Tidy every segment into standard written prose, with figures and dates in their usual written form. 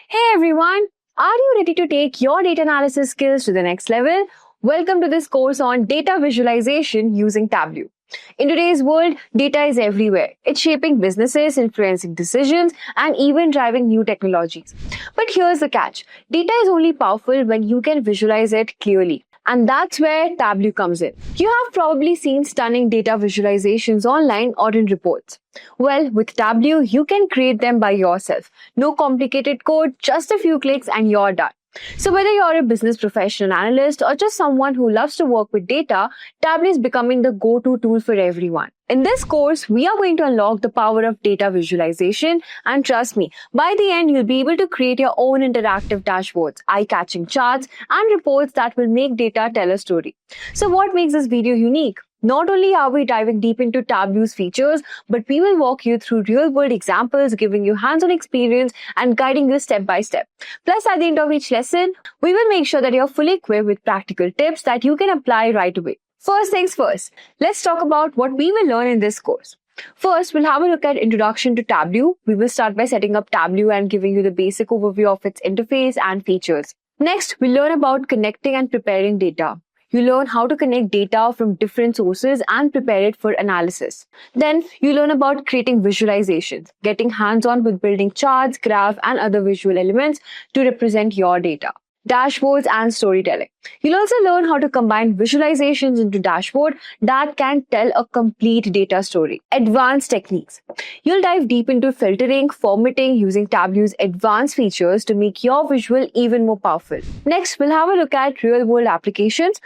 Hey everyone, are you ready to take your data analysis skills to the next level? Welcome to this course on data visualization using Tableau. In today's world, data is everywhere. It's shaping businesses, influencing decisions, and even driving new technologies. But here's the catch. Data is only powerful when you can visualize it clearly. And that's where Tableau comes in. You have probably seen stunning data visualizations online or in reports. Well, with Tableau, you can create them by yourself. No complicated code, just a few clicks and you're done. So whether you're a business professional analyst or just someone who loves to work with data, Tableau is becoming the go-to tool for everyone. In this course, we are going to unlock the power of data visualization, and trust me, by the end, you'll be able to create your own interactive dashboards, eye-catching charts, and reports that will make data tell a story. So what makes this video unique? Not only are we diving deep into Tableau's features, but we will walk you through real-world examples, giving you hands-on experience and guiding you step by step. Plus, at the end of each lesson, we will make sure that you're fully equipped with practical tips that you can apply right away. First things first, let's talk about what we will learn in this course. First, we'll have a look at Introduction to Tableau. We will start by setting up Tableau and giving you the basic overview of its interface and features. Next, we'll learn about connecting and preparing data. You learn how to connect data from different sources and prepare it for analysis. Then you learn about creating visualizations, getting hands-on with building charts, graphs, and other visual elements to represent your data. Dashboards and storytelling. You'll also learn how to combine visualizations into dashboard that can tell a complete data story. Advanced techniques. You'll dive deep into filtering, formatting using Tableau's advanced features to make your visual even more powerful. Next, we'll have a look at real-world applications.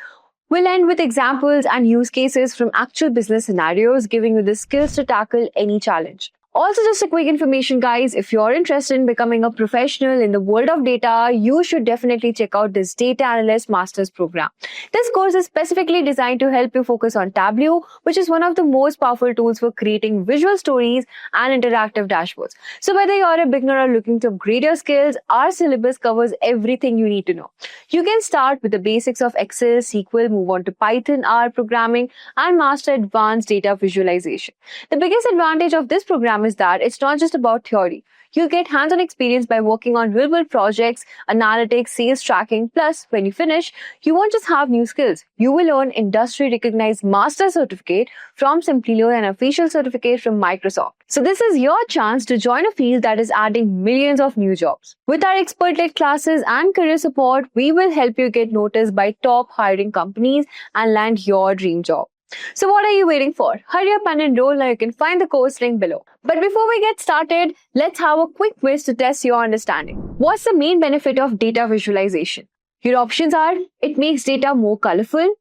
We'll end with examples and use cases from actual business scenarios, giving you the skills to tackle any challenge. Also, just a quick information, guys, if you're interested in becoming a professional in the world of data, you should definitely check out this Data Analyst Master's program. This course is specifically designed to help you focus on Tableau, which is one of the most powerful tools for creating visual stories and interactive dashboards. So whether you're a beginner or looking to upgrade your skills, our syllabus covers everything you need to know. You can start with the basics of Excel, SQL, move on to Python, R programming, and master advanced data visualization. The biggest advantage of this program is that it's not just about theory. You'll get hands-on experience by working on real-world projects, analytics, sales tracking. Plus, when you finish, you won't just have new skills. You will earn industry-recognized master certificate from Simplilearn and official certificate from Microsoft. So this is your chance to join a field that is adding millions of new jobs. With our expert-led classes and career support, we will help you get noticed by top hiring companies and land your dream job. So what are you waiting for? Hurry up and enroll, and you can find the course link below. But before we get started, let's have a quick quiz to test your understanding. What's the main benefit of data visualization? Your options are: it makes data more colorful,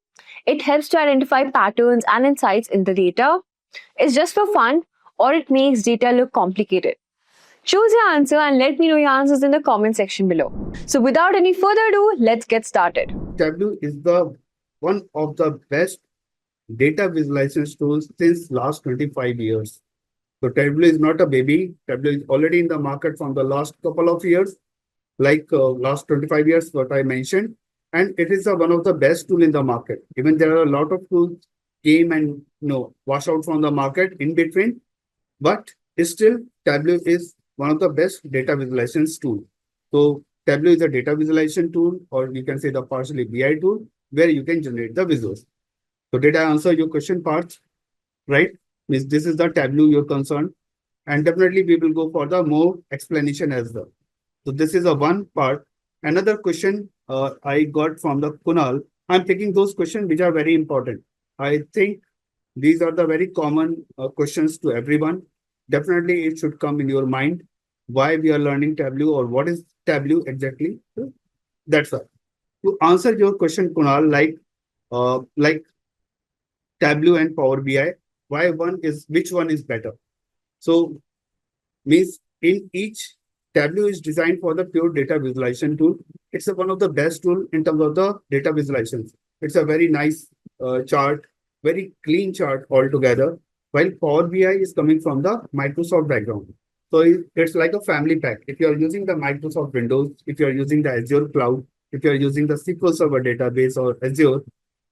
it helps to identify patterns and insights in the data, it's just for fun, or it makes data look complicated. Choose your answer and let me know your answers in the comment section below. So without any further ado, let's get started. Tableau is the one of the best data visualization tools since last 25 years. So Tableau is not a baby. Tableau is already in the market from the last couple of years, like last 25 years, what I mentioned. And it is one of the best tool in the market. Even there are a lot of tools came and wash out from the market in between. But still, Tableau is one of the best data visualization tool. So Tableau is a data visualization tool, or you can say the partially BI tool, where you can generate the visuals. So did I answer your question part? Right? Means this is the Tableau you're concerned. And definitely we will go for the more explanation as well. So this is a one part. Another question I got from the Kunal. I'm taking those questions which are very important. I think these are the very common questions to everyone. Definitely it should come in your mind. Why we are learning Tableau, or what is Tableau exactly? That's all. To answer your question, Kunal, like Tableau and Power BI, which one is better? So means in each, Tableau is designed for the pure data visualization tool. It's one of the best tool in terms of the data visualizations. It's a very nice chart, very clean chart altogether, while Power BI is coming from the Microsoft background. So it's like a family pack. If you are using the Microsoft Windows, if you are using the Azure Cloud, if you are using the SQL Server database or Azure,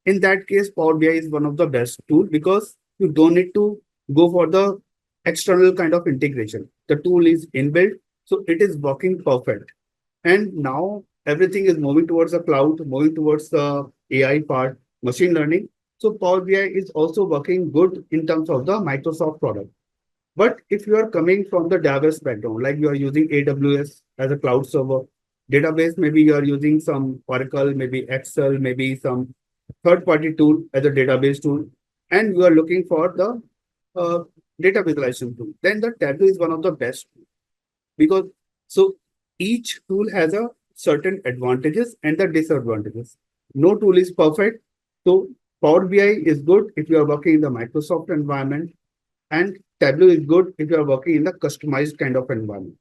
in that case, Power BI is one of the best tool because you don't need to go for the external kind of integration. The tool is inbuilt, so it is working perfect. And now everything is moving towards the cloud, moving towards the AI part, machine learning. So Power BI is also working good in terms of the Microsoft product. But if you are coming from the diverse background, like you are using AWS as a cloud server, database, maybe you are using some Oracle, maybe Excel, maybe some third-party tool as a database tool, and you are looking for the uh, data visualization tool, then the Tableau is one of the best because so each tool has a certain advantages and the disadvantages. No tool is perfect. So Power BI is good if you are working in the Microsoft environment, and Tableau is good if you are working in the customized kind of environment.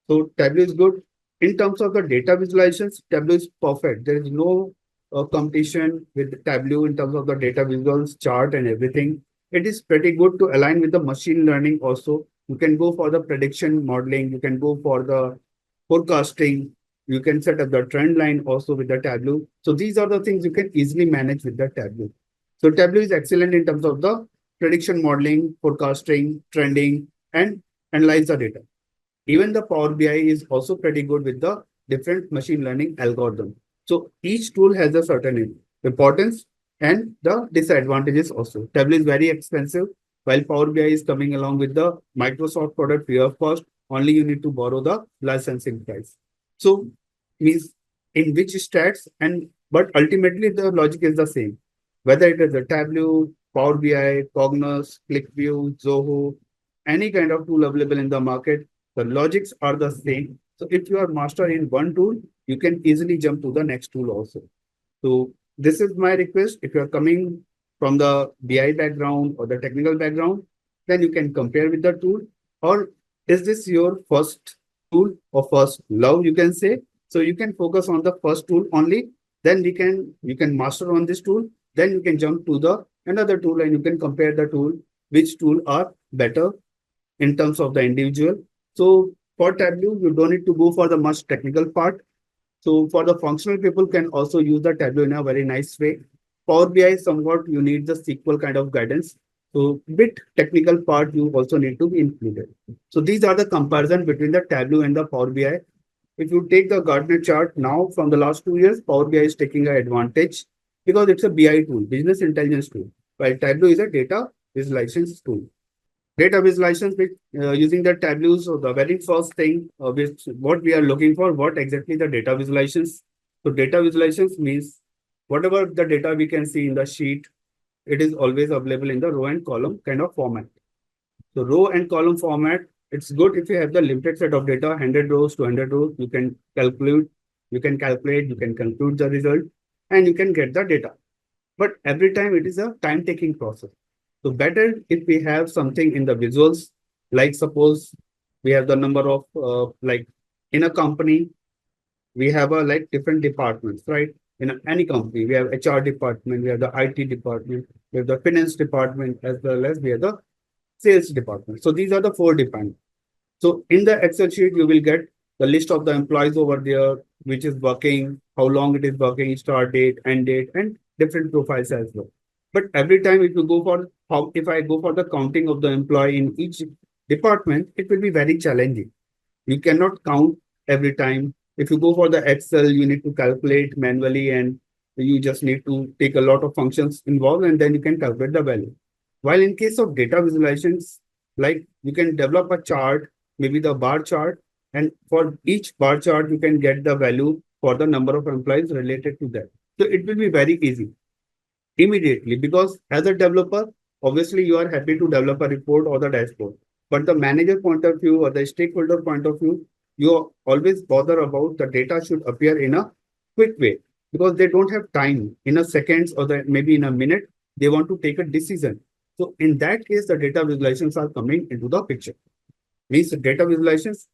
So Tableau is good. In terms of the data visualizations, Tableau is perfect. There is no competition with Tableau in terms of the data visuals, chart, and everything. It is pretty good to align with the machine learning also. You can go for the prediction modeling. You can go for the forecasting. You can set up the trend line also with the Tableau. So these are the things you can easily manage with the Tableau. So Tableau is excellent in terms of the prediction modeling, forecasting, trending, and analyze the data. Even the Power BI is also pretty good with the different machine learning algorithm. So each tool has a certain importance and the disadvantages also. Tableau is very expensive, while Power BI is coming along with the Microsoft product free of cost. Only you need to borrow the licensing price. So means in which stats and but ultimately the logic is the same. Whether it is a Tableau, Power BI, Cognos, ClickView, Zoho, any kind of tool available in the market, the logics are the same. So if you are master in one tool, you can easily jump to the next tool also. So this is my request. If you are coming from the BI background or the technical background, then you can compare with the tool. Or is this your first tool or first love, you can say. So you can focus on the first tool only. Then you can master on this tool. Then you can jump to the another tool and you can compare the tool, which tool are better in terms of the individual. So for Tableau, you don't need to go for the much technical part. So for the functional people can also use the Tableau in a very nice way. Power BI somewhat you need the SQL kind of guidance. So bit technical part you also need to be included. So these are the comparison between the Tableau and the Power BI. If you take the Gartner chart now from the last 2 years, Power BI is taking an advantage because it's a BI tool, business intelligence tool, while Tableau is a data visualization tool. Data visualization with using the Tableau. So the very first thing which what we are looking for, what exactly the data visualizations. So data visualizations means whatever the data we can see in the sheet, it is always available in the row and column kind of format. So row and column format, it's good if you have the limited set of data, 100 rows, 200 rows, you can calculate, you can compute the result, and you can get the data. But every time it is a time-taking process. So better if we have something in the visuals, like suppose we have the number of like in a company, we have a like different departments, right? In any company, we have HR department, we have the IT department, we have the finance department, as well as we have the sales department. So these are the four departments. So in the Excel sheet, you will get the list of the employees over there, which is working, how long it is working, start date, end date, and different profiles as well. But every time if you go for how if I go for the counting of the employee in each department, it will be very challenging. You cannot count every time. If you go for the Excel, you need to calculate manually and you just need to take a lot of functions involved and then you can calculate the value. While in case of data visualizations, like you can develop a chart, maybe the bar chart, and for each bar chart, you can get the value for the number of employees related to that. So it will be very easy immediately because as a developer, obviously you are happy to develop a report or the dashboard. But the manager point of view or the stakeholder point of view, you always bother about the data should appear in a quick way because they don't have time in a seconds or the, maybe in a minute, they want to take a decision. So in that case, the data visualizations are coming into the picture. Means data visualizations,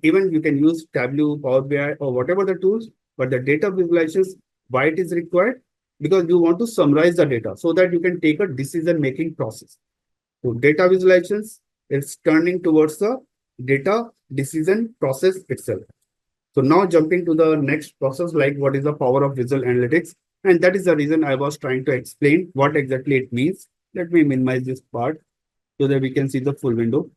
even you can use Tableau, Power BI, or whatever the tools, but the data visualizations, why it is required? Because you want to summarize the data so that you can take a decision-making process. So data visualizations is turning towards the data decision process itself. So now jumping to the next process, like what is the power of visual analytics? And that is the reason I was trying to explain what exactly it means. Let me minimize this part so that we can see the full window.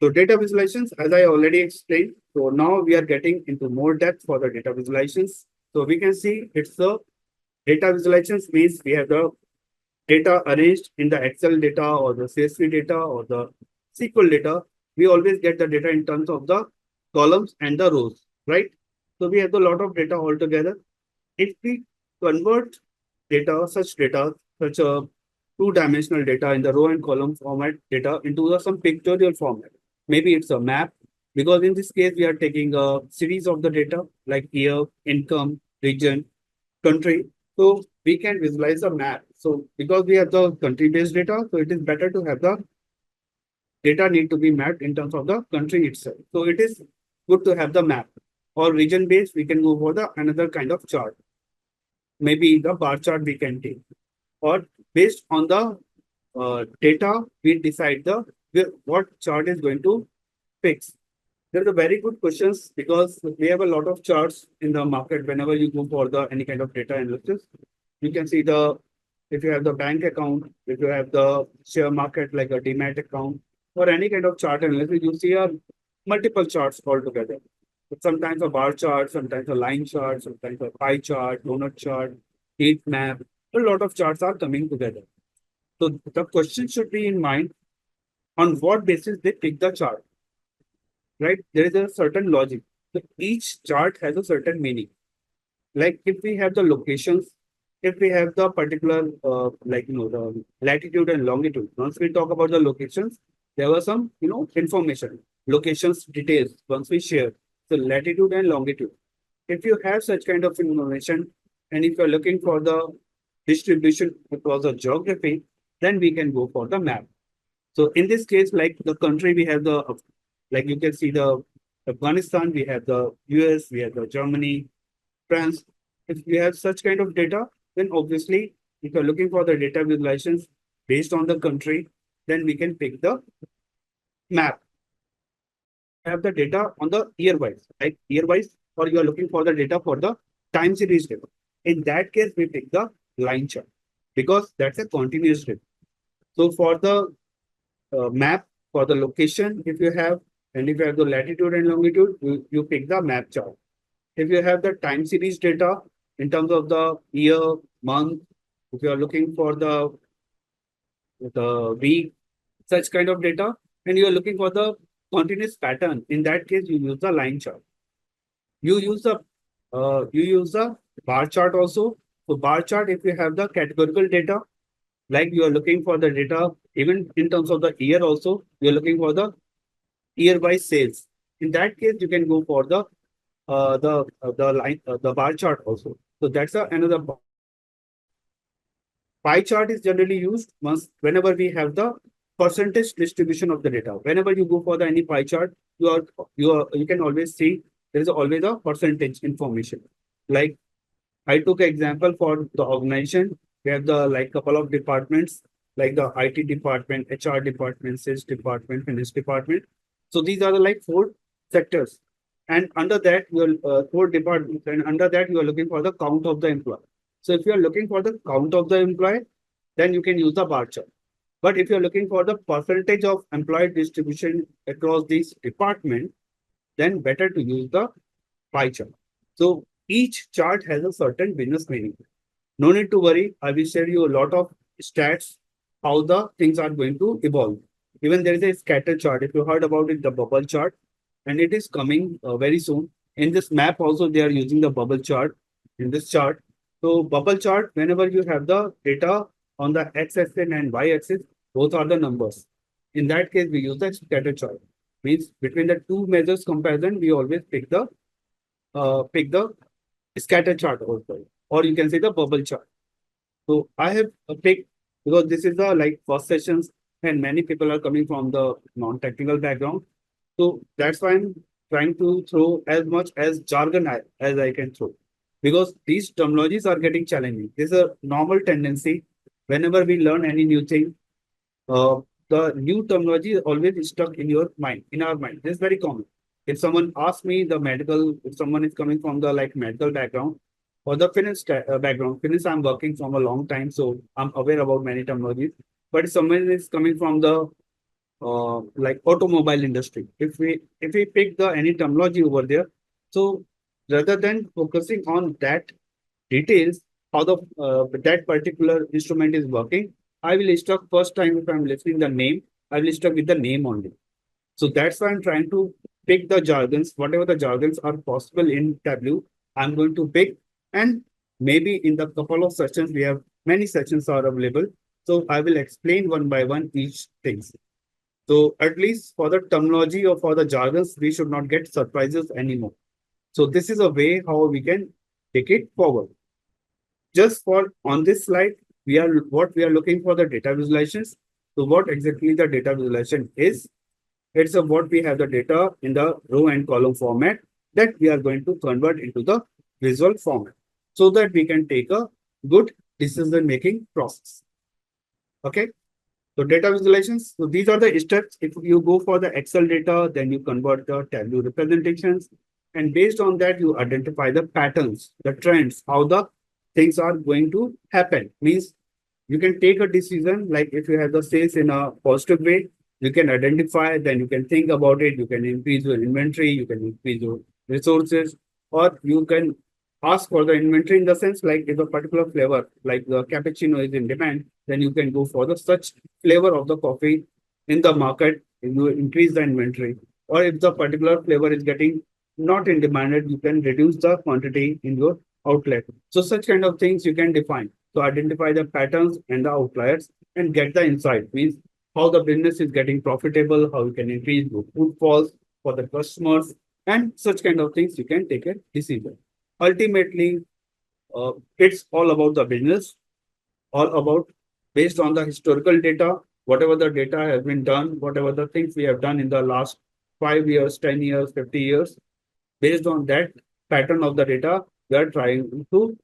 So data visualizations, as I already explained, so now we are getting into more depth for the data visualizations. So we can see it's the data visualizations means we have the data arranged in the Excel data or the CSV data or the SQL data. We always get the data in terms of the columns and the rows, right? So we have a lot of data altogether. If we convert data, such a two-dimensional data in the row and column format data into some pictorial format, maybe it's a map, because in this case, we are taking a series of the data like year, income, region, country. So we can visualize a map. So because we have the country-based data, so it is better to have the data need to be mapped in terms of the country itself. So it is good to have the map. Or region-based, we can go for the another kind of chart. Maybe the bar chart we can take. Or based on the data, we decide the what chart is going to fix. There's a very good questions because we have a lot of charts in the market. Whenever you go for the any kind of data analysis, you can see the if you have the bank account, if you have the share market like a demat account, or any kind of chart analysis, you see a multiple charts altogether. But sometimes a bar chart, sometimes a line chart, sometimes a pie chart, donut chart, heat map. A lot of charts are coming together. So the question should be in mind on what basis they pick the chart, right? There is a certain logic. So each chart has a certain meaning. Like if we have the locations, if we have the particular, the latitude and longitude. Once we talk about the locations, there was some, information, locations details. Once we share, so latitude and longitude. If you have such kind of information, and if you're looking for the distribution across the geography, then we can go for the map. So in this case, like the country, we have the, like you can see the Afghanistan, we have the US, we have the Germany, France. If we have such kind of data, then obviously, if you're looking for the data visualizations based on the country, then we can pick the map. Have the data on the year wise, like year wise, or you are looking for the data for the time series data. In that case, we pick the line chart because that's a continuous data. So for the map, for the location, if you have, and if you have the latitude and longitude, you pick the map chart. If you have the time series data in terms of the year, month, if you are looking for the week, such kind of data, and you are looking for the continuous pattern, in that case, you use the line chart. You use the bar chart also. So bar chart, if you have the categorical data, like you are looking for the data, even in terms of the year also, you are looking for the year by sales. In that case, you can go for the bar chart also. So that's another pie chart is generally used once whenever we have the percentage distribution of the data. Whenever you go for the any pie chart, you can always see there is always a percentage information. Like I took an example for the organization. We have the like couple of departments like the IT department, HR department, sales department, finance department. So these are the like four sectors. And under that, you are four departments, and under that, you are looking for the count of the employee. So if you are looking for the count of the employee, then you can use the bar chart. But if you're looking for the percentage of employee distribution across these departments, then better to use the pie chart. So each chart has a certain business meaning. No need to worry. I will share you a lot of stats, how the things are going to evolve. Even there is a scatter chart. If you heard about it, the bubble chart, and it is coming very soon. In this map also, they are using the bubble chart in this chart. So bubble chart, whenever you have the data on the x-axis and y-axis, both are the numbers. In that case, we use the scatter chart. Means between the two measures comparison, we always pick the scatter chart also, or you can say the bubble chart. So I have picked because this is the like first sessions and many people are coming from the non-technical background. So that's why I'm trying to throw as much as jargon as I can throw because these terminologies are getting challenging. This is a normal tendency. Whenever we learn any new thing, uh, the new terminology is always stuck in your mind, in our mind. This is very common. If someone asks me the medical, if someone is coming from the like medical background or the finance background, finance I'm working from a long time, so I'm aware about many terminologies. But if someone is coming from the like automobile industry. If we pick the any terminology over there, so rather than focusing on that details, how the that particular instrument is working, I will stuck first time if I'm listening the name, I will stuck with the name only. So that's why I'm trying to pick the jargons, whatever the jargons are possible in Tableau, I'm going to pick. And maybe in the couple of sessions, we have many sessions are available. So I will explain one by one each things. So at least for the terminology or for the jargons, we should not get surprises anymore. So this is a way how we can take it forward. Just for on this slide, we are looking for the data visualizations. So what exactly the data visualization is? It's a what we have the data in the row and column format that we are going to convert into the visual format so that we can take a good decision making process. Okay. So data visualizations. So these are the steps. If you go for the Excel data, then you convert the Tableau representations. And based on that, you identify the patterns, the trends, how the things are going to happen. Means you can take a decision, like if you have the sales in a positive way, you can identify, then you can think about it, you can increase your inventory, you can increase your resources, or you can ask for the inventory in the sense like if a particular flavor, like the cappuccino is in demand, then you can go for the such flavor of the coffee in the market, and you increase the inventory. Or if the particular flavor is getting not in demand, you can reduce the quantity in your outlet. So such kind of things you can define to identify the patterns and the outliers and get the insight. Means how the business is getting profitable, how you can increase your footfalls for the customers, and such kind of things you can take a decision. Ultimately, it's all about the business, all about based on the historical data, whatever the data has been done, whatever the things we have done in the last 5 years, 10 years, 50 years. Based on that pattern of the data, we are trying to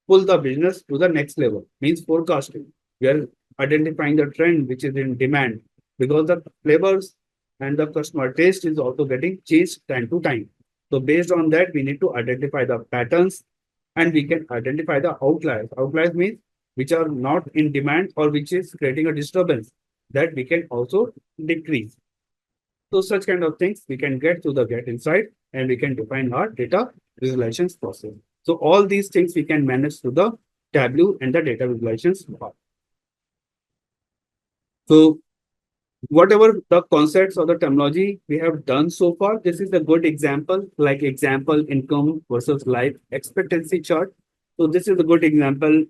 pull the business to the next level, means forecasting. We are identifying the trend which is in demand because the flavors and the customer taste is also getting changed time to time. So based on that, we need to identify the patterns and we can identify the outliers. Outliers means which are not in demand or which is creating a disturbance that we can also decrease. So such kind of things we can get to the get inside and we can define our data visualizations process. So all these things we can manage through the Tableau and the data visualizations part. So whatever the concepts or the terminology we have done so far, this is a good example, like example income versus life expectancy chart. So this is a good example.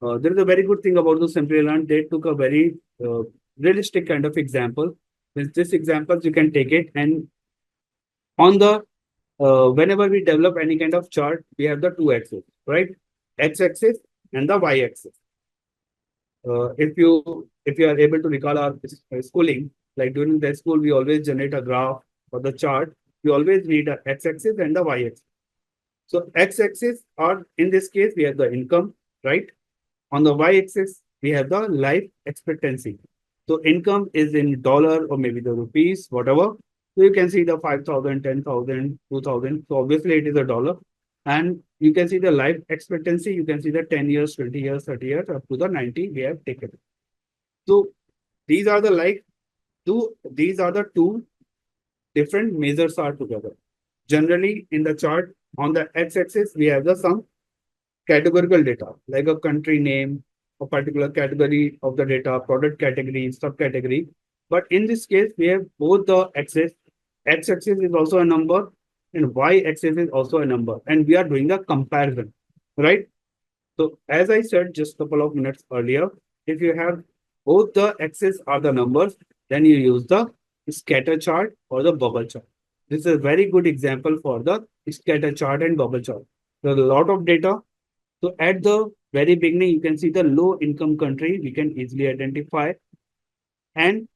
There is a very good thing about the Simplilearn. They took a very realistic kind of example. With this examples, you can take it and on the whenever we develop any kind of chart, we have the two axes, right? X-axis and the Y-axis. If you are able to recall our schooling, like during the school, we always generate a graph or the chart. We always need a X-axis and the Y-axis. So X-axis or in this case, we have the income, right? On the Y-axis, we have the life expectancy. So income is in dollar or maybe the rupees, whatever. So you can see the 5,000, 10,000, 2,000. So obviously it is a dollar. And you can see the life expectancy. You can see the 10 years, 20 years, 30 years, up to the 90 we have taken. So these are the these are the two different measures are together. Generally in the chart on the x-axis, we have the some categorical data, like a country name, a particular category of the data, product category, subcategory. But in this case, we have both the axis. X-axis is also a number and Y-axis is also a number. And we are doing a comparison, right? So as I said just a couple of minutes earlier, if you have both the axes are the numbers, then you use the scatter chart or the bubble chart. This is a very good example for the scatter chart and bubble chart. There's a lot of data. So at the very beginning, you can see the low income country, we can easily identify. And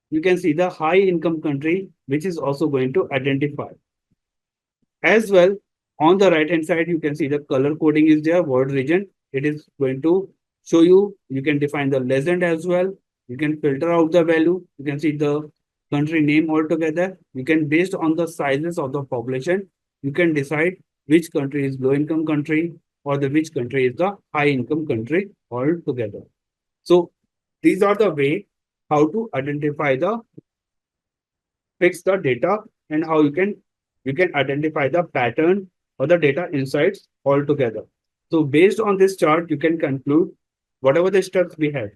you can see the high income country, which is also going to identify. As well, on the right hand side, you can see the color coding is there, world region. It is going to show you, you can define the legend as well. You can filter out the value. You can see the country name altogether. You can, based on the sizes of the population, you can decide which country is low income country or the which country is the high income country altogether. So these are the way how to identify the fix the data and how you can identify the pattern or the data insights altogether. So based on this chart, you can conclude whatever the steps we have.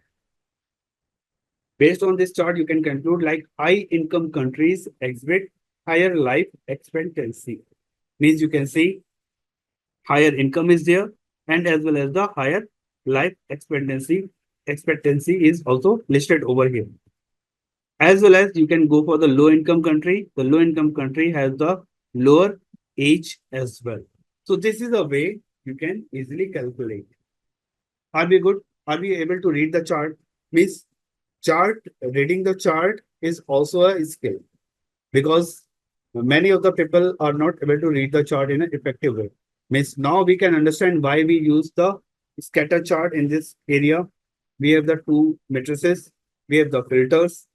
Based on this chart, you can conclude like high income countries exhibit higher life expectancy. Means you can see higher income is there and as well as the higher life expectancy is also listed over here. As well as you can go for the low income country. The low income country has the lower age as well. So this is a way you can easily calculate. Are we good? Are we able to read the chart? Means reading the chart is also a skill because many of the people are not able to read the chart in an effective way. Means now we can understand why we use the scatter chart in this area. We have the two matrices. We have the filters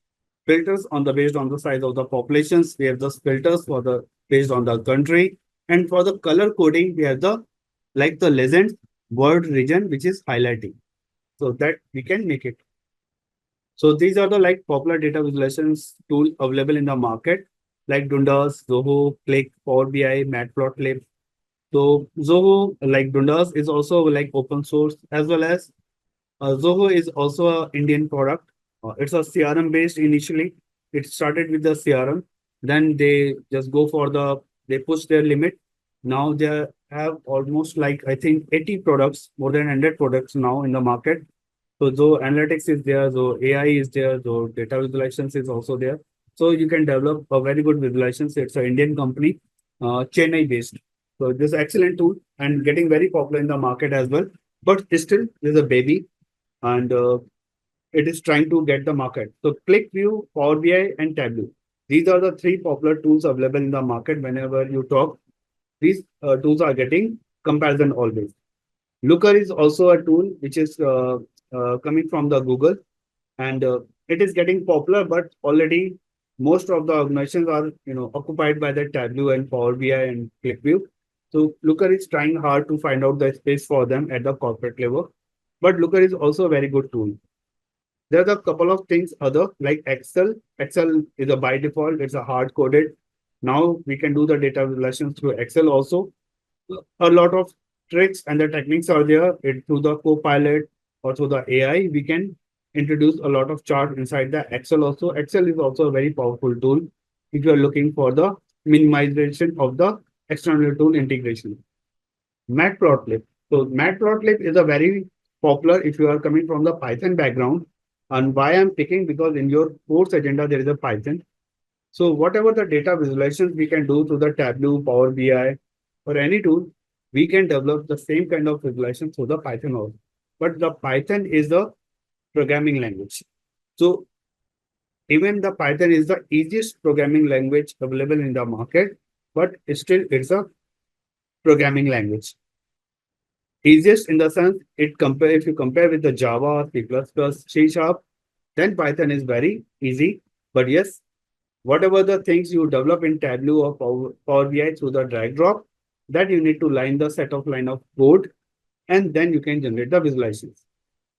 on the based on the size of the populations. We have the filters for the based on the country. And for the color coding, we have the like the legend word region, which is highlighting. So that we can make it. So these are the like popular data visualizations tool available in the market, like Dundas, Zoho, Click, Power BI, Matplotlib. So Zoho, like Dundas, is also like open source as well as Zoho is also a Indian product. It's a CRM based initially. It started with the CRM. Then they just go for they push their limit. Now they have almost like, I think, 80 products, more than 100 products now in the market. So though analytics is there, so AI is there, so data visualizations is also there. So you can develop a very good visualizations. It's an Indian company, Chennai based. So this is excellent tool and getting very popular in the market as well. But still, there's a baby and it is trying to get the market. So ClickView, Power BI, and Tableau. These are the three popular tools available in the market. Whenever you talk, these tools are getting comparison always. Looker is also a tool which is coming from the Google, and it is getting popular. But already most of the organizations are occupied by the Tableau and Power BI and ClickView. So Looker is trying hard to find out the space for them at the corporate level. But Looker is also a very good tool. There are a couple of things other like Excel. Excel is a by default, it's a hard coded. Now we can do the data visualization through Excel also. A lot of tricks and the techniques are there. Through the Copilot or through the AI, we can introduce a lot of chart inside the Excel also. Excel is also a very powerful tool if you are looking for the minimization of the external tool integration. Matplotlib. So Matplotlib is a very popular if you are coming from the Python background. And why I'm picking because in your course agenda there is a Python. So whatever the data visualizations we can do through the Tableau, Power BI, or any tool, we can develop the same kind of visualization through the Python also. But the Python is the programming language. So even the Python is the easiest programming language available in the market, but still it's a programming language. Easiest in the sense if you compare with the Java, C++, C Sharp, then Python is very easy. But yes, whatever the things you develop in Tableau or Power BI through the drag drop, that you need to line the set of line of code, and then you can generate the visualizations.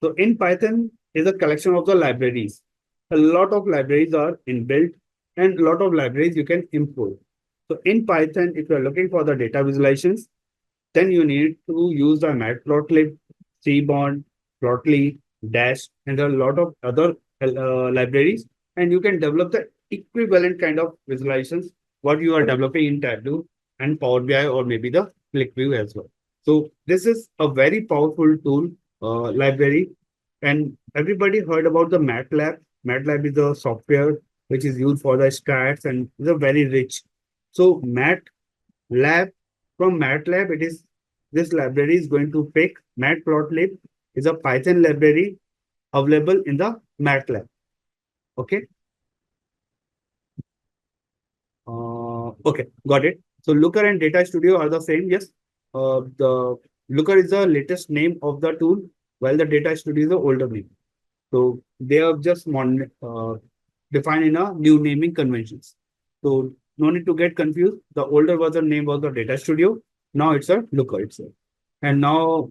So in Python is a collection of the libraries. A lot of libraries are inbuilt and a lot of libraries you can import. So in Python, if you are looking for the data visualizations, then you need to use the Matplotlib, Cbond, Plotly, Dash, and a lot of other libraries, and you can develop the equivalent kind of visualizations what you are developing in Tableau and Power BI or maybe the ClickView as well. So this is a very powerful tool library, and everybody heard about the MATLAB. MATLAB is a software which is used for the stats and is a very rich. So MATLAB from MATLAB, it is this library is going to pick Matplotlib is a Python library available in the MATLAB. Okay. Okay, got it. So Looker and Data Studio are the same. Yes. The Looker is the latest name of the tool, while the Data Studio is the older name. So they are just defined in a new naming conventions. So no need to get confused. The older version name was the Data Studio. Now it's a Looker itself. And now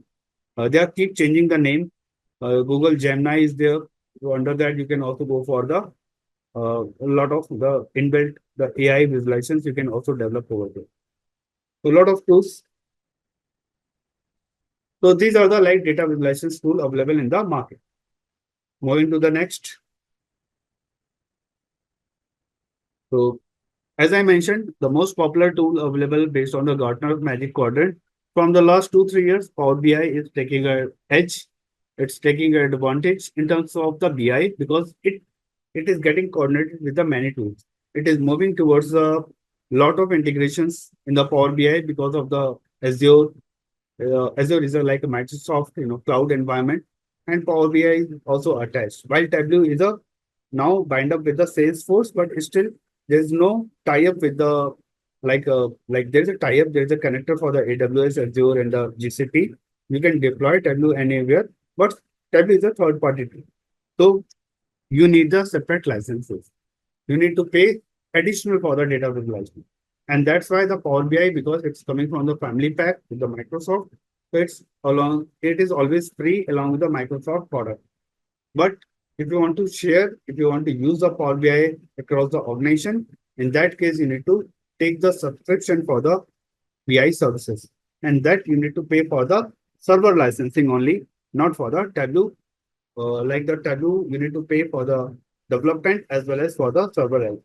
they are keep changing the name. Google Gemini is there. So under that, you can also go for the A lot of the inbuilt the AI visualizations you can also develop over there. So a lot of tools. So these are the like data visualization tool available in the market. Moving to the next. So as I mentioned, the most popular tool available based on the Gartner Magic Quadrant from the last 2 3 years, Power BI is taking a edge. It's taking an advantage in terms of the BI because it is getting coordinated with the many tools. It is moving towards a lot of integrations in the Power BI because of the Azure. Azure is a, like a Microsoft, cloud environment, and Power BI is also attached. While Tableau is a now bind up with the Salesforce, but still there's no tie up with the like there's a tie up, there's a connector for the AWS, Azure, and the GCP. You can deploy Tableau anywhere, but Tableau is a third party tool. So you need the separate licenses. You need to pay additional for the data visualization. And that's why the Power BI, because it's coming from the family pack with the Microsoft, so it is always free along with the Microsoft product. But if you want to share, if you want to use the Power BI across the organization, in that case, you need to take the subscription for the BI services. And that you need to pay for the server licensing only, not for the Tableau. Like the Tableau, you need to pay for the development as well as for the server as well.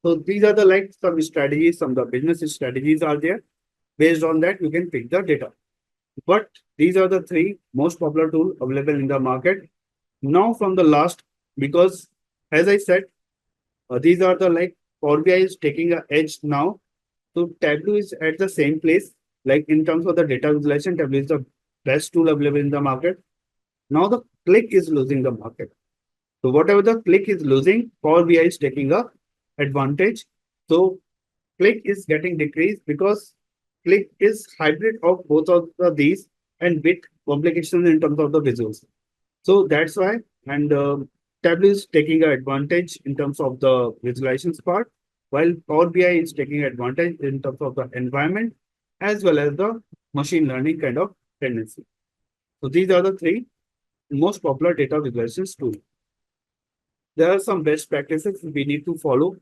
So these are the like some strategies, some of the business strategies are there. Based on that, you can pick the data. But these are the three most popular tools available in the market. Now from the last, because as I said, these are the like Power BI is taking a edge now. So Tableau is at the same place. Like in terms of the data visualization, Tableau is the best tool available in the market. Now the click is losing the market. So whatever the click is losing, Power BI is taking a advantage. So click is getting decreased because click is hybrid of both of these and with complications in terms of the visuals. So that's why, and Tableau is taking an advantage in terms of the visualizations part, while Power BI is taking advantage in terms of the environment as well as the machine learning kind of tendency. So these are the three most popular data visualization tools. There are some best practices we need to follow,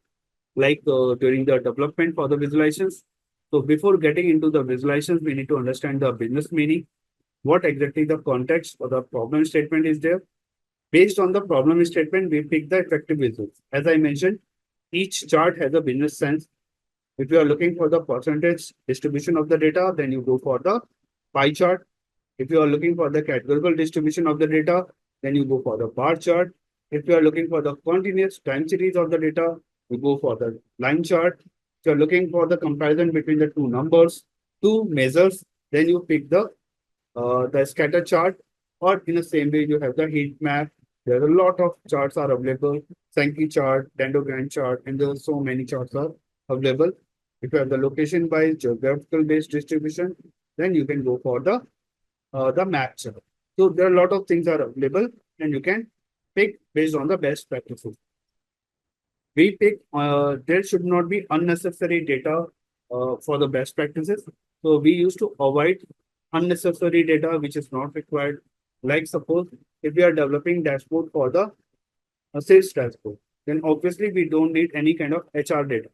like during the development for the visualizations. So before getting into the visualizations, we need to understand the business meaning, what exactly the context or the problem statement is there. Based on the problem statement, we pick the effective results. As I mentioned, each chart has a business sense. If you are looking for the percentage distribution of the data, then you go for the pie chart. If you are looking for the categorical distribution of the data, then you go for the bar chart. If you are looking for the continuous time series of the data, you go for the line chart. If you are looking for the comparison between the two numbers, two measures, then you pick the scatter chart, or in the same way you have the heat map. There are a lot of charts are available, Sankey chart, dendrogram chart, and there are so many charts are available. If you have the location by geographical based distribution, then you can go for the map chart. So there are a lot of things are available, and you can pick based on the best practices. We pick there should not be unnecessary data for the best practices. So we used to avoid unnecessary data which is not required. Like suppose if we are developing dashboard for the sales dashboard, then obviously we don't need any kind of HR data.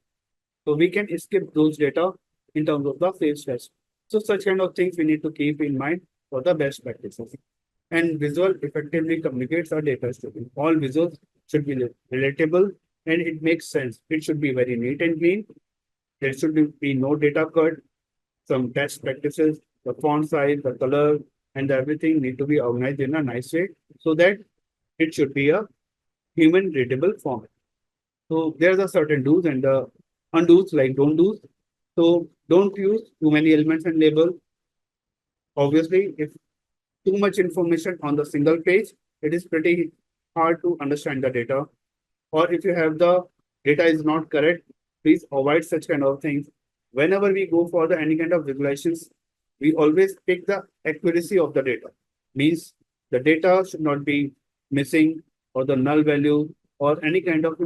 So we can skip those data in terms of the sales dashboard. So such kind of things we need to keep in mind for the best practices. And visual effectively communicates our data story. All visuals should be relatable and it makes sense. It should be very neat and clean. There should be no data cut, some best practices, the font size, the color, and everything need to be organized in a nice way so that it should be a human readable format. So there's a certain do's and the undo's like don't do's. So don't use too many elements and label. Obviously, if too much information on the single page, it is pretty hard to understand the data. Or if you have the data is not correct, please avoid such kind of things. Whenever we go for the any kind of visualizations, we always pick the accuracy of the data. Means the data should not be missing or the null value or any kind of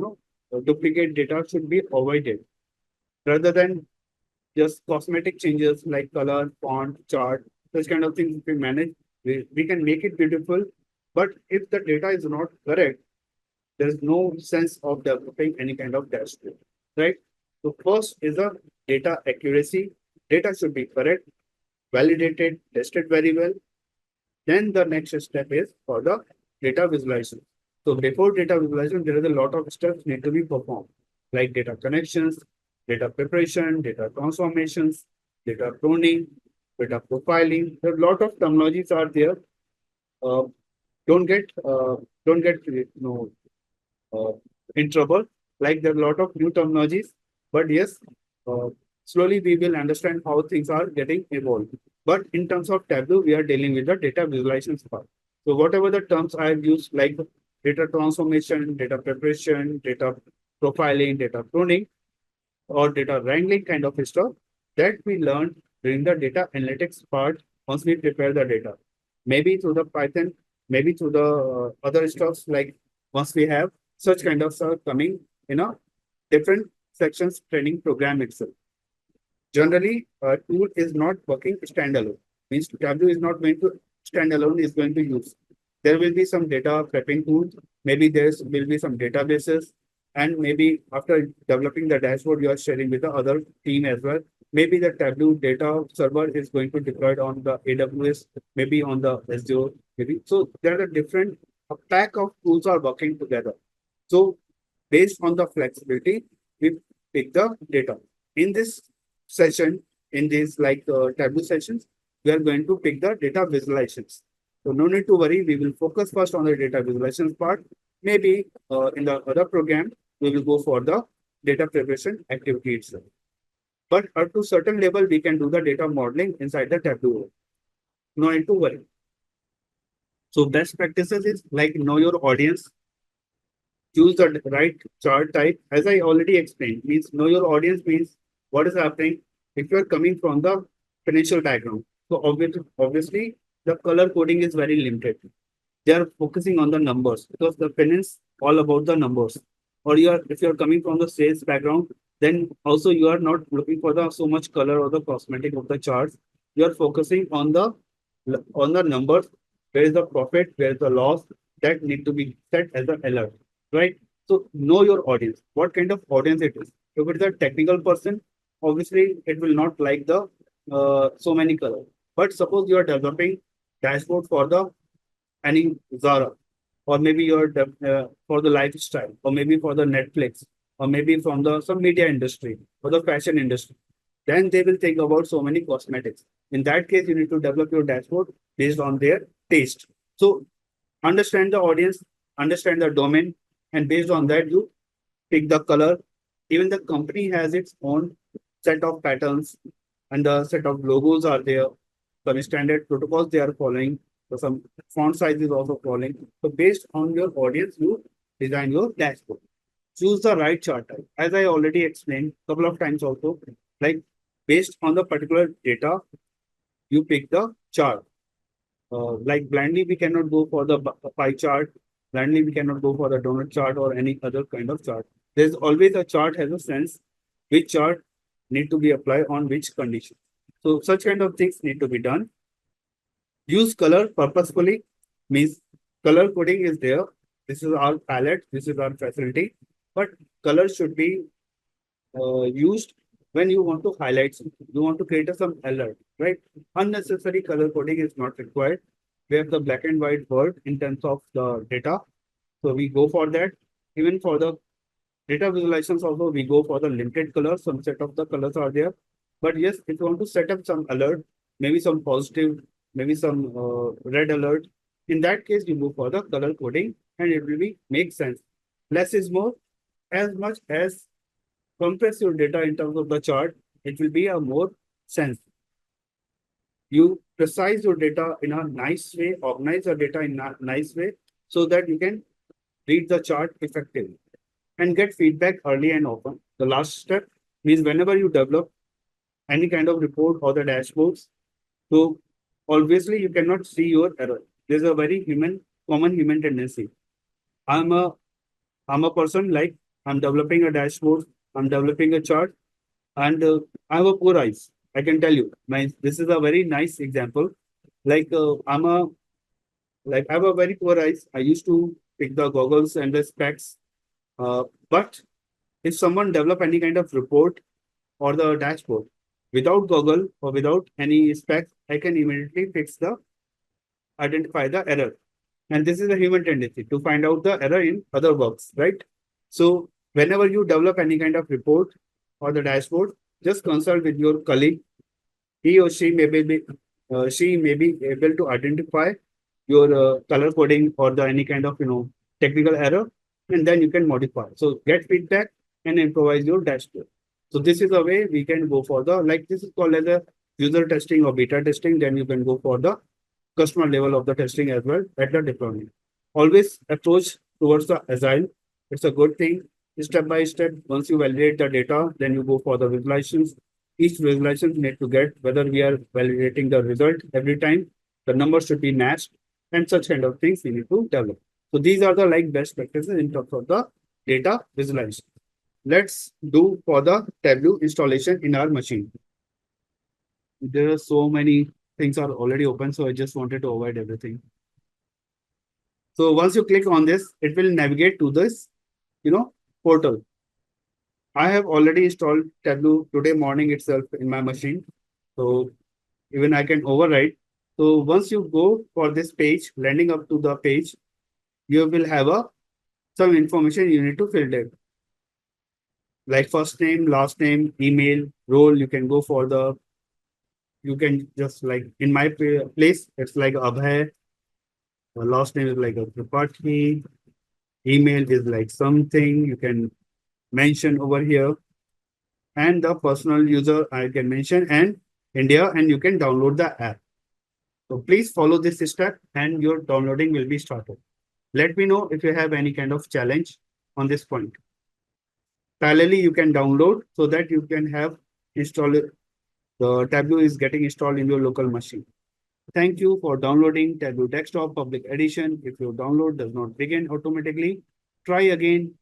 duplicate data should be avoided rather than just cosmetic changes like color, font, chart, such kind of things if we manage, we can make it beautiful. But if the data is not correct, There's no sense of developing any kind of dashboard, right? So first is the data accuracy. Data should be correct, validated, tested very well. Then the next step is for the data visualization. So before data visualization, there is a lot of steps need to be performed, like data connections, data preparation, data transformations, data pruning, data profiling. There are a lot of terminologies are there. Uh, don't get uh, in trouble. Like there are a lot of new terminologies, but yes, uh, slowly we will understand how things are getting evolved. But in terms of Tableau, we are dealing with the data visualization part. So whatever the terms I have used, like data transformation, data preparation, data profiling, data pruning, or data wrangling kind of stuff, that we learned during the data analytics part once we prepare the data. Maybe through the Python, maybe through the other stuffs, like once we have such kind of stuff coming in a different sections training program itself. Generally, a tool is not working standalone. Means Tableau is not going to standalone, is going to use. There will be some data prepping tools. Maybe there will be some databases. And maybe after developing the dashboard, you are sharing with the other team as well. Maybe the Tableau data server is going to deploy on the AWS, maybe on the Azure, maybe. So there are different, a pack of tools are working together. So based on the flexibility, we pick the data. In this session, in these like Tableau sessions, we are going to pick the data visualizations. So no need to worry. We will focus first on the data visualizations part. Maybe in the other program, we will go for the data preparation activity itself. But up to certain level, we can do the data modeling inside the Tableau. No need to worry. So best practices is like know your audience, choose the right chart type. As I already explained, means know your audience means what is happening if you are coming from the financial background. So obviously, the color coding is very limited. They are focusing on the numbers because the finance all about the numbers. Or you are if you are coming from the sales background, then also you are not looking for the so much color or the cosmetic of the charts. You are focusing on the numbers. Where is the profit? Where is the loss? That need to be set as an alert, right? So know your audience. What kind of audience it is? If it is a technical person, obviously it will not like the so many colors. But suppose you are developing dashboard for the any Zara, or maybe you're for the lifestyle, or maybe for the Netflix, or maybe from the some media industry or the fashion industry. Then they will think about so many cosmetics. In that case, you need to develop your dashboard based on their taste. So understand the audience, understand the domain, and based on that, you pick the color. Even the company has its own set of patterns and the set of logos are there. Some standard protocols they are following. So some font size is also following. So based on your audience, you design your dashboard. Choose the right chart type. As I already explained a couple of times also, like based on the particular data, you pick the chart. Like blindly, we cannot go for the pie chart. Blindly, we cannot go for the donut chart or any other kind of chart. There's always a chart has a sense which chart need to be applied on which condition. So such kind of things need to be done. Use color purposefully means color coding is there. This is our palette. This is our facility. But color should be used when you want to highlight something. You want to create some alert, right? Unnecessary color coding is not required. We have the black and white word in terms of the data. So we go for that. Even for the data visualizations also, we go for the limited colors. Some set of the colors are there. But yes, if you want to set up some alert, maybe some positive, maybe some red alert, in that case, you go for the color coding and it will be make sense. Less is more. As much as compress your data in terms of the chart, it will be a more sense. You precise your data in a nice way, organize your data in a nice way so that you can read the chart effectively and get feedback early and often. The last step means whenever you develop any kind of report or the dashboards, so obviously you cannot see your error. There's a very common human tendency. I'm a I'm a person like I'm developing a dashboard, I'm developing a chart, and I have a poor eyes. I can tell you, this is a very nice example. Like I have a very poor eyes. I used to pick the goggles and the specs. But if someone develop any kind of report or the dashboard without goggle or without any specs, I can immediately identify the error. And this is a human tendency to find out the error in other works, right? So whenever you develop any kind of report or the dashboard, just consult with your colleague. He or she may be able to identify your color coding or the any kind of technical error, and then you can modify. So get feedback and improvise your dashboard. So this is a way we can go for the, like, this is called as a user testing or beta testing. Then you can go for the customer level of the testing as well at the deployment. Always approach towards the agile. It's a good thing. Step by step, once you validate the data, then you go for the visualizations. Each visualization need to get whether we are validating the result every time. The numbers should be matched, and such kind of things we need to develop. So these are the like best practices in terms of the data visualization. Let's do for the Tableau installation in our machine. There are so many things are already open, so I just wanted to avoid everything. So once you click on this, it will navigate to this, portal. I have already installed Tableau today morning itself in my machine. So even I can override. So once you go for this page, landing up to the page, you will have some information you need to fill there. Like first name, last name, email, role. You can just like in my place, it's like Abhay. Last name is like a Tripathi. Email is like something you can mention over here. And the personal user I can mention and India, and you can download the app. So please follow this step and your downloading will be started. Let me know if you have any kind of challenge on this point. Parallelly, you can download so that you can have install it. The Tableau is getting installed in your local machine. Thank you for downloading Tableau Desktop Public Edition. If your download does not begin automatically, try again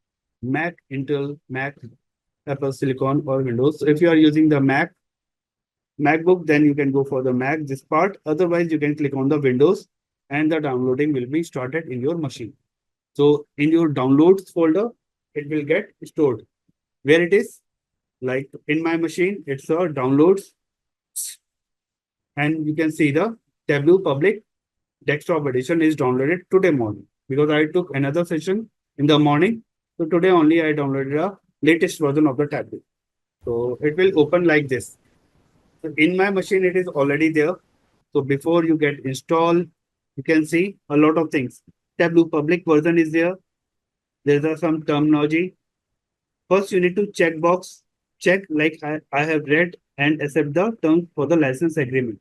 Mac, Intel, Mac, Apple Silicon or Windows. So if you are using the MacBook, then you can go for the Mac, this part. Otherwise, you can click on the Windows and the downloading will be started in your machine. So in your downloads folder, it will get stored. Where it is? Like in my machine, it's a downloads. And you can see the Tableau Public Desktop Edition is downloaded today morning because I took another session in the morning. So today only I downloaded a latest version of the Tableau. So it will open like this. So in my machine, it is already there. So before you get installed, you can see a lot of things. Tableau public version is there. There are some terminology. First, you need to check like I have read and accept the terms for the license agreement.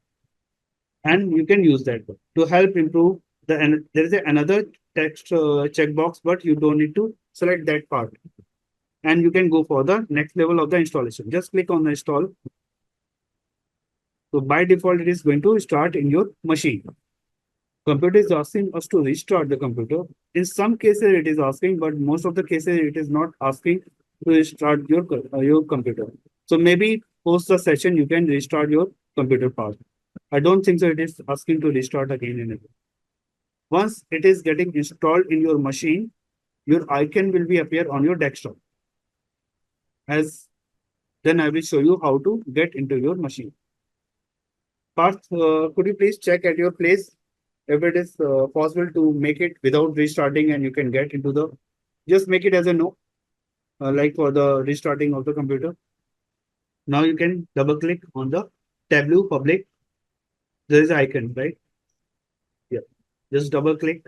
And you can use that to help improve and there is another text checkbox, but you don't need to select that part. And you can go for the next level of the installation. Just click on the install. So by default, it is going to start in your machine. Computer is asking us to restart the computer. In some cases, it is asking, but most of the cases, it is not asking to restart your computer. So maybe post the session, you can restart your computer part. I don't think so. It is asking to restart again and again. Once it is getting installed in your machine, your icon will be appear on your desktop. As then I will show you how to get into your machine. Parth, could you please check at your place if it is possible to make it without restarting and you can get into the, just make it as a no, like for the restarting of the computer. Now you can double click on the Tableau public. There is an icon, right? Yeah. Just double click.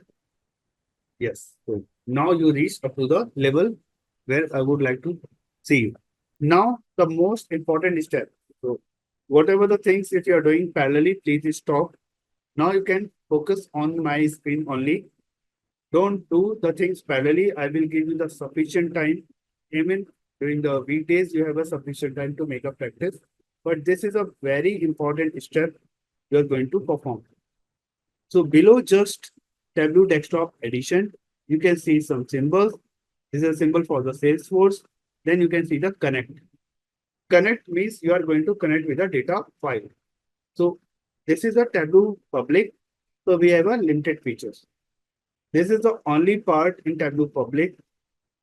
Yes. So now you reach up to the level where I would like to see you. Now the most important step. So whatever the things if you are doing parallelly, please stop. Now you can focus on my screen only. Don't do the things parallelly. I will give you the sufficient time. Even during the weekdays, you have a sufficient time to make a practice. But this is a very important step you are going to perform. So below just Tableau Desktop Edition, you can see some symbols. This is a symbol for the Salesforce. Then you can see the connect. Connect means you are going to connect with a data file. So this is a Tableau public. So we have a limited features. This is the only part in Tableau Public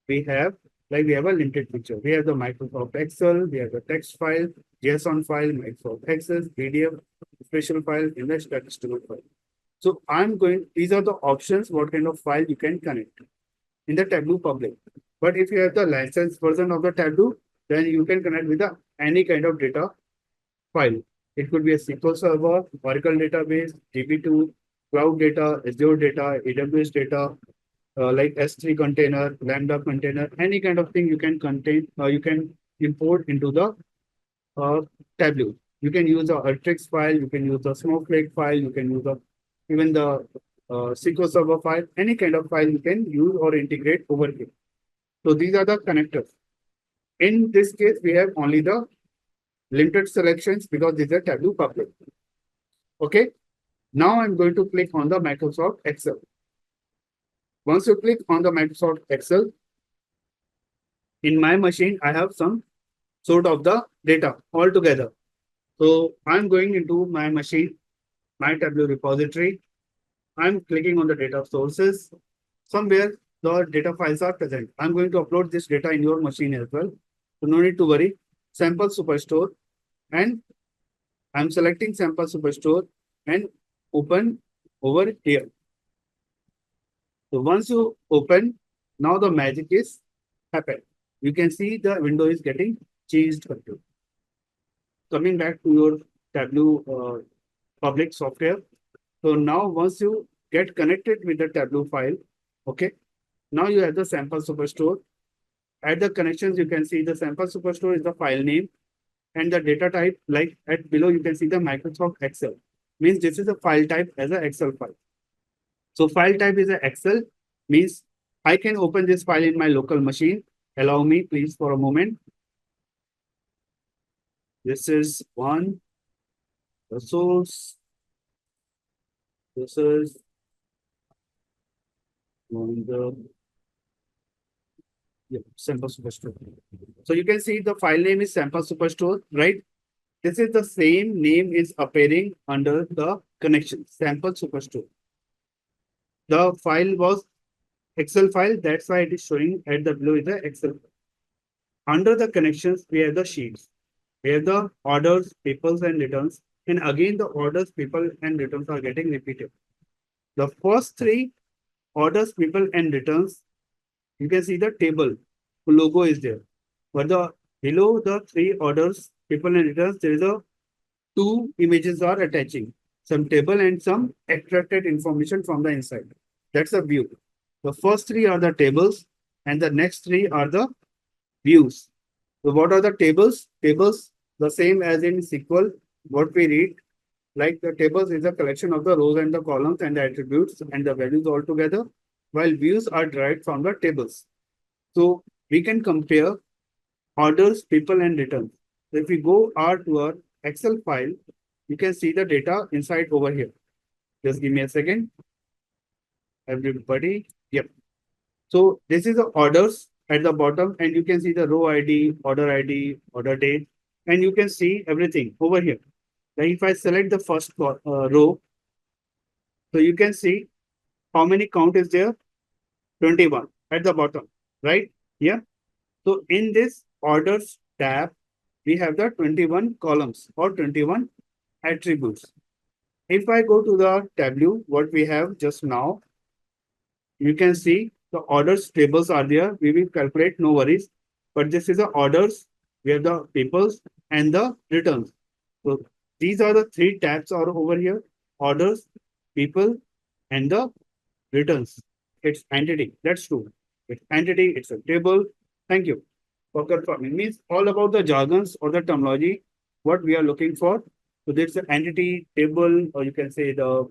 we have, like we have a limited picture. We have the Microsoft Excel, we have the text file, JSON file, Microsoft Access, PDF, special file, and the statistical file. So these are the options, what kind of file you can connect in the Tableau Public. But if you have the licensed version of the Tableau, then you can connect with any kind of data file. It could be a SQL Server, Oracle database, DB2, cloud data, Azure data, AWS data, like S3 container, Lambda container, any kind of thing you can you can import into the uh, Tableau. You can use the Ultrix file, you can use the Snowflake file, you can use even the SQL Server file, any kind of file you can use or integrate over here. So these are the connectors. In this case, we have only the limited selections because these are Tableau public. Okay. Now I'm going to click on the Microsoft Excel. Once you click on the Microsoft Excel, in my machine, I have some sort of the data altogether. So I'm going into my machine, my Tableau repository. I'm clicking on the data sources. Somewhere the data files are present. I'm going to upload this data in your machine as well. So no need to worry. Sample Superstore, and I'm selecting Sample Superstore and open over here. So once you open, now the magic is happened. You can see the window is getting changed. Coming back to your Tableau public software. So now once you get connected with the Tableau file, okay, now you have the Sample Superstore. At the connections, you can see the Sample Superstore is the file name and the data type, like at below, you can see the Microsoft Excel. Means this is a file type as an Excel file. So file type is an Excel, means I can open this file in my local machine. Allow me, please, for a moment. This is one, the source. This is on the Sample Superstore. So you can see the file name is Sample Superstore, right? This is the same name is appearing under the connection, Sample Superstore. The file was Excel file, that's why it is showing at the below is the Excel file. Under the connections, we have the sheets. We have the orders, peoples, and returns. And again, the orders, people, and returns are getting repeated. The first three orders, people, and returns, you can see the table logo is there. But below the three orders, people, and returns, there is a two images are attaching, some table and some extracted information from the inside. That's a view. The first three are the tables, and the next three are the views. So what are the tables? Tables, the same as in SQL, what we read, like the tables is a collection of the rows and the columns and the attributes and the values all together, while views are derived from the tables. So we can compare orders, people, and returns. So if we go to our Excel file, you can see the data inside over here. Just give me a second. Everybody. Yep. So this is the orders at the bottom, and you can see the row ID, order date, and you can see everything over here. Like if I select the first row, so you can see how many count is there? 21 at the bottom, right? Yeah. So in this orders tab, we have the 21 columns or 21 attributes. If I go to the Tableau, what we have just now, you can see the orders tables are there. We will calculate, no worries. But this is the orders, we have the peoples and the returns. So these are the three tabs are over here: orders, people, and the returns. It's entity. That's true. It's entity, it's a table. Thank you for confirming. Means all about the jargons or the terminology, what we are looking for. So there's an entity, table, or you can say the,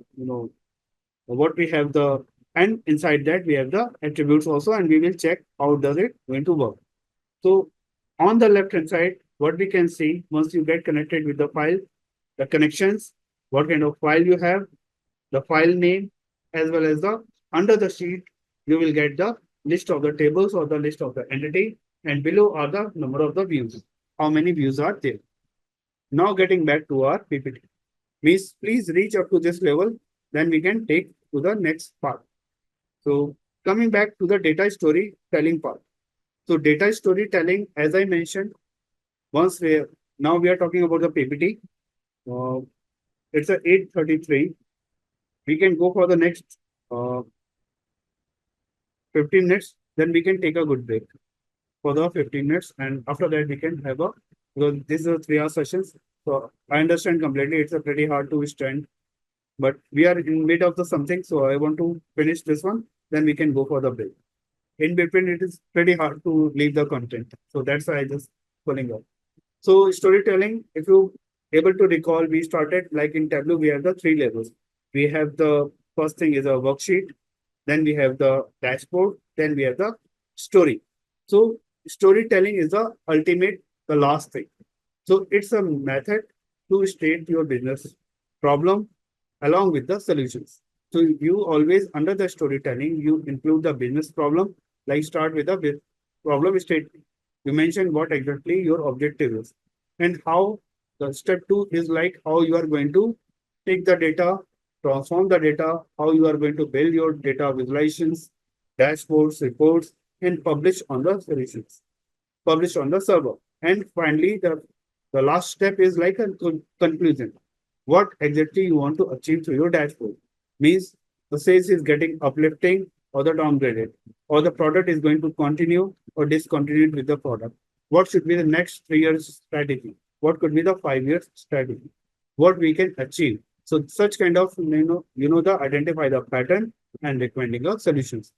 what we have the, and inside that we have the attributes also, and we will check how does it going to work. So on the left hand side, what we can see once you get connected with the file, the connections, what kind of file you have, the file name, as well as the under the sheet, you will get the list of the tables or the list of the entity, and below are the number of the views. How many views are there? Now getting back to our PPT. Please reach up to this level, then we can take to the next part. So coming back to the data storytelling part. So data storytelling, as I mentioned, once we now we are talking about the PPT. Uh, it's a 8:33. We can go for the next uh, 15 minutes. Then we can take a good break for the 15 minutes, and after that we can have a, because this is a 3 hour sessions. So I understand completely. It's a pretty hard to stand, but we are in mid of the something. So I want to finish this one. Then we can go for the break. In between, it is pretty hard to leave the content. So that's why I just pulling up. So storytelling, if you able to recall, we started like in Tableau, we have the three levels. We have the first thing is a worksheet, then we have the dashboard, then we have the story. So storytelling is the ultimate, the last thing. So it's a method to state your business problem along with the solutions. So you always under the storytelling, you include the business problem, like start with the problem statement. You mention what exactly your objective is and how the step two is like how you are going to take the data, transform the data, how you are going to build your data visualizations, dashboards, reports, and publish on the solutions, publish on the server. And finally, the last step is like a conclusion. What exactly you want to achieve through your dashboard means the sales is getting uplifting or the downgraded, or the product is going to continue or discontinue with the product. What should be the next 3 years strategy? What could be the 5 years strategy? What we can achieve? So such kind of the identify the pattern and recommending the solutions.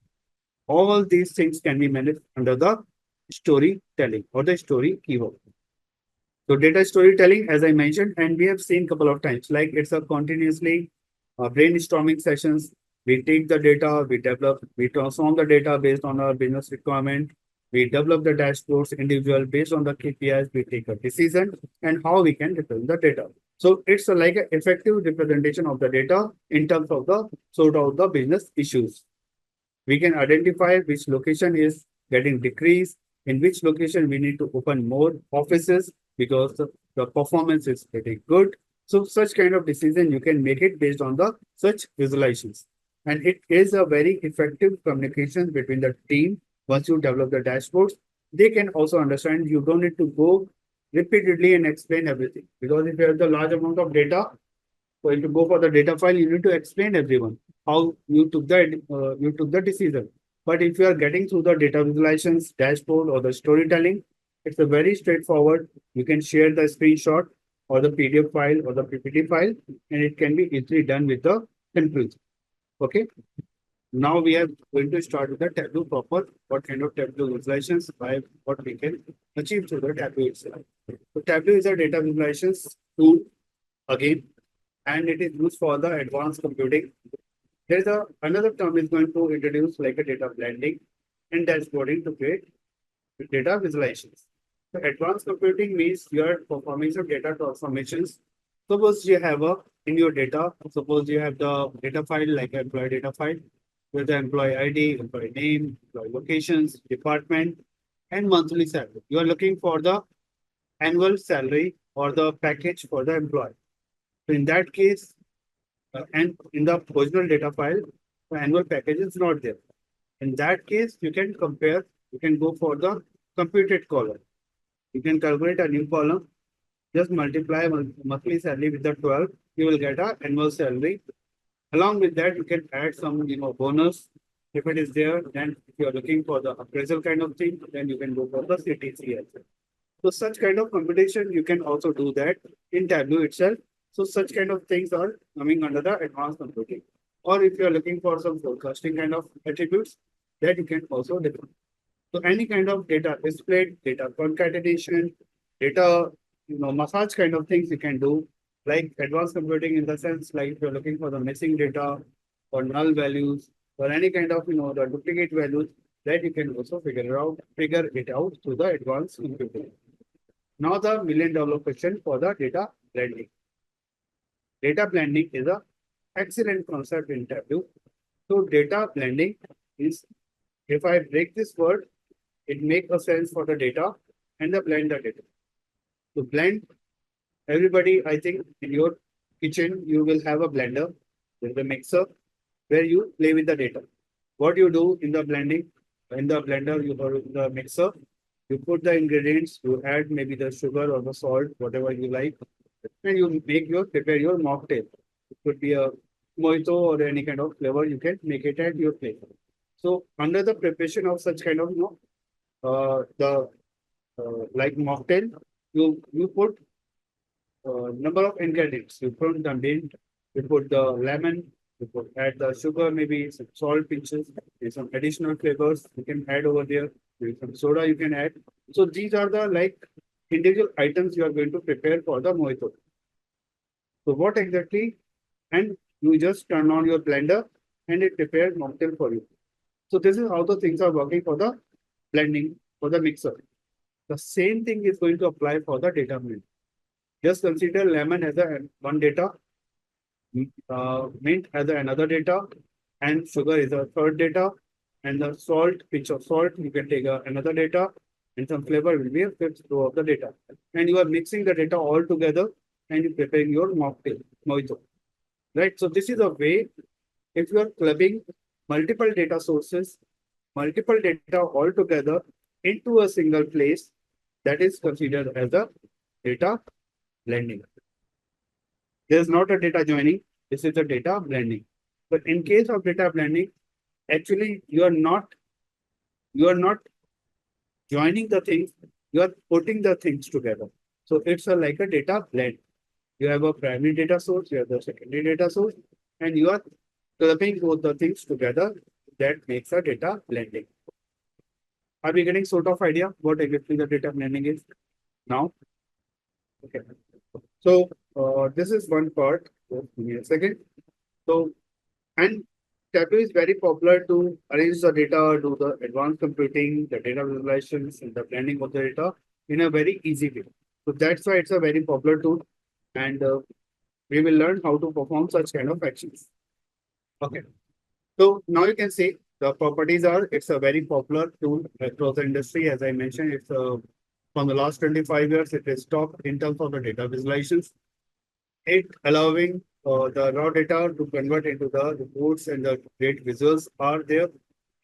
All these things can be managed under the storytelling or the story keyword. So data storytelling, as I mentioned, and we have seen a couple of times, like it's a continuously brainstorming sessions. We take the data, we develop, we transform the data based on our business requirement. We develop the dashboards individual based on the KPIs. We take a decision and how we can represent the data. So it's like an effective representation of the data in terms of the sort of the business issues. We can identify which location is getting decreased, in which location we need to open more offices because the performance is pretty good. So such kind of decision you can make it based on the such visualizations. And it is a very effective communication between the team. Once you develop the dashboards, they can also understand you don't need to go repeatedly and explain everything. Because if you have the large amount of data, so if you go for the data file, you need to explain everyone how you took the decision. But if you are getting through the data visualizations, dashboard, or the storytelling, it's a very straightforward. You can share the screenshot or the PDF file or the PPT file, and it can be easily done with the templates. Okay. Now we are going to start with the Tableau proper. What kind of Tableau visualizations by what we can achieve through the Tableau itself. So Tableau is a data visualizations tool again, and it is used for the advanced computing. There's a another term is going to introduce like a data blending and dashboarding to create data visualizations. So advanced computing means you are performing some data transformations. Suppose you have a in your data, suppose you have the data file like employee data file with the employee ID, employee name, employee locations, department, and monthly salary. You are looking for the annual salary or the package for the employee. So in that case, and in the original data file, the annual package is not there. In that case, you can compare, you can go for the computed column. You can calculate a new column, just multiply monthly salary with the 12, you will get a annual salary. Along with that, you can add some bonus. If it is there, then if you are looking for the appraisal kind of thing, then you can go for the CTC as well. So such kind of computation, you can also do that in Tableau itself. So such kind of things are coming under the advanced computing. Or if you are looking for some forecasting kind of attributes, that you can also define. So any kind of data split, data concatenation, data, massage kind of things you can do, like advanced computing in the sense like if you're looking for the missing data or null values or any kind of the duplicate values, that you can also figure it out through the advanced computing. Now the million-dollar question for the data blending. Data blending is a excellent concept in Tableau. So data blending is, if I break this word, it makes a sense for the data and the blend the data. To blend, everybody, I think in your kitchen, you will have a blender with a mixer where you play with the data. what you do in the blending, in the blender, or in the mixer, you put the ingredients, you add maybe the sugar or the salt, whatever you like, and you prepare your mocktail. It could be a mojito or any kind of flavor, you can make it at your place. So under the preparation of such kind of, the like mocktail, you put number of ingredients. You put the mint, you put the lemon, you put add the sugar, maybe some salt pinches, and some additional flavors you can add over there. Maybe some soda you can add. So these are the like individual items you are going to prepare for the mojito. So what exactly? And you just turn on your blender and it prepares mocktail for you. So this is how the things are working for the blending for the mixer. The same thing is going to apply for the data blend. Just consider lemon as a one data, mint as another data, and sugar is a third data, and the salt, pinch of salt, you can take another data, and some flavor will be a fifth row of the data. And you are mixing the data all together and you preparing your mocktail, mojito. Right? So this is a way, if you are clubbing multiple data sources, multiple data all together into a single place, that is considered as a data blending. There is not a data joining, this is a data blending. But in case of data blending, actually you are not joining the things, you are putting the things together. So it's like a data blend. You have a primary data source, you have the secondary data source, and you are clubbing both the things together. That makes a data blending. Are we getting sort of idea what exactly the data blending is now? Okay. So this is one part. Just give me a second. So, and Tableau is very popular to arrange the data, do the advanced computing, the data visualizations, and the blending of the data in a very easy way. So that's why it's a very popular tool, and we will learn how to perform such kind of actions. Okay. So now you can see the properties are, it's a very popular tool across the industry. As I mentioned, it's from the last 25 years, it is top in terms of the data visualizations. It allowing the raw data to convert into the reports, and the great visuals are there.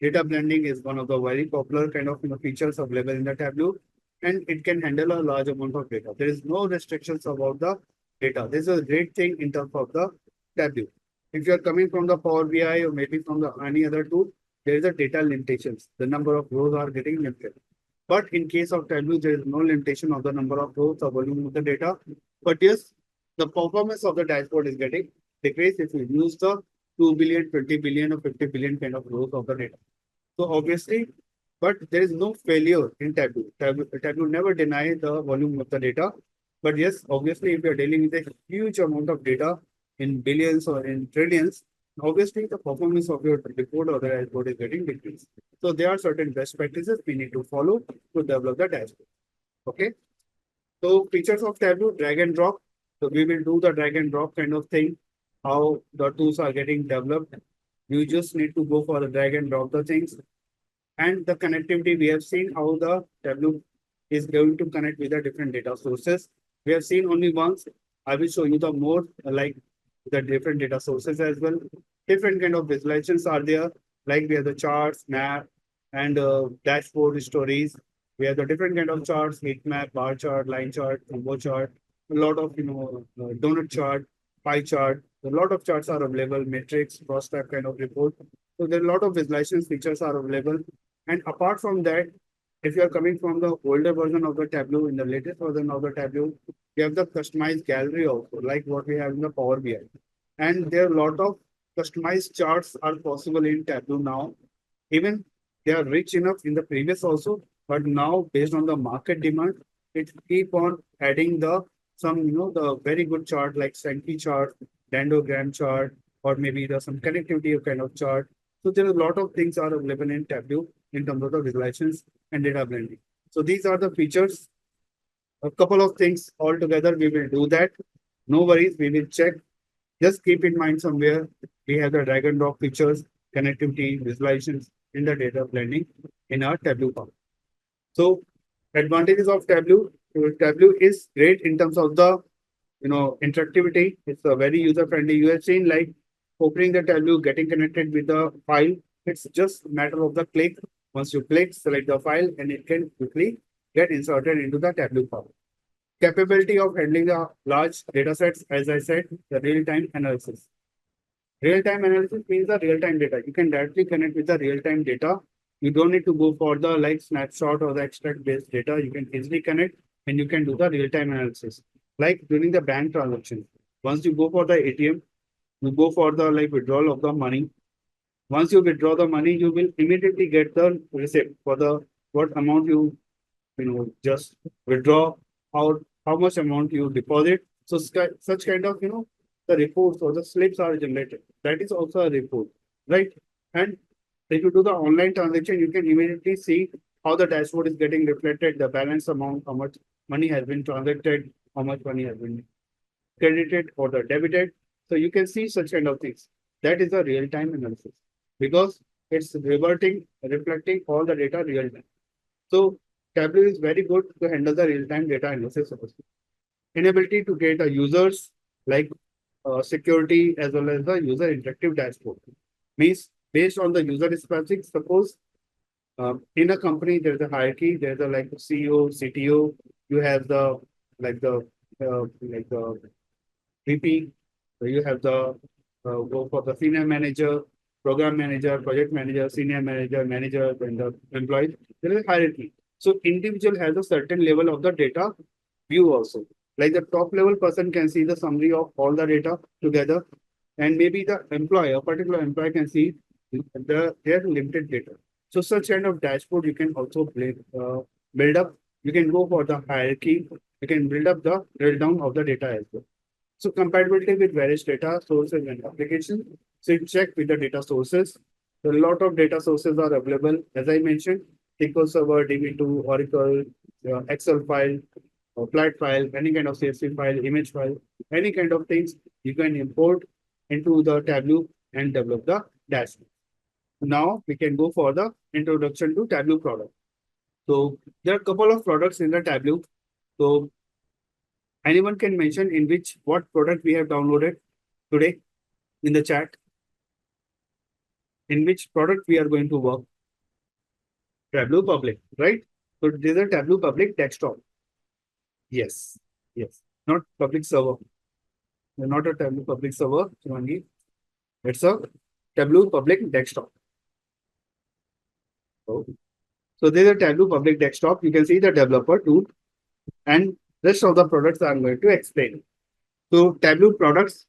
Data blending is one of the very popular kind of features available in the Tableau, and it can handle a large amount of data. There is no restrictions about the data. This is a great thing in terms of the Tableau. If you are coming from the Power BI or maybe from the any other tool, there is a data limitations. The number of rows are getting limited. But in case of Tableau, there is no limitation of the number of rows or volume of the data. But yes, the performance of the dashboard is getting decreased if you use the 2 billion, 20 billion, or 50 billion kind of rows of the data. So obviously, but there is no failure in Tableau. Tableau never deny the volume of the data. But yes, obviously, if you're dealing with a huge amount of data in billions or in trillions, obviously the performance of your report or the dashboard is getting decreased. So there are certain best practices we need to follow to develop the dashboard. Okay. So features of Tableau, drag and drop. So we will do the drag and drop kind of thing, how the tools are getting developed. You just need to go for the drag and drop the things. And the connectivity, we have seen how the Tableau is going to connect with the different data sources. We have seen only once. I will show you the more like the different data sources as well. Different kind of visualizations are there. Like we have the charts, map, and dashboard stories. We have the different kind of charts, heat map, bar chart, line chart, combo chart, a lot of donut chart, pie chart. A lot of charts are available, metrics, cross tab kind of report. So there are a lot of visualization features are available. And apart from that, if you are coming from the older version of the Tableau, in the latest version of the Tableau, you have the customized gallery also, like what we have in the Power BI. And there are a lot of customized charts are possible in Tableau now. Even they are rich enough in the previous also, but now based on the market demand, it keep on adding the some the very good chart like Sankey chart, dendrogram chart, or maybe the some connectivity kind of chart. So there are a lot of things are available in Tableau in terms of the visualizations and data blending. So these are the features. A couple of things all together, we will do that. No worries, we will check. Just keep in mind somewhere we have the drag and drop features, connectivity, visualizations in the data blending in our Tableau part. So advantages of Tableau. Tableau is great in terms of the interactivity. It's a very user friendly. You have seen like opening the Tableau, getting connected with the file, It's just a matter of the click. Once you click, select the file, and it can quickly get inserted into the Tableau file. Capability of handling the large data sets, as I said, the real-time analysis. Real-time analysis means the real-time data. You can directly connect with the real-time data. You don't need to go for the like snapshot or the extract-based data. You can easily connect and you can do the real-time analysis. Like during the bank transaction, once you go for the ATM, you go for the like withdrawal of the money. Once you withdraw the money, you will immediately get the receipt for the what amount just withdraw, how much amount you deposit. So such kind of the reports or the slips are generated. That is also a report, right? And if you do the online transaction, you can immediately see how the dashboard is getting reflected, the balance amount, how much money has been transacted, how much money has been credited or the debited. So you can see such kind of things. That is a real-time analysis because it's reflecting all the data real time. So Tableau is very good to handle the real-time data analysis also. Inability to get a users like security as well as the user interactive dashboard. Means based on the user specifics, suppose in a company there's a hierarchy, there's a like CEO, CTO, you have the like the like the VP, so you have the go for the senior manager, program manager, project manager, senior manager, manager, and the employees. There is a hierarchy. So individual has a certain level of the data view also. Like the top level person can see the summary of all the data together, and maybe the employee, a particular employee can see their limited data. So such kind of dashboard you can also build up. You can go for the hierarchy. You can build up the drill down of the data as well. So compatibility with various data sources and applications. So you check with the data sources. So a lot of data sources are available. As I mentioned, SQL Server, DB2, Oracle, Excel file, flat file, any kind of CSV file, image file, any kind of things you can import into the Tableau and develop the dashboard. Now we can go for the introduction to Tableau product. So there are a couple of products in the Tableau. So anyone can mention in what product we have downloaded today in the chat? In which product we are going to work? Tableau Public, right? So this is a Tableau Public desktop. Yes, yes, not public server. Not a Tableau Public server, Shivangi. It's a Tableau Public desktop. So there's a Tableau Public desktop. You can see the developer tool and rest of the products I'm going to explain. So Tableau products,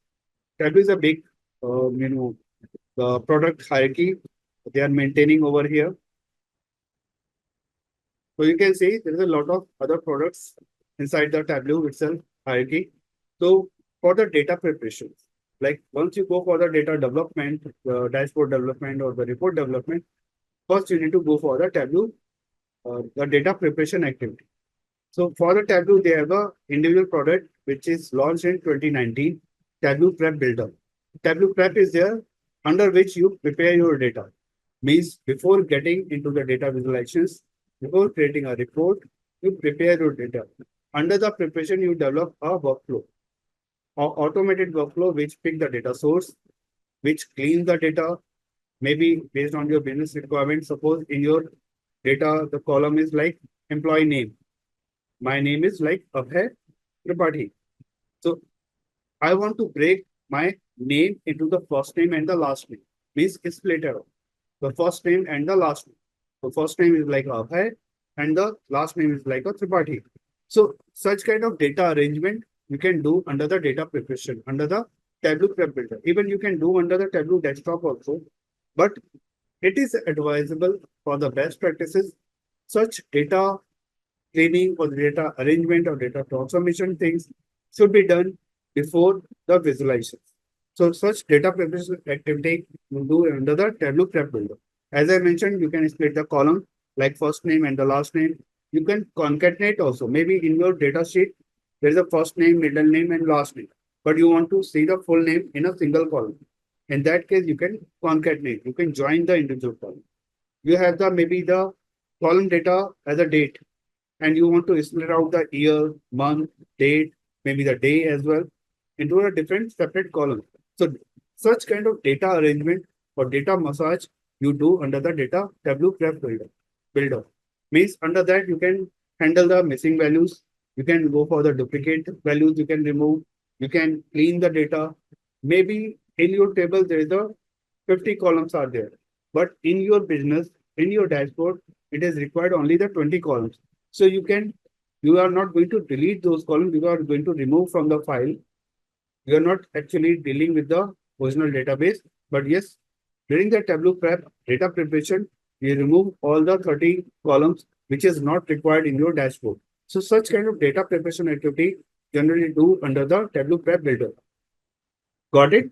Tableau is a big, the product hierarchy they are maintaining over here. So you can see there is a lot of other products inside the Tableau itself hierarchy. So for the data preparation, like once you go for the data development, the dashboard development or the report development, first you need to go for the Tableau, the data preparation activity. So for the Tableau, they have a individual product which is launched in 2019, Tableau Prep Builder. Tableau Prep is there under which you prepare your data. Means before getting into the data visualizations, before creating a report, you prepare your data. Under the preparation, you develop a workflow, or automated workflow which pick the data source, which cleans the data, maybe based on your business requirement. Suppose in your data, the column is like employee name. My name is like Abhay Tripathi. So I want to break my name into the first name and the last name. Means it's later. The first name and the last name. The first name is like Abhay and the last name is like a Tripathi. So such kind of data arrangement you can do under the data preparation, under the Tableau Prep Builder. Even you can do under the Tableau desktop also. But it is advisable for the best practices. Such data cleaning or data arrangement or data transformation things should be done before the visualization. So such data preparation activity you do under the Tableau Prep Builder. As I mentioned, you can split the column like first name and the last name. You can concatenate also. Maybe in your data sheet, there is a first name, middle name, and last name. But you want to see the full name in a single column. In that case, you can concatenate. You can join the individual column. You have the maybe the column data as a date, and you want to split out the year, month, date, maybe the day as well into a different separate column. So such kind of data arrangement or data massage you do under the data Tableau prep builder. Means under that you can handle the missing values. You can go for the duplicate values. You can remove. You can clean the data. Maybe in your table there is a 50 columns are there, but in your business, in your dashboard, it is required only the 20 columns. So you are not going to delete those columns. You are going to remove from the file. You are not actually dealing with the original database, but yes, during the Tableau prep data preparation, you remove all the 30 columns which is not required in your dashboard. So such kind of data preparation activity generally do under the Tableau prep builder. Got it?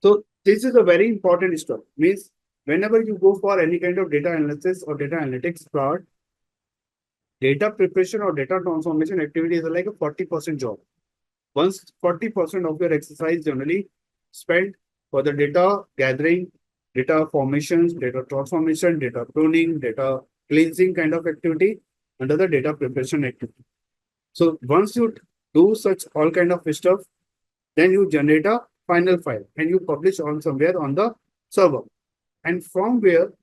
So this is a very important step. Means whenever you go for any kind of data analysis or data analytics part, data preparation or data transformation activity is like a 40% job. Once 40% of your exercise generally spent for the data gathering, data formations, data transformation, data pruning, data cleansing kind of activity under the data preparation activity. So once you do such all kind of stuff, then you generate a final file and you publish on somewhere on the server. And from where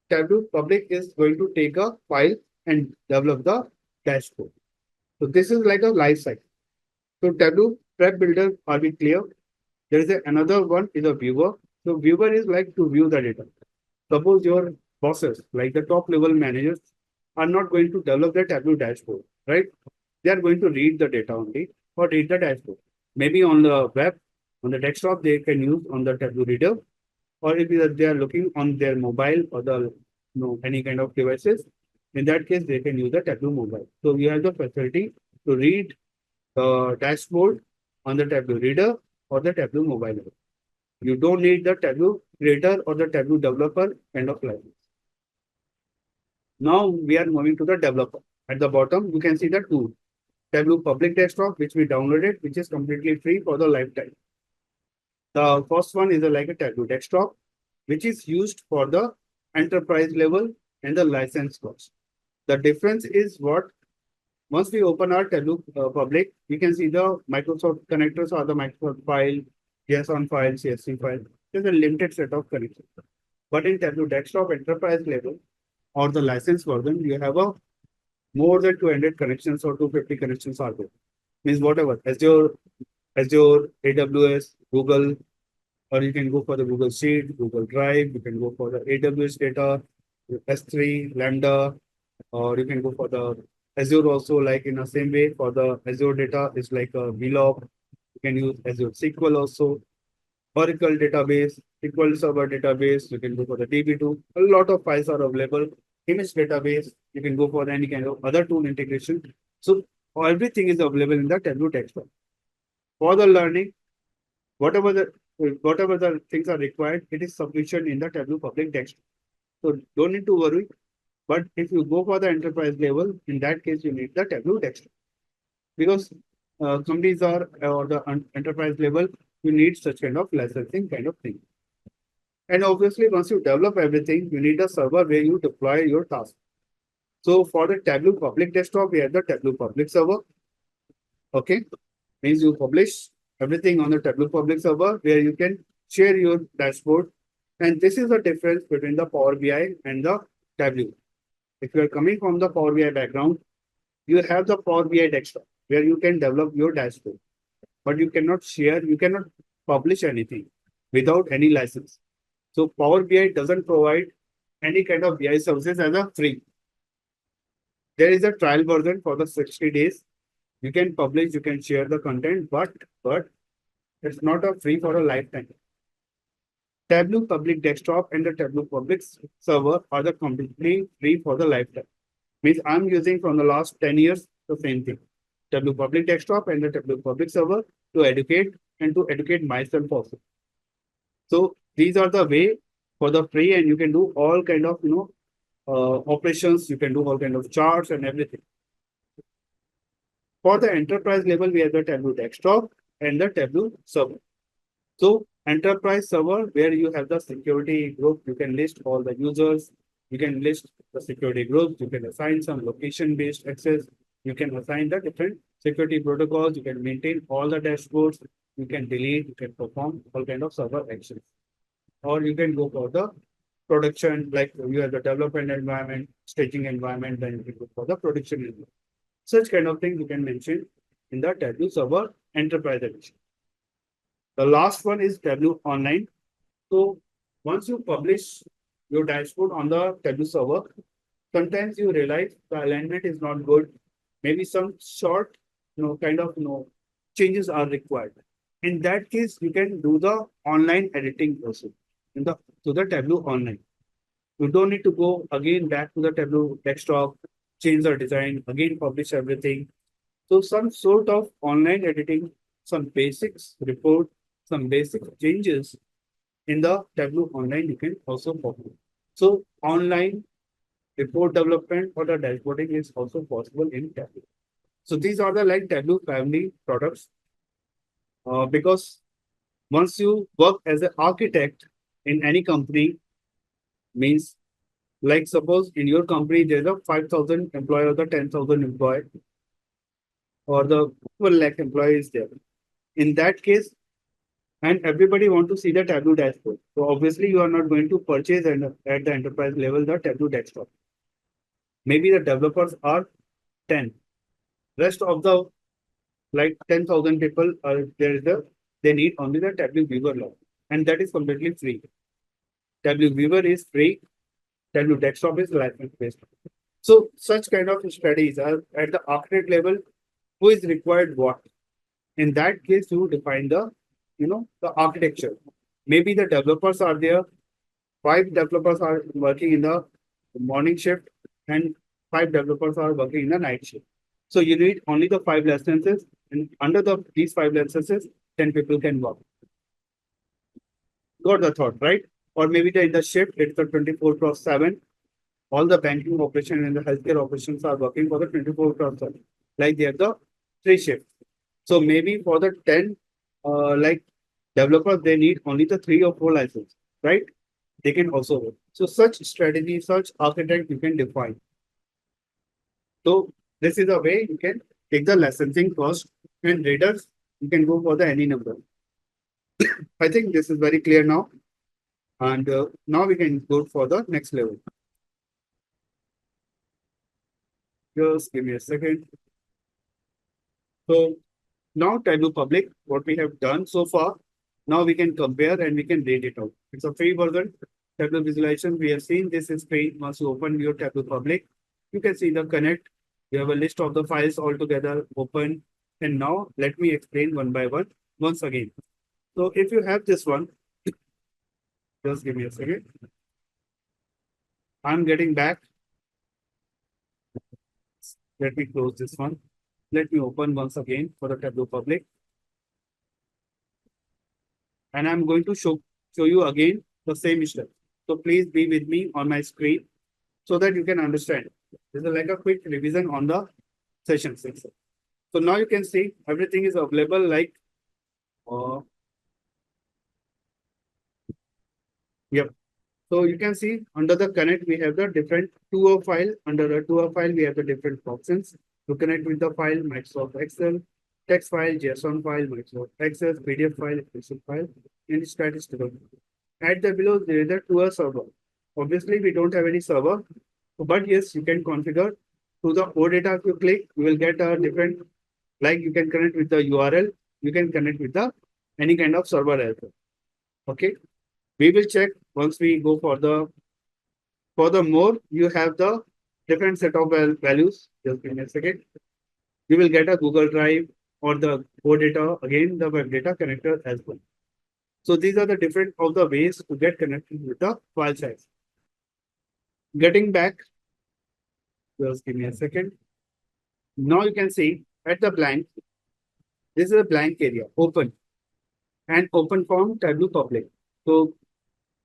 Tableau public is going to take a file and develop the dashboard. So this is like a life cycle. So Tableau prep builder, are we clear? There is another one is a viewer. So viewer is like to view the data. Suppose your bosses, like the top level managers, are not going to develop the Tableau dashboard, right? They are going to read the data only or read the dashboard. Maybe on the web, on the desktop, they can use on the Tableau reader, or if they are looking on their mobile or the any kind of devices, in that case, they can use the Tableau mobile. So we have the facility to read the dashboard on the Tableau reader or the Tableau mobile app. You don't need the Tableau creator or the Tableau developer kind of license. Now we are moving to the developer. At the bottom, you can see the tool. Tableau public desktop, which we downloaded, which is completely free for the lifetime. The first one is like a Tableau desktop, which is used for the enterprise level and the license cost. The difference is what once we open our Tableau public, we can see the Microsoft connectors or the Microsoft file, JSON file, CSV file. There's a limited set of connections. But in Tableau desktop enterprise level or the license version, you have a more than 200 connections or 250 connections are there. Means whatever, Azure, AWS, Google, or you can go for the Google Sheet, Google Drive, you can go for the AWS data, S3, Lambda, or you can go for the Azure also, like in the same way for the Azure data is like a vlog. You can use Azure SQL also, Oracle database, SQL Server database. You can go for the DB2. A lot of files are available. Image database. You can go for any kind of other tool integration. So everything is available in the Tableau desktop. For the learning, whatever the things are required, it is sufficient in the Tableau public desktop. So don't need to worry. But if you go for the enterprise level, in that case, you need the Tableau desktop. Because companies are or the enterprise level, you need such kind of licensing kind of thing. And obviously, once you develop everything, you need a server where you deploy your task. So for the Tableau public desktop, we have the Tableau public server. Okay, means you publish everything on the Tableau public server where you can share your dashboard. And this is the difference between the Power BI and the Tableau. If you are coming from the Power BI background, you have the Power BI desktop where you can develop your dashboard, but you cannot share, you cannot publish anything without any license. So Power BI doesn't provide any kind of BI services as a free. There is a trial version for the 60 days. You can publish, you can share the content, but it's not a free for a lifetime. Tableau public desktop and the Tableau public server are the completely free for the lifetime. Means I'm using from the last 10 years the same thing. Tableau public desktop and the Tableau public server to educate myself also. So these are the way for the free, and you can do all kind of operations. You can do all kind of charts and everything. For the enterprise level, we have the Tableau desktop and the Tableau server. So enterprise server, where you have the security group, you can list all the users, you can list the security groups, you can assign some location-based access, you can assign the different security protocols, you can maintain all the dashboards, you can delete, you can perform all kind of server actions. Or you can go for the production, like you have the development environment, staging environment, then you go for the production environment. Such kind of thing you can mention in the Tableau Server Enterprise Edition. The last one is Tableau Online. So once you publish your dashboard on the Tableau server, sometimes you realize the alignment is not good. Maybe some short, kind of, changes are required. In that case, you can do the online editing process in the to the Tableau Online. You don't need to go again back to the Tableau desktop, change the design, again publish everything. So some sort of online editing, some basics report, some basic changes in the Tableau Online you can also perform. So online report development or the dashboarding is also possible in Tableau. So these are the like Tableau family products. Because once you work as an architect in any company, means like suppose in your company there's a 5,000 employee or the 10,000 employee or the 1 lakh employees there. In that case, and everybody want to see the Tableau dashboard. So obviously you are not going to purchase and at the enterprise level the Tableau desktop. Maybe the developers are 10. Rest of the like 10,000 people are there is the they need only the Tableau Viewer log, and that is completely free. Tableau Viewer is free. Tableau desktop is license based. So such kind of studies are at the architect level. Who is required what? In that case, you define the architecture. Maybe the developers are there. 5 developers are working in the morning shift, and 5 developers are working in the night shift. So you need only the 5 licenses, and under these 5 licenses, 10 people can work. Got the thought, right? Or maybe in the shift, it's the 24/7. All the banking operation and the healthcare operations are working for the 24/7. Like they have the 3 shifts. So maybe for the 10 like developers, they need only the 3 or 4 licenses, right? They can also work. So such strategy, such architect you can define. So this is a way you can take the licensing cost, and readers, you can go for the any number. I think this is very clear now. And now we can go for the next level. Just give me a second. So now Tableau Public, what we have done so far, now we can compare and we can rate it out. It's a free version. Tableau visualization, we have seen this is free. Once you open your Tableau Public, you can see the connect. You have a list of the files all together open. And now let me explain one by one once again. So if you have this one, just give me a second. I'm getting back. Let me close this one. Let me open once again for the Tableau Public. And I'm going to show you again the same step. So please be with me on my screen so that you can understand. This is like a quick revision on the session 6. So now you can see everything is available like, yep. So you can see under the connect, we have the different tour file. Under the tour file, we have the different options to connect with the file, Microsoft Excel, text file, JSON file, Microsoft Access, PDF file, Excel file, and statistical. At the below, there is a tour server. Obviously, we don't have any server, but yes, you can configure to the OData. If you click, you will get a different, like you can connect with the URL, you can connect with the any kind of server as well. Okay. We will check once we go for the more, you have the different set of values. Just give me a second. You will get a Google Drive or the OData, again, the web data connector as well. So these are the different of the ways to get connected with the file size. Getting back, just give me a second. Now you can see at the blank, this is a blank area, open, and open form Tableau Public. So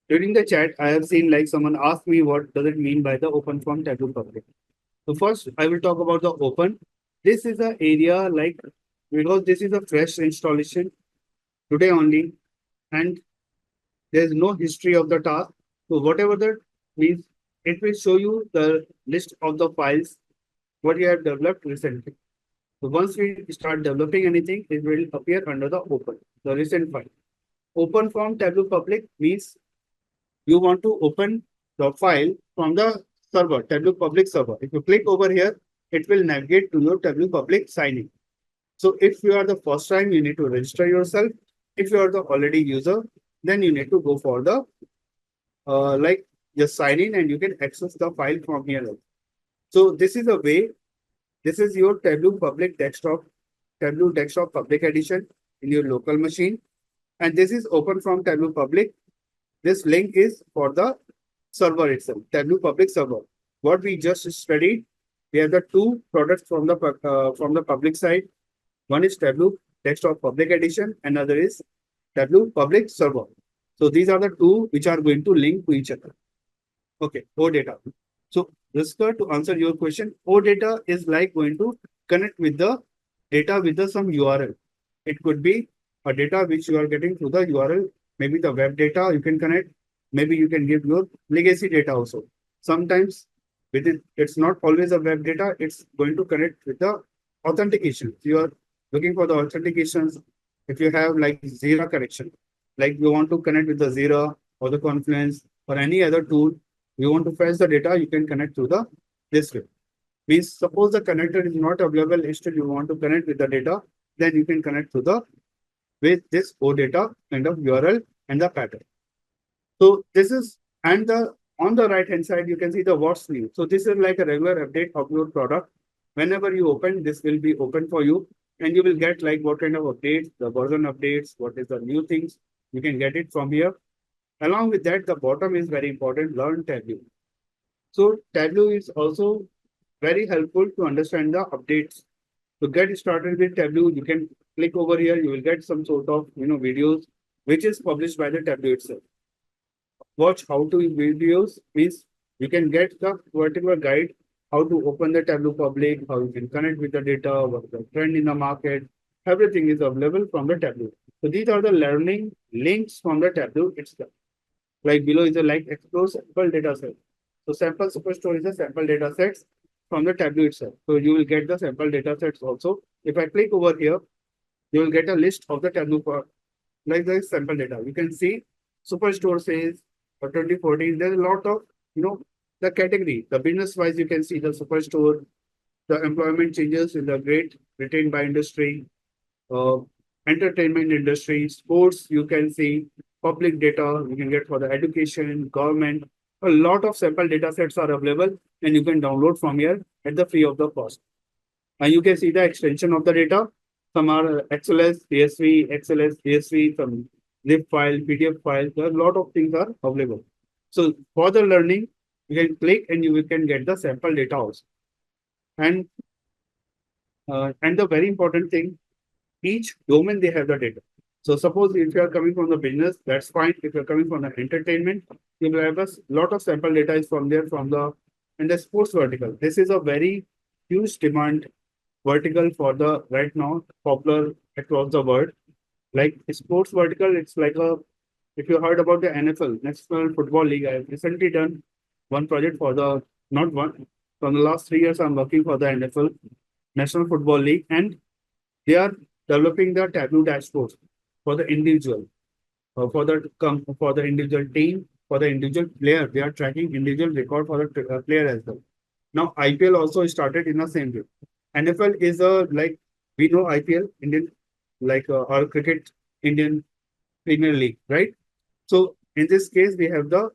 during the chat, I have seen like someone asked me what does it mean by the open form Tableau Public. So first, I will talk about the open. This is the area like, because this is a fresh installation today only, and there's no history of the task. So whatever that means, it will show you the list of the files what you have developed recently. So once we start developing anything, it will appear under the open, the recent file. Open form Tableau Public means you want to open the file from the server, Tableau public server. If you click over here, it will navigate to your Tableau public signing. So if you are the first time, you need to register yourself. If you are the already user, then you need to go for the like just sign in and you can access the file from here. So this is a way. This is your Tableau desktop public edition in your local machine. And this is open from Tableau public. This link is for the server itself, Tableau public server. What we just studied, we have the two products from the public side. One is Tableau desktop public edition, another is Tableau public server. So these are the two which are going to link to each other. Okay, OData. So Risker, to answer your question, OData is like going to connect with the data with the some URL. It could be a data which you are getting through the URL, maybe the web data you can connect, maybe you can give your legacy data also. Sometimes within it's not always a web data, it's going to connect with the authentication. You are looking for the authentications. If you have like Zira connection, like you want to connect with the Zira or the Confluence or any other tool, you want to fetch the data, you can connect to the this way. Means suppose the connector is not available, still you want to connect with the data, then you can connect to the with this OData kind of URL and the pattern. So this is and the on the right hand side you can see the what's new. So this is like a regular update of your product. Whenever you open, this will be open for you, and you will get like what kind of updates, the version updates, what is the new things. You can get it from here. Along with that, the bottom is very important. Learn Tableau. So Tableau is also very helpful to understand the updates. To get started with Tableau, you can click over here. You will get some sort of videos which is published by the Tableau itself. Watch how to videos means you can get the particular guide how to open the Tableau public, how you can connect with the data, what is the trend in the market. Everything is available from the Tableau. So these are the learning links from the Tableau itself. Like below is a like explore sample data set. So sample superstore is a sample data sets from the Tableau itself. So you will get the sample data sets also. If I click over here, you will get a list of the Tableau for like the sample data. You can see superstore says for 2014. There's a lot of the category, the business wise. You can see the superstore, the employment changes in the great retained by industry, uh, entertainment industry, sports, you can see public data, you can get for the education, government. A lot of sample data sets are available and you can download from here at the free of the cost. And you can see the extension of the data. Some are XLS, CSV, XLS, CSV, some zip file, PDF file. There are a lot of things are available. So for the learning, you can click and you can get the sample data also. And the very important thing, each domain they have the data. So suppose if you are coming from the business, that's fine. If you're coming from the entertainment, you will have a lot of sample data is from there from the and the sports vertical. This is a very huge demand vertical for the right now popular across the world. Like sports vertical, it's like a if you heard about the NFL, National Football League, I have recently done one project for the not one from the last 3 years. I'm working for the NFL National Football League, and they are developing the Tableau dashboards for the individual, for the individual team, for the individual player. They are tracking individual record for the player as well. Now IPL also started in the same way. NFL is a like we know IPL Indian like our cricket Indian Premier League, right? So in this case, we have the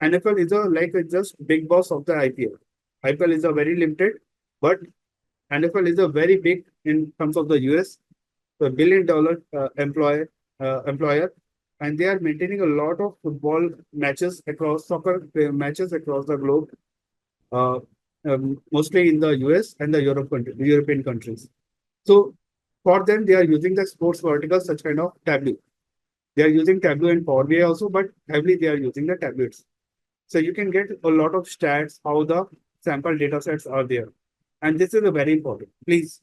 NFL is a like a just big boss of the IPL. IPL is a very limited, but NFL is a very big in terms of the US, the $1 billion employer, and they are maintaining a lot of football matches across soccer matches across the globe, uh, mostly in the US and the European countries. So for them, they are using the sports vertical, such kind of Tableau. They are using Tableau and Power BI also, but heavily they are using the tablets. So you can get a lot of stats, how the sample data sets are there. And this is a very important. Please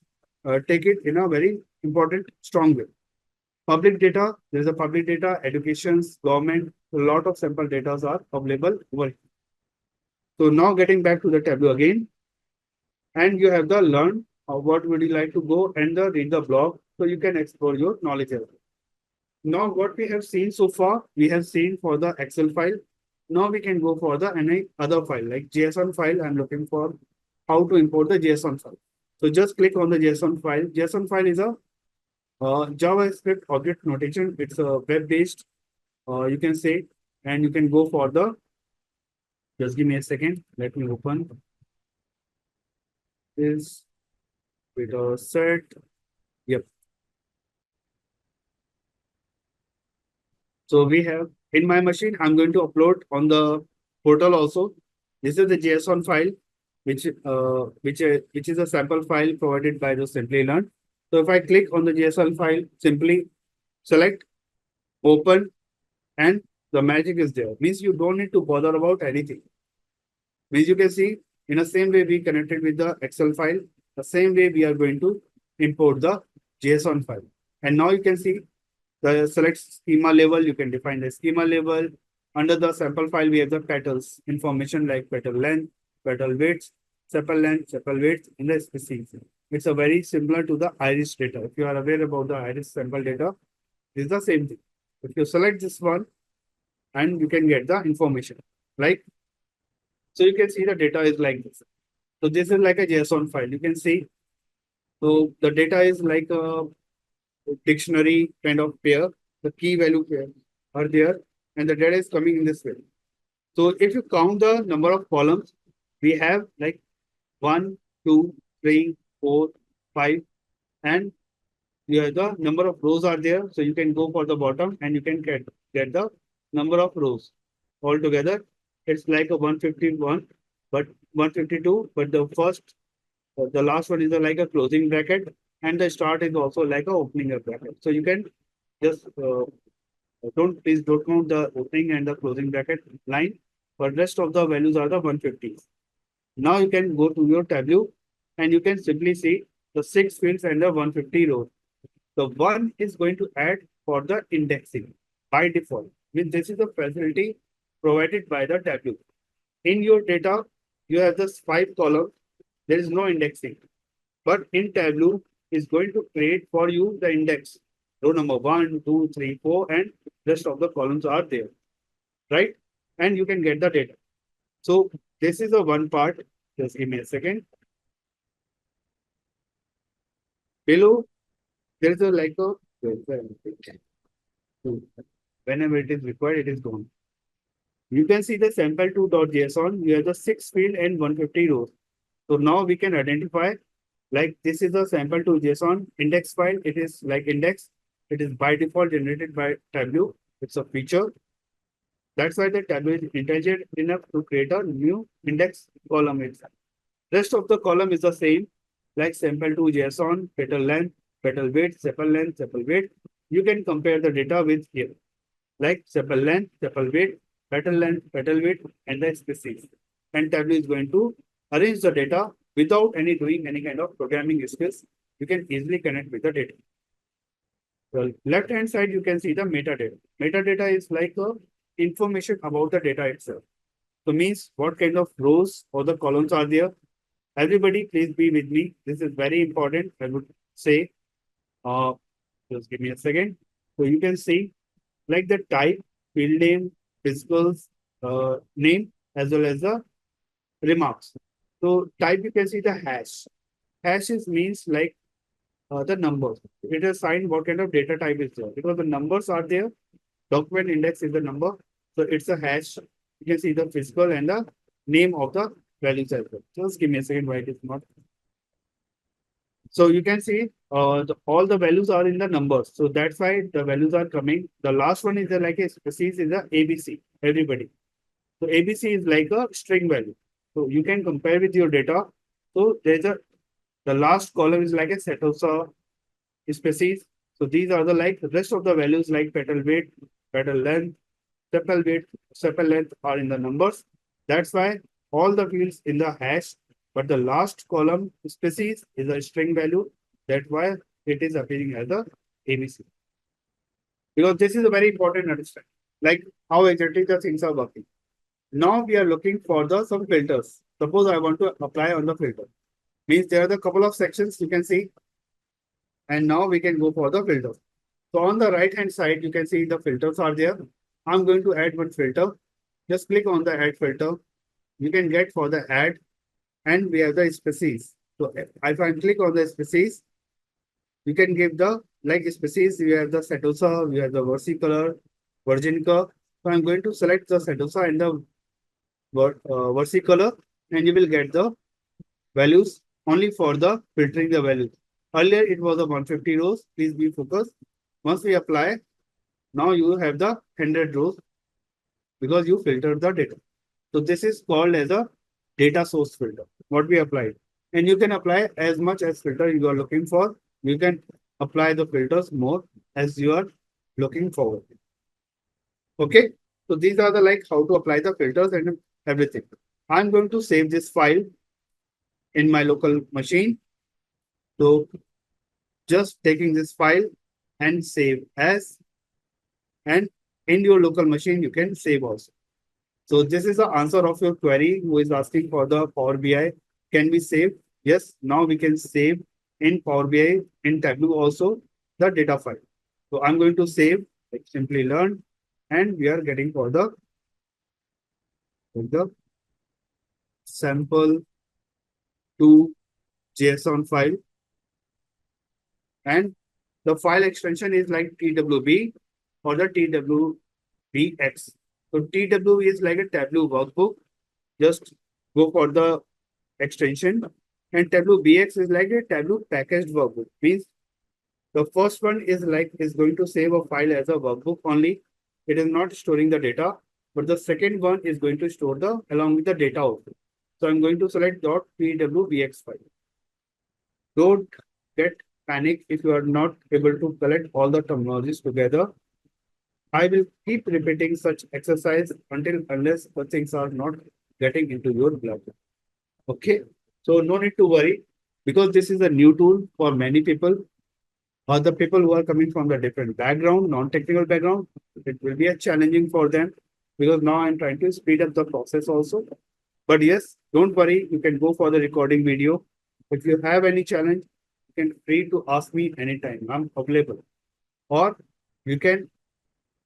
take it in a very important, strong way. Public data, there is a public data, educations, government, a lot of sample data are available over here. So now getting back to the Tableau again, and you have the learn what would you like to go and the read the blog so you can explore your knowledge level. Now what we have seen so far, we have seen for the Excel file. Now we can go for the any other file like JSON file. I'm looking for how to import the JSON file. So just click on the JSON file. JSON file is a JavaScript object notation. It's a web-based, you can say, and you can go for the, just give me a second. Let me open this with a set. Yep. So we have in my machine, I'm going to upload on the portal also. This is the JSON file, which is a sample file provided by the Simplilearn. So if I click on the JSON file, simply select, open, and the magic is there. Means you don't need to bother about anything. Means you can see in the same way we connected with the Excel file, the same way we are going to import the JSON file. And now you can see the select schema level, you can define the schema level. Under the sample file, we have the petals information like petal length, petal width, sepal width in the species. It's a very similar to the iris data. If you are aware about the iris sample data, it's the same thing. If you select this one, and you can get the information, right? So you can see the data is like this. So this is like a JSON file. You can see. So the data is like a dictionary kind of pair. The key value pair are there, and the data is coming in this way. So if you count the number of columns, we have like 1, 2, 3, 4, 5, and yeah, the number of rows are there. So you can go for the bottom and you can get the number of rows. Altogether, it's like a 151, but 152, but the first, the last one is like a closing bracket, and the start is also like a opening a bracket. So you can just please don't count the opening and the closing bracket line, but rest of the values are the 150s. Now you can go to your Tableau and you can simply see the 6 fields and the 150 rows. The one is going to add for the indexing by default. Means this is a facility provided by the Tableau. In your data, you have this 5 columns. There is no indexing. But in Tableau, is going to create for you the index. Row number 1, 2, 3, 4, and rest of the columns are there. Right? And you can get the data. So this is the one part. Just give me a second. Below, there is a like a whenever it is required, it is gone. You can see the sample2.json. You have the 6 field and 150 rows. So now we can identify like this is a sample2.json index file. It is like index. It is by default generated by Tableau. It's a feature. That's why the Tableau is intelligent enough to create a new index column itself. Rest of the column is the same, like sample2.json, petal length, petal width, sepal length, sepal width. You can compare the data with here, like sepal length, sepal width, petal width, and the species. And Tableau is going to arrange the data without doing any kind of programming skills. You can easily connect with the data. Well, left hand side, you can see the metadata. Metadata is like the information about the data itself. So means what kind of rows or the columns are there. Everybody, please be with me. This is very important. I would say, just give me a second. So you can see like the type, field name, physicals, name, as well as the remarks. So type, you can see the hash. Hashes means like the numbers. It is assigned what kind of data type is there. Because the numbers are there, document index is the number. So it's a hash. You can see the physical and the name of the values as well. Just give me a second why it is not. So you can see all the values are in the numbers. So that's why the values are coming. The last one is like a species is a ABC, everybody. So ABC is like a string value. So you can compare with your data. So the last column is like a Setosa species. So these are the like the rest of the values like petal weight, petal length, sepal weight, sepal length are in the numbers. That's why all the fields in the hash, but the last column species is a string value. That's why it is appearing as the ABC. Because this is a very important understanding, like how exactly the things are working. Now we are looking for the some filters. Suppose I want to apply on the filter. Means there are the couple of sections you can see. And now we can go for the filter. So on the right hand side, you can see the filters are there. I'm going to add one filter. Just click on the add filter. You can get for the add, and we have the species. So if I click on the species, you can give the like species. You have the Setosa, you have the versicolor, Virginica. So I'm going to select the Setosa and the versicolor, and you will get the values only for the filtering the values. Earlier it was a 150 rows. Please be focused. Once we apply, now you have the 100 rows because you filtered the data. So this is called as a data source filter, what we applied. And you can apply as much as filter you are looking for. You can apply the filters more as you are looking forward. Okay. So these are the like how to apply the filters and everything. I'm going to save this file in my local machine. So just taking this file and save as, and in your local machine, you can save also. So this is the answer of your query who is asking for the Power BI. Can we save? Yes, now we can save in Power BI in Tableau also the data file. So I'm going to save like Simplilearn, and we are getting for the sample to JSON file, and the file extension is like TWB or the TWBX. So TW is like a Tableau workbook. Just go for the extension. And Tableau BX is like a Tableau packaged workbook. Means the first one is going to save a file as a workbook only. It is not storing the data, but the second one is going to store the along with the data also. So I'm going to select .pwbx file. Don't get panic if you are not able to collect all the terminologies together. I will keep repeating such exercise until unless the things are not getting into your blood. Okay. So no need to worry because this is a new tool for many people or the people who are coming from the different background, non-technical background. It will be a challenging for them because now I'm trying to speed up the process also. But yes, don't worry. You can go for the recording video. If you have any challenge, you can free to ask me anytime. I'm available. Or you can,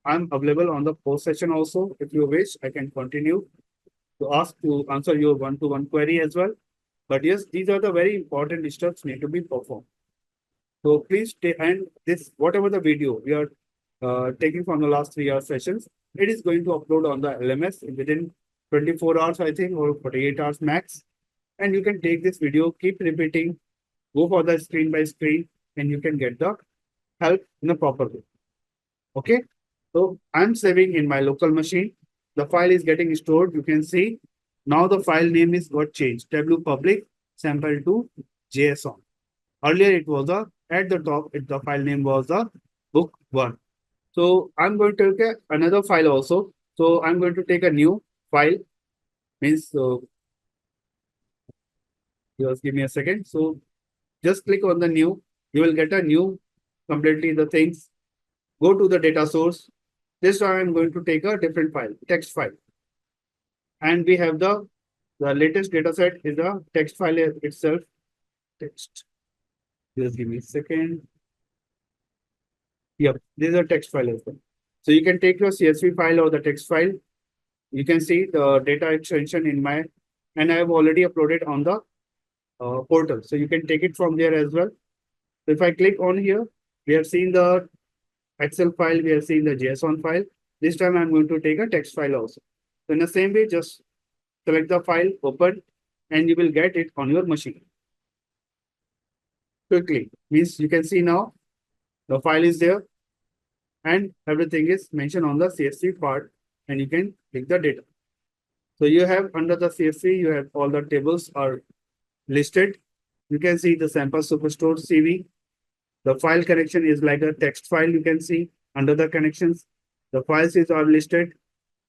I'm available on the post session also. If you wish, I can continue to answer your one-to-one query as well. But yes, these are the very important steps need to be performed. So please stay, and this whatever the video we are taking from the last 3 hour sessions, it is going to upload on the LMS within 24 hours, I think, or 48 hours max. And you can take this video, keep repeating, go for the screen by screen, and you can get the help in a proper way. Okay. So I'm saving in my local machine. The file is getting stored. You can see now the file name is got changed. Tableau public sample to JSON. Earlier it was at the top, the file name was the book one. So I'm going to take another file also. So I'm going to take a new file. Means just give me a second. So just click on the new. You will get a new completely the things. Go to the data source. This time I'm going to take a different file, text file. And we have the latest data set is the text file itself. Text. Just give me a second. Yep, this is a text file as well. So you can take your CSV file or the text file. You can see the data extension in my, and I have already uploaded on the portal. So you can take it from there as well. So if I click on here, we have seen the Excel file, we have seen the JSON file. This time I'm going to take a text file also. So in the same way, just select the file, open, and you will get it on your machine. Quickly, means you can see now the file is there and everything is mentioned on the CSV part, and you can click the data. So you have under the CSV, you have all the tables are listed. You can see the sample superstore CV. The file connection is like a text file. You can see under the connections, the files are listed.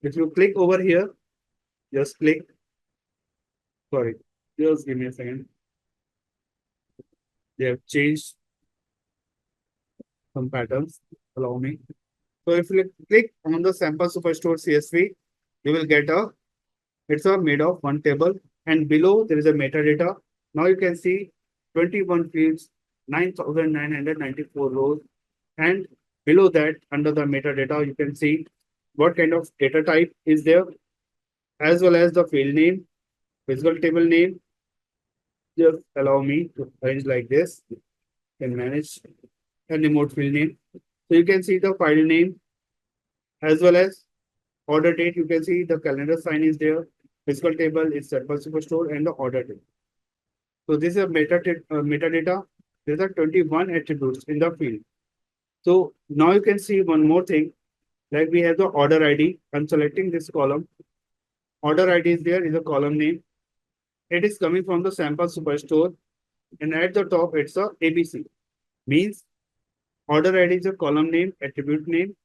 If you click over here, just click. Sorry, just give me a second. They have changed some patterns. Allow me. So if you click on the sample superstore CSV, you will get it's a made of one table, and below there is a metadata. Now you can see 21 fields, 9,994 rows, and below that under the metadata, you can see what kind of data type is there. as well as the field name, physical table name. Just allow me to arrange like this. Can manage a remote field name. So you can see the file name as well as order date. You can see the calendar sign is there. Physical table is set by superstore and the order date. So this is a metadata. There are 21 attributes in the field. So now you can see one more thing. Like we have the order ID. I'm selecting this column. Order ID is there is a column name. It is coming from the sample superstore. And at the top, it's a ABC. Means order ID is a column name, attribute name.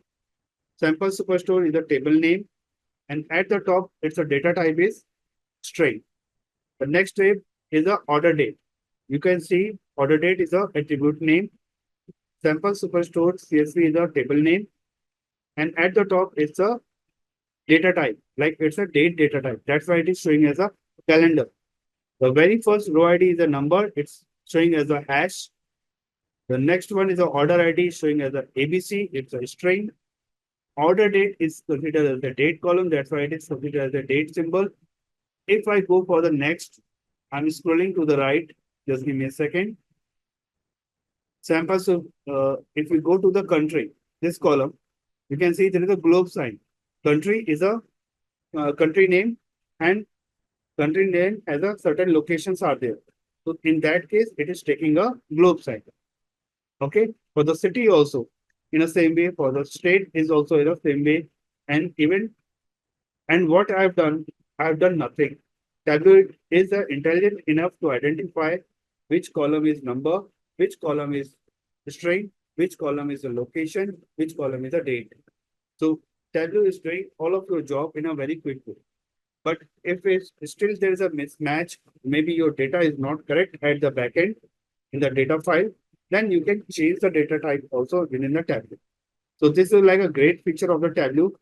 Sample superstore is a table name. And at the top, it's a data type is string. The next step is the order date. You can see order date is a attribute name. Sample superstore CSV is a table name. And at the top, it's a data type. Like it's a date data type. That's why it is showing as a calendar. The very first row ID is a number. It's showing as a hash. The next one is the order ID showing as a ABC. It's a string. Order date is considered as the date column. That's why it is considered as a date symbol. If I go for the next, I'm scrolling to the right. Just give me a second. Sample. So if we go to the country, this column, you can see there is a globe sign. Country is a country name, and country name has a certain locations are there. So in that case, it is taking a globe sign. Okay. For the city also, in the same way, for the state is also in the same way. And even, and what I've done nothing. Tableau is intelligent enough to identify which column is number, which column is string, which column is the location, which column is the date. So Tableau is doing all of your job in a very quick way. But if it's still there is a mismatch, maybe your data is not correct at the backend in the data file, then you can change the data type also within the Tableau. So this is like a great feature of the Tableau,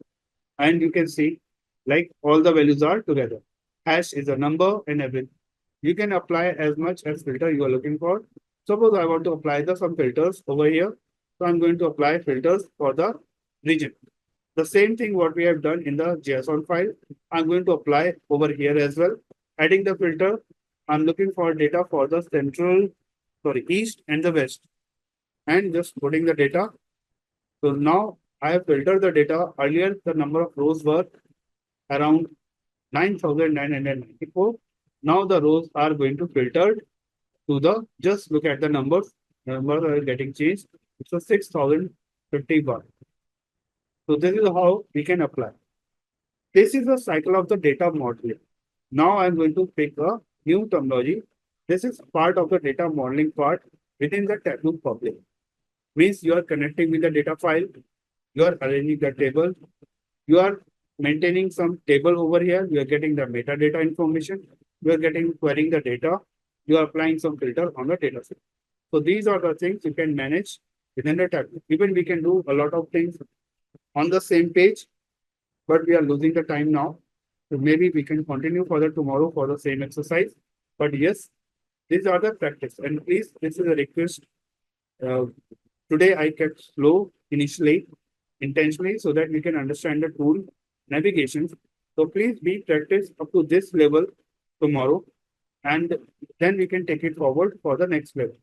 and you can see like all the values are together. Hash is a number and everything. You can apply as much as filter you are looking for. Suppose I want to apply the some filters over here. So I'm going to apply filters for the region. The same thing what we have done in the JSON file, I'm going to apply over here as well. Adding the filter, I'm looking for data for the east and the west. And just putting the data. So now I have filtered the data. Earlier, the number of rows were around 9,994. Now the rows are going to filter to the, just look at the numbers. Numbers are getting changed. It's a 6,051. So this is how we can apply. This is the cycle of the data modeling. Now I'm going to pick a new terminology. This is part of the data modeling part within the Tableau public. Means you are connecting with the data file, you are arranging the table, you are maintaining some table over here, you are getting the metadata information, you are querying the data, you are applying some filter on the data set. So these are the things you can manage within the Tableau. Even we can do a lot of things on the same page, but we are losing the time now. So maybe we can continue further tomorrow for the same exercise. But yes, these are the practice. And please, this is a request. Today I kept slow initially, intentionally, so that we can understand the tool navigation. So please be practice up to this level tomorrow, and then we can take it forward for the next level.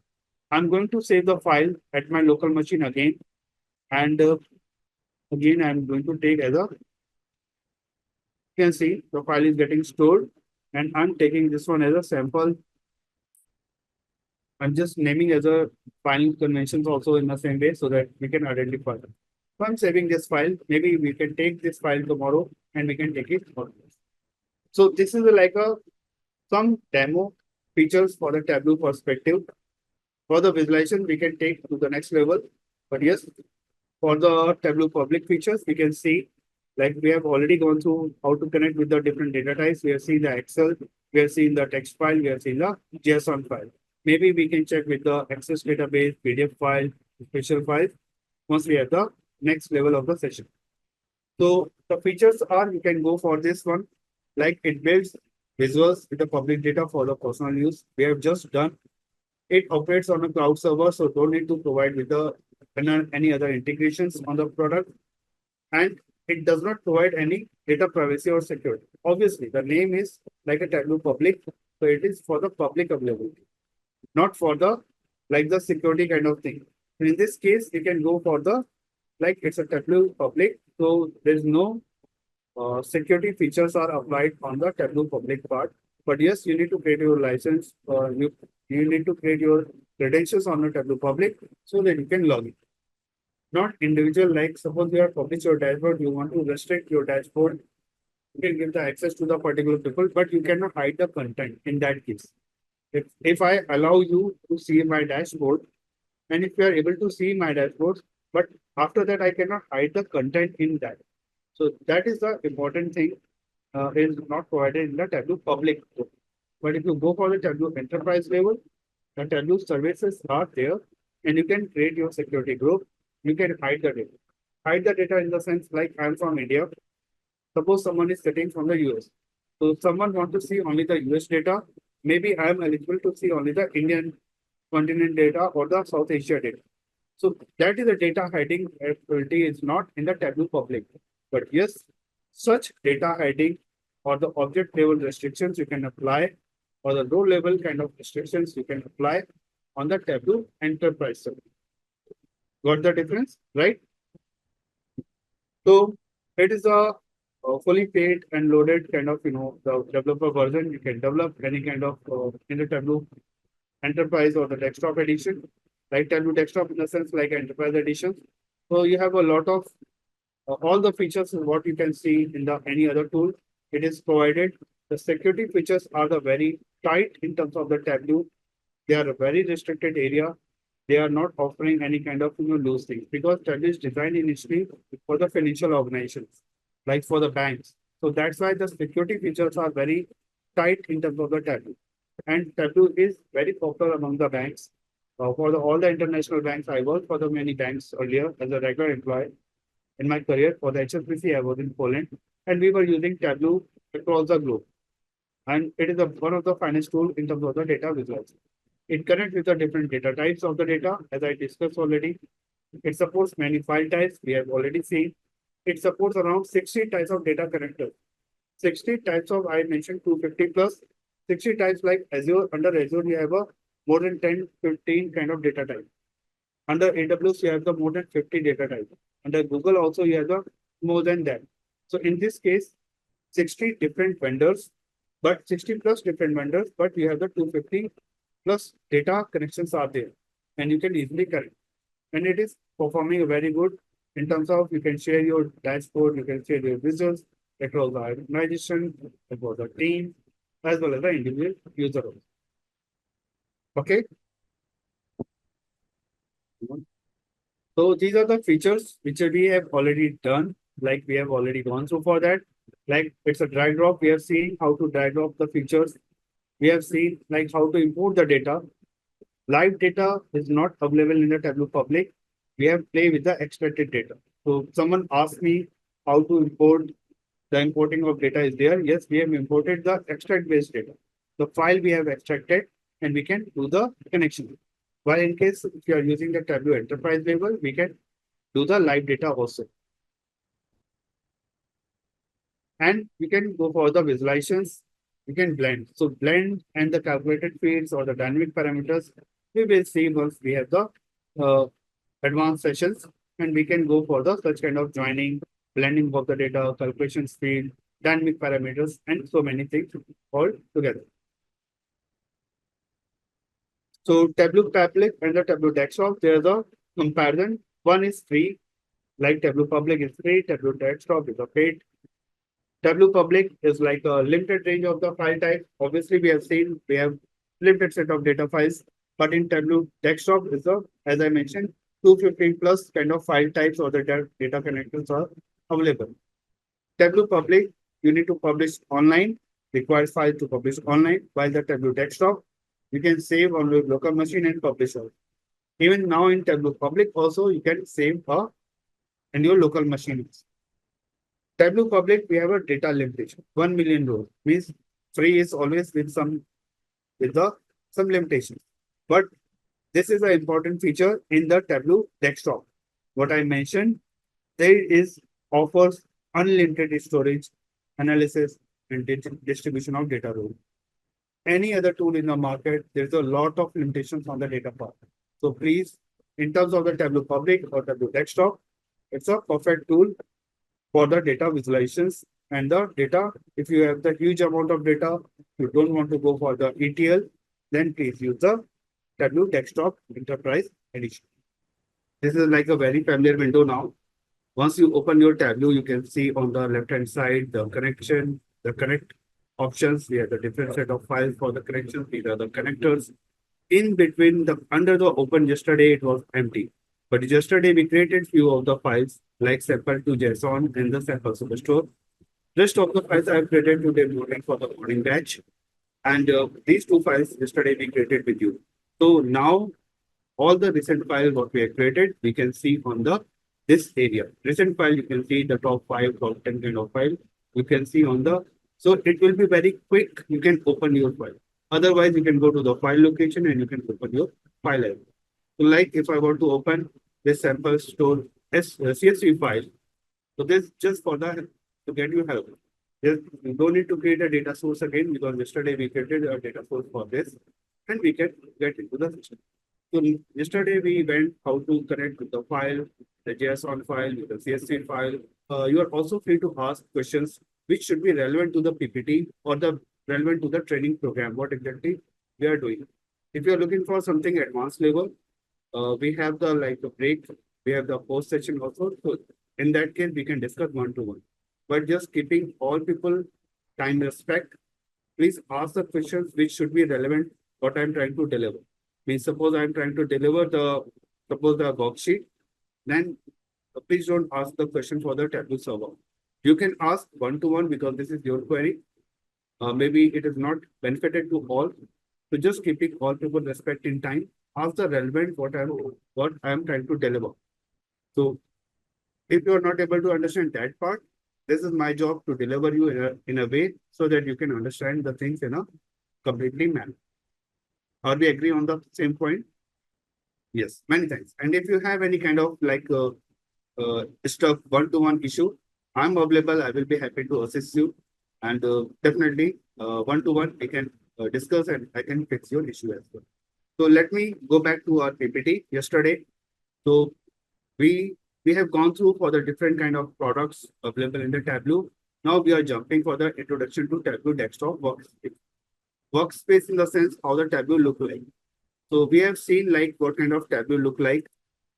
I'm going to save the file at my local machine again, and again I'm going to take as a, you can see the file is getting stored, and I'm taking this one as a sample. I'm just naming as a file conventions also in the same way so that we can identify them. So I'm saving this file. Maybe we can take this file tomorrow and we can take it forward. So this is like a some demo features for the Tableau perspective. For the visualization, we can take to the next level. But yes, for the Tableau public features, we can see like we have already gone through how to connect with the different data types. We have seen the Excel, we have seen the text file, we have seen the JSON file. Maybe we can check with the Access database, PDF file, special files once we have the next level of the session. So the features are, you can go for this one, like it builds visuals with the public data for the personal use. We have just done. It operates on a cloud server, so don't need to provide with the any other integrations on the product. And it does not provide any data privacy or security. Obviously, the name is like a Tableau public, so it is for the public availability, not for the like the security kind of thing. In this case, you can go for the like it's a Tableau public, so there's no security features are applied on the Tableau public part. But yes, you need to create your license. You need to create your credentials on the Tableau public so that you can log in. Not individual. Like suppose you have published your dashboard, you want to restrict your dashboard. You can give the access to the particular people, but you cannot hide the content in that case. If I allow you to see my dashboard, and if you are able to see my dashboard, but after that I cannot hide the content in that. So that is the important thing is not provided in the Tableau public. But if you go for the Tableau enterprise level, the Tableau services are there, and you can create your security group. You can hide the data. Hide the data in the sense like I'm from India. Suppose someone is sitting from the US. So someone want to see only the US data. Maybe I am eligible to see only the Indian continent data or the South Asia data. So that is the data hiding ability is not in the Tableau public. But yes, such data hiding or the object level restrictions you can apply or the row level kind of restrictions you can apply on the Tableau enterprise server. Got the difference, right? So it is a fully paid and loaded kind of, the developer version. You can develop any kind of in the Tableau enterprise or the desktop edition, like Tableau desktop in the sense like enterprise edition. So you have a lot of all the features is what you can see in the any other tool. It is provided. The security features are the very tight in terms of the Tableau. They are a very restricted area. They are not offering any kind of loose things because Tableau is designed initially for the financial organizations, like for the banks. So that's why the security features are very tight in terms of the Tableau. And Tableau is very popular among the banks. For all the international banks, I worked for the many banks earlier as a regular employee in my career. For the HSBC, I was in Poland, and we were using Tableau across the globe. And it is one of the finance tool in terms of the data visuals. It connects with the different data types of the data, as I discussed already. It supports many file types, we have already seen. It supports around 60 types of data connectors. 60 types of, I mentioned 250 plus, 60 types like Azure. Under Azure, you have a more than 10, 15 kind of data type. Under AWS, you have the more than 50 data types. Under Google also, you have the more than that. So in this case, 60 different vendors, but 60 plus different vendors, but you have the 250 plus data connections are there, and you can easily connect. And it is performing very good in terms of you can share your dashboard, you can share your visuals across the organization, across the team, as well as the individual user. Okay. So these are the features which we have already done, like we have already gone through for that. Like it's a drag drop. We have seen how to drag drop the features. We have seen like how to import the data. Live data is not available in the Tableau public. We have play with the extracted data. So someone asked me how to import. The importing of data is there. Yes, we have imported the extract based data. The file we have extracted and we can do the connection. While in case if you are using the Tableau enterprise level, we can do the live data also. And we can go for the visualizations. We can blend. So blend and the calculated fields or the dynamic parameters, we will see once we have the advanced sessions, and we can go for the such kind of joining, blending of the data, calculation speed, dynamic parameters, and so many things all together. So Tableau Public and the Tableau Desktop, there's a comparison. One is free, like Tableau Public is free, Tableau Desktop is a paid. Tableau Public is like a limited range of the file type. Obviously, we have seen we have limited set of data files, but in Tableau Desktop is a, as I mentioned, 250 plus kind of file types or the data connectors are available. Tableau Public, you need to publish online, requires file to publish online, while the Tableau Desktop, you can save on your local machine and publish out. Even now in Tableau Public also, you can save in your local machines. Tableau Public, we have a data limitation, 1 million rows. Means free is always with some limitations. But this is an important feature in the Tableau Desktop. What I mentioned, there is offers unlimited storage, analysis, and distribution of data role. Any other tool in the market, there's a lot of limitations on the data part. So please, in terms of the Tableau Public or Tableau Desktop, it's a perfect tool for the data visualizations and the data. If you have the huge amount of data, you don't want to go for the ETL, then please use the Tableau Desktop Enterprise Edition. This is like a very familiar window now. Once you open your Tableau, you can see on the left-hand side, the connection, the connect options. We have the different set of files for the connections. These are the connectors. In between, under the open yesterday, it was empty. But yesterday, we created few of the files like sample to JSON and the sample superstore. Rest of the files I have created today morning for the morning batch. And these two files yesterday we created with you. So now all the recent files what we have created, we can see on the this area. Recent file, you can see the top 5, top 10 kind of file. You can see on the, so it will be very quick. You can open your file. Otherwise, you can go to the file location and you can open your file. So like if I want to open this sample store CSV file, so this just for the, to get you help. You don't need to create a data source again because yesterday we created a data source for this and we can get into the system. So yesterday we went how to connect with the file, the JSON file, with the CSV file. You are also free to ask questions which should be relevant to the PPT or the relevant to the training program, what exactly we are doing. If you are looking for something advanced level, we have the like the break, we have the post session also. So in that case, we can discuss one-to-one. But just keeping all people time respect, please ask the questions which should be relevant what I'm trying to deliver. Means suppose I'm trying to deliver the worksheet, then please don't ask the question for the Tableau server. You can ask one-to-one because this is your query. Maybe it is not benefited to all. So just keeping all people respect in time, ask the relevant what I'm trying to deliver. So if you are not able to understand that part, this is my job to deliver you in a way so that you can understand the things in a completely manner. Are we agree on the same point? Yes, many thanks. And if you have any kind of like stuff one-to-one issue, I'm available. I will be happy to assist you. And definitely one-to-one, we can discuss and I can fix your issue as well. So let me go back to our PPT yesterday. So we have gone through for the different kind of products available in the Tableau. Now we are jumping for the introduction to Tableau Desktop Workspace. Workspace in the sense how the Tableau look like. So we have seen like what kind of Tableau look like.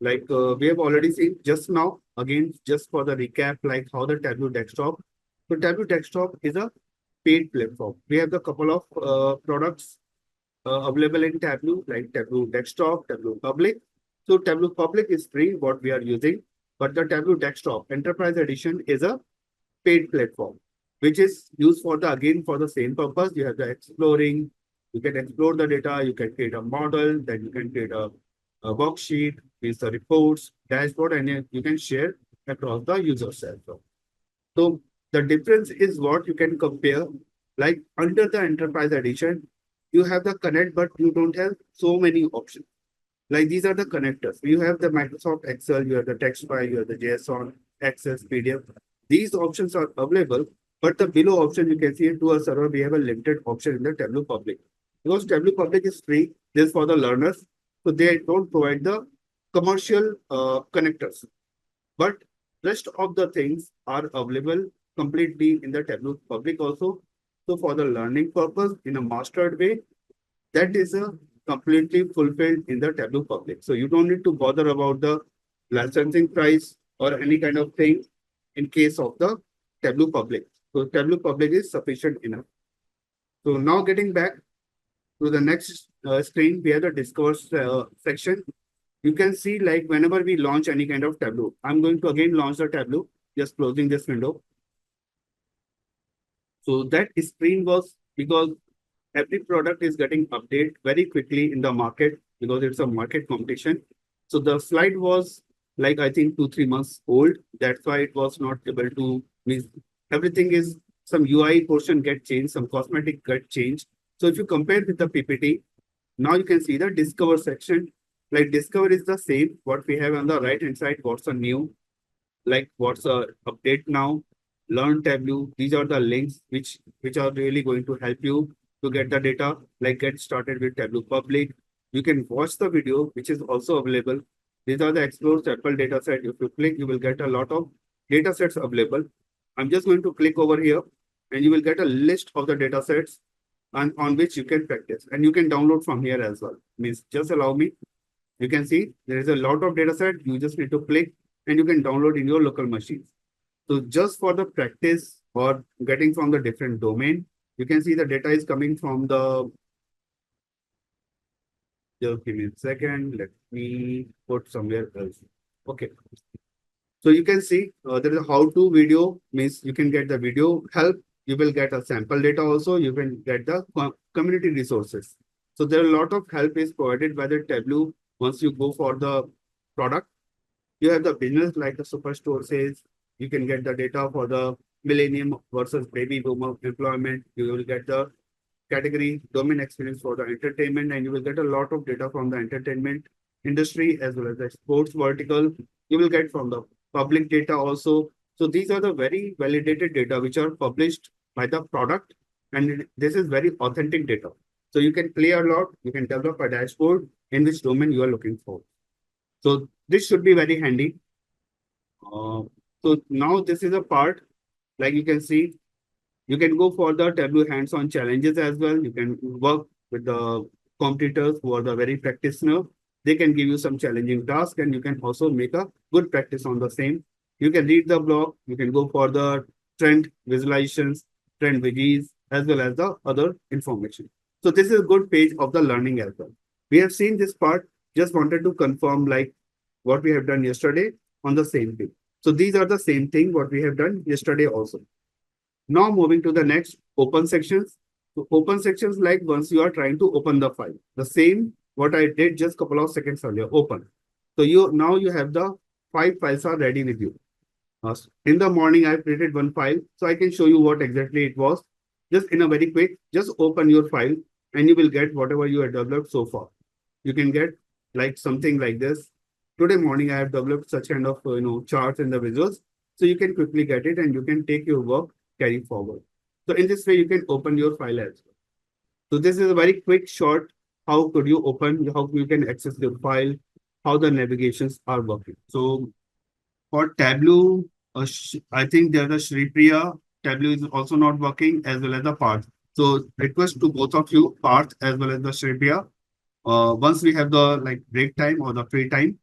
Like we have already seen just now, again, just for the recap, like how the Tableau Desktop. So Tableau Desktop is a paid platform. We have the couple of products available in Tableau, like Tableau Desktop, Tableau Public. So Tableau Public is free, what we are using, but the Tableau Desktop Enterprise Edition is a paid platform, which is used for the, again, for the same purpose. You have the exploring, you can explore the data, you can create a model, then you can create a worksheet, with the reports, dashboard, and you can share across the users as well. So the difference is what you can compare, like under the Enterprise Edition, you have the connect, but you don't have so many options. Like these are the connectors. You have the Microsoft Excel, you have the text file, you have the JSON, Access, PDF. These options are available, but the below option you can see to a server, we have a limited option in the Tableau Public. Because Tableau Public is free, this is for the learners, so they don't provide the commercial connectors. But rest of the things are available completely in the Tableau Public also. So for the learning purpose in a mastered way, that is a completely fulfilled in the Tableau Public. So you don't need to bother about the licensing price or any kind of thing in case of the Tableau Public. So Tableau Public is sufficient enough. So now getting back to the next screen, we have the Discover section. You can see like whenever we launch any kind of Tableau, I'm going to again launch the Tableau, just closing this window. So that screen was because every product is getting updated very quickly in the market because it's a market competition. So the slide was like, I think 2-3 months old. That's why it was not able to mean everything is some UI portion get changed, some cosmetic get changed. So if you compare with the PPT, now you can see the Discover section. Like Discover is the same, what we have on the right hand side, what's a new, like what's a update now. learn Tableau. These are the links which are really going to help you to get the data, like get started with Tableau Public. You can watch the video, which is also available. These are the explore sample data set. If you click, you will get a lot of data sets available. I'm just going to click over here and you will get a list of the data sets and on which you can practice. And you can download from here as well. Means just allow me. You can see there is a lot of data set. You just need to click and you can download in your local machines. So just for the practice or getting from the different domain, you can see the data is coming from the, just give me a second. Let me put somewhere else. Okay. So you can see there is a how-to video, means you can get the video help. You will get a sample data also. You can get the community resources. So there are a lot of help is provided by the Tableau once you go for the product. You have the business like the superstore says. You can get the data for the millennium versus baby boomer employment. You will get the category domain experience for the entertainment, and you will get a lot of data from the entertainment industry as well as the sports vertical. You will get from the public data also. So these are the very validated data which are published by the product, and this is very authentic data. So you can play a lot. You can develop a dashboard in which domain you are looking for. So this should be very handy. Uh, so now this is a part, like you can see, you can go for the Tableau hands-on challenges as well. You can work with the competitors who are the very practitioner. They can give you some challenging tasks and you can also make a good practice on the same. You can read the blog. You can go for the trend visualizations, trend widgets, as well as the other information. So this is a good page of the learning as well. We have seen this part. Just wanted to confirm like what we have done yesterday on the same page. So these are the same thing what we have done yesterday also. Now moving to the next open sections. So open sections like once you are trying to open the file, the same what I did just couple of seconds earlier, open. So you have the 5 files are ready with you. In the morning, I created one file, so I can show you what exactly it was. Just in a very quick, just open your file and you will get whatever you have developed so far. You can get like something like this. Today morning, I have developed such kind of charts and the visuals. So you can quickly get it and you can take your work carry forward. So in this way, you can open your file as well. So this is a very quick short. How could you open, how you can access your file, how the navigations are working. So for Tableau, I think there's a Shri Priya. Tableau is also not working as well as the Parth. So request to both of you, Parth as well as the Shri Priya. Once we have the like break time or the free time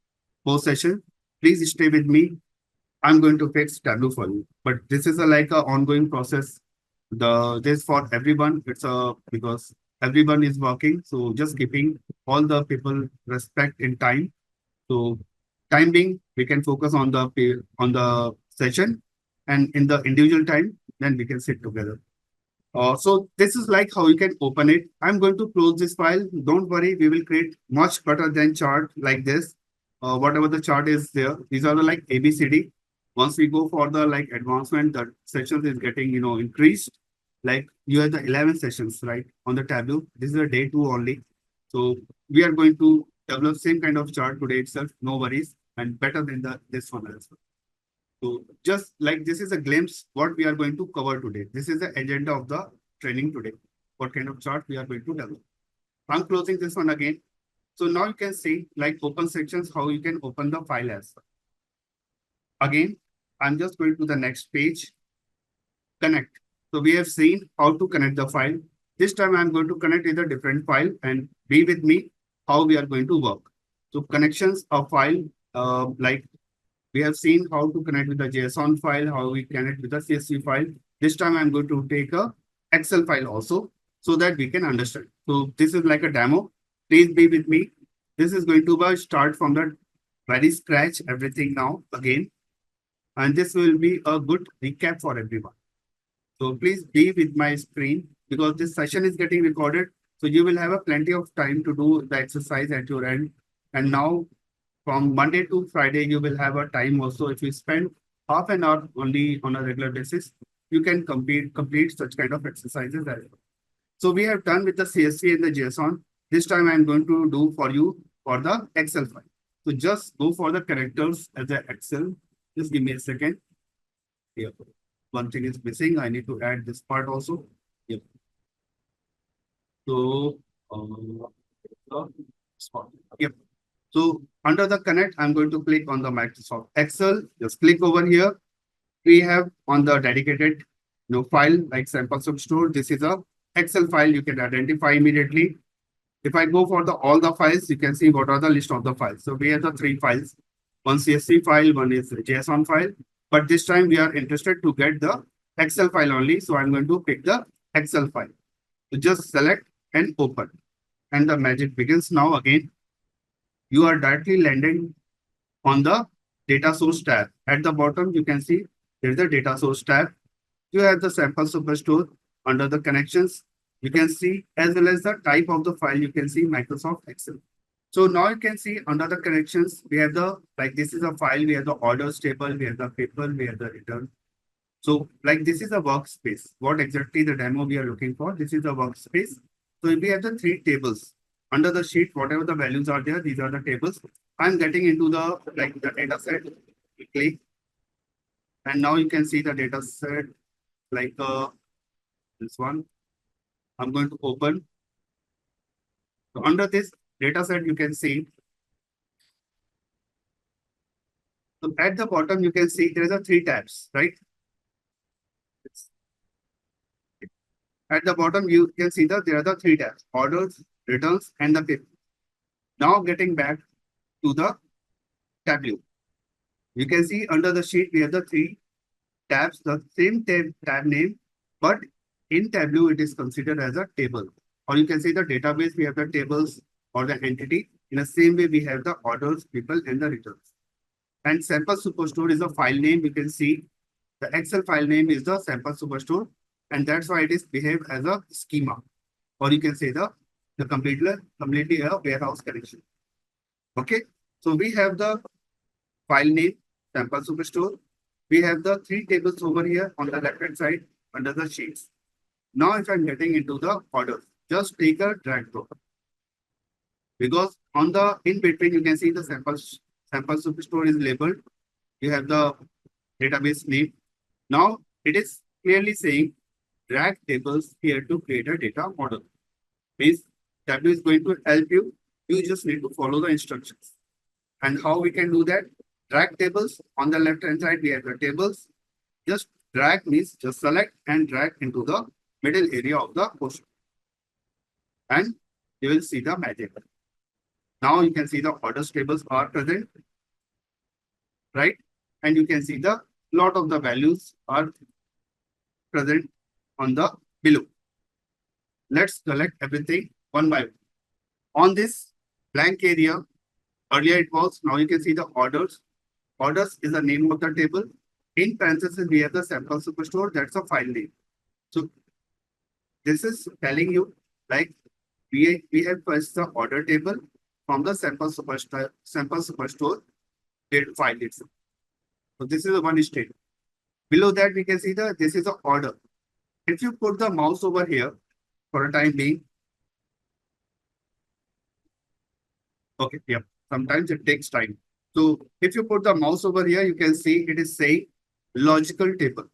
post session, please stay with me. I'm going to fix Tableau for you. But this is a like a ongoing process. This for everyone. It's a because everyone is working. So just keeping all the people respect in time. So time being, we can focus on the session, and in the individual time, then we can sit together. So this is like how you can open it. I'm going to close this file. Don't worry, we will create much better than chart like this. Whatever the chart is there, these are the like ABCD. Once we go for the like advancement, the sessions is getting increased. Like you have the 11 sessions right on the Tableau. This is a day 2 only. So we are going to develop same kind of chart today itself. No worries, and better than this one as well. So just like this is a glimpse what we are going to cover today. This is the agenda of the training today. What kind of chart we are going to develop. I'm closing this one again. So now you can see like open sections, how you can open the file as well. Again, I'm just going to the next page, connect. So we have seen how to connect the file. This time I'm going to connect with a different file and be with me how we are going to work. So connections of file, like we have seen how to connect with the JSON file, how we connect with the CSV file. This time I'm going to take a Excel file also so that we can understand. So this is like a demo. Please be with me. This is going to start from the very scratch, everything now again. And this will be a good recap for everyone. So please be with my screen because this session is getting recorded. So you will have a plenty of time to do the exercise at your end. And now from Monday to Friday, you will have a time also. If you spend half an hour only on a regular basis, you can complete such kind of exercises as well. So we have done with the CSV and the JSON. This time I'm going to do for you for the Excel file. So just go for the characters as the Excel. Just give me a second. Here. one thing is missing. I need to add this part also. Yep. So, yep. So under the connect, I'm going to click on the Microsoft Excel. Just click over here. We have on the dedicated file like sample substore. This is a Excel file you can identify immediately. If I go for the all the files, you can see what are the list of the files. So we have the three files. One CSV file, one is JSON file. But this time we are interested to get the Excel file only. So I'm going to pick the Excel file. So just select and open. And the magic begins now again. You are directly landing on the data source tab. At the bottom, you can see there is a data source tab. You have the sample superstore under the connections. You can see as well as the type of the file, you can see Microsoft Excel. So now you can see under the connections, we have the, like this is a file, we have the orders table, we have the paper, we have the return. So like this is a workspace. What exactly the demo we are looking for? This is a workspace. So we have the three tables. Under the sheet, whatever the values are there, these are the tables. I'm getting into the like the data set. Click. And now you can see the data set like this one. I'm going to open. So under this data set, you can see. So at the bottom, you can see there are three tabs, right? At the bottom, you can see that there are the three tabs: orders, returns, and the paper. Now getting back to the Tableau. You can see under the sheet, we have the three tabs, the same tab name, but in Tableau, it is considered as a table. Or you can see the database, we have the tables or the entity. In the same way, we have the orders, people, and the returns. And sample superstore is a file name. You can see the Excel file name is the sample superstore, and that's why it is behaved as a schema. Or you can say the completely a warehouse connection. Okay, so we have the file name, sample superstore. We have the three tables over here on the left hand side under the sheets. Now, if I'm getting into the orders, just take a drag drop. Because on the in between, you can see the sample superstore is labeled. You have the database name. Now, it is clearly saying drag tables here to create a data model. Means Tableau is going to help you. You just need to follow the instructions. And how we can do that? Drag tables. On the left hand side, we have the tables. Just drag means just select and drag into the middle area of the portion. And you will see the magic. Now you can see the orders tables are present, right? And you can see the lot of the values are present on the below. Let's select everything one by one. On this blank area, earlier it was, now you can see the orders. Orders is the name of the table. In parentheses, we have the sample superstore. That's a file name. So this is telling you like we have first the order table from the sample superstore file itself. So this is the one state. Below that, we can see this is the order. If you put the mouse over here for a time being, okay, yeah, sometimes it takes time. So if you put the mouse over here, you can see it is saying logical table.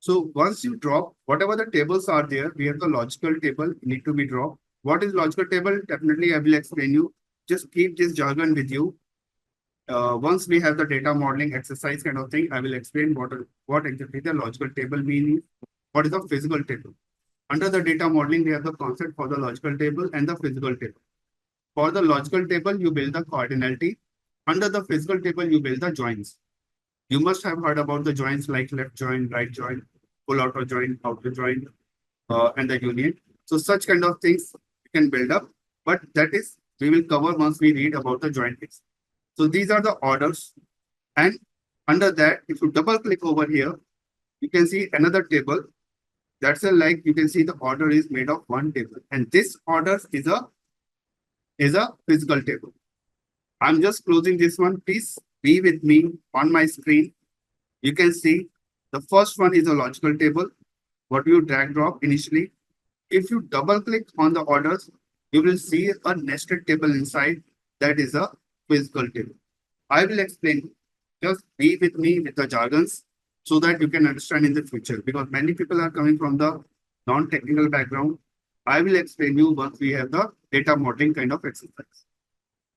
So once you drop whatever the tables are there, we have the logical table need to be dropped. What is logical table? Definitely, I will explain you. Just keep this jargon with you. Once we have the data modeling exercise kind of thing, I will explain what exactly the logical table means. What is the physical table? Under the data modeling, we have the concept for the logical table and the physical table. For the logical table, you build the cardinality. Under the physical table, you build the joins. You must have heard about the joins like left join, right join, full outer join, outer join, and the union. So such kind of things you can build up, but that is we will cover once we read about the join case. So these are the orders, and under that, if you double click over here, you can see another table. That's a like you can see the order is made of one table, and this order is a physical table. I'm just closing this one. Please be with me on my screen. You can see the first one is a logical table. What you drag drop initially. If you double click on the orders, you will see a nested table inside. That is a physical table. I will explain. Just be with me with the jargons. so that you can understand in the future. Because many people are coming from the non-technical background. I will explain you once we have the data modeling kind of exercise.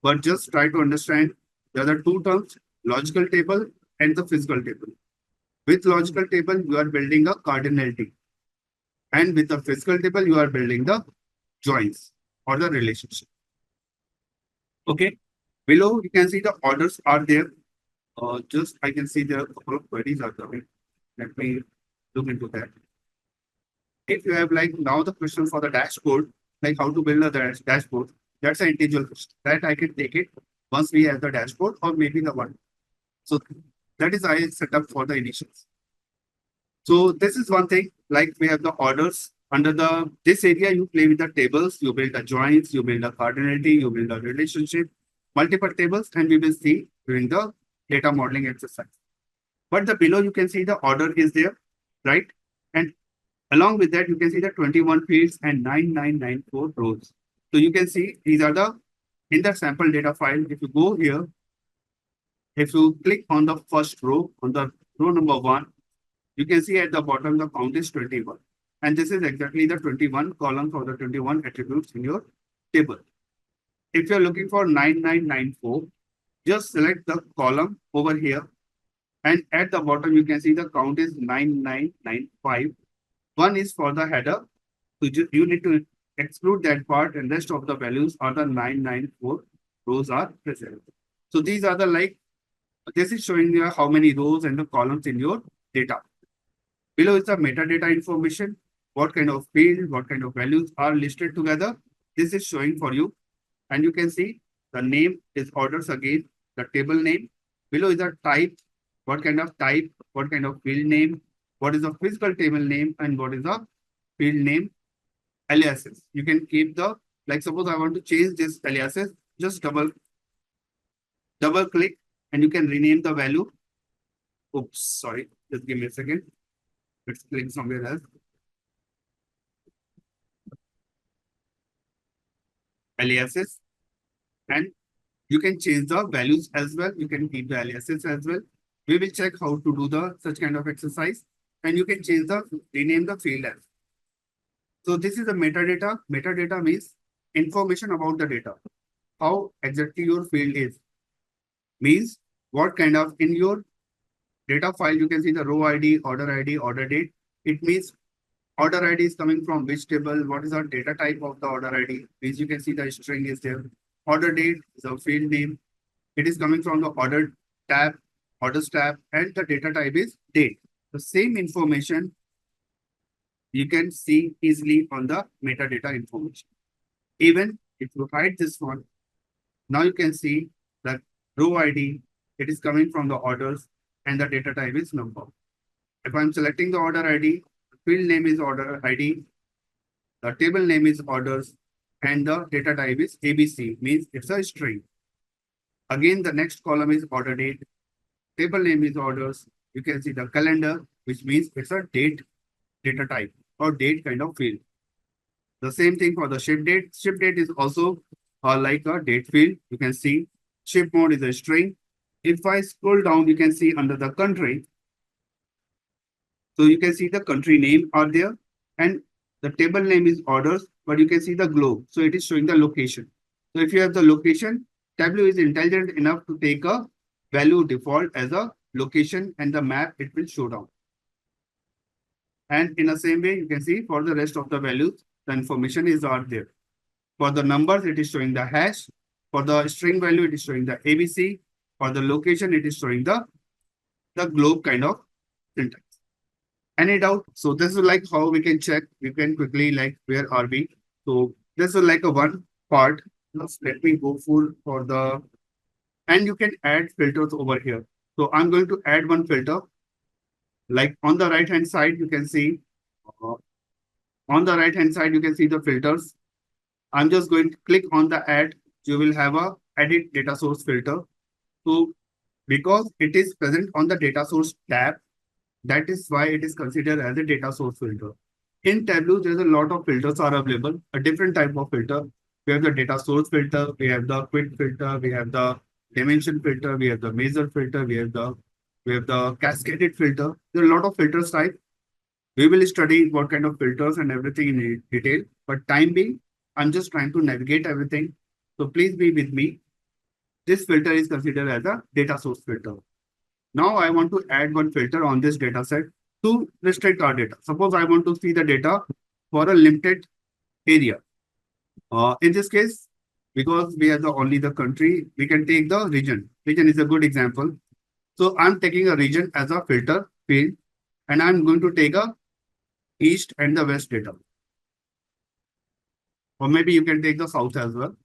But just try to understand the other two terms, logical table and the physical table. With logical table, you are building a cardinality. And with the physical table, you are building the joins or the relationship. Okay. Below, you can see the orders are there. Just I can see there are a couple of queries are coming. Let me look into that. If you have like now the question for the dashboard, like how to build a dashboard, that's an individual question. That I can take it once we have the dashboard or maybe the one. So that is I set up for the initials. So this is one thing, like we have the orders. Under the this area, you play with the tables, you build the joins, you build a cardinality, you build a relationship, multiple tables, and we will see during the data modeling exercise. But the below you can see the order is there, right? And along with that, you can see the 21 fields and 9994 rows. So you can see these are the in the sample data file. If you go here, if you click on the first row, on the row number 1, you can see at the bottom the count is 21. And this is exactly the 21 columns or the 21 attributes in your table. If you're looking for 9994, just select the column over here. And at the bottom, you can see the count is 9995. One is for the header. So you need to exclude that part, and rest of the values are the 994 rows are present. So these are the this is showing you how many rows and the columns in your data. Below is the metadata information, what kind of field, what kind of values are listed together. This is showing for you. And you can see the name is orders again, the table name. Below is the type, what kind of type, what kind of field name, what is the physical table name, and what is the field name aliases. You can keep the, like suppose I want to change this aliases, just double click and you can rename the value. Oops, sorry, just give me a second. Let's click somewhere else. Aliases, and you can change the values as well. You can keep the aliases as well. We will check how to do the such kind of exercise, and you can change the rename the field as. So this is the metadata. Metadata means information about the data. How exactly your field is. Means what kind of in your data file you can see the row ID, order date. It means order ID is coming from which table, what is the data type of the order ID. Means you can see the string is there. Order date is a field name. It is coming from the order tab, orders tab, and the data type is date. The same information you can see easily on the metadata information. Even if you hide this one, now you can see that row ID, it is coming from the orders and the data type is number. If I'm selecting the order ID, the field name is order ID, the table name is orders, and the data type is ABC, means it's a string. Again, the next column is order date, table name is orders. You can see the calendar, which means it's a date data type or date kind of field. The same thing for the ship date. Ship date is also like a date field. You can see ship mode is a string. If I scroll down, you can see under the country. So you can see the country name are there and the table name is orders, but you can see the globe. So it is showing the location. So if you have the location, Tableau is intelligent enough to take a value default as a location and the map it will show down. And in the same way, you can see for the rest of the values, the information is are there. For the numbers, it is showing the hash. For the string value, it is showing the ABC. For the location, it is showing the globe kind of syntax. Any doubt? So this is like how we can check. We can quickly like where are we? So this is like a one part. Just let me go full for the, and you can add filters over here. So I'm going to add one filter. Like on the right hand side, you can see the filters. I'm just going to click on the add. You will have a edit data source filter. So because it is present on the data source tab, that is why it is considered as a data source filter. In Tableau, there's a lot of filters are available, a different type of filter. We have the data source filter, we have the quick filter, we have the dimension filter, we have the measure filter, we have the We have the cascaded filter. There are a lot of filters type. We will study what kind of filters and everything in detail. But time being, I'm just trying to navigate everything. So please be with me. This filter is considered as a data source filter. Now I want to add one filter on this data set to restrict our data. Suppose I want to see the data for a limited area. In this case, because we have only the country, we can take the region. Region is a good example. So I'm taking a region as a filter field, and I'm going to take a east and the west data. Or maybe you can take the south as well.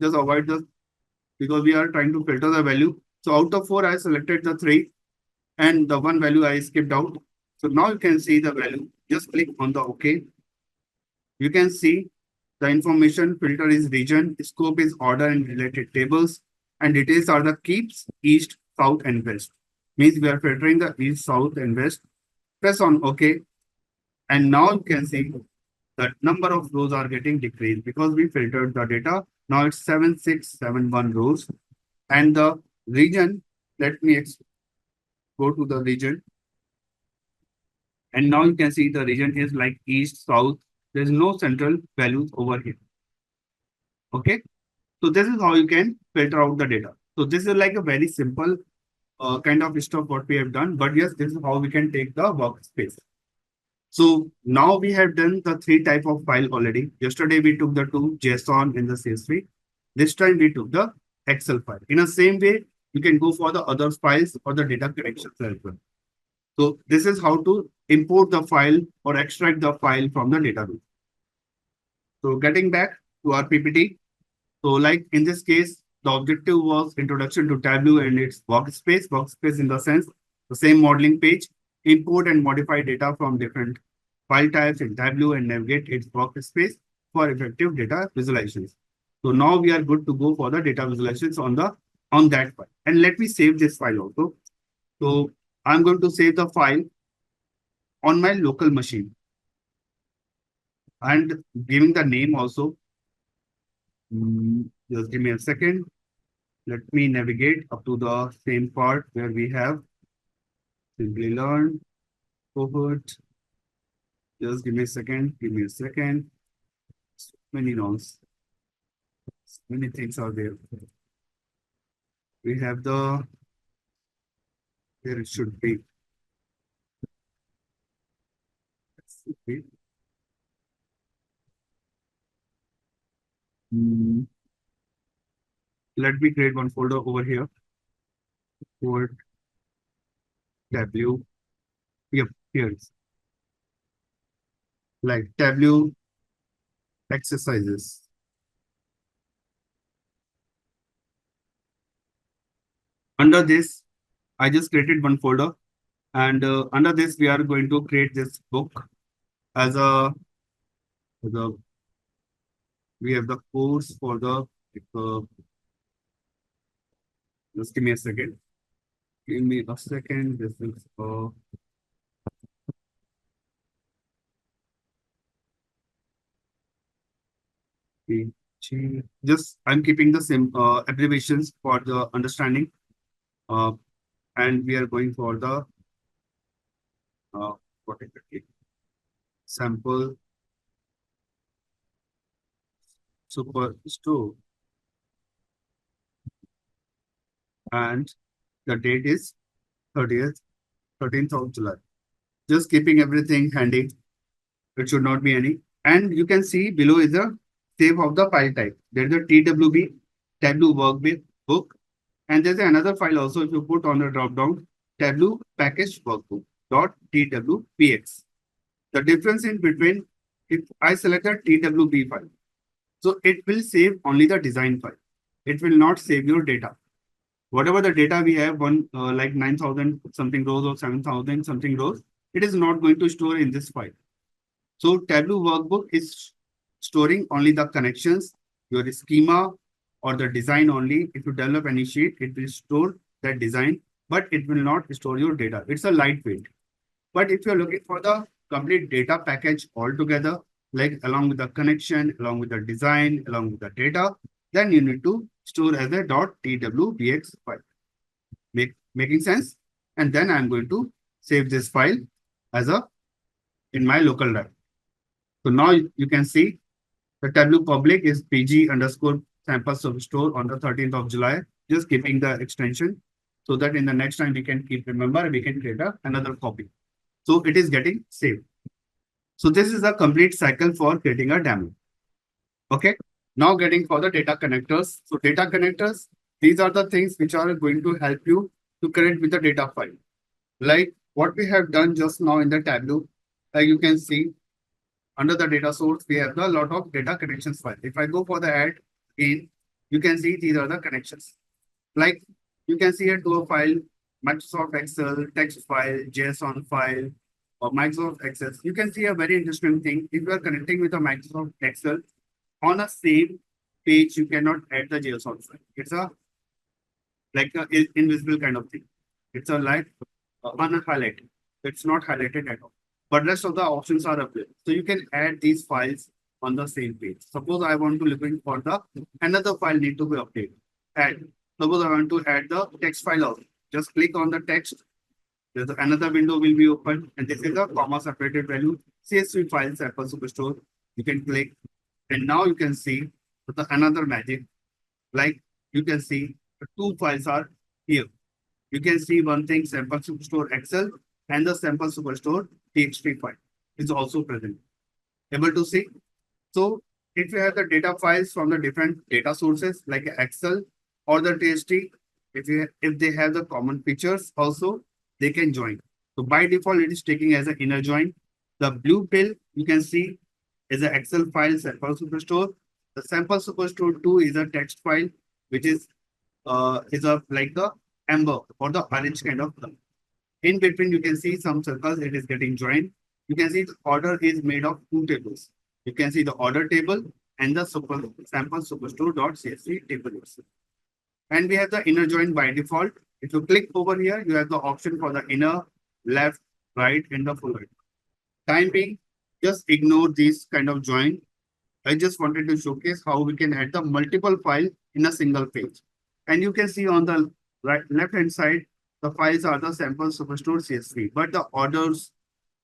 Just avoid the, because we are trying to filter the value. So out of 4, I selected the 3 and the one value I skipped out. So now you can see the value. Just click on the OK. You can see the information filter is region, scope is order and related tables, and details are the keeps, east, south, and west. Means we are filtering the east, south, and west. Press on OK. And now you can see the number of rows are getting decreased because we filtered the data. Now it's 7671 rows. And the region, let me go to the region. And now you can see the region is like east, south. There's no central values over here. Okay. So this is how you can filter out the data. So this is like a very simple kind of stuff what we have done. But yes, this is how we can take the workspace. So now we have done the 3 type of file already. Yesterday we took the 2 JSON in the CSV. This time we took the Excel file. In the same way, you can go for the other files or the data connections as well. So this is how to import the file or extract the file from the database. So getting back to our PPT. So like in this case, the objective was introduction to Tableau and its workspace. Workspace in the sense, the same modeling page, import and modify data from different file types in Tableau and navigate its workspace for effective data visualizations. So now we are good to go for the data visualizations on that file. And let me save this file also. So I'm going to save the file on my local machine and giving the name also. Just give me a second. Let me navigate up to the same part where we have Simplilearn, cohort. Just give me a second. Give me a second. So many nodes. So many things are there. We have the, here it should be. Okay. Let me create one folder over here for Tableau. Yep, here it's like Tableau exercises. Under this, I just created one folder, and under this, we are going to create this book as a, we have the course for the, uh, just give me a second. Give me a second. This is just I'm keeping the same abbreviations for the understanding. And we are going for the what is it? Sample Superstore. And the date is 13th of July. Just keeping everything handy. It should not be any. And you can see below is the save of the file type. There's a TWB, Tableau workbook. And there's another file also if you put on the drop down, Tableau package workbook .twpx. The difference in between, if I select a TWB file, so it will save only the design file. It will not save your data. Whatever the data we have, like 9,000 something rows or 7,000 something rows, it is not going to store in this file. So Tableau workbook is storing only the connections, your schema or the design only. If you develop any sheet, it will store that design, but it will not store your data. It's a lightweight. But if you're looking for the complete data package altogether, like along with the connection, along with the design, along with the data, then you need to store as a .twpx file. Making sense? and then I'm going to save this file as a in my local drive. So now you can see the Tableau public is pg underscore sample store on the 13th of July, just keeping the extension so that in the next time we can keep remember, we can create another copy. So it is getting saved. So this is a complete cycle for creating a demo. Okay. Now getting for the data connectors. So data connectors, these are the things which are going to help you to connect with the data file. Like what we have done just now in the Tableau, like you can see under the data source, we have a lot of data connections file. If I go for the add in, you can see these are the connections. Like you can see a to a file, Microsoft Excel, text file, JSON file, or Microsoft Excel. You can see a very interesting thing. If you are connecting with a Microsoft Excel on a same page, you cannot add the JSON file. It's a like a invisible kind of thing. It's a like unhighlighted. It's not highlighted at all. But rest of the options are available. So you can add these files on the same page. Suppose I want to looking for the another file need to be updated. Add. Suppose I want to add the text file also. Just click on the text. There's another window will be open, and this is a comma separated value CSV file sample superstore. You can click, and now you can see the another magic. Like you can see the two files are here. You can see one thing sample superstore Excel and the sample superstore TXT file is also present. Able to see? So if you have the data files from the different data sources like Excel or the TXT, if they have the common features also, they can join. So by default, it is taking as an inner join. The blue pill you can see is an Excel file sample superstore. The sample superstore 2 is a text file, which is a like the amber or the orange kind of color. In between, you can see some circles, it is getting joined. You can see the order is made of two tables. You can see the order table and the sample superstore.csv table. And we have the inner join by default. If you click over here, you have the option for the inner, left, right, and the full right. Time being, just ignore these kind of join. I just wanted to showcase how we can add the multiple file in a single page. And you can see on the left hand side, the files are the sample superstore CSV, but the orders,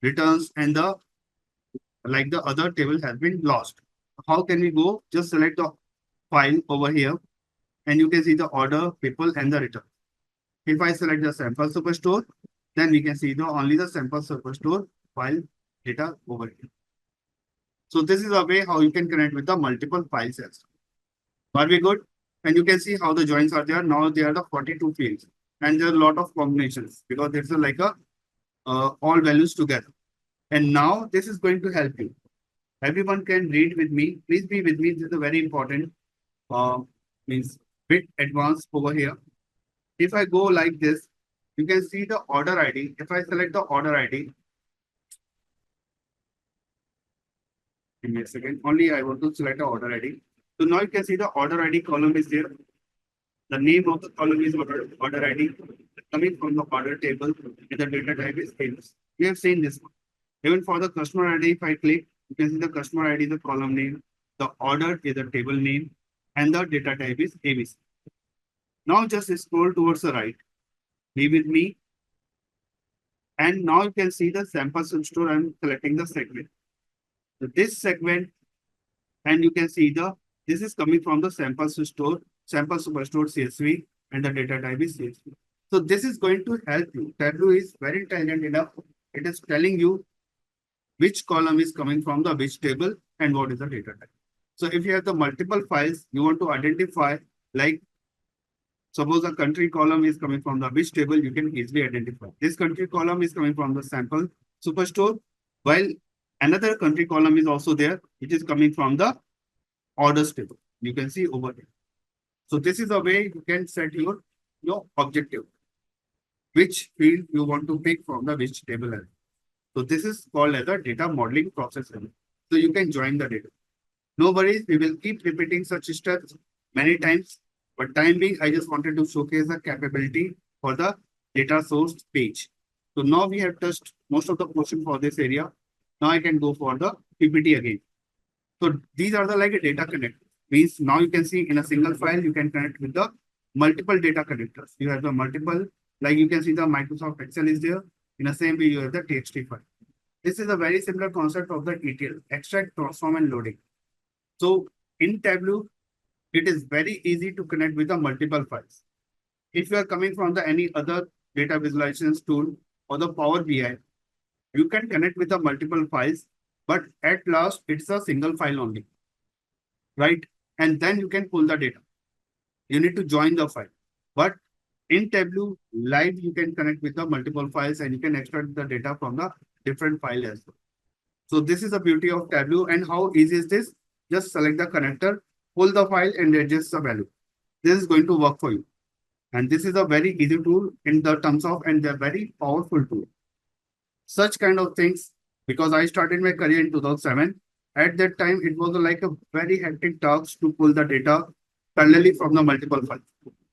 returns, and the like the other table has been lost. How can we go? Just select the file over here, and you can see the order, people, and the return. If I select the sample superstore, then we can see the only the sample superstore file data over here. So this is a way how you can connect with the multiple files as well. Are we good? And you can see how the joins are there. Now they are the 42 fields. And there are a lot of combinations because there's like a all values together. And now this is going to help you. Everyone can read with me. Please be with me. This is a very important means bit advanced over here. If I go like this, you can see the order ID. If I select the order ID, give me a second. Only I want to select the order ID. So now you can see the order ID column is there. The name of the column is order ID coming from the order table, and the data type is famous. We have seen this one. Even for the customer ID, if I click, you can see the customer ID, the column name, the order is the table name, and the data type is ABC. Now just scroll towards the right. Be with me. And now you can see the sample store. I'm selecting the segment. So this segment, and you can see this is coming from the sample superstore CSV, and the data type is CSV. So this is going to help you. Tableau is very intelligent enough. It is telling you which column is coming from the which table and what is the data type. So if you have the multiple files, you want to identify, like suppose a country column is coming from the which table, you can easily identify. This country column is coming from the sample superstore, while another country column is also there, which is coming from the orders table. You can see over here. So this is a way you can set your objective, which field you want to pick from the which table. So this is called as a data modeling process. So you can join the data. No worries, we will keep repeating such steps many times. But time being, I just wanted to showcase the capability for the data source page. So now we have touched most of the portion for this area. Now I can go for the PPT again. So these are the like a data connect. Means now you can see in a single file, you can connect with the multiple data connectors. You have the multiple Like you can see the Microsoft Excel is there. In the same way, you have the TXT file. This is a very similar concept of the ETL, extract, transform, and loading. So in Tableau, it is very easy to connect with the multiple files. If you are coming from the any other data visualization tool or the Power BI, you can connect with the multiple files, but at last it's a single file only, right? And then you can pull the data. You need to join the file. But in Tableau, live, you can connect with the multiple files and you can extract the data from the different file as well. So this is the beauty of Tableau. And how easy is this? Just select the connector, pull the file and adjust the value. This is going to work for you. And this is a very easy tool in the terms of, and they're very powerful tool. Such kind of things, because I started my career in 2007. At that time, it was like a very hectic task to pull the data parallelly from the multiple files.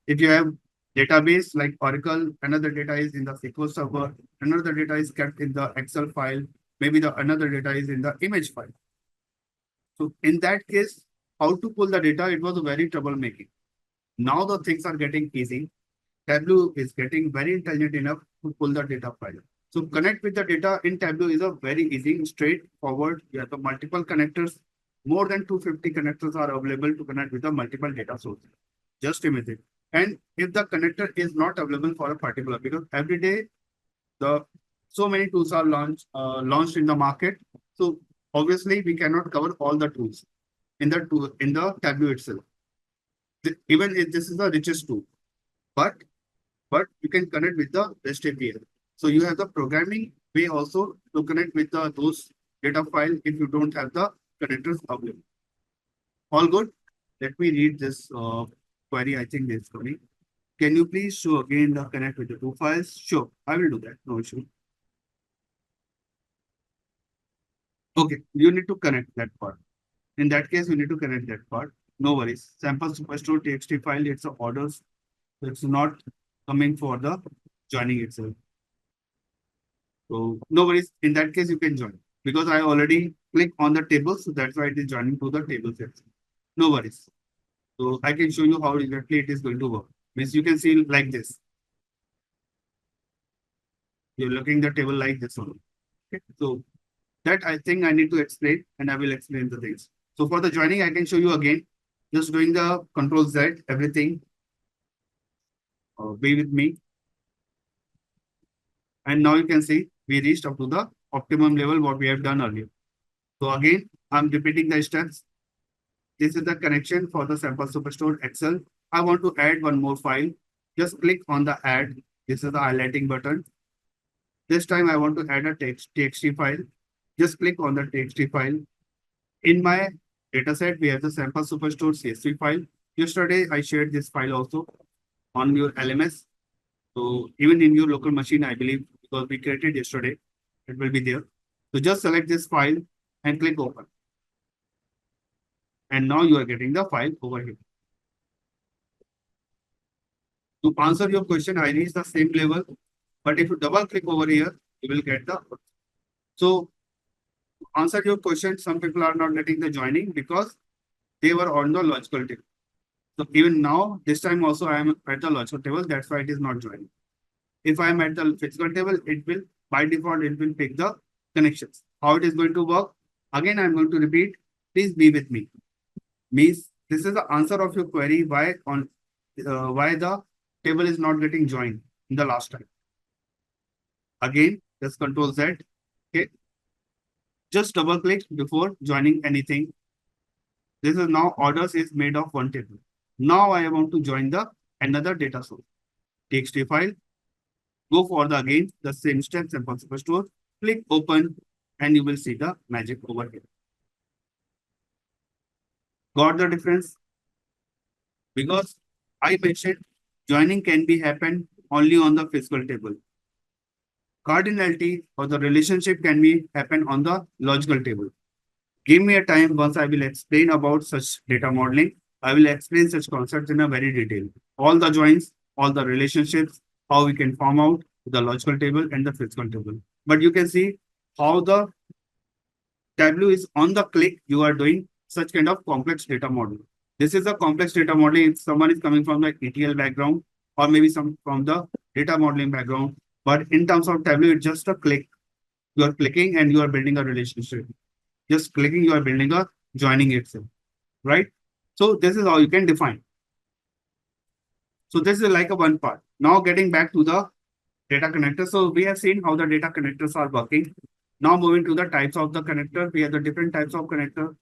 If you have database like Oracle, another data is in the SQL Server, another data is kept in the Excel file, maybe the another data is in the image file. So in that case, how to pull the data, it was very troublemaking. Now the things are getting easy. Tableau is getting very intelligent enough to pull the data file. So connect with the data in Tableau is a very easy, straightforward. You have the multiple connectors. More than 250 connectors are available to connect with the multiple data sources. Just imagine. And if the connector is not available for a particular, because every day the so many tools are launched in the market. So obviously we cannot cover all the tools in the Tableau itself. Even if this is the richest tool, but you can connect with the REST API. So you have the programming way also to connect with those data file if you don't have the connectors available. All good? Let me read this query. I think it's coming. Can you please show again the connect with the two files? Sure, I will do that. No issue. Okay, you need to connect that part. In that case, you need to connect that part. No worries. Sample superstore txt file, it's a orders. It's not coming for the joining itself. So no worries. In that case, you can join because I already click on the table. So that's why it is joining to the table section. No worries. So I can show you how exactly it is going to work. Means you can see like this. You're looking the table like this only. Okay. So that I think I need to explain and I will explain the things. So for the joining, I can show you again. Just doing the Control Z, everything. Be with me. And now you can see we reached up to the optimum level what we have done earlier. So again, I'm repeating the steps. This is the connection for the sample superstore Excel. I want to add one more file. Just click on the add. This is the highlighting button. This time I want to add a TXT file. Just click on the TXT file. In my dataset, we have the sample superstore CSV file. Yesterday, I shared this file also on your LMS. So even in your local machine, I believe, because we created yesterday, it will be there. So just select this file and click open. And now you are getting the file over here. To answer your question, I reach the same level, but if you double click over here, you will get the. So to answer your question, some people are not getting the joining because they were on the logical table. So even now, this time also I am at the logical table. That's why it is not joining. If I am at the physical table, it will, by default, it will pick the connections. How it is going to work? Again, I'm going to repeat. Please be with me. Means this is the answer of your query why the table is not getting joined in the last time. Again, just Control Z. Okay. Just double click before joining anything. This is now orders is made of one table. Now I want to join the another data source. TXT file. Go for the again the same steps and possible store. Click open and you will see the magic over here. Got the difference? Because I mentioned joining can be happen only on the physical table. Cardinality or the relationship can be happen on the logical table. Give me a time once I will explain about such data modeling. I will explain such concepts in a very detail. All the joins, all the relationships, how we can form out the logical table and the physical table. But you can see how the Tableau is on the click. You are doing such kind of complex data model. This is a complex data modeling. If someone is coming from the ETL background or maybe some from the data modeling background. But in terms of Tableau, it's just a click. You are clicking and you are building a relationship. Just clicking, you are building a joining itself, right? So this is how you can define. So this is like a one part. Now getting back to the data connector. So we have seen how the data connectors are working. Now moving to the types of the connector. We have the different types of connector.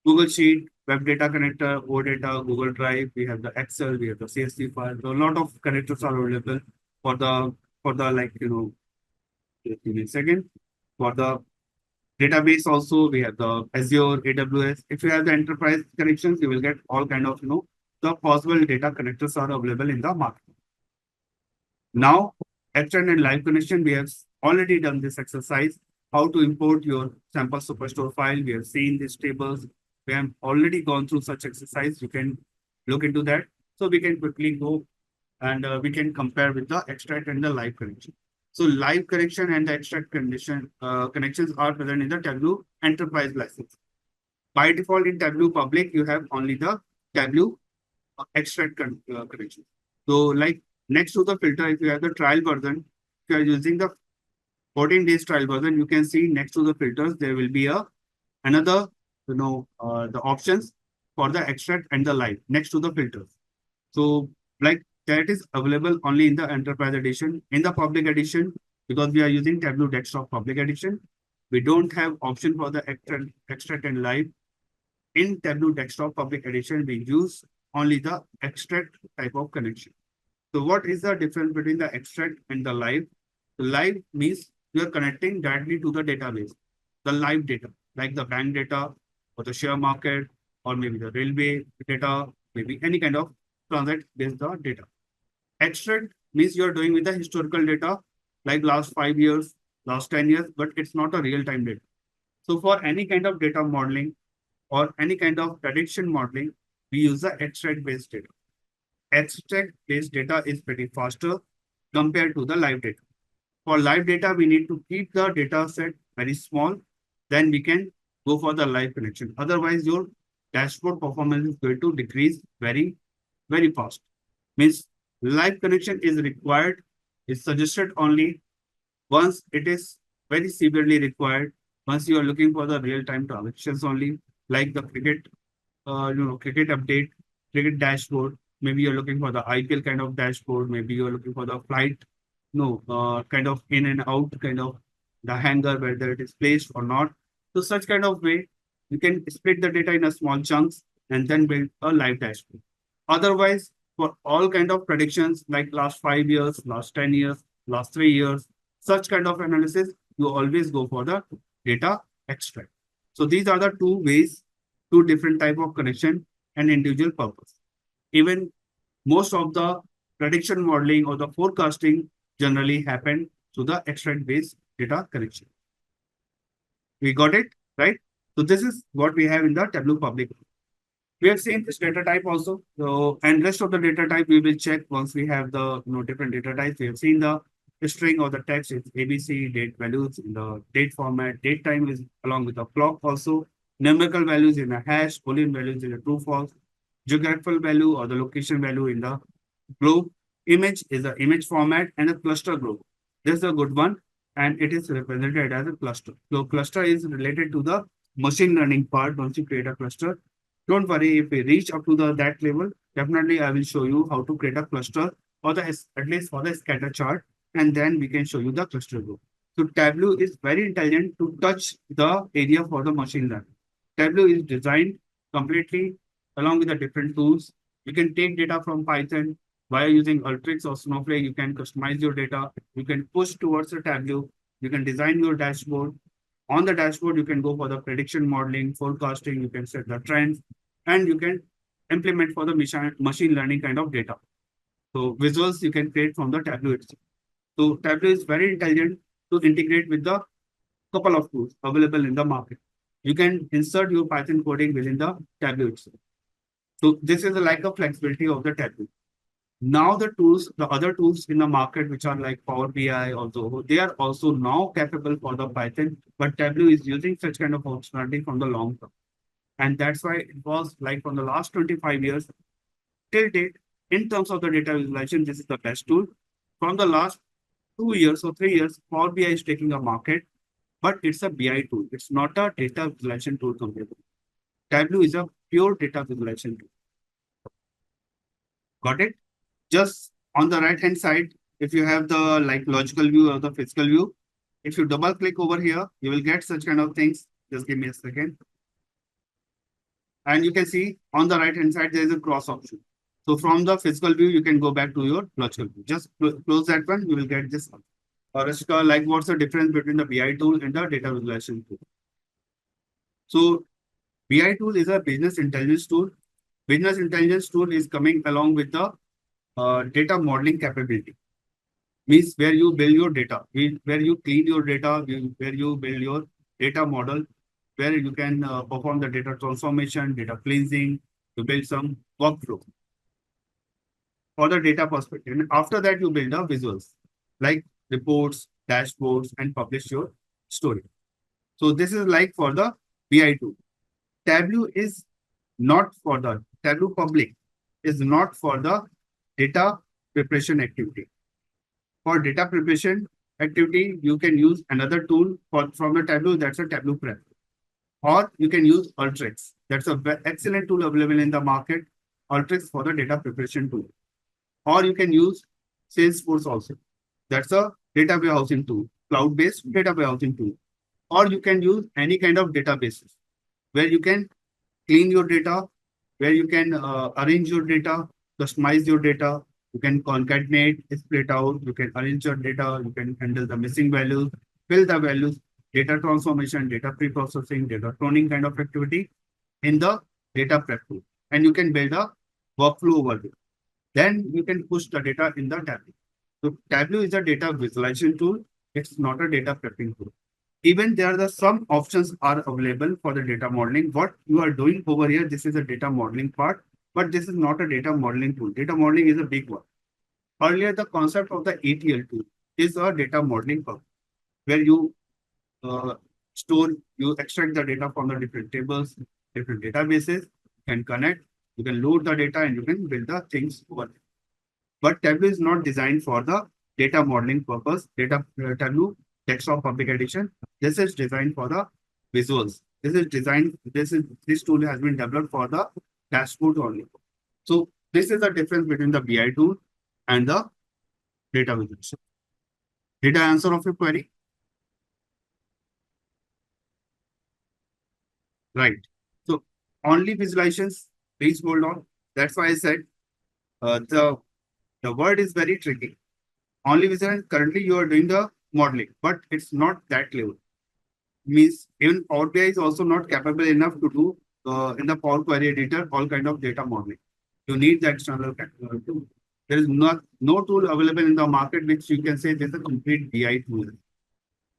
Google Sheet, Web Data Connector, OData, Google Drive. We have the Excel. We have the CSV file. So a lot of connectors are available for the like just give me a second. For the database also, we have the Azure, AWS. If you have the enterprise connections, you will get all kind of the possible data connectors are available in the market. Now, external and live connection, we have already done this exercise. How to import your sample superstore file. We have seen these tables. We have already gone through such exercise. You can look into that. So we can quickly go and we can compare with the extract and the live connection. So live connection and the extract condition connections are present in the Tableau enterprise license. By default in Tableau public, you have only the Tableau extract connection. So like next to the filter, if you have the trial version, if you are using the 14 days trial version, you can see next to the filters, there will be another, the options for the extract and the live next to the filters. So like that is available only in the enterprise edition. In the public edition, because we are using Tableau desktop public edition, we don't have option for the extract and live. In Tableau desktop public edition, we use only the extract type of connection. So what is the difference between the extract and the live? The live means you are connecting directly to the database, the live data, like the bank data or the share market, or maybe the railway data, maybe any kind of transact-based data. Extract means you are doing with the historical data, like last 5 years, last 10 years, but it's not a real-time data. So for any kind of data modeling or any kind of prediction modeling, we use the extract-based data. Extract-based data is pretty faster compared to the live data. For live data, we need to keep the data set very small. Then we can go for the live connection. Otherwise, your dashboard performance is going to decrease very, very fast. Means live connection is required, is suggested only once it is very severely required. Once you are looking for the real-time transactions only, like the cricket update, cricket dashboard. Maybe you're looking for the IPL kind of dashboard. Maybe you're looking for the flight, kind of in and out kind of the hanger, whether it is placed or not. So such kind of way, you can split the data in a small chunks and then build a live dashboard. Otherwise, for all kind of predictions like last 5 years, last 10 years, last 3 years, such kind of analysis, you always go for the data extract. So these are the two ways, two different type of connection and individual purpose. Even most of the prediction modeling or the forecasting generally happen through the extract-based data connection. We got it, right? So this is what we have in the Tableau public. We have seen this data type also. So, and rest of the data type we will check once we have the different data types. We have seen the string or the text is ABC, date values in the date format, date time is along with the clock also, numerical values in a hash, Boolean values in a true false, geographical value or the location value in the globe. Image is the image format and a cluster group. This is a good one and it is represented as a cluster. So cluster is related to the machine learning part. Once you create a cluster, don't worry if we reach up to that level, definitely I will show you how to create a cluster or at least for the scatter chart, and then we can show you the cluster group. So Tableau is very intelligent to touch the area for the machine learning. Tableau is designed completely along with the different tools. You can take data from Python via using Alteryx or Snowflake. You can customize your data. You can push towards the Tableau. You can design your dashboard. On the dashboard, you can go for the prediction modeling, forecasting. You can set the trends, and you can implement for the machine learning kind of data. So visuals you can create from the Tableau itself. So Tableau is very intelligent to integrate with the couple of tools available in the market. You can insert your Python coding within the Tableau itself. So this is like a flexibility of the Tableau. Now the tools, the other tools in the market, which are like Power BI, also they are also now capable for the Python, but Tableau is using such kind of functionality from the long term. And that's why it was like from the last 25 years till date, in terms of the data visualization, this is the best tool. from the last 2 years or 3 years, Power BI is taking a market, but it's a BI tool. It's not a data visualization tool completely. Tableau is a pure data visualization tool. Got it? Just on the right hand side, if you have the like logical view or the physical view, if you double click over here, you will get such kind of things. Just give me a second. And you can see on the right hand side, there is a cross option. So from the physical view, you can go back to your logical view. Just close that one, you will get this. Or like what's the difference between the BI tool and the data visualization tool? So BI tool is a business intelligence tool. Business intelligence tool is coming along with the data modeling capability. Means where you build your data, where you clean your data, where you build your data model, where you can perform the data transformation, data cleansing, to build some workflow for the data perspective. And after that, you build the visuals like reports, dashboards, and publish your story. So this is like for the BI tool. Tableau is not for the Tableau public is not for the data preparation activity. For data preparation activity, you can use another tool from the Tableau, that's a Tableau Prep. Or you can use Alteryx. That's an excellent tool available in the market, Alteryx for the data preparation tool. Or you can use Salesforce also. That's a data warehousing tool, cloud-based data warehousing tool. Or you can use any kind of databases where you can clean your data, where you can arrange your data, customize your data, you can concatenate, split out, you can arrange your data, you can handle the missing values, fill the values, data transformation, data pre-processing, data cloning kind of activity in the data prep tool. And you can build a workflow over there. Then you can push the data in the Tableau. So Tableau is a data visualization tool. It's not a data prepping tool. Even there are some options are available for the data modeling. What you are doing over here, this is a data modeling part, but this is not a data modeling tool. Data modeling is a big one. Earlier, the concept of the ETL tool is a data modeling tool, where you you extract the data from the different tables, different databases, you can connect, you can load the data, and you can build the things over there. But Tableau is not designed for the data modeling purpose. Tableau desktop public edition. This is designed for the visuals. This tool has been developed for the dashboard only. So this is the difference between the BI tool and the data visualization. Did I answer of your query? Right. So only visualizations, please hold on. That's why I said the word is very tricky. Only visualization, currently you are doing the modeling, but it's not that level. Means even Power BI is also not capable enough to do in the Power Query Editor all kind of data modeling. You need the external tool. There is no tool available in the market which you can say this is a complete BI tool.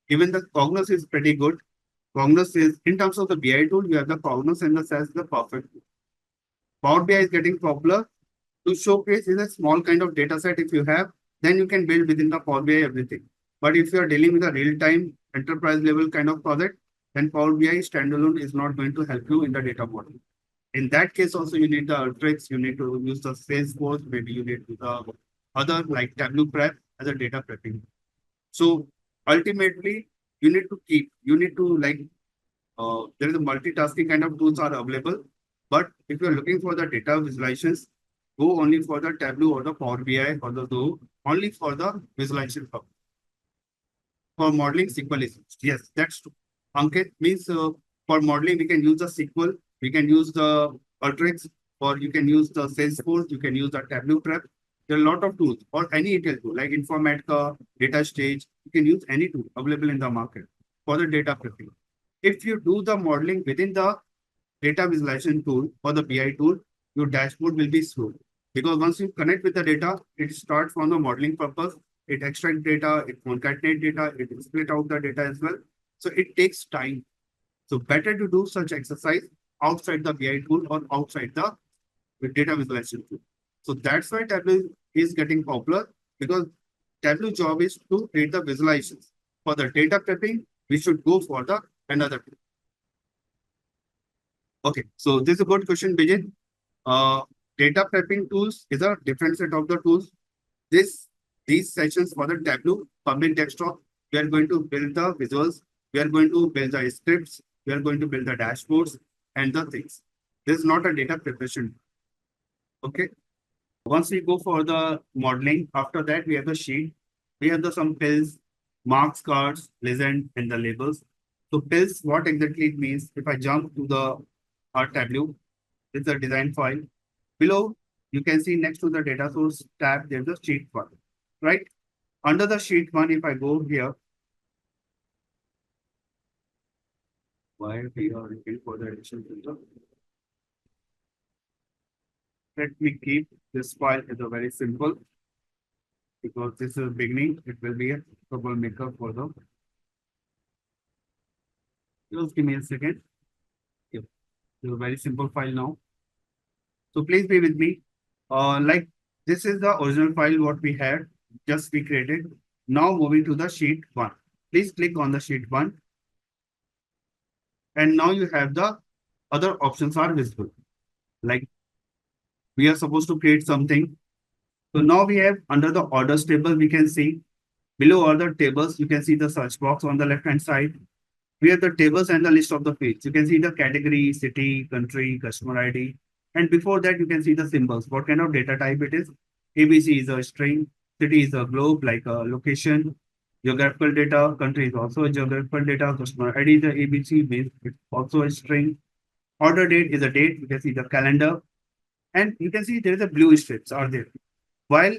Even the Cognos is pretty good. Cognos is, in terms of the BI tool, you have the Cognos and the SAS, the perfect tool. Power BI is getting popular to showcase is a small kind of data set. If you have, then you can build within the Power BI everything. But if you are dealing with a real-time enterprise level kind of project, then Power BI standalone is not going to help you in the data model. In that case, also you need the Alteryx, you need to use the Salesforce, maybe you need the other like Tableau Prep as a data prepping. So ultimately, you need to like, there is a multitasking kind of tools are available. But if you're looking for the data visualizations, go only for the Tableau or the Power BI or the go only for the visualization hub. For modeling, SQL is used. Yes, that's true. Ankit means for modeling, we can use the SQL, we can use the Alteryx, or you can use the Salesforce, you can use the Tableau Prep. There are a lot of tools, or any ETL tool like Informatica, Data Stage. You can use any tool available in the market for the data prepping. If you do the modeling within the data visualization tool or the BI tool, your dashboard will be slow. Because once you connect with the data, it starts from the modeling purpose. It extracts data, it concatenates data, it split out the data as well. So it takes time. So better to do such exercise outside the BI tool or outside the data visualization tool. So that's why Tableau is getting popular, because Tableau job is to create the visualizations. For the data prepping, we should go for the another tool. Okay, so this is a good question, Bijay. Data prepping tools is a different set of the tools. This these sessions for the Tableau public desktop. We are going to build the visuals. We are going to build the scripts. We are going to build the dashboards and the things. This is not a data preparation. Okay. Once we go for the modeling, after that we have the sheet. We have the some pills, marks, cards, legend, and the labels. So pills, what exactly it means? If I jump to the our Tableau, it's a design file. Below, you can see next to the data source tab, there's a sheet one, right? Under the sheet one, if I go here, why we are looking for the addition filter? Let me keep this file as a very simple because this is beginning. It will be a troublemaker for the. Just give me a second. Yep. This is a very simple file now. So please be with me. Like this is the original file what we had just we created. Now moving to the sheet one. Please click on the sheet one. And now you have the other options are visible. Like we are supposed to create something. So now we have under the orders table, we can see below all the tables, you can see the search box on the left hand side. We have the tables and the list of the fields. You can see the category, city, country, customer ID. And before that, you can see the symbols. What kind of data type it is? ABC is a string, city is a globe, like a location, geographical data, country is also a geographical data, customer ID is a ABC, means it's also a string. Order date is a date. You can see the calendar. And you can see there is a blue strips are there. While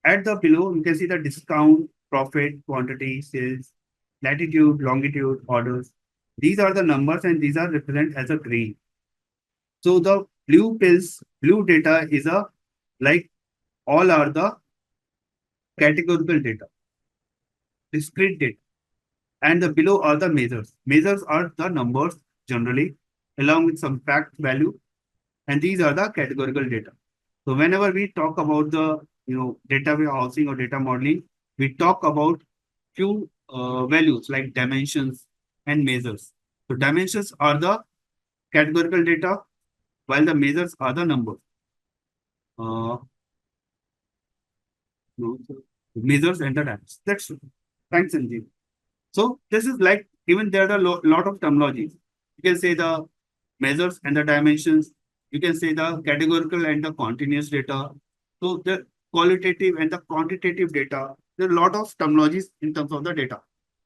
at the below, you can see the discount, profit, quantity, sales, latitude, longitude, orders. These are the numbers and these are represented as a green. So the blue pills, blue data is a like all are the categorical data, discrete data. And the below are the measures. Measures are the numbers generally along with some fact value. And these are the categorical data. So whenever we talk about the data warehousing or data modeling, we talk about few values like dimensions and measures. So dimensions are the categorical data, while the measures are the numbers. Uh, no, measures and the dimensions. That's true. Thanks, Sanjeev. So this is like even there are a lot of terminologies. You can say the measures and the dimensions. You can say the categorical and the continuous data. So the qualitative and the quantitative data. There are a lot of terminologies in terms of the data.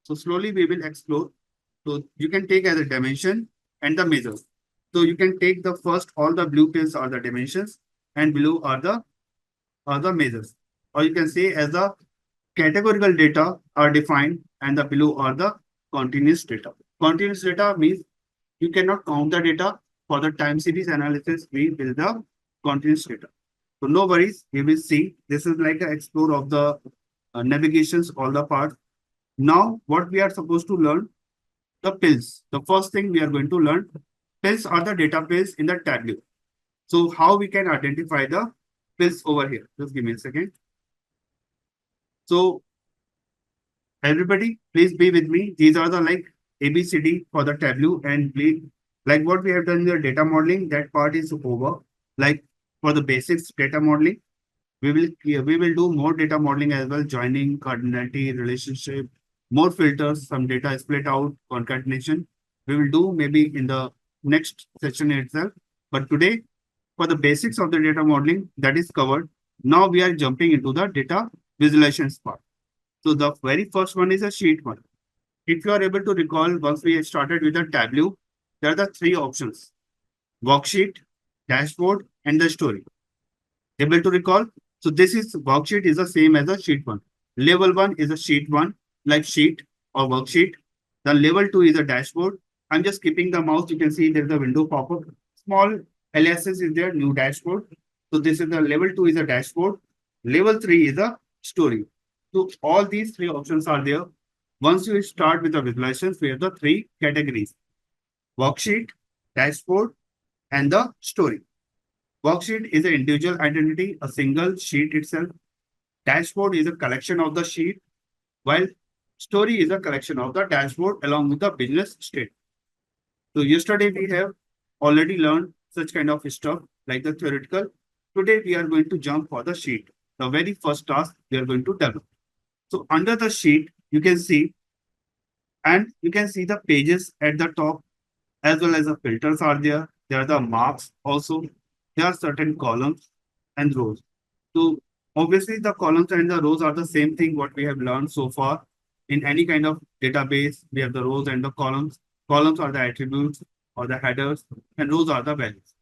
So slowly we will explore. So you can take as a dimension and the measures. So you can take the first, all the blue pills are the dimensions and below are the measures. Or you can say as the categorical data are defined and the below are the continuous data. Continuous data means you cannot count the data. For the time series analysis, we build the continuous data. So no worries, we will see. This is like an explore of the navigations, all the parts. Now, what we are supposed to learn? The pills. The first thing we are going to learn, pills are the data pills in the Tableau. So how we can identify the pills over here? Just give me a second. So everybody, please be with me. These are the like ABCD for the Tableau and like what we have done in the data modeling, that part is over. Like for the basics data modeling, we will do more data modeling as well, joining, cardinality, relationship, more filters, some data split out, concatenation. We will do maybe in the next session itself. But today, for the basics of the data modeling, that is covered. Now we are jumping into the data visualizations part. So the very first one is a sheet one. If you are able to recall, once we started with the Tableau, there are the three options: worksheet, dashboard, and the story. Able to recall? So this is worksheet is the same as a sheet one. Level one is a sheet one, like sheet or worksheet. The level two is a dashboard. I'm just keeping the mouse. You can see there's a window pop-up. Small aliases is there, new dashboard. So this is the level two is a dashboard. Level three is a story. So all these three options are there. Once you start with the visualizations, we have the three categories: worksheet, dashboard, and the story. Worksheet is an individual identity, a single sheet itself. Dashboard is a collection of the sheet, while story is a collection of the dashboard along with the business state. So yesterday we have already learned such kind of stuff like the theoretical. Today we are going to jump for the sheet. the very first task we are going to develop. So under the sheet, you can see, and you can see the pages at the top as well as the filters are there. There are the marks also. There are certain columns and rows. So obviously the columns and the rows are the same thing what we have learned so far. In any kind of database, we have the rows and the columns. Columns are the attributes or the headers, and rows are the values.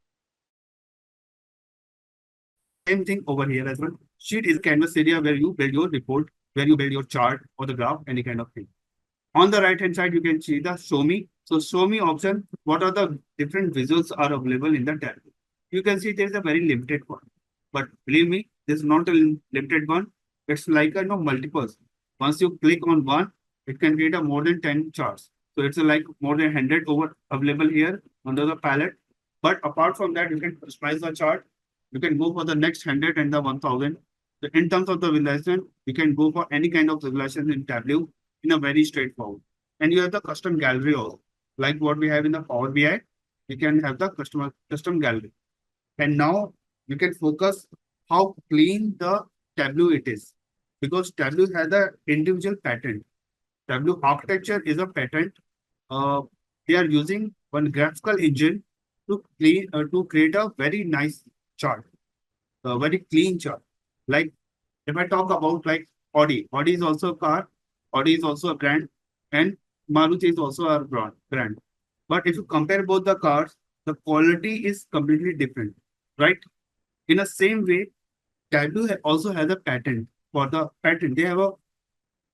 Same thing over here as well. Sheet is a canvas area where you build your report, where you build your chart or the graph, any kind of thing. On the right hand side, you can see the show me. So show me option, what are the different visuals are available in the tab. You can see there's a very limited one. But believe me, this is not a limited one. It's like a multiples. Once you click on one, it can create a more than 10 charts. So it's like more than 100 over available here under the palette. But apart from that, you can customize the chart. You can go for the next 100 and the 1000. So in terms of the visualization, you can go for any kind of visualization in Tableau in a very straightforward. And you have the custom gallery also. Like what we have in the Power BI, you can have the custom gallery. And now you can focus how clean the Tableau it is. Because Tableau has a individual pattern. Tableau architecture is a pattern. They are using one graphical engine to create a very nice chart, a very clean chart. Like if I talk about like Audi is also a car, Audi is also a brand, and Maruti is also a brand. But if you compare both the cars, the quality is completely different, right? In the same way, Tableau also has a patent for the patent. They have a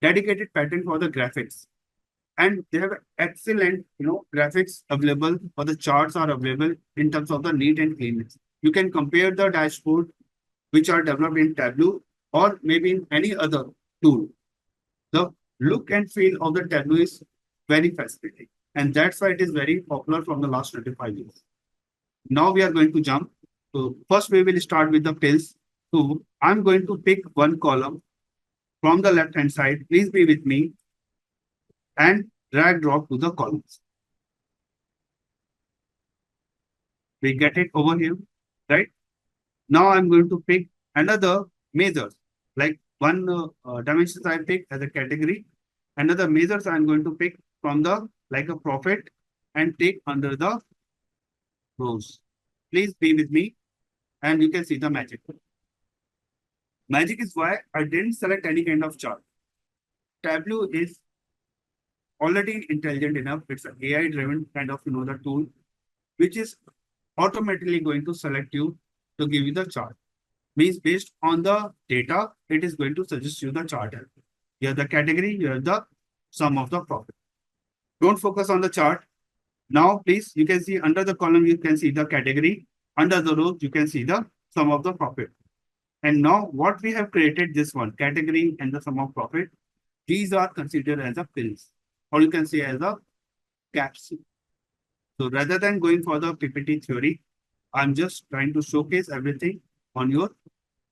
dedicated patent for the graphics, and they have excellent, graphics available, or the charts are available in terms of the neat and cleanness. You can compare the dashboard which are developed in Tableau or maybe in any other tool. The look and feel of the Tableau is very fascinating. And that's why it is very popular from the last 25 years. Now we are going to jump. So first we will start with the pills. So I'm going to pick one column from the left hand side. Please be with me and drag drop to the columns. We get it over here, right? Now I'm going to pick another measure, like one dimensions I pick as a category. Another measures I'm going to pick from the like a profit and take under the rows. Please be with me and you can see the magic. Magic is why I didn't select any kind of chart. Tableau is already intelligent enough. It's an AI driven kind of the tool, which is automatically going to select you to give you the chart. Means based on the data, it is going to suggest you the chart. You have the category, you have the sum of the profit. Don't focus on the chart. Now, please, you can see under the column, you can see the category. Under the row, you can see the sum of the profit. And now what we have created, this one, category and the sum of profit, these are considered as a pills, or you can say as a capsule. So rather than going for the PPT theory, I'm just trying to showcase everything on your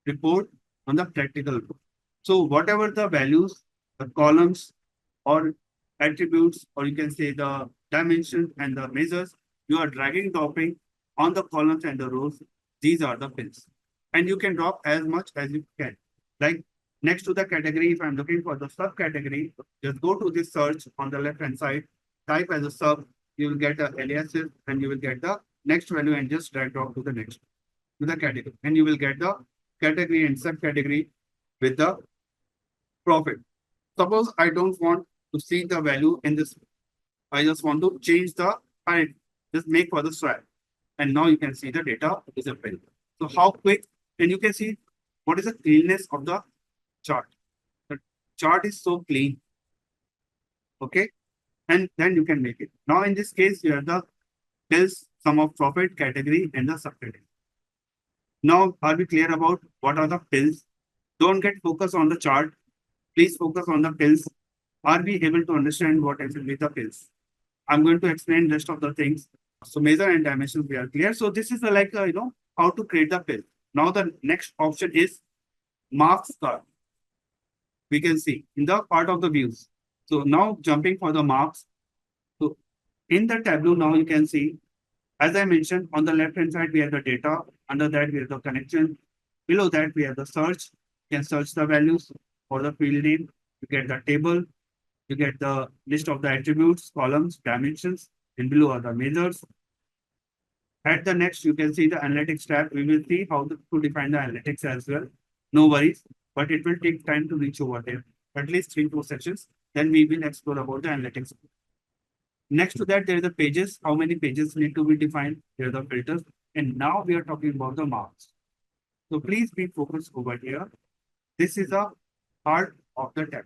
report on the practical report. So whatever the values, the columns or attributes, or you can say the dimensions and the measures, you are dragging dropping on the columns and the rows. These are the pills. And you can drop as much as you can. Like next to the category, if I'm looking for the subcategory, just go to this search on the left hand side, type as a sub, you will get a aliases and you will get the next value and just drag drop to the next, to the category. And you will get the category and subcategory with the profit. Suppose I don't want to see the value in this. I just want to change the parent. Just make for the swap. And now you can see the data is available. So how quick, and you can see what is the cleanness of the chart. The chart is so clean. Okay. And then you can make it. Now in this case, you have the pills, sum of profit category and the subcategory. Now, are we clear about what are the pills? Don't get focused on the chart. Please focus on the pills. Are we able to understand what actually the pills? I'm going to explain rest of the things. So measure and dimensions we are clear. So this is how to create the pill. Now the next option is marks card. We can see in the part of the views. So now jumping for the marks. So in the Tableau now you can see, as I mentioned, on the left hand side we have the data. Under that we have the connection. Below that we have the search. You can search the values for the field name. You get the table. You get the list of the attributes, columns, dimensions, and below are the measures. At the next, you can see the analytics tab. We will see how to define the analytics as well. No worries, but it will take time to reach over there. At least 3 4 sessions. Then we will explore about the analytics. Next to that, there are the pages. How many pages need to be defined? There are the filters. And now we are talking about the marks. So please be focused over here. This is a part of the tab.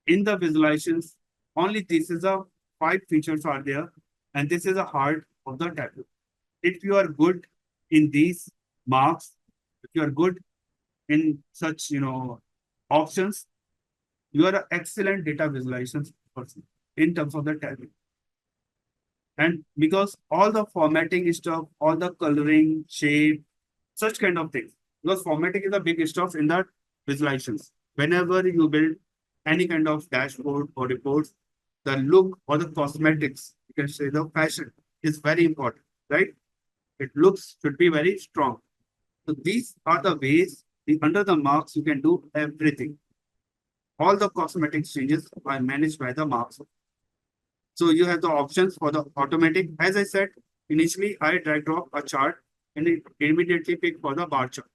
In the visualizations, only this is a 5 features are there, and this is a heart of the Tableau. If you are good in these marks, if you are good in such options, you are an excellent data visualizations person in terms of the Tableau. And because all the formatting stuff, all the coloring, shape, such kind of things, because formatting is a big stuff in the visualizations. Whenever you build any kind of dashboard or reports, the look or the cosmetics, you can say the fashion is very important, right? It looks should be very strong. So these are the ways under the marks you can do everything. All the cosmetic changes are managed by the marks. So you have the options for the automatic. As I said, initially I drag drop a chart and it immediately pick for the bar chart.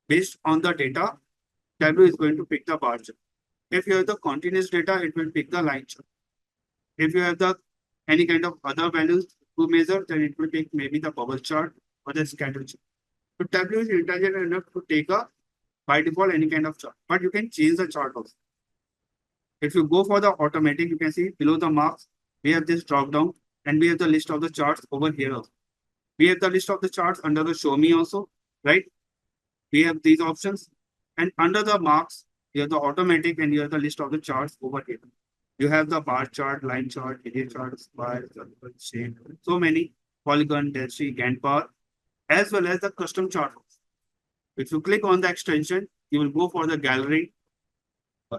Based on the data, Tableau is going to pick the bar chart. If you have the continuous data, it will pick the line chart. If you have the any kind of other values to measure, then it will take maybe the bubble chart or the scatter chart. So Tableau is intelligent enough to take a by default any kind of chart, but you can change the chart also. If you go for the automatic, you can see below the marks, we have this drop down and we have the list of the charts over here also. We have the list of the charts under the show me also, right? We have these options, and under the marks, you have the automatic and you have the list of the charts over here. You have the bar chart, line chart, area chart, square, circle, shape, so many polygon, density, Gantt bar, as well as the custom chart. If you click on the extension, you will go for the gallery.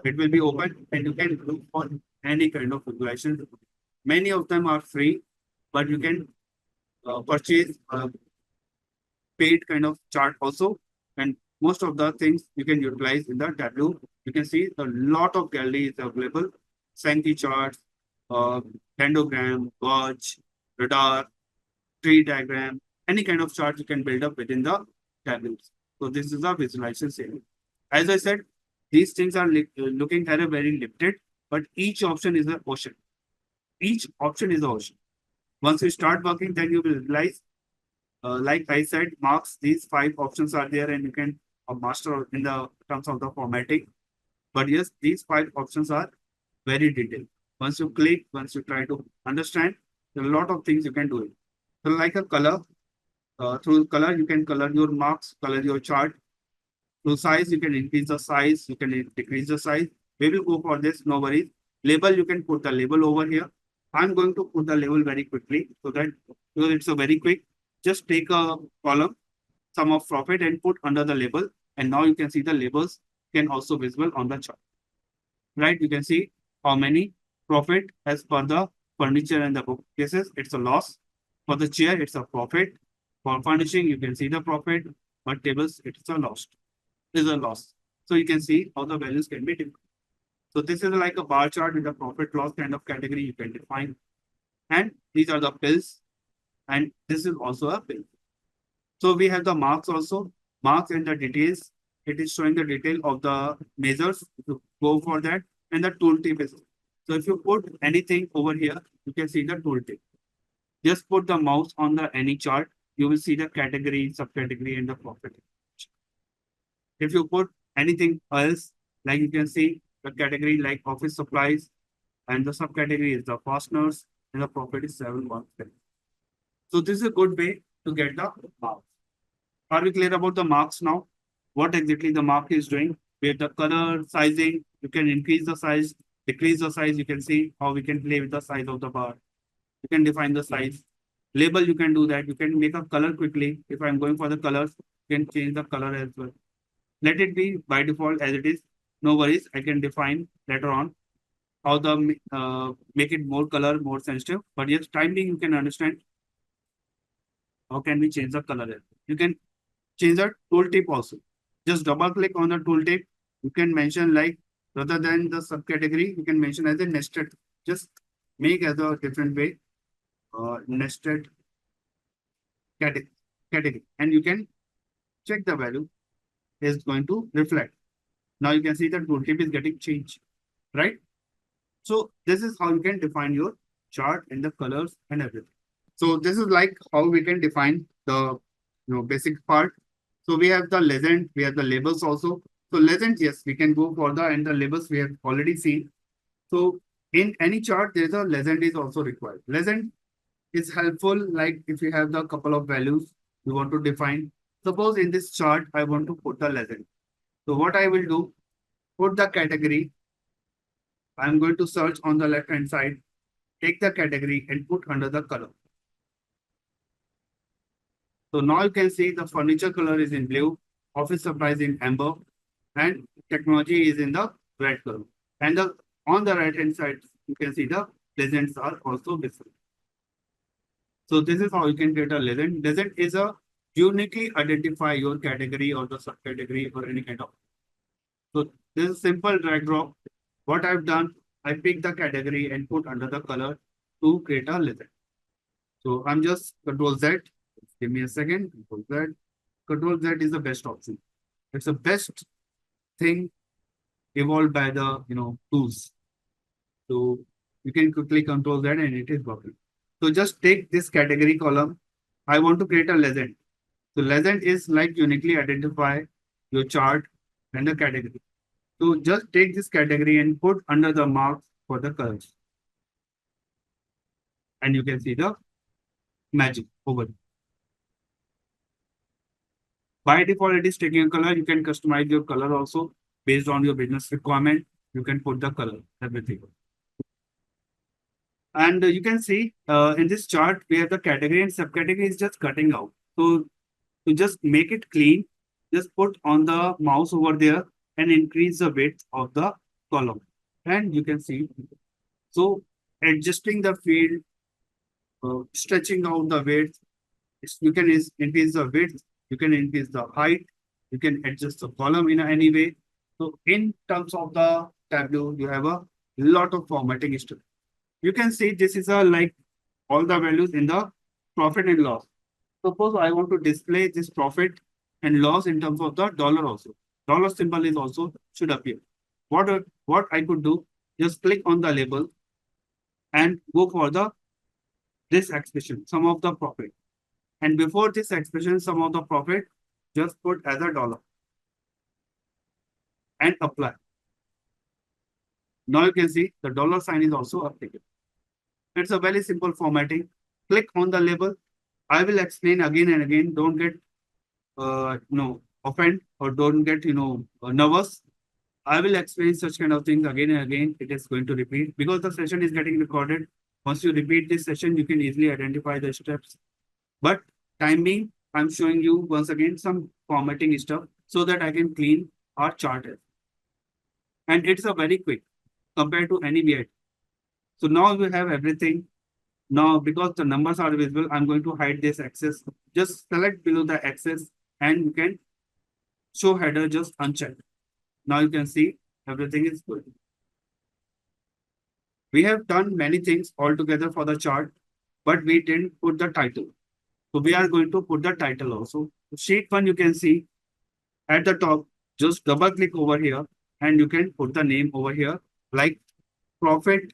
It will be open and you can look for any kind of visualization. Many of them are free, but you can purchase a paid kind of chart also. And most of the things you can utilize in the Tableau. You can see a lot of gallery is available. Sankey charts, dendrogram, gauge, radar, tree diagram, any kind of chart you can build up within the tables. So this is a visualization saving. As I said, these things are looking at a very limited, but each option is an ocean. Each option is an ocean. Once you start working, then you will realize, like I said, marks, these 5 options are there and you can master in the terms of the formatting. But yes, these 5 options are very detailed. Once you click, once you try to understand, there are a lot of things you can do it. So like a color, through color, you can color your marks, color your chart. Through size, you can increase the size, you can decrease the size. We will go for this, no worries. Label, you can put the label over here. I'm going to put the label very quickly so that because it's a very quick. Just take a column, sum of profit, and put under the label. And now you can see the labels can also visible on the chart. Right? You can see how many profit as per the furniture and the bookcases. It's a loss. For the chair, it's a profit. For furnishing, you can see the profit. But tables, it's a loss. Is a loss. So you can see how the values can be different. So this is like a bar chart with a profit loss kind of category you can define. And these are the pills. And this is also a pill. So we have the marks also. Marks and the details. It is showing the detail of the measures. To go for that. And the tooltip is. So if you put anything over here, you can see the tooltip. Just put the mouse on the any chart. You will see the category, subcategory, and the profit. If you put anything else, like you can see the category like office supplies, and the subcategory is the fasteners, and the profit is 715. So this is a good way to get the marks. Are we clear about the marks now? What exactly the mark is doing? We have the color, sizing. You can increase the size, decrease the size. You can see how we can play with the size of the bar. You can define the size. Label, you can do that. You can make a color quickly. If I'm going for the colors, you can change the color as well. Let it be by default as it is. No worries. I can define later on how the make it more color, more sensitive. But yes, time being, you can understand how can we change the color. You can change the tooltip also. Just double click on the tooltip. You can mention like rather than the subcategory, you can mention as a nested. Just make as a different way, nested cate- category, and you can check the value is going to reflect. Now you can see the tooltip is getting changed, right? So this is how you can define your chart and the colors and everything. So this is like how we can define the basic part. So we have the legend, we have the labels also. So legend, yes, we can go for the and the labels we have already seen. So in any chart, there's a legend is also required. Legend is helpful, like if you have the couple of values you want to define. Suppose in this chart, I want to put the legend. So what I will do, put the category. I'm going to search on the left hand side, take the category and put under the color. So now you can see the furniture color is in blue, office supplies in amber, and technology is in the red color. And on the right hand side, you can see the legends are also visible. So this is how you can get a legend. Legend is a uniquely identify your category or the subcategory or any kind of. So this is simple drag drop. What I've done, I pick the category and put under the color to create a legend. So I'm just Control Z. Give me a second. Control Z. Control Z is the best option. It's the best thing evolved by the tools. So you can quickly Control Z and it is working. So just take this category column. I want to create a legend. So legend is like uniquely identify your chart and the category. So just take this category and put under the marks for the colors. And you can see the magic over there. By default, it is taking a color. You can customize your color also based on your business requirement. You can put the color, everything. And you can see in this chart, we have the category and subcategory is just cutting out. So to just make it clean, just put on the mouse over there and increase the width of the column. And you can see, so adjusting the field, stretching out the width, you can increase the width, you can increase the height, you can adjust the column in any way. So in terms of the Tableau, you have a lot of formatting stuff. You can see this is a like all the values in the profit and loss. Suppose I want to display this profit and loss in terms of the dollar also. Dollar symbol is also should appear. What I could do, just click on the label and go for the this expression, sum of the profit. And before this expression, sum of the profit, just put as a dollar and apply. Now you can see the dollar sign is also updated. It's a very simple formatting. Click on the label. I will explain again and again. Don't get offend or don't get nervous. I will explain such kind of things again and again. It is going to repeat because the session is getting recorded. Once you repeat this session, you can easily identify the steps. But time being, I'm showing you once again some formatting stuff so that I can clean our chart. And it's a very quick compared to any BI. So now we have everything. Now, because the numbers are visible, I'm going to hide this axis. Just select below the axis and you can show header just unchecked. Now you can see everything is good. We have done many things altogether for the chart, but we didn't put the title. So we are going to put the title also. Sheet 1, you can see at the top, just double click over here and you can put the name over here like profit,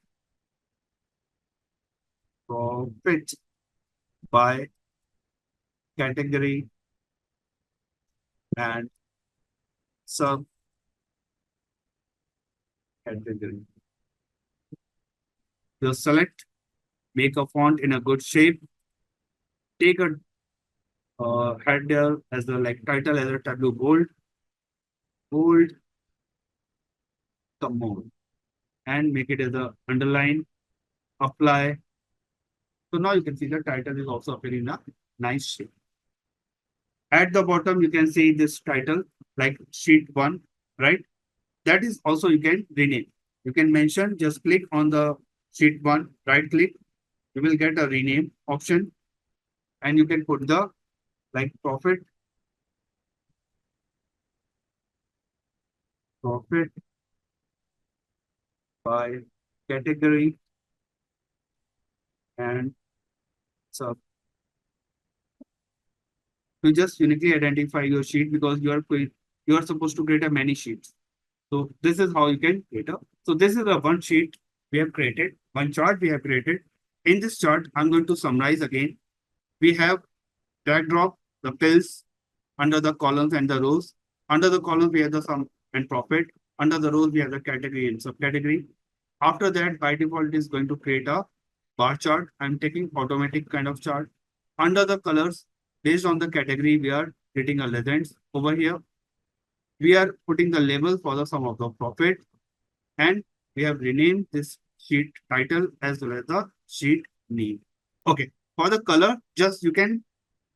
profit by category and sub category. Just select, make a font in a good shape, take a header as the like title as a Tableau bold, bold, come on, and make it as a underline, apply. So now you can see the title is also appearing in a nice shape. At the bottom, you can see this title like sheet 1, right? That is also you can rename. You can mention, just click on the sheet 1, right click, you will get a rename option and you can put the like profit profit by category and sub. You just uniquely identify your sheet because you are supposed to create a many sheets. So this is how you can create a. So this is the one sheet we have created, one chart we have created. In this chart, I'm going to summarize again. We have drag drop the pills under the columns and the rows. Under the columns, we have the sum and profit. Under the rows, we have the category and subcategory. After that, by default, it is going to create a bar chart. I'm taking automatic kind of chart. Under the colors, based on the category, we are creating a legends. Over here, we are putting the label for the sum of the profit. And we have renamed this sheet title as well as the sheet name. Okay. For the color, just you can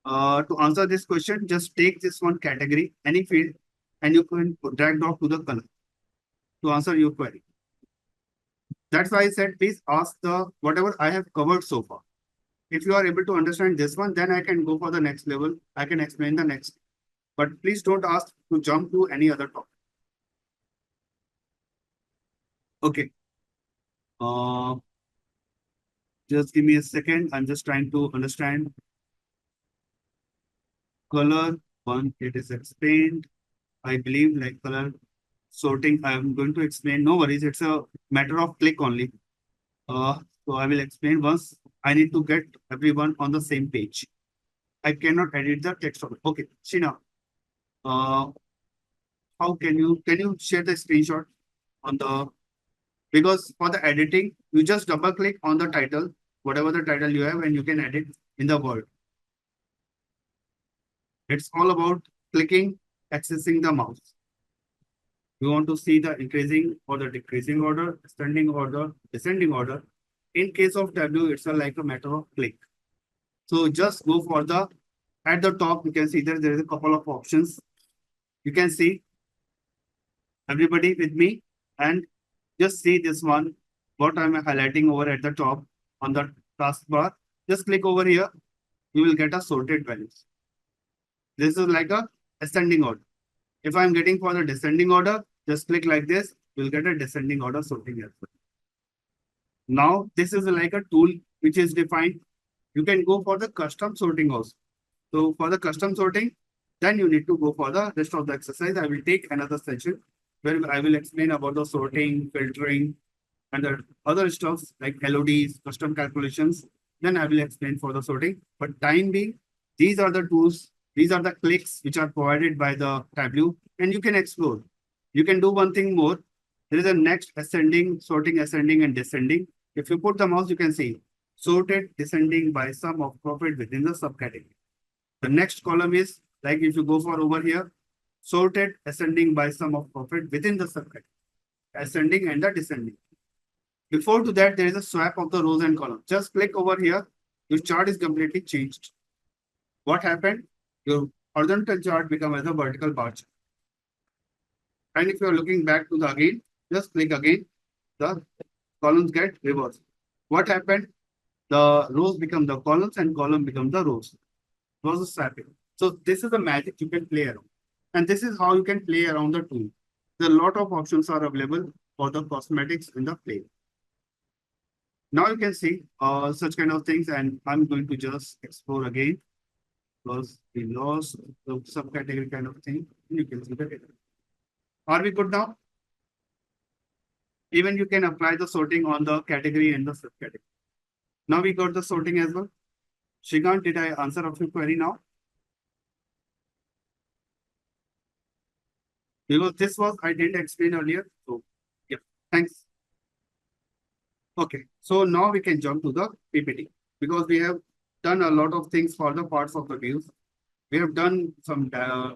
to answer this question, just take this one category, any field, and you can drag drop to the color to answer your query. That's why I said, please ask the whatever I have covered so far. If you are able to understand this one, then I can go for the next level. I can explain the next. But please don't ask to jump to any other topic. Okay. Just give me a second. I'm just trying to understand color one. It is explained. I believe like color sorting. I'm going to explain. No worries. It's a matter of click only. So I will explain once. I need to get everyone on the same page. I cannot edit the text of it. Okay, Shina. Uh, how can you share the screenshot on the because for the editing, you just double click on the title, whatever the title you have, and you can edit in the Word. It's all about clicking, accessing the mouse. You want to see the increasing or the decreasing order, ascending order, descending order. In case of Tableau, it's like a matter of click. So just go for the, at the top, you can see that there is a couple of options. You can see everybody with me and just see this one, what I'm highlighting over at the top on the taskbar. Just click over here. You will get a sorted values. This is like a ascending order. If I'm getting for the descending order, just click like this. You'll get a descending order sorting as well. Now, this is like a tool which is defined. You can go for the custom sorting also. So for the custom sorting, then you need to go for the rest of the exercise. I will take another session where I will explain about the sorting, filtering, and the other stuff like LODs, custom calculations. Then I will explain for the sorting. But time being, these are the tools, these are the clicks which are provided by the Tableau, and you can explore. You can do one thing more. There is a next ascending, sorting, ascending, and descending. If you put the mouse, you can see sorted, descending by sum of profit within the subcategory. The next column is like if you go for over here, sorted, ascending by sum of profit within the subcategory, ascending and the descending. Before to that, there is a swap of the rows and columns. Just click over here. Your chart is completely changed. What happened? Your horizontal chart become as a vertical bar chart. And if you are looking back to the again, just click again. The columns get reversed. What happened? The rows become the columns and column become the rows. Rows are swapping. So this is the magic you can play around. And this is how you can play around the tool. There are a lot of options are available for the cosmetics in the play. Now you can see such kind of things, and I'm going to just explore again because we lost the subcategory kind of thing. You can see the data. Are we good now? Even you can apply the sorting on the category and the subcategory. Now we got the sorting as well. Shrikant, did I answer of your query now? Because this was I didn't explain earlier. So yeah, thanks. Okay, so now we can jump to the PPT because we have done a lot of things for the parts of the views. We have done some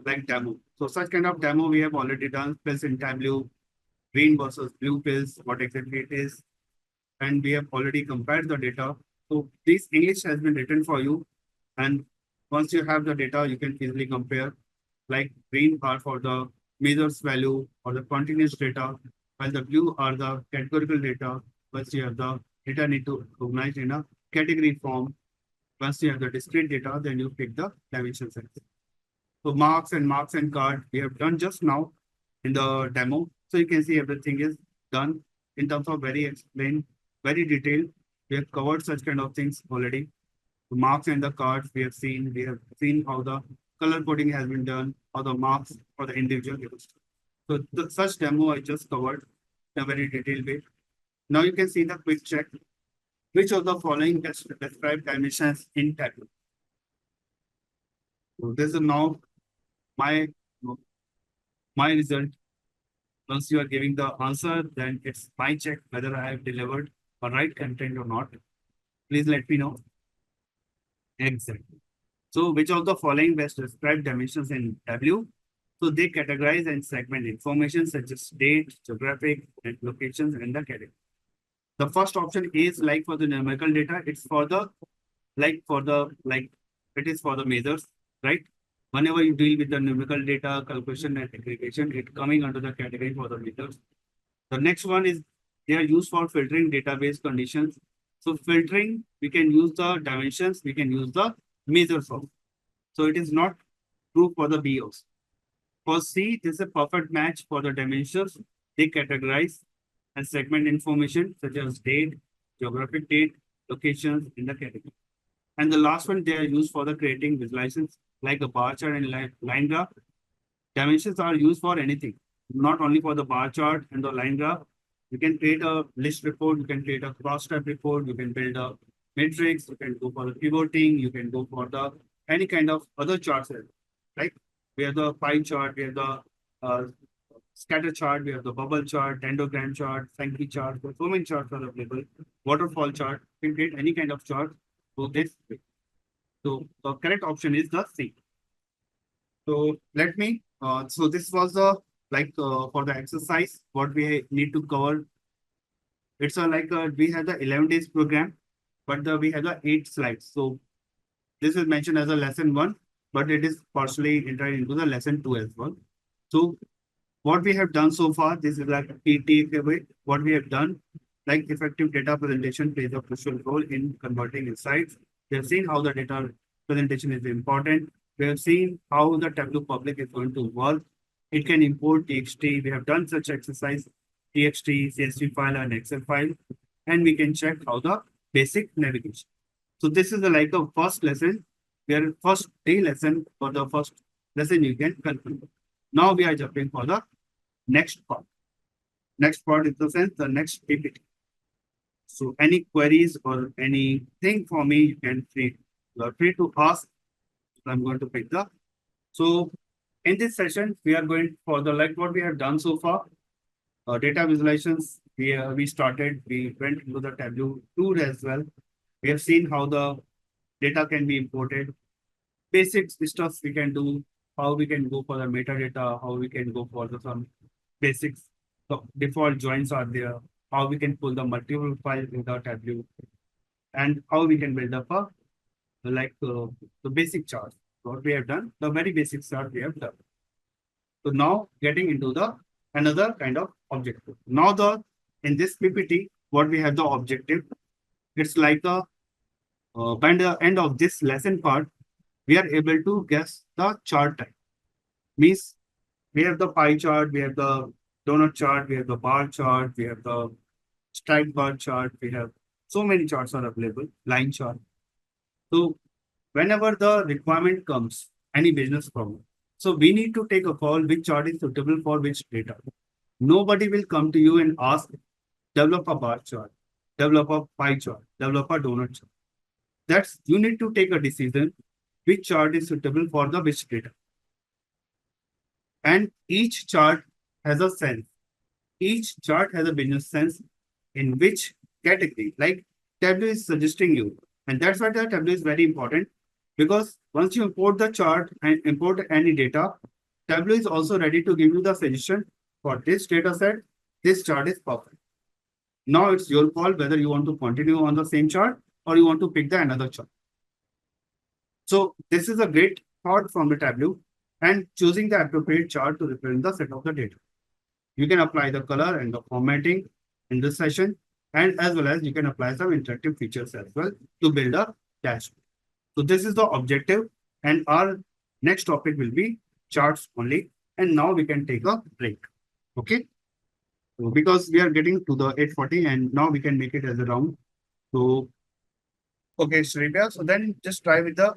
like demo. So such kind of demo we have already done, pills in Tableau, green versus blue pills, what exactly it is. And we have already compared the data. So this English has been written for you. And once you have the data, you can easily compare like green are for the measures value or the continuous data, while the blue are the categorical data. Once you have the data need to recognize in a category form. Once you have the discrete data, then you pick the dimension size. So marks and card we have done just now in the demo. So you can see everything is done in terms of very explained, very detailed. We have covered such kind of things already. The marks and the cards we have seen how the color coding has been done, how the marks for the individual used. So such demo I just covered in a very detailed way. Now you can see the quick check. Which of the following best describe dimensions in Tableau? So this is now my my result. Once you are giving the answer, then it's my check whether I have delivered a right content or not. Please let me know. Exactly. So which of the following best describe dimensions in Tableau? So they categorize and segment information such as date, geographic, and locations and the category. The first option is like for the numerical data, it's for the it is for the measures, right? Whenever you deal with the numerical data, calculation and aggregation, it coming under the category for the measures. The next one is they are used for filtering database conditions. So filtering, we can use the dimensions, we can use the measures of. So it is not true for the BOs. For C, this is a perfect match for the dimensions. They categorize and segment information such as date, geographic date, locations in the category. And the last one, they are used for the creating visualizations like a bar chart and line graph. Dimensions are used for anything, not only for the bar chart and the line graph. You can create a list report, you can create a cross-tab report, you can build a matrix, you can go for the pivoting, you can go for the any kind of other charts, right? We have the pie chart, we have the scatter chart, we have the bubble chart, dendrogram chart, Sankey chart. So many charts are available. Waterfall chart, you can create any kind of chart to this way. So the correct option is the C. So let me, so this was the for the exercise, what we need to cover. It's we have the 11 days program, but we have the 8 slides. So this is mentioned as a lesson 1, but it is partially entered into the lesson 2 as well. So what we have done so far, this is like key takeaway. What we have done, like effective data presentation plays a crucial role in converting insights. We have seen how the data presentation is important. We have seen how the Tableau public is going to work. It can import TXT. We have done such exercise, TXT, CSV file, and Excel file, and we can check how the basic navigation. So this is like a first lesson, where first day lesson for the first lesson you can conclude. Now we are jumping for the next part. Next part is the next PPT. So any queries or anything for me, you are free to ask. I'm going to pick the. So in this session, we are going for the like what we have done so far. Data visualizations, we started, we went into the Tableau tool as well. We have seen how the data can be imported. Basic stuff we can do, how we can go for the metadata, how we can go for the some basics. The default joins are there, how we can pull the multiple files in the Tableau, and how we can build up a the basic chart. What we have done, the very basic chart we have done. So now getting into the another kind of objective. Now in this PPT, what we have the objective, it's like a by the end of this lesson part, we are able to guess the chart type. Means we have the pie chart, we have the donut chart, we have the bar chart, we have the strike bar chart, we have so many charts are available, line chart. So whenever the requirement comes, any business problem, so we need to take a call which chart is suitable for which data. Nobody will come to you and ask, develop a bar chart, develop a pie chart, develop a donut chart. That's you need to take a decision which chart is suitable for the which data. And each chart has a sense. Each chart has a business sense in which category. Like Tableau is suggesting you. And that's why the Tableau is very important. Because once you import the chart and import any data, Tableau is also ready to give you the suggestion for this data set. This chart is perfect. Now it's your call whether you want to continue on the same chart or you want to pick the another chart. So this is a great thought from the Tableau and choosing the appropriate chart to represent the set of the data. You can apply the color and the formatting in this session, and as well as you can apply some interactive features as well to build a dashboard. So this is the objective, and our next topic will be charts only. And now we can take a break. Okay. So because we are getting to the 840 and now we can make it as a round. So, okay, it's repair. So then just try with the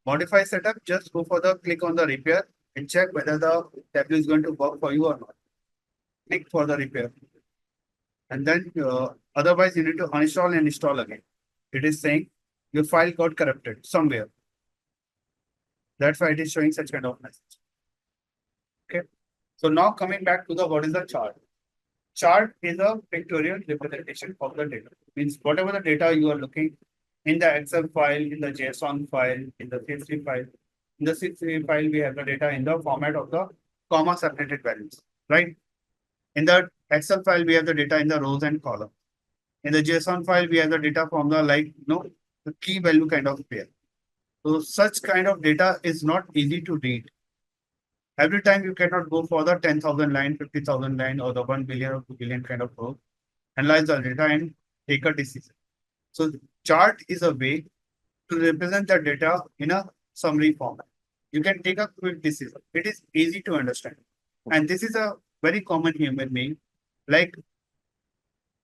modify setup. Just go for the click on the repair and check whether the Tableau is going to work for you or not. Click for the repair. And then otherwise you need to uninstall and install again. It is saying your file got corrupted somewhere. That's why it is showing such kind of message. Okay. So now coming back to the what is the chart? Chart is a pictorial representation of the data. Means whatever the data you are looking in the Excel file, in the JSON file, in the CSV file. In the CSV file, we have the data in the format of the comma separated values, right? In the Excel file, we have the data in the rows and columns. In the JSON file, we have the data from the the key value kind of pair. So such kind of data is not easy to read. Every time you cannot go for the 10,000 line, 50,000 line, or the 1 billion or 2 billion kind of row, analyze the data and take a decision. So chart is a way to represent the data in a summary format. You can take a quick decision. It is easy to understand. And this is a very common human being, like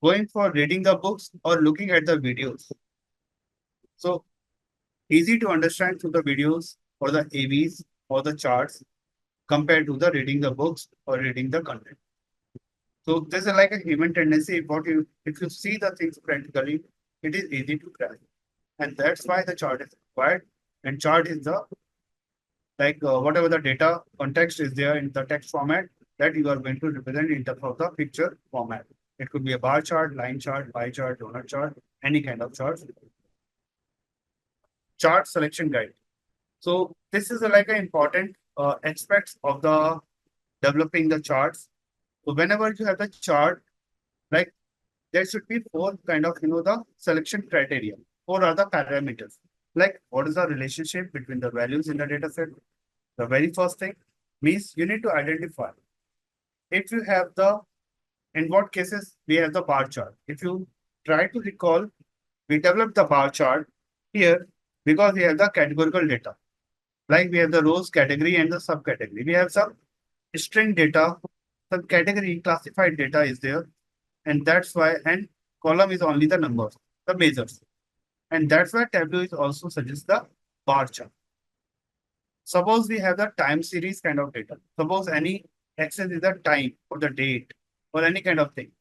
going for reading the books or looking at the videos. So easy to understand through the videos or the AVs or the charts compared to the reading the books or reading the content. So this is like a human tendency. If you see the things practically, it is easy to grasp. And that's why the chart is required. And chart is the whatever the data context is there in the text format that you are going to represent in terms of the picture format. It could be a bar chart, line chart, pie chart, donut chart, any kind of chart. Chart selection guide. So this is like an important aspects of the developing the charts. So whenever you have the chart, like there should be four kind of the selection criteria. Four are the parameters. Like what is the relationship between the values in the data set? The very first thing means you need to identify if you have in what cases we have the bar chart. If you try to recall, we developed the bar chart here because we have the categorical data. Like we have the rows category and the subcategory. We have some string data, some category classified data is there. And that's why, and column is only the numbers, the measures. And that's why Tableau is also suggests the bar chart. Suppose we have the time series kind of data. Suppose any axis is the time or the date or any kind of thing.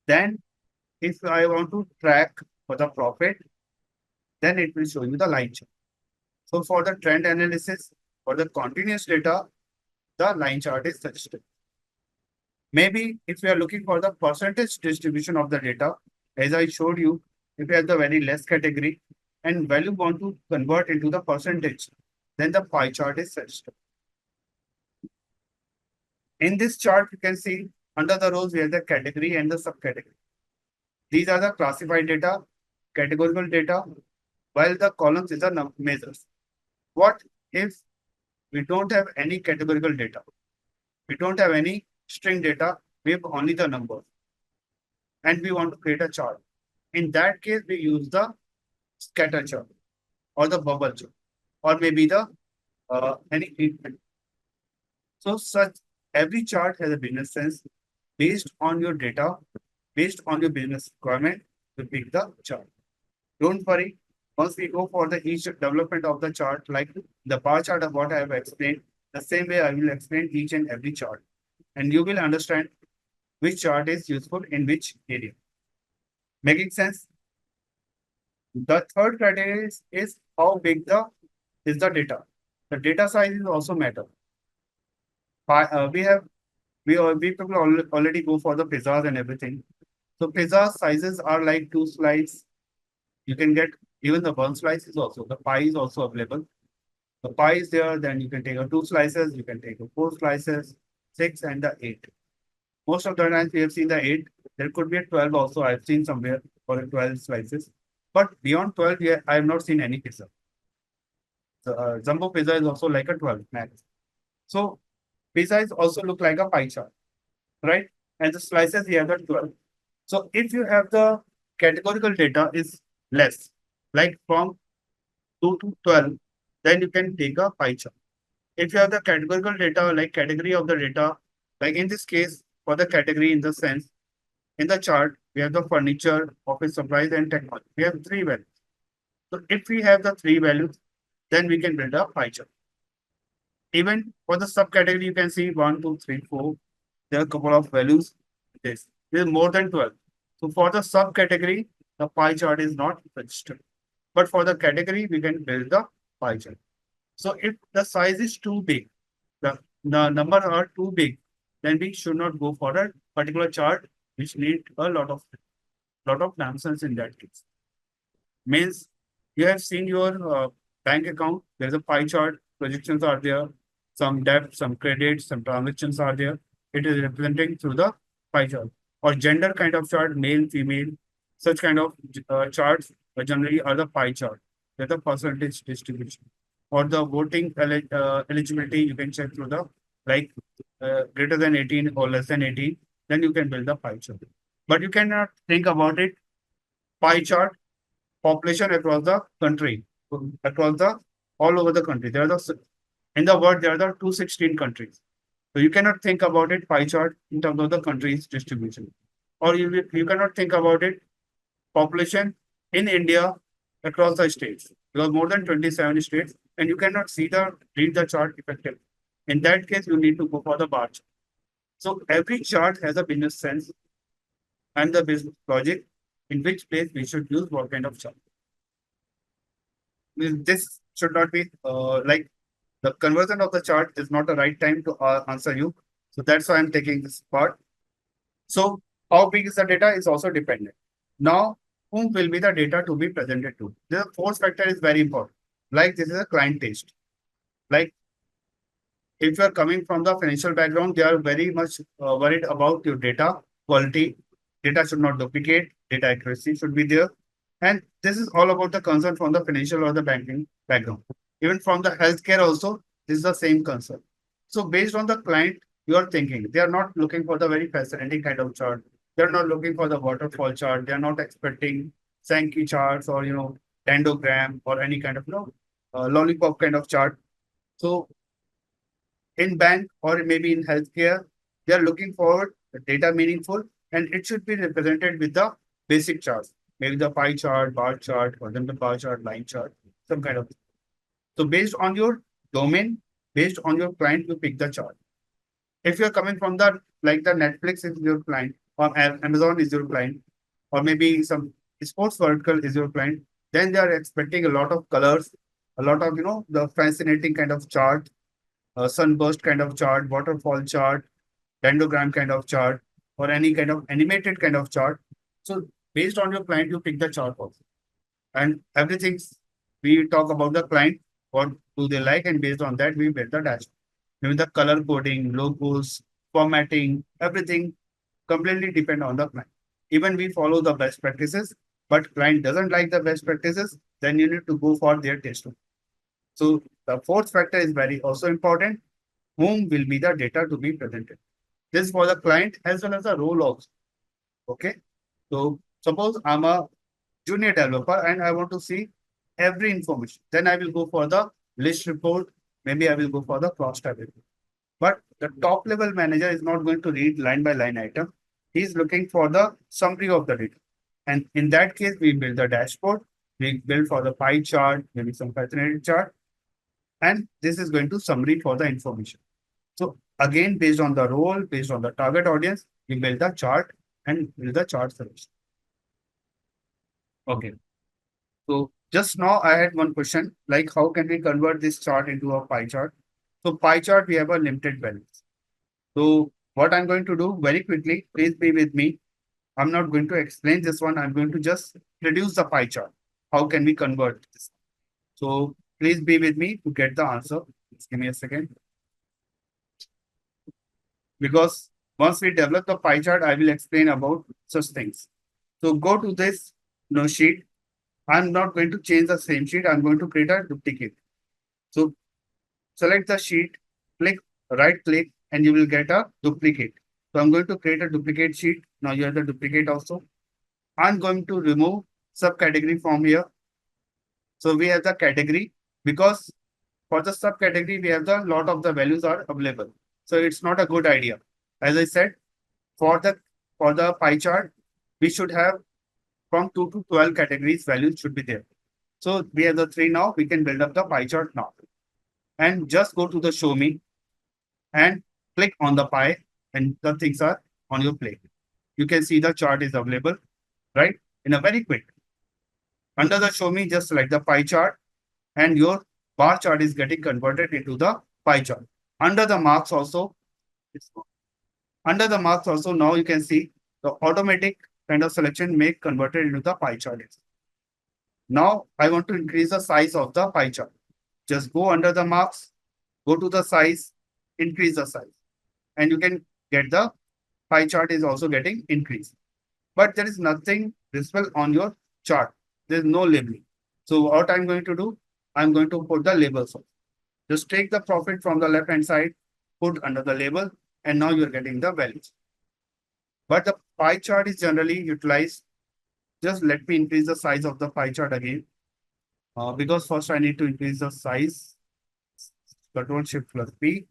Then if I want to track for the profit, then it will show you the line chart. So for the trend analysis, for the continuous data, the line chart is suggested. Maybe if you are looking for the percentage distribution of the data, as I showed you, if you have the very less category and value want to convert into the percentage, then the pie chart is suggested. In this chart, you can see under the rows, we have the category and the subcategory. These are the classified data, categorical data, while the columns is the measures. What if we don't have any categorical data? We don't have any string data, we have only the numbers. And we want to create a chart. In that case, we use the scatter chart or the bubble chart or maybe the any treatment. So such every chart has a business sense based on your data, based on your business requirement to pick the chart. Don't worry. Once we go for the each development of the chart, like the bar chart of what I have explained, the same way I will explain each and every chart. And you will understand which chart is useful in which area. Making sense? The third criteria is how big is the data. The data size is also matter. We people already go for the pizzas and everything. So pizza sizes are like 2 slices. You can get even the one slice is also the pie is also available. The pie is there, then you can take a 2 slices, you can take a 4 slices, 6 and the 8. Most of the times we have seen the 8. There could be a 12 also. I've seen somewhere for a 12 slices. But beyond 12, I have not seen any pizza. The jumbo pizza is also like a 12 max. So pizza is also look like a pie chart, right? And the slices here are 12. So if you have the categorical data is less, like from 2 to 12, then you can take a pie chart. If you have the categorical data, like category of the data, like in this case, for the category in the sense, in the chart, we have the furniture, office supplies, and technology. We have three values. So if we have the three values, then we can build a pie chart. Even for the subcategory, you can see 1, 2, 3, 4. There are a couple of values. This is more than 12. So for the subcategory, the pie chart is not registered. But for the category, we can build the pie chart. So if the size is too big, the number are too big, then we should not go for a particular chart which need a lot of nonsense in that case. Means you have seen your bank account, there's a pie chart, projections are there, some debt, some credit, some transactions are there. It is representing through the pie chart. Or gender kind of chart, male, female, such kind of charts generally are the pie chart. They're the percentage distribution. For the voting eligibility, you can check through the like greater than 18 or less than 18, then you can build the pie chart. But you cannot think about it pie chart population across the country, across the all over the country. There are in the world there are the 216 countries. So you cannot think about it pie chart in terms of the country's distribution, or you cannot think about it population in India across the states because more than 27 states, and you cannot read the chart effectively. In that case, you need to go for the bar chart. So every chart has a business sense and the business logic in which place we should use what kind of chart. This should not be like the conversion of the chart is not the right time to answer you. So that's why I'm taking this part. So how big is the data is also dependent. Now, whom will be the data to be presented to? The fourth factor is very important. Like this is a client taste. Like if you are coming from the financial background, they are very much worried about your data quality. Data should not duplicate. Data accuracy should be there. And this is all about the concern from the financial or the banking background. Even from the healthcare also, this is the same concern. So based on the client, you are thinking, they are not looking for the very fascinating kind of chart. They're not looking for the waterfall chart. They're not expecting Sankey charts or, dendrogram or any kind of, lollipop kind of chart. So in bank or maybe in healthcare, they are looking for the data meaningful and it should be represented with the basic charts, maybe the pie chart, bar chart, or then the bar chart, line chart, some kind of. So based on your domain, based on your client, you pick the chart. If you're coming from the Netflix is your client, or Amazon is your client, or maybe some sports vertical is your client, then they are expecting a lot of colors, a lot of, the fascinating kind of chart, sunburst kind of chart, waterfall chart, dendrogram kind of chart, or any kind of animated kind of chart. So based on your client, you pick the chart also. And everything we talk about the client, what do they like, and based on that, we build the dashboard. Maybe the color coding, logos, formatting, everything completely depend on the client. Even we follow the best practices, but client doesn't like the best practices, then you need to go for their taste. So the fourth factor is very also important. Whom will be the data to be presented? This is for the client as well as the role also. Okay. So suppose I'm a junior developer and I want to see every information. Then I will go for the list report. Maybe I will go for the cross tab report. But the top level manager is not going to read line by line item. He's looking for the summary of the data. And in that case, we build the dashboard. We build for the pie chart, maybe some fascinating chart. And this is going to summary for the information. So again, based on the role, based on the target audience, we build the chart and build the chart solution. Okay. So just now I had one question, like how can we convert this chart into a pie chart? So pie chart, we have a limited balance. So what I'm going to do very quickly, please be with me. I'm not going to explain this one. I'm going to just reduce the pie chart. How can we convert this? So please be with me to get the answer. Just give me a second. Because once we develop the pie chart, I will explain about such things. So go to this sheet. I'm not going to change the same sheet. I'm going to create a duplicate. So select the sheet, right click, and you will get a duplicate. So I'm going to create a duplicate sheet. Now you have the duplicate also. I'm going to remove subcategory from here. So we have the category because for the subcategory, we have the lot of the values are available. So it's not a good idea. As I said, for the pie chart, we should have from 2 to 12 categories values should be there. So we have the 3 now. We can build up the pie chart now. And just go to the show me and click on the pie and the things are on your plate. You can see the chart is available, right? In a very quick. Under the show me, just select the pie chart and your bar chart is getting converted into the pie chart. Under the marks also, under the marks also now you can see the automatic kind of selection make converted into the pie chart. Now I want to increase the size of the pie chart. Just go under the marks, go to the size, increase the size, and you can get the pie chart is also getting increased. But there is nothing visible on your chart. There is no labeling. So what I'm going to do, I'm going to put the labels. Just take the profit from the left hand side, put under the label, and now you're getting the values. But the pie chart is generally utilized. Just let me increase the size of the pie chart again. Because first I need to increase the size. Control Shift plus B.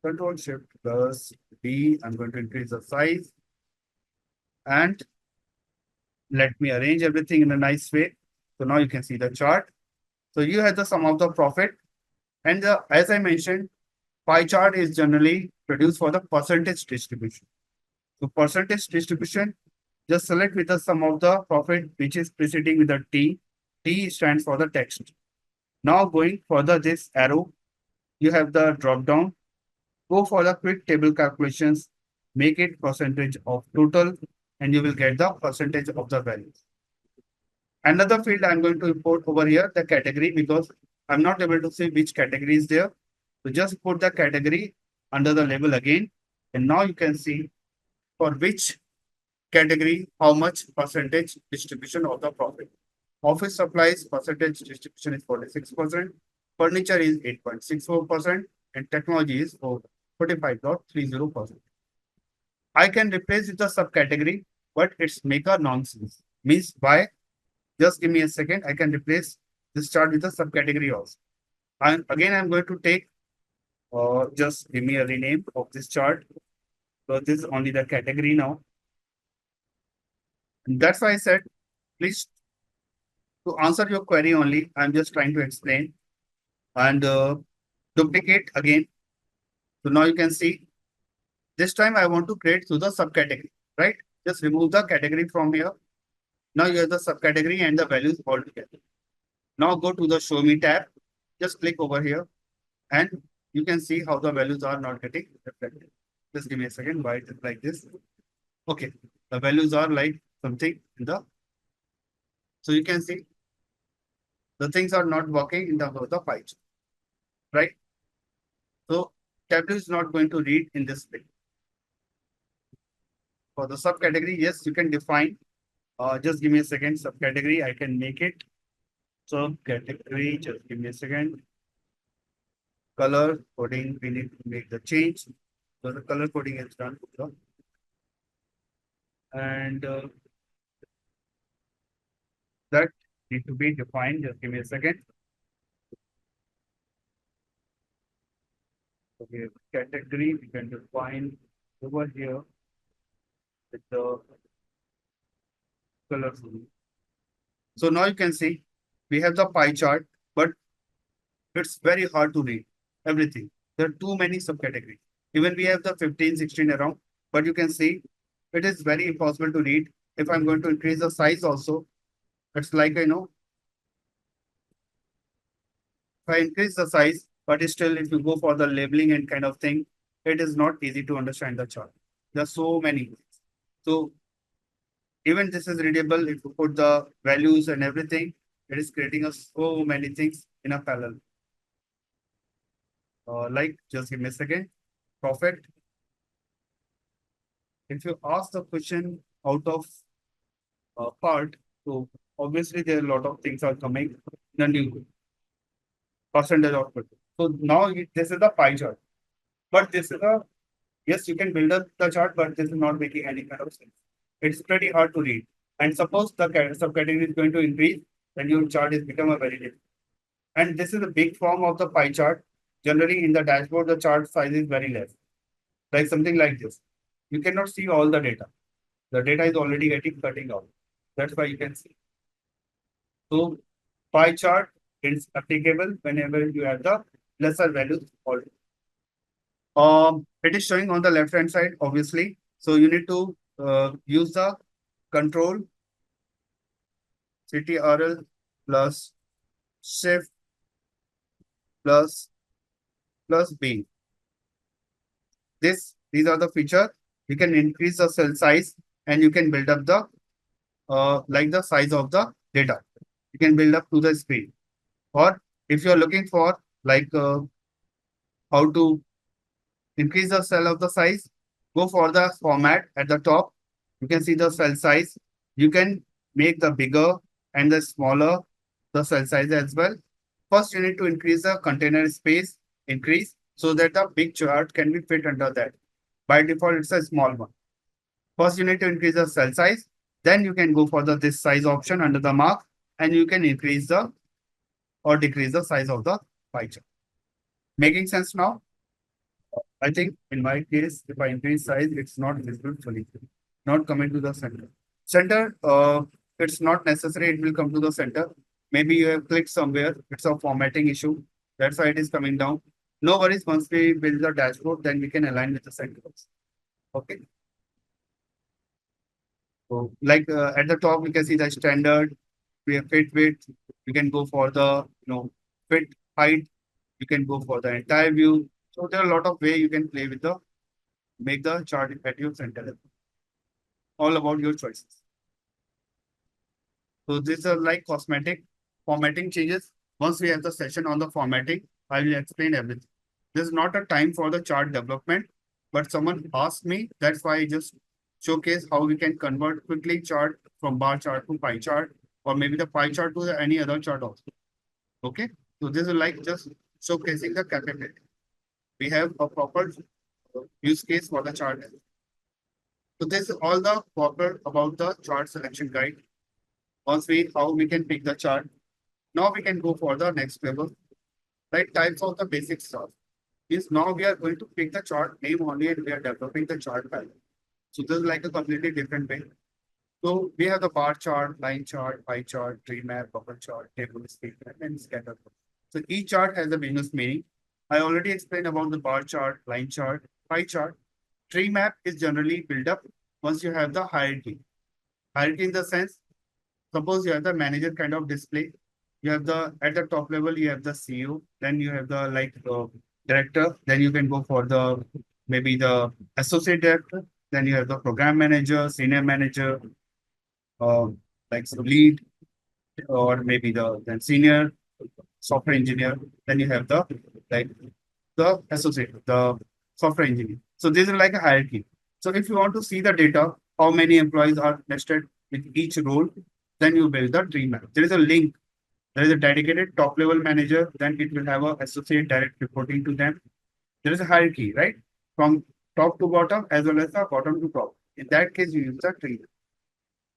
Control Shift plus B. I'm going to increase the size. And let me arrange everything in a nice way. So now you can see the chart. So you have the sum of the profit. And as I mentioned, pie chart is generally produced for the percentage distribution. So percentage distribution, just select with the sum of the profit, which is preceding with the T. T stands for the text. Now going further this arrow, you have the drop down. Go for the quick table calculations, make it percentage of total, and you will get the percentage of the values. Another field I'm going to import over here, the category, because I'm not able to see which category is there. So just put the category under the label again. And now you can see for which category, how much percentage distribution of the profit. Office supplies percentage distribution is 46%, furniture is 8.64%, and technology is 45.30%. I can replace with the subcategory, but it's make a nonsense. Means why? Just give me a second. I can replace this chart with a subcategory also. And again, I'm going to take, just give me a rename of this chart. So this is only the category now. And that's why I said, please, to answer your query only, I'm just trying to explain and duplicate again. So now you can see, this time I want to create to the subcategory, right? Just remove the category from here. Now you have the subcategory and the values all together. Now go to the show me tab. Just click over here and you can see how the values are not getting reflected. Just give me a second. Why it is like this? Okay. The values are like something in the. So you can see the things are not working in terms of the pie chart, right? So Tableau is not going to read in this way. For the subcategory, yes, you can define. Just give me a second. Subcategory, I can make it. Subcategory, just give me a second. Color coding, we need to make the change. So the color coding is done. And that need to be defined. Just give me a second. Okay, category we can define over here with the color. So now you can see we have the pie chart, but it's very hard to read everything. There are too many subcategories. Even we have the 15, 16 around, but you can see it is very impossible to read. If I'm going to increase the size also, it's like, if I increase the size, but still if you go for the labeling and kind of thing, it is not easy to understand the chart. There are so many things. So even this is readable. If you put the values and everything, it is creating us so many things in a parallel. Like, just give me a second. Profit. If you ask the question out of part, so obviously there are a lot of things are coming. Then you percentage output. So now this is the pie chart. But this is a, yes, you can build up the chart, but this is not making any kind of sense. It's pretty hard to read. And suppose the subcategory is going to increase, then your chart is become a very different. And this is a big form of the pie chart. Generally in the dashboard, the chart size is very less. Like something like this. you cannot see all the data. The data is already getting cutting out. That's why you can see. So pie chart is applicable whenever you have the lesser values already. It is showing on the left hand side, obviously. So you need to use the control CTRL plus shift plus B. These are the features. You can increase the cell size and you can build up the like the size of the data. You can build up to the screen. Or if you are looking for like how to increase the cell of the size, go for the format at the top. You can see the cell size. You can make the bigger and the smaller the cell size as well. First, you need to increase the container space, increase so that the big chart can be fit under that. By default, it's a small one. First, you need to increase the cell size. Then you can go for the this size option under the mark and you can increase the or decrease the size of the pie chart. Making sense now? I think in my case, if I increase size, it's not visible fully, not coming to the center. Center, it's not necessary, it will come to the center. Maybe you have clicked somewhere, it's a formatting issue. That's why it is coming down. No worries, once we build the dashboard, then we can align with the center. Okay. So like at the top, we can see the standard, we have fit width, you can go for the fit height, you can go for the entire view. So there are a lot of way you can play with the make the chart at your center level. All about your choices. So these are like cosmetic formatting changes. Once we have the session on the formatting, I will explain everything. This is not a time for the chart development, but someone asked me, that's why I just showcase how we can convert quickly chart from bar chart to pie chart, or maybe the pie chart to any other chart also. Okay, so this is like just showcasing the capability. We have a proper use case for the chart. So this is all the proper about the chart selection guide. Once we how we can pick the chart. Now we can go for the next level. Right, types of the basic stuff. Is now we are going to pick the chart name only and we are developing the chart panel. So this is like a completely different way. So we have the bar chart, line chart, pie chart, tree map, bubble chart, table, statement, and scatter plot. So each chart has a business meaning. I already explained about the bar chart, line chart, pie chart. Tree map is generally built up once you have the hierarchy. Hierarchy in the sense, suppose you have the manager kind of display. You have the at the top level, you have the CEO, then you have the like director, then you can go for the maybe the associate director, then you have the program manager, senior manager, uh, like so lead, or maybe the then senior software engineer, then you have the like the associate, the software engineer. So this is like a hierarchy. So if you want to see the data, how many employees are listed with each role, then you build the tree map. There is a link. There is a dedicated top level manager, then it will have a associate direct reporting to them. There is a hierarchy, right? From top to bottom as well as the bottom to top. In that case, you use the tree.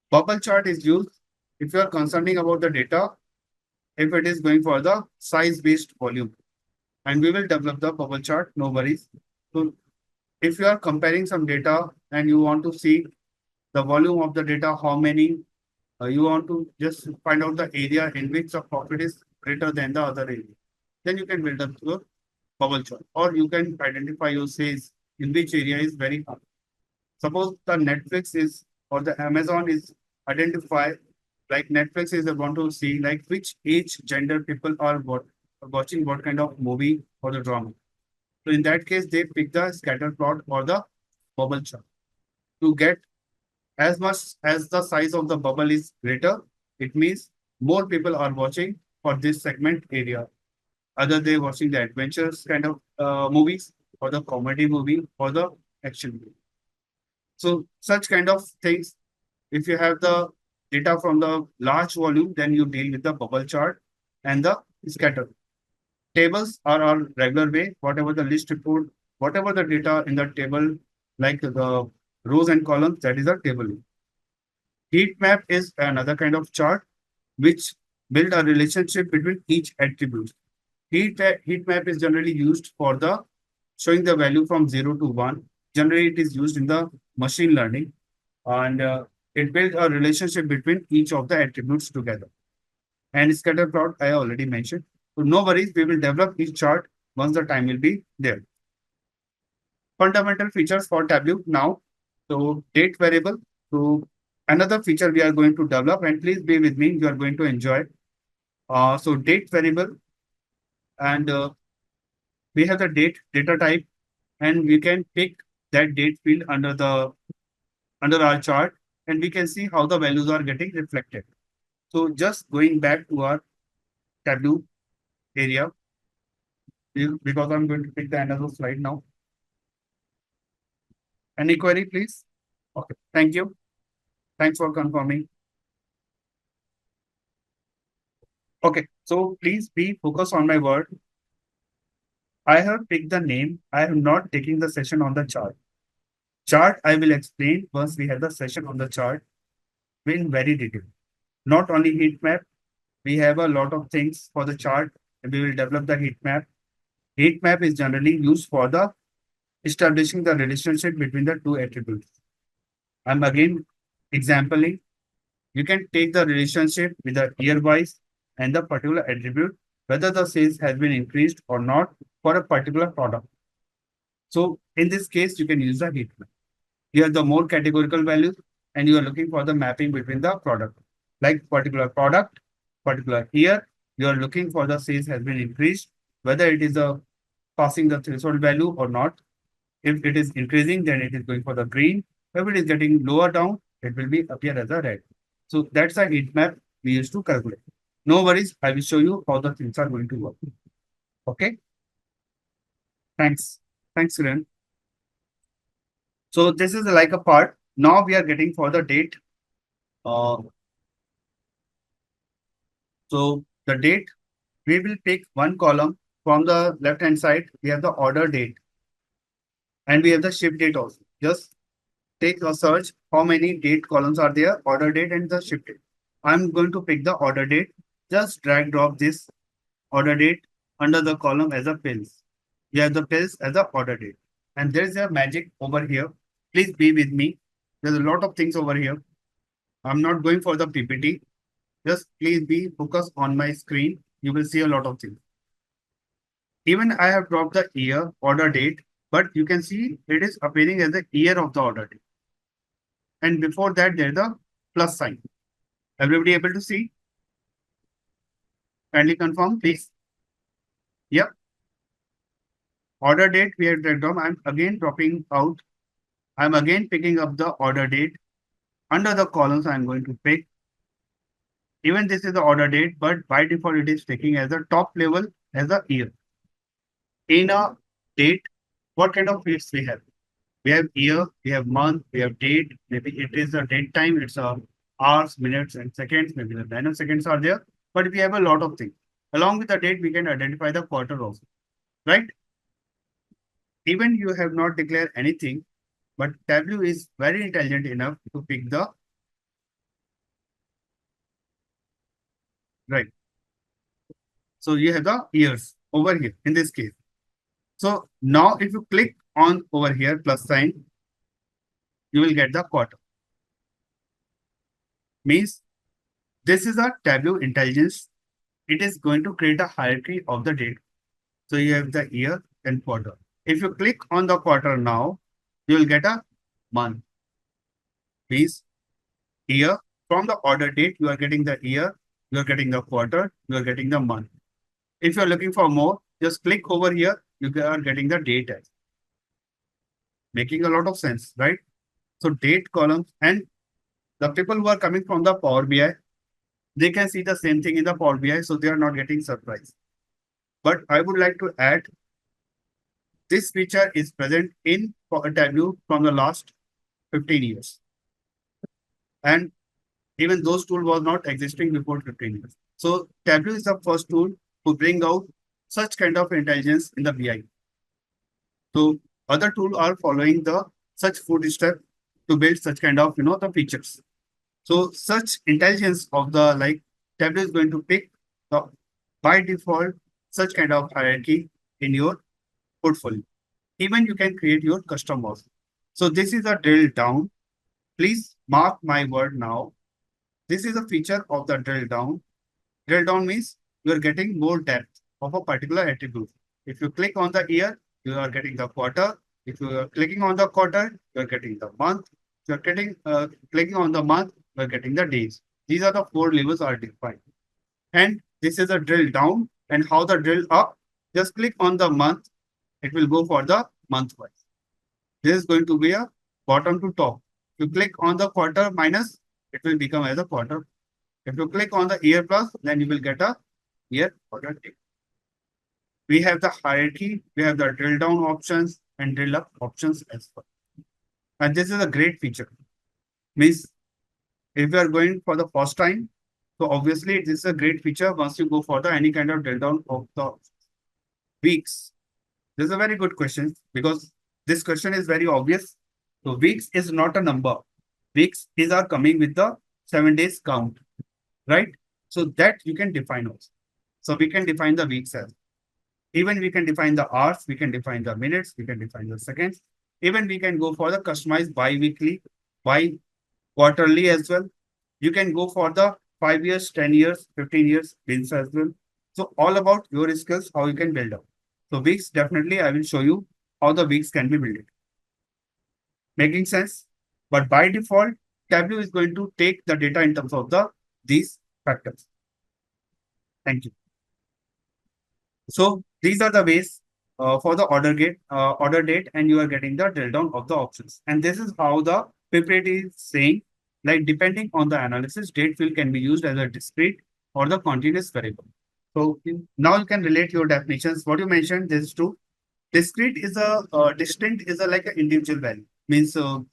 Bubble chart is used if you are concerning about the data, if it is going for the size-based volume. And we will develop the bubble chart, no worries. So if you are comparing some data and you want to see the volume of the data, how many, you want to just find out the area in which the profit is greater than the other area. Then you can build up your bubble chart, or you can identify your sales in which area is very high. Suppose the Netflix is or the Amazon is identify like Netflix is want to see like which age gender people are watching what kind of movie or the drama. So in that case, they pick the scatter plot or the bubble chart to get as much as the size of the bubble is greater. It means more people are watching for this segment area. Either they watching the adventures kind of movies or the comedy movie or the action movie. So such kind of things, if you have the data from the large volume, then you deal with the bubble chart and the scatter. Tables are our regular way, whatever the list report, whatever the data in the table, like the rows and columns, that is a table. Heat map is another kind of chart which build a relationship between each attribute. Heat map is generally used for the showing the value from 0 to 1. Generally, it is used in the machine learning, and it builds a relationship between each of the attributes together. And scatter plot, I already mentioned. So no worries, we will develop each chart once the time will be there. Fundamental features for Tableau now. So date variable. So another feature we are going to develop, and please be with me, you are going to enjoy. So date variable, and we have the data type, and we can pick that date field under our chart, and we can see how the values are getting reflected. So just going back to our Tableau area, because I'm going to pick the another slide now. Any query, please? Okay, thank you. Thanks for confirming. Okay, so please be focused on my word. I have picked the name. I am not taking the session on the chart. Chart I will explain once we have the session on the chart in very detail. Not only heat map, we have a lot of things for the chart, and we will develop the heat map. Heat map is generally used for the establishing the relationship between the two attributes. I'm again exampling. You can take the relationship with the year wise and the particular attribute, whether the sales has been increased or not for a particular product. So in this case, you can use the heat map. Here the more categorical values, and you are looking for the mapping between the product. Like particular product, particular year, you are looking for the sales has been increased, whether it is a passing the threshold value or not. If it is increasing, then it is going for the green. If it is getting lower down, it will be appear as a red. So that's a heat map we used to calculate. No worries, I will show you how the things are going to work. Okay, thanks. Thanks, Kiran. So this is like a part. Now we are getting for the date. Uh, so the date, we will pick one column from the left hand side. We have the order date, and we have the ship date also. Just take a search how many date columns are there, order date and the ship date. I'm going to pick the order date. Just drag drop this order date under the column as a pills. We have the pills as a order date. And there's a magic over here. Please be with me. There's a lot of things over here. I'm not going for the PPT. Just please be focused on my screen. You will see a lot of things. Even I have dropped the year order date, but you can see it is appearing as the year of the order date. And before that, there's a plus sign. Everybody able to see? Kindly confirm, please. Yep. Order date, we have dragged down. I'm again dropping out. I'm again picking up the order date. Under the columns, I'm going to pick. Even this is the order date, but by default, it is taking as a top level as a year. In a date, what kind of fields we have? We have year, we have month, we have date. Maybe it is a date time, it's a hours, minutes, and seconds. Maybe the nanoseconds are there, but we have a lot of things. Along with the date, we can identify the quarter also, right? Even you have not declared anything, but Tableau is very intelligent enough to pick the right. So you have the years over here in this case. So now if you click on over here plus sign, you will get the quarter. Means this is a Tableau intelligence. It is going to create a hierarchy of the date. So you have the year and quarter. If you click on the quarter now, you will get a month. Means year. From the order date, you are getting the year, you are getting the quarter, you are getting the month. If you are looking for more, just click over here, you are getting the date as. Making a lot of sense, right? So date columns, and the people who are coming from the Power BI, they can see the same thing in the Power BI, so they are not getting surprised. But I would like to add, this feature is present in Tableau from the last 15 years. And even those tools was not existing before 15 years. So Tableau is the first tool to bring out such kind of intelligence in the BI. So other tools are following the such footstep to build such kind of the features. So such intelligence of the Tableau is going to pick the by default such kind of hierarchy in your portfolio. Even you can create your custom model. So this is a drill down. Please mark my word now. This is a feature of the drill down. Drill down means you are getting more depth of a particular attribute. If you click on the year, you are getting the quarter. If you are clicking on the quarter, you are getting the month. If you are clicking on the month, you are getting the days. These are the four levels are defined. And this is a drill down. And how the drill up? Just click on the month. It will go for the month wise. This is going to be a bottom to top. If you click on the quarter minus, it will become as a quarter. If you click on the year plus, then you will get a year quarter date. We have the hierarchy, we have the drill down options and drill up options as well. And this is a great feature. Means if you are going for the first time, so obviously this is a great feature once you go for the any kind of drill down of the weeks. This is a very good question because this question is very obvious. So weeks is not a number. Weeks is are coming with the 7 days count, right? So that you can define also. So we can define the weeks as. Even we can define the hours, we can define the minutes, we can define the seconds. Even we can go for the customized bi-weekly, bi-quarterly as well. You can go for the 5 years, 10 years, 15 years bins as well. So all about your skills, how you can build up. So weeks, definitely I will show you how the weeks can be built. Making sense? But by default, Tableau is going to take the data in terms of these factors. Thank you. So these are the ways for the order date, and you are getting the drill down of the options. And this is how the pipette is saying, like depending on the analysis, date field can be used as a discrete or the continuous variable. So now you can relate your definitions. What you mentioned, this is true. Discrete is a distinct is a like an individual value, means a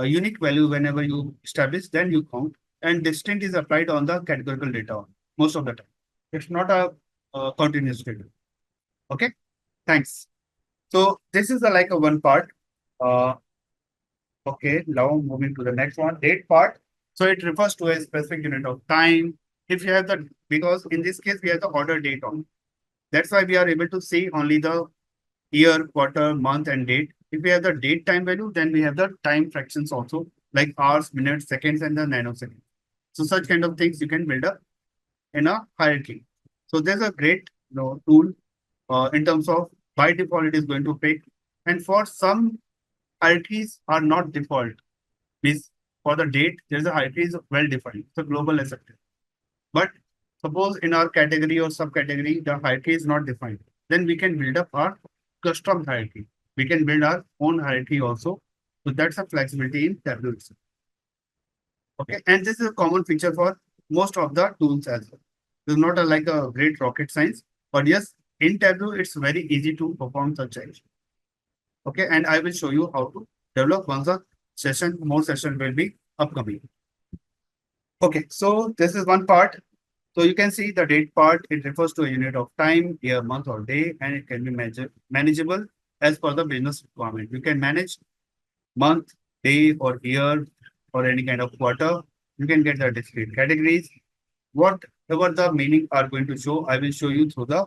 unique value whenever you establish, then you count. And distinct is applied on the categorical data most of the time. It's not a continuous data. Okay, thanks. So this is like a one part. Uh, okay, now moving to the next one, date part. So it refers to a specific unit of time. If you have the, because in this case we have the order date on. That's why we are able to see only the year, quarter, month, and date. If we have the date time value, then we have the time fractions also, like hours, minutes, seconds, and the nanoseconds. So such kind of things you can build up in a hierarchy. So there's a great tool in terms of by default it is going to pick. And for some hierarchies are not default. Means for the date, there's a hierarchy is well defined. It's a global accepted. But suppose in our category or subcategory, the hierarchy is not defined. Then we can build up our custom hierarchy. We can build our own hierarchy also. So that's a flexibility in Tableau itself. Okay, and this is a common feature for most of the tools as well. It's not like a great rocket science, but yes, in Tableau, it's very easy to perform such action. Okay, and I will show you how to develop once a more session will be upcoming. Okay, so this is one part. So you can see the date part, it refers to a unit of time, year, month, or day, and it can be manageable as per the business requirement. You can manage month, day, or year, or any kind of quarter. You can get the discrete categories. Whatever the meaning are going to show, I will show you through the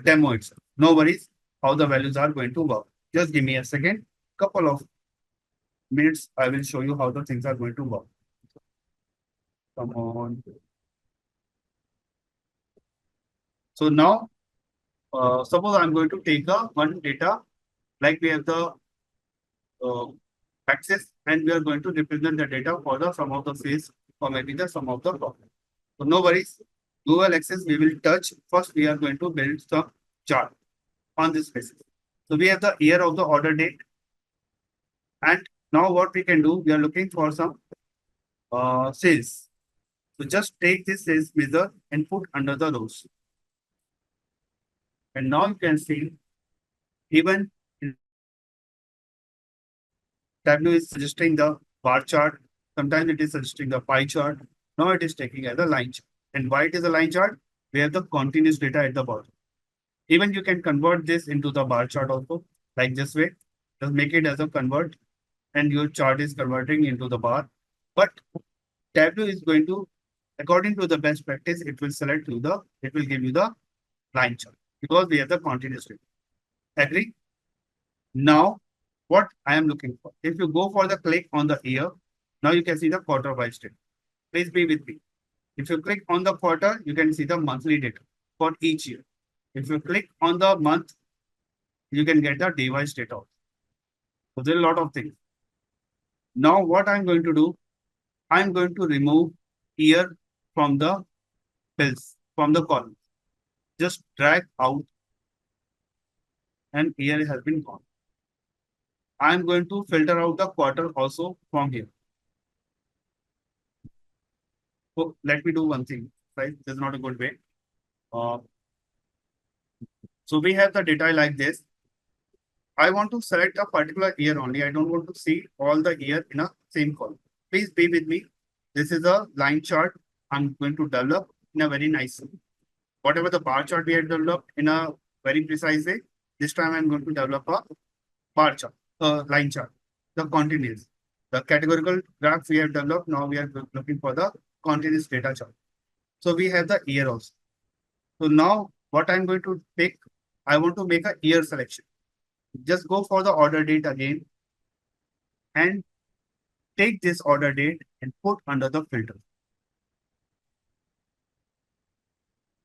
demo itself. No worries how the values are going to work. Just give me a second, couple of minutes. I will show you how the things are going to work. Come on. So now, suppose I'm going to take a one data, like we have the axis, and we are going to represent the data for the sum of the phase or maybe the sum of the problem. So no worries. Google axis we will touch. First, we are going to build some chart on this basis. So we have the year of the order date. And now what we can do, we are looking for some sales. So just take this sales measure and put under the rows. And now you can see even Tableau is suggesting the bar chart. Sometimes it is suggesting the pie chart. Now it is taking as a line chart. And why it is a line chart? We have the continuous data at the bottom. Even you can convert this into the bar chart also, like this way. Just make it as a convert, and your chart is converting into the bar. But Tableau is going to, according to the best practice, it will give you the line chart because we have the continuous data. Agree? Now, what I am looking for. If you go for the click on the year, now you can see the quarter wise data. Please be with me. If you click on the quarter, you can see the monthly data for each year. If you click on the month, you can get the day wise data. So there are a lot of things. Now what I'm going to do, I'm going to remove year from the pills, from the column. Just drag out and year has been gone. I'm going to filter out the quarter also from here. So let me do one thing, right? This is not a good way. Uh, so we have the data like this. I want to select a particular year only. I don't want to see all the year in a same column. Please be with me. This is a line chart I'm going to develop in a very nice way. Whatever the bar chart we had developed in a very precise way, this time I'm going to develop a bar chart, a line chart, the continuous. The categorical graph we have developed, now we are looking for the continuous data chart. So we have the year also. So now what I'm going to take, I want to make a year selection. Just go for the order date again and take this order date and put under the filter.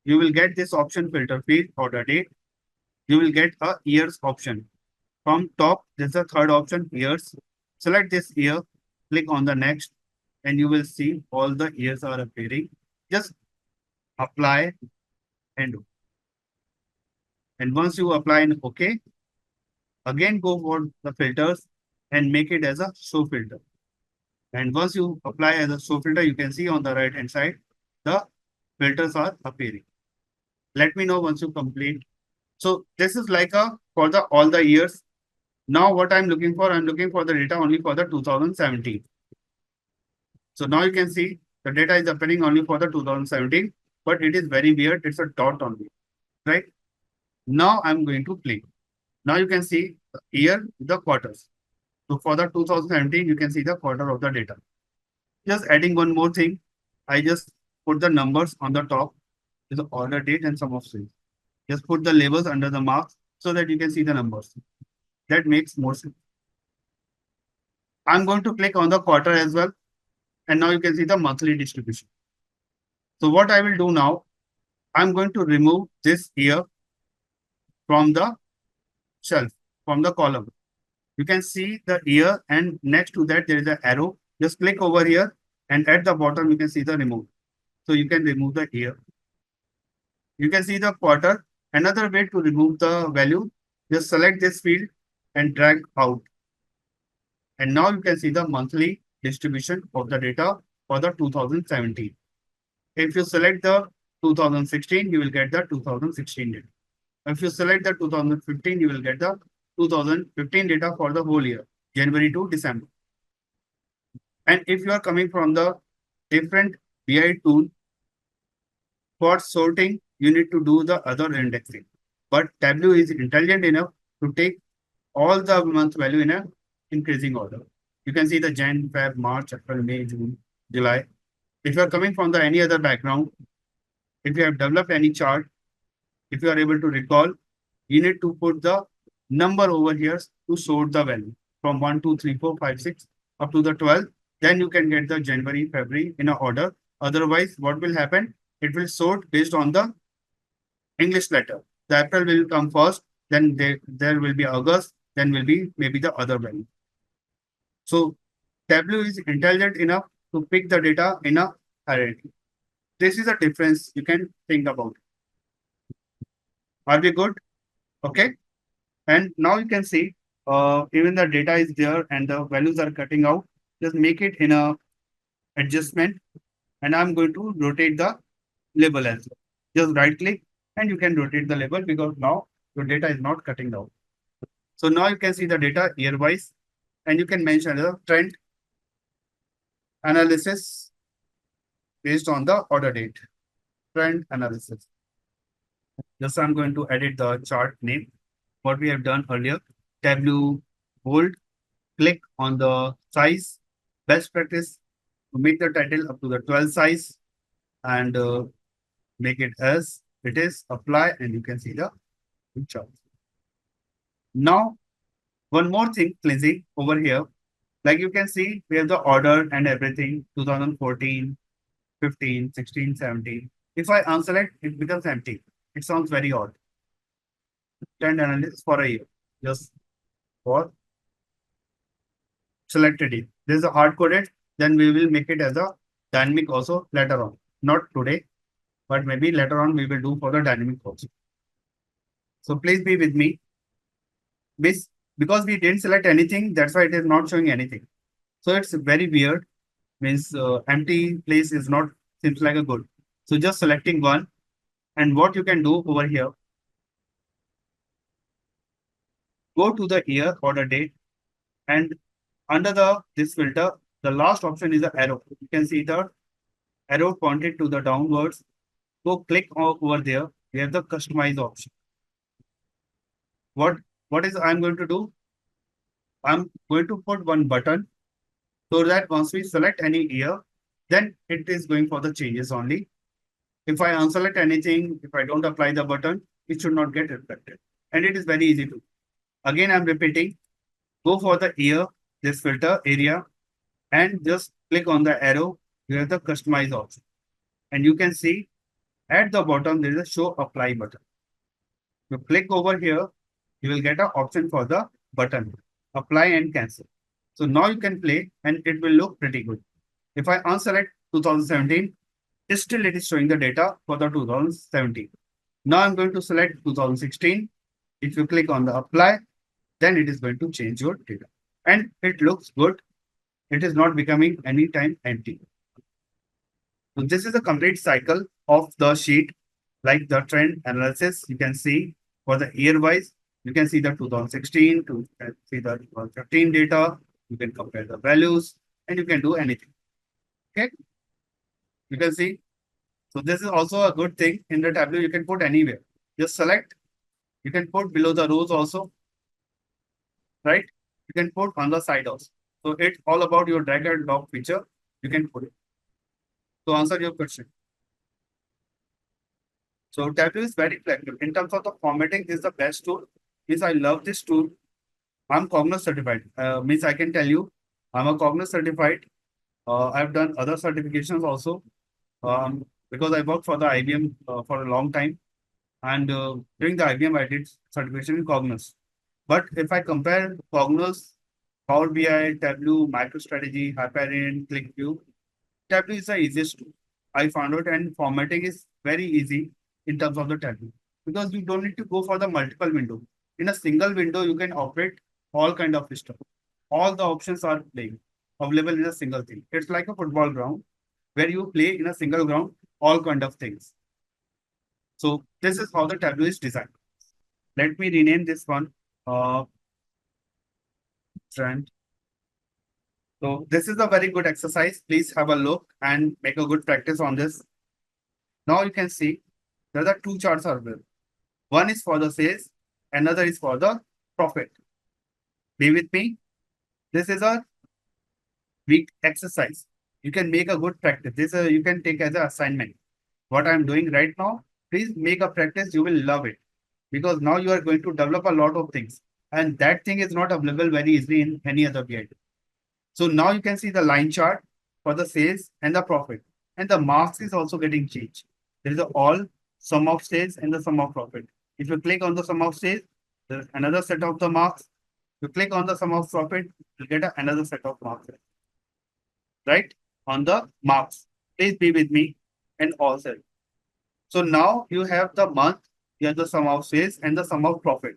You will get this option filter field order date. You will get a years option. From top, this is the third option, years. Select this year, click on the next, and you will see all the years are appearing. Just apply and do. And once you apply and OK, again go for the filters and make it as a show filter. And once you apply as a show filter, you can see on the right hand side, the filters are appearing. Let me know once you complete. So this is like a for the all the years. Now what I'm looking for the data only for the 2017. So now you can see the data is appearing only for the 2017, but it is very weird. It's a dot only, right? Now I'm going to play. Now you can see the year, the quarters. So for the 2017, you can see the quarter of the data. Just adding one more thing. I just put the numbers on the top, the order date and sum of sales. Just put the labels under the marks so that you can see the numbers. That makes more sense. I'm going to click on the quarter as well. And now you can see the monthly distribution. So what I will do now, I'm going to remove this year from the shelf, from the column. You can see the year and next to that there is an arrow. Just click over here and at the bottom you can see the remove. So you can remove the year. You can see the quarter. Another way to remove the value, just select this field and drag out. And now you can see the monthly distribution of the data for the 2017. If you select the 2016, you will get the 2016 data. If you select the 2015, you will get the 2015 data for the whole year, January to December. And if you are coming from the different BI tool for sorting, you need to do the other indexing. But Tableau is intelligent enough to take all the month value in a increasing order. You can see the Jan, Feb, March, April, May, June, July. If you are coming from the any other background, if you have developed any chart, if you are able to recall, you need to put the number over here to sort the value from 1, 2, 3, 4, 5, 6 up to the 12. Then you can get the January, February in a order. Otherwise, what will happen? It will sort based on the English letter. The April will come first, then there will be August, then will be maybe the other value. So Tableau is intelligent enough to pick the data in a hierarchy. This is a difference you can think about. Are we good? Okay. And now you can see even the data is there and the values are cutting out. Just make it in a adjustment. And I'm going to rotate the label as well. Just right click and you can rotate the label because now your data is not cutting out. So now you can see the data year wise and you can mention the trend analysis based on the order date. Trend analysis. Just I'm going to edit the chart name. What we have done earlier. Tableau bold. Click on the size. Best practice to make the title up to the 12 size and make it as it is. Apply and you can see the chart. Now, One more thing, Lindsay, over here. Like you can see, we have the order and everything, 2014, 15, 16, 17. If I unselect, it becomes empty. It sounds very odd. Trend analysis for a year. Just for selected it. This is a hard coded, then we will make it as a dynamic also later on. Not today, but maybe later on we will do for the dynamic also. So please be with me. Because we didn't select anything, that's why it is not showing anything. So it's very weird. Means empty place is not seems like a good. So just selecting one, and what you can do over here, go to the year or the date, and under the this filter, the last option is the arrow. You can see the arrow pointed to the downwards. Go click over there. We have the customize option. What what is I'm going to do? I'm going to put one button so that once we select any year, then it is going for the changes only. If I unselect anything, if I don't apply the button, it should not get reflected. And it is very easy to. Again, I'm repeating, go for the year, this filter area, and just click on the arrow. You have the customize option. And you can see at the bottom, there is a show apply button. You click over here, you will get an option for the button, apply and cancel. So now you can play and it will look pretty good. If I unselect 2017, still it is showing the data for the 2017. Now I'm going to select 2016. If you click on the apply, then it is going to change your data. And it looks good. It is not becoming anytime empty. So this is a complete cycle of the sheet, like the trend analysis. You can see for the year wise, you can see the 2016 to see the 2015 data. You can compare the values and you can do anything. Okay. You can see. So this is also a good thing in the Tableau. You can put anywhere. Just select. You can put below the rows also, right? You can put on the side also. So it's all about your drag and drop feature. You can put it. To answer your question. So Tableau is very flexible. In terms of the formatting, this is the best tool. Means I love this tool. I'm Cognos certified. Means I can tell you, I'm a Cognos certified. I've done other certifications also. Because I worked for the IBM for a long time. And during the IBM, I did certification in Cognos. But if I compare Cognos, Power BI, Tableau, MicroStrategy, Hyperion, ClickView, Tableau is the easiest tool. I found out, and formatting is very easy in terms of the Tableau because you don't need to go for the multiple window. In a single window, you can operate all kind of stuff. All the options are playing available in a single thing. It's like a football ground where you play in a single ground all kind of things. So this is how the Tableau is designed. Let me rename this one trend. So this is a very good exercise. Please have a look and make a good practice on this. Now you can see there are two charts are available. One is for the sales, another is for the profit. Be with me. This is a week exercise. You can make a good practice. This you can take as an assignment. What I'm doing right now, please make a practice. You will love it because now you are going to develop a lot of things, and that thing is not available very easily in any other BI. So now you can see the line chart for the sales and the profit, and the marks is also getting changed. There is a all sum of sales and the sum of profit. If you click on the sum of sales, there's another set of the marks. You click on the sum of profit, you'll get another set of marks. Right? On the marks. Please be with me and all set. So now you have the month, you have the sum of sales and the sum of profit.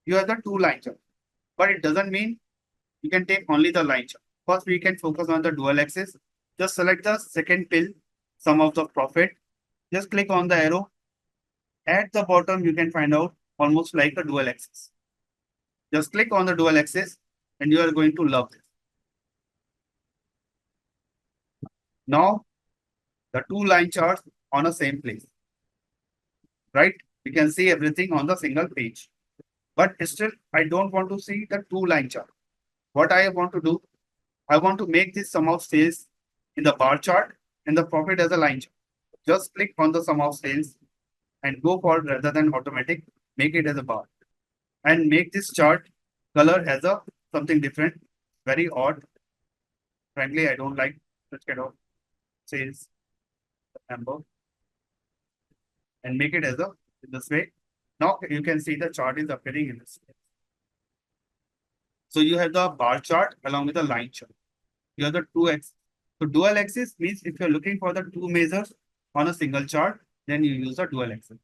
You have the two line chart. But it doesn't mean you can take only the line chart. First, we can focus on the dual axis. Just select the second pill, sum of the profit. Just click on the arrow. At the bottom, you can find out almost like a dual axis. Just click on the dual axis and you are going to love this. Now, the two line charts on a same place. Right? You can see everything on the single page. But still, I don't want to see the two line chart. What I want to do, I want to make this sum of sales in the bar chart and the profit as a line chart. Just click on the sum of sales and go for rather than automatic, make it as a bar and make this chart color has a something different, very odd. Frankly, I don't like such kind of sales number and make it as a in this way. Now you can see the chart is appearing in this way. So you have the bar chart along with the line chart. You have the two axis. So dual axis means if you're looking for the two measures on a single chart, then you use a dual axis.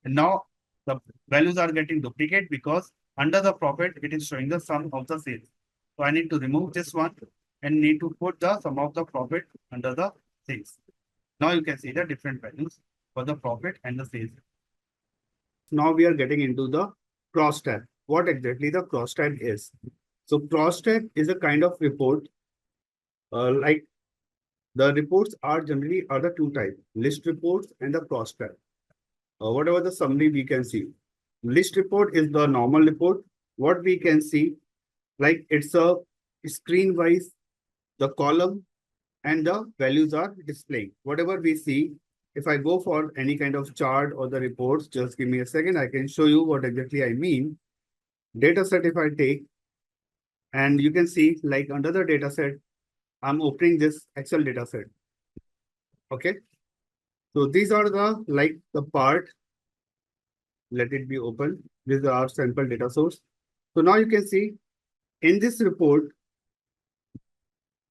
And now the values are getting duplicate because under the profit, it is showing the sum of the sales. So I need to remove this one and need to put the sum of the profit under the sales. Now you can see the different values for the profit and the sales. Now we are getting into the crosstab. What exactly the crosstab is? So crosstab is a kind of report, like the reports are generally are the two types, list reports and the crosstab. Whatever the summary we can see. List report is the normal report. What we can see, like it's a screen wise, the column and the values are displaying. Whatever we see, if I go for any kind of chart or the reports, just give me a second, I can show you what exactly I mean. Data set if I take, and you can see like under the data set, I'm opening this Excel data set. Okay. So these are the like the part. Let it be open. These are our sample data source. So now you can see in this report,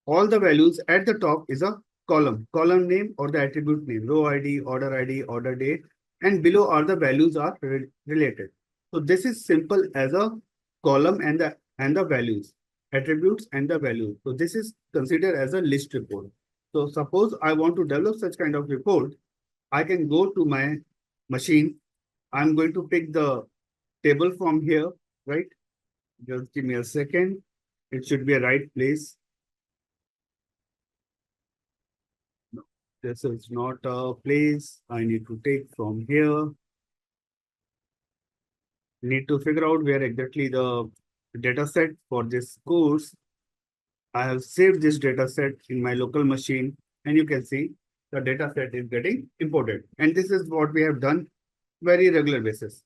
all the values at the top is a column name or the attribute name, row ID, order date, and below are the values are related. So this is simple as a column and the values, attributes and the values. So this is considered as a list report. So suppose I want to develop such kind of report, I can go to my machine. I'm going to pick the table from here, right? Just give me a second. It should be a right place. No, this is not a place. I need to take from here. Need to figure out where exactly the data set for this course. I have saved this data set in my local machine, and you can see the data set is getting imported. And this is what we have done very regular basis.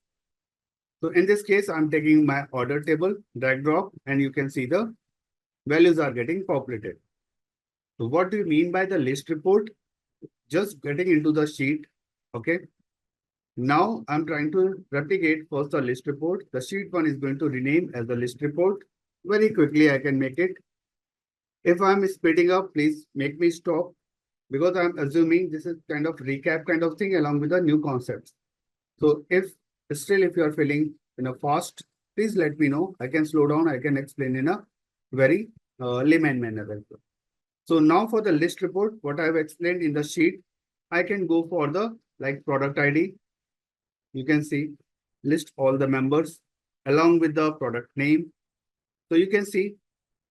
So in this case, I'm taking my order table, drag drop, and you can see the values are getting populated. So what do you mean by the list report? Just getting into the sheet. Okay. Now I'm trying to replicate first the list report. The sheet one is going to rename as the list report. Very quickly, I can make it. If I'm speeding up, please make me stop because I'm assuming this is kind of recap kind of thing along with the new concepts. So if you are feeling in a fast, please let me know. I can slow down. I can explain in a very layman manner as well. So now for the list report, what I have explained in the sheet, I can go for the like product ID. You can see list all the members along with the product name. So you can see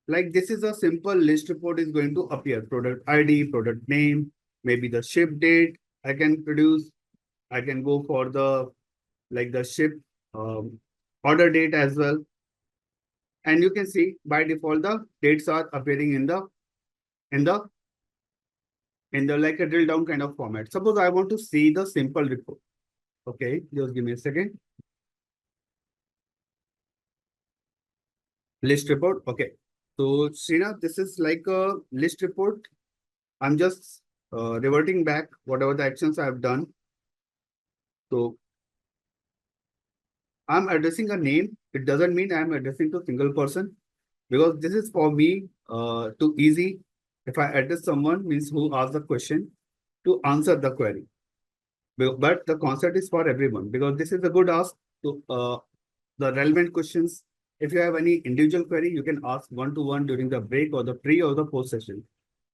like this is a simple list report is going to appear product ID, product name, maybe the ship date I can produce. I can go for the like the ship order date as well. And you can see by default the dates are appearing in the in the like a drill down kind of format. Suppose I want to see the simple report. Okay, just give me a second. List report. Okay. So Srinath, this is like a list report. I'm just reverting back whatever the actions I have done. So I'm addressing a name. It doesn't mean I'm addressing to a single person because this is for me too easy. If I address someone means who asked the question to answer the query. But the concept is for everyone because this is a good ask to the relevant questions. If you have any individual query, you can ask one-to-one during the break or the pre or the post session.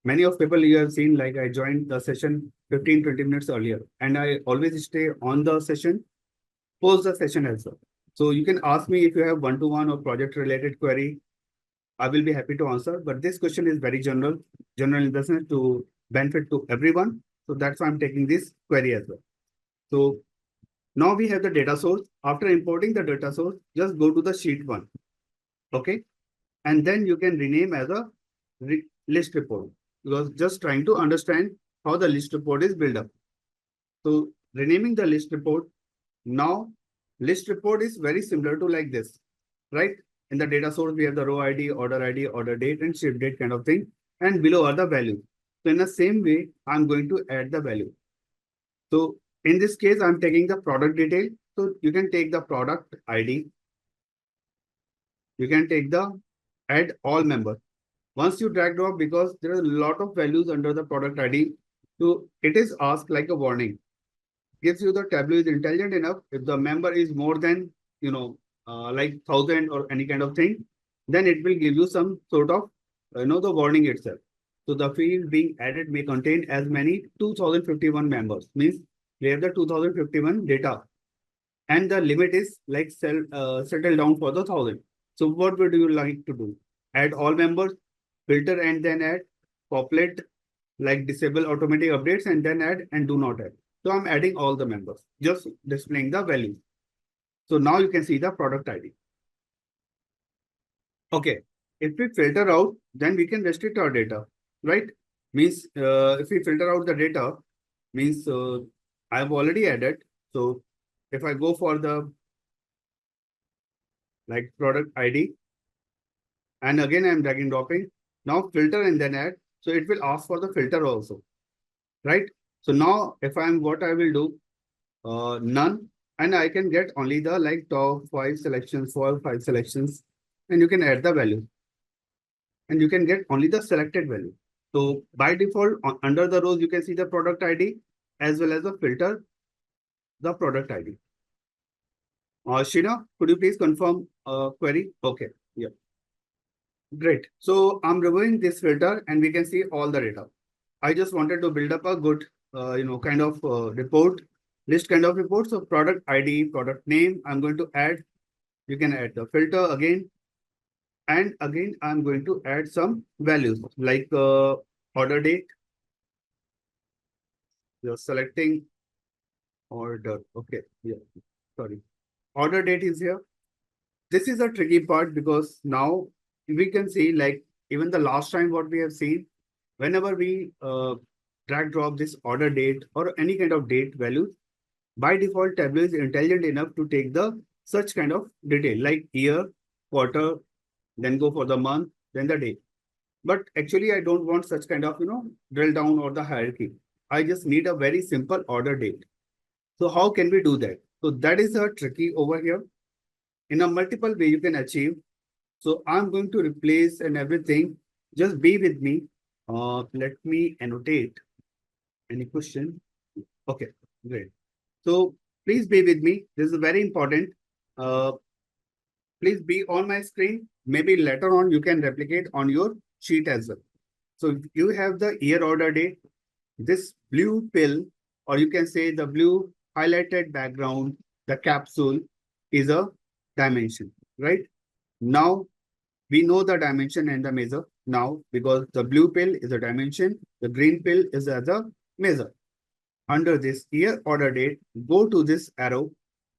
Many of people you have seen, like I joined the session 15-20 minutes earlier, and I always stay on the session, post the session as well. So you can ask me if you have one-to-one or project-related query. I will be happy to answer. But this question is very general in the sense to benefit to everyone. So that's why I'm taking this query as well. So now we have the data source. After importing the data source, just go to the sheet one. Okay. And then you can rename as a list report because just trying to understand how the list report is built up. So renaming the list report. Now list report is very similar to like this. right? In the data source, we have the row ID, order date, and ship date kind of thing. And below are the values. So in the same way, I'm going to add the value. So in this case, I'm taking the product detail. So you can take the product ID. You can take the add all member. Once you drag drop, because there are a lot of values under the product ID, so it is asked like a warning. Gives you the Tableau is intelligent enough. If the member is more than, like 1,000 or any kind of thing, then it will give you some sort of, the warning itself. So the field being added may contain as many 2051 members. Means we have the 2051 data, and the limit is like settle down for the 1,000. So what would you like to do? Add all members, filter and then add, populate, like disable automatic updates and then add and do not add. So I'm adding all the members, just displaying the value. So now you can see the product ID. Okay. If we filter out, then we can restrict our data, right? Means if we filter out the data, means I've already added. So if I go for the like product ID, and again I'm dragging dropping, now filter and then add. So it will ask for the filter also, right? So now if I'm what I will do, none, and I can get only the like top 5 selections, 4 or 5 selections, and you can add the value, and you can get only the selected value. So by default, under the rows, you can see the product ID as well as the filter, the product ID. Sheena, could you please confirm query? Okay, yeah, great. So I'm removing this filter, and we can see all the data. I just wanted to build up a good, kind of report, list kind of report. So product ID, product name, I'm going to add. You can add the filter again. And again, I'm going to add some values like order date. You're selecting order. Okay. Yeah. Sorry. Order date is here. This is a tricky part because now we can see like even the last time what we have seen, whenever we drag drop this order date or any kind of date values, by default, Tableau is intelligent enough to take the such kind of detail like year, quarter, then go for the month, then the day. But actually, I don't want such kind of, drill down or the hierarchy. I just need a very simple order date. So how can we do that? So that is a tricky over here. In a multiple way you can achieve. So I'm going to replace and everything. Just be with me. Let me annotate. Any question? Okay, great. So please be with me. This is very important. Please be on my screen. Maybe later on you can replicate on your sheet as well. So if you have the year order date, this blue pill, or you can say the blue highlighted background, the capsule is a dimension, right? Now we know the dimension and the measure now because the blue pill is a dimension, the green pill is as a measure. Under this year order date, go to this arrow.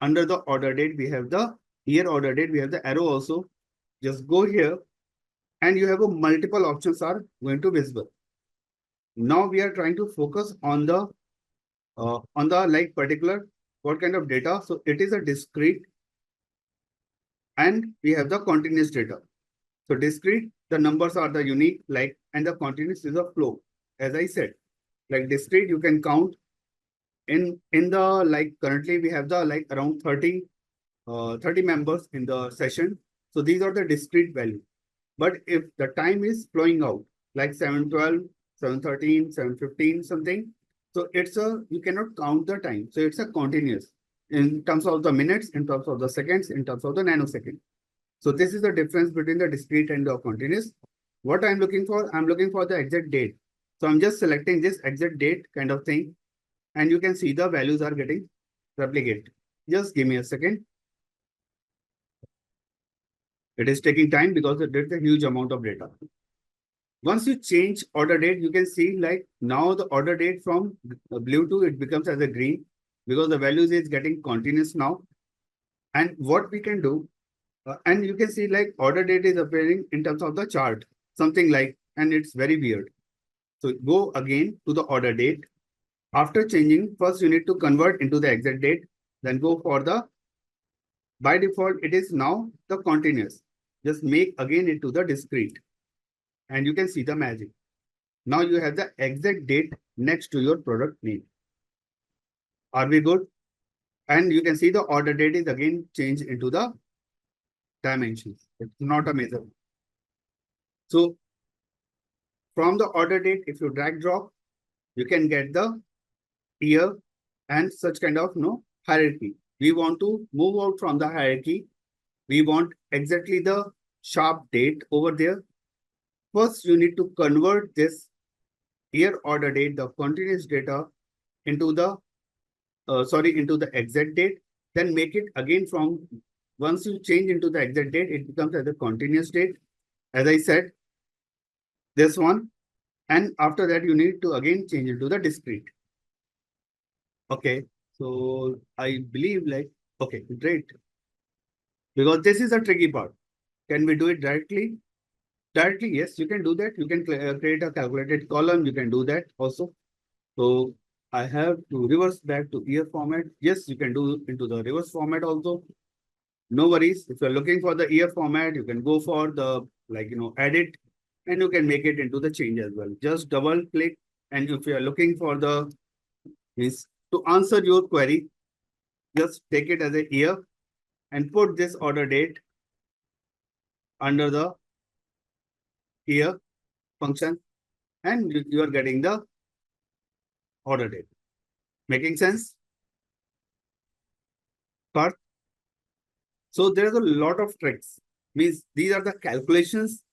Under the order date, we have the year order date, we have the arrow also. Just go here and you have a multiple options are going to visible. Now we are trying to focus on the like particular what kind of data. So it is a discrete and we have the continuous data. So discrete, the numbers are the unique, like, and the continuous is a flow. As I said, like discrete, you can count in the like currently we have the like around 30 members in the session. So these are the discrete value. But if the time is flowing out, like 7:12, 7:13, 7:15, something. So it's you cannot count the time. So it's a continuous in terms of the minutes, in terms of the seconds, in terms of the nanosecond. So this is the difference between the discrete and the continuous. What I'm looking for the exact date. So I'm just selecting this exact date kind of thing. And you can see the values are getting replicated. Just give me a second. It is taking time because there's a huge amount of data. Once you change order date, you can see like now the order date from blue to it becomes as a green because the values is getting continuous now. And what we can do, and you can see like order date is appearing in terms of the chart, something like, and it's very weird. So go again to the order date. After changing, first you need to convert into the exact date, then go for the By default, it is now the continuous. Just make again into the discrete and you can see the magic. Now you have the exact date next to your product name. Are we good? And you can see the order date is again changed into the dimensions. It's not a measurement. So from the order date, if you drag drop, you can get the year and such kind of hierarchy. We want to move out from the hierarchy. We want exactly the sharp date over there. First, you need to convert this year order date, the continuous data, into the into the exact date. Then make it again from once you change into the exact date, it becomes as a continuous date. As I said, this one, and after that you need to again change into the discrete. Okay, so I believe like okay, great. Because this is a tricky part. Can we do it directly? Directly, yes, you can do that. You can create a calculated column. You can do that also. So I have to reverse back to year format. Yes, you can do into the reverse format also. No worries. If you're looking for the year format, you can go for the edit and you can make it into the change as well. Just double click. And if you are looking for the is to answer your query, just take it as a year and put this order date under the year function and you are getting the order date. Making sense? But so there is a lot of tricks. Means these are the calculations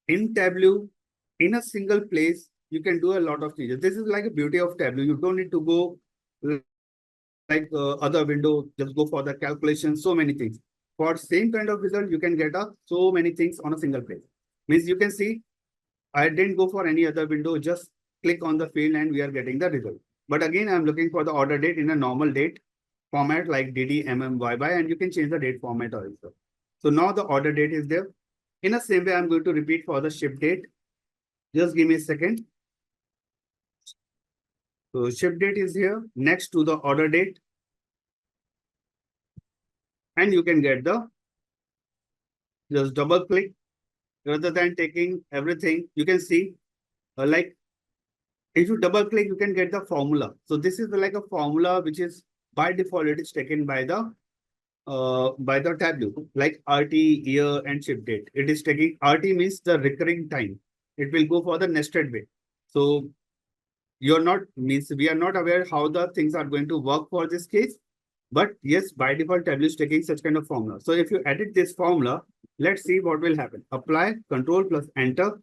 in Tableau in a single place. You can do a lot of changes. This is like a beauty of Tableau. You don't need to go like other window, just go for the calculation, so many things. For same kind of result, you can get so many things on a single place. Means you can see, I didn't go for any other window, just click on the field and we are getting the result. But again, I'm looking for the order date in a normal date format like DD, MM, YY, and you can change the date format also. So now the order date is there. In the same way, I'm going to repeat for the ship date. Just give me a second. So ship date is here next to the order date. And you can get the, just double click rather than taking everything. You can see like if you double click, you can get the formula. So this is like a formula which is by default, it is taken by the Tableau, like RT, year, and ship date. It is taking RT means the recurring time. It will go for the nested way. So you're not means we are not aware how the things are going to work for this case. But yes, by default, Tableau is taking such kind of formula. So if you edit this formula, let's see what will happen. Apply, control plus enter,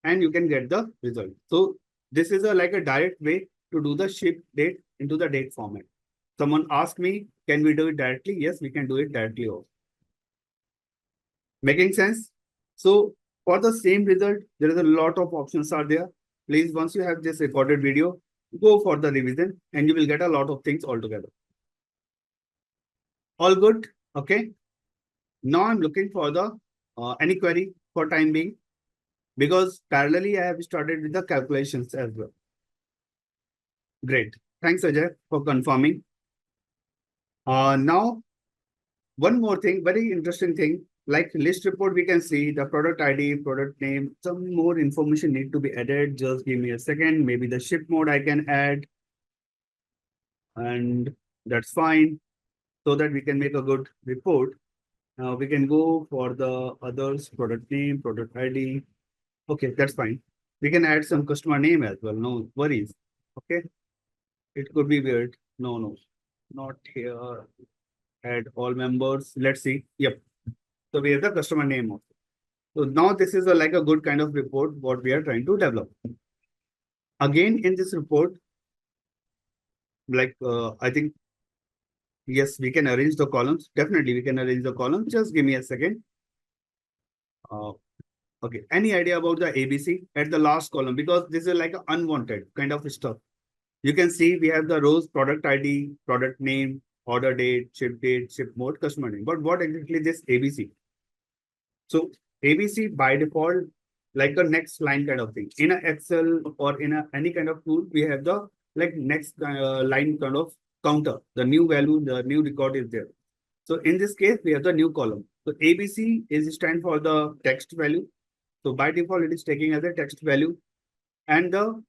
and you can get the result. So this is like a direct way to do the ship date into the date format. Someone asked me, can we do it directly? Yes, we can do it directly also. Making sense? So for the same result, there is a lot of options are there. Please, once you have this recorded video, go for the revision and you will get a lot of things altogether. All good? Okay. Now I'm looking for the any query for time being because parallelly I have started with the calculations as well. Great. Thanks, Ajay, for confirming. Now, one more thing, very interesting thing, like list report, we can see the product ID, product name, some more information need to be added. Just give me a second. Maybe the ship mode I can add. And that's fine. So that we can make a good report. We can go for the others, product name, product ID. Okay, that's fine. We can add some customer name as well. No worries. Okay. It could be weird. No, not here. Add all members. Let's see. Yep. So we have the customer name also. So now this is like a good kind of report what we are trying to develop. Again, in this report, like I think, yes, we can arrange the columns. Definitely, we can arrange the columns. Just give me a second. Okay. Any idea about the ABC at the last column? Because this is like an unwanted kind of stuff. You can see we have the rows, product ID, product name, order date, ship mode, customer name. But what exactly this ABC? So ABC by default, like a next line kind of thing. In a Excel or in any kind of tool, we have the like next line kind of counter. The new value, the new record is there. So in this case, we have the new column. So ABC is stand for the text value. So by default, it is taking as a text value, and the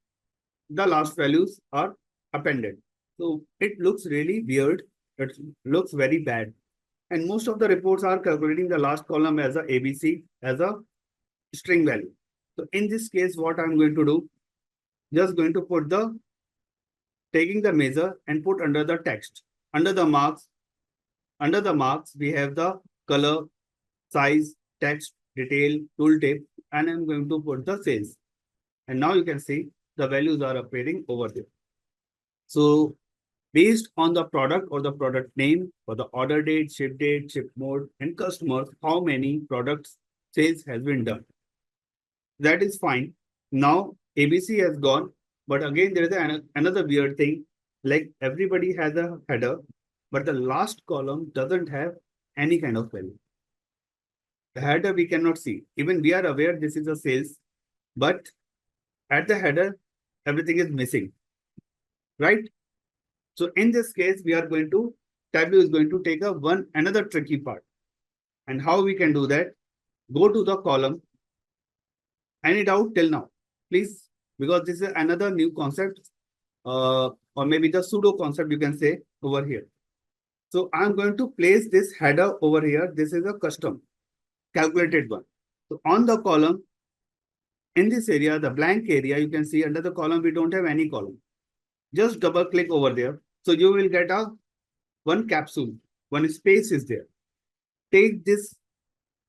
last values are appended. So it looks really weird. It looks very bad. And most of the reports are calculating the last column as a ABC, as a string value. So in this case, what I'm going to do, just going to put the taking the measure and put under the text. Under the marks, we have the color, size, text, detail, tooltip, and I'm going to put the sales. And now you can see the values are appearing over there. So based on the product or the product name or the order date, ship mode, and customers, how many products sales has been done. That is fine. Now ABC has gone, but again there is another weird thing. Like everybody has a header, but the last column doesn't have any kind of value. The header we cannot see. Even we are aware this is a sales, but at the header, everything is missing, right? So in this case, we are going to, Tableau is going to take another tricky part. And how we can do that? Go to the column. Any doubt till now? Please, because this is another new concept, or maybe the pseudo concept you can say over here. So I'm going to place this header over here. This is a custom calculated one. So on the column, in this area, the blank area, you can see under the column, we don't have any column. Just double click over there. So you will get one capsule, one space is there. Take this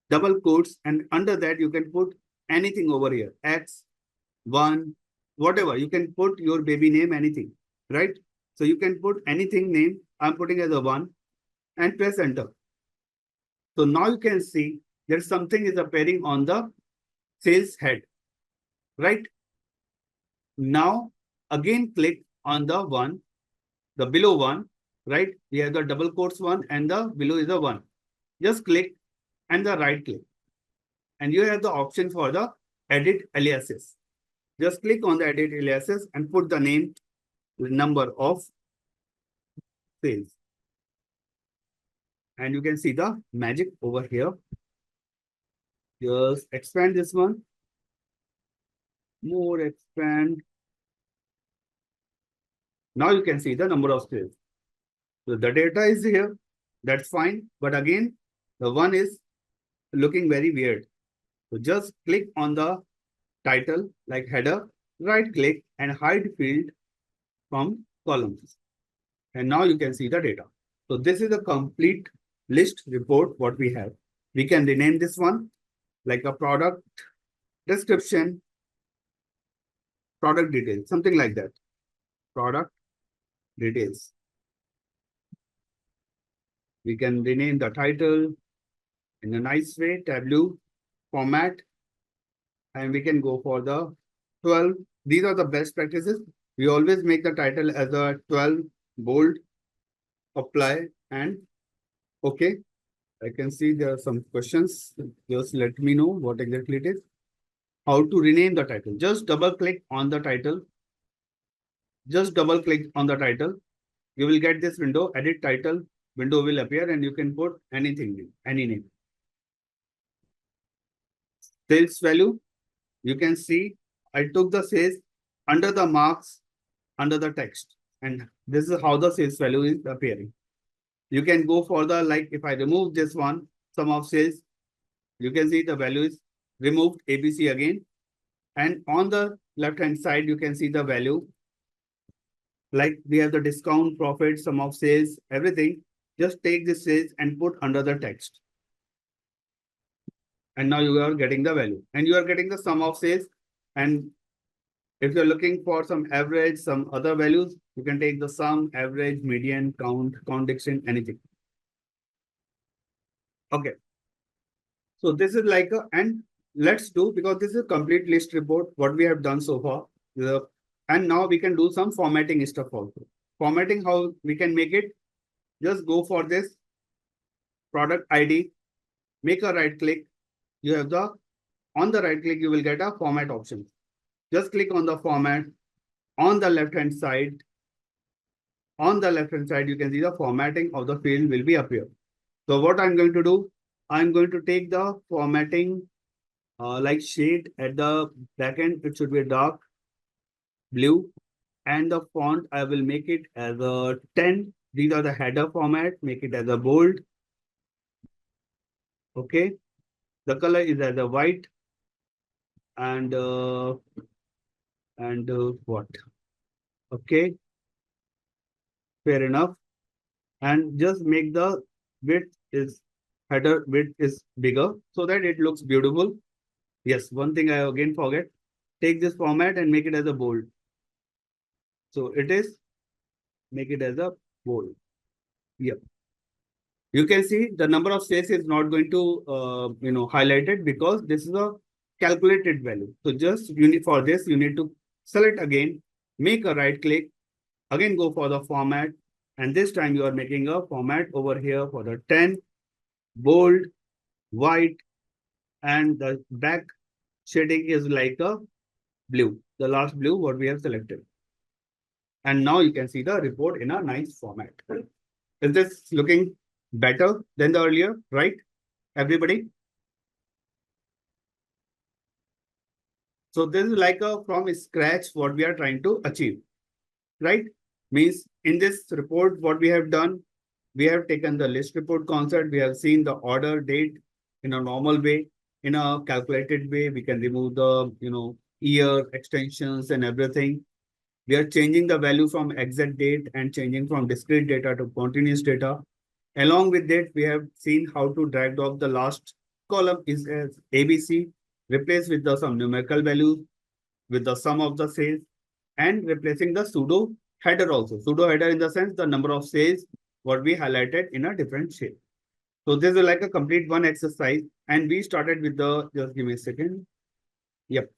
double quotes and under that you can put anything over here. X, 1, whatever. You can put your baby name, anything, right? So you can put anything name. I'm putting as a 1 and press enter. So now you can see there's something is appearing on the sales head, right? Now again click on the one, the below one, right? We have the double quotes one and the below is the one. Just click and the right click. And you have the option for the edit aliases. Just click on the edit aliases and put the name, number of sales. And you can see the magic over here. Just expand this one. More expand. Now you can see the number of sales. So the data is here. That's fine. But again, the one is looking very weird. So just click on the title like header, right click and hide field from columns. And now you can see the data. So this is a complete list report what we have. We can rename this one like a product description, product details, something like that. Product details. We can rename the title in a nice way, Tableau format, and we can go for the 12. These are the best practices. We always make the title as a 12 bold, apply and okay. I can see there are some questions. Just let me know what exactly it is. How to rename the title. Just double click on the title. Just double click on the title. You will get this window, edit title window will appear and you can put anything, any name. Sales value. You can see I took the sales under the marks, under the text. And this is how the sales value is appearing. You can go for the, like if I remove this one, sum of sales, you can see the value is removed ABC again. And on the left-hand side, you can see the value. Like we have the discount, profit, sum of sales, everything. Just take this sales and put under the text. And now you are getting the value. And you are getting the sum of sales. And if you're looking for some average, some other values, you can take the sum, average, median, count, condition, anything. Okay. So this is like and let's do, because this is a complete list report, what we have done so far. And now we can do some formatting stuff also. Formatting, how we can make it, just go for this product ID, make a right click. You have on the right click, you will get a format option. Just click on the format. On the left-hand side, you can see the formatting of the field will be appear. So what I'm going to do, I'm going to take the formatting like shade at the back end. It should be dark blue, and the font I will make it as a 10. These are the header format. Make it as a bold. Okay. The color is as a white and what? Okay, fair enough. And just make the width is header width is bigger so that it looks beautiful. Yes, one thing I again forget. Take this format and make it as a bold. So it is make it as a bold. Yep. You can see the number of cells is not going to highlight it because this is a calculated value. So just you need for this you need to select again, make a right click, again go for the format, and this time you are making a format over here for the 10 bold white, and the back shading is like a blue, the last blue what we have selected. And now you can see the report in a nice format. Is this looking better than the earlier, right? Everybody? So this is like a from scratch what we are trying to achieve, right? Means in this report, what we have done, we have taken the list report concept. We have seen the order date in a normal way. In a calculated way, we can remove the, year extensions and everything. We are changing the value from exact date and changing from discrete data to continuous data. Along with that, we have seen how to drag off the last column is as ABC, replace with the some numerical values with the sum of the sales, and replacing the pseudo header also. Pseudo header in the sense the number of sales what we highlighted in a different shape. So this is like a complete one exercise, and we started with the, just give me a second. Yep.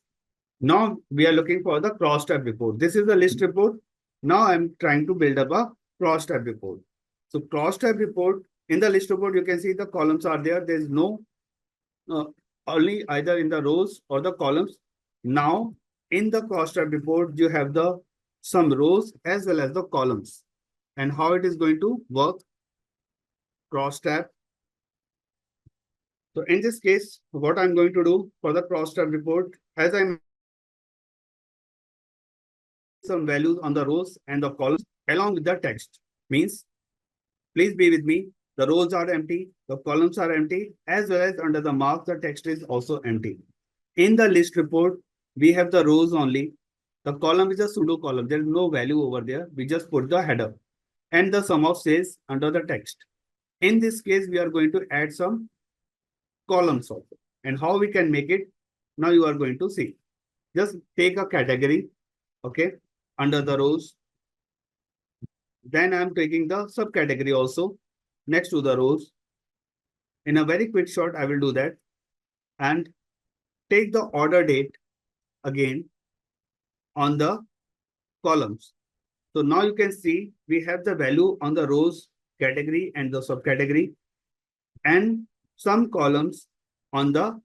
Now we are looking for the cross tab report. This is the list report. Now I'm trying to build up a cross tab report. So cross tab report, in the list report, you can see the columns are there. There's no uh, only either in the rows or the columns. Now in the cross tab report, you have the some rows as well as the columns. And how it is going to work, cross tab. So in this case, what I'm going to do for the cross tab report, as I some values on the rows and the columns along with the text. Means, please be with me. The rows are empty, the columns are empty, as well as under the mark, the text is also empty. In the list report, we have the rows only. The column is a pseudo column. There is no value over there. We just put the header and the sum of sales under the text. In this case, we are going to add some columns also. And how we can make it, now you are going to see. Just take a category, okay, under the rows. Then I'm taking the subcategory also next to the rows. In a very quick shot, I will do that. And take the order date again on the columns. So now you can see we have the value on the rows category and the subcategory, and some columns on the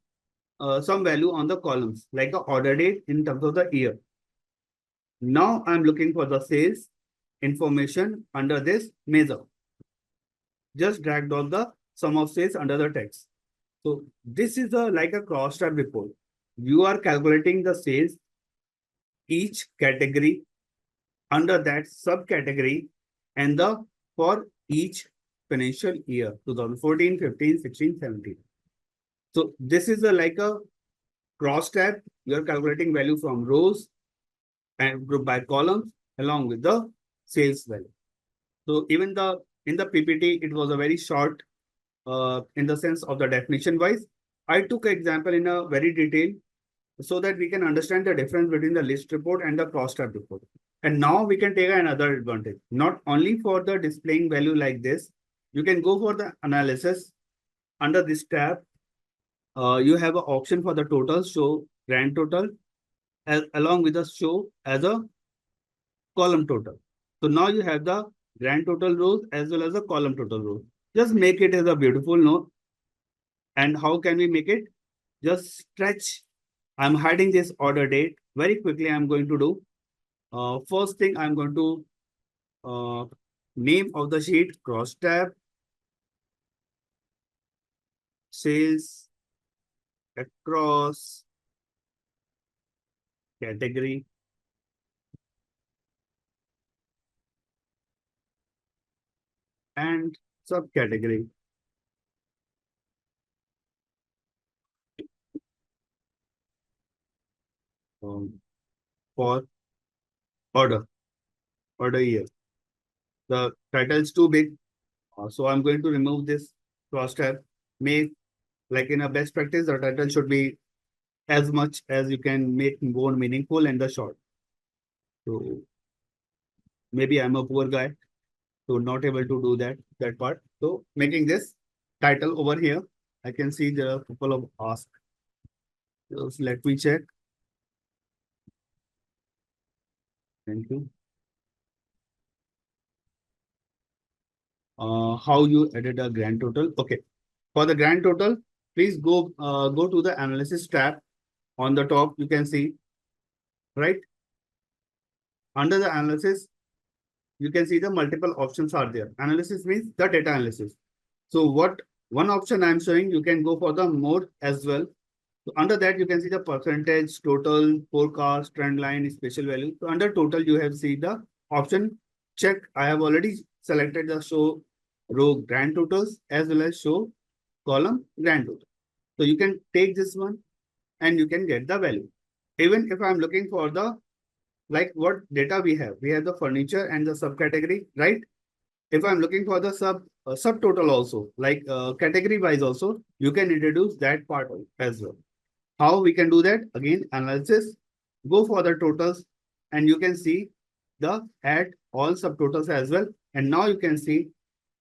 some value on the columns like the order date in terms of the year. Now I'm looking for the sales information under this measure. Just drag down the sum of sales under the text. So this is like a cross tab report. You are calculating the sales each category under that subcategory and the for each financial year 2014, 15, 16, 17. So this is like a cross tab. You are calculating value from rows and group by columns along with the sales value. So even the in the PPT, it was a very short in the sense of the definition wise. I took an example in a very detail so that we can understand the difference between the list report and the cross tab report. And now we can take another advantage, not only for the displaying value like this, you can go for the analysis under this tab. You have an option for the total, show grand total, as along with the show as a column total. So now you have the grand total rows as well as the column total rows. Just make it as a beautiful note. And how can we make it? Just stretch. I'm hiding this order date. Very quickly, I'm going to do. First thing, I'm going to, name of the sheet, cross tab. sales across category and subcategory. For order year. The title is too big, so I'm going to remove this cross tab. Make like in a best practice, the title should be as much as you can make more meaningful and the short. So maybe I'm a poor guy, so not able to do that part. So making this title over here, I can see there are a couple of asks. Just let me check. Thank you. How you added a grand total? Okay, for the grand total, please go to the analysis tab. On the top, you can see right under the analysis, you can see the multiple options are there. Analysis means the data analysis. So what one option I'm showing, you can go for the more as well. So under that, you can see the percentage, total, forecast, trend line, special value. So under total, you have see the option check. I have already selected the show row grand totals as well as show column grand total. So you can take this one and you can get the value. Even if I'm looking for the like what data we have the furniture and the subcategory, right? If I'm looking for the subtotal also, like category wise also, you can introduce that part as well. How we can do that? Again, analysis, go for the totals, and you can see the add all subtotals as well. And now you can see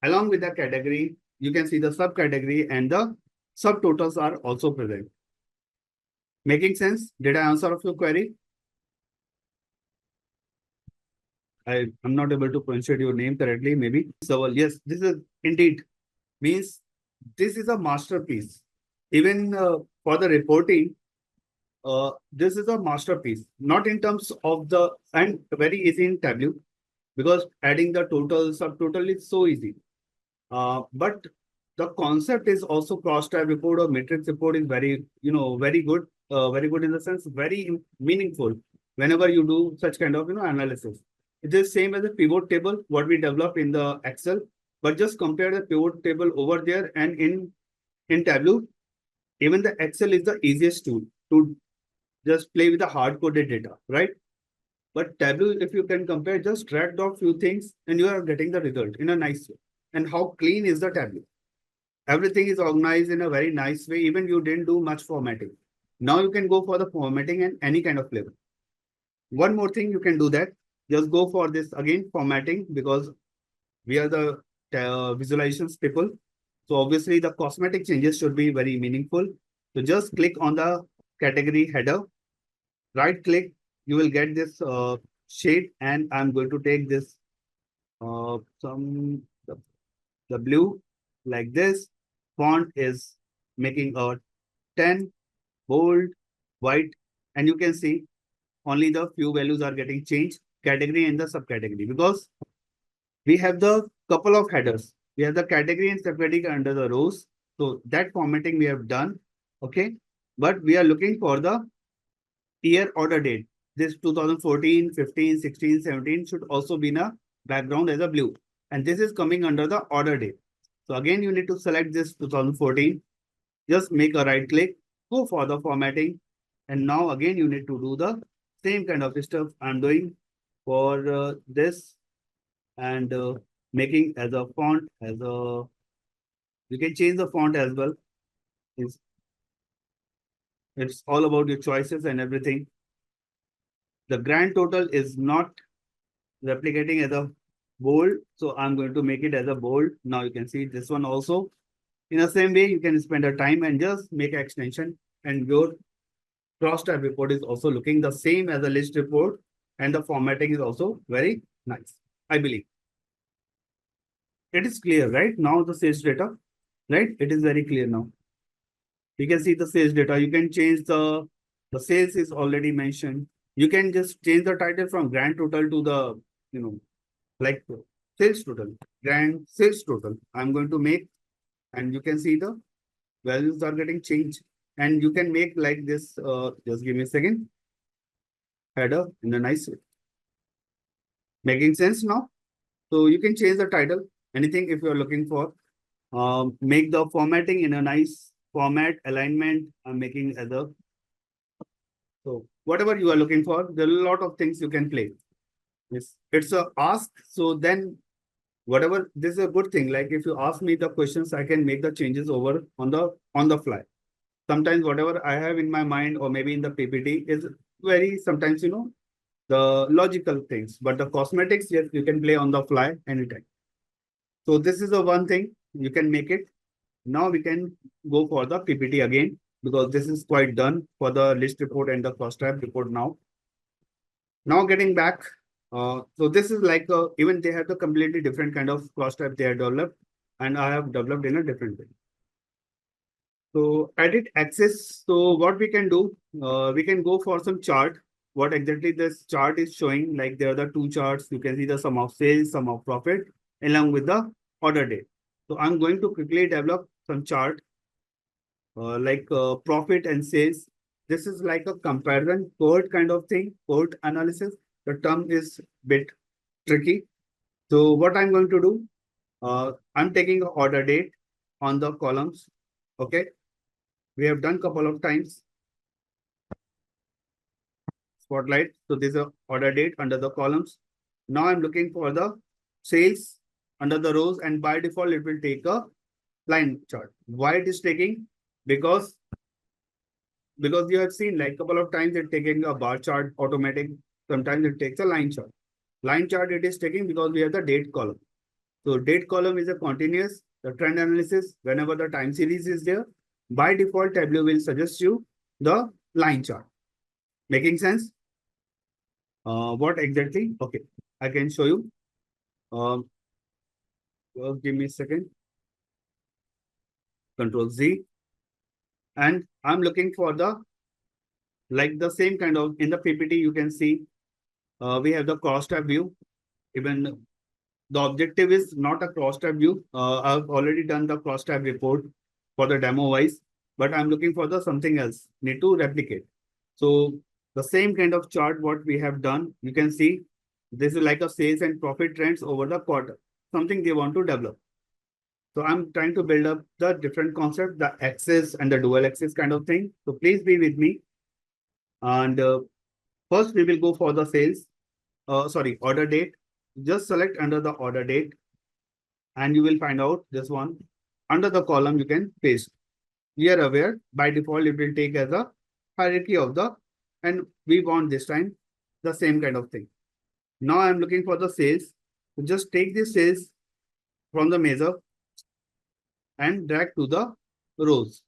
along with the category, you can see the subcategory and the subtotals are also present. Making sense? Did I answer of your query? I'm not able to pronounce your name correctly, maybe. So, yes, this is indeed means this is a masterpiece. Even for the reporting, this is a masterpiece. Not in terms of the, and very easy in Tableau, because adding the total, subtotal is so easy. But the concept is also cross-tab report or matrix report is very, very good. Very good in the sense, very meaningful whenever you do such kind of, analysis. It is same as a pivot table, what we develop in the Excel, but just compare the pivot table over there and in Tableau, even the Excel is the easiest tool to just play with the hard-coded data, right? But Tableau, if you can compare, just drag down few things and you are getting the result in a nice way. And how clean is the Tableau? Everything is organized in a very nice way. Even you didn't do much formatting. Now you can go for the formatting and any kind of flavor. One more thing you can do that. Just go for this again, formatting, because we are the visualizations people. So obviously the cosmetic changes should be very meaningful. So just click on the category header, right click, you will get this shade, and I'm going to take this the blue like this. Font is making a 10, bold, white, and you can see only the few values are getting changed, category and the subcategory, because we have the couple of headers. We have the category and subcategory under the rows. So that formatting we have done. Okay. But we are looking for the year order date. This 2014, 15, 16, 17 should also be in a background as a blue. And this is coming under the order date. So again, you need to select this 2014. Just make a right click, go for the formatting. And now again, you need to do the same kind of stuff I'm doing for this, and making as a font, as a, you can change the font as well. It's, it's all about your choices and everything. The grand total is not replicating as a bold, so I'm going to make it as a bold. Now you can see this one also. In the same way, you can spend a time and just make an extension, and your cross-tab report is also looking the same as a list report, and the formatting is also very nice, I believe. It is clear, right? Now the sales data, right? It is very clear now. You can see the sales data. You can change the sales is already mentioned. You can just change the title from grand total to the, like sales total, grand sales total. I'm going to make, and you can see the values are getting changed. And you can make like this, just give me a second, header in a nice way. Making sense now? So you can change the title, anything if you're looking for. Make the formatting in a nice format, alignment. I'm making as a, so whatever you are looking for, there are a lot of things you can play. Yes, it's a ask. So then whatever, this is a good thing. Like if you ask me the questions, I can make the changes over on the fly. Sometimes whatever I have in my mind or maybe in the PPT is very sometimes, the logical things, but the cosmetics, yes, you can play on the fly anytime. So this is the one thing you can make it. Now we can go for the PPT again because this is quite done for the list report and the cost tab report now. Now getting back, so this is like even they have the completely different kind of cost tab they have developed, and I have developed in a different way. So edit axis. So what we can do, we can go for some chart. What exactly this chart is showing, like there are the two charts. You can see the sum of sales, sum of profit, along with the order date. So I'm going to quickly develop some chart, like profit and sales. This is like a comparison cohort kind of thing, cohort analysis. The term is bit tricky. So what I'm going to do, I'm taking a order date on the columns. Okay. We have done couple of times. Spotlight. So this is a order date under the columns. Now I'm looking for the sales under the rows, and by default it will take a line chart. Why it is taking? Because you have seen like couple of times it taking a bar chart automatic. Sometimes it takes a line chart. Line chart it is taking because we have the date column. So date column is a continuous, the trend analysis. Whenever the time series is there, by default Tableau will suggest you the line chart. Making sense? What exactly? Okay, I can show you. Well, give me a second. Control Z. And I'm looking for the, like the same kind of, in the PPT, you can see we have the cross tab view. Even the objective is not a cross tab view. I've already done the cross tab report for the demo wise, but I'm looking for the something else, need to replicate. So the same kind of chart, what we have done, you can see this is like a sales and profit trends over the quarter, something they want to develop. So I'm trying to build up the different concept, the axis and the dual axis kind of thing. So please be with me. And first we will go for the sales, sorry, order date. Just select under the order date and you will find out this one. Under the column, you can paste. We are aware by default, it will take as a hierarchy of the, and we want this time the same kind of thing. Now I'm looking for the sales. So just take the sales from the measure and drag to the rows.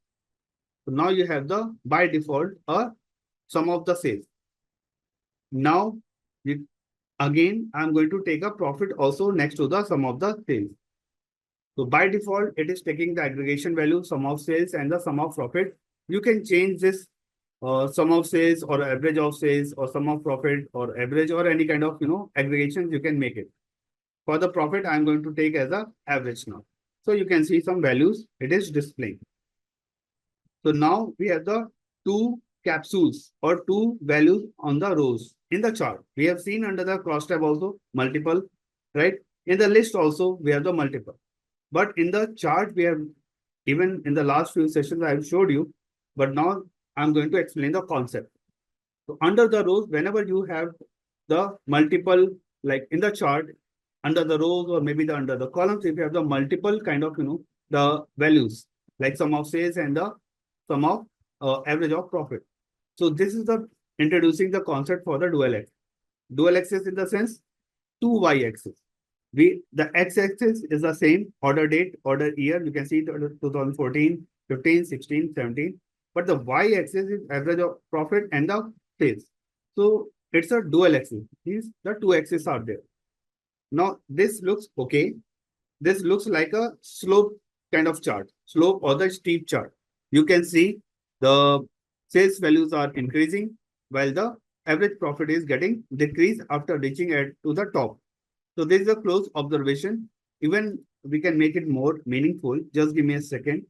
So now you have the by default sum of the sales. Now again, I'm going to take a profit also next to the sum of the sales. So by default, it is taking the aggregation value, sum of sales and the sum of profit. You can change this sum of sales or average of sales or sum of profit or average or any kind of, aggregations you can make it. For the profit, I'm going to take as a average now. So you can see some values it is displaying. So now we have the two capsules or two values on the rows in the chart. We have seen under the cross tab also multiple, right? In the list also, we have the multiple. But in the chart, we have, even in the last few sessions, I have showed you, but now I'm going to explain the concept. So under the rows, whenever you have the multiple, like in the chart, under the rows or maybe under the columns, if you have the multiple kind of, the values, like sum of sales and the sum of average of profit. So this is the introducing the concept for the dual axis. Dual axis in the sense, two y-axis. The x-axis is the same, order date, order year. You can see 2014, 15, 16, 17. But the y-axis is average of profit and the sales. So it's a dual axis. These the two axes are there. Now this looks okay. This looks like a slope kind of chart, slope or the steep chart. You can see the sales values are increasing while the average profit is getting decreased after reaching to the top. So this is a close observation. Even we can make it more meaningful. Just give me a second.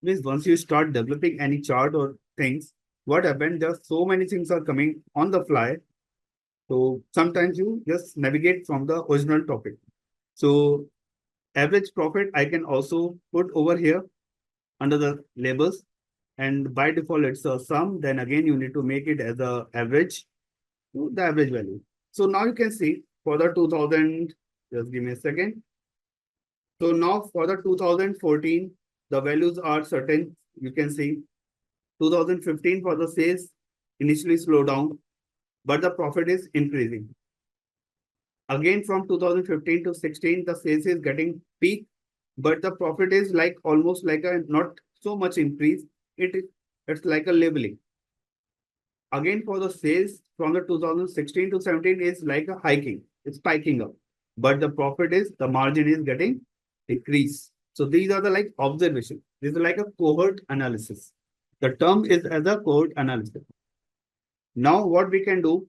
Means once you start developing any chart or things, what happens? There are so many things are coming on the fly. So sometimes you just navigate from the original topic. So average profit I can also put over here under the labels, and by default it's a sum. Then again you need to make it as a average, the average value. So now you can see for the 2000, just give me a second. So now for the 2014, the values are certain. You can see 2015 for the sales initially slow down, but the profit is increasing. Again from 2015 to 16, the sales is getting peak, but the profit is like almost like a not so much increase. It's like a leveling. Again for the sales from the 2016 to 17 is like a hiking. It's spiking up, but the profit is the margin is getting decreased. So these are the like observation. This is like a cohort analysis. The term is as a cohort analysis. Now what we can do,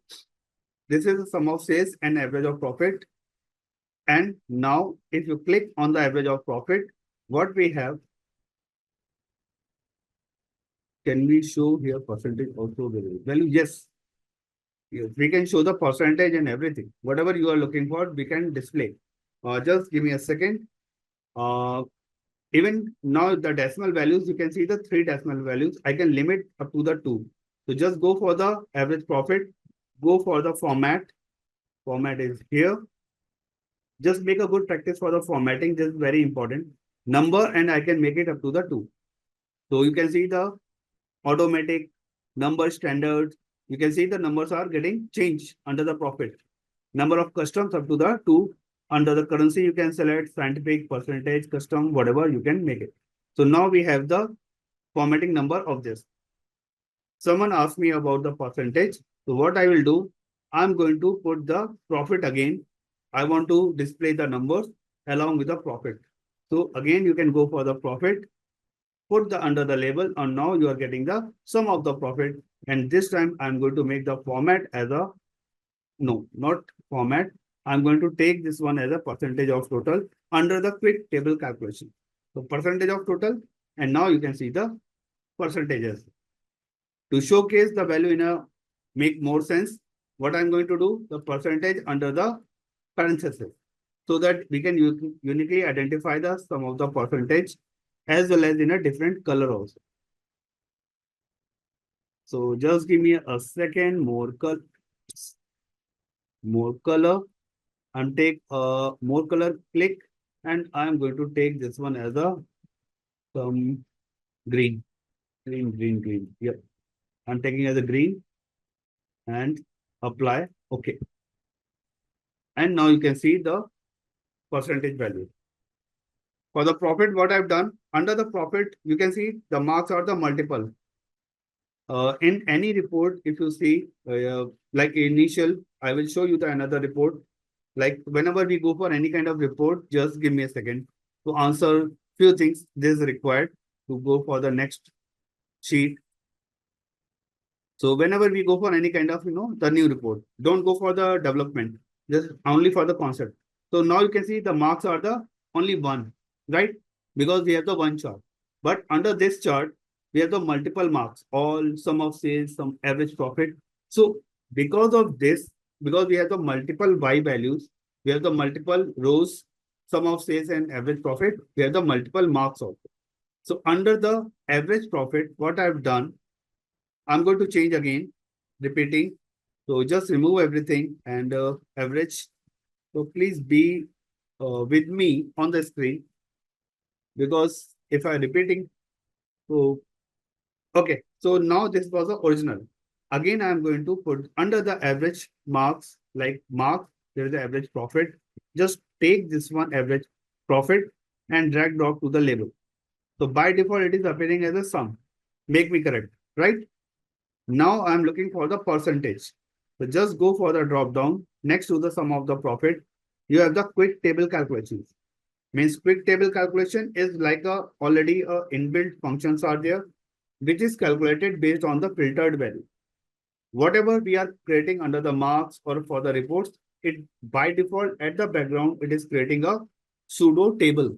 this is the sum of sales and average of profit. And now if you click on the average of profit, what we have, can we show here percentage also value? Yes. Yes, we can show the percentage and everything. Whatever you are looking for, we can display. Just give me a second. Uh, Even now the decimal values, you can see the three decimal values. I can limit up to the two. So just go for the average profit, go for the format. Format is here. Just make a good practice for the formatting. This is very important. Number, and I can make it up to the two. So you can see the automatic number standard. You can see the numbers are getting changed under the profit. Number of customs up to the two. Under the currency, you can select scientific, percentage, custom, whatever you can make it. So now we have the formatting number of this. Someone asked me about the percentage. So what I will do, I'm going to put the profit again. I want to display the numbers along with the profit. So again, you can go for the profit, put the under the label, and now you are getting the sum of the profit. And this time I'm going to make the format as a, no, not format. I'm going to take this one as a percentage of total under the quick table calculation. So percentage of total, and now you can see the percentages. To showcase the value in a make more sense, what I'm going to do, the percentage under the parenthesis, so that we can uniquely identify the sum of the percentage as well as in a different color also. So just give me a second, more color, and take more color, click, and I'm going to take this one as a some green, green. Yep, I'm taking as a green and apply. Okay. And now you can see the percentage value. For the profit, what I've done, under the profit, you can see the marks are the multiple. In any report, if you see, like initial, I will show you the another report. Like whenever we go for any kind of report, just give me a second to answer few things. This is required to go for the next sheet. So whenever we go for any kind of, the new report, don't go for the development, just only for the concept. So now you can see the marks are the only one, right? Because we have the one chart. But under this chart, we have the multiple marks, all sum of sales, some average profit. So because of this, because we have the multiple Y values, we have the multiple rows, sum of sales and average profit, we have the multiple marks also. So under the average profit, what I've done, I'm going to change again, repeating. So just remove everything and average. So please be with me on the screen, because if I'm repeating, so okay. So now this was the original. Again, I'm going to put under the average marks, like mark, there is the average profit. Just take this one average profit and drag drop to the label. So by default, it is appearing as a sum. Make me correct, right? Now I'm looking for the percentage. So just go for the drop down next to the sum of the profit. You have the quick table calculations. Means quick table calculation is like a already a inbuilt functions are there, which is calculated based on the filtered value. Whatever we are creating under the marks or for the reports, it by default at the background, it is creating a pseudo table.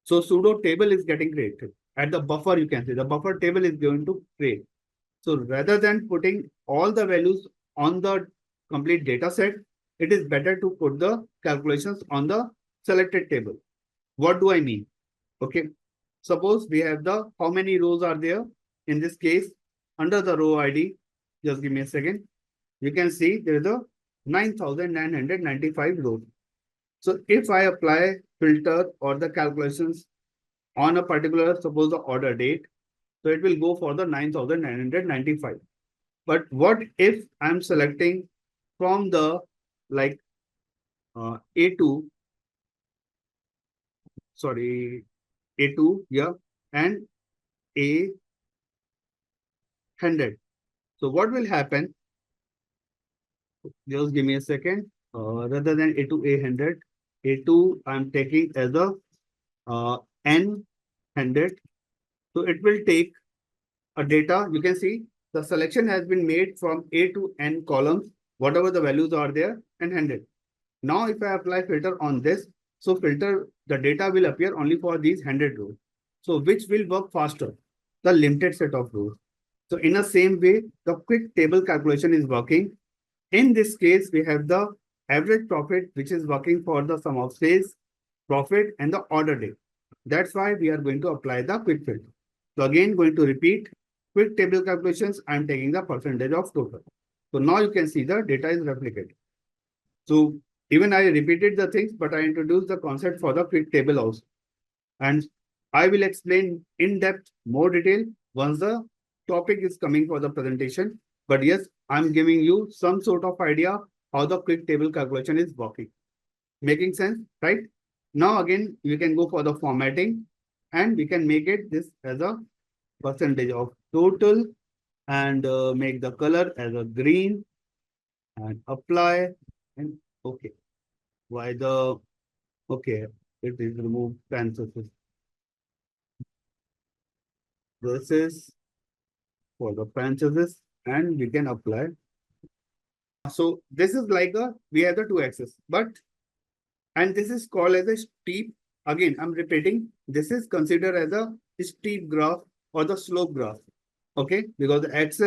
So pseudo table is getting created. at the buffer, you can see the buffer table is going to create. So rather than putting all the values on the complete data set, it is better to put the calculations on the selected table. What do I mean? Okay. Suppose we have the how many rows are there? In this case, under the row ID, just give me a second. You can see there is a 9,995 rows. So if I apply filter or the calculations on a particular, suppose the order date, so it will go for the 9,995. But what if I'm selecting from the like A2, sorry, A2, yeah, and A100. So what will happen? Just give me a second. Rather than A2, A100, A2 I'm taking as a N100. So it will take a data. You can see the selection has been made from A to N columns, whatever the values are there, and 100. Now, if I apply filter on this, so filter, the data will appear only for these 100 rows. So which will work faster? The limited set of rows. So in the same way, the quick table calculation is working. In this case, we have the average profit, which is working for the sum of sales, profit, and the order date. That's why we are going to apply the quick filter. So again, going to repeat quick table calculations. I'm taking the percentage of total. So now you can see the data is replicated. So even I repeated the things, but I introduced the concept for the quick table also. And I will explain in depth more detail once the topic is coming for the presentation. But yes, I'm giving you some sort of idea how the quick table calculation is working. Making sense, right? Now again, we can go for the formatting and we can make it this as a percentage of total and make the color as a green and apply and okay. Why the okay? It is remove parenthesis. This is for the parenthesis and we can apply. So this is like a we have the two axes, but and this is called as a steep. Again, I'm repeating. This is considered as a steep graph or the slope graph. Okay, because the x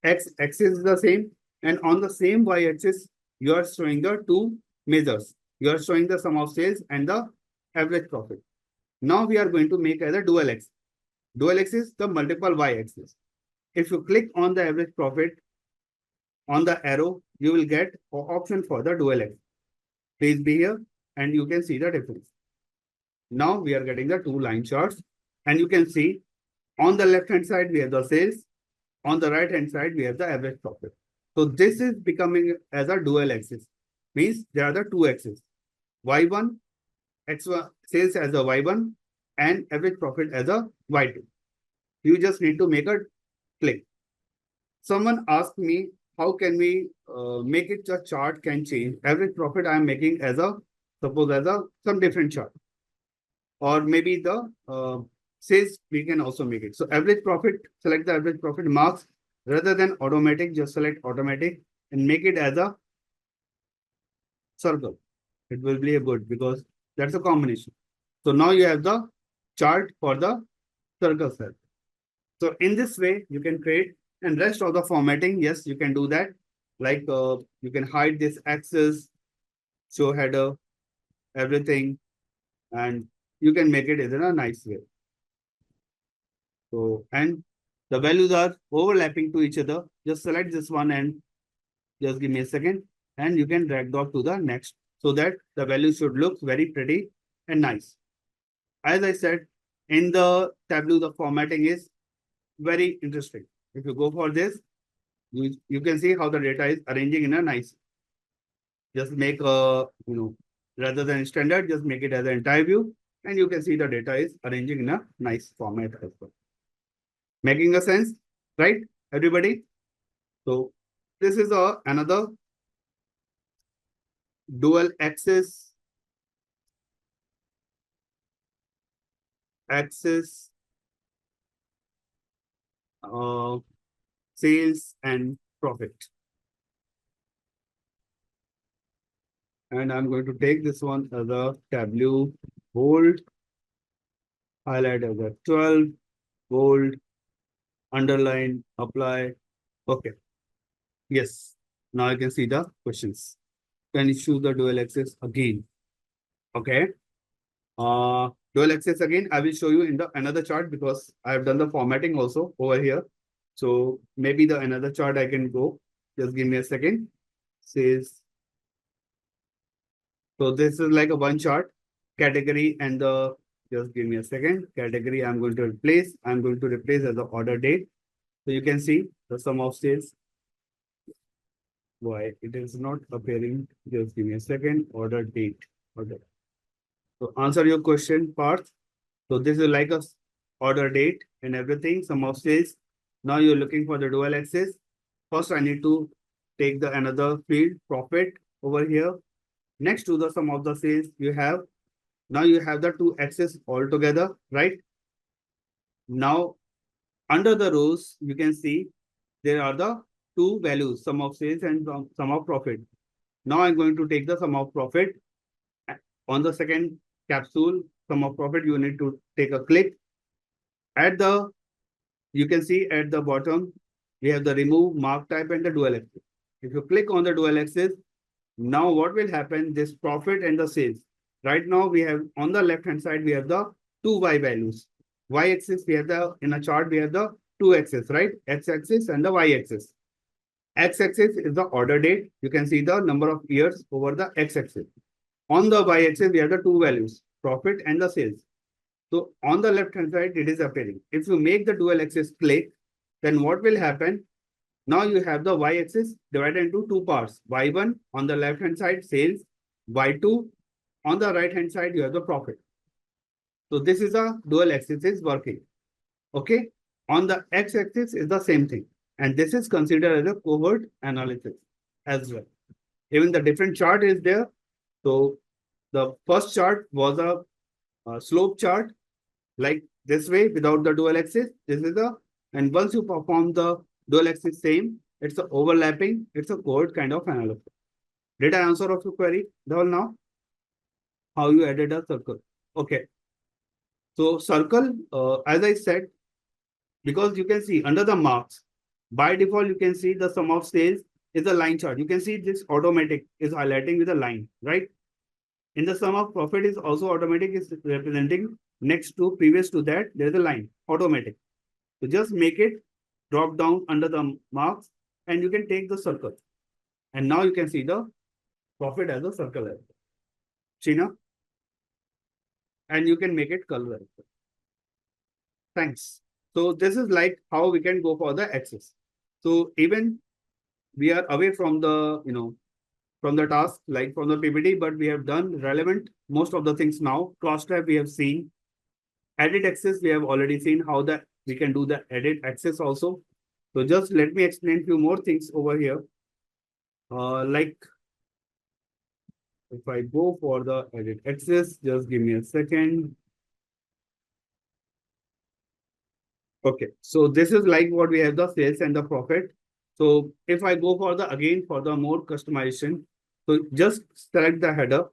axis is the same, and on the same y axis you are showing the two measures. You are showing the sum of sales and the average profit. Now we are going to make as a dual axis. Dual axis the multiple y axis. If you click on the average profit on the arrow, you will get an option for the dual axis. Please be here and you can see the difference. Now we are getting the two line charts and you can see on the left hand side we have the sales, on the right hand side we have the average profit. So this is becoming as a dual axis. Means there are the two axes. Y1, X1 sales as a Y1 and average profit as a Y2. You just need to make a click. Someone asked me, how can we make it a chart can change? Average profit I am making as a, suppose as a, some different chart. Or maybe the sales, we can also make it. So average profit, select the average profit marks. Rather than automatic, just select automatic and make it as a circle. It will be a good because that's a combination. So now you have the chart for the circle set. So in this way, you can create and rest of the formatting. Yes, you can do that. Like you can hide this axis, show header, everything, and you can make it in a nice way. So, and the values are overlapping to each other. Just select this one and just give me a second and you can drag that to the next so that the value should look very pretty and nice. As I said, in the Tableau, the formatting is very interesting. If you go for this, you can see how the data is arranging in a nice. Just make a, rather than standard, just make it as an entire view and you can see the data is arranging in a nice format as well. Making a sense, right, everybody? So this is another dual axis sales and profit. And I'm going to take this one as a Tableau bold highlight as a 12, bold, underline, apply. Okay. Yes. Now I can see the questions. Can you choose the dual axis again? Okay. Dual axis again, I will show you in the another chart because I have done the formatting also over here. So maybe the another chart I can go. Just give me a second. Says, so this is like a one chart category and the, just give me a second. Category I'm going to replace as the order date. So you can see the sum of sales. Why it is not appearing? Just give me a second. Order date. Order. So answer your question part. So this is like a order date and everything, sum of sales. Now you're looking for the dual axis. First, I need to take the another field profit over here. Next to the sum of the sales you have. Now you have the two axes all together, right? Now under the rows, you can see there are the two values, sum of sales and sum of profit. Now I'm going to take the sum of profit. On the second capsule, sum of profit, you need to take a click. At the, you can see at the bottom, we have the remove, mark type and the dual axis. If you click on the dual axis, now what will happen? This profit and the sales. Right now we have on the left hand side, we have the two Y values. Y axis, we have the, in a chart, we have the two axis, right? X axis and the Y axis. X axis is the order date. You can see the number of years over the X axis. On the Y axis, we have the two values, profit and the sales. So on the left hand side, it is appearing. If you make the dual axis click, then what will happen? Now you have the Y axis divided into two parts. Y1 on the left hand side, sales. Y2 on the right hand side, you have the profit. So this is a dual axis is working. Okay. On the X axis is the same thing. And this is considered as a cohort analysis as well. Even the different chart is there. So the first chart was a slope chart like this way without the dual axis. This is the, and once you perform the dual axis same, it's a overlapping, it's a cohort kind of analysis. Did I answer of your query, Dhaval, now? How you added a circle? Okay. So circle, as I said, because you can see under the marks, by default, you can see the sum of sales is a line chart. You can see this automatic is highlighting with a line, right? In the sum of profit is also automatic is representing next to previous to that, there's a line, automatic. So just make it drop down under the marks and you can take the circle. And now you can see the profit as a circle. Sheena? And you can make it color. Thanks. So this is like how we can go for the axis. So even we are away from the, from the task, like from the PPT, but we have done relevant most of the things now. Cross tab we have seen. Edit axis, we have already seen how that we can do the edit axis also. So just let me explain few more things over here. Like if I go for the edit axis, just give me a second. Okay, so this is like what we have the sales and the profit. So if I go for the again for the more customization, so just select the header.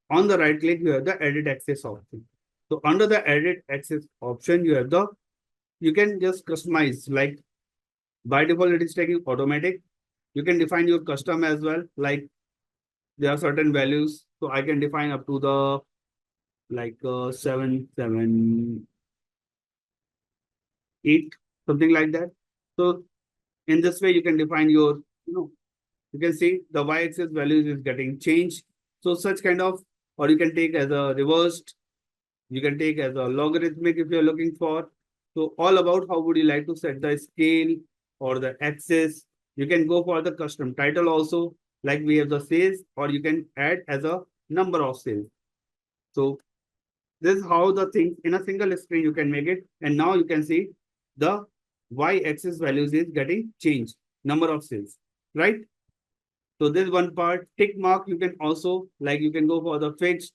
On the right click, you have the edit axis option. So under the edit axis option, you have the, you can just customize, like by default, it is taking automatic. You can define your custom as well. Like there are certain values. So I can define up to the like 778, something like that. So in this way, you can define your, you can see the y-axis values is getting changed. So such kind of, or you can take as a reversed, you can take as a logarithmic if you're looking for. So all about how would you like to set the scale or the axis. You can go for the custom title also, like we have the sales, or you can add as a number of sales. So this is how the thing in a single screen you can make it. And now you can see the y-axis values is getting changed, number of sales, right? So this one part, tick mark, you can also, like you can go for the fixed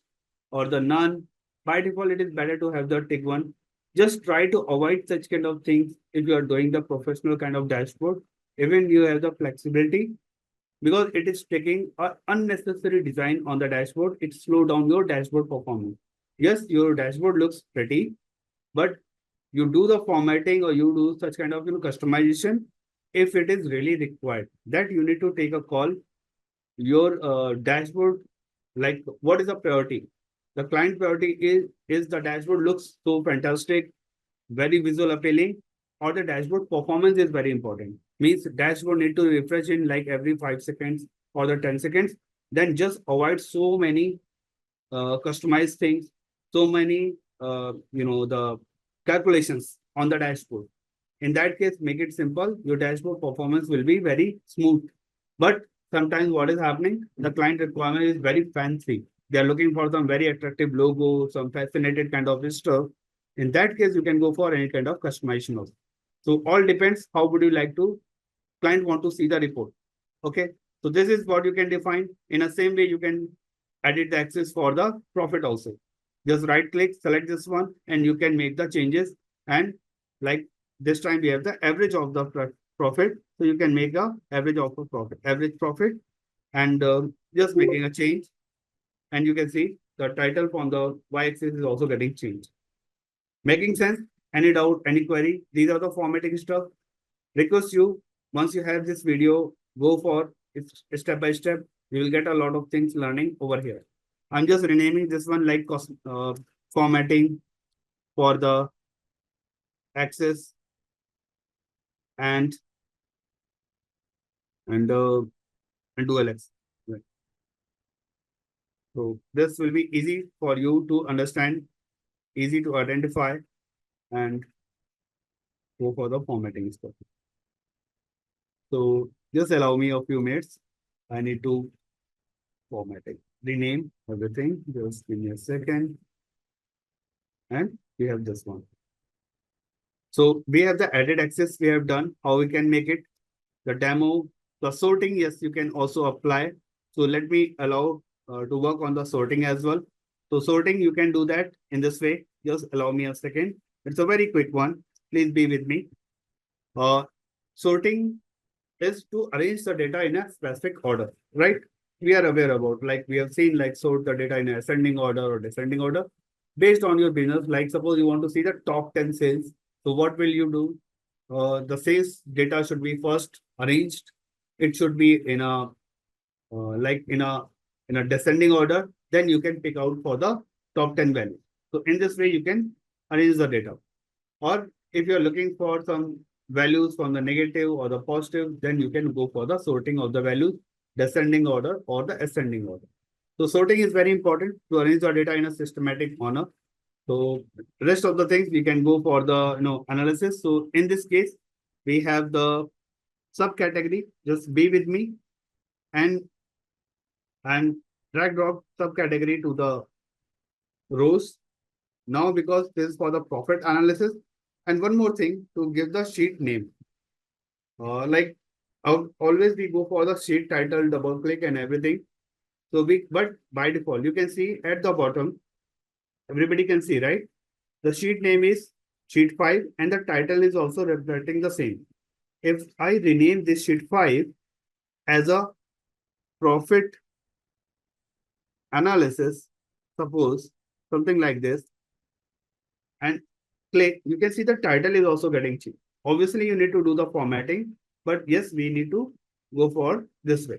or the none. By default, it is better to have the tick one. Just try to avoid such kind of things if you are doing the professional kind of dashboard. Even you have the flexibility, because it is taking an unnecessary design on the dashboard. It slow down your dashboard performance. Yes, your dashboard looks pretty, but you do the formatting or you do such kind of customization if it is really required. That you need to take a call. Your dashboard, like what is the priority? The client priority is the dashboard looks so fantastic, very visual appealing, or the dashboard performance is very important. Means dashboard need to refresh in like every 5 seconds or the 10 seconds. Then just avoid so many customized things, so many the calculations on the dashboard. In that case, make it simple. Your dashboard performance will be very smooth. But sometimes what is happening, the client requirement is very fancy. They are looking for some very attractive logo, some fascinated kind of stuff. In that case, you can go for any kind of customization also. So all depends how would you like to client want to see the report. Okay. So this is what you can define. In the same way, you can edit the axis for the profit also. Just right click, select this one, and you can make the changes. And like this time we have the average of the profit. So you can make the average of the profit, average profit, and just making a change. And you can see the title from the y-axis is also getting changed. Making sense? Any doubt, any query? These are the formatting stuff. Request you, once you have this video, go for it step by step. You will get a lot of things learning over here. I'm just renaming this one like formatting for the axis and and uh, and dual axis. Right. So this will be easy for you to understand, easy to identify, and go for the formatting stuff. So just allow me a few minutes. I need to format it, rename everything. Just give me a second. And we have this one. So we have the added access we have done, how we can make it, the demo, the sorting, yes, you can also apply. So let me allow to work on the sorting as well. So sorting, you can do that in this way. Just allow me a second. It's a very quick one. Please be with me. Sorting is to arrange the data in a specific order, right? We are aware about, like we have seen, like sort the data in ascending order or descending order based on your business. Like suppose you want to see the top 10 sales. So what will you do? The sales data should be first arranged. It should be in a like in a descending order. Then you can pick out for the top 10 values. So in this way, you can arrange the data. Or if you're looking for some values from the negative or the positive, then you can go for the sorting of the values, descending order or the ascending order. So sorting is very important to arrange the data in a systematic manner. So rest of the things we can go for the analysis. So in this case, we have the subcategory. Just be with me and drag drop subcategory to the rows. Now because this is for the profit analysis. And one more thing to give the sheet name. Like always we go for the sheet title, double click and everything. So but by default, you can see at the bottom, everybody can see, right? The sheet name is sheet 5 and the title is also reflecting the same. If I rename this sheet 5 as a profit analysis, suppose something like this, and click, you can see the title is also getting changed. Obviously, you need to do the formatting, but yes, we need to go for this way.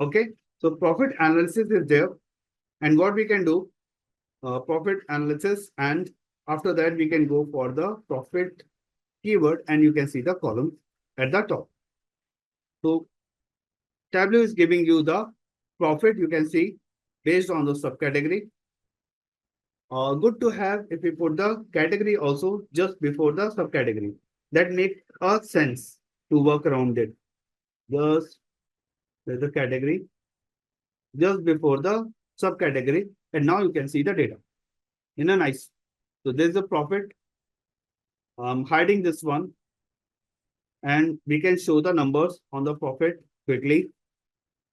Okay, so profit analysis is there, and what we can do, profit analysis, and after that we can go for the profit keyword, and you can see the column at the top. So Tableau is giving you the profit, you can see based on the subcategory. Good to have if we put the category also just before the subcategory. That makes a sense to work around it. Just there's a category just before the subcategory, and now you can see the data in a nice. So there's a profit. I'm hiding this one, and we can show the numbers on the profit quickly.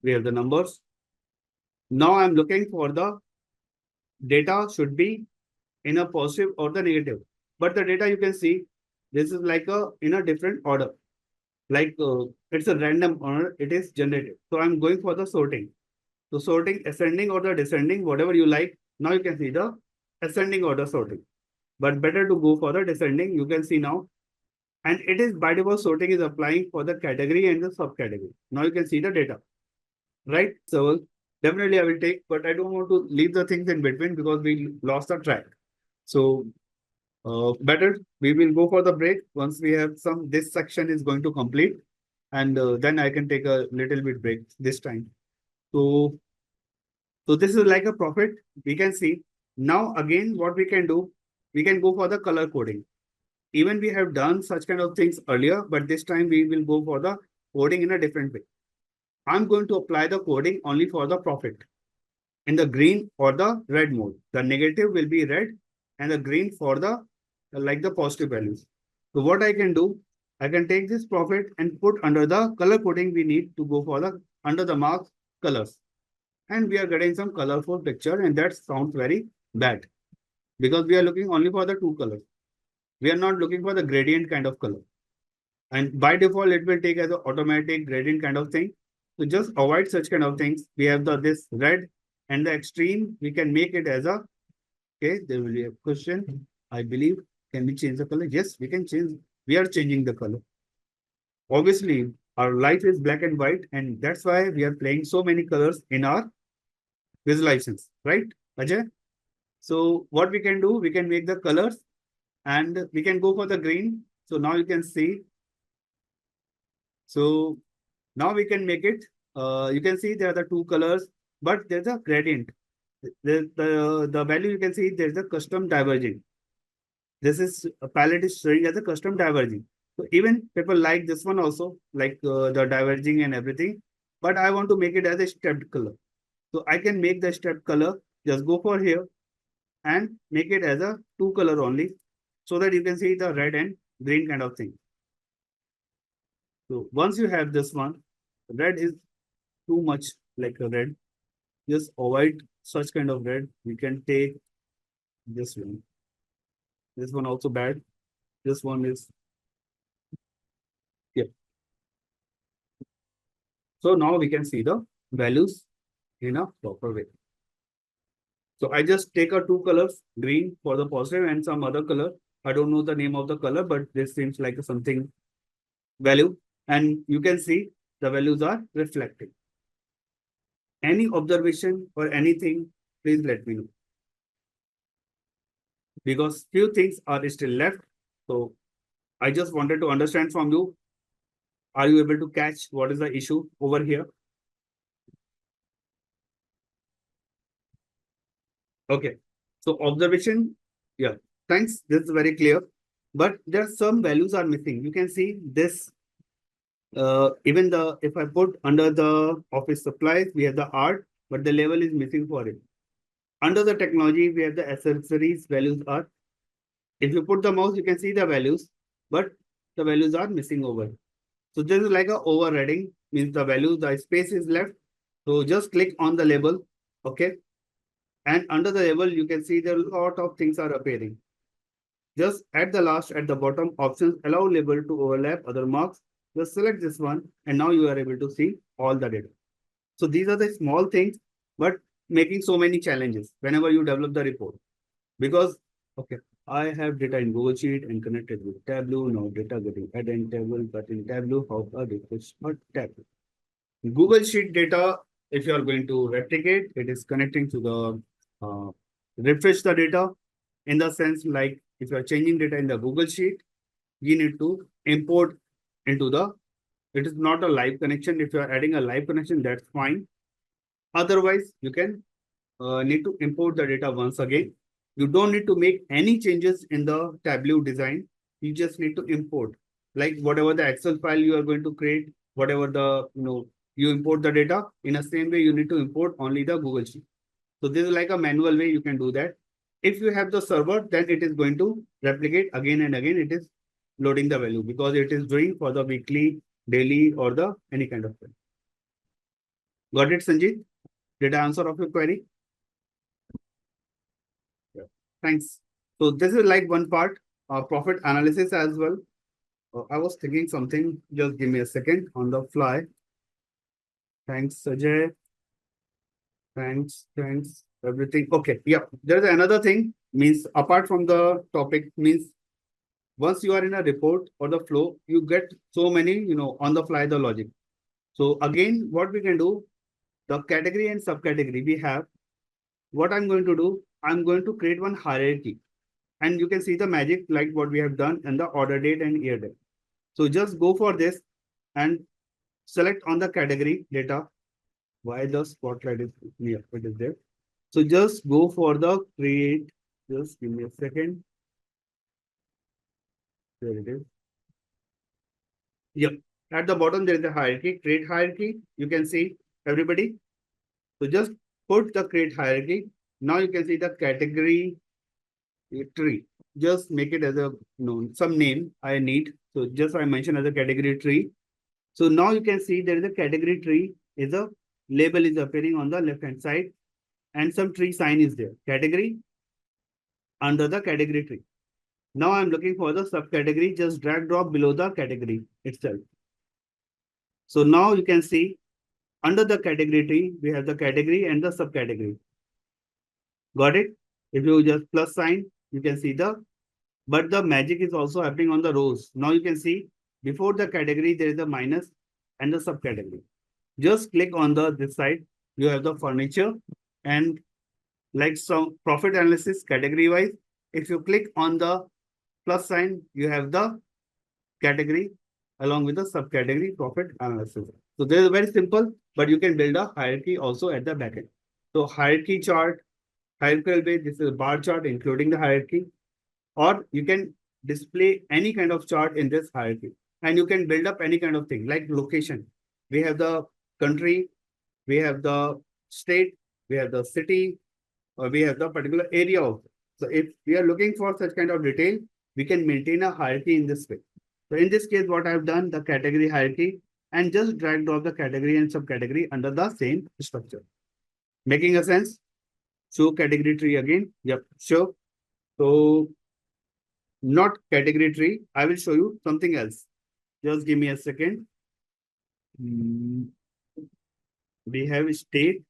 We have the numbers. Now I'm looking for the data should be in a positive or the negative. But the data you can see, this is like a in a different order. Like it's a random order, it is generated. So I'm going for the sorting. So sorting ascending or the descending, whatever you like. Now you can see the ascending order sorting. but better to go for the descending. You can see now, and it is by default sorting is applying for the category and the subcategory. Now you can see the data, right? So definitely I will take, but I don't want to leave the things in between because we lost the track. So better we will go for the break once we have some. This section is going to complete, and then I can take a little bit break this time. So this is like a profit. We can see now again what we can do. We can go for the color coding. Even we have done such kind of things earlier, but this time we will go for the coding in a different way. I'm going to apply the coding only for the profit in the green or the red mode. The negative will be red and the green for the like the positive values. So what I can do, I can take this profit and put under the color coding we need to go for the under the marks colors. And we are getting some colorful picture, and that sounds very bad because we are looking only for the two colors. We are not looking for the gradient kind of color. And by default, it will take as an automatic gradient kind of thing. So just avoid such kind of things. We have the this red and the extreme. We can make it as a, okay, there will be a question. I believe, can we change the color? Yes, we can change. We are changing the color. Obviously, our life is black and white, and that's why we are playing so many colors in our visualizations, right, Ajay? So what we can do, we can make the colors and we can go for the green. So now you can see. So now we can make it. You can see there are the two colors, but there's a gradient. The value you can see there's a custom diverging. This is a palette is showing as a custom diverging. So even people like this one also, like the diverging and everything. But I want to make it as a stepped color. So I can make the stepped color. Just go for here and make it as a two color only, so that you can see the red and green kind of thing. So once you have this one, red is too much like a red. Just avoid such kind of red. We can take this one. This one also bad. This one is, yeah. So now we can see the values in a proper way. So I just take a two colors, green for the positive and some other color. I don't know the name of the color, but this seems like something value. And you can see the values are reflecting. Any observation or anything, please let me know. Because few things are still left. So I just wanted to understand from you. Are you able to catch what is the issue over here? Okay. So observation, yeah, thanks. This is very clear. But there are some values are missing. You can see this. Even the if I put under the office supplies, we have the art, but the level is missing for it. Under the technology, we have the accessories values are. If you put the mouse, you can see the values, but the values are missing over. So this is like a overriding, means the value, the space is left. So just click on the label, okay? And under the label, you can see there a lot of things are appearing. Just at the last, at the bottom, options allow label to overlap other marks. Just select this one, and now you are able to see all the data. So these are the small things, but making so many challenges whenever you develop the report. Because, okay, I have data in Google Sheet and connected with Tableau. Now data getting added in Tableau, but in Tableau, how are refresh not Tableau? Google Sheet data, if you are going to replicate, it is connecting to the refresh the data in the sense like if you are changing data in the Google Sheet, you need to import into the, it is not a live connection. If you are adding a live connection, that's fine. Otherwise, you can need to import the data once again. You don't need to make any changes in the Tableau design. You just need to import, like whatever the Excel file you are going to create, whatever the, you import the data in the same way you need to import only the Google Sheet. So this is like a manual way you can do that. If you have the server, then it is going to replicate again and again. It is loading the value because it is doing for the weekly, daily, or the any kind of thing. Got it, Sanjeev? Did I answer of your query? Yeah. Thanks. So this is like one part, profit analysis as well. I was thinking something. Just give me a second on the fly. Thanks, Sajay. Thanks. Everything. Okay. Yeah. There's another thing. Means apart from the topic, means once you are in a report or the flow, you get so many, on the fly the logic. So again, what we can do, the category and subcategory we have, what I'm going to do, I'm going to create one hierarchy. And you can see the magic like what we have done in the order date and year date. So just go for this and select on the category data. Why the spotlight is near? It is there. So just go for the create. Just give me a second. There it is. Yep. At the bottom, there is a hierarchy, create hierarchy. You can see everybody. So just put the create hierarchy. Now you can see the category tree. Just make it as a some name I need. So just I mentioned as a category tree. So now you can see there is a category tree is a label is appearing on the left hand side and some tree sign is there. Category under the category tree. Now I'm looking for the subcategory. Just drag drop below the category itself. So now you can see under the category tree, we have the category and the subcategory. Got it? If you just plus sign, you can see but the magic is also happening on the rows. Now you can see before the category, there is a minus and the subcategory. Just click on this side. You have the furniture and like some profit analysis category wise. If you click on the plus sign, you have the category along with the subcategory profit analysis. So this is very simple, but you can build a hierarchy also at the backend. So hierarchy chart, hierarchical way, this is a bar chart including the hierarchy, or you can display any kind of chart in this hierarchy. And you can build up any kind of thing like location. We have the country, we have the state, we have the city, or we have the particular area of. So if we are looking for such kind of detail, we can maintain a hierarchy in this way. So in this case, what I've done, the category hierarchy, and just drag drop the category and subcategory under the same structure. Making a sense? Show category tree again. Yep, sure. So not category tree. I will show you something else. Just give me a second. We have state,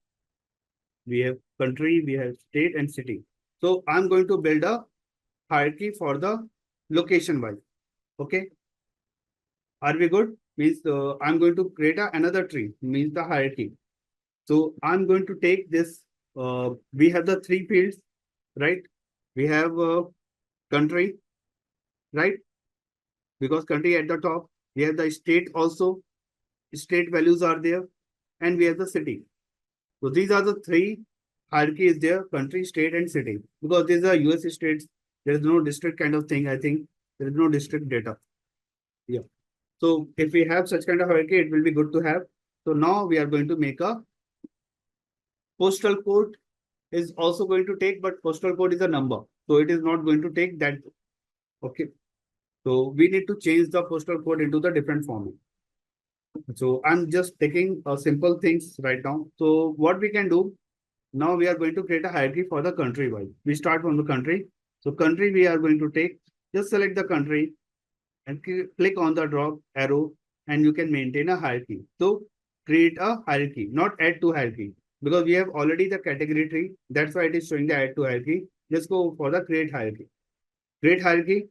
we have country, we have state and city. So I'm going to build a hierarchy for the location wise. Okay. Are we good? Means I'm going to create another tree, means the hierarchy. So I'm going to take this. We have the three fields, right? We have country, right? Because country at the top. We have the state also. State values are there. And we have the city. So these are the three hierarchies there, country, state, and city. Because these are US states. There is no district kind of thing, I think. There is no district data. Yeah. So if we have such kind of hierarchy, it will be good to have. So now we are going to make a postal code is also going to take, but postal code is a number. So it is not going to take that. Okay. So we need to change the postal code into the different format. So I'm just taking simple things right now. So what we can do, now we are going to create a hierarchy for the country wise. We start from the country. So country we are going to take, just select the country and click on the drop arrow and you can maintain a hierarchy. So create a hierarchy, not add to hierarchy because we have already the category tree. That's why it is showing the add to hierarchy. Just go for the create hierarchy. Create hierarchy.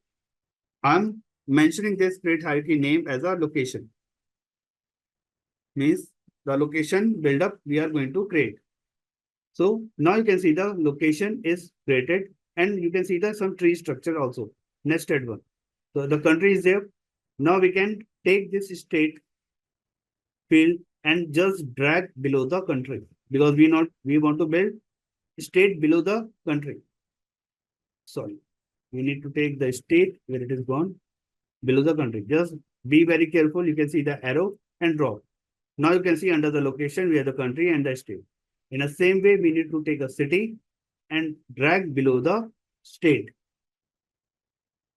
I'm mentioning this create hierarchy name as a location. Means the location build up we are going to create. So now you can see the location is created and you can see the some tree structure also nested one. So the country is there. Now we can take this state field and just drag below the country because we want to build state below the country. Sorry, we need to take the state where it is gone below the country. Just be very careful. You can see the arrow and drop. Now you can see under the location we have the country and the state. In the same way, we need to take a city and drag below the state.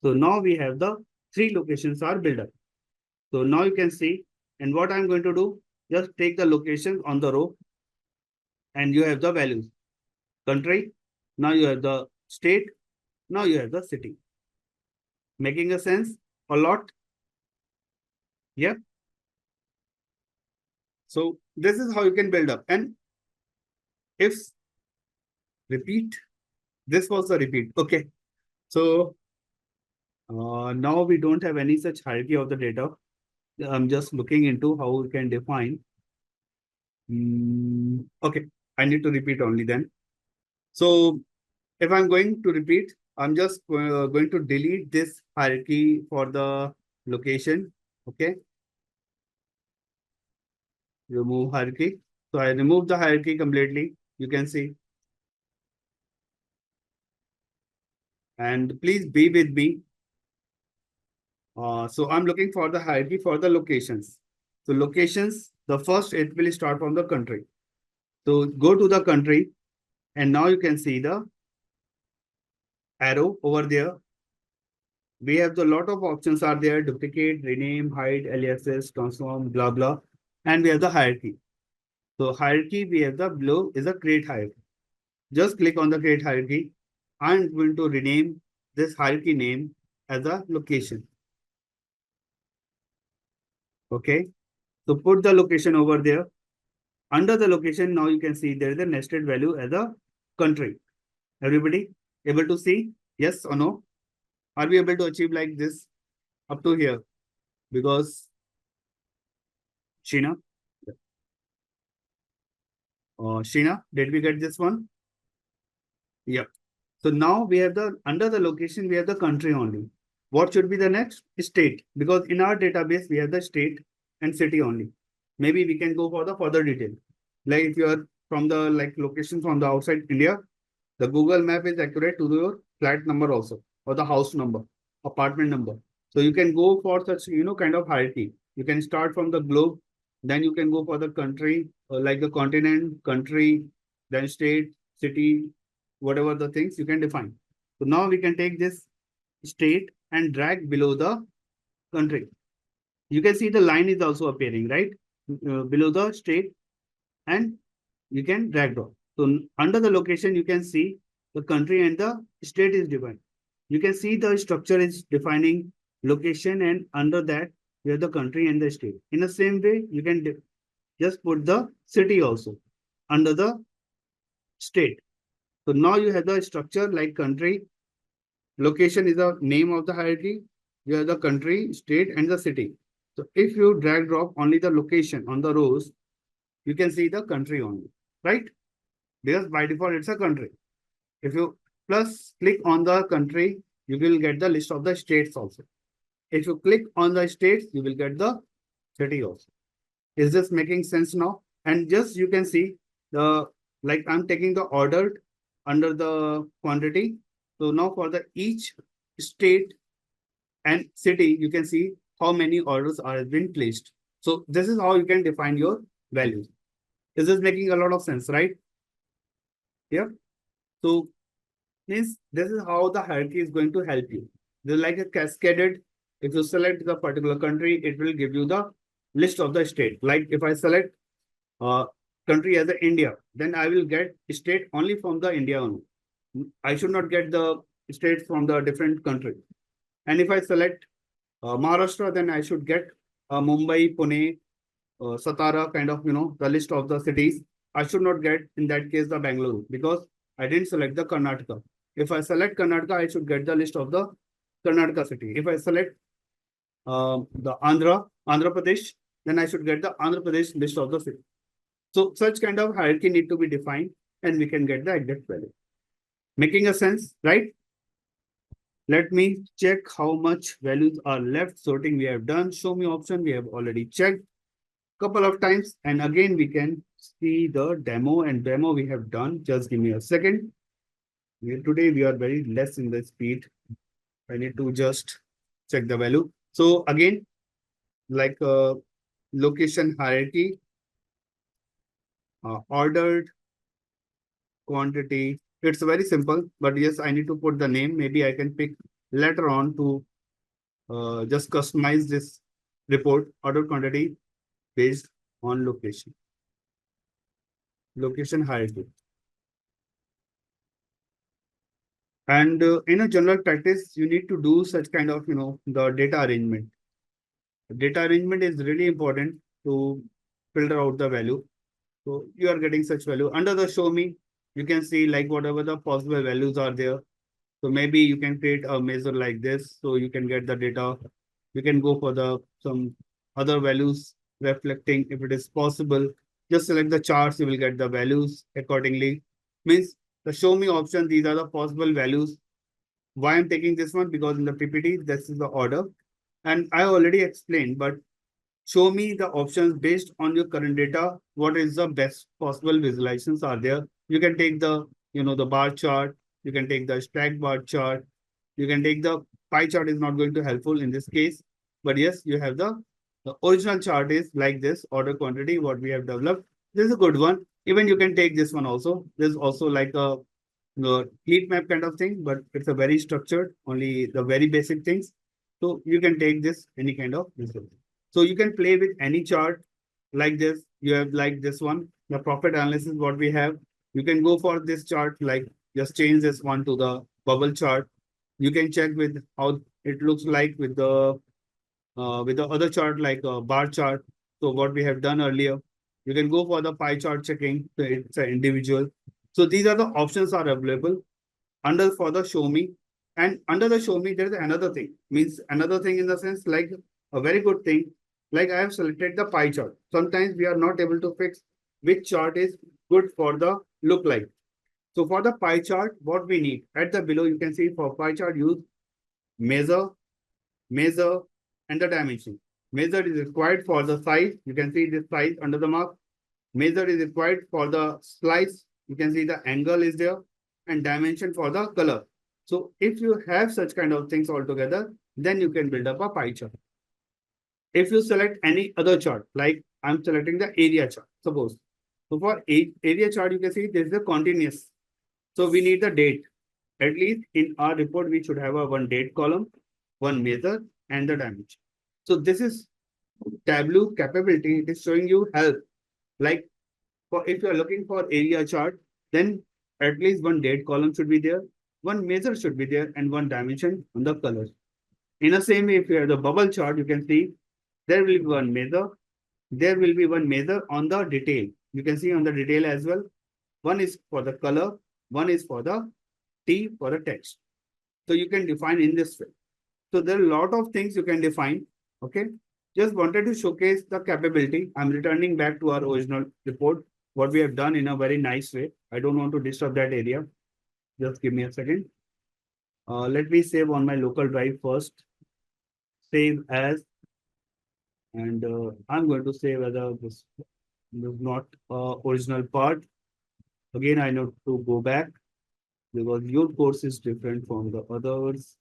So now we have the three locations are built up. So now you can see, and what I'm going to do, just take the location on the row and you have the values. Country, now you have the state, now you have the city. Making a sense a lot? Yeah. So this is how you can build up. And if repeat This was the repeat. Okay. So now we don't have any such hierarchy of the data. I'm just looking into how we can define. Okay, I need to repeat only then. So if I'm going to repeat, I'm just going to delete this hierarchy for the location. Okay, remove hierarchy. So I remove the hierarchy completely. You can see. And please be with me. So I'm looking for the hierarchy for the locations. So locations, the first it will start from the country. So go to the country and now you can see the arrow over there. We have the lot of options are there: duplicate, rename, hide, aliases, transform, blah blah. And we have the hierarchy. So hierarchy, we have the below is a create hierarchy. Just click on the create hierarchy. I'm going to rename this hierarchy name as a location. Okay. So put the location over there. Under the location, now you can see there is a nested value as a country. Everybody able to see? Yes or no? Are we able to achieve like this up to here? Because Sheena, Sheena, did we get this one? Yep. So now we have the under the location, we have the country only. What should be the next? State. Because in our database, we have the state and city only. Maybe we can go for the further detail. Like if you are from the like location from the outside India, the Google map is accurate to your flat number also, or the house number, apartment number. So you can go for such, kind of hierarchy. You can start from the globe, then you can go for the country, like the continent, country, then state, city, whatever the things you can define. So now we can take this state and drag below the country. You can see the line is also appearing, right? Below the state, and you can drag drop. So under the location, you can see the country and the state is defined. You can see the structure is defining location, and under that, you have the country and the state. In the same way, you can just put the city also under the state. So now you have the structure like country. Location is the name of the hierarchy. You have the country, state, and the city. So if you drag drop only the location on the rows, you can see the country only, right? Because by default, it's a country. If you plus click on the country, you will get the list of the states also. If you click on the states, you will get the city also. Is this making sense now? And just you can see the, like I'm taking the ordered under the quantity. So now for the each state and city, you can see how many orders are been placed. So this is how you can define your values. Is this making a lot of sense, right? Yeah. So means this is how the hierarchy is going to help you. This is like a cascaded. If you select the particular country, it will give you the list of the state. Like if I select country as a India, then I will get state only from the India only. I should not get the states from the different country. And if I select Maharashtra, then I should get Mumbai, Pune, Satara, kind of, the list of the cities. I should not get, in that case, the Bangalore, because I didn't select the Karnataka. If I select Karnataka, I should get the list of the Karnataka city. If I select the Andhra Pradesh, then I should get the Andhra Pradesh list of the city. So such kind of hierarchy need to be defined, and we can get the exact value. Making a sense, right? Let me check how much values are left. Sorting we have done. Show me option we have already checked couple of times, and again we can see the demo, and demo we have done. Just give me a second. Today we are very less in the speed. I need to just check the value. So again, like location hierarchy, ordered quantity. It's very simple, but yes, I need to put the name. Maybe I can pick later on to just customize this report. Order quantity based on location. Location hierarchy. And in a general practice, you need to do such kind of, the data arrangement. Data arrangement is really important to filter out the value. So you are getting such value under the show me. You can see like whatever the possible values are there. So maybe you can create a measure like this, so you can get the data. You can go for the some other values reflecting if it is possible. Just select the charts, you will get the values accordingly. Means the show me option, these are the possible values. Why I'm taking this one? Because in the PPT, this is the order. And I already explained, but show me the options based on your current data. What is the best possible visualizations are there? You can take the, the bar chart. You can take the stack bar chart. You can take the pie chart is not going to helpful in this case. But yes, you have the original chart is like this order quantity, what we have developed. This is a good one. Even you can take this one also. There's also like a the heat map kind of thing, but it's a very structured, only the very basic things. So you can take this any kind of result. So you can play with any chart like this. You have like this one, the profit analysis, what we have. You can go for this chart, like just change this one to the bubble chart. You can check with how it looks like with the other chart like a bar chart. So what we have done earlier, you can go for the pie chart checking. So it's an individual. So these are the options are available under for the show me. And under the show me, there is another thing. Means another thing in the sense like a very good thing. Like I have selected the pie chart. Sometimes we are not able to fix which chart is good for the look like. So for the pie chart, what we need at the below, you can see for pie chart use measure, measure, and the dimension. Measure is required for the size. You can see this size under the mark. Measure is required for the slice. You can see the angle is there and dimension for the color. So if you have such kind of things altogether, then you can build up a pie chart. If you select any other chart, like I'm selecting the area chart, suppose. So for area chart, you can see this is a continuous. So we need the date. At least in our report, we should have a one date column, one measure, and the dimension. So this is Tableau capability. It is showing you help. Like for if you are looking for area chart, then at least one date column should be there, one measure should be there, and one dimension on the colors. In the same way, if you have the bubble chart, you can see there will be one measure, there will be one measure on the detail. You can see on the detail as well. One is for the color, one is for the T for the text. So you can define in this way. So there are a lot of things you can define. Okay. Just wanted to showcase the capability. I'm returning back to our original report, what we have done in a very nice way. I don't want to disturb that area. Just give me a second. Let me save on my local drive first. Save as, and I'm going to save as this is not original part. Again, I need to go back because your course is different from the others.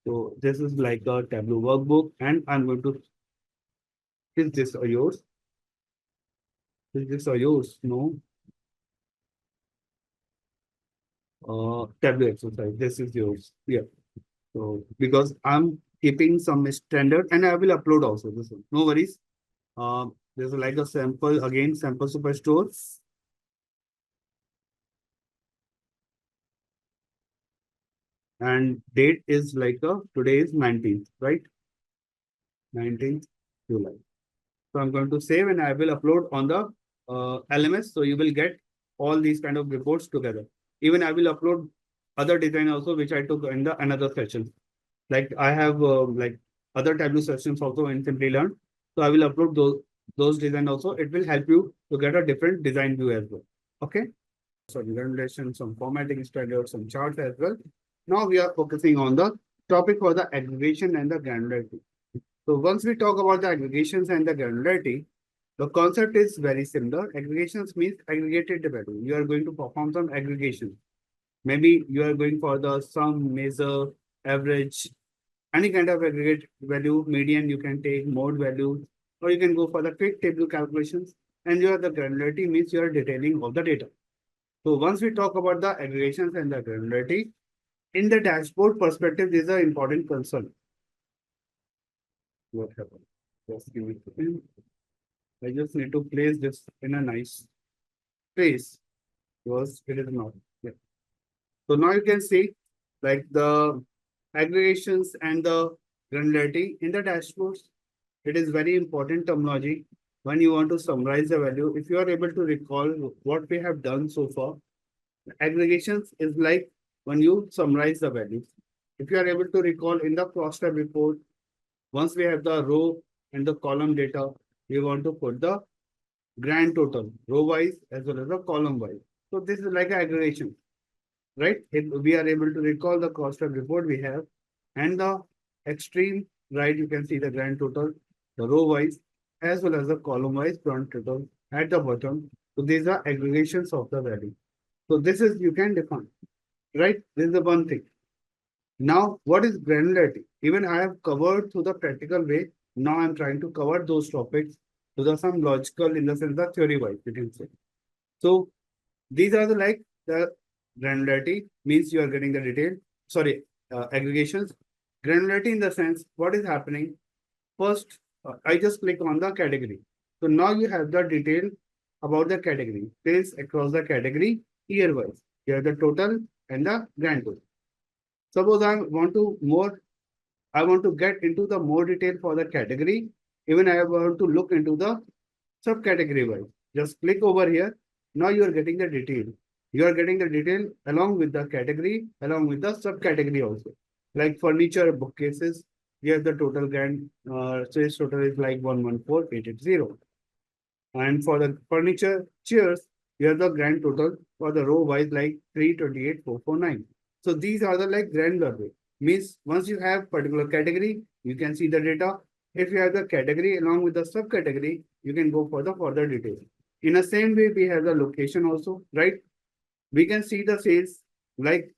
So this is like a Tableau workbook, and I'm going to, is this yours? Is this yours? No. Tableau exercise. This is yours. Yeah. So because I'm keeping some standard and I will upload also this one. No worries. There's like a sample again, sample superstore. And date is like today is 19th, right? 19th July. So I'm going to save and I will upload on the LMS. So you will get all these kind of reports together. Even I will upload other design also, which I took in the another session. Like I have like other Tableau sessions also in Simplilearn. So I will upload those design also. It will help you to get a different design view as well. Okay. So recommendation, some formatting standards, some charts as well. Now we are focusing on the topic for the aggregation and the granularity. So once we talk about the aggregations and the granularity, the concept is very similar. Aggregations means aggregated value. You are going to perform some aggregation. Maybe you are going for the sum, measure, average, any kind of aggregate value, median you can take, mode value, or you can go for the quick table calculations. And you are the granularity means you are detailing all the data. So once we talk about the aggregations and the granularity, in the dashboard perspective, this is an important concern. What happened? Just give me a second. I just need to place this in a nice place because it is not. Yeah. So now you can see like the aggregations and the granularity in the dashboards. It is very important terminology when you want to summarize the value. If you are able to recall what we have done so far, Aggregations is like when you summarize the values. If you are able to recall in the cross-tab report, once we have the row and the column data, we want to put the grand total, row wise as well as the column wise. So this is like an aggregation, right? If we are able to recall the cross-tab report we have, and the extreme right, you can see the grand total, the row wise as well as the column wise grand total at the bottom. So these are aggregations of the value. So this is you can define, right? This is the one thing. Now, what is granularity? Even I have covered through the practical way. Now I'm trying to cover those topics to the some logical in the sense the theory wise, you can say. So these are the like the granularity means you are getting the detail. Sorry, aggregations. Granularity in the sense what is happening. First, I just click on the category. So now you have the detail about the category. Sales across the category year wise. You have the total and the grand total. Suppose I want to get into the more detail for the category. Even I want to look into the subcategory wise. Just click over here. Now you are getting the detail. You are getting the detail along with the category, along with the subcategory also. Like furniture bookcases, we have the total grand sales total is like 114,880. And for the furniture chairs, we have the grand total for the row wise like 328,449. So these are the like granular way. Means once you have particular category, you can see the data. If you have the category along with the subcategory, you can go for the further detail. In the same way, we have the location also, right? We can see the sales like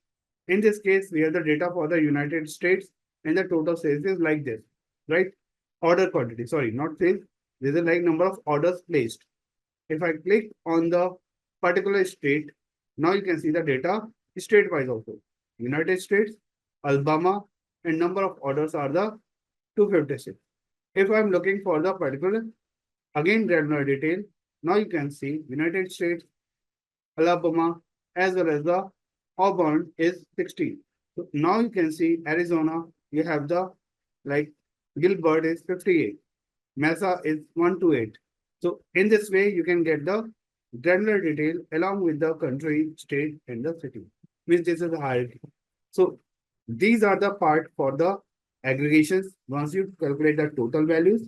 in this case, we have the data for the United States and the total sales is like this, right? Order quantity, sorry, not sales. This is like number of orders placed. If I click on the particular state, now you can see the data state wise also. United States, Alabama, and number of orders are the 256. If I'm looking for the particular, again granular detail, now you can see United States, Alabama, as well as the Auburn is 16. So now you can see Arizona, you have the like Gilbert is 58. Mesa is 128. So in this way, you can get the granular detail along with the country, state, and the city. Means this is the hierarchy. So these are the part for the aggregations. Once you calculate the total values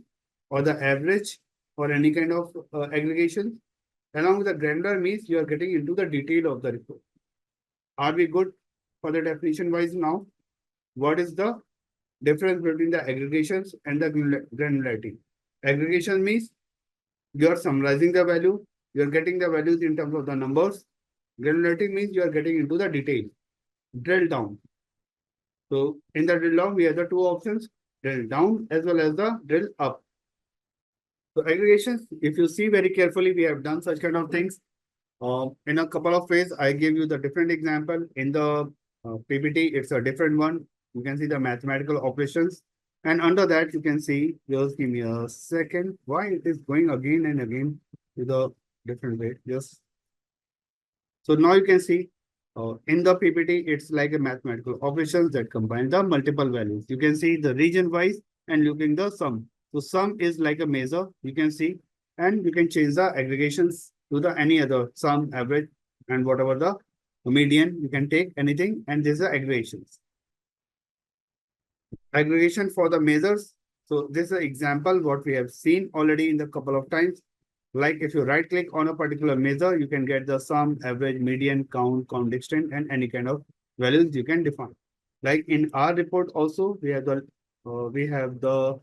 or the average or any kind of aggregation, along with the granular means you are getting into the detail of the report. Are we good for the definition wise now? What is the difference between the aggregations and the granularity? Aggregation means you are summarizing the value, you are getting the values in terms of the numbers. Granularity means you are getting into the detail, drill down. So in the drill down, we have the two options, drill down as well as the drill up. So aggregations, if you see very carefully, we have done such kind of things. In a couple of ways, I give you the different example. In the PPT, it's a different one. You can see the mathematical operations. And under that, you can see, just give me a second, why it is going again and again to the different way. Just so now you can see in the PPT, it's like a mathematical operations that combine the multiple values. You can see the region wise and looking the sum. So sum is like a measure, you can see, and you can change the aggregations to the any other sum, average, and whatever the median, you can take anything, and these are aggregations. Aggregation for the measures. So this is an example what we have seen already in the couple of times. Like if you right click on a particular measure, you can get the sum, average, median, count extent, and any kind of values you can define. Like in our report also, we have the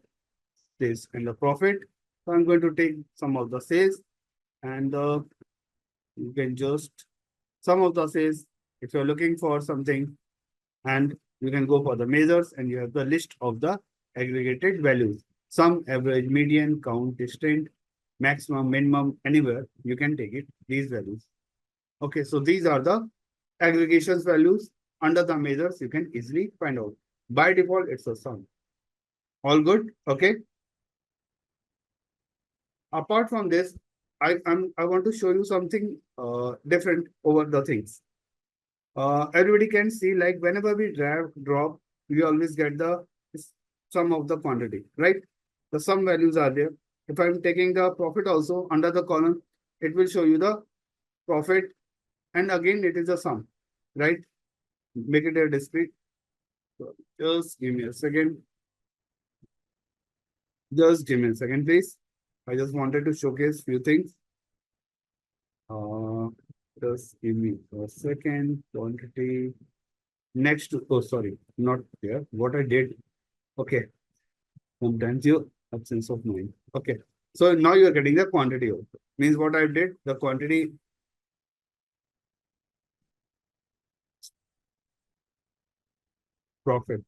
sales and the profit. So I'm going to take some of the sales and you can just some of the sales if you're looking for something, and you can go for the measures and you have the list of the aggregated values. Sum, average, median, count, extent, maximum, minimum, anywhere you can take it, these values. Okay, so these are the aggregations values. Under the measures, you can easily find out. By default, it's a sum. All good? Okay. Apart from this, I want to show you something different over the things. Everybody can see like whenever we drop, we always get the sum of the quantity, right? The sum values are there. If I'm taking the profit also under the column, it will show you the profit and again it is a sum, right? Make it a discrete. So just give me a second. Just give me a second, please. I just wanted to showcase few things. Uh, just give me a second. Quantity. Next, oh, sorry, not there. What I did. Okay. Sometimes you absence of mind. Okay. So now you are getting the quantity also. Means what I did, the quantity profit.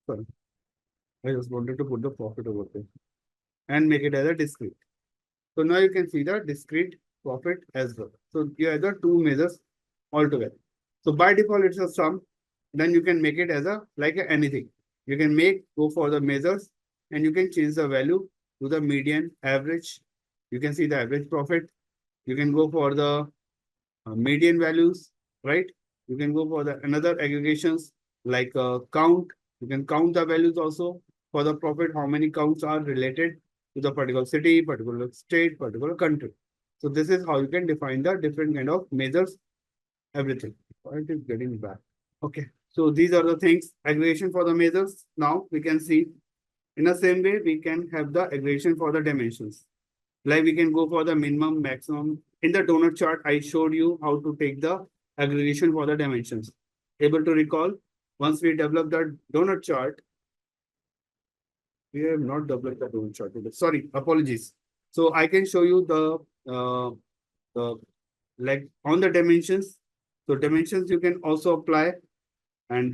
Sorry. I just wanted to put the profit over there and make it as a discrete. So now you can see the discrete profit as well. So you have the two measures altogether. So by default, it's a sum. Then you can make it as a like a anything. You can go for the measures and you can change the value to the median average. You can see the average profit. You can go for the median values, right? You can go for the another aggregations like count. You can count the values also for the profit, how many counts are related to the particular city, particular state, particular country. So this is how you can define the different kind of measures, everything. Why it is getting back. Okay. So these are the things, aggregation for the measures. Now we can see in the same way, we can have the aggregation for the dimensions. Like we can go for the minimum, maximum. In the donut chart, I showed you how to take the aggregation for the dimensions. Able to recall? Once we develop the donut chart, we have not developed the donut chart today. Sorry, apologies. So I can show you the like on the dimensions. So dimensions you can also apply and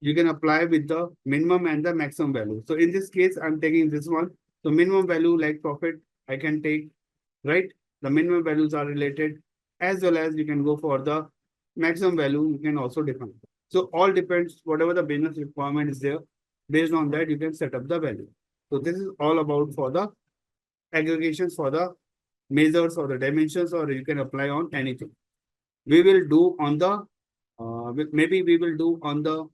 you can apply with the minimum and the maximum value. So in this case, I'm taking this one. So minimum value like profit, I can take, right? The minimum values are related as well as you can go for the maximum value you can also define. So all depends, whatever the business requirement is there, based on that, you can set up the value. So this is all about for the aggregations for the measures or the dimensions, or you can apply on anything. We will do on the, maybe we will do on the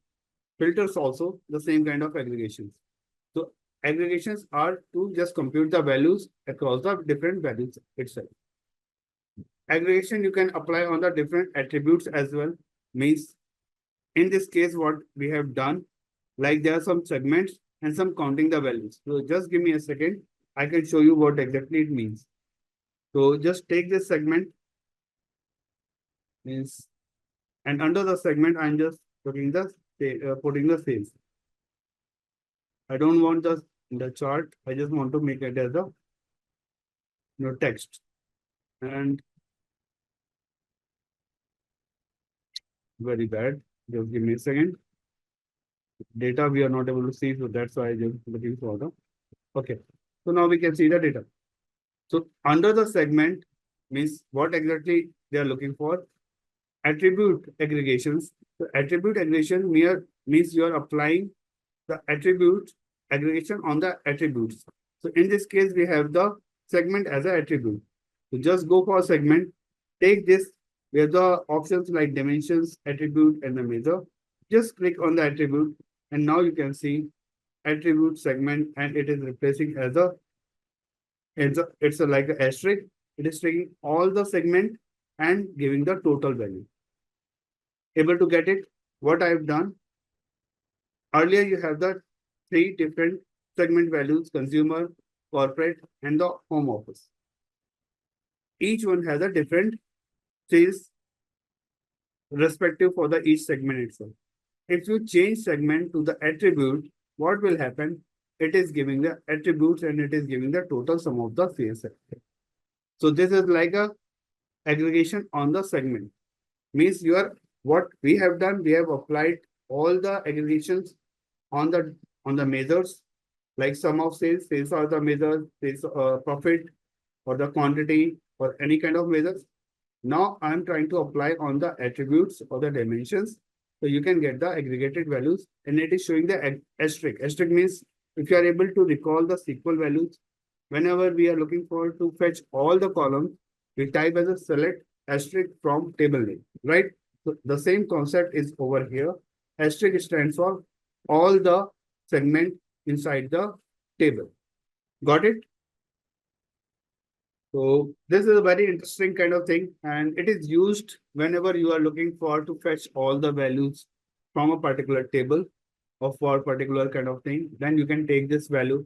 filters also the same kind of aggregations. So aggregations are to just compute the values across the different values itself. Aggregation you can apply on the different attributes as well. Means in this case, what we have done, like there are some segments and some counting the values. So just give me a second. I can show you what exactly it means. So just take this segment means, and under the segment, I'm just putting the sales. I don't want the chart. I just want to make it as a text. And very bad. Just give me a second. Data we are not able to see, so that's why I just looking for the. Okay. So now we can see the data. So under the segment means what exactly they are looking for. Attribute aggregations. So attribute aggregation means you are applying the attribute aggregation on the attributes. So in this case, we have the segment as an attribute. So just go for segment, take this, we have the options like dimensions, attribute, and the measure. Just click on the attribute, and now you can see attribute segment, and it is replacing as a it's a like a asterisk. It is taking all the segment and giving the total value. Able to get it? What I have done earlier, you have the three different segment values: consumer, corporate, and the home office. Each one has a different sales respective for the each segment itself. If you change segment to the attribute, what will happen? It is giving the attributes and it is giving the total sum of the sales. So this is like a aggregation on the segment. Means what we have done, we have applied all the aggregations on the measures, like sum of sales, sales are the measures, sales profit or the quantity or any kind of measures. Now I'm trying to apply on the attributes or the dimensions. So you can get the aggregated values and it is showing the asterisk. Asterisk means if you are able to recall the SQL values, whenever we are looking for to fetch all the columns, we type as a select asterisk from table name, right? So the same concept is over here. Asterisk stands for all the segment inside the table. Got it? So this is a very interesting kind of thing, and it is used whenever you are looking for to fetch all the values from a particular table or for a particular kind of thing. Then you can take this value.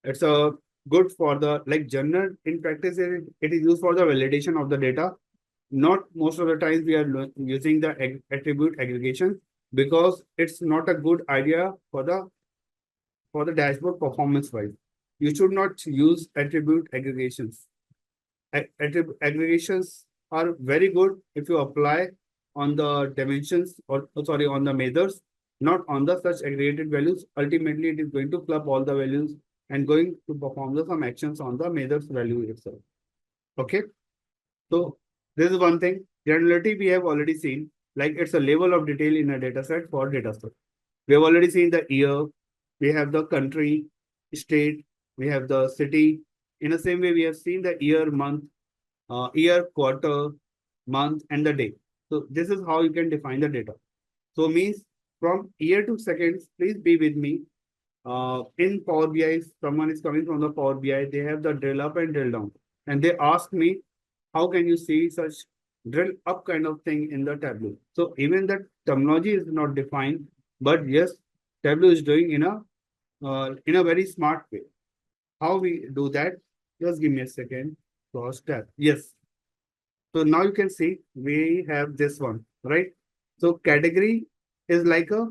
It's a good for the like general in practice. It is used for the validation of the data. Not most of the times we are using the attribute aggregation because it's not a good idea for the dashboard performance wise. You should not use attribute aggregations. Attribute aggregations are very good if you apply on the dimensions or sorry on the measures, not on the such aggregated values. Ultimately, it is going to club all the values and going to perform some actions on the measures value itself. Okay, so this is one thing. Granularity we have already seen, like it's a level of detail in a data set for data set. We have already seen the year, we have the country, state, we have the city. In the same way, we have seen the year, quarter, month, and the day. So this is how you can define the data. So means from year to seconds, please be with me. In Power BI, someone is coming from the Power BI, they have the drill up and drill down. And they ask me, how can you see such drill up kind of thing in the Tableau? So even that terminology is not defined, but yes, Tableau is doing in a very smart way. How we do that? Just give me a second. Cross tab. Yes. So now you can see we have this one, right? So category is like a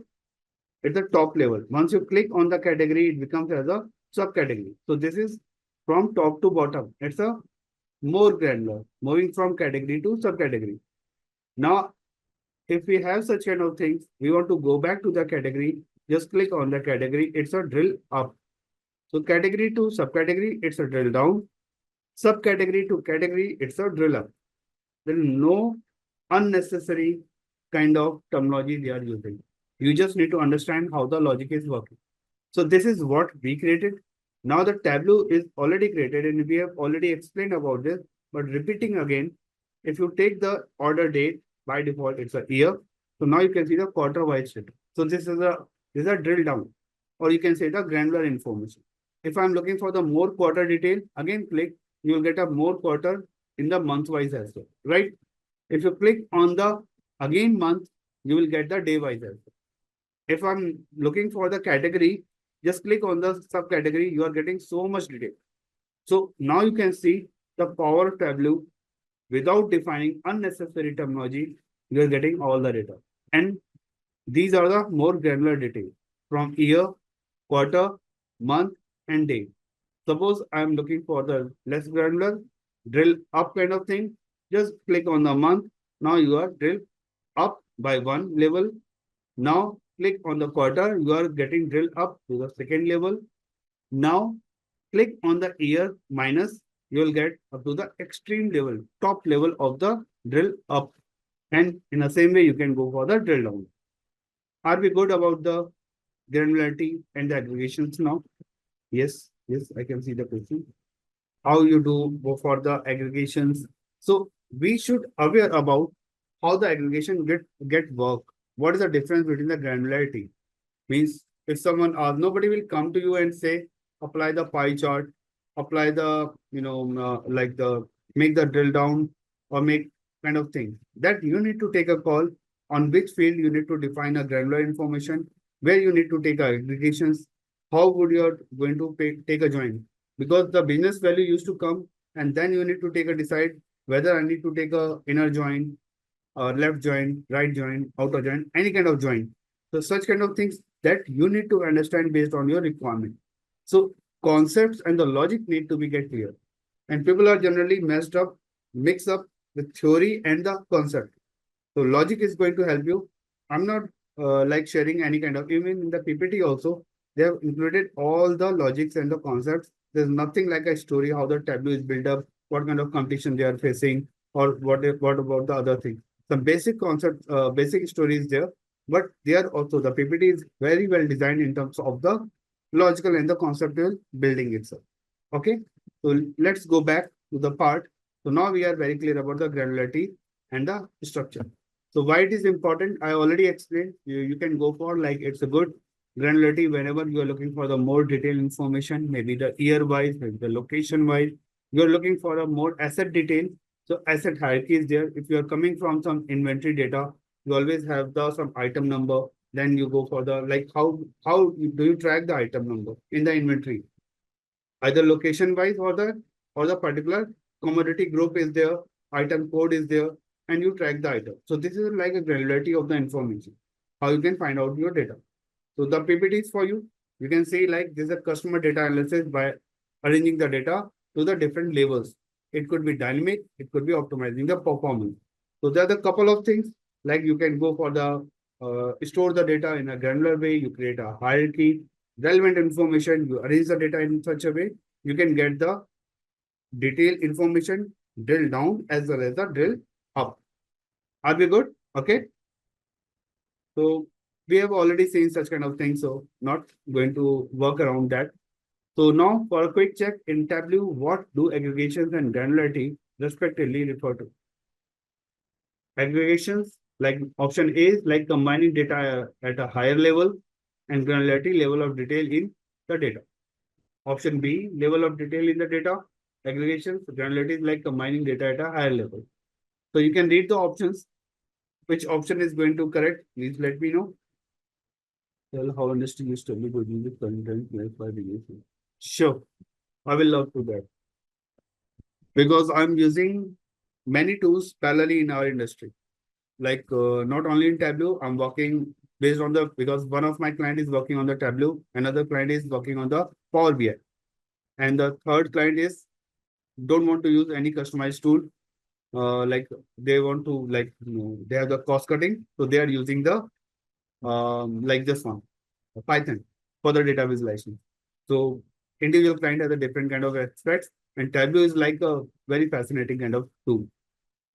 at the top level. Once you click on the category, it becomes as a subcategory. So this is from top to bottom. It's a more granular, moving from category to subcategory. Now, if we have such kind of things, we want to go back to the category. Just click on the category. It's a drill up. So category to subcategory, it's a drill down. Subcategory to category, it's a drill up. There is no unnecessary kind of terminology they are using. You just need to understand how the logic is working. So this is what we created. Now the Tableau is already created and we have already explained about this, but repeating again, if you take the order date, by default, it's a year. So now you can see the quarter wise data. So this is a drill down, or you can say the granular information. If I'm looking for the more quarter detail, again click, you will get a more quarter in the month wise as well, right? If you click on the again month, you will get the day wise as well. If I'm looking for the category, just click on the subcategory, you are getting so much detail. So now you can see the power of Tableau without defining unnecessary terminology, you are getting all the data. And these are the more granular detail from year, quarter, month, and day. Suppose I'm looking for the less granular, drill up kind of thing. Just click on the month. Now you are drill up by one level. Now click on the quarter. You are getting drill up to the second level. Now click on the year minus. You will get up to the extreme level, top level of the drill up. And in the same way, you can go for the drill down. Are we good about the granularity and the aggregations now? Yes, yes, I can see the question. How you do go for the aggregations. So we should aware about how the aggregation get work. What is the difference between the granularity? Means if someone nobody will come to you and say apply the pie chart, apply the like the make the drill down or make kind of thing. That you need to take a call on which field you need to define a granular information, where you need to take aggregations, how would you are going to take a join, because the business value used to come and then you need to take a decide whether I need to take a inner join or left join, right join, outer join, any kind of join. So such kind of things that you need to understand based on your requirement. So concepts and the logic need to be get clear. And people are generally mixed up the theory and the concept. So logic is going to help you. I'm not like sharing any kind of, even in the PPT also, they have included all the logics and the concepts. There's nothing like a story, how the Tableau is built up, what kind of competition they are facing, or what about the other thing. Some basic concept, basic story is there, but they are also, the PPT is very well designed in terms of the logical and the conceptual building itself. Okay, so let's go back to the part. So now we are very clear about the granularity and the structure. So why it is important, I already explained. You can go for like it's a good granularity whenever you are looking for the more detailed information, maybe the year wise, maybe the location wise, You're looking for a more asset detail. So asset hierarchy is there. If you're coming from some inventory data, you always have the some item number. Then you go for the like do you track the item number in the inventory? Either location wise or the particular commodity group is there, item code is there, and you track the item. So this is like a granularity of the information, how you can find out your data. So the PPT is for you. You can say like this is a customer data analysis by arranging the data to the different levels. It could be dynamic, it could be optimizing the performance. So there are the couple of things like you can go for the store the data in a granular way. You create a hierarchy, relevant information. You arrange the data in such a way you can get the detailed information drill down as well as the drill up. Are we good? Okay. So we have already seen such kind of things, so not going to work around that. So now for a quick check in Tableau, what do aggregations and granularity respectively refer to? Aggregations, like option A is like combining data at a higher level and granularity level of detail in the data. Option B, level of detail in the data. Aggregations, granularity is like combining data at a higher level. So you can read the options. Which option is going to correct? Please let me know. Tell how industry is study going with content by relation. Sure, I will love to that because I'm using many tools parallelly in our industry. Like not only in Tableau, I'm working based on the because one of my client is working on the Tableau, another client is working on the Power BI, and the third client is don't want to use any customized tool. Like they want to they have the cost cutting, so they are using the like this one, Python for the data visualization. So individual client has a different kind of aspects, and Tableau is like a very fascinating kind of tool.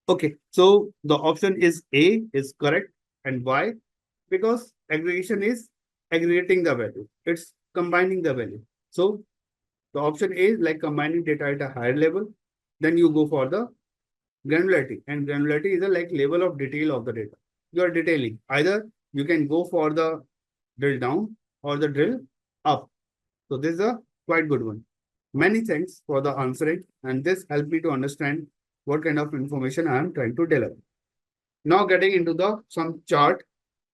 Okay, so the option is A is correct, and why? Because aggregation is aggregating the value. It's combining the value. So the option A is like combining data at a higher level. Then you go for the granularity, and granularity is a like level of detail of the data. You are detailing. Either you can go for the drill down or the drill up. So this is a quite good one. Many thanks for the answering, and this helped me to understand what kind of information I am trying to deliver. Now getting into the some chart.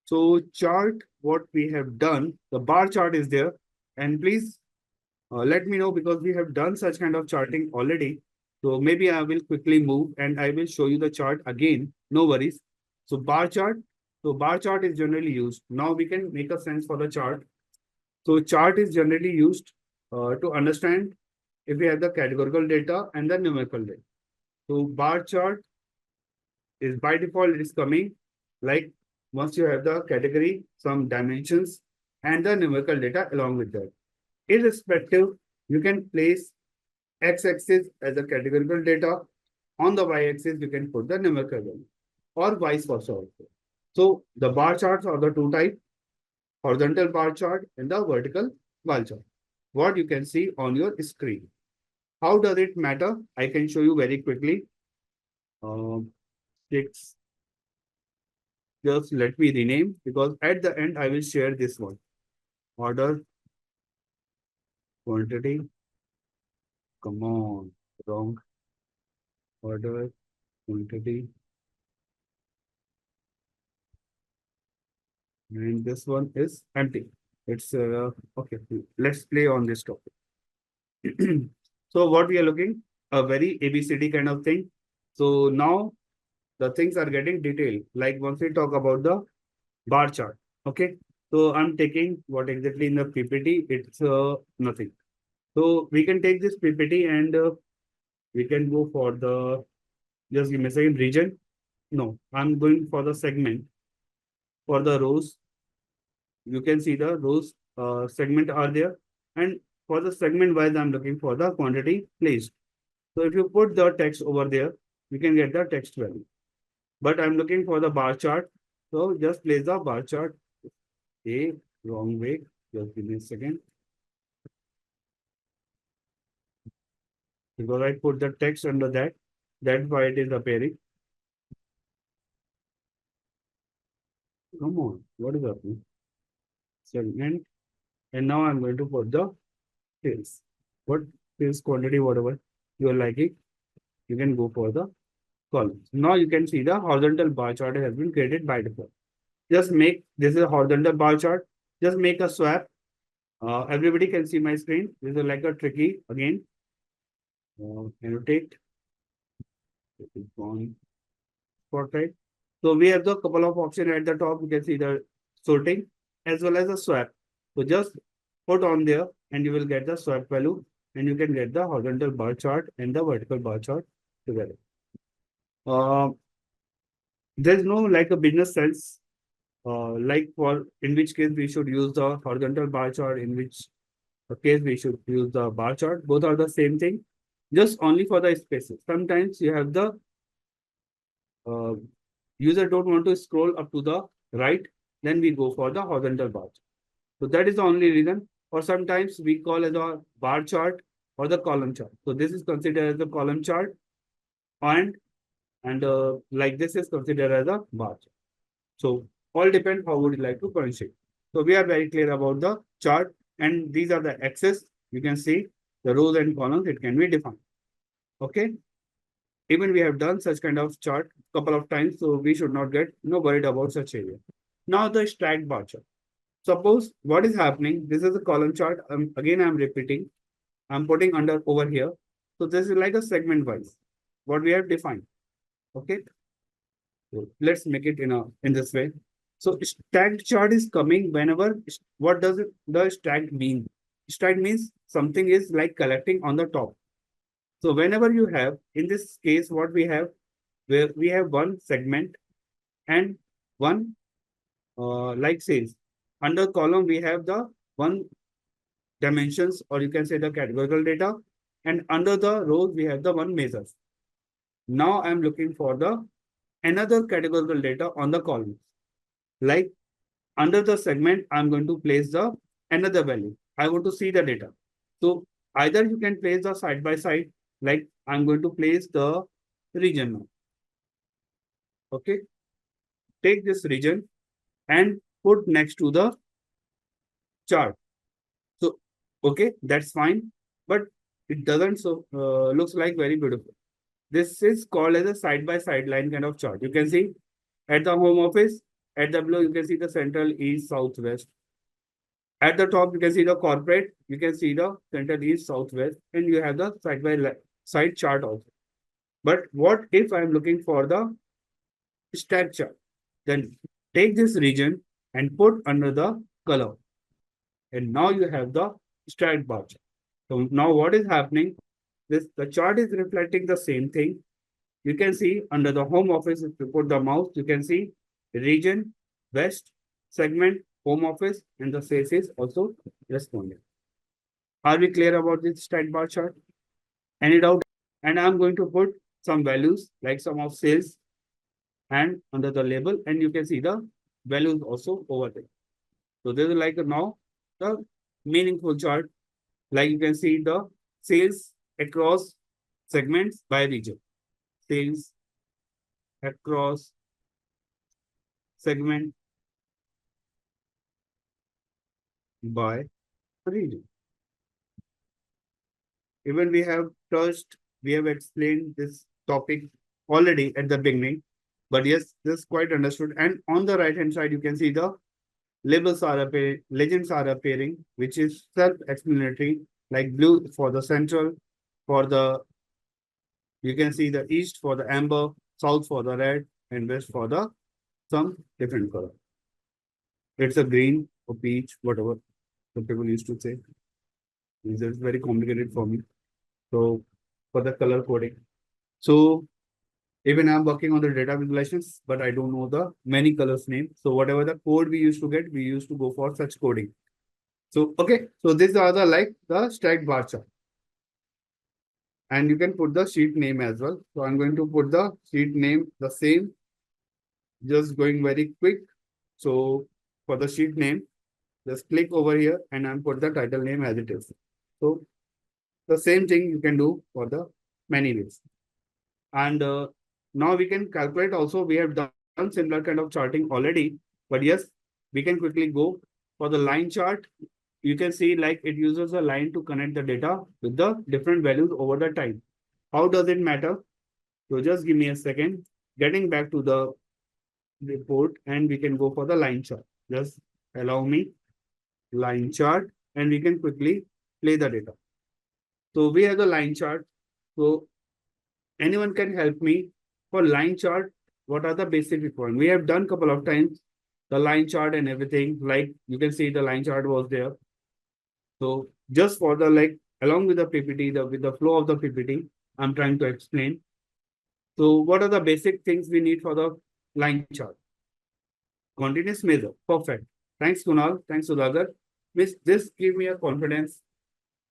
So chart, what we have done, the bar chart is there, and please let me know because we have done such kind of charting already. So maybe I will quickly move and I will show you the chart again. No worries. So bar chart. So bar chart is generally used. Now we can make a sense for the chart. So chart is generally used to understand if we have the categorical data and the numerical data. So bar chart is by default it is coming like once you have the category, some dimensions and the numerical data along with that. Irrespective, you can place x-axis as a categorical data. On the y-axis, you can put the numerical value or vice versa also. So the bar charts are the two type, horizontal bar chart and the vertical bar chart. What you can see on your screen. How does it matter? I can show you very quickly. Six. Just let me rename because at the end I will share this one. Order, quantity. Come on, wrong. Order, quantity. And this one is empty. It's okay. Let's play on this topic. So what we are looking a very ABCD kind of thing. So now the things are getting detailed. Like once we talk about the bar chart. Okay. So I'm taking what exactly in the PPT. It's nothing. So we can take this PPT and we can go for the just give me a second region. No, I'm going for the segment for the rows. You can see the rows segment are there. And for the segment wise, I'm looking for the quantity placed. So if you put the text over there, you can get the text value. But I'm looking for the bar chart. So just place the bar chart. A wrong way. Just give me a second. Because I put the text under that. That's why it is appearing. Come on. What is happening? Segment. And now I'm going to put the sales. What sales quantity, whatever. you are liking, you can go for the columns. Now you can see the horizontal bar chart has been created by default. Just make, this is a horizontal bar chart. Just make a swap. Everybody can see my screen. This is like a tricky again. Annotate. It is on portrait. So we have the couple of options at the top. You can see the sorting as well as the swap. So just put on there and you will get the swap value and you can get the horizontal bar chart and the vertical bar chart together. Uh, there's no like a business sense, like for in which case we should use the horizontal bar chart, in which case we should use the bar chart. Both are the same thing, just only for the spaces. Sometimes you have the uh, user don't want to scroll up to the right, then we go for the horizontal bar chart. So that is the only reason. Or sometimes we call it a bar chart or the column chart. So this is considered as the column chart, and like this is considered as a bar chart. So all depend how would you like to pronunciate. So we are very clear about the chart, and these are the axes. You can see the rows and columns, it can be defined. Okay. Even we have done such kind of chart couple of times, so we should not get worried about such area. Now the stacked bar chart. Suppose what is happening, this is a column chart. Again, I'm repeating. I'm putting under over here. So this is like a segment wise, what we have defined. Okay. So let's make it in this way. So stacked chart is coming whenever, what does it, the stacked mean? Stacked means something is like collecting on the top. So whenever you have, in this case, what we have, where we have one segment and one like sales. Under column, we have the one dimensions, or you can say the categorical data. And under the rows, we have the one measures. Now I'm looking for the another categorical data on the column. Like under the segment, I'm going to place the another value. I want to see the data. So either you can place the side by side, like I'm going to place the region now. Okay. Take this region and put next to the chart. So, okay, that's fine, but it doesn't so looks like very beautiful. This is called as a side by side line kind of chart. You can see at the home office, at the below, you can see the central, east, south, west. At the top, you can see the corporate, you can see the central, east, south, west, and you have the side by side chart also. But what if I'm looking for the stack chart? Then take this region and put under the color. And now you have the stacked bar chart. So now what is happening? The chart is reflecting the same thing. You can see under the home office, if you put the mouse, you can see region, west, segment, home office, and the sales is also responding. Are we clear about this stacked bar chart? Any doubt? And I'm going to put some values like some of sales and under the label, and you can see the values also over there. So this is like now the meaningful chart. Like you can see the sales across segments by region. Sales across segment by region. Even we have touched, we have explained this topic already at the beginning. But yes, this is quite understood. And on the right hand side, you can see the labels are appearing, legends are appearing, which is self-explanatory, like blue for the central, for the, you can see the east for the amber, south for the red, and west for the some different color. It's a green or peach, whatever the people used to say. This is very complicated for me. So for the color coding. So even I'm working on the data visualizations, but I don't know the many colors name. So whatever the code we used to get, we used to go for such coding. So okay, so these are the like the stacked bar chart. And you can put the sheet name as well. So I'm going to put the sheet name the same, just going very quick. So for the sheet name, just click over here and I'm put the title name as it is. So the same thing you can do for the many ways. And now we can calculate also. We have done similar kind of charting already, but yes, we can quickly go for the line chart. You can see like it uses a line to connect the data with the different values over the time. How does it matter? So just give me a second. Getting back to the report, and we can go for the line chart. Just allow me line chart, and we can quickly play the data. So we have the line chart. So anyone can help me for line chart. What are the basic requirements? We have done couple of times the line chart and everything. Like you can see the line chart was there. So just for the like along with the PPT, with the flow of the PPT, I'm trying to explain. So what are the basic things we need for the line chart? Continuous measure. Perfect. Thanks, Kunal. Thanks, Sudhakar. Miss, this give me a confidence.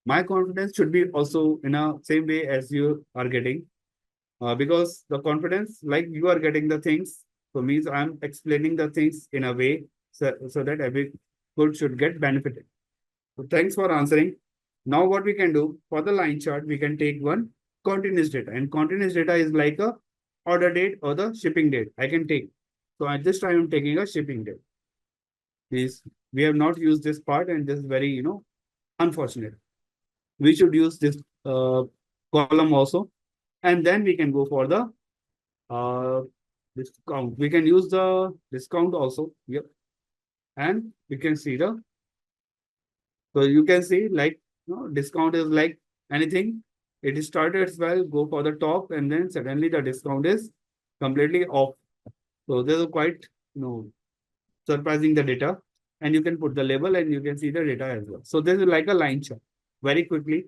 My confidence should be also in a same way as you are getting. Because the confidence, like you are getting the things, so means I'm explaining the things in a way so that every good should get benefited. So thanks for answering. Now what we can do for the line chart, we can take one continuous data, and continuous data is like a order date or the shipping date. I can take. So at this time, I'm taking a shipping date. Please, we have not used this part, and this is very unfortunate. We should use this column also, and then we can go for the uh, discount. We can use the discount also. Yep. And we can see the, so you can see like, discount is like anything. It started as well, go for the top, and then suddenly the discount is completely off. So this is quite, surprising the data. And you can put the label and you can see the data as well. So this is like a line chart. Very quickly,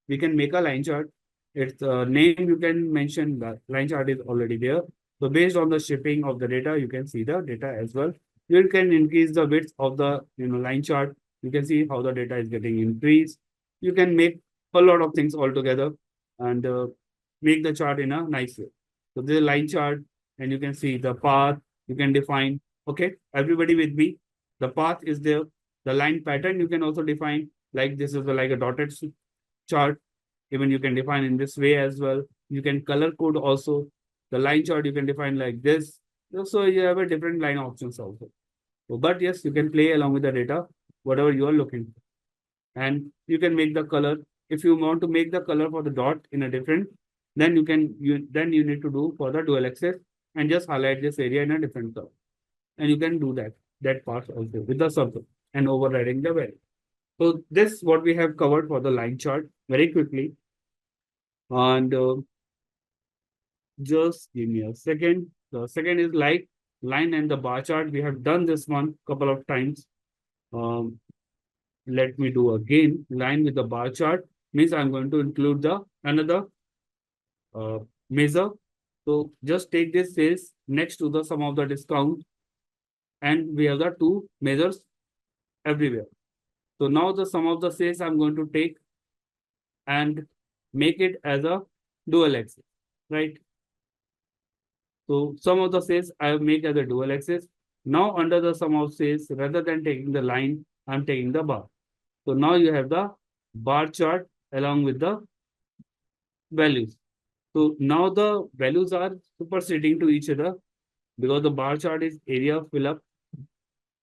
we can make a line chart. Its name you can mention, the line chart is already there. So based on the shipping of the data, you can see the data as well. You can increase the width of the line chart. You can see how the data is getting increased. You can make a lot of things all together and make the chart in a nice way. So this is a line chart, and you can see the path. You can define. Okay, everybody with me. The path is there. The line pattern you can also define, like this is like a dotted chart. Even you can define in this way as well. You can color code also. The line chart you can define like this. So you have a different line options also. So, but yes, you can play along with the data, whatever you are looking for. And you can make the color. If you want to make the color for the dot in a different, then you need to do for the dual axis and just highlight this area in a different color. And you can do that part also with the circle and overriding the value. So this what we have covered for the line chart very quickly. And just give me a second. The second is like line and the bar chart. We have done this one couple of times. Um, let me do again. Line with the bar chart means I'm going to include the another measure. So just take this sales next to the sum of the discount, and we have the two measures everywhere. So now the sum of the sales I'm going to take and make it as a dual axis, right? So sum of the sales I make as a dual axis. Now under the sum of sales, rather than taking the line, I'm taking the bar. So now you have the bar chart along with the values. So now the values are superseding to each other because the bar chart is area fill up.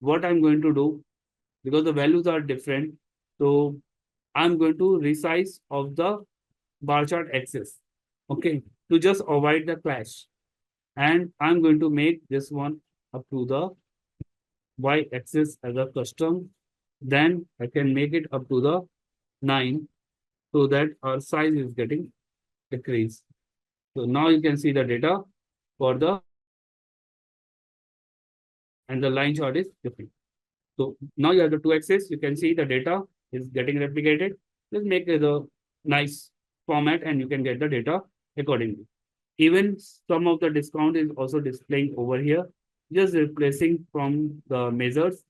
What I'm going to do, because the values are different, so I'm going to resize of the bar chart axis, okay, to just avoid the clash. And I'm going to make this one up to the y axis as a custom. Then I can make it up to the 9 so that our size is getting decreased. So now you can see the data for the and the line chart is different. So now you have the two axes. You can see the data is getting replicated. Just make it a nice format and you can get the data accordingly. Even some of the discount is also displaying over here, just replacing from the measures.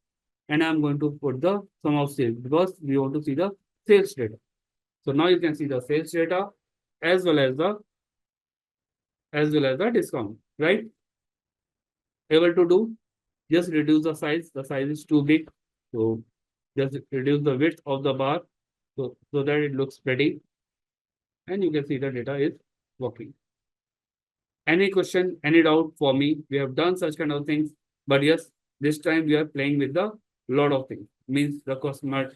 And I'm going to put the sum of sales because we want to see the sales data. So now you can see the sales data as well as the discount, right? Able to do, just reduce the size. The size is too big. So just reduce the width of the bar so that it looks pretty. And you can see the data is working. Any question, any doubt for me? We have done such kind of things, but yes, this time we are playing with the lot of things. Means the customer,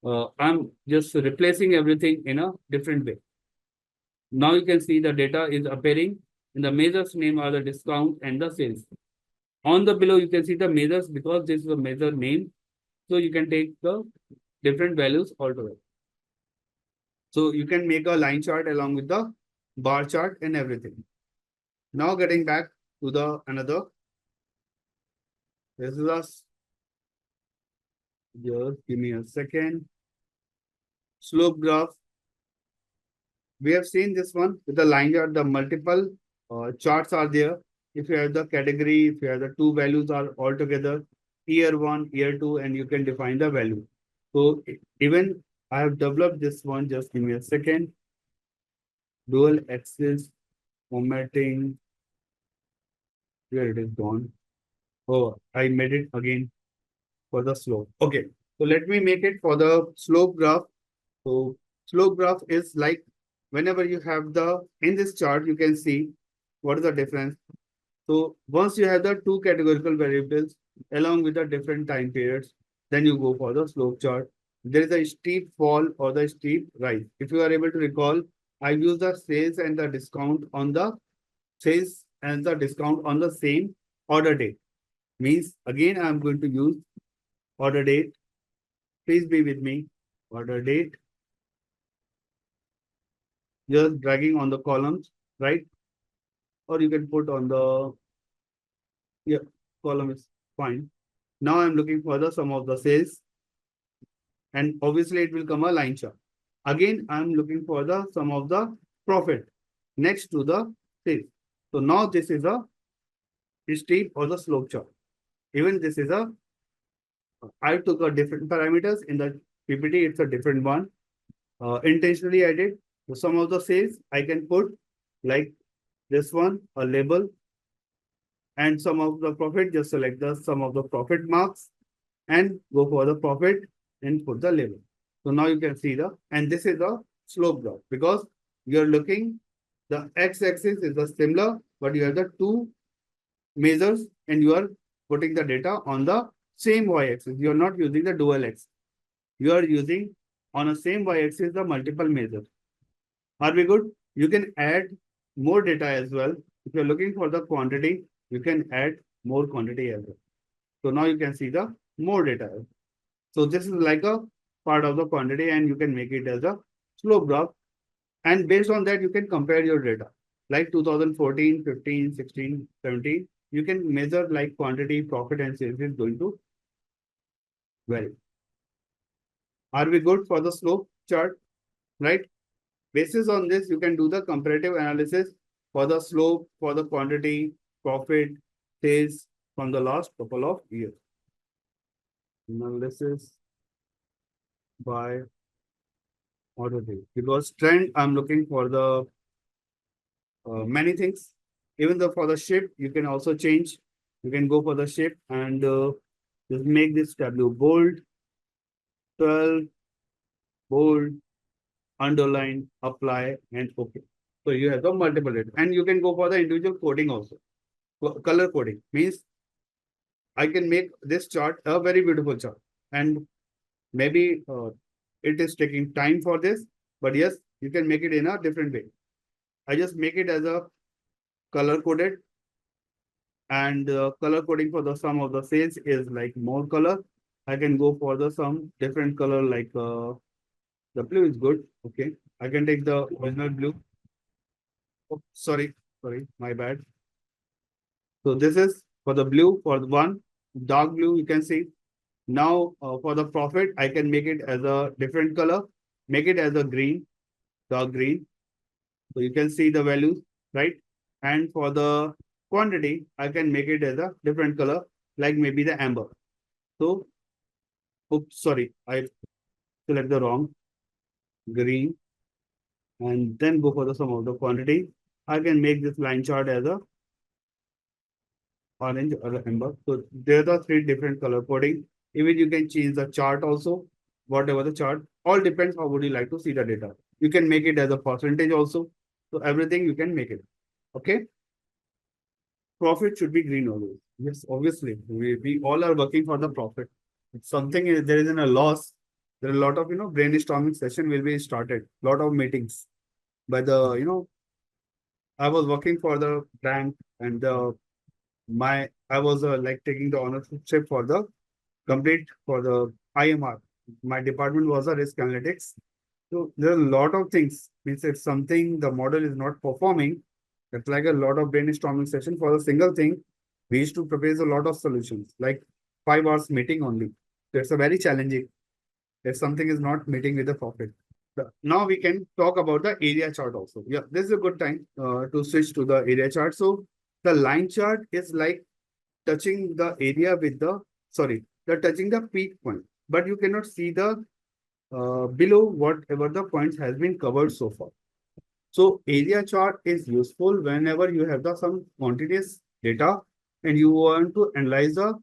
I'm just replacing everything in a different way. Now you can see the data is appearing in the measures name are the discount and the sales. On the below, you can see the measures because this is a measure name. So you can take the different values altogether. So you can make a line chart along with the bar chart and everything. Now getting back to the another. This is us. Just give me a second. Slope graph. We have seen this one with the line chart, the multiple charts are there. If you have the category, if you have the two values are all together, year one, year two, and you can define the value. So even I have developed this one, just give me a second. Dual axis formatting, where it is gone. Oh, I made it again for the slope. Okay, so let me make it for the slope graph. So slope graph is like whenever you have the, in this chart, you can see what is the difference. So once you have the two categorical variables along with the different time periods, then you go for the slope chart. There is a steep fall or the steep rise. If you are able to recall, I use the sales and the discount on the sales and the discount on the same order date. Means again, I'm going to use order date. Please be with me. Order date. Just dragging on the columns, right? Or you can put on the, yeah, column is fine. Now I'm looking for the sum of the sales and obviously it will come a line chart. Again, I'm looking for the sum of the profit next to the sales. So now this is a steep or the slope chart. Even this is a, I took a different parameters in the PPT, it's a different one. Intentionally I did. So sum of the sales, I can put like this one, a label, and sum of the profit, just select the sum of the profit marks and go for the profit and put the label. So now you can see the, and this is the slope graph because you're looking, the x-axis is the similar, but you have the two measures and you are putting the data on the same y-axis. You are not using the dual x. You are using on a same y-axis the multiple measures. Are we good? You can add more data as well. If you're looking for the quantity, you can add more quantity as well. So now you can see the more data. So this is like a part of the quantity and you can make it as a slope graph. And based on that, you can compare your data. Like 2014, 15, 16, 17, you can measure like quantity, profit and sales is going to vary. Are we good for the slope chart? Right? Basis on this, you can do the comparative analysis for the slope, for the quantity, profit, sales from the last couple of years. Analysis by order date. Because trend, I'm looking for the many things. Even though for the shape, you can also change. You can go for the shape and just make this Tableau bold, 12, bold, underline, apply, and okay. So you have the multiple data. And you can go for the individual coding also. Color coding means I can make this chart a very beautiful chart. And maybe it is taking time for this, but yes, you can make it in a different way. I just make it as a color coded and color coding for the sum of the sales is like more color. I can go for the some different color like the blue is good. Okay. I can take the original blue. Oh, sorry, my bad. So this is for the blue for the one dark blue. You can see now for the profit, I can make it as a different color, make it as a green, dark green. So you can see the values, right? And for the quantity, I can make it as a different color, like maybe the amber. So, oops, sorry, I select the wrong green and then go for the sum of the quantity. I can make this line chart as a orange or a amber. So there are three different color coding. Even you can change the chart also, whatever the chart, all depends how would you like to see the data. You can make it as a percentage also. So everything you can make it. Okay. Profit should be green always. Yes, obviously. We all are working for the profit. If something is there isn't a loss, there are a lot of brainstorming session will be started, lot of meetings. by the, I was working for the bank, and I was like taking the ownership for the complete for the IMR. My department was a risk analytics. So there are a lot of things. Means if something the model is not performing, it's like a lot of brainstorming session for a single thing. We used to propose a lot of solutions, like 5 hours meeting only. That's a very challenging if something is not meeting with the profit. Now we can talk about the area chart also. Yeah, this is a good time to switch to the area chart. So the line chart is like touching the area with the, sorry, the touching the peak point, but you cannot see the below whatever the points has been covered so far. So area chart is useful whenever you have the some quantities data and you want to analyze the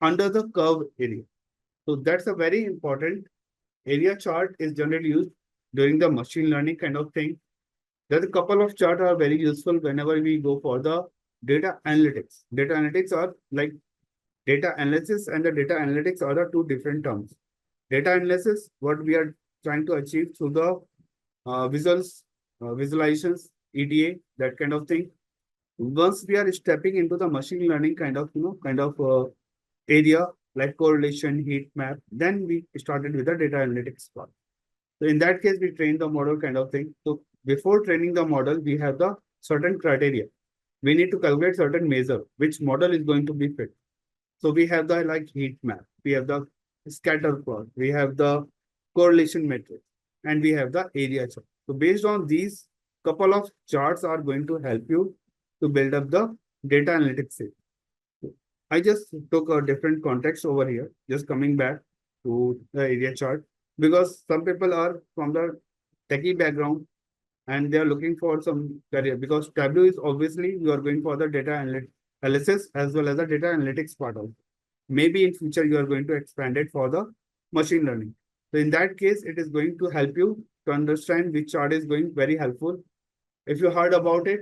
under the curve area. So that's a very important area chart is generally used during the machine learning kind of thing. There's a couple of charts are very useful whenever we go for the data analytics. Data analytics are like data analysis and the data analytics are the two different terms. Data analysis, what we are trying to achieve through the visualizations, EDA, that kind of thing. Once we are stepping into the machine learning kind of area like correlation, heat map, then we started with the data analytics part. So in that case, we train the model kind of thing. So before training the model, we have the certain criteria. We need to calculate certain measure, which model is going to be fit. So we have the like heat map, we have the scatter plot, we have the correlation matrix, and we have the area chart. So based on these couple of charts are going to help you to build up the data analytics set. I just took a different context over here, just coming back to the area chart, because some people are from the techie background and they are looking for some career, because Tableau is obviously you are going for the data analysis as well as the data analytics part of. Maybe in future you are going to expand it for the machine learning. So in that case, it is going to help you to understand which chart is going very helpful. If you heard about it,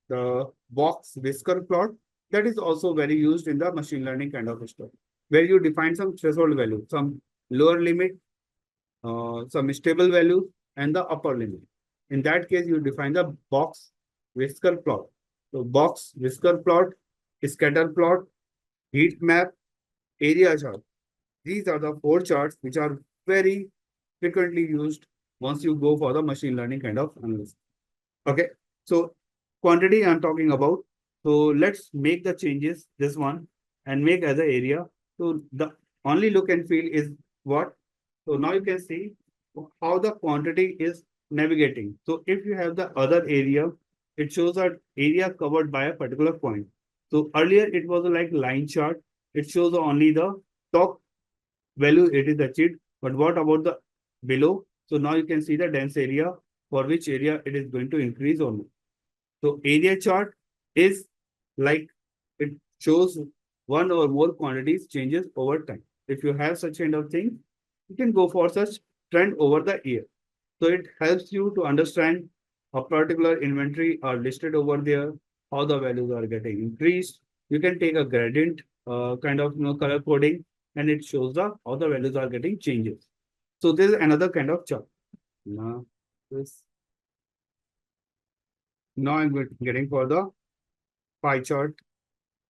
the box whisker plot, that is also very used in the machine learning kind of stuff, where you define some threshold value, some lower limit, some stable value, and the upper limit. In that case, you define the box whisker plot. So box whisker plot, scatter plot, heat map, area chart. These are the four charts which are very frequently used once you go for the machine learning kind of analysis. Okay, so quantity I'm talking about. So let's make the changes, this one, and make as an area. So the only look and feel is what? So now you can see how the quantity is navigating. So if you have the other area, it shows an area covered by a particular point. So earlier it was like line chart. It shows only the top value it is achieved. But what about the below? So now you can see the dense area for which area it is going to increase or not. So area chart is like it shows one or more quantities changes over time. If you have such kind of thing, you can go for such trend over the year. So it helps you to understand a particular inventory are listed over there, how the values are getting increased. You can take a gradient kind of color coding, and it shows the how the values are getting changes. So this is another kind of chart. Now, this now I'm getting for the pie chart,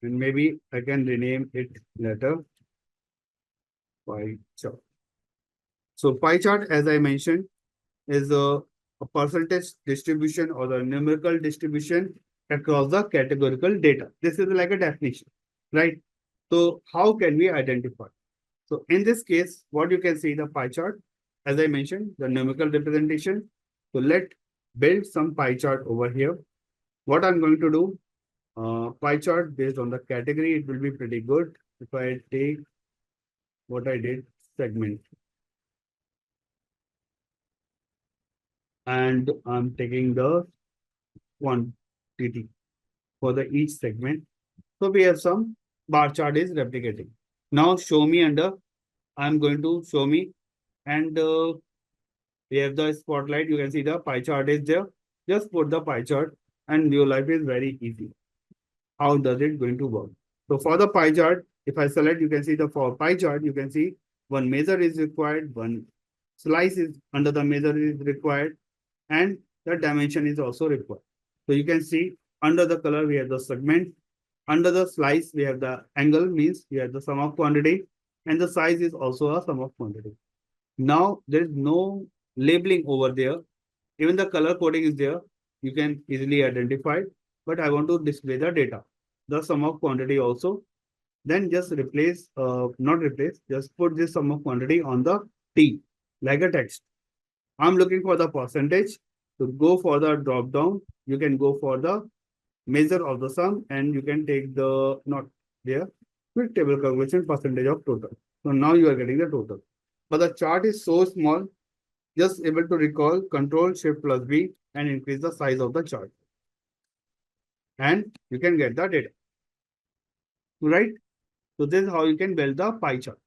and maybe I can rename it later. Pie chart. So pie chart, as I mentioned, is a percentage distribution or the numerical distribution across the categorical data. This is like a definition, right? So how can we identify? So in this case, what you can see the pie chart, as I mentioned, the numerical representation. So let build some pie chart over here. What I'm going to do, pie chart based on the category, it will be pretty good. If I take what I did, segment, and I'm taking the quantity for the each segment. So we have some bar chart is replicating. Now show me under, I'm going to show me, and we have the spotlight. You can see the pie chart is there. Just put the pie chart and your life is very easy. How does it going to work? So for the pie chart, if I select, you can see the for pie chart, you can see one measure is required, one slice is under the measure is required. and the dimension is also required. So you can see under the color, we have the segment. Under the slice, we have the angle, means we have the sum of quantity, and the size is also a sum of quantity. Now, there is no labeling over there. Even the color coding is there. You can easily identify, but I want to display the data, the sum of quantity also. Then just replace, not replace, just put this sum of quantity on the T, like a text. I'm looking for the percentage. To go for the drop down, you can go for the measure of the sum, and you can take the, not there, quick table calculation percentage of total. So now you are getting the total. But the chart is so small, just able to recall Control Shift plus B and increase the size of the chart. And you can get the data. Right? So this is how you can build the pie chart.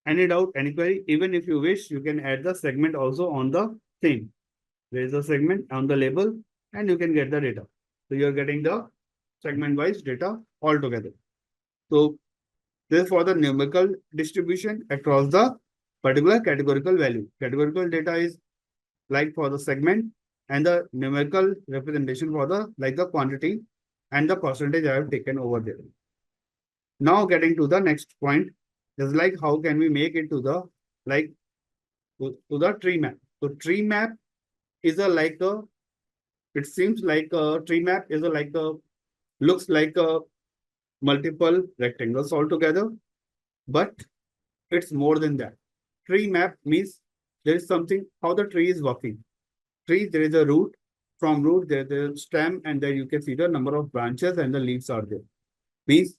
Any doubt, any query? Even if you wish, you can add the segment also on the same. There is a segment on the label, and you can get the data. So you are getting the segment-wise data altogether. So this is for the numerical distribution across the particular categorical value. Categorical data is like for the segment, and the numerical representation for the like the quantity and the percentage I have taken over there. Now getting to the next point is like how can we make it to the like to the tree map. So tree map is a like a, it seems like a tree map is a like a, looks like a multiple rectangles altogether, but it's more than that. Tree map means there is something how the tree is working. Tree, there is a root. From root, there is a stem, and there you can see the number of branches and the leaves are there. Means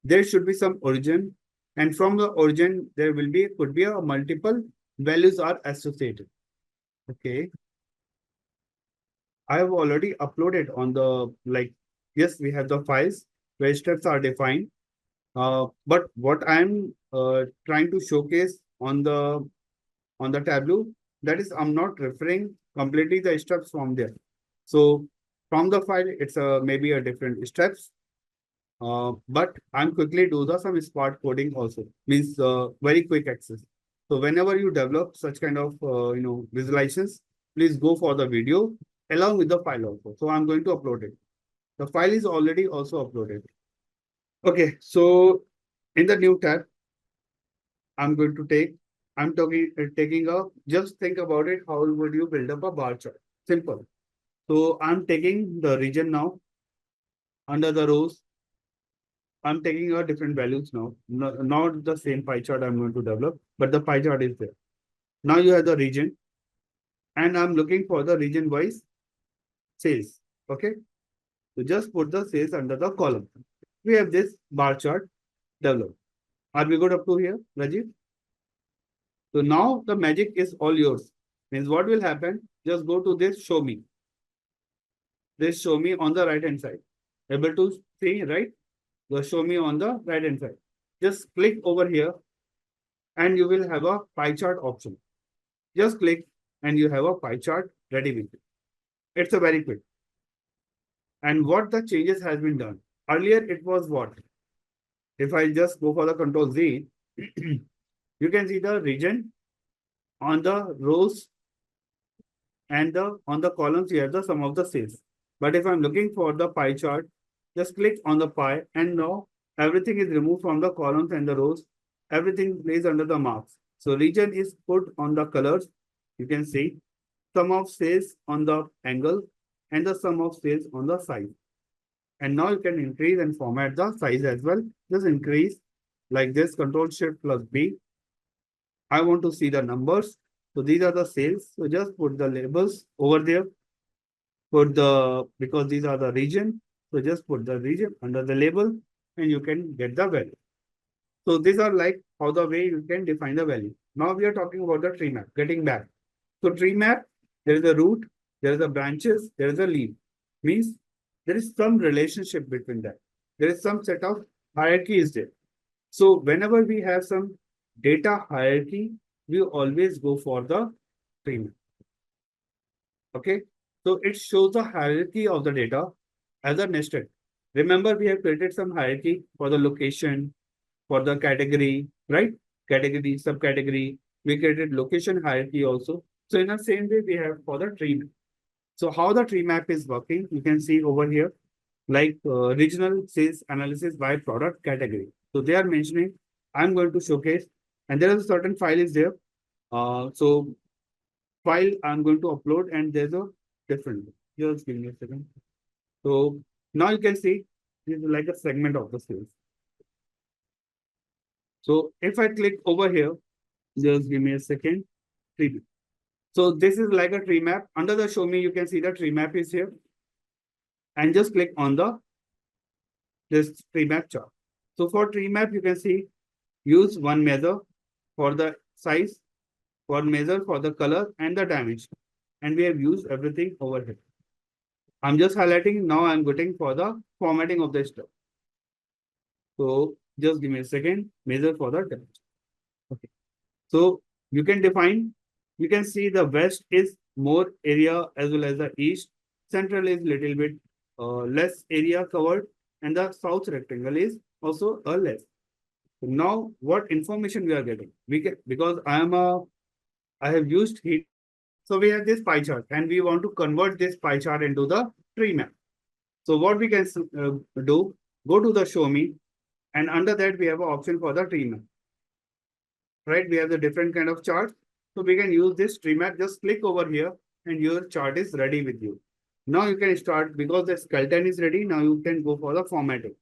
there should be some origin, and from the origin there will be could be a multiple values are associated. Okay, I have already uploaded on the like, yes, we have the files where steps are defined. But what I'm trying to showcase on the Tableau, that is I'm not referring completely the steps from there. So from the file, it's maybe a different steps. But I'm quickly do the some smart coding also, means very quick access. So whenever you develop such kind of visualizations, please go for the video along with the file also. So I'm going to upload it. The file is already also uploaded. Okay, so in the new tab, I'm going to take, I'm taking a, just think about it, how would you build up a bar chart? Simple. So I'm taking the region now, under the rows, I'm taking a different values now, not the same pie chart I'm going to develop, but the pie chart is there. Now you have the region, and I'm looking for the region wise sales. Okay, so just put the sales under the column. We have this bar chart developed. Are we good up to here, Rajiv? So now the magic is all yours. Means what will happen? Just go to this show me. This show me on the right hand side. Able to see, right? The show me on the right hand side. Just click over here and you will have a pie chart option. Just click and you have a pie chart ready with you. It's a very quick. And what the changes has been done. Earlier it was what? If I just go for the Control Z, you can see the region on the rows and on the columns you have the sum of the sales. But if I'm looking for the pie chart, just click on the pie and now everything is removed from the columns and the rows. Everything plays under the marks. So region is put on the colors. You can see sum of sales on the angle and the sum of sales on the size. And now you can increase and format the size as well. Just increase like this, Control Shift plus B. I want to see the numbers. So these are the sales. So just put the labels over there. Put the, because these are the region. So just put the region under the label and you can get the value. So these are like how the way you can define the value. Now we are talking about the tree map, getting back. So tree map, there is a root, there is a branches, there is a leaf. Means there is some relationship between that. There is some set of hierarchy is there. So whenever we have some data hierarchy, we always go for the tree map. Okay. So it shows the hierarchy of the data as a nested. Remember, we have created some hierarchy for the location, for the category, right? Category, subcategory. We created location hierarchy also. So in the same way, we have for the tree map. So how the tree map is working, you can see over here, like regional sales analysis by product category. So they are mentioning, I'm going to showcase, and there is a certain file is there. So file I'm going to upload, and there's a different. Just give me a second. So now you can see this is like a segment of the sales. So if I click over here, just give me a second. Tree. So this is like a tree map. Under the show me, you can see the tree map is here. And just click on the this tree map chart. So for tree map, you can see use one measure for the size, one measure for the color and the dimension. And we have used everything over here. I'm just highlighting. Now I'm going for the formatting of the stuff. So just give me a second. Measure for the dimension. Okay. So you can define, you can see the west is more area as well as the east. Central is little bit less area covered, and the south rectangle is also a less. So now what information we are getting? We get because I have used heat. So we have this pie chart and we want to convert this pie chart into the tree map. So what we can do, go to the show me, and under that we have an option for the tree map. Right? We have the different kind of charts. So we can use this tree map. Just click over here and your chart is ready with you. Now you can start because the skeleton is ready. Now you can go for the formatting.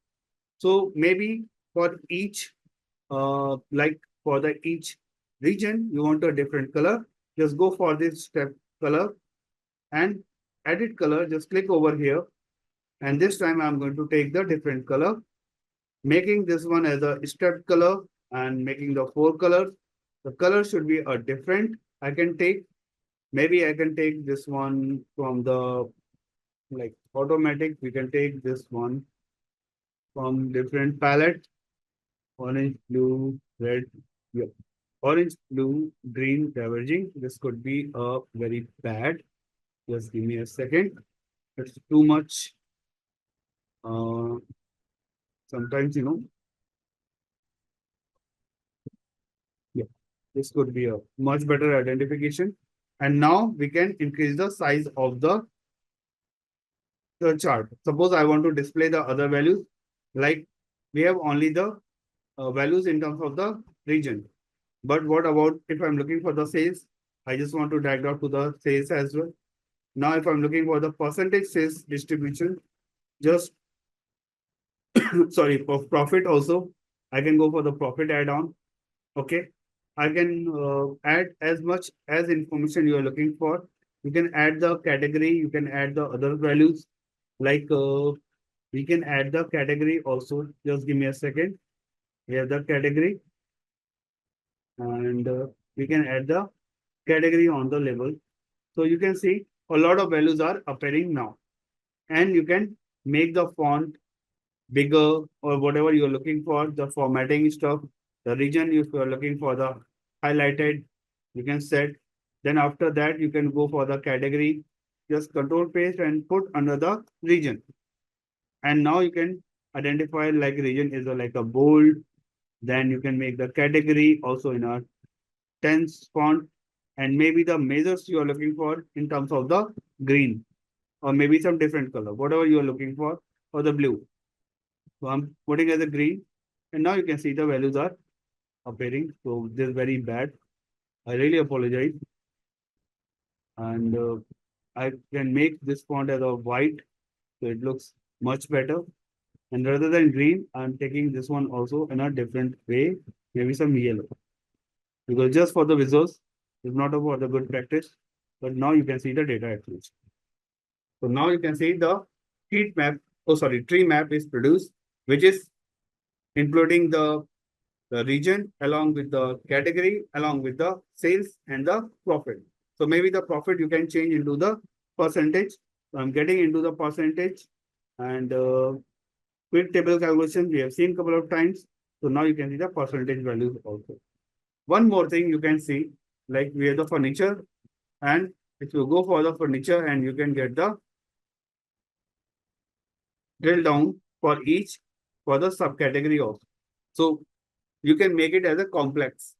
So maybe for each, like for the each region, you want a different color. Just go for this step color and edit color. Just click over here. And this time I'm going to take the different color, making this one as a step color and making the four colors. The color should be a different. I can take, maybe I can take this one from the like automatic. We can take this one from different palette. Orange, blue, red, yeah. Orange, blue, green, diverging. This could be a very bad. Just give me a second. It's too much. Uh, Sometimes, yeah, this could be a much better identification. And now we can increase the size of the chart. Suppose I want to display the other values, like we have only the values in terms of the region. But what about if I'm looking for the sales? I just want to drag out to the sales as well. Now, if I'm looking for the percentage sales distribution, just sorry, for profit also, I can go for the profit add-on. Okay. I can add as much as information you are looking for. You can add the category, you can add the other values. Like we can add the category also. Just give me a second. We have the category and we can add the category on the label. So you can see a lot of values are appearing now. And you can make the font bigger or whatever you're looking for, the formatting stuff, the region if you're looking for the highlighted, you can set. Then after that, you can go for the category, just control paste and put under the region. And now you can identify like region is like a bold. Then you can make the category also in a tense font and maybe the measures you are looking for in terms of the green or maybe some different color, whatever you are looking for, or the blue. So I'm putting as a green and now you can see the values are appearing. So this is very bad. I really apologize. And I can make this font as a white. So it looks much better. And rather than green, I'm taking this one also in a different way, maybe some yellow. Because just for the visuals, it's not about the good practice, but now you can see the data at least. So now you can see the heat map, oh sorry, tree map is produced, which is including the region along with the category, along with the sales and the profit. So maybe the profit you can change into the percentage. So I'm getting into the percentage and quick table calculation we have seen a couple of times. So now you can see the percentage values also. One more thing you can see, like we have the furniture, and if you go for the furniture and you can get the drill down for each for the subcategory also. So you can make it as a complex,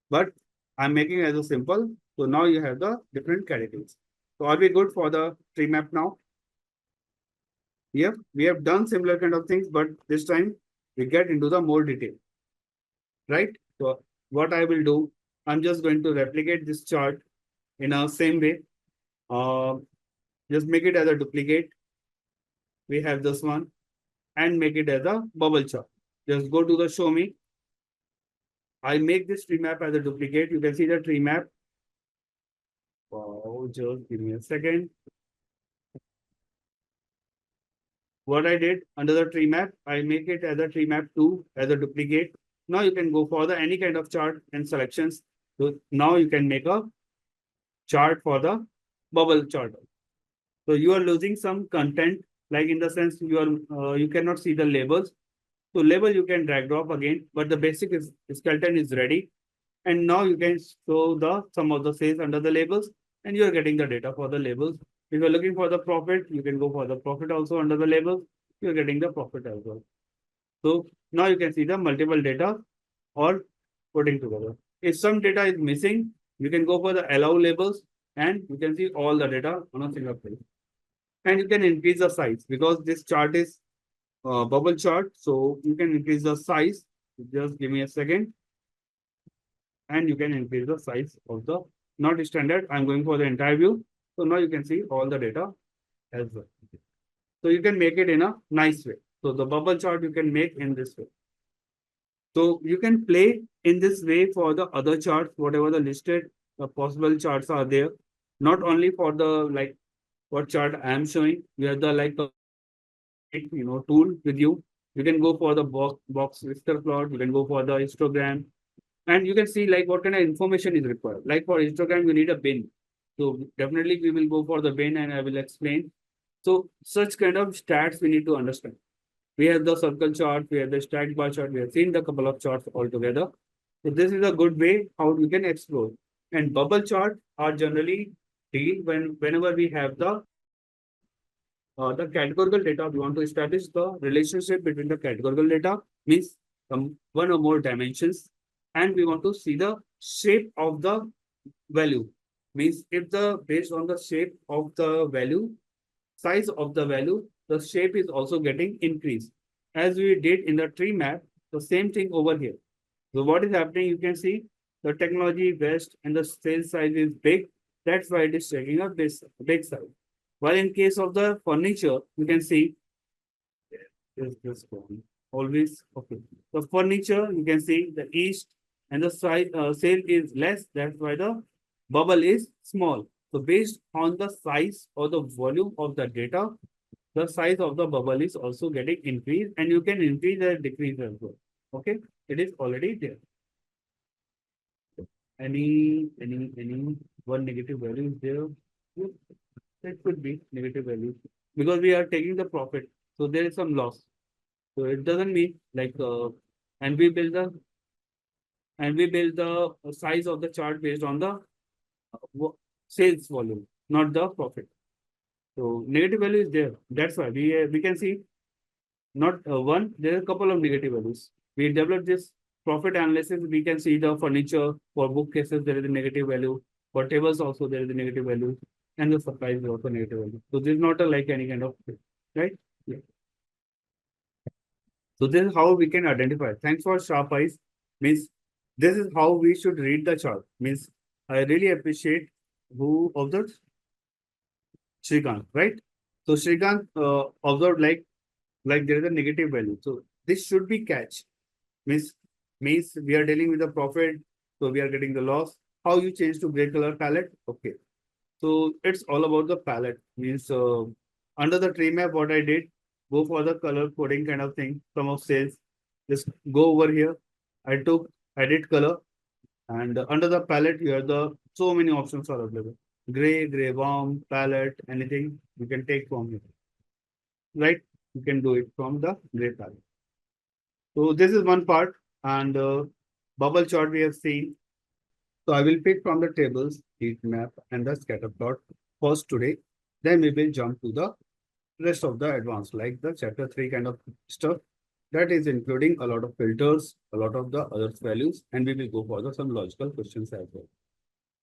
but I'm making it as a simple. So now you have the different categories. So are we good for the tree map now? Yep, we have done similar kind of things, but this time we get into the more detail, right? So what I will do, I'm just going to replicate this chart in a same way. Uh, just make it as a duplicate. We have this one and make it as a bubble chart. Just go to the show me. I make this tree map as a duplicate. You can see the tree map. Wow, just give me a second. What I did under the tree map, I make it as a tree map 2 as a duplicate. Now you can go for the any kind of chart and selections. So now you can make a chart for the bubble chart. So you are losing some content, like in the sense you cannot see the labels. So label you can drag drop again, but the basic is skeleton is ready. And now you can show the some of the sales under the labels, and you are getting the data for the labels. If you're looking for the profit, you can go for the profit also under the labels. You're getting the profit as well. So now you can see the multiple data or putting together. If some data is missing, you can go for the allow labels and you can see all the data on a single place. And you can increase the size because this chart is bubble chart. So you can increase the size. Just give me a second. And you can increase the size of the not standard. I'm going for the entire view. So now you can see all the data as well. So you can make it in a nice way. So the bubble chart you can make in this way. So you can play in this way for the other charts, whatever the listed possible charts are there. Not only for the like what chart I am showing, we have the like tool with you. You can go for the box lister plot. You can go for the histogram, and you can see like what kind of information is required. Like for histogram, you need a bin. So definitely we will go for the bin, and I will explain. So such kind of stats we need to understand. We have the circle chart, we have the stacked bar chart, we have seen the couple of charts altogether. So this is a good way how you can explore. And bubble chart are generally deal whenever we have the categorical data, we want to establish the relationship between the categorical data, means one or more dimensions, and we want to see the shape of the value. Means if the based on the shape of the value, size of the value, the shape is also getting increased. As we did in the tree map, the same thing over here. So what is happening, you can see the technology best and the sales size is big. That's why it is taking a big size. While in case of the furniture, you can see is this one always okay. The furniture, you can see the east and the size sale is less. That's why the bubble is small. So based on the size or the volume of the data, the size of the bubble is also getting increased, and you can increase or decrease as well. Okay, it is already there. Any one negative value is there? Yes, that could be negative value because we are taking the profit, so there is some loss. So it doesn't mean like and we build the size of the chart based on the sales volume, not the profit. So negative value is there. That's why we can see not one. There are a couple of negative values. We developed this profit analysis. We can see the furniture for bookcases. There is a negative value. For tables also there is a negative value, and the supplies is also negative value. So this is not a like any kind of right. Yeah. So this is how we can identify. Thanks for sharp eyes. Means this is how we should read the chart. Means I really appreciate who observed Shrikant, right? So Shrikant observed like there is a negative value. So this should be catch. Means means we are dealing with the profit, so we are getting the loss. How you change to gray color palette? Okay. So it's all about the palette. Means under the tree map, what I did, go for the color coding kind of thing, some of sales. Just go over here. I took edit color, and under the palette, you have the so many options are available. Gray, warm, palette, anything you can take from here. Right? You can do it from the gray palette. So this is one part, and bubble chart we have seen. So I will pick from the tables, heat map, and the scatter plot first today. Then we will jump to the rest of the advanced, like the chapter 3 kind of stuff. That is including a lot of filters, a lot of the other values, and we will go for the some logical questions as well.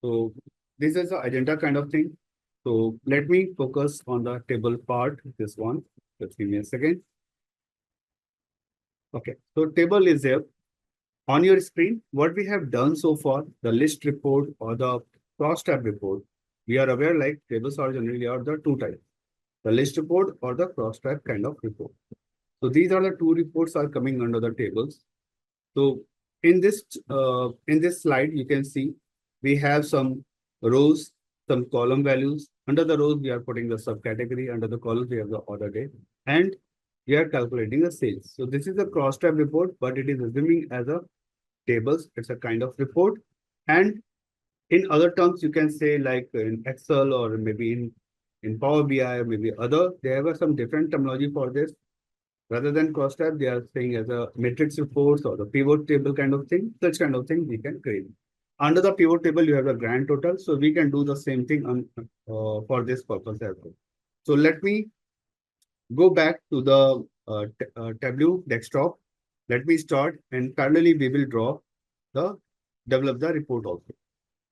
So this is the agenda kind of thing. So let me focus on the table part, this one. Just give me a second. Okay, so table is there. On your screen, what we have done so far, the list report or the cross-tab report, we are aware like tables are generally are the two types, the list report or the cross-tab kind of report. So these are the two reports are coming under the tables. So in this slide, you can see we have some rows, some column values. Under the rows, we are putting the subcategory. Under the columns, we have the order date, and we are calculating the sales. So this is a cross-tab report, but it is assuming as a tables. It's a kind of report. And in other terms, you can say like in Excel or maybe in Power BI or maybe other, there were some different terminology for this. Rather than cross-tab, they are saying as a matrix reports or the pivot table kind of thing. Such kind of thing we can create. Under the pivot table, you have the grand total. So we can do the same thing for this purpose as well. So let me go back to the Tableau desktop. Let me start and parallelly we will draw the develop the report also.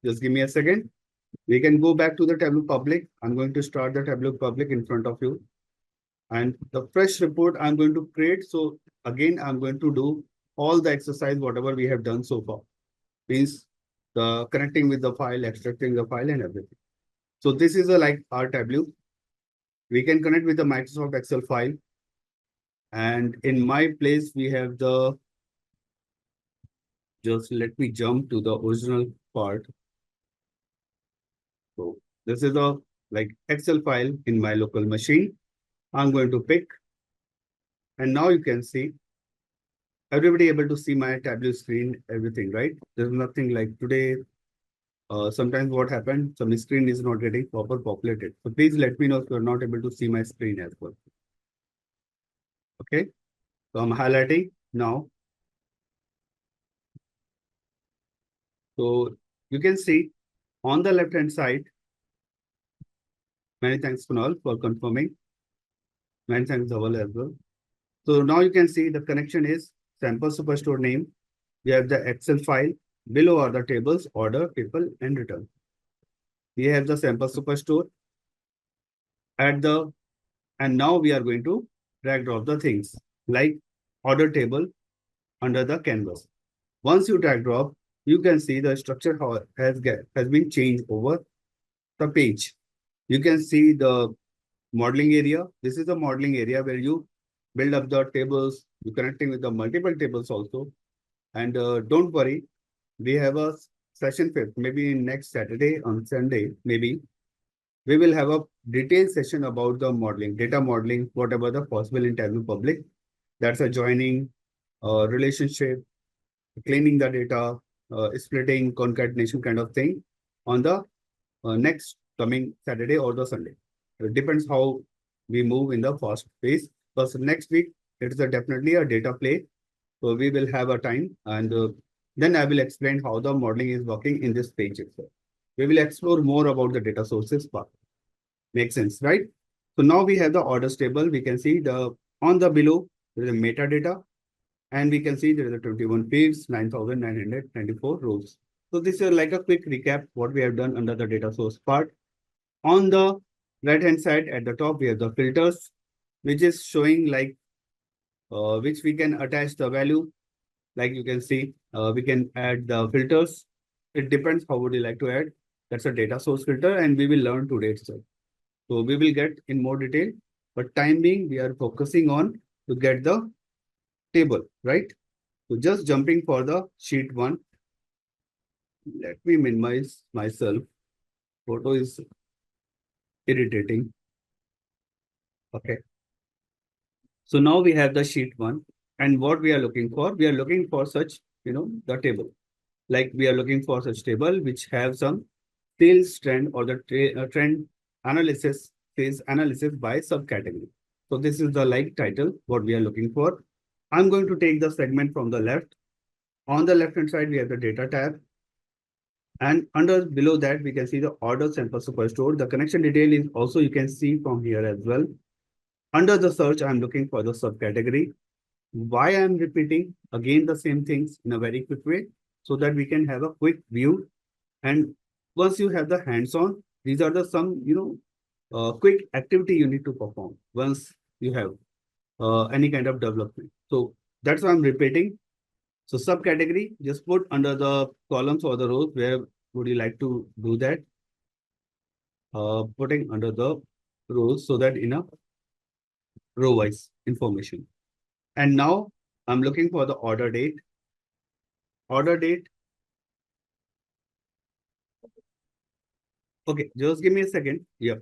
Just give me a second. We can go back to the Tableau public. I'm going to start the Tableau public in front of you. And the fresh report I'm going to create. So again, I'm going to do all the exercise, whatever we have done so far. Means the connecting with the file, extracting the file and everything. So this is a like our Tableau. We can connect with the Microsoft Excel file. And in my place, we have the, just let me jump to the original part. So this is a like Excel file in my local machine. I'm going to pick. And now you can see everybody able to see my Tableau screen, everything, right? There's nothing like today. Sometimes what happened, some screen is not getting proper populated. So please let me know if you're not able to see my screen as well. Okay, so I'm highlighting now. So you can see on the left-hand side, many thanks, Kunal, for confirming. Many thanks, Dhaval, as well. So now you can see the connection is sample superstore name. We have the Excel file. Below are the tables, order, people, and return. We have the sample superstore at the, and now we are going to drag drop the things like order table under the canvas. Once you drag drop, you can see the structure has been changed over the page. You can see the modeling area. This is the modeling area where you build up the tables, you connecting with the multiple tables also. And don't worry, we have a session fifth, maybe in next Saturday on Sunday, maybe we will have a detailed session about the modeling, data modeling, whatever the possible in Tableau public. That's a joining, relationship, cleaning the data, splitting, concatenation kind of thing on the next coming Saturday or the Sunday. It depends how we move in the first phase. But next week, it's definitely a data play. So we will have a time and then I will explain how the modeling is working in this page itself. We will explore more about the data sources part. Makes sense, right? So now we have the orders table. We can see the on the below, there is a metadata. And we can see there is a 21 fields, 9,994 rows. So this is like a quick recap what we have done under the data source part. On the right hand side at the top, we have the filters, which is showing like which we can attach the value. Like you can see, we can add the filters. It depends how would you like to add. That's a data source filter, and we will learn today itself. So we will get in more detail, but time being, we are focusing on to get the table, right? So just jumping for the sheet one. Let me minimize myself. Photo is irritating. Okay. So now we have the sheet one. And what we are looking for, we are looking for such, the table. Like we are looking for such table which have some sales trend or the trend analysis, sales analysis by subcategory. So this is the like title, what we are looking for. I'm going to take the segment from the left. On the left hand side, we have the data tab. And under below that, we can see the order sample superstore. The connection detail is also you can see from here as well. Under the search, I'm looking for the subcategory. Why I'm repeating again the same things in a very quick way so that we can have a quick view and once you have the hands-on, these are the some, quick activity you need to perform once you have any kind of development. So that's why I'm repeating. So subcategory, just put under the columns or the rows where would you like to do that. Putting under the rows so that in a row wise information. And now I'm looking for the order date. Order date. Okay, just give me a second. Yeah.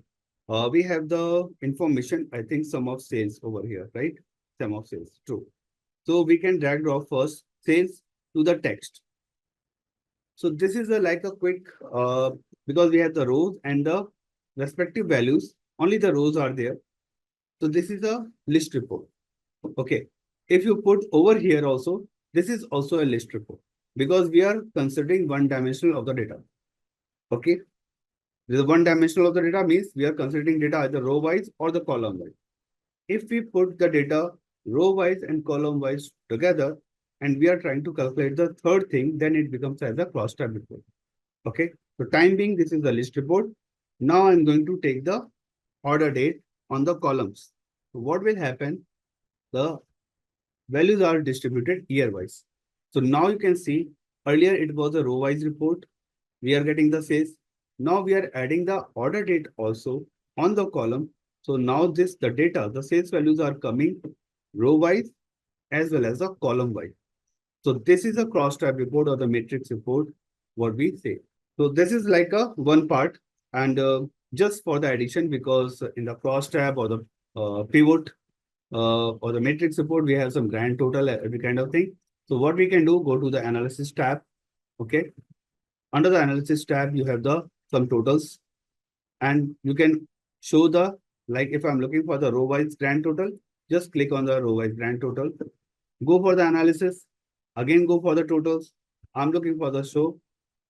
We have the information, I think sum of sales over here, right? Sum of sales, true. So we can drag drop first sales to the text. So this is like a quick, because we have the rows and the respective values, only the rows are there. So this is a list report. Okay. If you put over here also, this is also a list report because we are considering one dimensional of the data. Okay. The one dimensional of the data means we are considering data either row wise or the column wise. If we put the data row wise and column wise together, and we are trying to calculate the third thing, then it becomes as a cross tab report. Okay. So time being, this is the list report. Now I'm going to take the order date on the columns. So what will happen? The values are distributed year wise. So now you can see earlier it was a row wise report. We are getting the sales. Now we are adding the order date also on the column. So now the data, the sales values are coming row wise as well as the column wise. So this is a cross tab report or the matrix report, what we say. So this is like a one part, and just for the addition, because in the cross tab or the pivot or the matrix report, we have some grand total, every kind of thing. So what we can do, go to the analysis tab. Okay. Under the analysis tab, you have the sum totals, and you can show the, like if I'm looking for the row wise grand total, just click on the row wise grand total, go for the analysis, again go for the totals. I'm looking for the show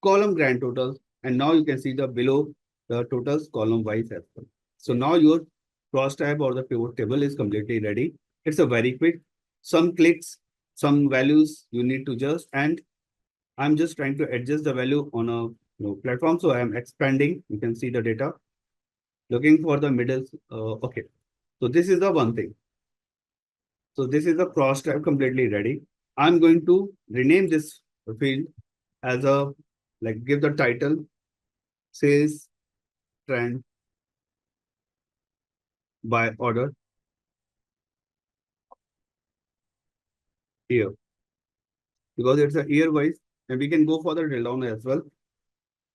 column grand totals, and now you can see the below the totals column wise as well. So now your cross tab or the pivot table is completely ready. It's a very quick, some clicks, some values you need to just, and I'm just trying to adjust the value on a platform. So I am expanding. You can see the data. Looking for the middle. Okay. So this is the one thing. So this is the cross tab completely ready. I'm going to rename this field as a, like give the title sales trend by order year, because it's a year wise, and we can go for the drill down as well.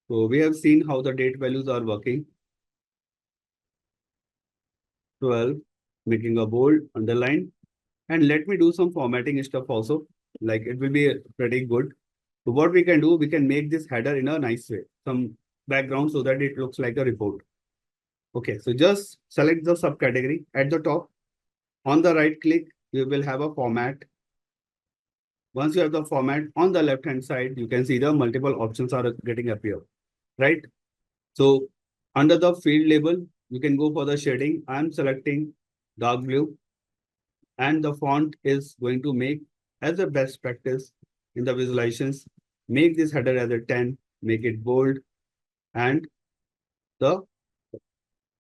So we have seen how the date values are working. 12, making a bold, underline, and let me do some formatting stuff also. Like it will be pretty good. So what we can do, we can make this header in a nice way, some background so that it looks like a report. Okay, so just select the subcategory at the top. On the right click, you will have a format. Once you have the format on the left hand side, you can see the multiple options are getting appear, right? So under the field label, you can go for the shading. I'm selecting dark blue, and the font is going to make as a best practice in the visualizations. Make this header as a 10, make it bold, and the,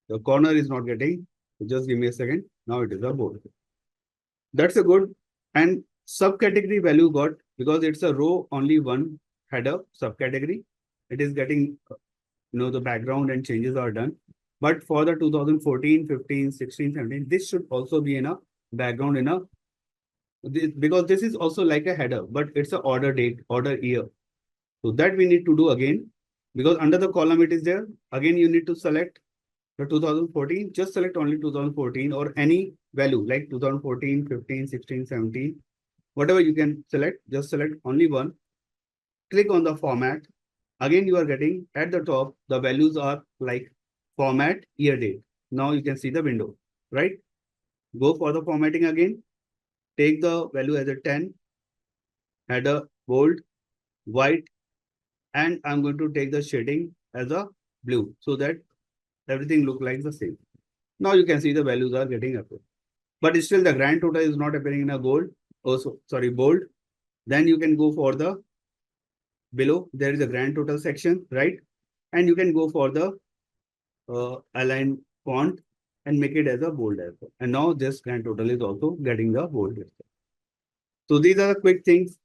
the corner is not getting. Just give me a second. Now it is a bold. That's a good, and subcategory value got, because it's a row only one header subcategory. It is getting, the background and changes are done. But for the 2014, 15, 16, 17, this should also be in a background in a, because this is also like a header, but it's a order date, order year. So that we need to do again, because under the column it is there. Again, you need to select the 2014, just select only 2014 or any value like 2014, 15, 16, 17, whatever you can select, just select only one. Click on the format. Again, you are getting at the top, the values are like format, year date. Now you can see the window, right? Go for the formatting again. Take the value as a 10, header, bold, white, and I'm going to take the shading as a blue so that everything look like the same. Now you can see the values are getting appeared. But still the grand total is not appearing in a gold. Also, sorry, bold. Then you can go for the below. There is a grand total section, right? And you can go for the align font and make it as a bold as well. And now this grand total is also getting the bold as well. So these are the quick things.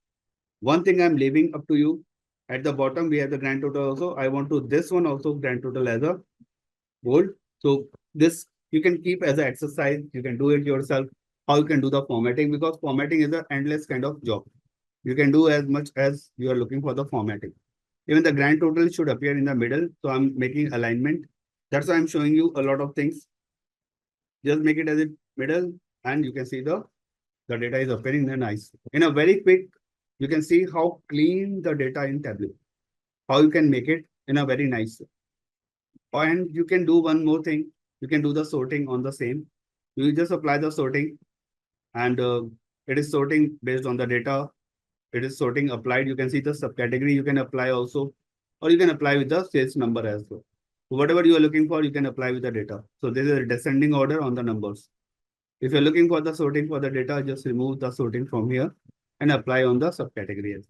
One thing I'm leaving up to you. At the bottom, we have the grand total also. I want to this one also grand total as a bold. So this you can keep as an exercise. You can do it yourself. How you can do the formatting, because formatting is an endless kind of job. You can do as much as you are looking for the formatting. Even the grand total should appear in the middle. So I'm making alignment. That's why I'm showing you a lot of things. Just make it as a middle, and you can see the data is appearing there nice. In a very quick, you can see how clean the data in Tableau, how you can make it in a very nice. And you can do one more thing. You can do the sorting on the same. You just apply the sorting, and it is sorting based on the data. It is sorting applied. You can see the subcategory you can apply also, or you can apply with the sales number as well. So whatever you are looking for, you can apply with the data. So this is a descending order on the numbers. If you're looking for the sorting for the data, just remove the sorting from here and apply on the subcategory.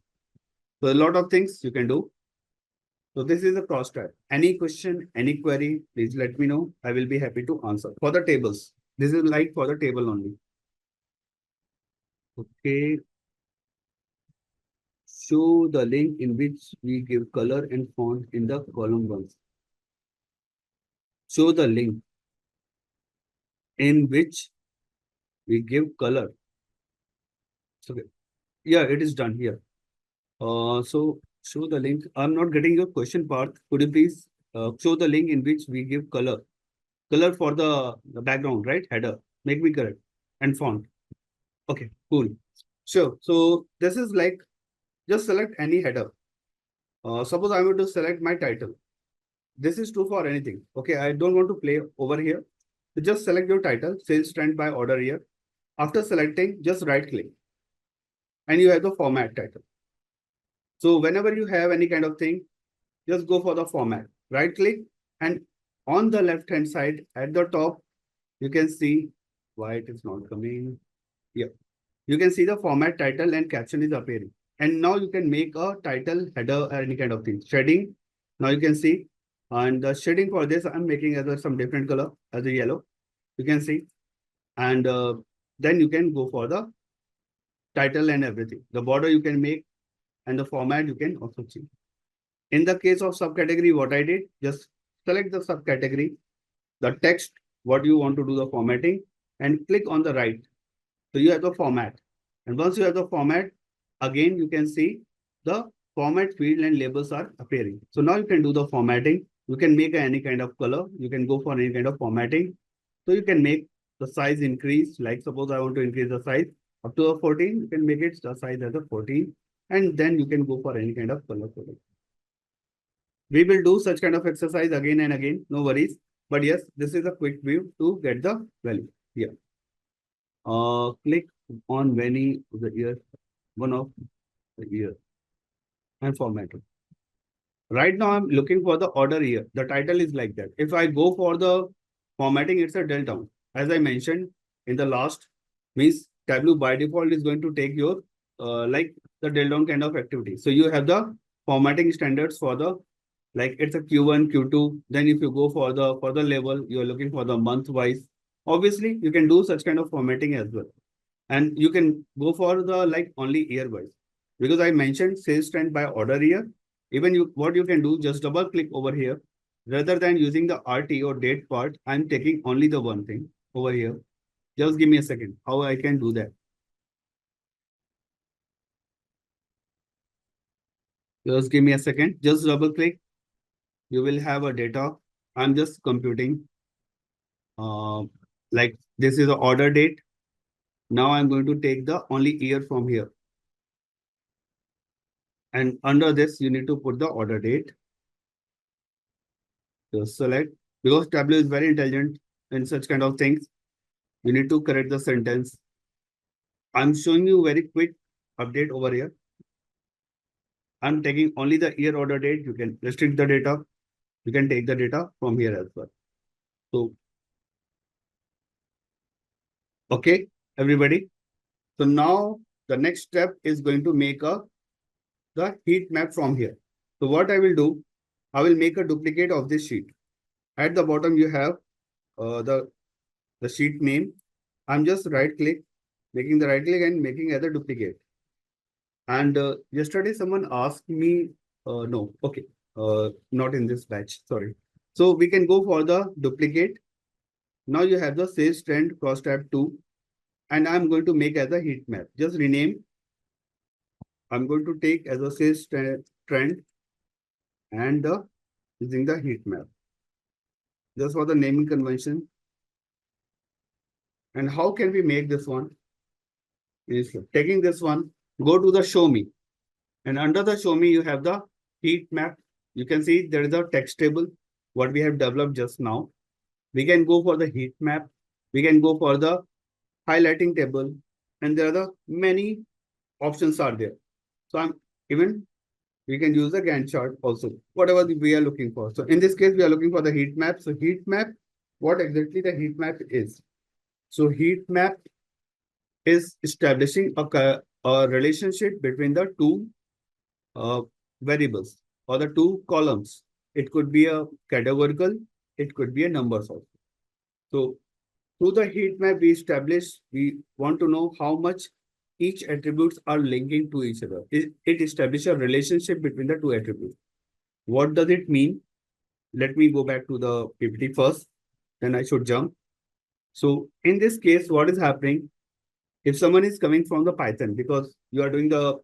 So a lot of things you can do. So this is the cross track. Any question, any query, please let me know. I will be happy to answer. For the tables, this is like for the table only. Okay. Show the link in which we give color and font in the column ones. Show the link in which we give color. Okay. Yeah, it is done here. So show the link. I'm not getting your question part. Could you please show the link in which we give color? Color for the background, right? Header. Make me correct. And font. Okay, cool. Sure. So this is like just select any header. Suppose I want to select my title. This is true for anything. Okay, I don't want to play over here. So just select your title, sales trend by order here. After selecting, just right click and you have the format title. So whenever you have any kind of thing, just go for the format. Right click and on the left hand side at the top, you can see why it is not coming. Yeah, you can see the format title and caption is appearing. And now you can make a title, header, or any kind of thing. Shading. Now you can see. And the shading for this, I'm making as some different color as a yellow. You can see. And then you can go for the title and everything. The border you can make and the format you can also change. In the case of subcategory, what I did, just select the subcategory, the text, what you want to do the formatting, and click on the right. So you have the format. And once you have the format, again, you can see the format field and labels are appearing. So now you can do the formatting. You can make any kind of color. You can go for any kind of formatting. So you can make the size increase. Like suppose I want to increase the size up to a 14, you can make it the size as a 14. And then you can go for any kind of color. We will do such kind of exercise again and again. No worries. But yes, this is a quick view to get the value. Yeah. Click on any of the year, one of the year and format it. Right now, I'm looking for the order year. The title is like that. If I go for the formatting, it's a drill down. As I mentioned in the last, means Tableau by default is going to take your like the drill down kind of activity. So you have the formatting standards for the like it's a Q1, Q2. Then if you go for the level, you are looking for the month wise. Obviously, you can do such kind of formatting as well. And you can go for the like only year wise. Because I mentioned sales trend by order year. Even you what you can do, just double click over here. Rather than using the RT or date part, I'm taking only the one thing over here. Just give me a second. How I can do that? Just give me a second. Just double click. You will have a data. I'm just computing. Uh, like this is the order date. Now I'm going to take the only year from here. And under this, you need to put the order date. Just select because Tableau is very intelligent in such kind of things. You need to correct the sentence. I'm showing you very quick update over here. I'm taking only the year order date. You can restrict the data. You can take the data from here as well. So, okay, everybody. So now the next step is going to make the heat map from here. So what I will do, I will make a duplicate of this sheet. At the bottom, you have the sheet name. I'm just making the right click and making other duplicate. And yesterday someone asked me, no, okay, not in this batch, sorry. So we can go for the duplicate. Now you have the sales trend cross tab 2, and I'm going to make as a heat map. Just rename. I'm going to take as a sales trend and using the heat map. Just for the naming convention. And how can we make this one? Is taking this one, go to the show me. And under the show me, you have the heat map. You can see there is a text table, what we have developed just now. We can go for the heat map. We can go for the highlighting table. And there are the many options are there. So we can use the Gantt chart also, whatever we are looking for. So in this case, we are looking for the heat map. So heat map, what exactly the heat map is? So heat map is establishing a relationship between the two variables or the two columns. It could be a categorical, it could be a numbers also. So through the heat map we want to know how much each attributes are linking to each other. It establishes a relationship between the two attributes. What does it mean? Let me go back to the PPT first, then I should jump. So in this case, what is happening? If someone is coming from the Python, because you are doing the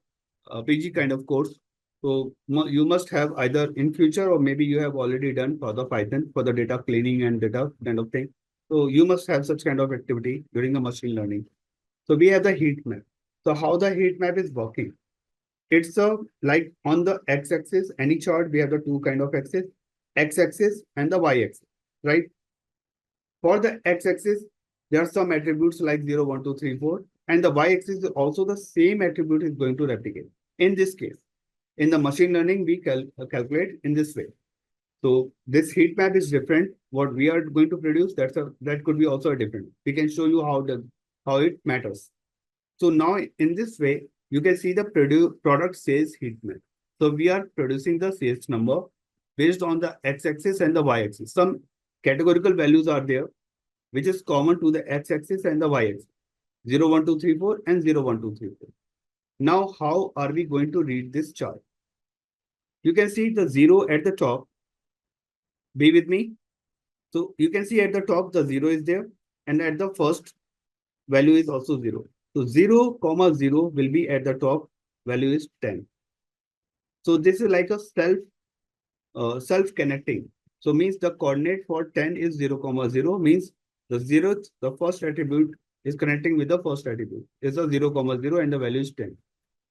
PG kind of course, so you must have either in future or maybe you have already done for the Python for the data cleaning and data kind of thing. So you must have such kind of activity during the machine learning. So we have the heat map. So how the heat map is working? It's like on the x-axis, any chart, we have the two kind of axis, x-axis and the y-axis, right? For the x-axis, there are some attributes like 0, 1, 2, 3, 4, and the y-axis is also the same attribute is going to replicate. In this case, in the machine learning, we calculate in this way. So this heat map is different. What we are going to produce, that could be also a different. We can show you how it matters. So now in this way, you can see the product sales heat map. So we are producing the sales number based on the x-axis and the y-axis. Some categorical values are there, which is common to the x-axis and the y-axis. 0, 1, 2, 3, 4 and 0, 1, 2, 3, 4. Now, how are we going to read this chart? You can see the 0 at the top. Be with me. So you can see at the top, the 0 is there. And at the first value is also 0. So 0, 0 will be at the top, value is 10. So this is like a self-connecting. So means the coordinate for 10 is 0, 0 means the first attribute is connecting with the first attribute. It's a 0, 0 and the value is 10.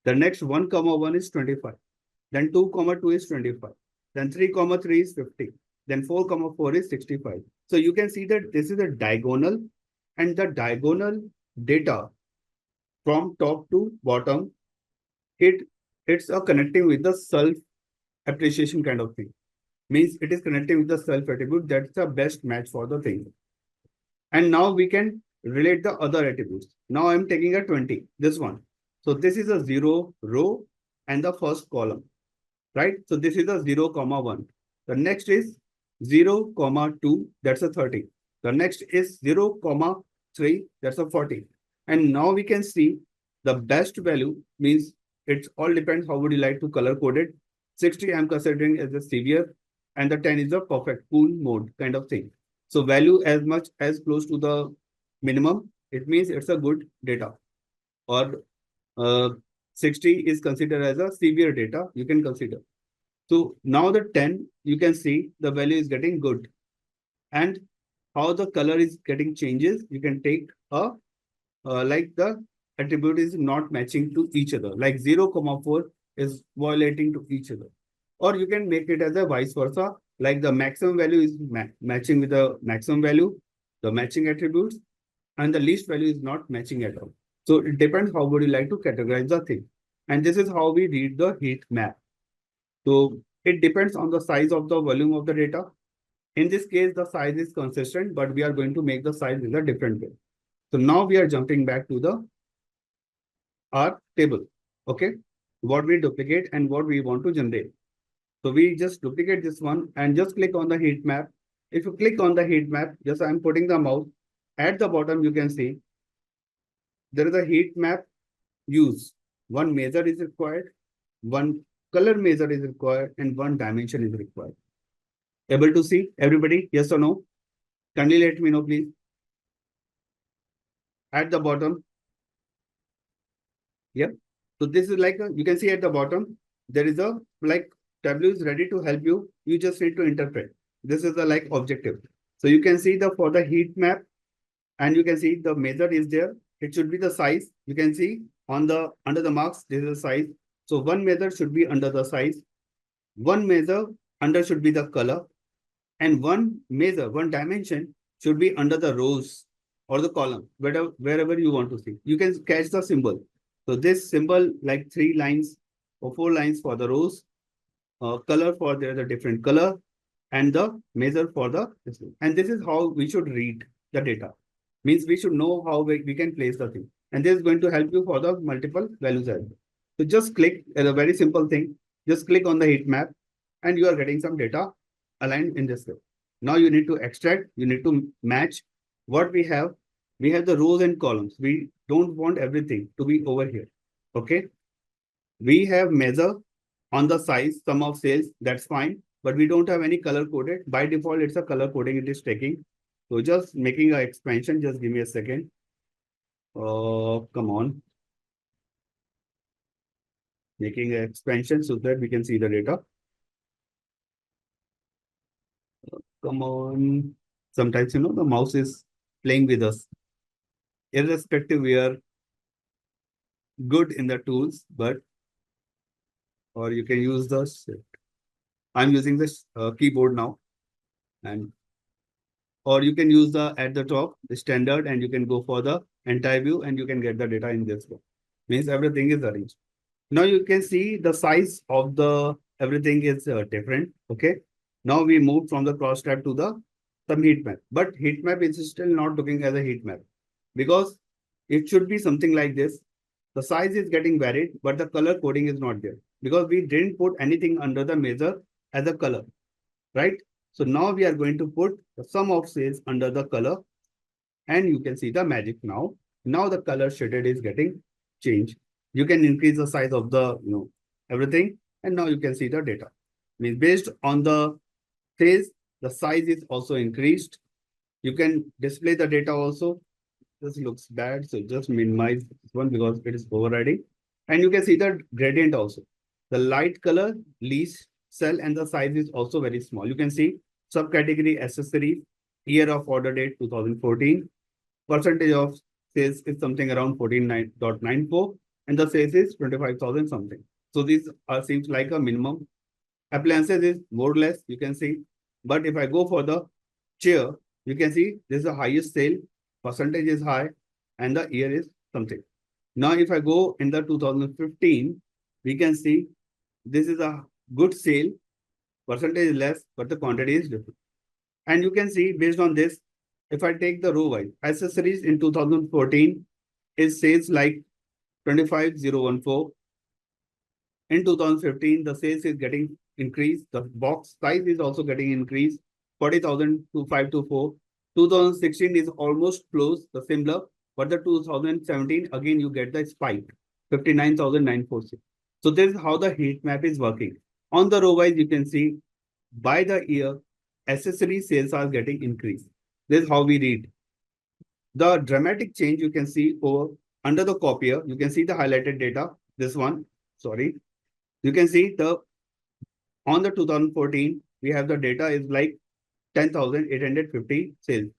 The next 1, 1 is 25. Then 2, 2 is 25. Then 3, 3 is 50. Then 4, 4 is 65. So you can see that this is a diagonal, and the diagonal data from top to bottom, it's a connecting with the self appreciation kind of thing. Means it is connecting with the self attribute. That's the best match for the thing. And now we can relate the other attributes. Now I'm taking a 20, this one. So this is a 0 row and the first column, right? So this is a 0, 1. The next is 0, 2, that's a 30. The next is 0, 3, that's a 40. And now we can see the best value means it all depends how would you like to color code it. 60 I'm considering as a severe, and the 10 is a perfect cool mode kind of thing. So value as much as close to the minimum, it means it's a good data. Or 60 is considered as a severe data, you can consider. So now the 10, you can see the value is getting good. And how the color is getting changes, you can take like the attribute is not matching to each other. Like 0, 4 is violating to each other. Or you can make it as a vice versa, like the maximum value is matching with the maximum value, the matching attributes, and the least value is not matching at all. So it depends how would you like to categorize the thing. And this is how we read the heat map. So it depends on the size of the volume of the data. In this case, the size is consistent, but we are going to make the size in a different way. So now we are jumping back to our table. Okay, what we duplicate and what we want to generate. So we just duplicate this one and just click on the heat map. If you click on the heat map, just I'm putting the mouse at the bottom, you can see there is a heat map use. One measure is required, one color measure is required, and one dimension is required. Able to see everybody? Yes or no? Kindly let me know, please. At the bottom. Yep. So this is like you can see at the bottom, there is a like Tableau is ready to help you. You just need to interpret. This is the like objective. So you can see the for the heat map, and you can see the measure is there. It should be the size. You can see on the under the marks, this is the size. So one measure should be under the size. One measure under should be the color, and one measure, one dimension should be under the rows or the column, wherever you want to see. You can catch the symbol. So this symbol, like 3 lines or 4 lines for the rows, color for the different color, and the measure for the this one. And this is how we should read the data. Means we should know how we can place the thing. And this is going to help you for the multiple values as well. So just click a very simple thing. Just click on the heat map and you are getting some data aligned in this way. Now you need to extract, you need to match what we have. We have the rows and columns. We don't want everything to be over here. Okay. We have measure on the size, sum of sales, that's fine. But we don't have any color coded. By default, it's a color coding it is taking. So just making an expansion, just give me a second. Come on. Making an expansion so that we can see the data. Come on. Sometimes, the mouse is playing with us. Irrespective, we are good in the tools, but, or you can use the shift. I'm using this keyboard now, and or you can use the at the top, the standard, and you can go for the entire view and you can get the data in this way. Means everything is arranged. Now you can see the size of the everything is different. Okay. Now we moved from the cross tab to the some heat map, but heat map is still not looking as a heat map because it should be something like this. The size is getting varied, but the color coding is not there because we didn't put anything under the measure as a color, right? So now we are going to put the sum of sales under the color and you can see the magic now. Now the color shaded is getting changed. You can increase the size of the, everything. And now you can see the data. Means based on the phase, the size is also increased. You can display the data also. This looks bad. So just minimize this one because it is overriding. And you can see the gradient also. The light color, least cell and the size is also very small. You can see subcategory accessories, year of order date 2014, percentage of sales is something around 14.94 and the sales is 25,000 something. So these are seems like a minimum. Appliances is more or less you can see. But if I go for the chair, you can see this is the highest sale, percentage is high and the year is something. Now if I go in the 2015, we can see this is a good sale, percentage is less, but the quantity is different. And you can see based on this, if I take the row wise, accessories in 2014 is sales like 25,014. In 2015, the sales is getting increased. The box size is also getting increased, 40,000 to 524. 2016 is almost close, the similar, but the 2017, again, you get the spike, 59,946. So this is how the heat map is working. On the row wise, you can see by the year, accessory sales are getting increased. This is how we read. The dramatic change you can see over under the copier, you can see the highlighted data. This one, sorry. You can see the on the 2014, we have the data is like 10,850 sales.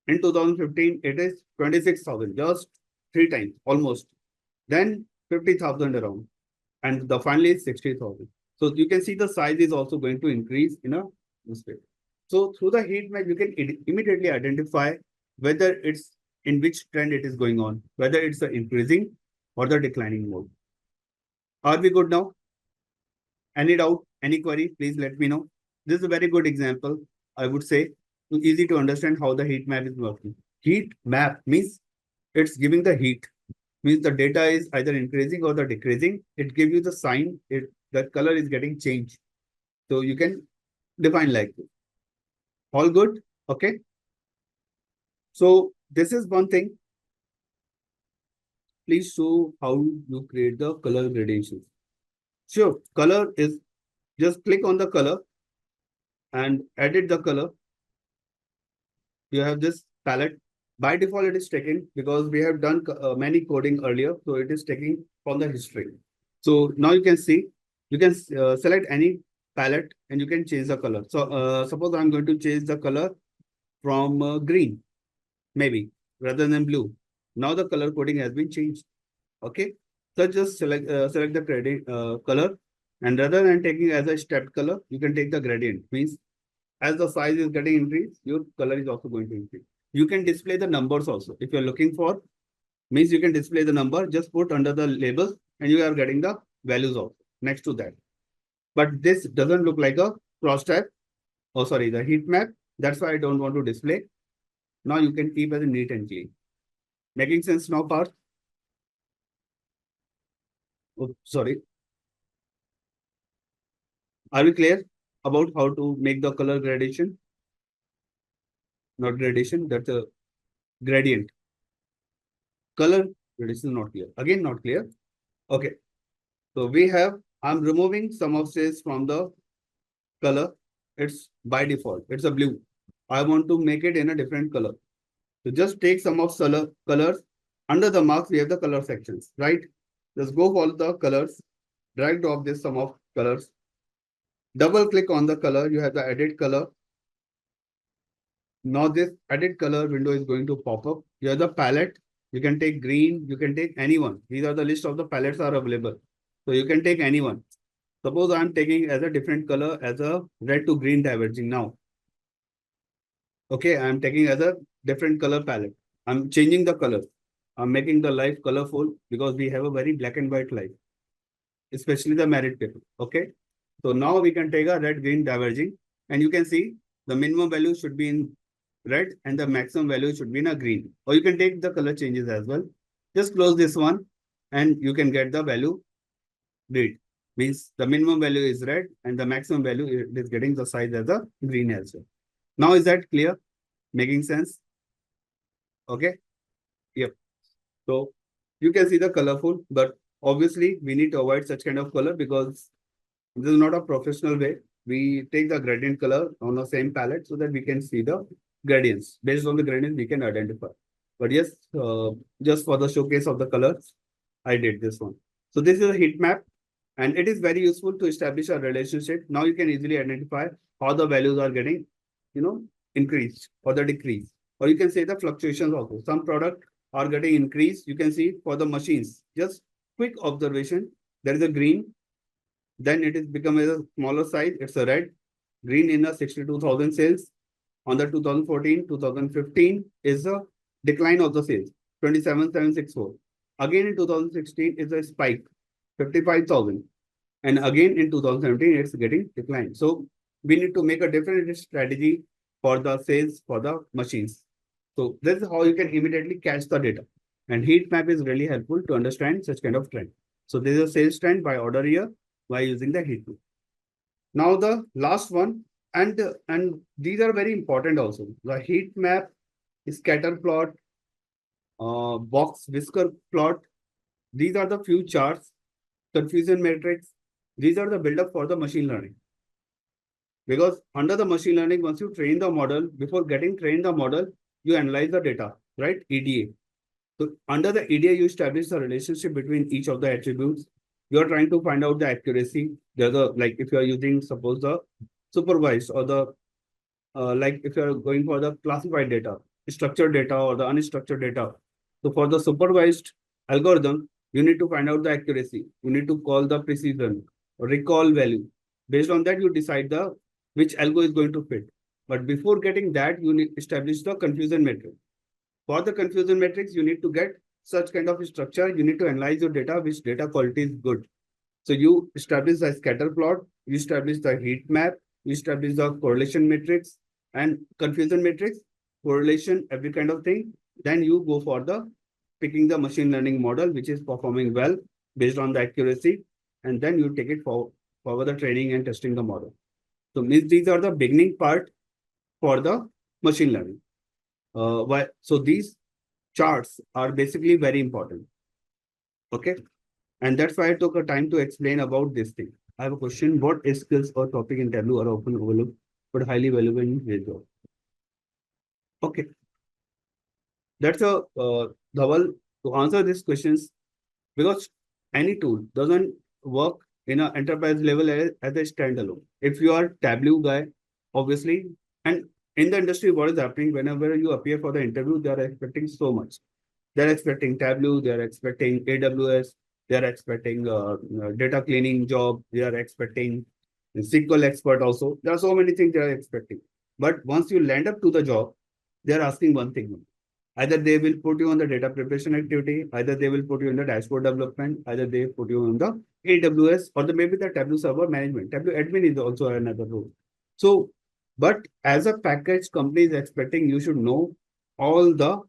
In 2015, it is 26,000, just 3 times almost. Then 50,000 around. And the finally is 60,000. So you can see the size is also going to increase in a this way. So through the heat map, you can immediately identify whether it's in which trend it is going on, whether it's the increasing or the declining mode. Are we good now? Any doubt, any query, please let me know. This is a very good example, I would say, easy to understand how the heat map is working. Heat map means it's giving the heat, means the data is either increasing or the decreasing. It gives you the sign, the color is getting changed. So you can define like this. All good? Okay. So this is one thing. Please show how you create the color gradations. Sure, color is just click on the color and edit the color. You have this palette. By default, it is taken because we have done many coding earlier. So it is taking from the history. So now you can see, you can select any palette and you can change the color. So suppose I'm going to change the color from green, maybe rather than blue. Now the color coding has been changed. Okay. So just select the gradient color, and rather than taking as a stepped color, you can take the gradient. Means as the size is getting increased, your color is also going to increase. You can display the numbers also. If you're looking for, means you can display the number, just put under the labels and you are getting the values also next to that. But this doesn't look like a cross tab. Oh, sorry, the heat map. That's why I don't want to display. Now you can keep as a neat and clean. Making sense now, Parth? Oh, sorry. Are we clear about how to make the color gradation? Not gradation, that's a gradient. Color gradation is not clear. Again, not clear. Okay. So we have, I'm removing some of this from the color. It's by default. It's a blue. I want to make it in a different color. So just take some of colors. Under the marks, we have the color sections, right? Just go for the colors. Drag drop this some of colors. Double click on the color. You have the edit color. Now this edit color window is going to pop up. You have the palette. You can take green. You can take anyone. These are the list of the palettes are available. So you can take anyone. Suppose I'm taking as a different color as a red to green diverging now. Okay, I'm taking as a different color palette. I'm changing the color. I'm making the life colorful because we have a very black and white life, especially the married people. Okay, so now we can take a red green diverging, and you can see the minimum value should be in red and the maximum value should be in a green. Or you can take the color changes as well. Just close this one and you can get the value grid. Means the minimum value is red and the maximum value is getting the size as a green as well. Now is that clear? Making sense? Okay. Yep. So you can see the colorful, but obviously we need to avoid such kind of color because this is not a professional way. We take the gradient color on the same palette so that we can see the gradients. Based on the gradients, we can identify. But yes, just for the showcase of the colors, I did this one. So this is a heat map, and it is very useful to establish a relationship. Now you can easily identify how the values are getting, increased or the decrease. Or you can say the fluctuations also. Some product are getting increased. You can see for the machines. Just quick observation. There is a green, then it is become a smaller size. It's a red. Green in a 62,000 sales. On the 2014, 2015 is a decline of the sales, 27,764. Again in 2016 is a spike, 55,000. And again in 2017, it's getting declined. So we need to make a different strategy for the sales for the machines. So this is how you can immediately catch the data. And heat map is really helpful to understand such kind of trend. So this is a sales trend by order year by using the heat map. Now the last one, and these are very important also. The heat map, scatter plot, box whisker plot. These are the few charts, confusion matrix. These are the build-up for the machine learning. Because under the machine learning, once you train the model, before getting trained the model, you analyze the data, right? EDA. So under the EDA, you establish the relationship between each of the attributes. You are trying to find out the accuracy. There's a, like if you are using, suppose the supervised or the, like if you are going for the classified data, structured data or the unstructured data. So for the supervised algorithm, you need to find out the accuracy. You need to call the precision, recall value. Based on that, you decide the which algo is going to fit. But before getting that, you need to establish the confusion matrix. For the confusion matrix, you need to get such kind of structure. You need to analyze your data, which data quality is good. So you establish the scatter plot, you establish the heat map, you establish the correlation matrix and confusion matrix, correlation, every kind of thing. Then you go for the picking the machine learning model, which is performing well based on the accuracy. And then you take it for the training and testing the model. So means these are the beginning part for the machine learning. So these charts are basically very important. Okay. And that's why I took a time to explain about this thing. I have a question. What skills or topic in Tableau are often overlooked but highly valuable in your job? Okay. That's a Dhawal, to answer these questions, because any tool doesn't work in an enterprise level as a standalone. If you are Tableau guy, obviously, and in the industry, what is happening whenever you appear for the interview, they are expecting so much. They're expecting Tableau, they're expecting AWS, they're expecting data cleaning job, they are expecting SQL expert also. There are so many things they are expecting. But once you land up to the job, they're asking one thing. Either they will put you on the data preparation activity, either they will put you in the dashboard development, either they put you on the AWS or maybe the Tableau server management. Tableau admin is also another role. So, but as a package, company is expecting you should know all the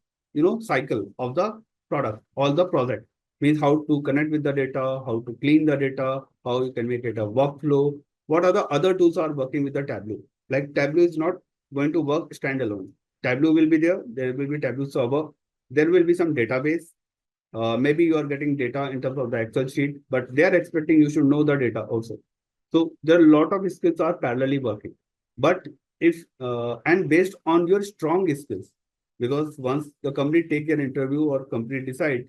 cycle of the product, all the project. Means how to connect with the data, how to clean the data, how you can make it a workflow. What are the other tools are working with the Tableau? Like Tableau is not going to work standalone. Tableau will be there. There will be Tableau server. There will be some database. Maybe you are getting data in terms of the Excel sheet, but they are expecting you should know the data also. So there are a lot of skills are parallelly working. But if and based on your strong skills, because once the company take an interview or company decide,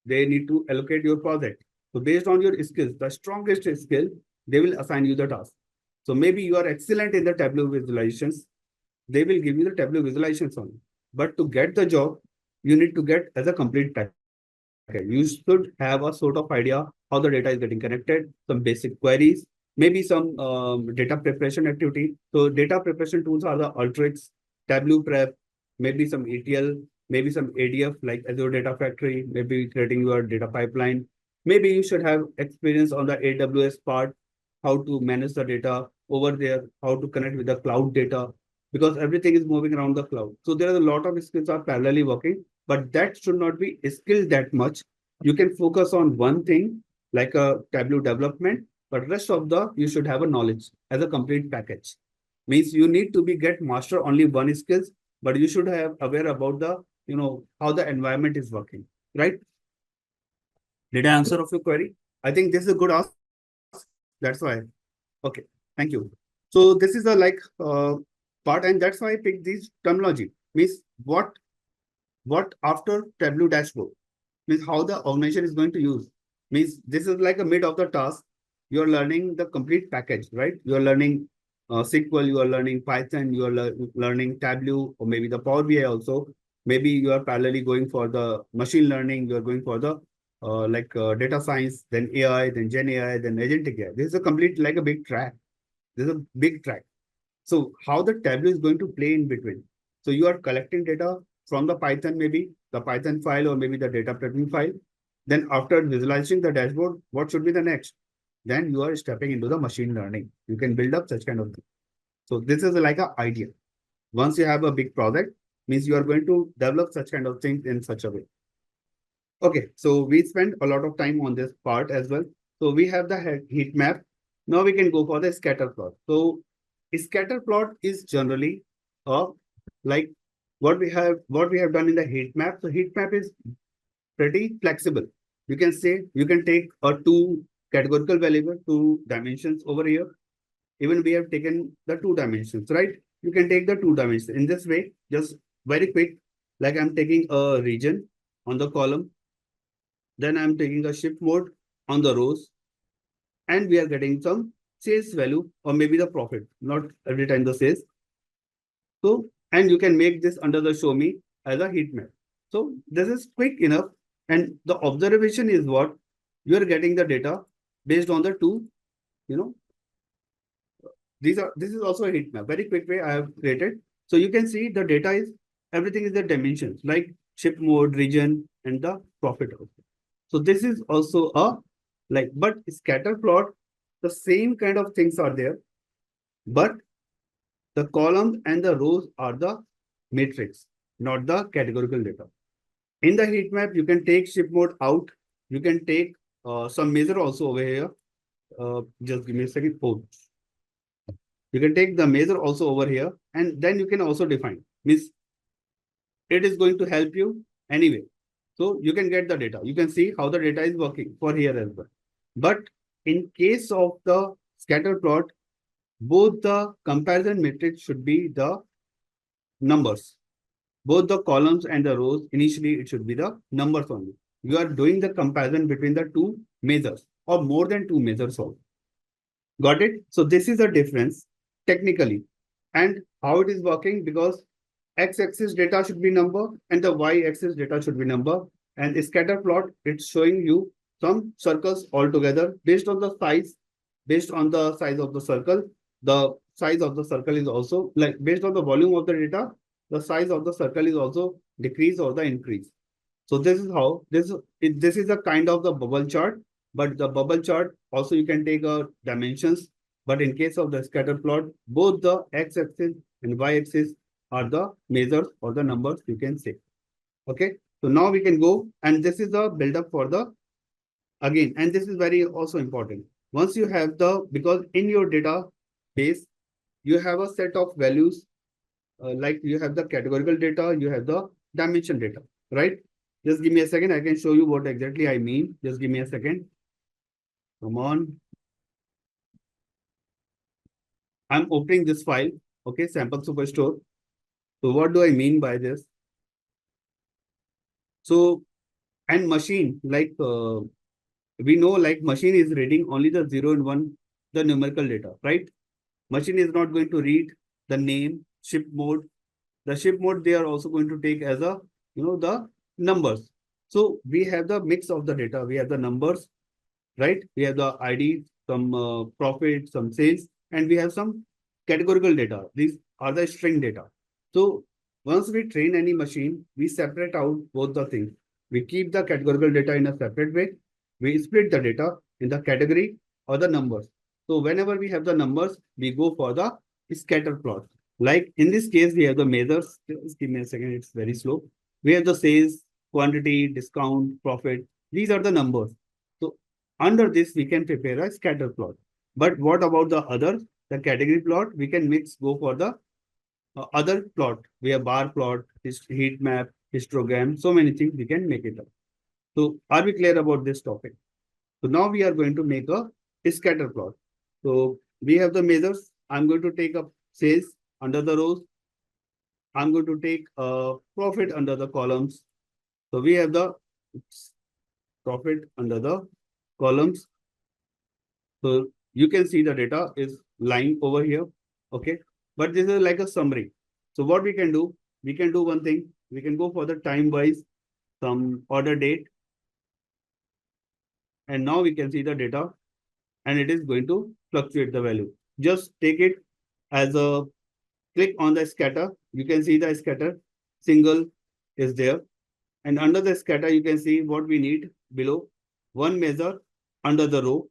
they need to allocate your project. So based on your skills, the strongest skill, they will assign you the task. So maybe you are excellent in the Tableau visualizations, they will give you the Tableau visualizations only. But to get the job, you need to get as a complete package. You should have a sort of idea how the data is getting connected, some basic queries, maybe some data preparation activity. So data preparation tools are the Alteryx, Tableau Prep, maybe some ETL, maybe some ADF like Azure Data Factory, maybe creating your data pipeline. Maybe you should have experience on the AWS part, how to manage the data over there, how to connect with the cloud data, because everything is moving around the cloud. So there are a lot of skills are parallelly working, but that should not be skilled that much. You can focus on one thing like a Tableau development, but rest of the you should have a knowledge as a complete package. Means you need to be get master only one skills, but you should have aware about the how the environment is working, right? Did I answer of your query? I think this is a good ask. That's why. Okay, thank you. So this is a part, and that's why I picked these terminology. Means what after Tableau dashboard means how the organization is going to use. Means this is like a mid of the task. You are learning the complete package, right? You are learning SQL, you are learning Python, you are learning Tableau, or maybe the Power BI also. Maybe you are parallelly going for the machine learning. You are going for the data science, then AI, then Gen AI, then agentic AI. This is a complete like a big track. This is a big track. So how the Tableau is going to play in between. So you are collecting data from the Python, maybe the Python file or maybe the data prepping file. Then after visualizing the dashboard, what should be the next? Then you are stepping into the machine learning. You can build up such kind of thing. So this is like an idea. Once you have a big project, means you are going to develop such kind of things in such a way. Okay, so we spent a lot of time on this part as well. So we have the heat map. Now we can go for the scatter plot. So scatter plot is generally uh, like what we have done in the heat map. So heat map is pretty flexible. You can say you can take a two categorical variable, two dimensions over here. Even we have taken the two dimensions, right? You can take the two dimensions in this way, just very quick. Like I'm taking a region on the column, then I'm taking a shift mode on the rows, and we are getting some sales value or maybe the profit, not every time the sales. So, and you can make this under the show me as a heat map. So this is quick enough. And the observation is what you are getting the data based on the two, you know, this is also a heat map. Very quick way I have created. So you can see the data is everything is the dimensions like ship mode, region, and the profit also. So this is also a but scatter plot, the same kind of things are there, but the columns and the rows are the matrix, not the categorical data. In the heat map, you can take ship mode out. You can take some measure also over here. Just give me a second. Oh, You can take the measure also over here, and then you can also define. Means it is going to help you anyway. So you can get the data. You can see how the data is working for here as well. But in case of the scatter plot, both the comparison matrix should be the numbers. Both the columns and the rows, initially it should be the numbers only. You are doing the comparison between the two measures or more than two measures also. Got it? So this is the difference technically. And how it is working, because x-axis data should be number and the y-axis data should be number. And the scatter plot, it's showing you some circles altogether based on the size, based on the size of the circle. The size of the circle is also like based on the volume of the data, the size of the circle is also decrease or the increase. So this is how this is a kind of the bubble chart, but the bubble chart also you can take a dimensions. But in case of the scatter plot, both the x-axis and y-axis are the measures or the numbers you can say. Okay, so now we can go, and this is the build-up for the again, and this is very also important. Once you have the, because in your database you have a set of values, like you have the categorical data, you have the dimension data, right? Just give me a second. I can show you what exactly I mean. Just give me a second. Come on. I'm opening this file. Okay, sample superstore. So what do I mean by this? So, and machine, like we know, like machine is reading only the 0 and 1, the numerical data, right? Machine is not going to read the name, ship mode. The ship mode, they are also going to take as a, the numbers. So we have the mix of the data. We have the numbers, right? We have the ID, some profit, some sales, and we have some categorical data. These are the string data. So once we train any machine, we separate out both the things. We keep the categorical data in a separate way. We split the data in the category or the numbers. So whenever we have the numbers, we go for the scatter plot. Like in this case, we have the measures. Just give me a second, it's very slow. We have the sales, quantity, discount, profit. These are the numbers. So under this, we can prepare a scatter plot. But what about the other, the category plot? We can go for the other plot. We have bar plot, heat map, histogram, so many things we can make it up. So are we clear about this topic? So now we are going to make a scatter plot. So we have the measures. I'm going to take up sales under the rows. I'm going to take profit under the columns. So we have the profit under the columns. So you can see the data is lying over here. Okay. But this is like a summary. So what we can do one thing. We can go for the time wise, some order date. And now we can see the data, and it is going to fluctuate the value. Just take it as a click on the scatter. You can see the scatter single is there. And under the scatter, you can see what we need below. One measure under the row,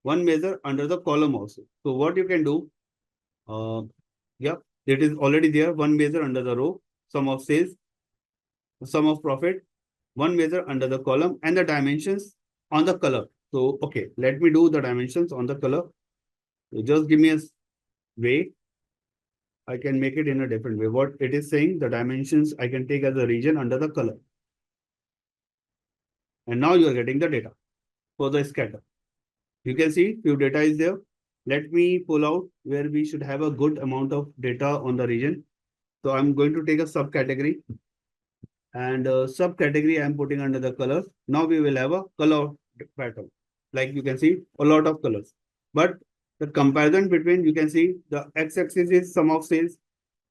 one measure under the column also. So what you can do, yeah, it is already there. One measure under the row, sum of sales, sum of profit, one measure under the column, and the dimensions on the color. So, okay, let me do the dimensions on the color. So just give me a way. I can make it in a different way. What it is saying, the dimensions I can take as a region under the color. And now you are getting the data for the scatter. You can see few data is there. Let me pull out where we should have a good amount of data on the region. So I'm going to take a subcategory, and subcategory I'm putting under the colors. Now we will have a color pattern. Like you can see a lot of colors, but the comparison between, you can see the x-axis is sum of sales,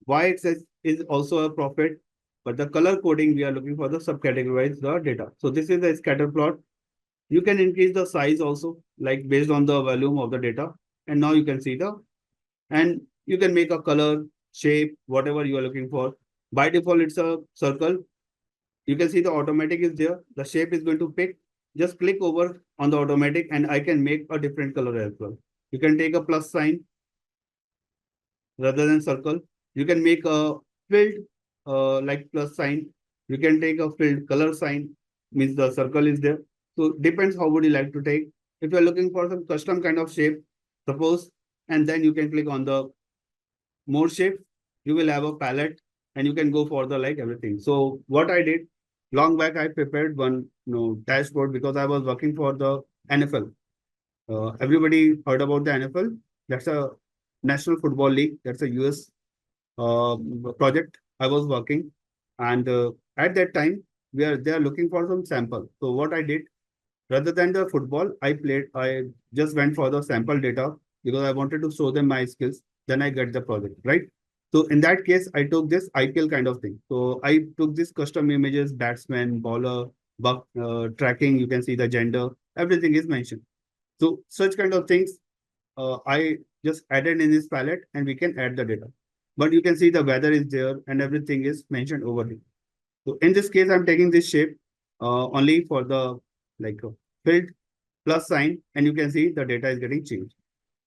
y-axis is also a profit, but the color coding we are looking for the subcategory wise the data. So this is the scatter plot. You can increase the size also, like based on the volume of the data. And now you can see and you can make a color, shape, whatever you are looking for. By default, it's a circle. You can see the automatic is there. The shape is going to pick. Just click over on the automatic, and I can make a different color as well. You can take a plus sign rather than circle. You can make a filled like plus sign. You can take a filled color sign, means the circle is there. So depends how would you like to take. If you're looking for some custom kind of shape, suppose, and then you can click on the more shape. You will have a palette, and you can go for the like everything. So what I did long back, I prepared one dashboard because I was working for the NFL. Everybody heard about the NFL. That's a National Football League. That's a US project I was working, and at that time they are looking for some sample. So what I did, rather than the football, I just went for the sample data because I wanted to show them my skills. Then I get the project, right? So in that case, I took this IPL kind of thing. So I took this custom images, batsman, bowler, buck tracking. You can see the gender, everything is mentioned. So such kind of things I just added in this palette, and we can add the data. But you can see the weather is there and everything is mentioned over here. So in this case, I'm taking this shape only for the like filled plus sign, and you can see the data is getting changed.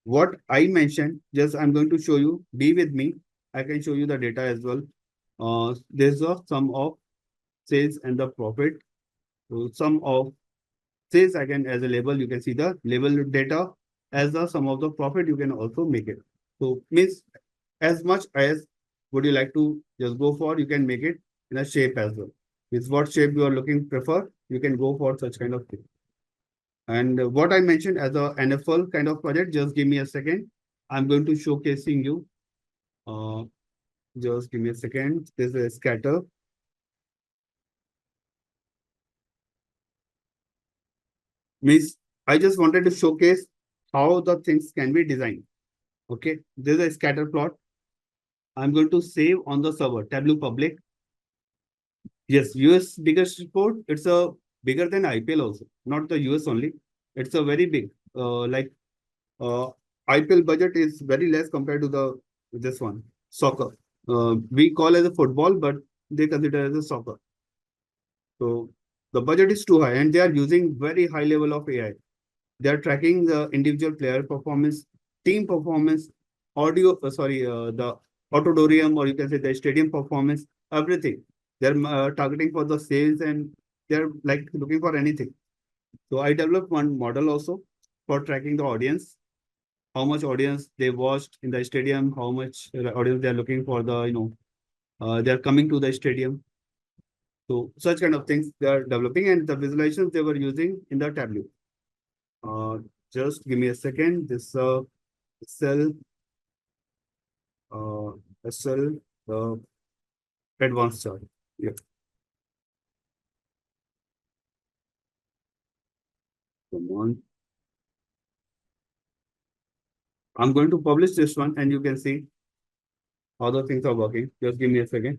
What I mentioned, just I'm going to show you, be with me. I can show you the data as well. There's a sum of sales and the profit. So sum of sales, I can as a label, you can see the label data as the sum of the profit, you can also make it. So means as much as would you like to just go for, you can make it in a shape as well. Is what shape you are looking prefer, you can go for such kind of thing. And what I mentioned as a NFL kind of project, just give me a second. I'm going to showcasing you. Uh, just give me a second. This is a scatter. Means I just wanted to showcase how the things can be designed. Okay, this is a scatter plot. I'm going to save on the server, Tableau public. Yes, US biggest report. It's a bigger than IPL also, not the US only. It's a very big. Uh, IPL budget is very less compared to the this one soccer. We call as a football, but they consider as a soccer. So the budget is too high, and they are using very high level of AI. They are tracking the individual player performance, team performance, the auditorium, or you can say the stadium performance, everything. They're targeting for the sales, and they're like looking for anything. So I developed one model also for tracking the audience, how much audience they watched in the stadium, how much audience they are looking for they are coming to the stadium. So such kind of things they are developing, and the visualizations they were using in the Tableau. Uh, just give me a second. This cell, uh, cell, uh, advanced chart. Yeah, come on. I'm going to publish this one, and you can see how the things are working. Just give me a second.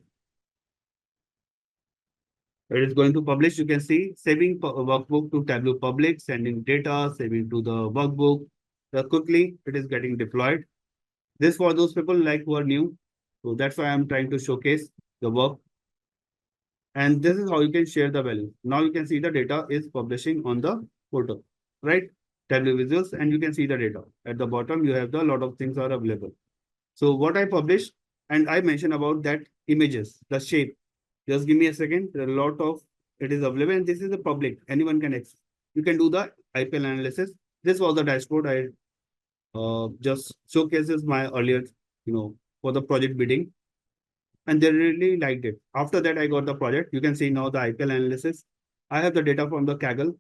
It is going to publish. You can see saving workbook to Tableau public, sending data, saving to the workbook. Quickly, it is getting deployed. This for those people like who are new. So that's why I'm trying to showcase the work. And this is how you can share the value. Now you can see the data is publishing on the portal, right? Tableau visuals, and you can see the data. At the bottom, you have the lot of things are available. So what I published, and I mentioned about that images, the shape. Just give me a second. There are a lot of it is available, and this is the public. Anyone can access. You can do the IPL analysis. This was the dashboard I just showcases my earlier, for the project bidding, and they really liked it. After that, I got the project. You can see now the IPL analysis. I have the data from the Kaggle,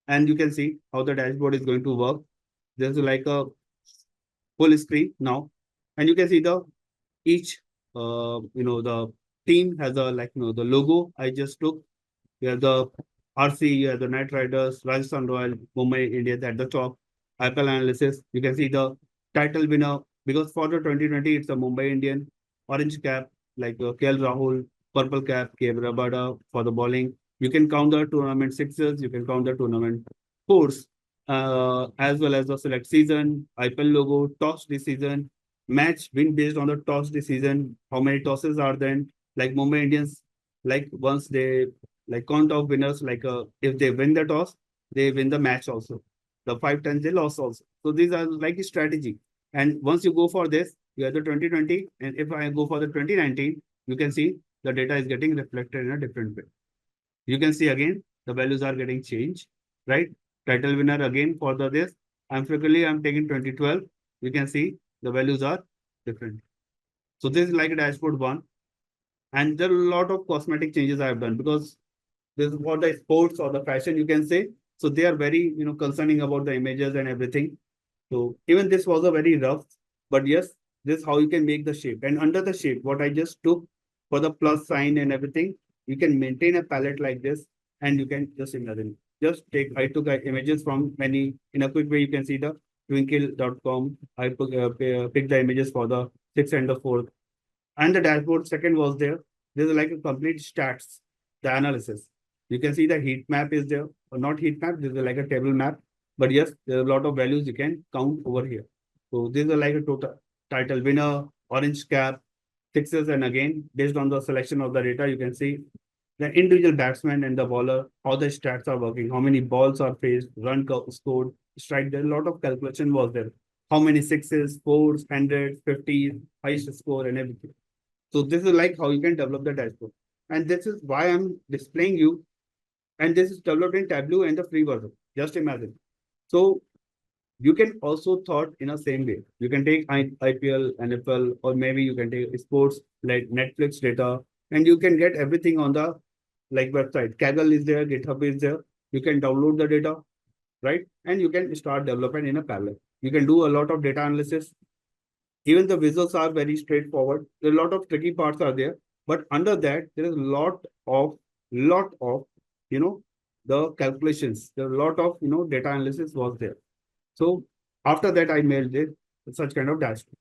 and you can see how the dashboard is going to work. There's like a full screen now, and you can see the each the team has a the logo I just took. You have the RC, you have the Knight Riders, Rajasthan Royal, Mumbai Indians at the top. Apple analysis, you can see the title winner because for the 2020 it's a Mumbai Indian, orange cap like KL Rahul, purple cap K. Rabada for the bowling. You can count the tournament sixes, you can count the tournament fours, as well as the select season, IPL logo, toss decision, match win based on the toss decision. How many tosses are then? Like Mumbai Indians, like once they like count of winners, like if they win the toss, they win the match also. The 5 times they lost also. So these are like a strategy. And once you go for this, you have the 2020, and if I go for the 2019, you can see the data is getting reflected in a different way. You can see again the values are getting changed, right? Title winner again for the this. I'm frequently I'm taking 2012. You can see the values are different. So this is like a dashboard one. And there are a lot of cosmetic changes I have done because this is for the sports or the fashion, you can say. So they are very, concerning about the images and everything. So even this was a very rough, but yes, this is how you can make the shape. And under the shape, what I just took for the plus sign and everything, you can maintain a palette like this, and you can just imagine. Just take, I took images from many, in a quick way, you can see the twinkle.com. I picked the images for the sixth and the fourth. And the dashboard second was there. There's like a complete stats, the analysis. You can see the heat map is there, or not heat map, this is like a table map. But yes, there are a lot of values you can count over here. So this is like a total title winner, orange cap, sixes, and again, based on the selection of the data, you can see the individual batsman and the bowler, how the stats are working, how many balls are faced, scored, strike. There a lot of calculation was there. How many sixes, fours, hundreds, 50s, highest score, and everything. So this is like how you can develop the dashboard. And this is why I'm displaying you. And this is developed in Tableau and the free version. Just imagine. So you can also thought in a same way. You can take IPL, NFL, or maybe you can take sports like Netflix data, and you can get everything on the like website. Kaggle is there, GitHub is there. You can download the data, right? And you can start development in a parallel. You can do a lot of data analysis. Even the visuals are very straightforward. There are a lot of tricky parts are there, but under that there is a lot of you know the calculations. There are a lot of data analysis was there. So after that, I made this such kind of dashboard.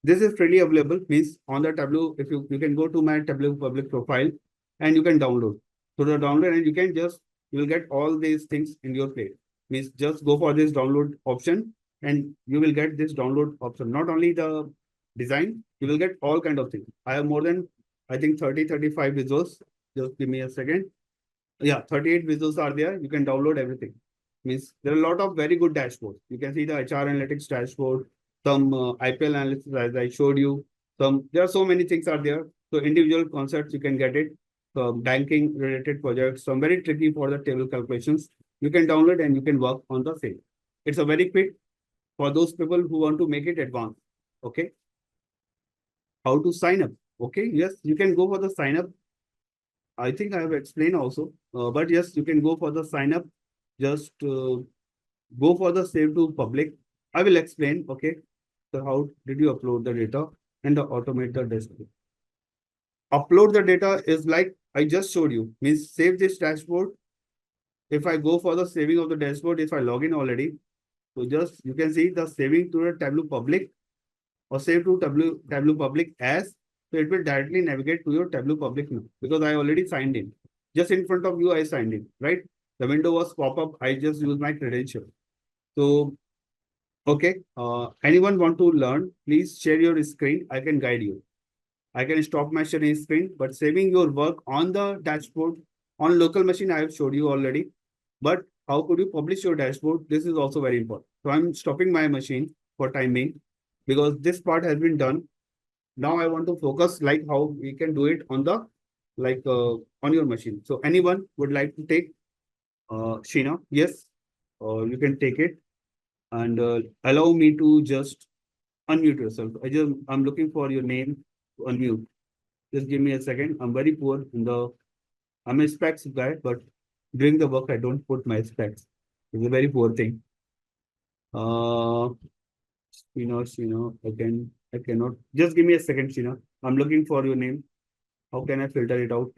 This is freely available. Means on the Tableau, if you can go to my Tableau public profile and you can download. So the download and you will get all these things in your plate. Means just go for this download option and you will get this download option. Not only the design, you will get all kind of things. I have more than I think 35 visuals. Just give me a second. Yeah, 38 visuals are there. You can download everything. Means there are a lot of very good dashboards. You can see the HR analytics dashboard, some IPL analysis as I showed you. There are so many things are there. So individual concepts you can get it. Banking related projects, some very tricky for the table calculations. You can download and you can work on the same. It's a very quick for those people who want to make it advanced. Okay. How to sign up? Okay. Yes, you can go for the sign up. I think I have explained also, but yes, you can go for the sign up. Just go for the save to public. I will explain. Okay. So how did you upload the data and the automate the dashboard? Upload the data is like I just showed you. Means save this dashboard. If I go for the saving of the dashboard, if I log in already, so just you can see the saving to the Tableau public or save to Tableau public as. So it will directly navigate to your Tableau public now because I already signed in. Just in front of you, I signed in, right? The window was pop up. I just use my credential. So, okay. Anyone want to learn? Please share your screen. I can guide you. I can stop my sharing screen, but saving your work on the dashboard on local machine, I have showed you already. But how could you publish your dashboard? This is also very important. So I'm stopping my machine for time being because this part has been done. Now I want to focus like how we can do it on the on your machine. So anyone would like to take Sheena? Yes, you can take it and allow me to just unmute yourself. I'm looking for your name to unmute. Just give me a second. I'm very poor in the I'm a specs guy, but during the work I don't put my specs. It's a very poor thing. Sheena, I cannot. Just give me a second, Sheena. I'm looking for your name. How can I filter it out?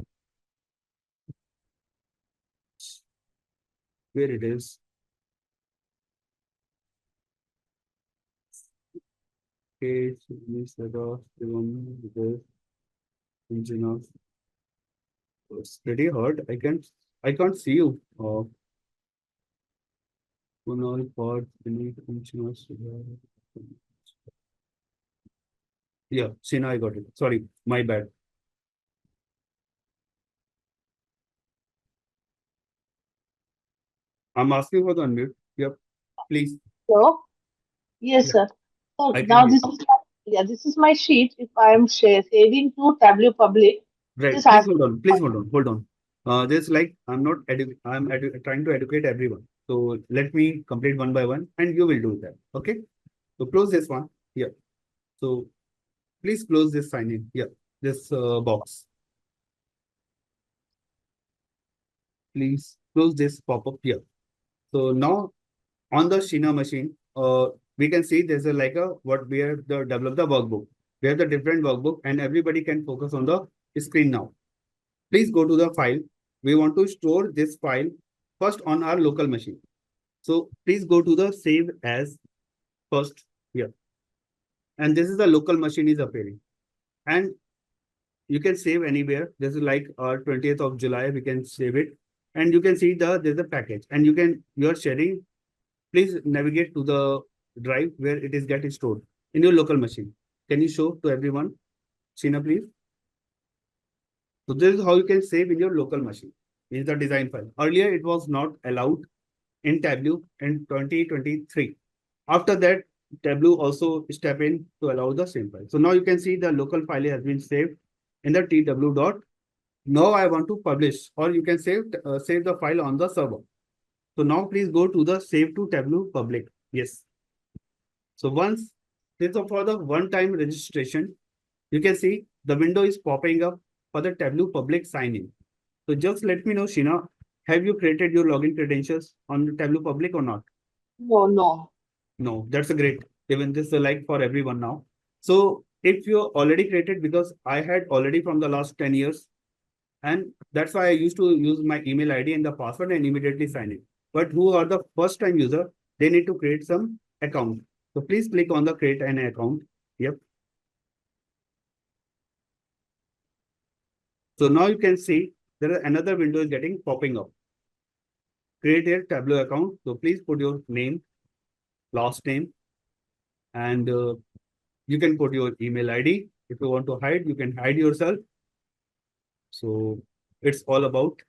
Where it is? Okay, so this the one the engine of it's pretty hard. I can't see you. Kunal part beneath engine of yeah, Sheena, I got it. Sorry, my bad. I'm asking for the unmute. Yep, please. Hello? Yes, Yeah, sir. So I can now hear. this is my sheet. If I am saving to Tableau Public, Right. just Please ask hold on. Please hold on. Hold on. This like I'm not trying to educate everyone. So let me complete one by one, and you will do that. Okay. So close this one here. So please close this sign in here, this box. Please close this pop-up here. So now on the Sheena machine, we can see there's a like a what we have the develop the workbook. We have the different workbook and everybody can focus on the screen now. Please go to the file. We want to store this file first on our local machine. So please go to the save as first here. And this is the local machine is appearing. And you can save anywhere. This is like 20th of July, we can save it. And you can see there's a package and you are sharing. Please navigate to the drive where it is getting stored in your local machine. Can you show to everyone? Sheena, please. So this is how you can save in your local machine. This is the design file. Earlier, it was not allowed in Tableau in 2023. After that, Tableau also step in to allow the same file. So now you can see the local file has been saved in the tw dot. Now I want to publish, or you can save the file on the server. So now please go to the save to Tableau public. Yes. So once this is for the one-time registration, you can see the window is popping up for the Tableau public sign in. So just let me know, Sheena, have you created your login credentials on the Tableau public or not? No, no. No, that's a great. Even this is like for everyone now. So if you already created, because I had already from the last 10 years, and that's why I used to use my email ID and the password and immediately sign in. But who are the first time user, they need to create some account. So please click on the create an account. Yep. So now you can see there is another window is getting popping up. Create a Tableau account. So please put your name, last name, and you can put your email ID. If you want to hide, you can hide yourself. So it's all about.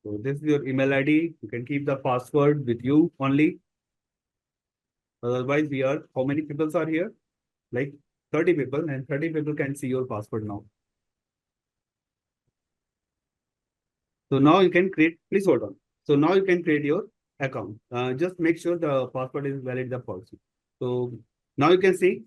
So this is your email ID. You can keep the password with you only. Otherwise, we are, how many people are here? Like 30 people, and 30 people can see your password now. So now you can create, please hold on. So now you can create your account. Just make sure the password is valid the policy. So now you can see,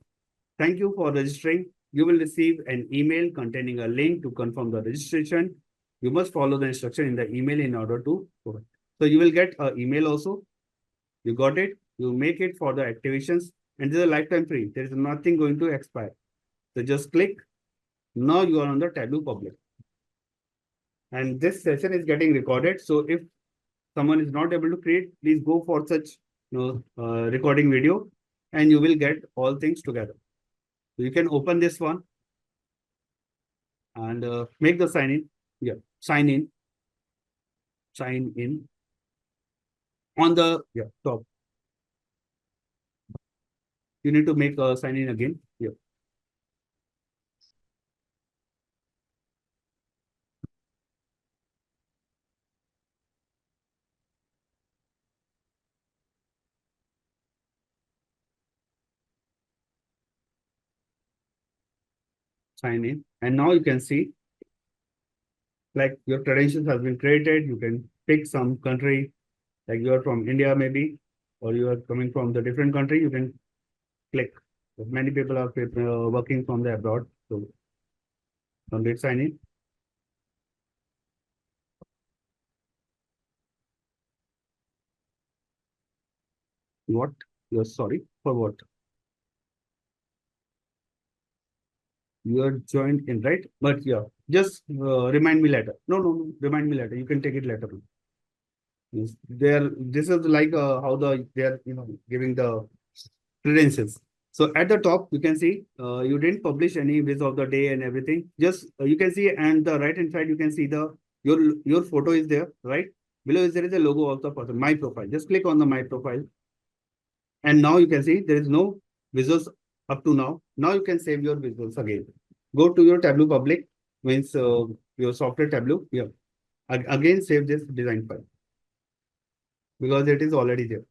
thank you for registering. You will receive an email containing a link to confirm the registration. You must follow the instruction in the email in order to provide. So you will get an email also. You got it. You make it for the activations and this is a lifetime free. There is nothing going to expire. So just click. Now you are on the Tableau public. And this session is getting recorded. So if someone is not able to create, please go for such recording video and you will get all things together. So you can open this one and make the sign in. Yeah, sign in. Sign in on the top. You need to make a sign in again. Yeah. Sign in. And now you can see like your credentials has been created. You can pick some country, like you are from India maybe, or you are coming from the different country. You can click. But many people are working from the abroad. So don't sign in. What? You're sorry for what? You are joined in, right? But yeah, just remind me later. No, remind me later. You can take it later. Yes. This is like how they are, giving the credentials. So at the top, you can see you didn't publish any viz of the day and everything. Just you can see, and the right hand side, you can see your photo is there, right? Below is there is a logo of the person, my profile. Just click on the my profile. And now you can see there is no visuals up to now. Now you can save your visuals again. Go to your Tableau public, means your software Tableau. Yeah. Again, save this design file because it is already there.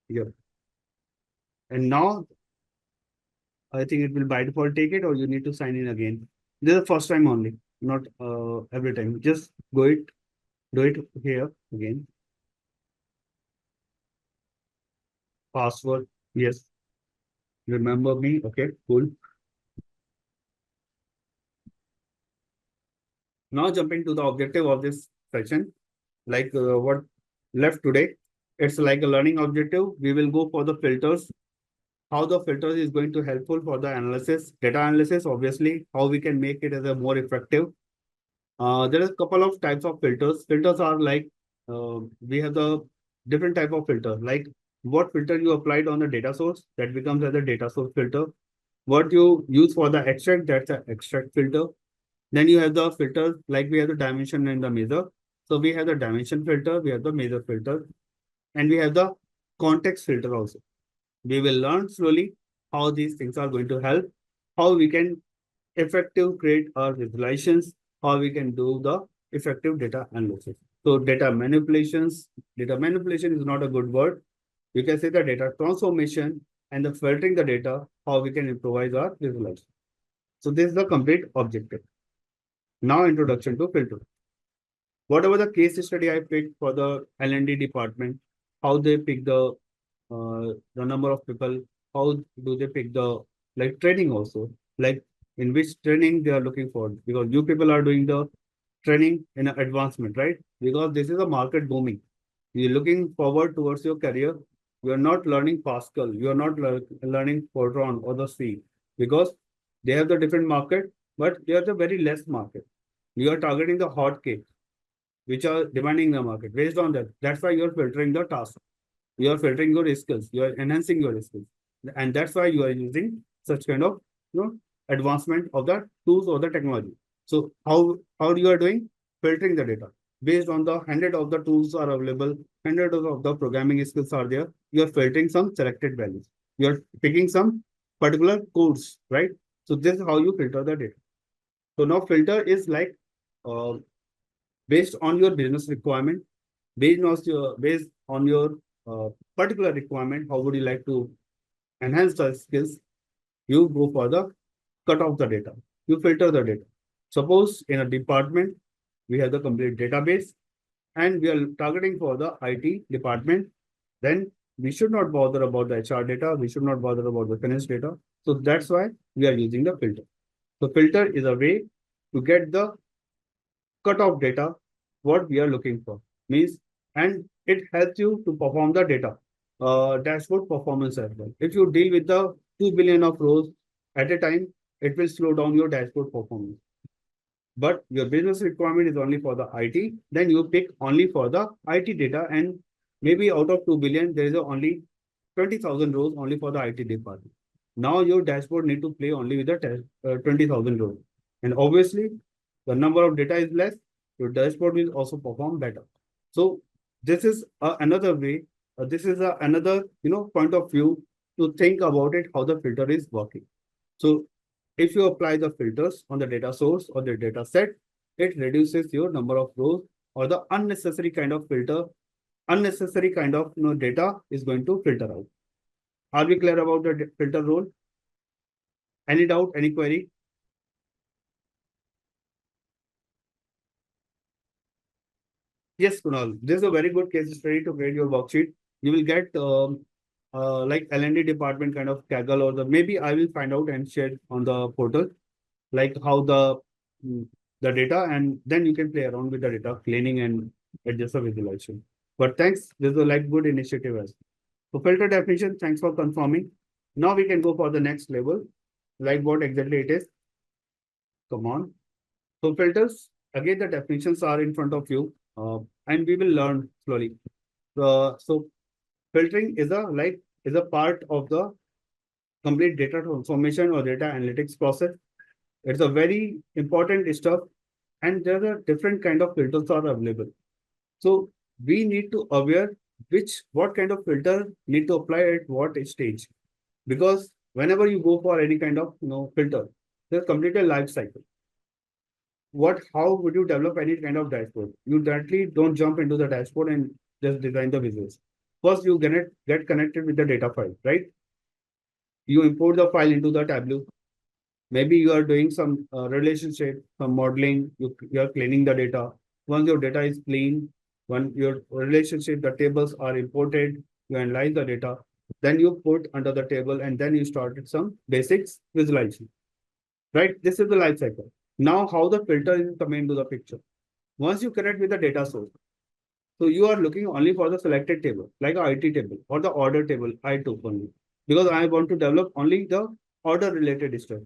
Yeah. And now I think it will by default take it, or you need to sign in again. This is the first time only, not every time. Just do it here again. password. Yes. Remember me. Okay, cool. Now jumping to the objective of this session, like what left today. It's like a learning objective. We will go for the filters, how the filters is going to helpful for the analysis, data analysis, obviously, how we can make it as a more effective. There is a couple of types of filters. Filters are like, we have the different type of filter, like what filter you applied on the data source, that becomes as a data source filter. What you use for the extract, that's an extract filter. Then you have the filters, like we have the dimension and the measure. So we have the dimension filter, we have the measure filter, and we have the context filter also. We will learn slowly how these things are going to help, how we can effective create our visualizations, how we can do the effective data analysis. So data manipulation is not a good word. You can say the data transformation and the filtering the data, how we can improvise our visualization. So this is the complete objective. Now introduction to filter. Whatever the case study I picked for the L&D department, how they pick the number of people, how do they pick the like training also, like in which training they are looking for, because you people are doing the training in advancement, right? Because this is a market booming. You're looking forward towards your career. You are not learning Pascal. You are not learning Fortran or the C, because they have the different market, but they are the very less market. You are targeting the hot cake, which are demanding the market. Based on that, that's why you are filtering the task. You are filtering your skills. You are enhancing your skills, and that's why you are using such kind of advancement of the tools or the technology. So how you are doing filtering the data based on the hundred of the tools are available, hundred of the programming skills are there. You are filtering some selected values. You are picking some particular codes, right? So this is how you filter the data. So now filter is like uh, based on your business requirement, based on your particular requirement, how would you like to enhance the skills? You go for the cut off the data. You filter the data. Suppose in a department, we have the complete database and we are targeting for the IT department, then we should not bother about the HR data. We should not bother about the finance data. So that's why we are using the filter. So filter is a way to get the cut off data, what we are looking for means, and it helps you to perform the data dashboard performance as well. If you deal with the 2 billion of rows at a time, it will slow down your dashboard performance. But your business requirement is only for the IT, then you pick only for the IT data, and maybe out of 2 billion, there is only 20,000 rows only for the IT department. Now your dashboard need to play only with the 20,000 rows. And obviously, the number of data is less, your dashboard will also perform better. So this is another way, this is another point of view to think about it, how the filter is working. So if you apply the filters on the data source or the data set, it reduces your number of rows or the unnecessary kind of filter, unnecessary kind of data is going to filter out. Are we clear about the filter role? Any doubt, any query? Yes, Kunal, this is a very good case study to create your worksheet. You will get like L&D department kind of Kaggle, or the maybe I will find out and share on the portal, like how the data, and then you can play around with the data cleaning and adjust the visualization. But thanks, this is a like good initiative as well. So filter definition, thanks for confirming. Now we can go for the next level, like what exactly it is. Come on. So filters, again, the definitions are in front of you, and we will learn slowly. So filtering is a part of the complete data transformation or data analytics process. It's a very important stuff, and there are different kind of filters are available. So we need to aware what kind of filter need to apply at what stage, because whenever you go for any kind of filter, there's completely life cycle. How would you develop any kind of dashboard? You directly don't jump into the dashboard and just design the visuals. First, you get connected with the data file, right? You import the file into the Tableau. Maybe you are doing some relationship, some modeling, you are cleaning the data. Once your data is clean, when your relationship, the tables are imported, you analyze the data. then you put under the table, and then you started some basics visualization, right? This is the life cycle. Now, how the filter is coming into the picture. Once you connect with the data source, so you are looking only for the selected table, like a IT table or the order table I took only, because I want to develop only the order related stuff.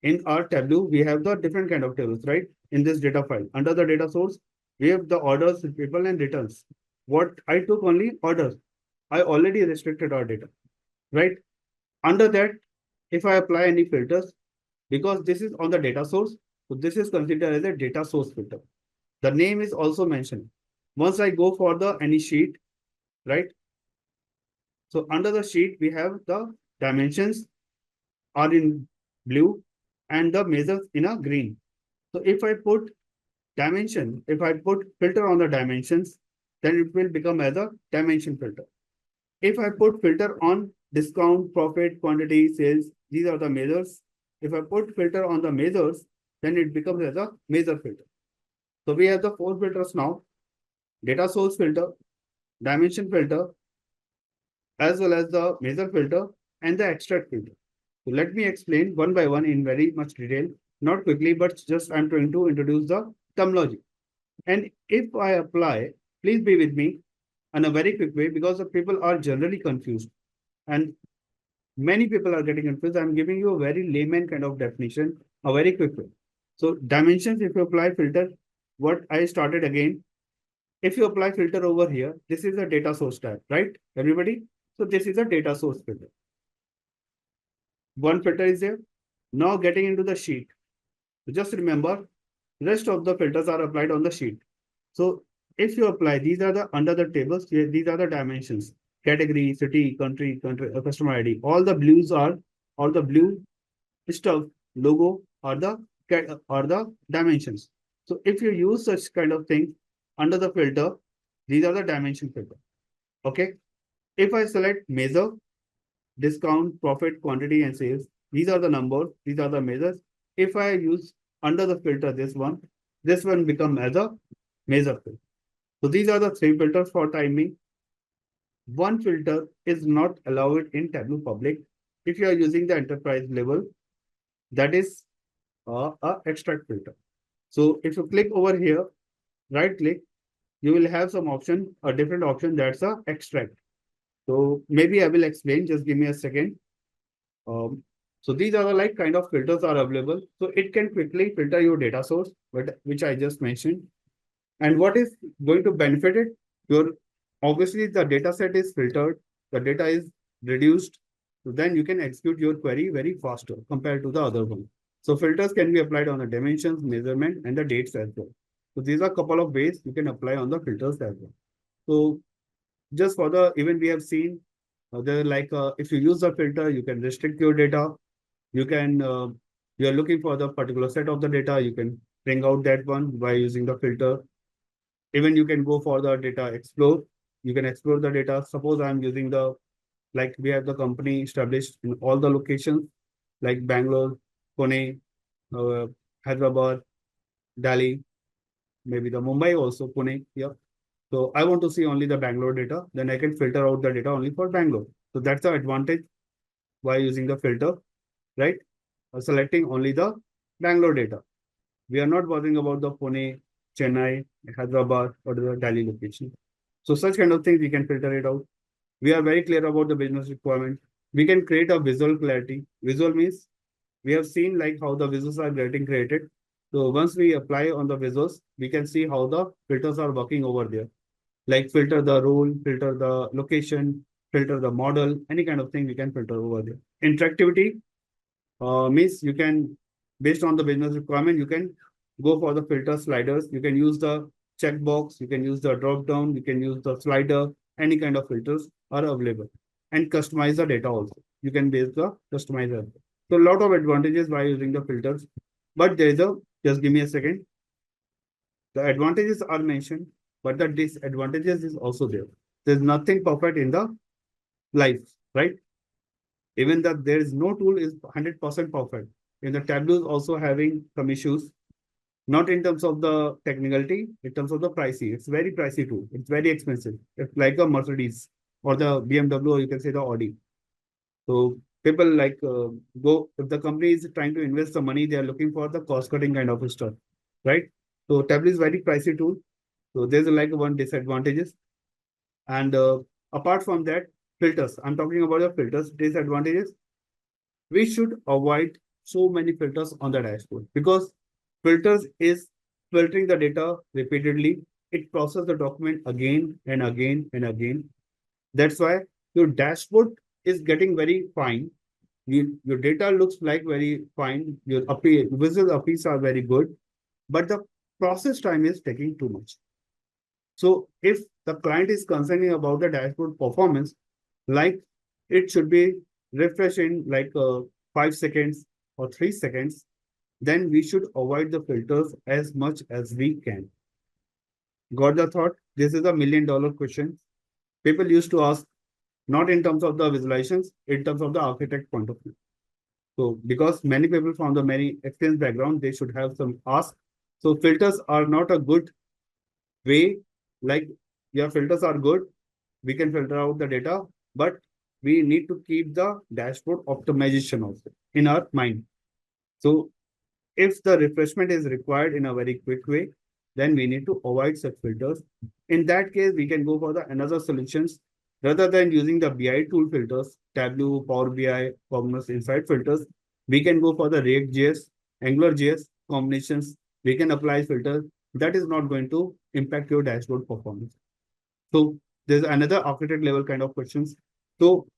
In our Tableau, we have the different kind of tables, right? In this data file, under the data source, we have the orders, people, and returns. What I took only orders. I already restricted our data, right? Under that, if I apply any filters, because this is on the data source, so this is considered as a data source filter. The name is also mentioned. Once I go for the any sheet, right? So under the sheet, we have the dimensions are in blue and the measures in a green. So if I put dimension, if I put filter on the dimensions, then it will become as a dimension filter. If I put filter on discount, profit, quantity, sales, these are the measures. If I put filter on the measures, then it becomes as a measure filter. So we have the four filters now: data source filter, dimension filter, as well as the measure filter and the extract filter. So let me explain one by one in very much detail, not quickly, but just I'm trying to introduce the terminology. And if I apply, please be with me in a very quick way, because the people are generally confused and many people are getting confused. I'm giving you a very layman kind of definition, a very quick way. So dimensions, if you apply filter, what I started again, if you apply filter over here, this is a data source tab, right? Everybody? So this is a data source filter. One filter is there. Now getting into the sheet. Just remember, rest of the filters are applied on the sheet. So if you apply, these are the under the tables, these are the dimensions: category, city, country, customer ID. All the blue stuff, logo are the dimensions. So if you use such kind of thing under the filter, these are the dimension filter. Okay. If I select measure, discount, profit, quantity, and sales, these are the numbers, these are the measures. If I use under the filter this one become as a measure filter. So these are the three filters for timing. One filter is not allowed in Tableau Public. If you are using the enterprise level, that is a extract filter. So if you click over here, right click, you will have some option, a different option, that's a extract. So maybe I will explain, just give me a second. So these are the like kind of filters are available. So it can quickly filter your data source, but which I just mentioned. And what is going to benefit it? Your obviously the data set is filtered, the data is reduced, so then you can execute your query very faster compared to the other one. So filters can be applied on the dimensions, measurement, and the dates as well. So these are a couple of ways you can apply on the filters as well. So just for the even we have seen there like if you use the filter, you can restrict your data. You can you are looking for the particular set of the data, you can bring out that one by using the filter. Even you can go for the data explore. You can explore the data. Suppose I'm using the, like we have the company established in all the locations like Bangalore, Pune, uh, Hyderabad, Delhi, maybe the Mumbai also, Pune. Yeah. So I want to see only the Bangalore data. Then I can filter out the data only for Bangalore. So that's the advantage by using the filter, right? Selecting only the Bangalore data. We are not bothering about the Pune, Chennai, Hyderabad, or the Delhi location. So such kind of things we can filter it out. We are very clear about the business requirement. We can create a visual clarity. Visual means we have seen like how the visuals are getting created. So once we apply on the visuals, we can see how the filters are working over there. Like filter the role, filter the location, filter the model, any kind of thing we can filter over there. Interactivity means you can, based on the business requirement, you can go for the filter sliders. You can use the checkbox, you can use the drop down, you can use the slider, any kind of filters are available. And customize the data also. You can base the customizer. So a lot of advantages by using the filters. But there is a, just give me a second. The advantages are mentioned, but the disadvantages is also there. There's nothing perfect in the life, right? Even that there is no tool is 100% perfect. In the Tableau is also having some issues, not in terms of the technicality, in terms of the pricey. It's very pricey tool. It's very expensive. It's like a Mercedes. or the BMW, or you can say the Audi. So people like go if the company is trying to invest the money, they are looking for the cost cutting kind of stuff, right? So Tableau is very pricey tool. So there's like one disadvantages. And apart from that, filters. I'm talking about the filters disadvantages. We should avoid so many filters on the dashboard because filters is filtering the data repeatedly. It processes the document again and again and again. That's why your dashboard is getting very fine. Your data looks like very fine. Your visual appeals are very good, but the process time is taking too much. So if the client is concerning about the dashboard performance, like it should be refresh in like 5 seconds or 3 seconds, then we should avoid the filters as much as we can. Got the thought? This is a $1 million question. People used to ask, not in terms of the visualizations, in terms of the architect point of view. So because many people from the many experience background, they should have some ask. So filters are not a good way. Like your filters are good, we can filter out the data, but we need to keep the dashboard optimization also in our mind. So if the refreshment is required in a very quick way, then we need to avoid such filters. In that case, we can go for the another solutions rather than using the BI tool filters, Tableau, Power BI, Cognos Insight filters. We can go for the React.js, AngularJS combinations. We can apply filters that is not going to impact your dashboard performance. So there's another architect level kind of questions. So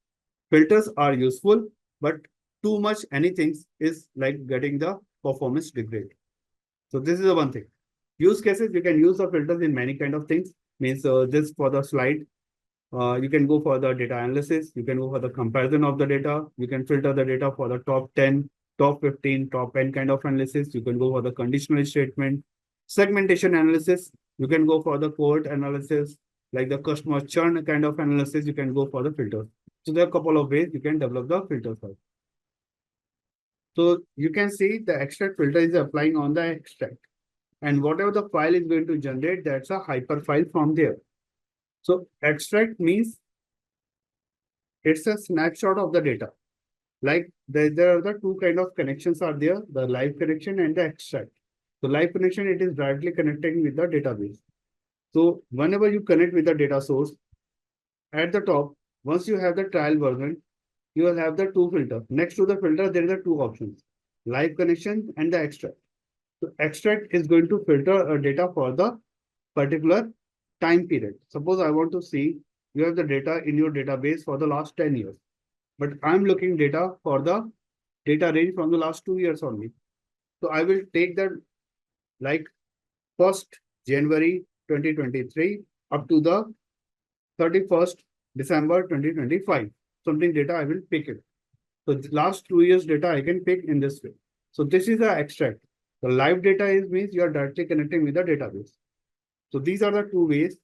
filters are useful, but too much anything is like getting the performance degrade. So this is the one thing. Use cases, you can use the filters in many kind of things. Means this for the slide, you can go for the data analysis. You can go for the comparison of the data. You can filter the data for the top 10, top 15, top 10 kind of analysis. You can go for the conditional statement, segmentation analysis. You can go for the cohort analysis, like the customer churn kind of analysis. You can go for the filters. So there are a couple of ways you can develop the filters. So you can see the extract filter is applying on the extract. And whatever the file is going to generate, that's a hyper file from there. So extract means it's a snapshot of the data. Like there are the two kind of connections are there, the live connection and the extract. So live connection, it is directly connecting with the database. So whenever you connect with the data source, at the top, once you have the trial version, you will have the two filter. Next to the filter, there is a two options, live connection and the extract. So extract is going to filter a data for the particular time period. Suppose I want to see you have the data in your database for the last 10 years, but I'm looking data for the data range from the last 2 years only. So I will take that like 1st January 2023 up to the 31st December 2025. Something data I will pick it. So the last 2 years data I can pick in this way. So this is the extract. The live data is means you are directly connecting with the database. So these are the two ways.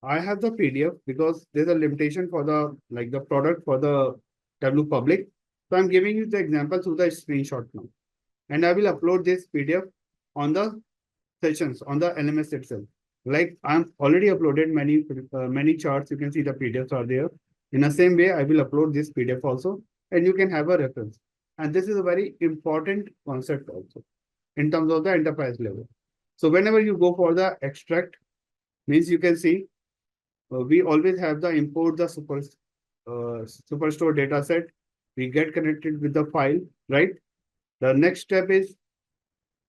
I have the PDF because there's a limitation for the like the product for the Tableau public. So I'm giving you the example through the screenshot now. And I will upload this PDF on the sessions on the LMS itself. Like I'm already uploaded many charts. You can see the PDFs are there. In the same way, I will upload this PDF also, and you can have a reference. And this is a very important concept also in terms of the enterprise level. So whenever you go for the extract, means you can see we always have the import the superstore data set. We get connected with the file, right? The next step is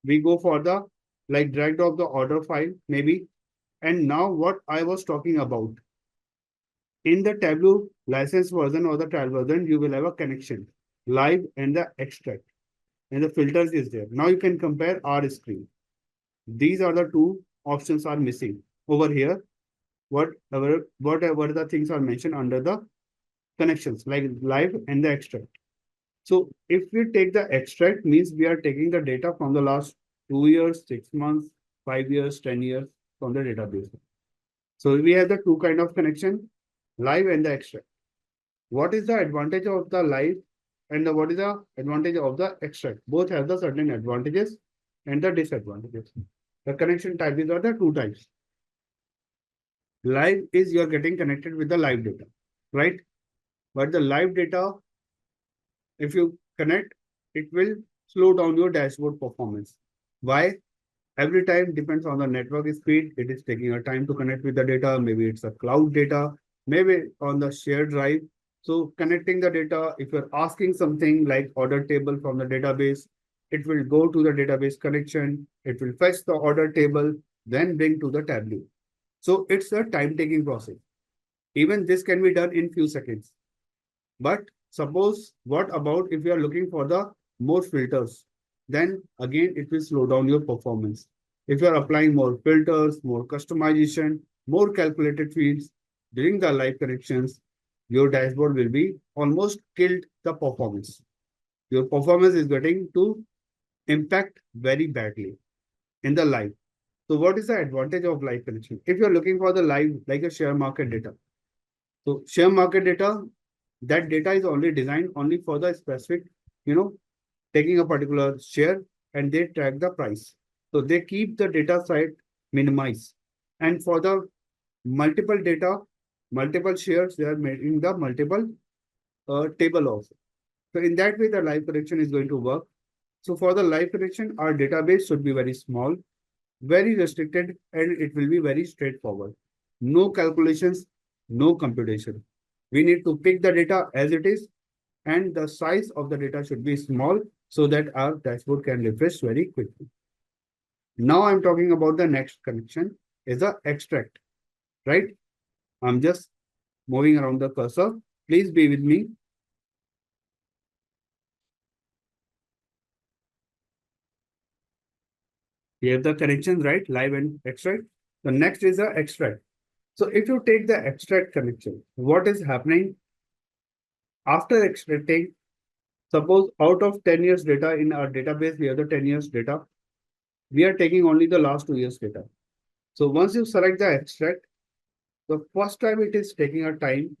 we go for the like drag of the order file, maybe. And now what I was talking about in the Tableau license version or the trial version, you will have a connection live and the extract and the filters is there. Now you can compare our screen. These are the two options are missing over here. Whatever the things are mentioned under the connections like live and the extract. So if we take the extract means we are taking the data from the last 2 years, 6 months, 5 years, 10 years from the database. So we have the two kind of connection, live and the extract. What is the advantage of the live and what is the advantage of the extract? Both have the certain advantages and the disadvantages. The connection types are the two types. Live is you're getting connected with the live data, right? But the live data, if you connect, it will slow down your dashboard performance. Why? Every time depends on the network speed. It is taking a time to connect with the data. Maybe it's a cloud data, maybe on the shared drive. So connecting the data, if you're asking something like order table from the database, it will go to the database connection. It will fetch the order table, then bring to the Tableau. So it's a time taking process. Even this can be done in few seconds. But suppose what about if you are looking for the more filters, then again it will slow down your performance. If you are applying more filters, more customization, more calculated fields during the live connections, your dashboard will be almost killed the performance. Your performance is getting to impact very badly in the live. So what is the advantage of live connection? If you're looking for the live, like a share market data. So share market data, that data is only designed only for the specific, taking a particular share and they track the price. So they keep the data side minimized. And for the multiple data, multiple shares, they are making the multiple table also. So in that way, the live connection is going to work. So for the live connection, our database should be very small, very restricted, and it will be very straightforward. No calculations, no computation. We need to pick the data as it is, and the size of the data should be small so that our dashboard can refresh very quickly. Now I'm talking about the next connection is the extract, right? I'm just moving around the cursor. Please be with me. We have the connections, right? Live and extract. The next is the extract. So if you take the extract connection, what is happening after extracting? Suppose out of 10 years data in our database, we have the 10 years data. We are taking only the last 2 years data. So once you select the extract, the first time it is taking a time,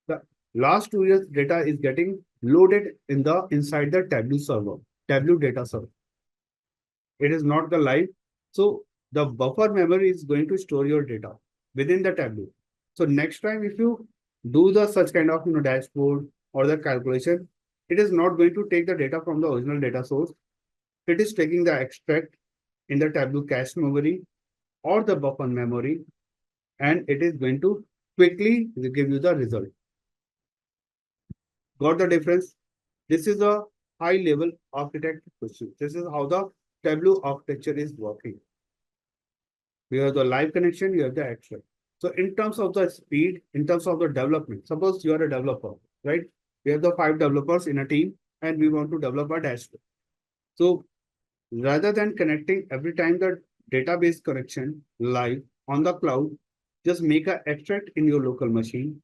the last 2 years data is getting loaded in the inside the Tableau server, Tableau data server. It is not the live. So the buffer memory is going to store your data within the Tableau. So next time, if you do the such kind of dashboard or the calculation, it is not going to take the data from the original data source. It is taking the extract in the Tableau cache memory or the buffer memory, and it is going to quickly give you the result. Got the difference? This is a high level architect question. This is how the Tableau architecture is working. We have the live connection, you have the extract. So in terms of the speed, in terms of the development, suppose you are a developer, right? We have the 5 developers in a team and we want to develop a dashboard. So rather than connecting every time the database connection live on the cloud, just make an extract in your local machine,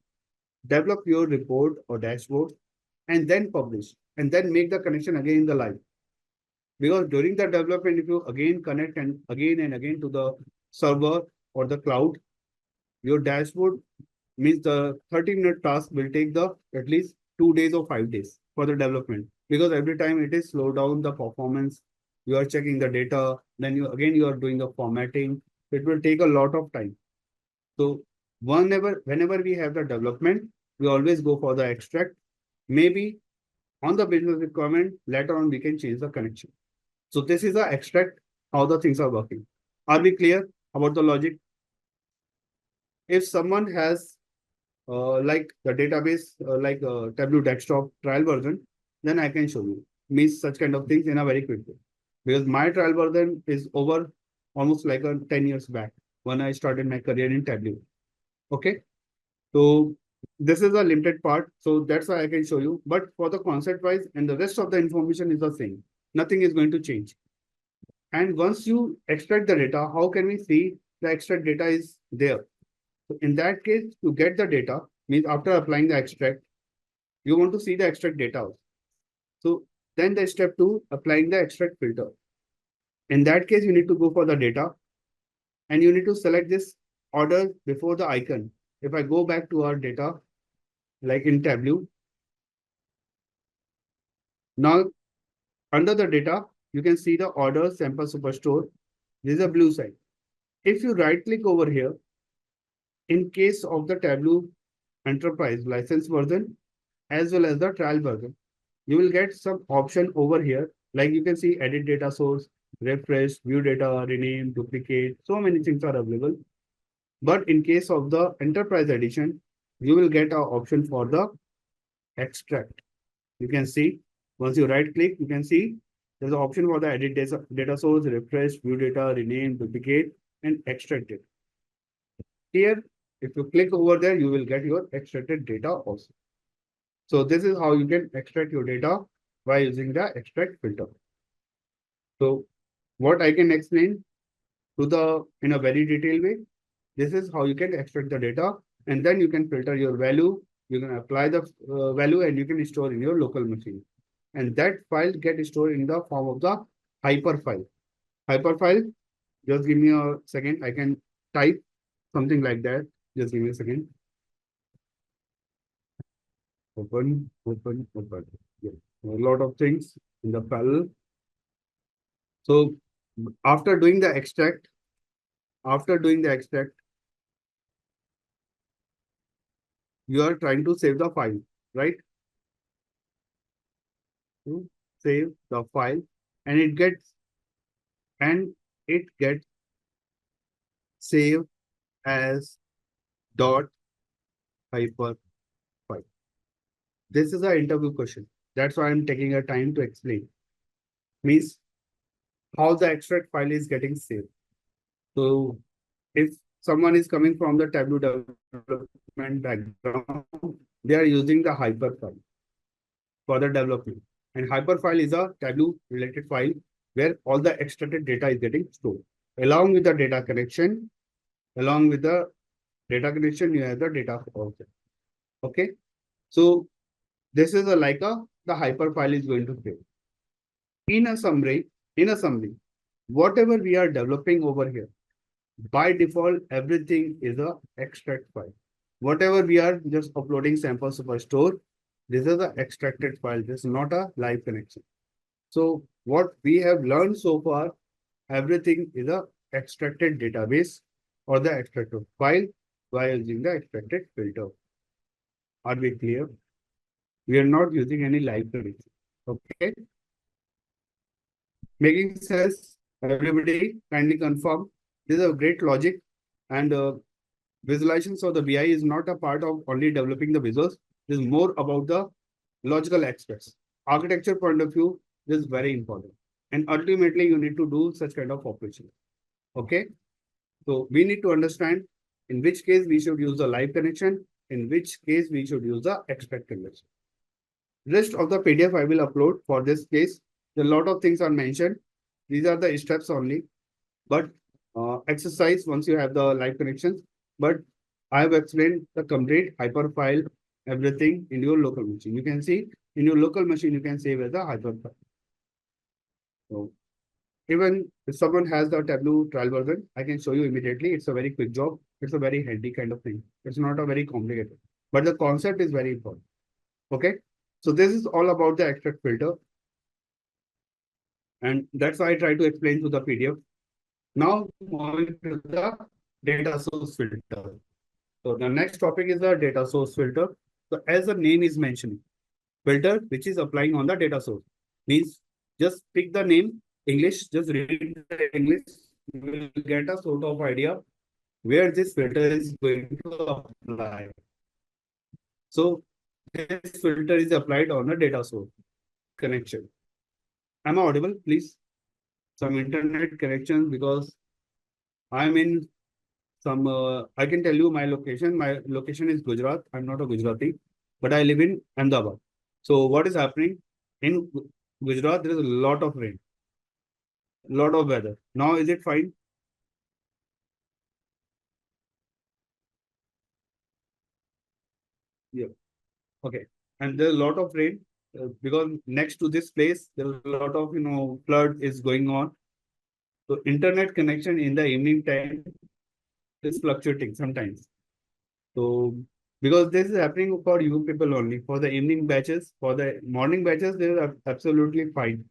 develop your report or dashboard, and then publish, and then make the connection again in the live. Because during the development, if you again connect and again to the server or the cloud, your dashboard means the 30-minute task will take the at least 2 days or 5 days for the development. Because every time it is slow down the performance, you are checking the data, then you are doing the formatting. It will take a lot of time. So whenever we have the development, we always go for the extract. Maybe on the business requirement, later on we can change the connection. So this is the extract, how the things are working. Are we clear about the logic? If someone has like the database, like Tableau desktop trial version, then I can show you. Means such kind of things in a very quick way. Because my trial version is over almost like 10 years back when I started my career in Tableau. Okay. So this is a limited part. So that's why I can show you. But for the concept wise and the rest of the information is the same. Nothing is going to change. And once you extract the data, how can we see the extract data is there? So in that case, to get the data, means after applying the extract, you want to see the extract data. So then the step 2, applying the extract filter. In that case, you need to go for the data and you need to select this order before the icon. If I go back to our data, like in Tableau, now under the data, you can see the order sample superstore. This is a blue side. If you right click over here, in case of the Tableau Enterprise license version as well as the trial version, you will get some option over here. Like you can see edit data source, refresh, view data, rename, duplicate. So many things are available. But in case of the Enterprise edition, you will get an option for the extract. You can see once you right click, you can see there's an option for the edit data source, refresh, view data, rename, duplicate, and extract it. Here, if you click over there, you will get your extracted data also. So this is how you can extract your data by using the extract filter. So what I can explain to the in a very detailed way, this is how you can extract the data, and then you can filter your value. You can apply the value and you can store in your local machine. And that file get stored in the form of the hyper file. Hyper file, just give me a second. I can type something like that. Just give me a second. Open, open, open. Yeah. A lot of things in the parallel. So after doing the extract, you are trying to save the file, right? To save the file, and and it gets saved as dot hyper file. This is an interview question. That's why I'm taking a time to explain. Means how the extract file is getting saved. So if someone is coming from the Tableau development background, they are using the hyper file for the development. And hyper file is a Tableau related file where all the extracted data is getting stored. Along with the data connection, you have the data also. Okay. So this is the hyper file is going to save. In a summary, whatever we are developing over here, by default, everything is a extract file. Whatever we are just uploading samples to our store, this is the extracted file. This is not a live connection. So what we have learned so far, everything is a extracted database or the extracted file by using the extracted filter. Are we clear? We are not using any live connection. Okay. Making sense? Everybody kindly confirm. This is a great logic, and visualizations of the BI is not a part of only developing the visuals. It is more about the logical aspects. Architecture point of view, this is very important. And ultimately, you need to do such kind of operation. Okay. So we need to understand in which case we should use the live connection, in which case we should use the extract connection. Rest of the PDF I will upload for this case. A lot of things are mentioned. These are the steps only, but exercise once you have the live connections. But I have explained the complete hyperfile, everything in your local machine. You can see in your local machine, you can save as a hyperfile. So even if someone has the Tableau trial version, I can show you immediately. It's a very quick job. It's a very handy kind of thing. It's not a very complicated, but the concept is very important. Okay. So this is all about the extract filter. And that's why I try to explain to the PDF. Now moving to the data source filter. So the next topic is the data source filter. So as the name is mentioning, filter which is applying on the data source means just pick the name English, just read the English, you will get a sort of idea where this filter is going to apply. So this filter is applied on the data source connection. Am I audible, please? Some internet connections because I'm in some, I can tell you my location. My location is Gujarat. I'm not a Gujarati, but I live in Ahmedabad. So what is happening in Gujarat? There is a lot of rain, a lot of weather. Now is it fine? Yeah. Okay. And there's a lot of rain because next to this place, there's a lot of, flood is going on. So internet connection in the evening time is fluctuating sometimes. So because this is happening for you people only, for the evening batches, for the morning batches, they are absolutely fine.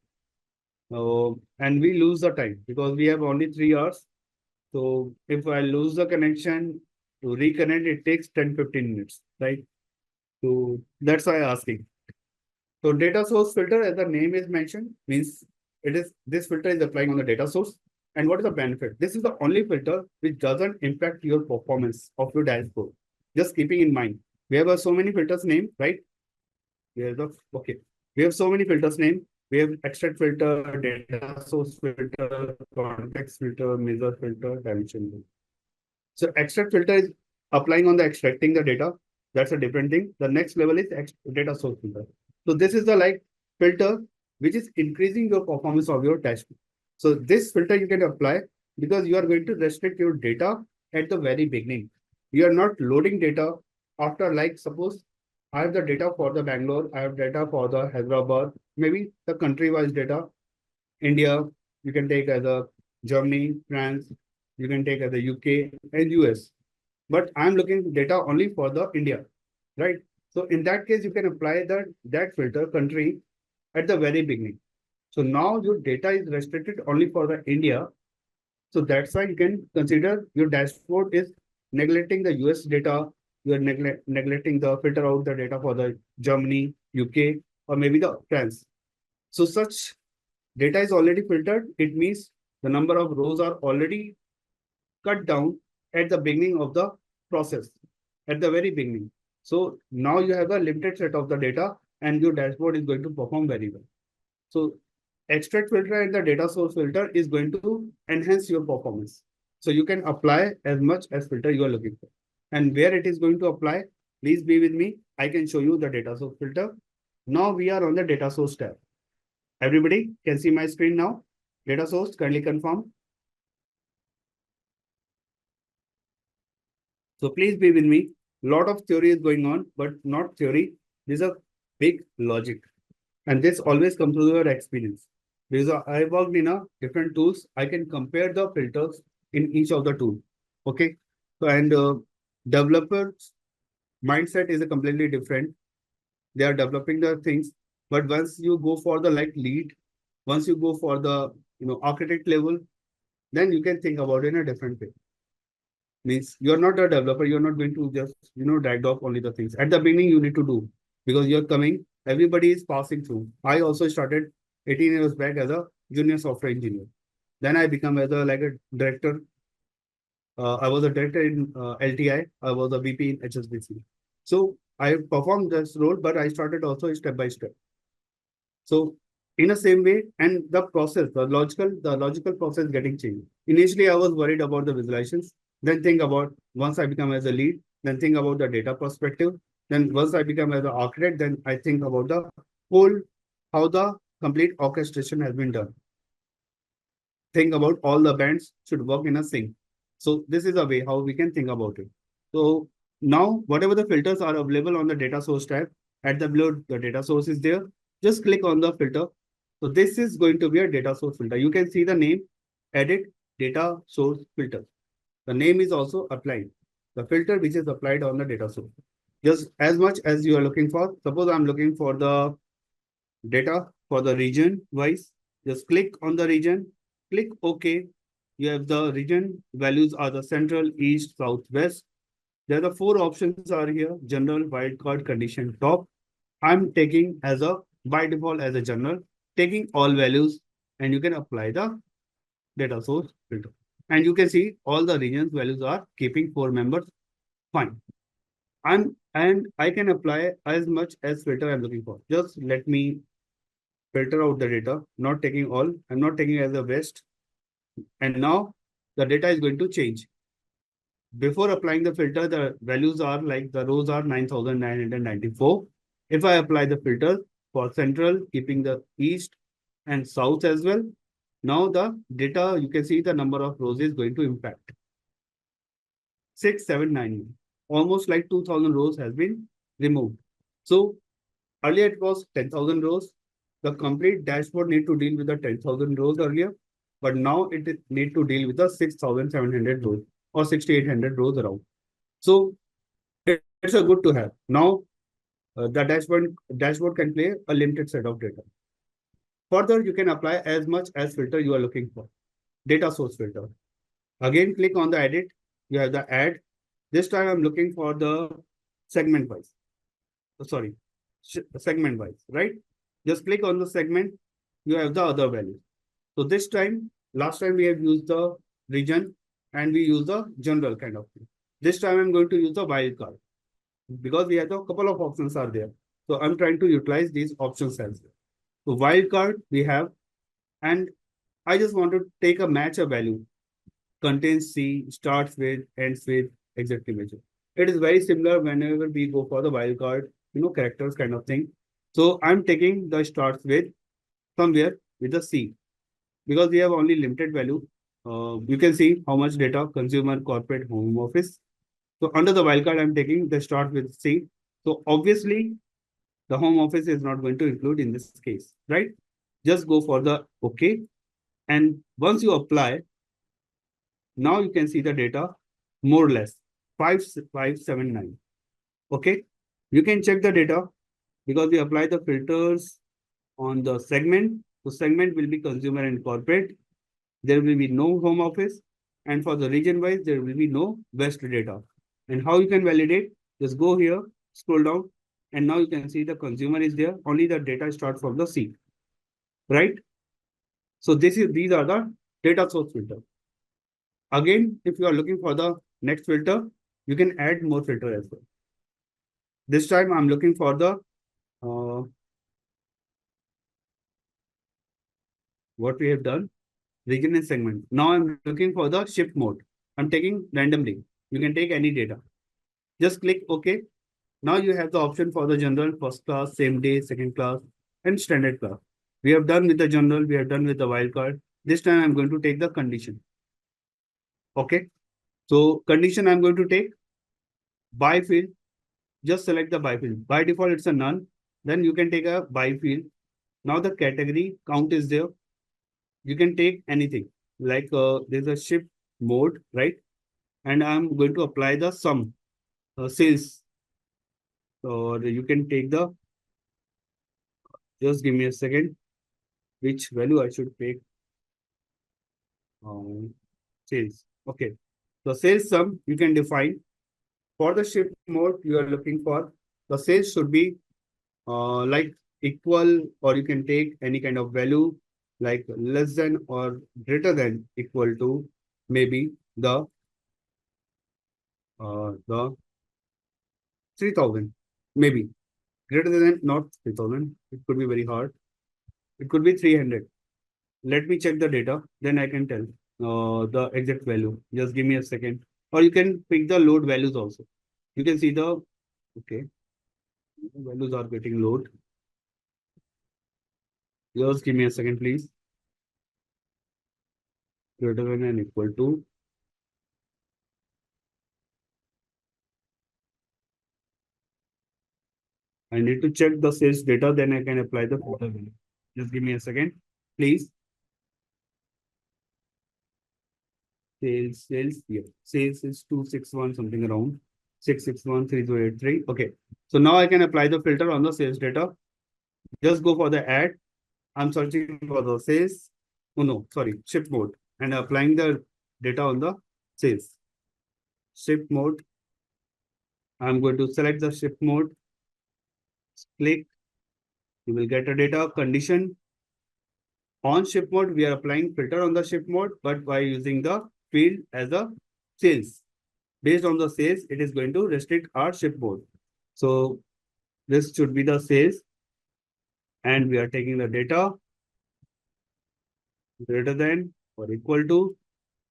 And we lose the time because we have only 3 hours. So if I lose the connection, To reconnect, it takes 10-15 minutes, right? So that's why I'm asking. So data source filter, as the name is mentioned, means this filter is applying on the data source. And what is the benefit? This is the only filter which doesn't impact your performance of your dashboard. Just keeping in mind, we have so many filters name, right? We have the okay. We have so many filters name. We have extract filter, data source filter, context filter, measure filter, dimension filter. So extract filter is applying on the extracting the data. That's a different thing. The next level is data source filter. So this is the like filter which is increasing your performance of your dashboard. So this filter you can apply because you are going to restrict your data at the very beginning. You are not loading data after, like, suppose I have the data for the Bangalore, I have data for the Hyderabad, maybe the country-wise data. India, you can take as a Germany, France, you can take as a UK and US. But I'm looking data only for the India, right? So in that case, you can apply that filter country at the very beginning. So now your data is restricted only for the India. So that's why you can consider your dashboard is neglecting the US data. You are neglecting the filter out the data for the Germany, UK, or maybe the France. So such data is already filtered. It means the number of rows are already cut down at the beginning of the process, at the very beginning. So now you have a limited set of the data and your dashboard is going to perform very well. So extract filter and the data source filter is going to enhance your performance. So you can apply as much as filter you are looking for. And where it is going to apply, please be with me. I can show you the data source filter. Now we are on the data source tab. Everybody can see my screen now. Data source, kindly confirm. So please be with me. Lot of theory is going on, but not theory. This is a big logic. And this always comes through your experience. Because I worked in a different tools. I can compare the filters in each of the tool. Okay. So and developers mindset is a completely different. They are developing the things. But once you go for the like lead, once you go for the architect level, then you can think about it in a different way. Means you're not a developer, you're not going to just drag off only the things. At the beginning, you need to do because you're coming, everybody is passing through. I also started 18 years back as a junior software engineer. Then I become as a like a director. I was a director in LTI. I was a VP in HSBC. So I performed this role, but I started also step by step. So in the same way, and the process, the logical process getting changed. Initially, I was worried about the visualizations. Then think about once I become as a lead, then think about the data perspective. Then once I become as an architect, then I think about the whole, how the complete orchestration has been done. Think about all the bands should work in a sync. So this is a way how we can think about it. So now whatever the filters are available on the data source tab, at the below the data source is there. Just click on the filter. So this is going to be a data source filter. You can see the name, edit data source filter. The name is also applied. The filter which is applied on the data source. Just as much as you are looking for. Suppose I'm looking for the data for the region wise. Just click on the region, click OK. You have the region values are the central, east, south, west. There are the four options are here: general, wildcard, condition, top. I'm taking as a by default as a general, taking all values, and you can apply the data source filter. And you can see all the regions values are keeping four members. Fine. And I can apply as much as filter I'm looking for. Just let me filter out the data, not taking all. I'm not taking as a best. And now the data is going to change. Before applying the filter, the values are like the rows are 9,994. If I apply the filter for central, keeping the east and south as well, now the data, you can see the number of rows is going to impact. 6,791. Almost like 2,000 rows has been removed. So earlier it was 10,000 rows. The complete dashboard need to deal with the 10,000 rows earlier, but now it need to deal with the 6,700 rows or 6,800 rows around. So it's a good to have. Now the dashboard can play a limited set of data. Further, you can apply as much as filter you are looking for. Data source filter. Again, click on the edit. You have the add. This time I'm looking for the segment wise. Sorry, segment wise, right? Just click on the segment. You have the other value. So this time, last time we have used the region and we use the general kind of thing. This time I'm going to use the wildcard because we have a couple of options are there. So I'm trying to utilize these options as well. So wildcard we have, and I just want to take a match a value. Contains C, starts with, ends with, exact measure. It is very similar whenever we go for the wildcard, characters kind of thing. So I'm taking the starts with somewhere with the C because we have only limited value. You can see how much data consumer, corporate, home office. So under the wildcard, I'm taking the start with C. So obviously, the home office is not going to include in this case, right? Just go for the OK. And once you apply, now you can see the data more or less 5579. Okay. You can check the data because we apply the filters on the segment. So segment will be consumer and corporate. There will be no home office. And for the region wise, there will be no West data. And how you can validate? Just go here, scroll down, and now you can see the consumer is there. Only the data start from the C, right? So these are the data source filter. Again, if you are looking for the next filter, you can add more filter as well. This time I'm looking for the what we have done, region and segment. Now I'm looking for the shift mode. I'm taking randomly. You can take any data. Just click OK. Now you have the option for the general, first class, same day, second class, and standard class. We have done with the general, we have done with the wildcard. This time I'm going to take the condition. Okay. So condition I'm going to take by field. Just select the by field. By default, it's a none. Then you can take a by field. Now the category count is there. You can take anything like there's a shift mode, right? And I'm going to apply the sum sales. Or you can take the, just give me a second, which value I should take. Sales. Okay. The sales sum you can define. For the shift mode you are looking for, the sales should be like equal, or you can take any kind of value like less than or greater than equal to maybe the 3000, maybe greater than, not 3000, it could be very hard, it could be 300. Let me check the data, then I can tell the exact value. Just give me a second, or you can pick the load values also. You can see the, okay, values are getting load. Just give me a second, please. Greater than and equal to. I need to check the sales data, then I can apply the filter value. Just give me a second, please. Sales, yeah. Sales is 261, something around 6613083. Okay. So now I can apply the filter on the sales data. Just go for the add. I'm searching for the sales. Oh no, sorry, shift mode, and applying the data on the sales. Shift mode. I'm going to select the shift mode. Click. You will get a data condition. On shift mode, we are applying filter on the shift mode, but by using the field as a sales. Based on the sales, it is going to restrict our shift mode. So this should be the sales. And we are taking the data greater than or equal to,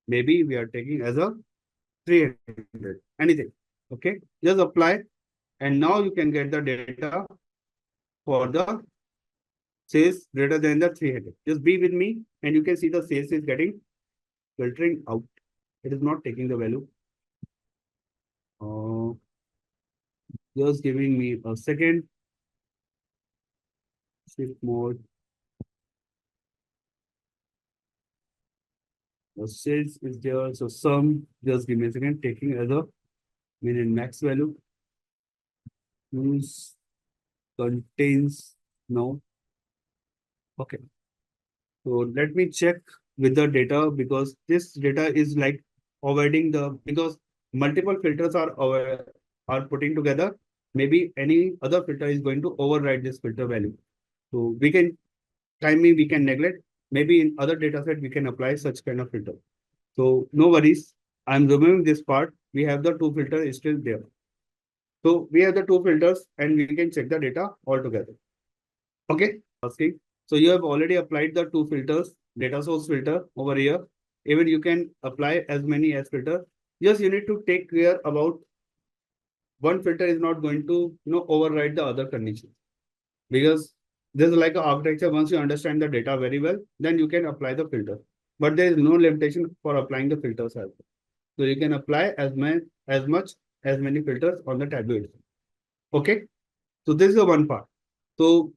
maybe we are taking as a 300, anything. Okay, just apply. And now you can get the data for the sales greater than the 300. Just be with me and you can see the sales is getting filtering out. It is not taking the value. Just giving me a second. Shift mode. The sales is there. So sum, just give me a second, taking as a min and max value. Use contains no. Okay. So let me check with the data because this data is like avoiding the, because multiple filters are putting together, maybe any other filter is going to override this filter value. So we can timing we can neglect. Maybe in other data set we can apply such kind of filter. So no worries. I'm removing this part. We have the two filters still there. So we have the two filters and we can check the data all together. Okay. Asking. So you have already applied the two filters, data source filter over here. Even you can apply as many as filter. Just you need to take care about one filter is not going to override the other condition, because there's like an architecture. Once you understand the data very well, then you can apply the filter, but there is no limitation for applying the filters as well. So you can apply as many filters on the Tableau itself. Okay, so this is the one part. So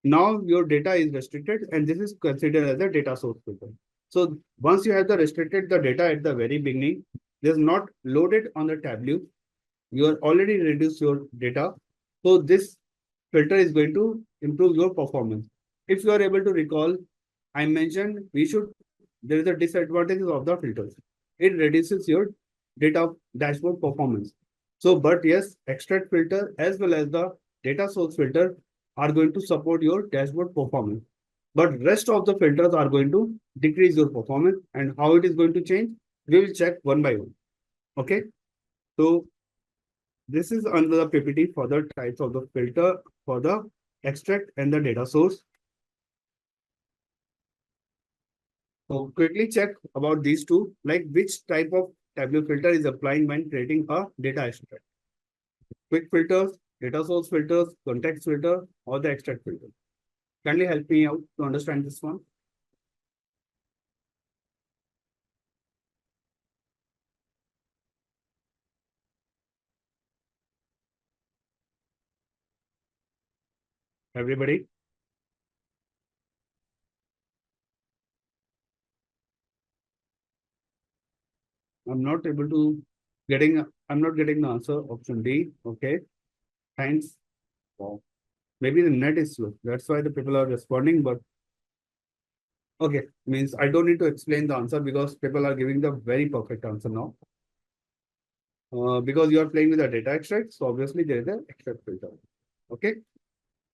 now your data is restricted and this is considered as a data source filter. So once you have the data at the very beginning, this is not loaded on the Tableau. You are already reduced your data. So this filter is going to improve your performance. If you are able to recall, I mentioned there is a disadvantages of the filters. It reduces your data dashboard performance. So, but yes, extract filter as well as the data source filter are going to support your dashboard performance. But rest of the filters are going to decrease your performance, and how it is going to change, we will check one by one. Okay. So this is under the PPT for the types of the filter for the extract and the data source. So quickly check about these two, like which type of Tableau filter is applying when creating a data extract. Quick filters, data source filters, context filter, or the extract filter. Kindly help me out to understand this one. Everybody. I'm not able to I'm not getting the answer. Option D. Okay. Thanks. Wow. Maybe the net is slow. That's why the people are responding, but okay, means I don't need to explain the answer because people are giving the very perfect answer now. Because you are playing with a data extract, so obviously there is an extract filter. Okay,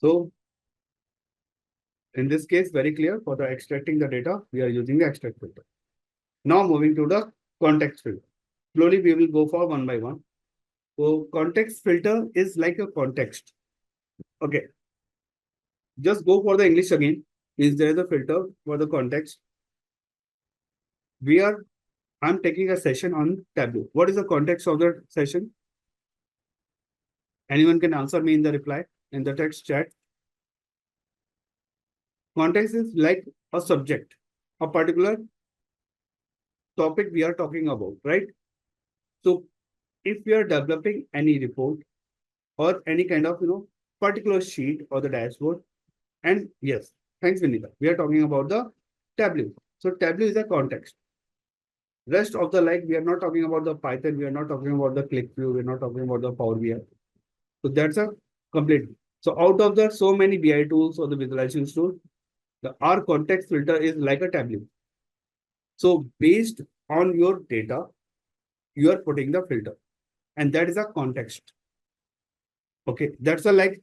so in this case, very clear for the extracting the data, we are using the extract filter. Now moving to the context filter. Slowly we will go for one by one. So context filter is like a context. Okay, just go for the English again. Is there is a filter for the context? I'm taking a session on Tableau. What is the context of the session? Anyone can answer me in the reply in the text chat. Context is like a subject, a particular topic we are talking about, right? So if we are developing any report or any kind of particular sheet or the dashboard, and yes, thanks Vinita, we are talking about the Tableau. So Tableau is a context. Rest of the we are not talking about the Python, we are not talking about the ClickView, we're not talking about the Power BI. So that's a complete. So out of the so many BI tools or the visualization tools, the R context filter is like a Tableau. So based on your data, you are putting the filter, and that is a context. Okay, that's a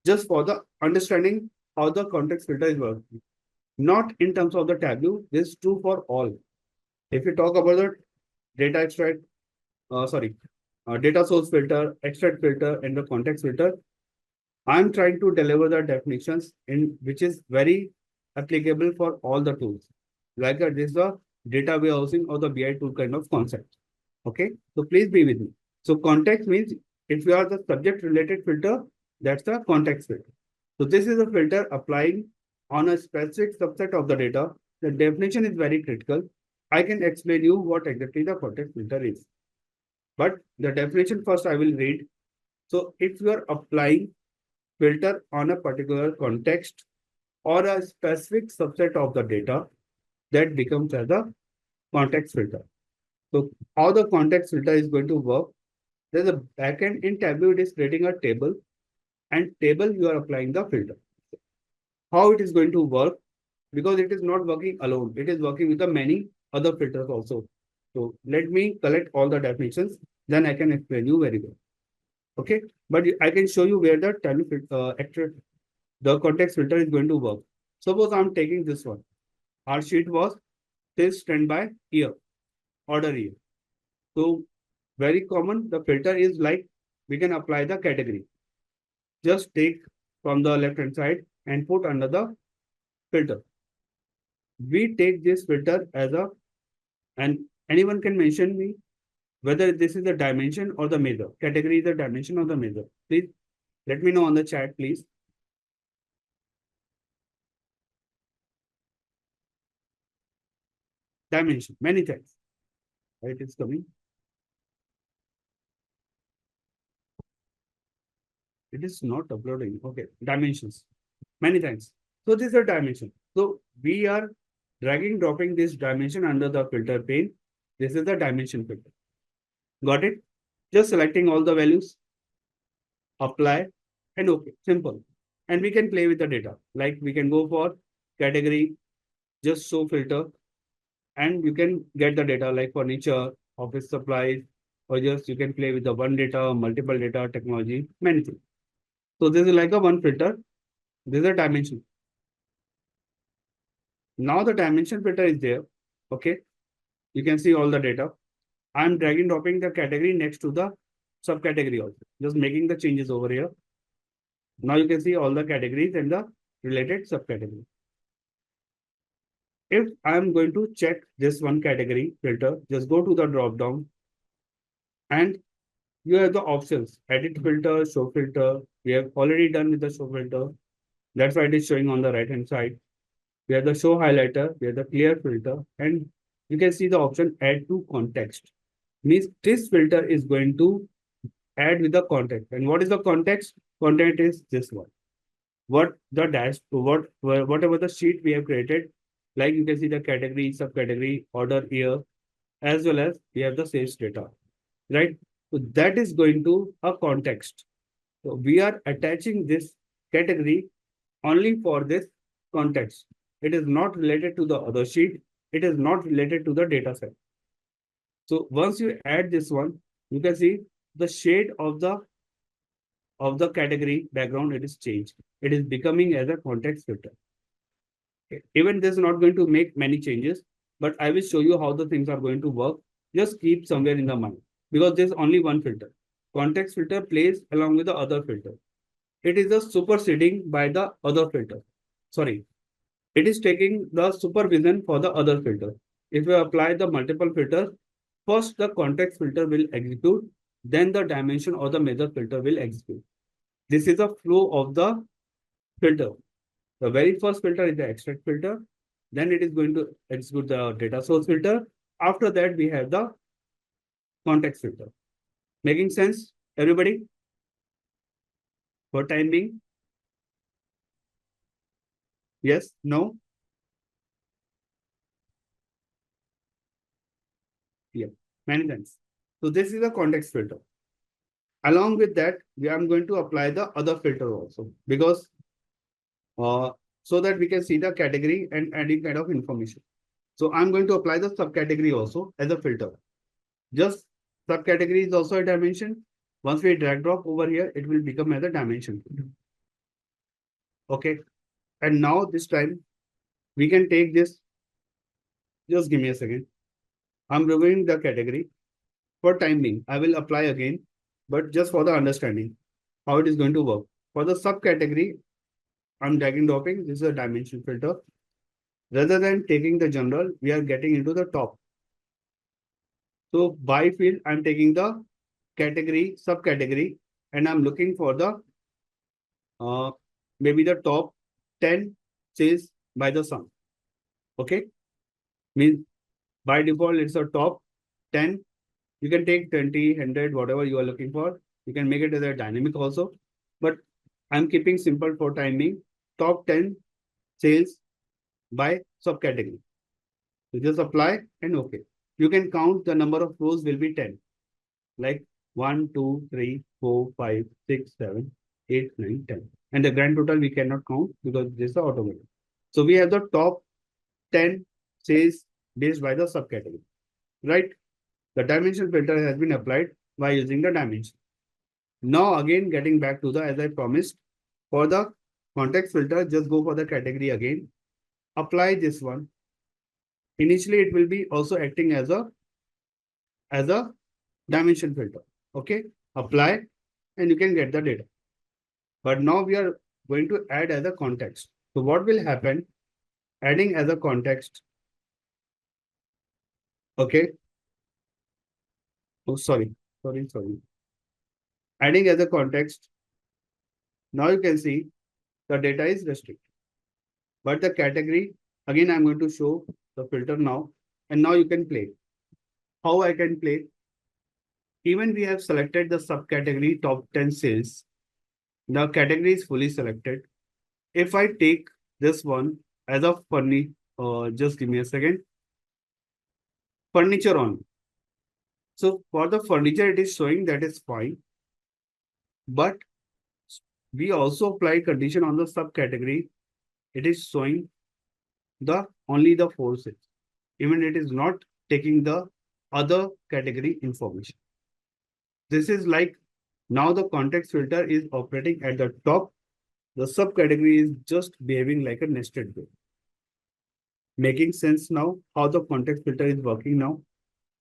just for the understanding how the context filter is working. Not in terms of the Tableau, this is true for all. If you talk about the data extract, data source filter, extract filter, and the context filter, I'm trying to deliver the definitions in which is very applicable for all the tools. Like this is the data warehousing or the BI tool kind of concept. Okay, so please be with me. So context means if you are the subject related filter, that's the context filter. So this is a filter applying on a specific subset of the data. The definition is very critical. I can explain you what exactly the context filter is. But the definition first I will read. So if you are applying filter on a particular context or a specific subset of the data, that becomes as a context filter. So how the context filter is going to work? There's a backend in Tableau, it is creating a table, and table you are applying the filter. How it is going to work? Because it is not working alone, it is working with the many other filters also. So let me collect all the definitions, then I can explain you very well. Okay, but I can show you where the the context filter is going to work. Suppose I'm taking this one. Our sheet was this trend by year, order year. So very common, the filter is like we can apply the category. Just take from the left hand side and put under the filter. We take this filter as a, and anyone can mention me whether this is the dimension or the measure. Category is the dimension or the measure. Please let me know on the chat, please. Dimension, many thanks. Right, it's coming. It is not uploading. Okay, dimensions. Many thanks. So this is a dimension. So we are dragging, dropping this dimension under the filter pane. This is the dimension filter. Got it? Just selecting all the values, apply, and okay, simple. And we can play with the data. Like we can go for category, just show filter, and you can get the data like furniture, office supplies, or just you can play with the one data, multiple data, technology, many things. So this is like a one filter. This is a dimension. Now the dimension filter is there. Okay. You can see all the data. I'm dragging dropping the category next to the subcategory also. Just making the changes over here. Now you can see all the categories and the related subcategory. If I'm going to check this one category filter, just go to the drop down and you have the options, edit filter, show filter. We have already done with the show filter. That's why it is showing on the right hand side. We have the show highlighter, we have the clear filter, and you can see the option add to context. Means this filter is going to add with the context. And what is the context? Content is this one. What the dash, whatever the sheet we have created, like you can see the category, subcategory, order year, as well as we have the sales data, right? So that is going to a context. So we are attaching this category only for this context. It is not related to the other sheet. It is not related to the data set. So once you add this one, you can see the shade of the category background, it is changed. It is becoming as a context filter. Okay. Even this is not going to make many changes, but I will show you how the things are going to work. Just keep somewhere in the mind because there's only one filter. Context filter plays along with the other filter. It is a superseding by the other filter. Sorry, it is taking the supervision for the other filter. If you apply the multiple filters, first the context filter will execute, then the dimension or the measure filter will execute. This is a flow of the filter. The very first filter is the extract filter. Then it is going to execute the data source filter. After that, we have the context filter. Making sense, everybody? For time being? Yes? No? Yeah. Many thanks. So this is the context filter. Along with that, we are going to apply the other filter also because so that we can see the category and any kind of information. So I'm going to apply the subcategory also as a filter. Just subcategory is also a dimension. Once we drag drop over here, it will become as a dimension. Okay. And now this time we can take this. Just give me a second. I'm reviewing the category. For time being, I will apply again, but just for the understanding how it is going to work. For the subcategory, I'm dragging dropping. This is a dimension filter. Rather than taking the general, we are getting into the top. So by field, I'm taking the category, subcategory, and I'm looking for the maybe the top 10 sales by the sum. Okay. Means by default, it's a top 10. You can take 20, 100, whatever you are looking for. You can make it as a dynamic also. But I'm keeping simple for time being. Top 10 sales by subcategory. You just apply and okay. You can count the number of rows will be 10. Like 1, 2, 3, 4, 5, 6, 7, 8, 9, 10. And the grand total we cannot count because this is automatic. So we have the top 10 sales based by the subcategory. Right? The dimension filter has been applied by using the dimension. Now again, getting back to the, as I promised, for the context filter, just go for the category again. Apply this one. Initially, it will be also acting as a dimension filter. Okay, apply and you can get the data. But now we are going to add as a context. So what will happen? Adding as a context. Okay. Oh, sorry. Adding as a context. Now you can see the data is restricted. But the category, again, I'm going to show the filter now. And now you can play. How I can play? Even we have selected the subcategory top 10 sales. The category is fully selected. If I take this one as a just give me a second. Furniture on. So for the furniture, it is showing that is fine. But we also apply condition on the subcategory. It is showing the only the forces. Even it is not taking the other category information. This is like now the context filter is operating at the top. The subcategory is just behaving like a nested web. Making sense now how the context filter is working now.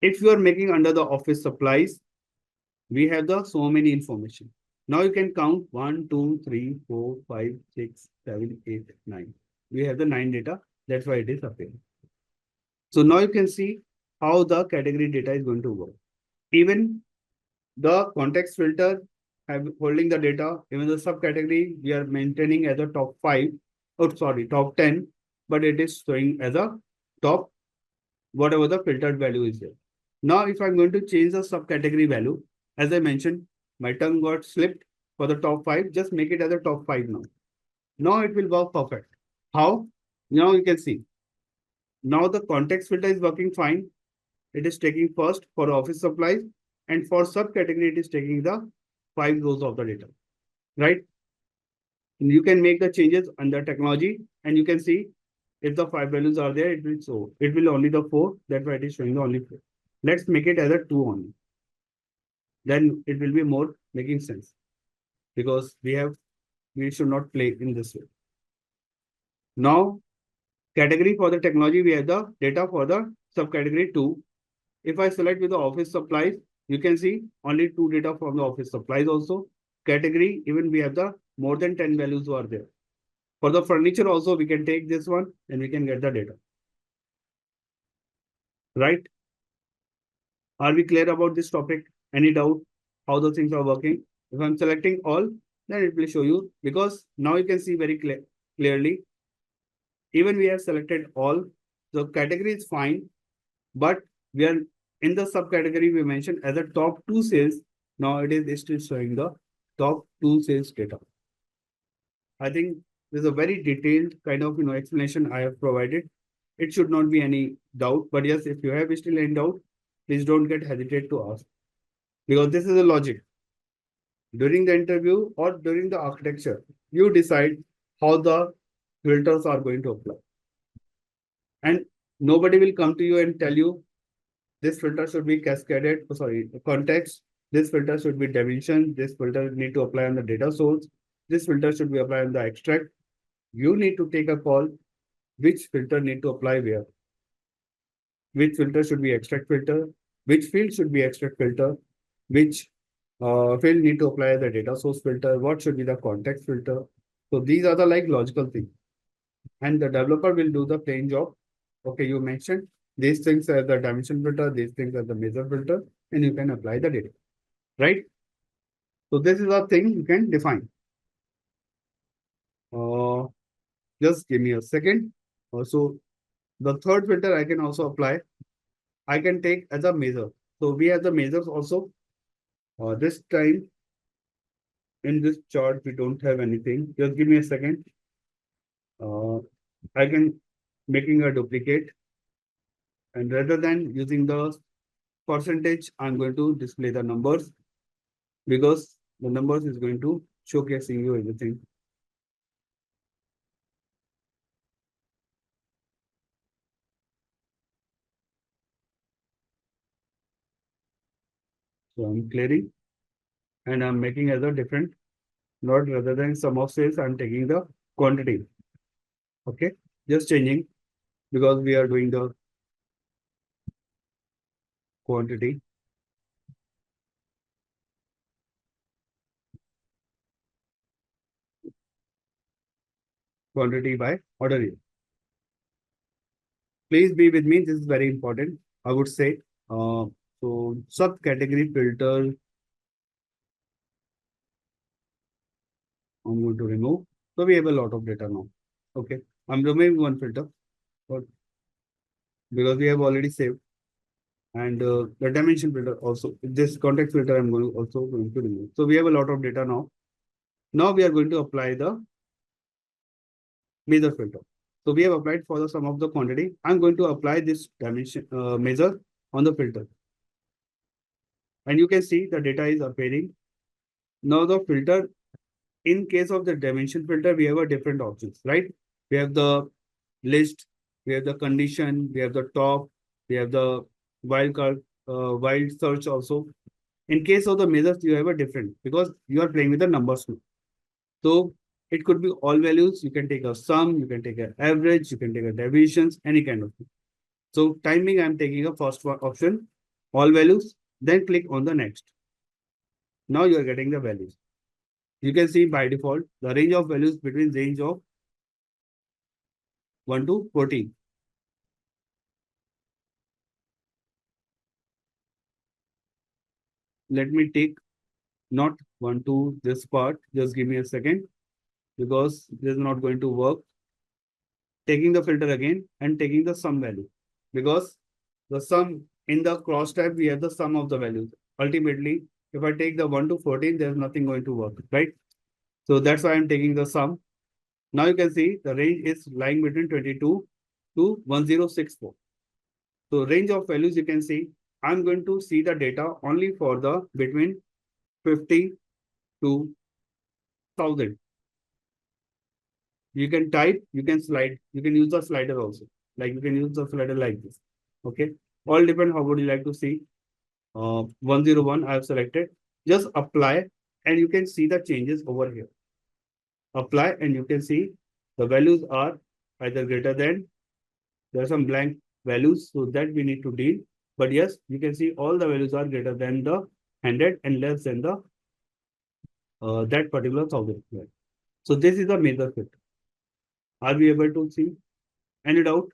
If you are making under the office supplies, we have the so many information. Now you can count 1, 2, 3, 4, 5, 6, 7, 8, 9. We have the 9 data. That's why it is appearing. So now you can see how the category data is going to work. Even the context filter have holding the data, even the subcategory we are maintaining as a top 5, top 10, but it is showing as a top whatever the filtered value is there. Now, if I'm going to change the subcategory value, as I mentioned, my tongue got slipped for the top 5, just make it as a top 5 now. Now it will work perfect. How? Now you can see. Now the context filter is working fine. It is taking first for office supplies, and for subcategory, it is taking the 5 rows of the data, right? And you can make the changes under technology, and you can see if the 5 values are there, it will show. It will only the 4. That's why it is showing the only 4. Let's make it as a 2 only. Then it will be more making sense because we should not play in this way. Now, category for the technology, we have the data for the subcategory 2. If I select with the office supplies, you can see only 2 data from the office supplies also. Category, even we have the more than 10 values are there. For the furniture also, we can take this one and we can get the data. Right? Are we clear about this topic? Any doubt how the things are working? If I'm selecting all, then it will show you because now you can see very clearly. Even we have selected all, the category is fine, but we are in the subcategory we mentioned as a top 2 sales. Now it is still showing the top 2 sales data. I think there's a very detailed kind of explanation I have provided. It should not be any doubt, but yes, if you have still any doubt, please don't get hesitate to ask because this is a logic. During the interview or during the architecture, you decide how the filters are going to apply. And nobody will come to you and tell you this filter should be cascaded, context, this filter should be dimension, this filter need to apply on the data source, this filter should be applied on the extract. You need to take a call which filter need to apply where. Which filter should be extract filter, which field should be extract filter, which field need to apply the data source filter, what should be the context filter. So these are the like logical things. And the developer will do the plain job. Okay, you mentioned these things as the dimension filter, these things as the measure filter, and you can apply the data, right? So this is a thing you can define. Uh, just give me a second. So the third filter I can also apply. I can take as a measure. So we have the measures also. This time in this chart, we don't have anything. Just give me a second. I can making a duplicate. And rather than using the percentage, I'm going to display the numbers because the numbers is going to showcasing you everything. So I'm clearing and I'm making as a different, not rather than sum of sales, I'm taking the quantity. Okay, just changing because we are doing the quantity. Quantity by order. Please be with me. This is very important. I would say. So subcategory filter, I'm going to remove. So we have a lot of data now. Okay. I'm removing one filter but because we have already saved. And the dimension filter also. This context filter I'm going also going to remove. So we have a lot of data now. Now we are going to apply the measure filter. So we have applied for the sum of the quantity. I'm going to apply this dimension measure on the filter. And you can see the data is appearing. Now the filter, in case of the dimension filter, we have a different options, right? We have the list, we have the condition, we have the top, we have the wildcard, wild search also. In case of the measures, you have a different because you are playing with the numbers now. So it could be all values. You can take a sum, you can take an average, you can take a deviations, any kind of thing. So timing, I'm taking a first one option, all values, then click on the next. Now you are getting the values. You can see by default, the range of values between range of 1 to 14. Let me take not 1 to this part. Just give me a second because this is not going to work. Taking the filter again and taking the sum value because the sum in the cross tab, we have the sum of the values. Ultimately, if I take the 1 to 14, there's nothing going to work, right? So that's why I'm taking the sum. Now you can see the range is lying between 22 to 1064. So range of values, you can see, I'm going to see the data only for the between 50 to 1000. You can type, you can slide, you can use the slider also. Like you can use the slider like this. Okay. All depend how would you like to see. 101 I have selected. Just apply and you can see the changes over here. Apply and you can see the values are either greater than, there are some blank values, so that we need to deal. But yes, you can see all the values are greater than the 100 and less than the that particular 1000. So this is the measure filter. Are we able to see any doubt?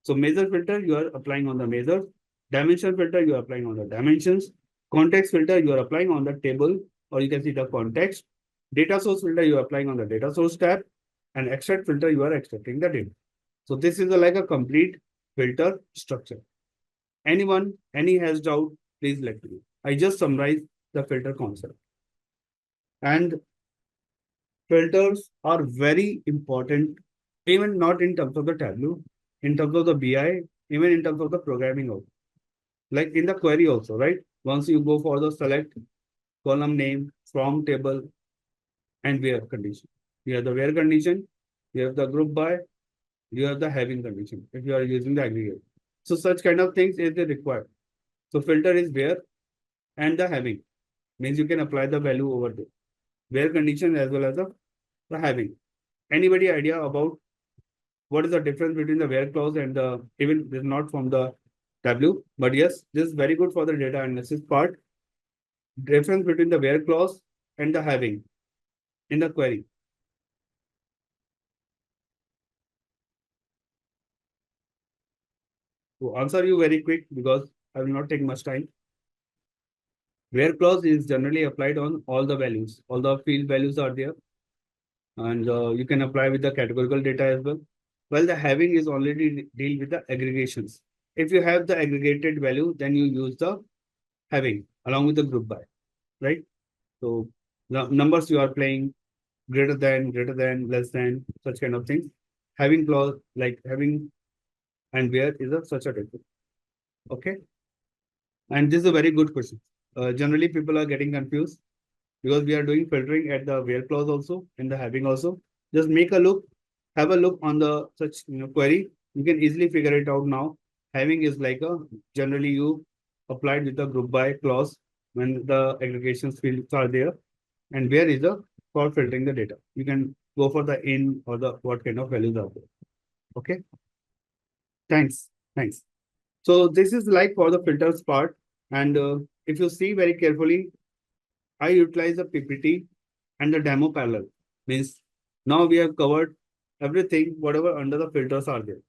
So measure filter, you are applying on the measures. Dimension filter, you are applying on the dimensions. Context filter, you are applying on the table, or you can see the context. Data source filter, you are applying on the data source tab. And extract filter, you are extracting the data. So this is like a complete filter structure. Anyone, any has doubt, please let me know. I just summarized the filter concept. And filters are very important, even not in terms of the Tableau, in terms of the BI, even in terms of the programming also. Like in the query also, right? Once you go for the select column name from table and where condition. You have the where condition, you have the group by, you have the having condition if you are using the aggregate. So such kind of things is required. So filter is where and the having means you can apply the value over there. Where condition as well as the having. Anybody idea about what is the difference between the where clause and the even this is not from the Tableau, but yes, this is very good for the data analysis part. Difference between the where clause and the having in the query. To answer you very quick because I will not take much time. Where clause is generally applied on all the values. All the field values are there. And you can apply with the categorical data as well. Well, the having is already deal with the aggregations. If you have the aggregated value, then you use the having along with the group by, right? So the numbers you are playing greater than, less than, such kind of things. Having clause like having and where is a such a difference. Okay. And this is a very good question. Generally, people are getting confused because we are doing filtering at the where clause also and the having also. Just make a look, have a look on the such query. You can easily figure it out now. Having is like a generally you applied with the group by clause when the aggregations fields are there, and where is the for filtering the data. You can go for the in or the what kind of values are there. Okay. Thanks. Thanks. So this is like for the filters part. And if you see very carefully, I utilize the PPT and the demo parallel. Means now we have covered everything, whatever under the filters are there.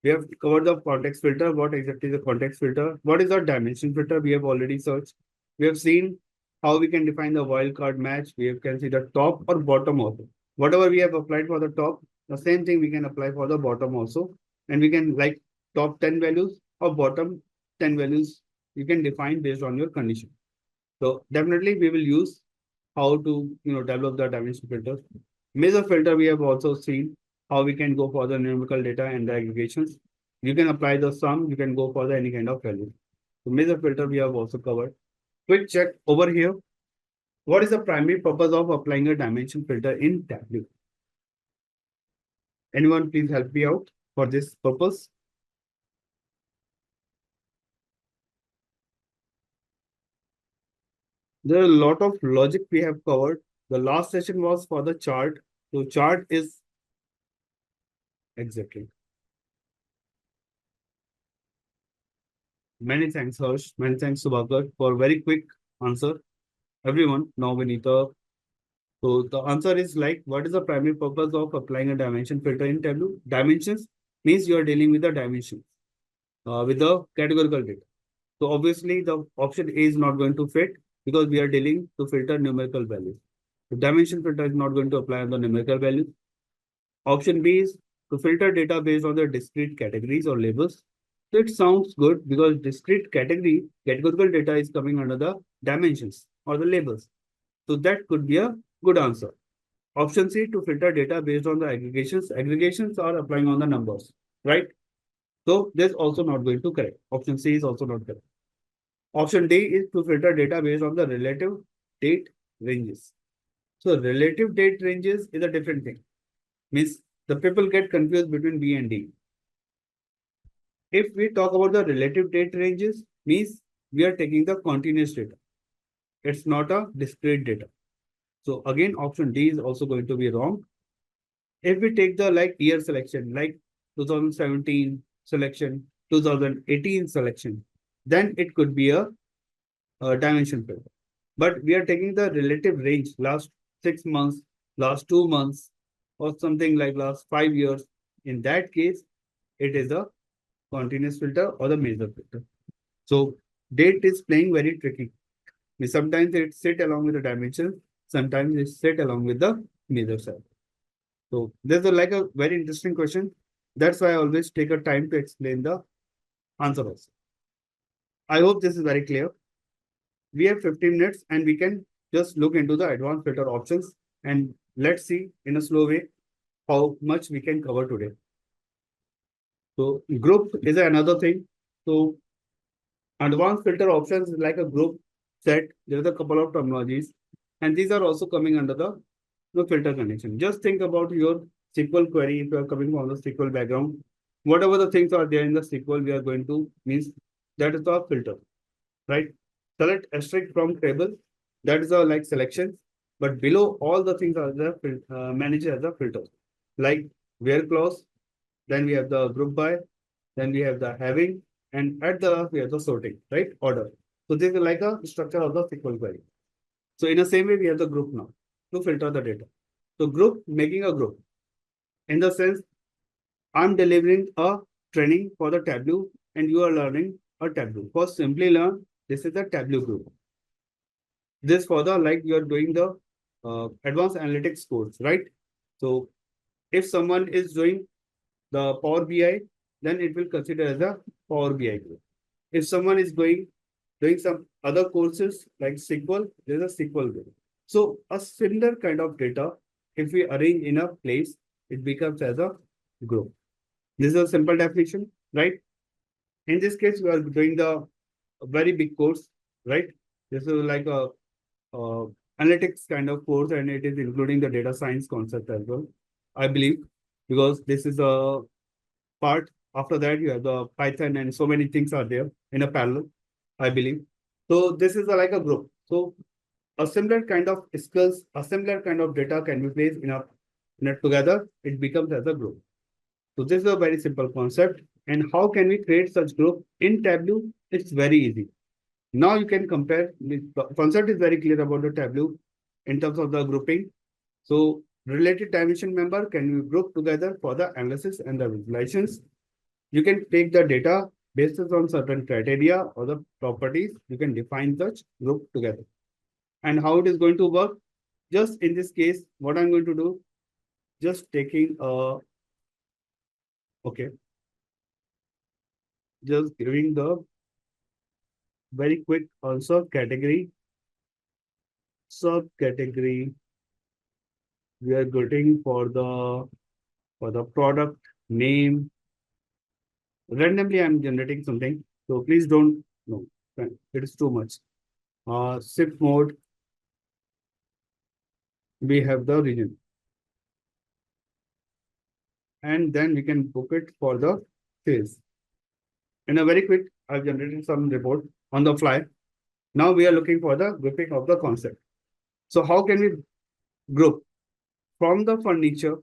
We have covered the context filter. What exactly is the context filter? What is our dimension filter? We have already searched. We have seen how we can define the wildcard match. We can see the top or bottom also. Whatever we have applied for the top, the same thing we can apply for the bottom also. And we can like top 10 values or bottom 10 values you can define based on your condition. So definitely we will use how to develop the dimension filters. Measure filter we have also seen how we can go for the numerical data and the aggregations. You can apply the sum, you can go for the any kind of value. So measure filter we have also covered. Quick check over here. What is the primary purpose of applying a dimension filter in Tableau? Anyone please help me out for this purpose? There are a lot of logic we have covered. The last session was for the chart. So chart is exactly. Many thanks, Harsh. Many thanks, Subhakar, for very quick answer. Everyone, now we need the. So the answer is like, what is the primary purpose of applying a dimension filter in Tableau? Dimensions means you are dealing with the dimensions with the categorical data. So obviously the option A is not going to fit because we are dealing to filter numerical values. The dimension filter is not going to apply on the numerical values. Option B is to filter data based on the discrete categories or labels. So it sounds good because discrete categorical data is coming under the dimensions or the labels. So that could be a good answer. Option C to filter data based on the aggregations. Aggregations are applying on the numbers, right? So this also not going to correct. Option C is also not correct. Option D is to filter data based on the relative date ranges. So relative date ranges is a different thing. Means the people get confused between B and D. If we talk about the relative date ranges, means we are taking the continuous data. It's not a discrete data. So again, option D is also going to be wrong. If we take the like year selection, like 2017 selection, 2018 selection, then it could be a dimension filter. But we are taking the relative range last 6 months, last 2 months, or something like last 5 years. In that case, it is a continuous filter or the measure filter. So date is playing very tricky. Sometimes it sit along with the dimension, sometimes it sit along with the measure cell. So there's like a very interesting question. That's why I always take a time to explain the answer also. I hope this is very clear. We have 15 minutes and we can just look into the advanced filter options and let's see in a slow way how much we can cover today. So group is another thing. So advanced filter options is like a group set. There's a couple of terminologies and these are also coming under the filter condition. Just think about your SQL query if you are coming from the SQL background. Whatever the things are there in the SQL, we are going to means that is the filter, right? Select asterisk from table. That is a like selection, but below all the things are the managed as a filter, like where clause. Then we have the group by, then we have the having, and at the we have the sorting, right? Order. So this is like a structure of the SQL query. So in the same way, we have the group now to filter the data. So group, making a group. In the sense, I'm delivering a training for the Tableau and you are learning a Tableau. For Simplilearn, this is the Tableau group. This for the like you're doing the advanced analytics course, right? So if someone is doing the Power BI, then it will consider as a Power BI group. If someone is doing some other courses like SQL, there's a SQL group. So a similar kind of data, if we arrange in a place, it becomes as a group. This is a simple definition, right? In this case, we are doing the very big course, right? This is like a analytics kind of course, and it is including the data science concept as well, I believe, because this is a part. After that, you have the Python and so many things are there in a parallel, I believe. So this is like a group. So a similar kind of skills, a similar kind of data can be placed in a together. It becomes as a group. So this is a very simple concept. And how can we create such group in Tableau? It's very easy. Now you can compare. The concept is very clear about the Tableau in terms of the grouping. So related dimension member can be grouped together for the analysis and the visualizations. You can take the data based on certain criteria or the properties. You can define such group together. And how it is going to work? Just in this case, what I'm going to do, just taking okay, just giving the very quick also category, subcategory. We are getting for the product name. Randomly, I'm generating something. So please don't no, it is too much. Shift mode, we have the region. And then we can book it for the sales. In a very quick, I've generated some report on the fly. Now we are looking for the grouping of the concept. So how can we group from the furniture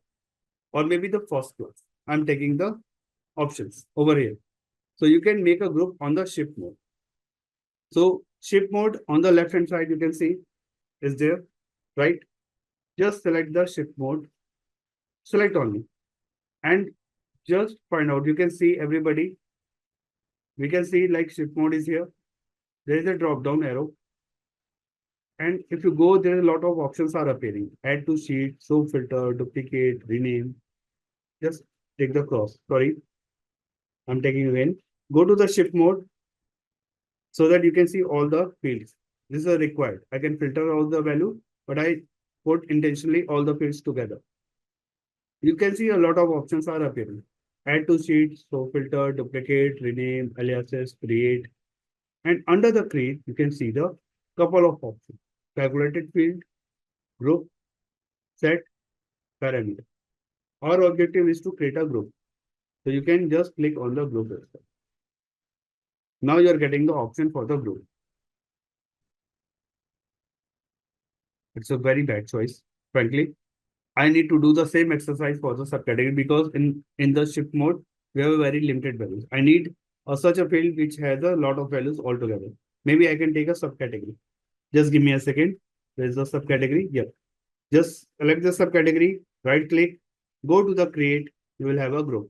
or maybe the first class? I'm taking the options over here. So you can make a group on the shift mode. So shift mode on the left hand side, you can see is there, right? Just select the shift mode, select only, and just find out. You can see everybody. We can see like shift mode is here. There is a drop down arrow. And if you go, there are a lot of options are appearing. Add to sheet, show filter, duplicate, rename. Just take the cross. Sorry, I'm taking again. Go to the shift mode so that you can see all the fields. This is a required. I can filter all the value, but I put intentionally all the fields together. You can see a lot of options are appearing. Add to sheet, show filter, duplicate, rename, aliases, create. And under the create, you can see the couple of options. Calculated field, group, set, parameter. Our objective is to create a group. So you can just click on the group itself. Now you are getting the option for the group. It's a very bad choice, frankly. I need to do the same exercise for the subcategory because in the shift mode, we have a very limited values. I need such a field which has a lot of values altogether. Maybe I can take a subcategory. Just give me a second. There is a subcategory. Yeah. Just select the subcategory, right click, go to the create. You will have a group.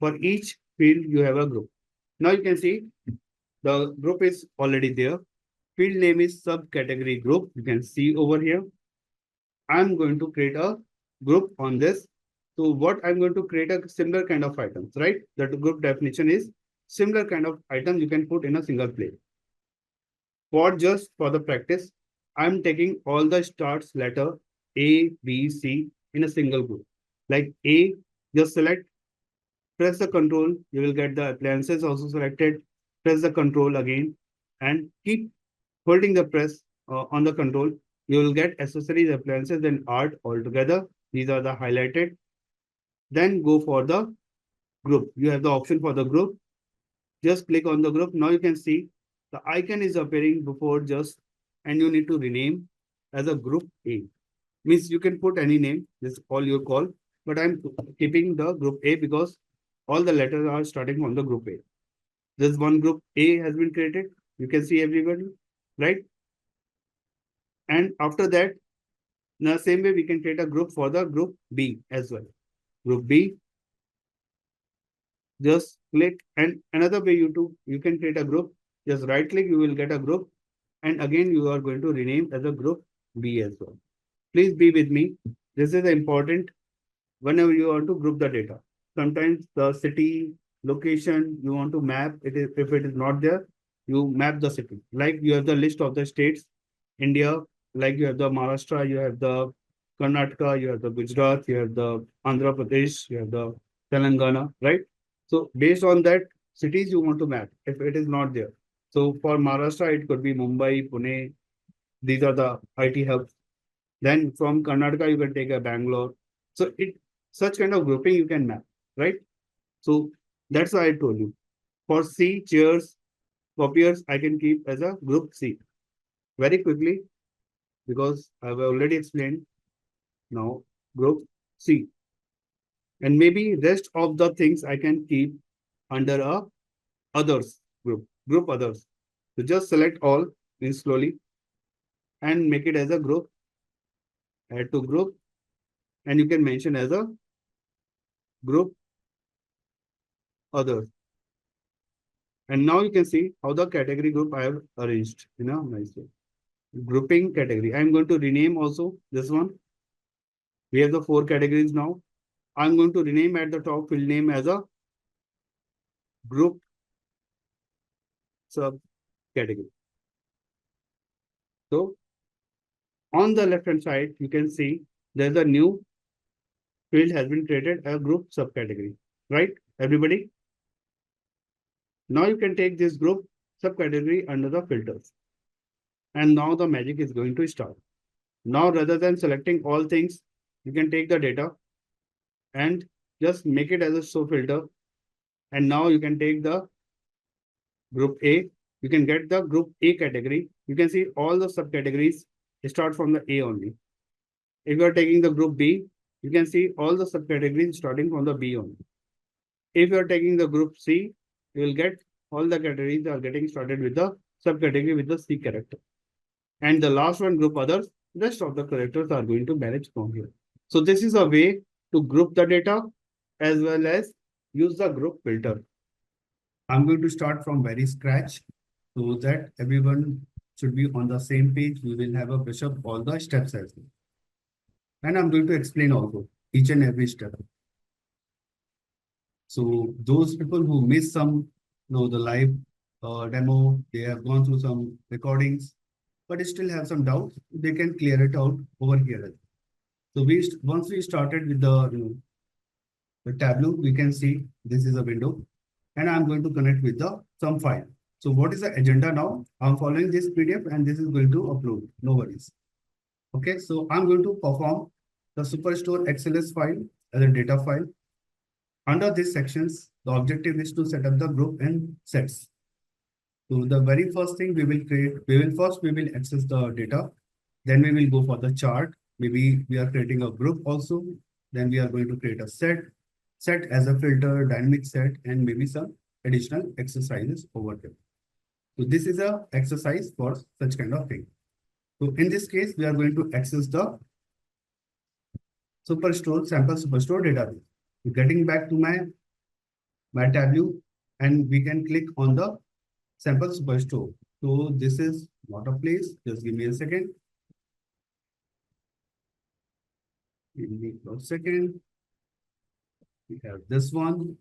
For each field, you have a group. Now you can see the group is already there. Field name is subcategory group. You can see over here. I'm going to create a group on this. So what I'm going to create a similar kind of items, right? That group definition is similar kind of items you can put in a single place. For just for the practice, I'm taking all the starts letter A, B, C in a single group. Like A, just select, press the control, you will get the appliances also selected, press the control again, and keep holding the press on the control. You will get accessories, appliances, and art all together. These are the highlighted. Then go for the group. You have the option for the group. Just click on the group. Now you can see the icon is appearing before just, and you need to rename as a group A. Means you can put any name, this is all your call, but I'm keeping the group A because all the letters are starting from the group A. This one group A has been created. You can see everybody, right? And after that, in the same way, we can create a group for the group B as well. Group B, just click, and another way you can create a group. Just right click, you will get a group, and again you are going to rename as a group B as well. Please be with me. This is important whenever you want to group the data. Sometimes the city location you want to map it is, if it is not there, you map the city. Like you have the list of the states, India, like you have the Maharashtra, you have the Karnataka, you have the Gujarat, you have the Andhra Pradesh, you have the Telangana, right? So based on that, cities you want to map if it is not there. So for Maharashtra, it could be Mumbai, Pune. These are the IT hubs. Then from Karnataka, you can take a Bangalore. So it such kind of grouping you can map, right? So that's why I told you. For C, chairs, copiers I can keep as a group C. Very quickly, because I've already explained now group C. And maybe rest of the things I can keep under a others group others. So just select all in slowly and make it as a group, add to group, and you can mention as a group others. And now you can see how the category group I have arranged in a nice way. Grouping category. I'm going to rename also this one. We have the 4 categories now. I'm going to rename at the top field name as a group sub category. So on the left hand side, you can see there's a new field has been created, a group subcategory, right? Everybody. Now you can take this group subcategory under the filters. And now the magic is going to start. Now, rather than selecting all things, you can take the data and just make it as a show filter. And now you can take the group A. You can get the group A category. You can see all the subcategories start from the A only. If you are taking the group B, you can see all the subcategories starting from the B only. If you are taking the group C, you will get all the categories are getting started with the subcategory with the C character. And the last one, group others, rest of the characters are going to manage from here. So this is a way to group the data as well as use the group filter. I'm going to start from very scratch so that everyone should be on the same page. We will have a brush up all the steps as well. And I'm going to explain also each and every step. So those people who miss some, the live demo, they have gone through some recordings, but still have some doubts, they can clear it out over here. So once we started with the Tableau, we can see this is a window, and I'm going to connect with the some file. So what is the agenda now? I'm following this PDF, and this is going to upload. No worries. Okay, so I'm going to perform the Superstore XLS file as a data file. Under these sections, the objective is to set up the group and sets. So the very first thing we will create, we will access the data. Then we will go for the chart. Maybe we are creating a group also. Then we are going to create a set as a filter, dynamic set, and maybe some additional exercises over there. So this is a exercise for such kind of thing. So in this case, we are going to access the sample Superstore database. So getting back to my Tableau, and we can click on the sample Superstore. So this is not a place. Just give me a second. Give me a second. We have this one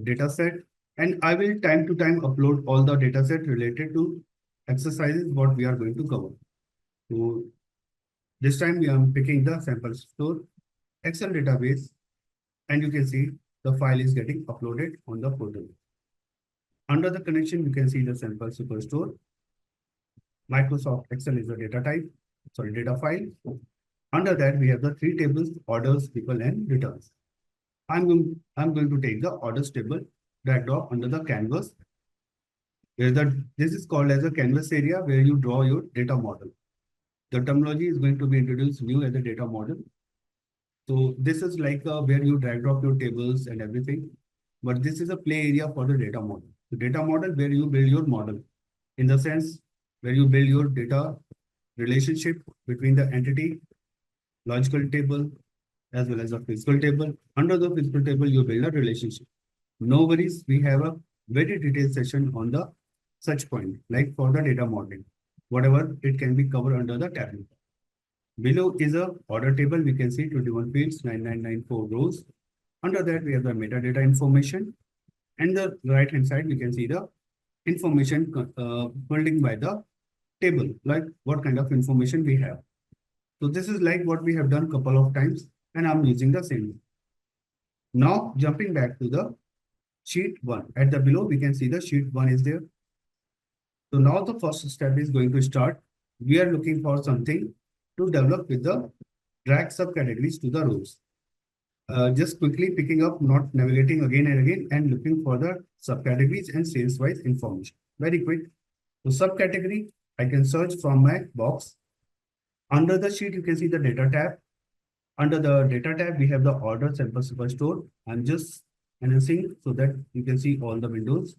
data set, and I will time to time upload all the data set related to exercises what we are going to cover. So this time we are picking the sample store Excel database, and you can see the file is getting uploaded on the portal. Under the connection, you can see the sample superstore. Microsoft Excel is the data file. Under that, we have the 3 tables: orders, people, and returns. I'm going to take the orders table, drag drop under the canvas. This is called as a canvas area where you draw your data model. The terminology is going to be introduced new as a data model. So this is like where you drag drop your tables and everything. But this is a play area for the data model. The data model where you build your model, in the sense where you build your data relationship between the entity, logical table, as well as a physical table. Under the physical table, you build a relationship. No worries, we have a very detailed session on the such point, like for the data modeling, whatever it can be covered under the tablet. Below is a order table. We can see 21 fields, 9994 rows. Under that, we have the metadata information. And the right hand side, we can see the information building by the table, like what kind of information we have. So this is like what we have done couple of times, and I'm using the same. Now jumping back to the sheet 1. At the below, we can see the sheet 1 is there. So now the first step is going to start. We are looking for something to develop with the drag subcategories to the rows. Just quickly picking up, not navigating again and again, and looking for the subcategories and sales-wise information. very quick. So subcategory, I can search from my box. Under the sheet, you can see the data tab. Under the data tab, we have the order sample superstore. I'm just enhancing so that you can see all the windows,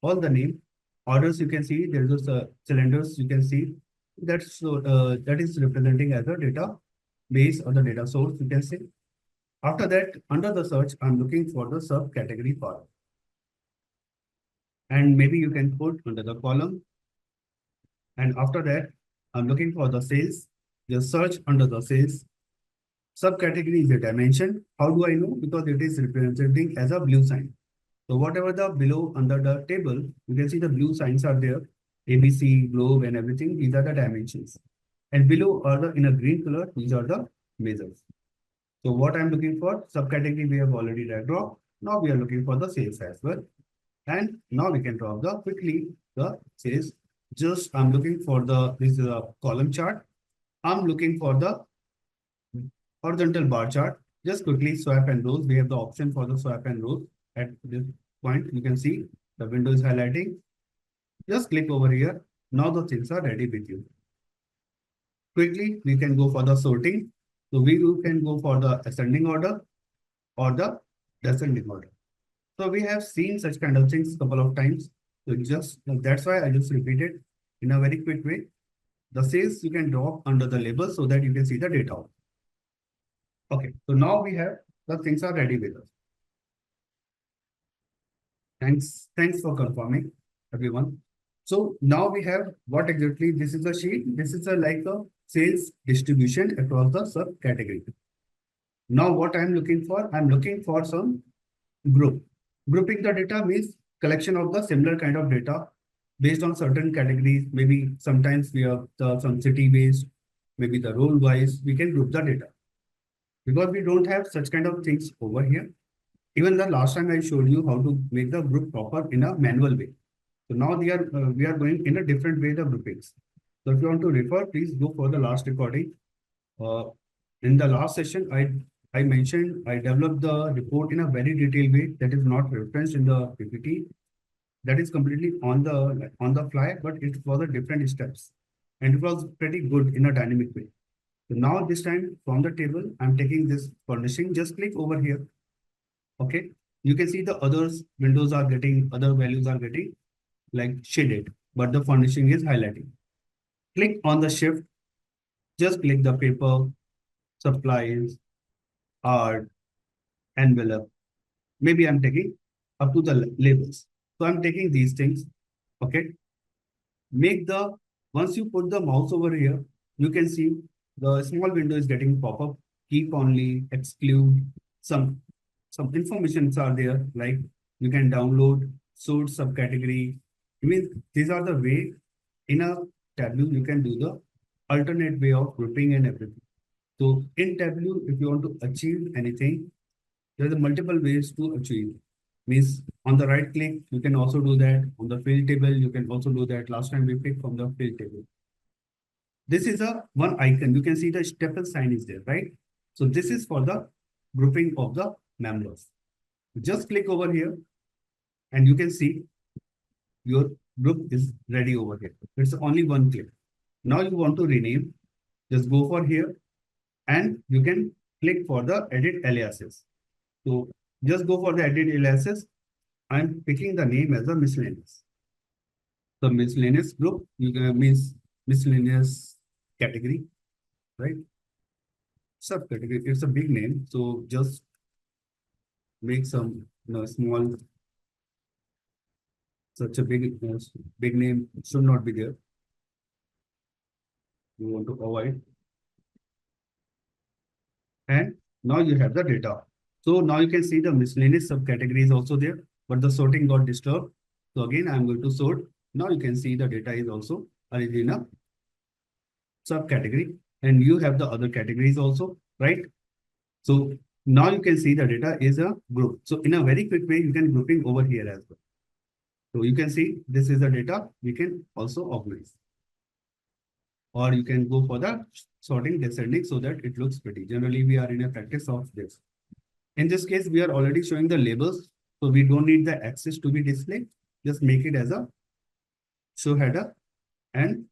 all the name. Orders you can see, there's just cylinders you can see. That is representing as a data base or the data source you can say. After that, under the search, I'm looking for the subcategory part. And maybe you can put under the column. And after that, I'm looking for the sales. Just search under the sales. Subcategory is a dimension. How do I know? Because it is representing as a blue sign. So whatever the below under the table, you can see the blue signs are there. ABC, globe and everything. These are the dimensions. And below are the in a green color. These are the measures. So what I'm looking for, subcategory we have already drawn. Now we are looking for the sales as well. And now we can draw the quickly the sales. Just I'm looking for this is a column chart. I'm looking for the horizontal bar chart. Just quickly swap and rows. We have the option for the swap and rows. At this point, you can see the window is highlighting. Just click over here. Now the things are ready with you. Quickly, we can go for the sorting. So we can go for the ascending order or the descending order. So we have seen such kind of things a couple of times. So that's why I just repeat it in a very quick way. The sales you can drop under the label so that you can see the data. Okay, so now we have the things are ready with us. Thanks for confirming, everyone. So now we have what exactly this is a sheet. This is like a sales distribution across the subcategory. Now what I'm looking for some group. Grouping the data means collection of the similar kind of data based on certain categories. Maybe sometimes we have some city based, maybe the role wise, we can group the data. Because we don't have such kind of things over here. Even the last time I showed you how to make the group proper in a manual way. So now we are going in a different way the groupings. So if you want to refer, please go for the last recording. In the last session, I mentioned I developed the report in a very detailed way that is not referenced in the PPT. That is completely on the fly, but it was a different steps, and it was pretty good in a dynamic way. So now this time from the table, I'm taking this furnishing. Just click over here. Okay, you can see the others windows are getting other values are getting like shaded, but the furnishing is highlighting. Click on the shift. Just click the paper, supplies, art, envelope. Maybe I'm taking up to the labels. So I'm taking these things. Okay. Once you put the mouse over here, you can see the small window is getting pop up. Keep only, exclude, some informations are there, like you can download, sort subcategory. I mean, these are the way in a Tableau you can do the alternate way of grouping and everything. So in Tableau, if you want to achieve anything, there are multiple ways to achieve. Means on the right click, you can also do that. On the field table, you can also do that. Last time we picked from the field table. This is a one icon. You can see the staple sign is there, right? So this is for the grouping of the members. Just click over here and you can see your group is ready over here. It's only one click. Now you want to rename, just go for here and you can click for the edit aliases. So just go for the edit aliases. I'm picking the name as a miscellaneous. The miscellaneous group, you can means miscellaneous category, right? Subcategory, it's a big name. So just make some small, such a big name should not be there. You want to avoid. And now you have the data. So now you can see the miscellaneous subcategory is also there, but the sorting got disturbed. So again, I'm going to sort. Now you can see the data is also arranged in a subcategory, and you have the other categories also, right? So now you can see the data is a group. So in a very quick way, you can grouping over here as well. So you can see this is the data we can also organize. Or you can go for the sorting descending so that it looks pretty. Generally, we are in a practice of this. In this case, we are already showing the labels. So we don't need the axis to be displayed. Just make it as a show header, and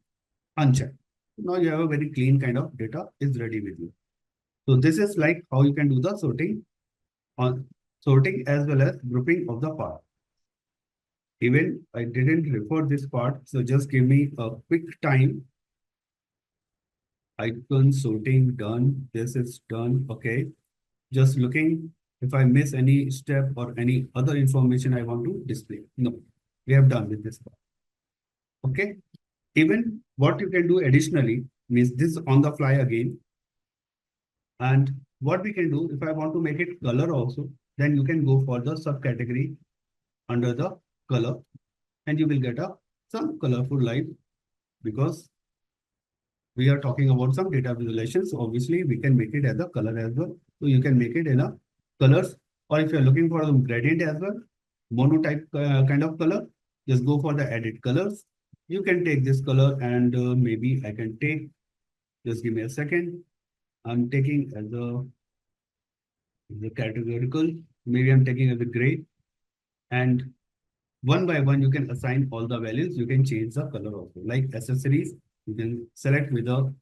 uncheck. Now you have a very clean kind of data is ready with you. So this is like how you can do the on sorting as well as grouping of the part. Even I didn't refer this part, so just give me a quick time. Icon sorting done. This is done. Okay. Just looking if I miss any step or any other information I want to display. No, we have done with this part. Okay. Even what you can do additionally means this on the fly again. And what we can do, if I want to make it color also, then you can go for the subcategory under the color and you will get some colorful line because we are talking about some data visualization. So obviously we can make it as a color as well. So you can make it in a colors, or if you're looking for a gradient as well, monotype kind of color, just go for the edit colors. You can take this color and maybe I can take, just give me a second. I'm taking as the categorical, maybe I'm taking as a gray, and one by one you can assign all the values. You can change the color also, like accessories. You can select with a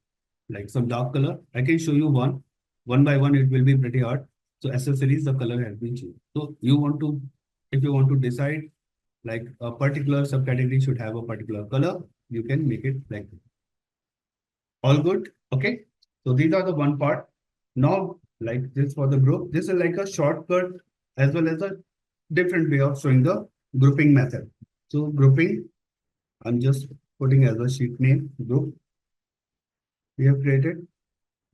like some dark color. I can show you one by one. It will be pretty hard. So accessories, the color has been changed. So you want to, if you want to decide like a particular subcategory should have a particular color, you can make it like that. All good. Okay. So these are the one part. Now, like this for the group, this is like a shortcut as well as a different way of showing the grouping method. So grouping, I'm just putting as a sheet name group we have created.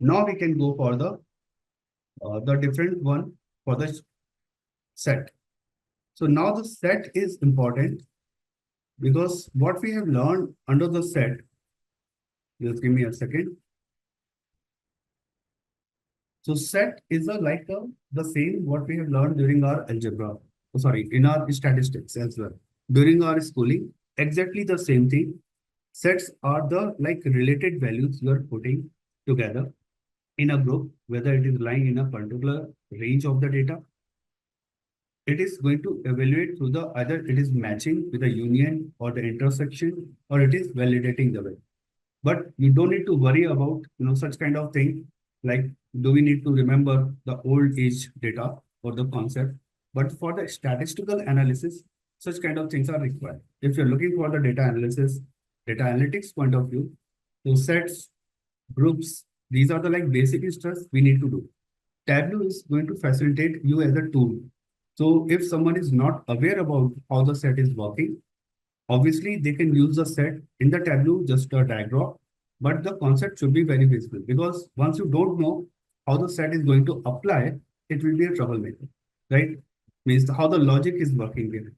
Now we can go for the different one for the set. So now the set is important because what we have learned under the set, just give me a second. So set is the same what we have learned during our algebra, sorry, in our statistics as well. During our schooling, exactly the same thing. Sets are the like related values you are putting together in a group, whether it is lying in a particular range of the data. It is going to evaluate through the either it is matching with a union or the intersection, or it is validating the way. But you don't need to worry about such kind of thing like do we need to remember the old age data or the concept. But for the statistical analysis, such kind of things are required. If you're looking for the data analysis, data analytics point of view, so sets, groups, these are the like basic stuff we need to do. Tableau is going to facilitate you as a tool. So if someone is not aware about how the set is working, obviously they can use the set in the Tableau, just a drag drop, but the concept should be very visible because once you don't know how the set is going to apply, it will be a troublemaker, right? Means how the logic is working there.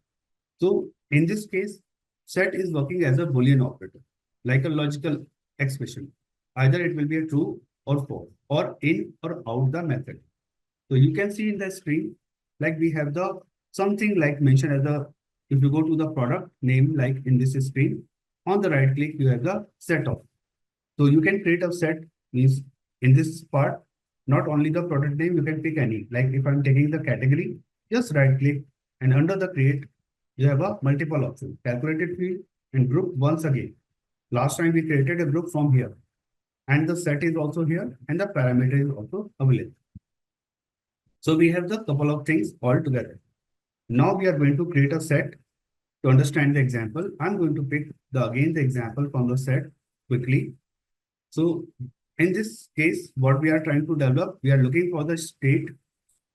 So in this case, set is working as a Boolean operator, like a logical expression. Either it will be a true or false, or in or out the method. So you can see in the screen, like we have the something like mentioned as the, if you go to the product name, like in this screen, on the right click, you have the set of. So you can create a set, means in this part, not only the product name, you can pick any. Like if I'm taking the category, just right click and under the create, you have a multiple option, calculated field and group once again. Last time we created a group from here and the set is also here and the parameter is also available. So we have the couple of things all together. Now we are going to create a set to understand the example. I'm going to pick again the example from the set quickly. So in this case, what we are trying to develop, we are looking for the state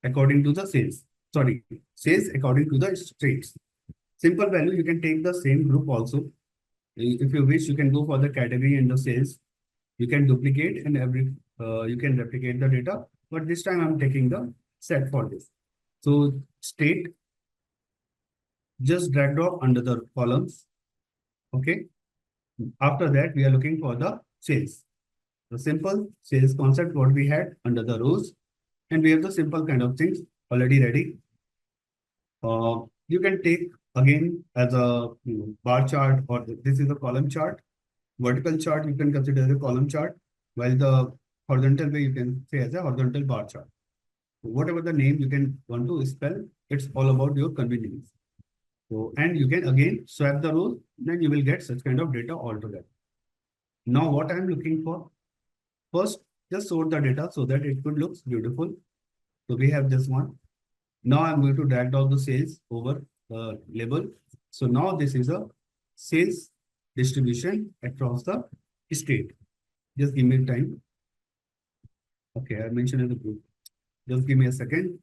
according to the sales. Sorry, sales according to the states. Simple value, you can take the same group also. If you wish, you can go for the category and the sales. You can duplicate and you can replicate the data. But this time I'm taking the set for this. So state, just drag drop under the columns. Okay. After that, we are looking for the sales. The simple sales concept what we had under the rows, and we have the simple kind of things already ready. You can take again as a bar chart, or this is a column chart. Vertical chart you can consider as a column chart, while the horizontal way you can say as a horizontal bar chart. Whatever the name you can want to spell, it's all about your convenience. So, and you can again swap the rows, then you will get such kind of data altogether. Now, what I'm looking for, first, just sort the data so that it could look beautiful. So we have this one. Now I'm going to drag down the sales over the label. So now this is a sales distribution across the state. Just give me time. Okay, I mentioned in the group. Just give me a second.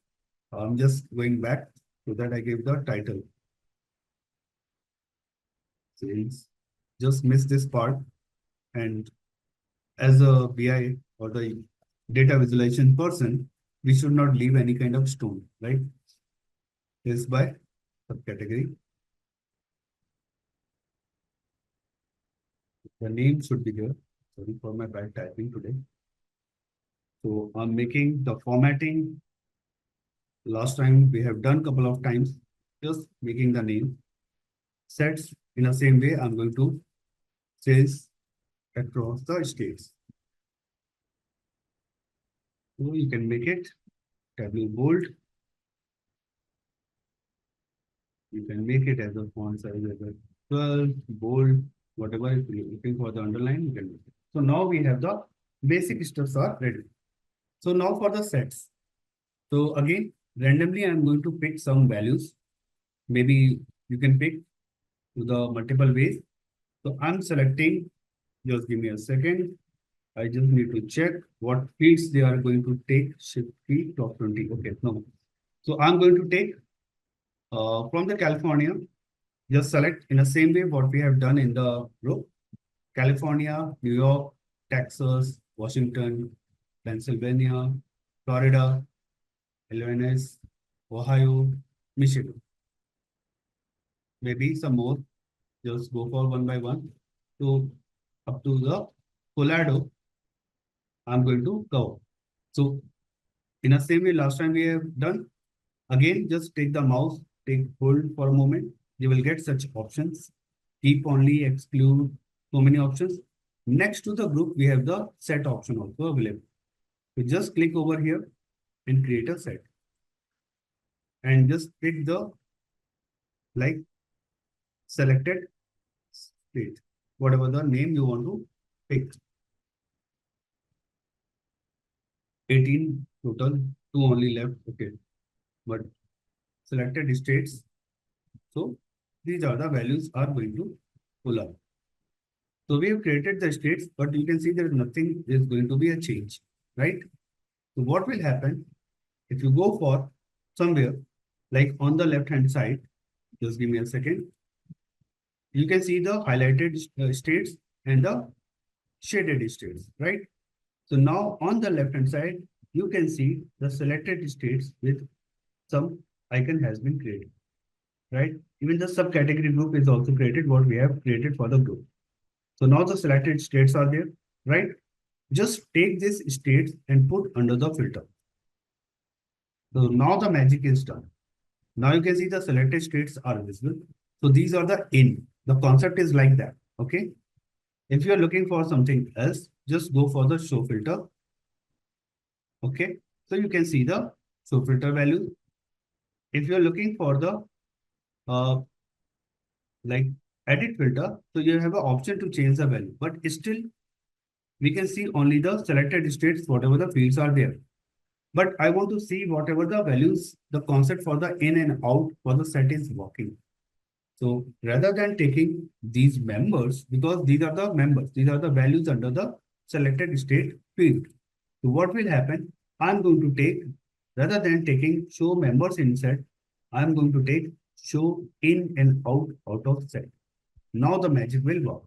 I'm just going back so that I give the title. Sales. Just miss this part. And as a BI or the data visualization person, we should not leave any kind of stone, right? This by subcategory. The name should be there. Sorry for my bad typing today. So I'm making the formatting. Last time we have done couple of times, just making the name. Sets in the same way, I'm going to sales across the states. So you can make it Tableau bold. You can make it as a font size as a 12, bold, whatever. If you're looking for the underline, you can make it. So now we have the basic stuffs are ready. So now for the sets. So again, randomly, I'm going to pick some values. Maybe you can pick to the multiple ways. So I'm selecting, just give me a second. I just need to check what fields they are going to take. Shift key top 20. Okay, no. So I'm going to take from the California, just select in the same way what we have done in the row. California, New York, Texas, Washington, Pennsylvania, Florida, Illinois, Ohio, Michigan. Maybe some more. Just go for one by one. So up to the Colorado, I'm going to cover. So in the same way last time we have done, again, just take the mouse, take hold for a moment. You will get such options. Keep only, exclude, so many options. Next to the group, we have the set option also available. So just click over here and create a set. And just pick the like selected state, whatever the name you want to pick. 18 total, 2 only left. Okay. But selected states. So these are the values are going to pull up. So we have created the states, but you can see there is nothing is going to be a change, right? So what will happen if you go for somewhere like on the left hand side, just give me a second. You can see the highlighted states and the shaded states, right? So now on the left hand side, you can see the selected states with some icon has been created, right? Even the subcategory group is also created, what we have created for the group. So now the selected states are there, right? Just take these states and put under the filter. So now the magic is done. Now you can see the selected states are visible. So these are the in. The concept is like that, okay? If you are looking for something else, just go for the show filter. Okay, so you can see the show filter value. If you are looking for the uh, like edit filter, so you have an option to change the value, but still we can see only the selected states, whatever the fields are there. But I want to see whatever the values, the concept for the in and out for the set is working. So rather than taking these members, because these are the members, these are the values under the selected state field. So what will happen? I'm going to take, rather than taking show members in set, I'm going to take show in and out of set. Now the magic will work.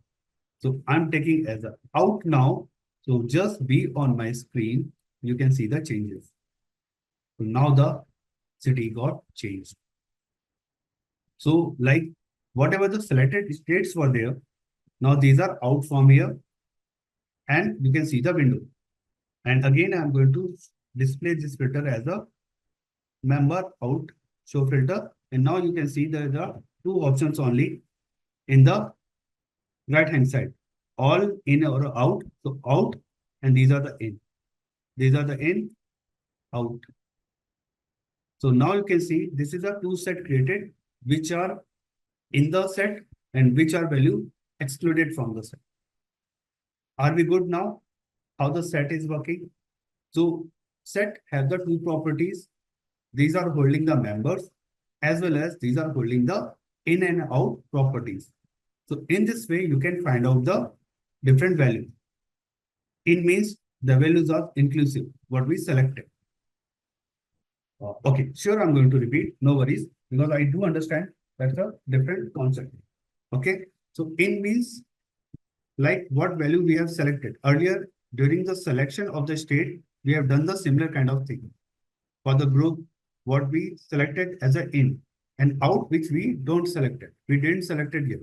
So I'm taking as a out now. So just be on my screen. You can see the changes. So now the city got changed. So like whatever the selected states were there, now these are out from here and you can see the window. And again, I'm going to display this filter as a member out show filter. And now you can see there are two options only in the right hand side, all in or out. So out and these are the in. These are the in, out. So now you can see this is a two set created, which are in the set and which are value excluded from the set. Are we good now? How the set is working? So set have the two properties. These are holding the members as well as these are holding the in and out properties. So in this way, you can find out the different values. In means the values are inclusive, what we selected. Okay, sure, I'm going to repeat, no worries, because I do understand that's a different concept. Okay, so in means like what value we have selected. Earlier, during the selection of the state, we have done the similar kind of thing. For the group, what we selected as a in and out, which we don't select it. We didn't select it here.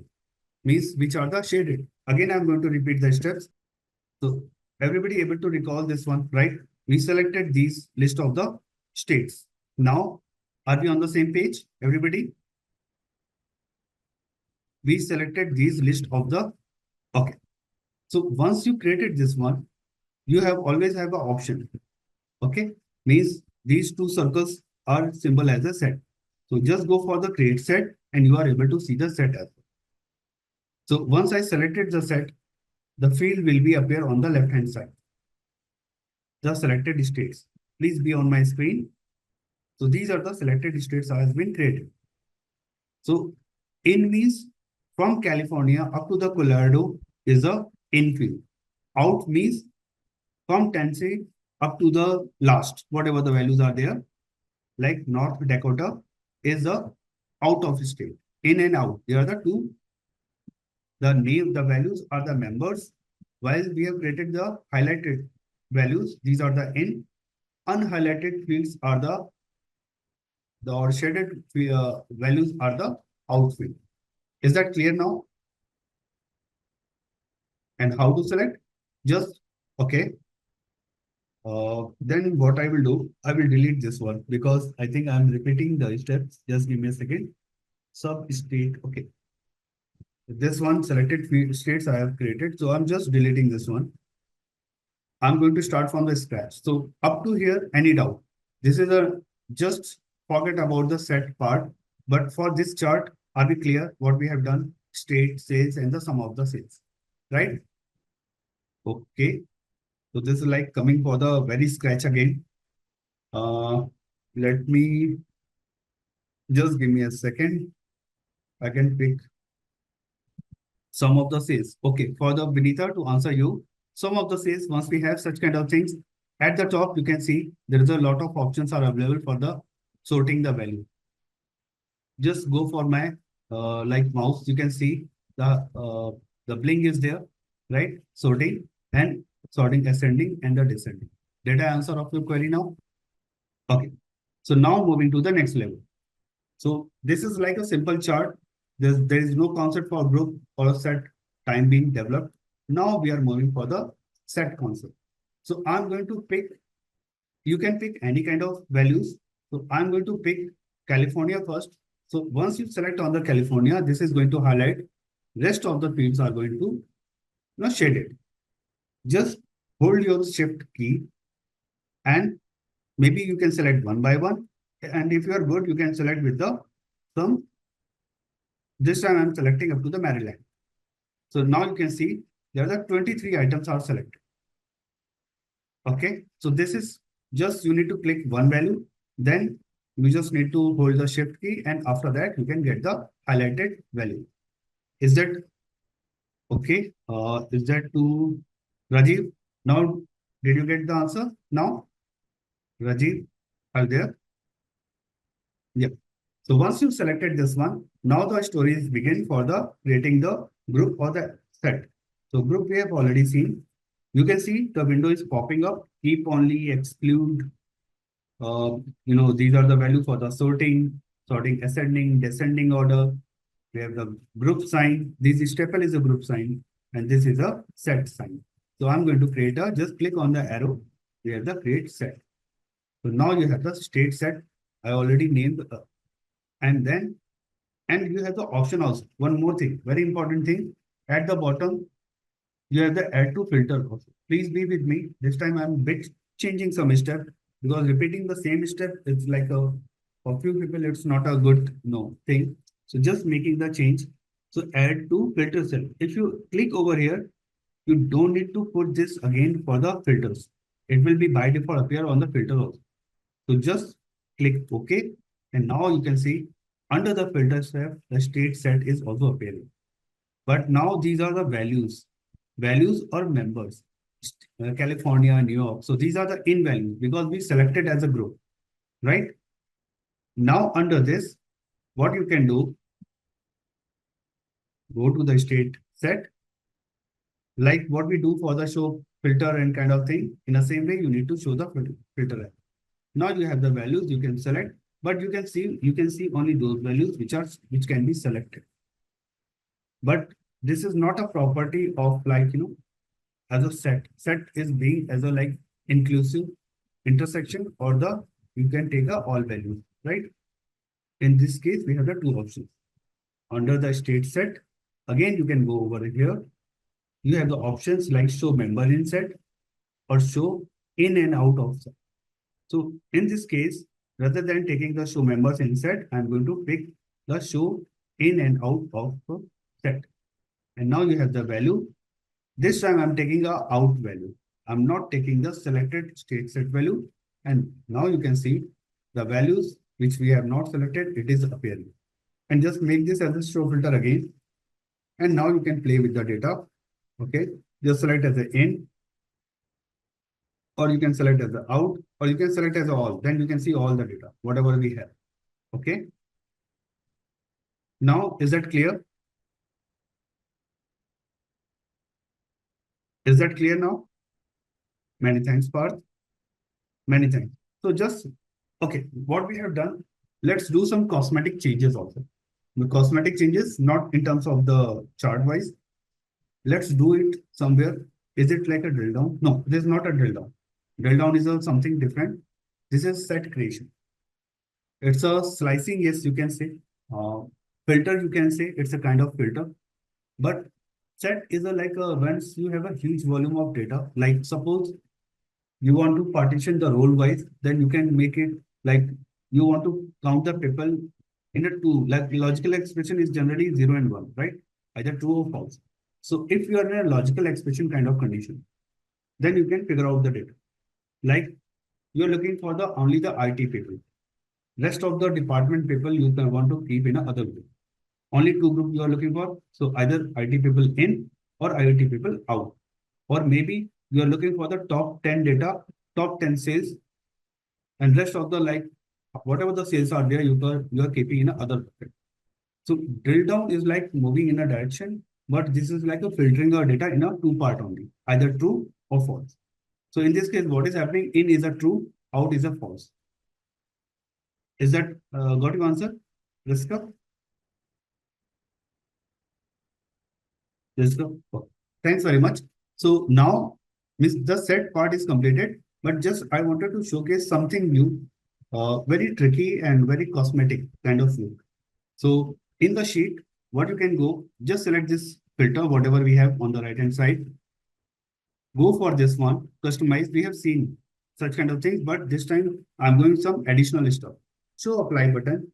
Means which are the shaded. Again, I'm going to repeat the steps. So everybody able to recall this one, right? We selected these list of the states. Now, are we on the same page, everybody? We selected these list of the, okay. So once you created this one, you have always have an option, okay? Means these two circles are symbol as a set. So just go for the create set and you are able to see the set as well. So once I selected the set, the field will be appear on the left hand side. The selected states. Please be on my screen. So these are the selected states has been created. So in means from California up to the Colorado is a in field. Out means from Tennessee up to the last, whatever the values are there, like North Dakota is the out of state. In and out, they are the two. The name, the values are the members. While we have created the highlighted values, these are the in. Unhighlighted fields are the or shaded values are the out field. Is that clear now? And how to select? Just okay. Then what I will do, I will delete this one because I think I'm repeating the steps. Just give me a second. Sub state. Okay. This one selected field states I have created. So I'm just deleting this one. I'm going to start from the scratch. So up to here, any doubt? This is a just forget about the set part. But for this chart, are we clear what we have done? State, sales, and the sum of the sales, right? Okay. So this is like coming for the very scratch again. Let me just give me a second. I can pick some of the sales. Okay, for the Vinita to answer you, some of the sales, once we have such kind of things, at the top, you can see there is a lot of options are available for the sorting the value. Just go for my like mouse, you can see the blink is there, right? Sorting and sorting ascending and the descending. Did I answer of your query now? Okay. So now moving to the next level. So this is like a simple chart. There is no concept for group or set time being developed. Now we are moving for the set concept. So I'm going to pick, you can pick any kind of values. So I'm going to pick California first. So once you select on the California, this is going to highlight. Rest of the fields are going to shaded. Just hold your shift key and maybe you can select one by one. And if you are good, you can select with the sum. This time I'm selecting up to the Maryland. So now you can see there are 23 items are selected. Okay, so this is just you need to click one value, then you just need to hold the shift key, and after that you can get the highlighted value. Is that okay? Is that to Rajiv? Now, did you get the answer? Now, Rajiv, are there? Yeah. So once you've selected this one, now the stories begin for the creating the group or the set. So group we have already seen. You can see the window is popping up, keep only, exclude. These are the value for the sorting ascending, descending order. We have the group sign. This staple is a group sign and this is a set sign. So I'm going to create just click on the arrow. We have the create set. So now you have the state set. I already named and you have the option also. One more thing, very important thing. At the bottom, you have the add to filter also. Please be with me. This time I'm bit changing some step because repeating the same step is like for few people it's not a good thing. So just making the change. So add to filter cell. If you click over here, you don't need to put this again for the filters. It will be by default appear on the filter also. So just click OK. And now you can see under the filter step, the state set is also appearing. But now these are the values or members. California, New York. So these are the in values because we selected as a group, right? Now under this, what you can do, go to the state set, like what we do for the show filter and kind of thing. In the same way, you need to show the filter. Now you have the values you can select, but you can see only those values which can be selected. But this is not a property of like as a set. Set is being as a like inclusive intersection or the you can take a all values, right? In this case, we have the two options. Under the state set, again, you can go over here. You have the options like show member in set or show in and out of set. So in this case, rather than taking the show members in set, I'm going to pick the show in and out of the set. And now you have the value. This time I'm taking a out value. I'm not taking the selected state set value. And now you can see the values which we have not selected, it is appearing. And just make this as a show filter again. And now you can play with the data. Okay, just select as the in, or you can select as the out, or you can select as all. Then you can see all the data, whatever we have. Okay. Now, is that clear? Is that clear now? Many thanks, Parth. Many thanks. So just, okay, what we have done, let's do some cosmetic changes also. The cosmetic changes, not in terms of the chart wise. Let's do it somewhere. Is it like a drill down? No, this is not a drill down. Drill down is something different. This is set creation. It's a slicing, yes, you can say. Filter, you can say it's a kind of filter. But set is a like a once you have a huge volume of data, like suppose you want to partition the role wise, then you can make it like you want to count the people in a two, like logical expression is generally 0 and 1, right? Either true or false. So if you are in a logical expression kind of condition, then you can figure out the data. Like you're looking for the only the IT people. Rest of the department people you can want to keep in another group. Only two groups you are looking for. So either IT people in or IT people out. Or maybe you are looking for the top 10 data, top 10 sales, and rest of the like whatever the sales are there, you are keeping in another bucket. So drill down is like moving in a direction, but this is like a filtering our data in a two part only, either true or false. So in this case, what is happening? In is a true, out is a false. Is that got your answer, Riska? Riska? Oh, thanks very much. So now, the set part is completed, but just I wanted to showcase something new, very tricky and very cosmetic kind of look. So in the sheet, what you can go, just select this filter, whatever we have on the right hand side. Go for this one, customize. We have seen such kind of things, but this time I'm going some additional stuff. Show apply button.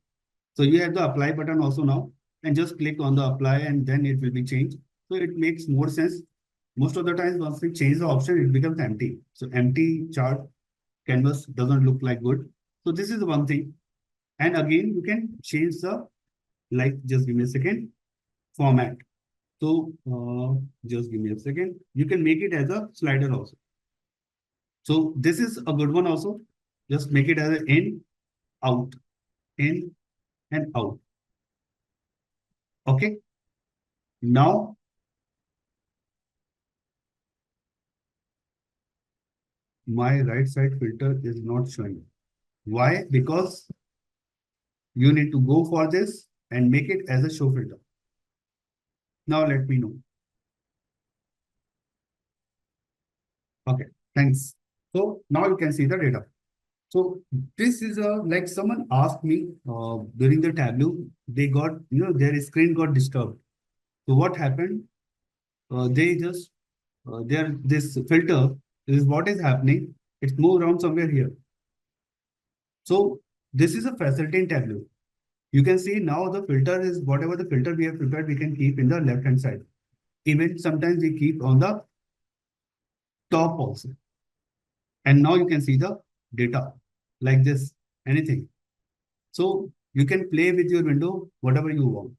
So you have the apply button also now, and just click on the apply and then it will be changed. So it makes more sense. Most of the times once we change the option, it becomes empty. So empty chart canvas doesn't look like good. So this is one thing. And again, you can change the, like, just give me a second, format. So just give me a second. You can make it as a slider also. So this is a good one also. Just make it as an out, in and out. Okay. Now, my right side filter is not showing. Why? Because you need to go for this and make it as a show filter. Now let me know. Okay, thanks. So now you can see the data. So this is like someone asked me during the Tableau, they got, their screen got disturbed. So what happened? They just, this filter is what is happening. It's moved around somewhere here. So this is a facility in Tableau. You can see now the filter is whatever the filter we have prepared, we can keep in the left hand side. Even sometimes we keep on the top also. And now you can see the data like this, anything. So you can play with your window whatever you want.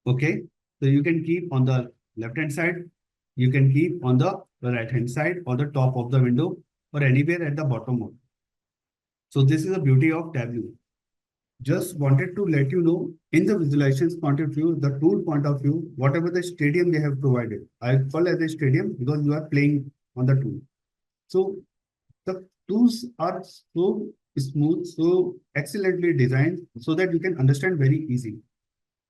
Okay. So you can keep on the left hand side, you can keep on the right hand side or the top of the window or anywhere at the bottom of. So this is the beauty of Tableau. Just wanted to let you know in the visualizations point of view, the tool point of view, whatever the stadium they have provided. I call as a stadium because you are playing on the tool. So the tools are so smooth, so excellently designed so that you can understand very easy.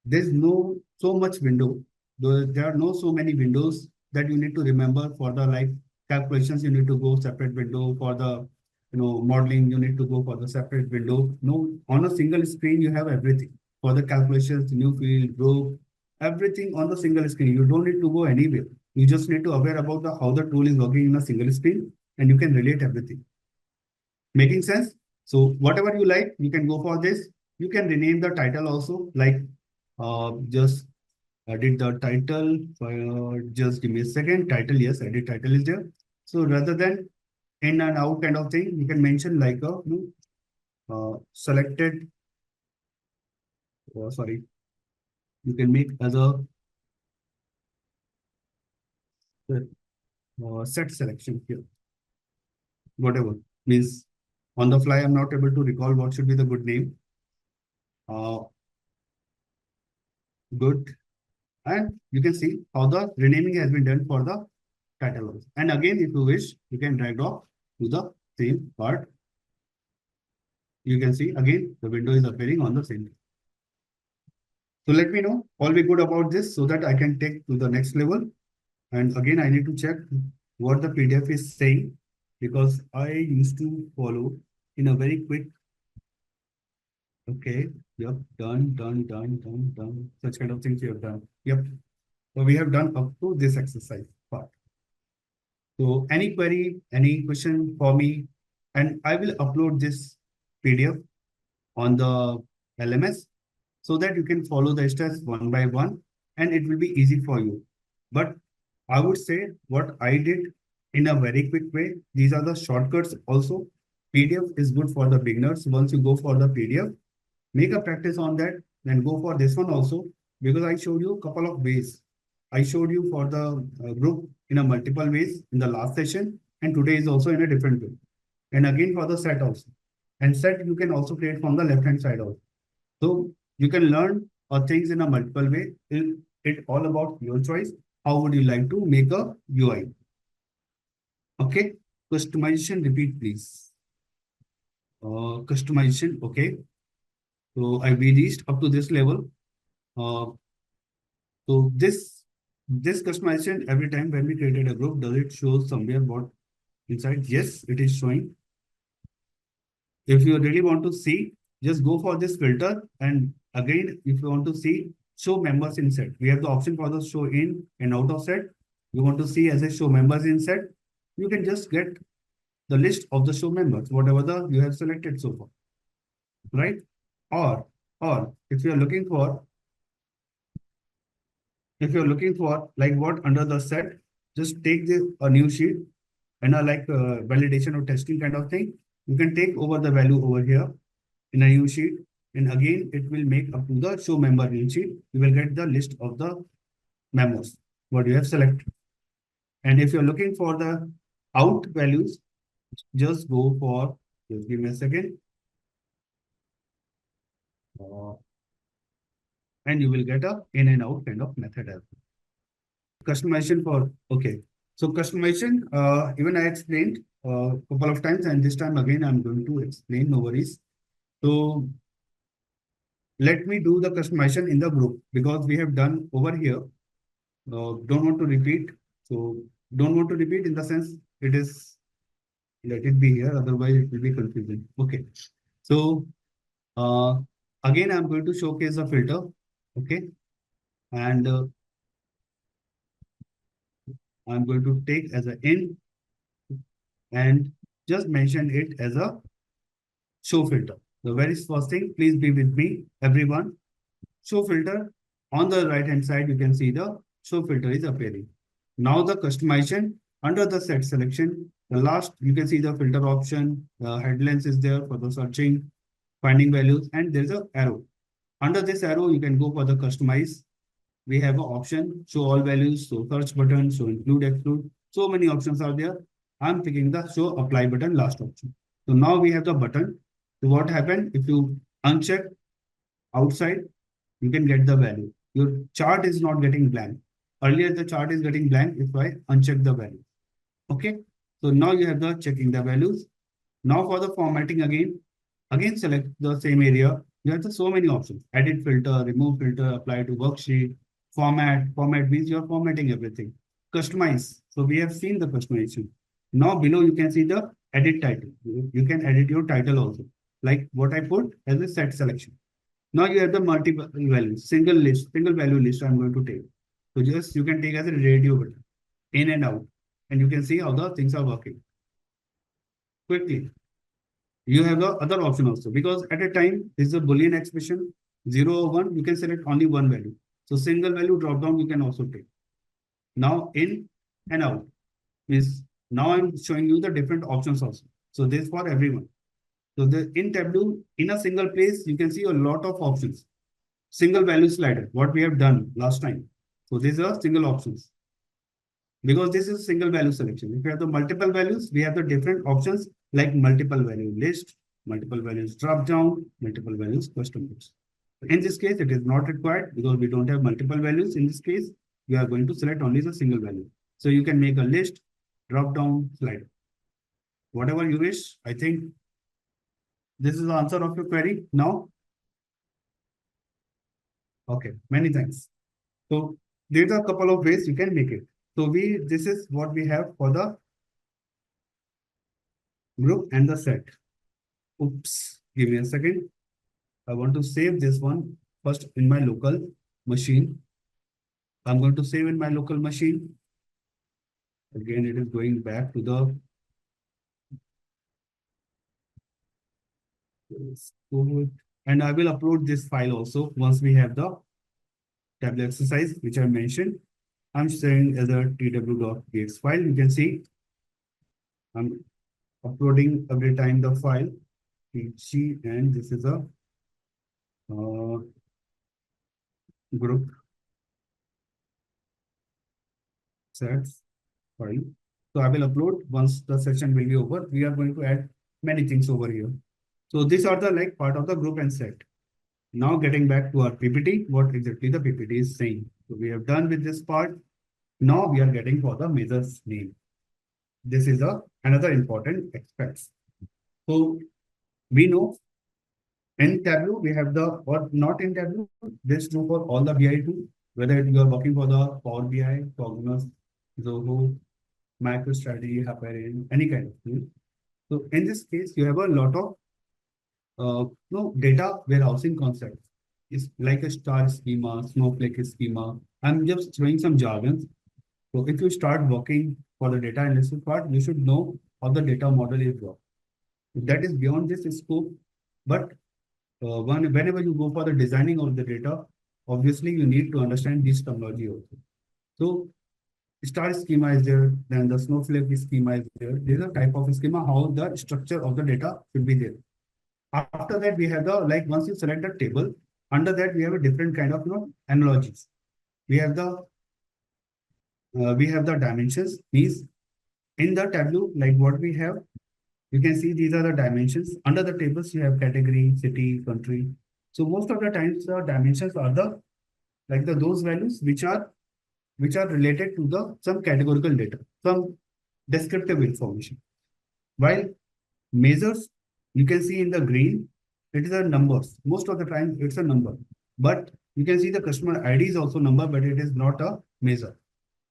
There's no so much window. There are no so many windows that you need to remember for the like calculations. You need to go separate window for the modeling. You need to go for the separate window. No, on a single screen you have everything for the calculations, new field, group, everything on the single screen. You don't need to go anywhere. You just need to aware about the how the tool is working in a single screen, and you can relate everything. Making sense? So whatever you like, you can go for this. You can rename the title also, like just edit the title. Just give me a second. Title, yes, edit title is there. So rather than in and out kind of thing, you can mention like a selected. Sorry, you can make as a set selection here. Whatever means on the fly, I'm not able to recall what should be the good name. Uh, Good. And you can see how the renaming has been done for the title also. And again, if you wish, you can drag off to the same part. You can see again, the window is appearing on the same. So let me know, all be good about this so that I can take to the next level. And again, I need to check what the PDF is saying because I used to follow in a very quick. Okay. Yep. Done. Such kind of things you have done. Yep. So we have done up to this exercise part. So any query, any question for me, and I will upload this PDF on the LMS so that you can follow the steps one by one and it will be easy for you. But I would say what I did in a very quick way, these are the shortcuts also. PDF is good for the beginners. Once you go for the PDF, make a practice on that, then go for this one also because I showed you a couple of ways. I showed you for the group in a multiple ways in the last session, and today is also in a different way. And again for the set also. And set you can also create from the left hand side also. So you can learn things in a multiple way. It all about your choice. How would you like to make a UI? Okay. Customization, repeat please. Customization, okay. So we reached up to this level. Uh, so this customization every time when we created a group, does it show somewhere what inside? Yes, it is showing. If you really want to see, just go for this filter. And again, if you want to see show members in set, we have the option for the show in and out of set. You want to see as a show members in set, you can just get the list of the show members, whatever the you have selected so far, right? Or if you are looking for like what under the set, just take a new sheet and a like validation or testing kind of thing. You can take over the value over here in a new sheet. And again, it will make up to the show member new sheet. You will get the list of the members, what you have selected. And if you're looking for the out values, just go for, just give me a second. And you will get a in and out kind of method as well. Customization for, okay. So customization, even I explained a couple of times, and this time again, I'm going to explain, no worries. So let me do the customization in the group because we have done over here. Don't want to repeat. So don't want to repeat in the sense it is, let it be here, otherwise it will be confusing. Okay. So again, I'm going to showcase the filter. Okay. And I'm going to take as an in and just mention it as a show filter. The very first thing, please be with me, everyone. Show filter. On the right hand side, you can see the show filter is appearing. Now the customization under the set selection, the last you can see the filter option, the headlines is there for the searching, finding values, and there's a arrow. Under this arrow, you can go for the customize. We have an option, show all values, show search button, show include, exclude. So many options are there. I'm picking the show apply button last option. So now we have the button. So what happened if you uncheck outside, you can get the value. Your chart is not getting blank. Earlier, the chart is getting blank if I uncheck the value. Okay. So now you have the checking the values. Now for the formatting again select the same area. You have the so many options. Edit filter, remove filter, apply to worksheet, format. Format means you're formatting everything. Customize. So we have seen the customization. Now below you can see the edit title. You can edit your title also. Like what I put as a set selection. Now you have the multiple values, single list, single value list I'm going to take. So just you can take as a radio button, in and out, and you can see how the things are working. Quickly, you have the other option also because at a time this is a Boolean expression, 0 or 1, you can select only one value. So single value drop down you can also take. Now in and out means now I'm showing you the different options also. So this for everyone. So the in Tableau, in a single place, you can see a lot of options. Single value slider, what we have done last time. So these are single options. Because this is single value selection. If you have the multiple values, we have the different options like multiple value list, multiple values drop down, multiple values custom list. In this case, it is not required because we don't have multiple values. In this case, we are going to select only the single value. So you can make a list, drop down, slider. Whatever you wish, I think this is the answer of your query now. Okay, many thanks. So there's a couple of ways you can make it. So this is what we have for the group and the set. Oops, give me a second. I want to save this one first in my local machine. I'm going to save in my local machine. Again, it is going back to the and I will upload this file also once we have the Tableau exercise, which I mentioned. I'm sharing as a tw.txt file. You can see I'm uploading every time the file. And this is a group sets file. So I will upload once the session will be over. We are going to add many things over here. So these are the like part of the group and set. Now getting back to our PPT, what exactly the PPT is saying. So we have done with this part. Now we are getting for the measures name. This is another important aspect. So we know in Tableau, we have the, or not in Tableau, this true for all the BI tools, whether you are working for the Power BI, Cognos, Zoho, MicroStrategy, Hyperion, any kind of tool. So in this case, you have a lot of data warehousing concepts. It's like a star schema, snowflake schema. I'm just showing some jargons. So if you start working for the data analysis part, you should know how the data model is work. That is beyond this scope, but whenever you go for the designing of the data, obviously you need to understand this terminology also. So star schema is there, then the snowflake schema is there. There is a type of schema, how the structure of the data should be there. After that, we have the, like once you select the table, under that we have a different kind of analogies. We have the dimensions. These in the Tableau, like what we have, you can see these are the dimensions. Under the tables, you have category, city, country. So most of the times the dimensions are the like those values which are related to the some categorical data, some descriptive information. While measures, you can see in the green, it is a numbers. Most of the time it's a number, but you can see the customer ID is also number, but it is not a measure.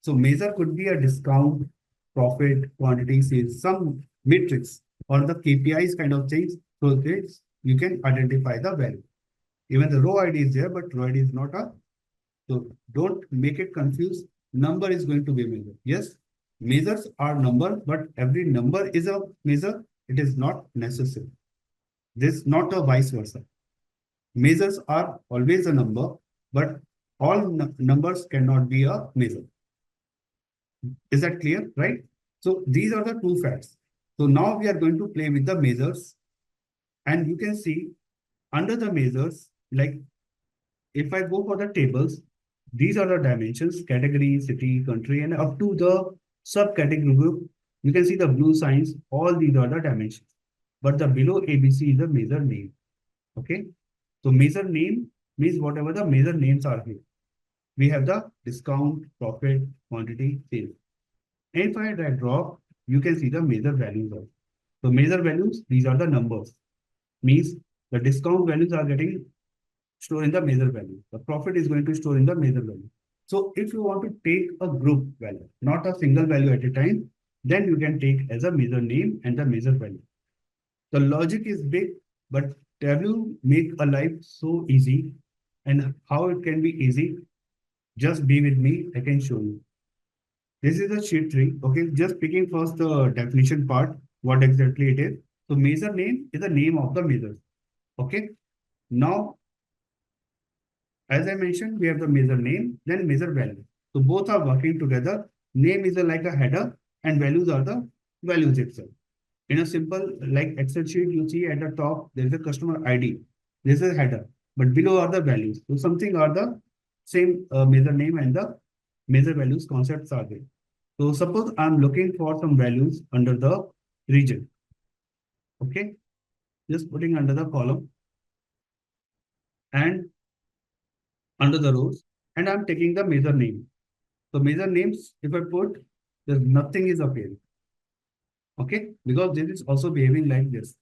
So measure could be a discount, profit, quantity, sales, some metrics or the KPIs kind of things. So this you can identify the value. Even the row ID is there, but row ID is not a. So don't make it confused. Number is going to be measure. Yes, measures are number, but every number is a measure. It is not necessary. This not a vice versa. Measures are always a number, but all numbers cannot be a measure. Is that clear, right? So these are the two facts. So now we are going to play with the measures, and you can see under the measures, like if I go for the tables, these are the dimensions, category, city, country, and up to the subcategory group. You can see the blue signs, all these are the dimensions. But the below ABC is the measure name. Okay. So measure name means whatever the measure names are here. We have the discount, profit, quantity, sales. And if I drag drop, you can see the measure values also. So measure values, these are the numbers. Means the discount values are getting stored in the measure value. The profit is going to store in the measure value. So if you want to take a group value, not a single value at a time, then you can take as a measure name and the measure value. The logic is big, but Tableau make a life so easy. And how it can be easy, just be with me, I can show you. This is a sheet tree. Okay, just picking first the definition part, what exactly it is. So measure name is the name of the measure. Okay. Now, as I mentioned, we have the measure name, then measure value. So both are working together. Name is like a header and values are the values itself. In a simple like Excel sheet, you see at the top, there is a customer ID. This is a header, but below are the values. So something are the same measure name and the measure values concepts are there. So suppose I'm looking for some values under the region. Okay, just putting under the column and under the rows, and I'm taking the measure name. So measure names, if I put, there's nothing is appearing. Okay, because this is also behaving like this.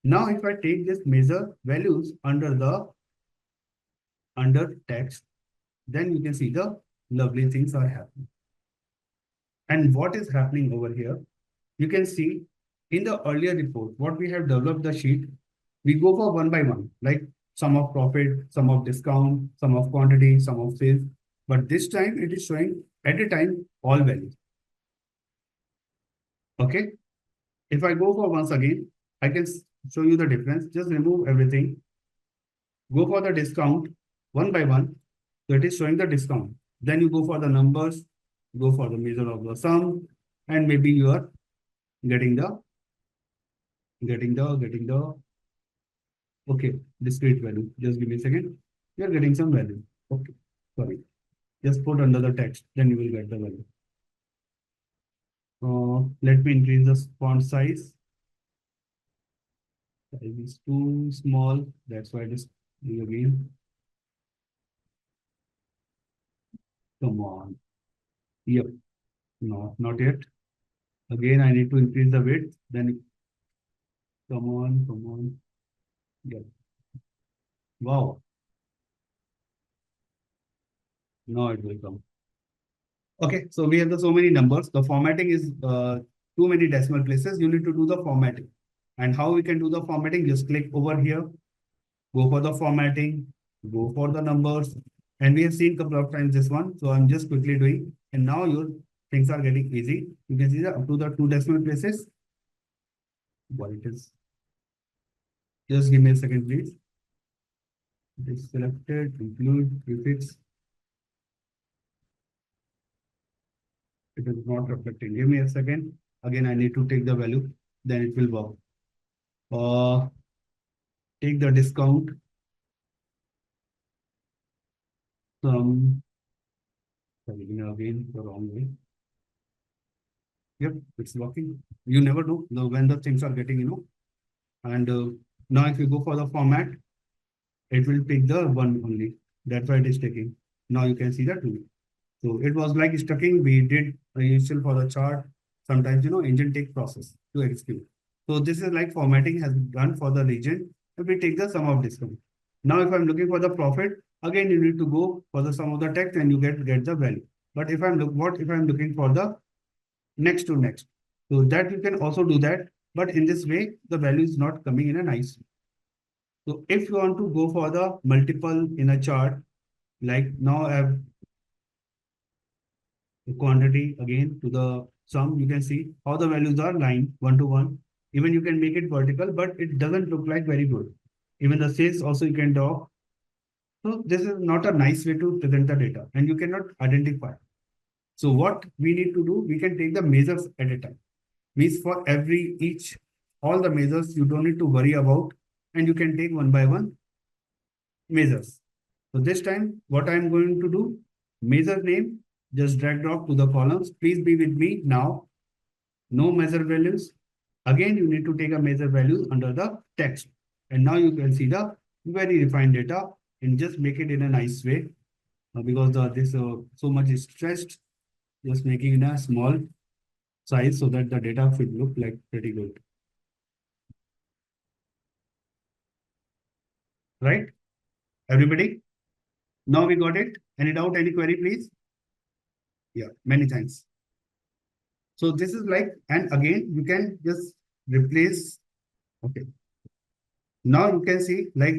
Now, if I take this measure values under text, then you can see the lovely things are happening. And what is happening over here? You can see in the earlier report, what we have developed the sheet, we go for one by one, like sum of profit, sum of discount, sum of quantity, sum of sales. But this time it is showing at a time all values. Okay. If I go for once again, I can show you the difference. Just remove everything. Go for the discount one by one. So it is showing the discount. Then you go for the numbers, go for the measure of the sum, and maybe you are getting the okay, discrete value. Just give me a second. You are getting some value. Okay, sorry. Just put under the text, then you will get the value. Let me increase the font size. Size is too small. That's why this again. Come on. Yep. No, not yet. Again, I need to increase the width. Then come on, come on. Yep. Wow. Now it will come. Okay, so we have the so many numbers. The formatting is too many decimal places. You need to do the formatting. And how we can do the formatting? Just click over here, go for the formatting, go for the numbers. And we have seen a couple of times this one. So I'm just quickly doing. And now your things are getting easy. You can see that up to the 2 decimal places. What it is. Just give me a second, please. It is selected, include, prefix. It is not reflecting. Give me a second. Again, I need to take the value, then it will work. Take the discount. Sorry, again, the wrong way. Yep, it's working. You never know when the things are getting, And now if you go for the format, it will pick the one only. That's why it is taking. Now you can see the two. So it was like stucking. We did initial for the chart. Sometimes, engine take process to execute. So this is like formatting has done for the region. If we take the sum of discount. Now, if I'm looking for the profit, again, you need to go for the sum of the text and you get the value. But if I'm looking for the next to next. So that you can also do that. But in this way, the value is not coming in a nice way. So if you want to go for the multiple in a chart, like now I have the quantity again to the sum, you can see how the values are lined 1 to 1. Even you can make it vertical, but it doesn't look like very good. Even the sales also you can draw. So this is not a nice way to present the data and you cannot identify. So what we need to do, we can take the measures at a time. Means for every each, all the measures you don't need to worry about and you can take one by one measures. So this time, what I'm going to do, measure name, just drag drop to the columns. Please be with me now. No measure values. Again, you need to take a measure values under the text. And now you can see the very refined data and just make it in a nice way because this so much is stressed. Just making it a small size so that the data should look like pretty good. Right? Everybody? Now we got it. Any doubt, any query, please? Yeah, many thanks. So this is like, and again, you can just replace. Okay. Now you can see like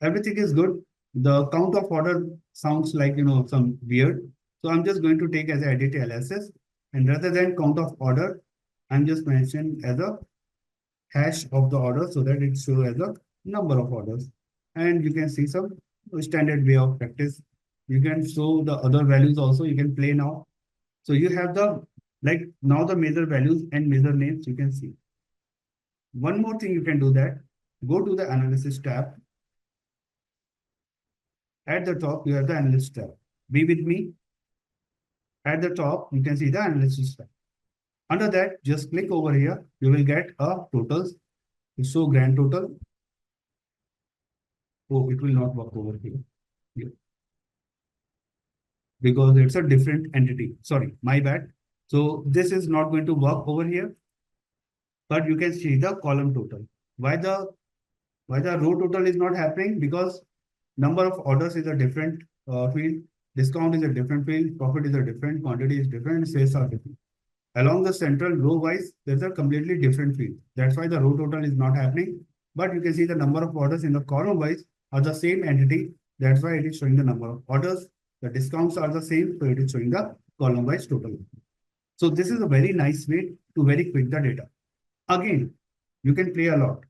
everything is good. The count of order sounds like, some weird. So I'm just going to take as edit LSS and rather than count of order, I'm just mentioning as a hash of the order so that it shows as a number of orders. And you can see some standard way of practice. You can show the other values also. You can play now. So you have like now the measure values and measure names you can see. One more thing you can do that. Go to the analysis tab. At the top, you have the analysis tab. Be with me. At the top, you can see the analysis tab. Under that, just click over here. You will get a totals. Show grand total. Oh, it will not work over here. Because it's a different entity. Sorry, my bad. So this is not going to work over here, but you can see the column total. Why the row total is not happening? Because number of orders is a different field, discount is a different field, profit is a different, quantity is different, sales are different. Along the central row wise, there's a completely different field. That's why the row total is not happening. But you can see the number of orders in the column wise are the same entity. That's why it is showing the number of orders. The discounts are the same, so it is showing the column wise total. So this is a very nice way to very quick the data. Again, you can play a lot.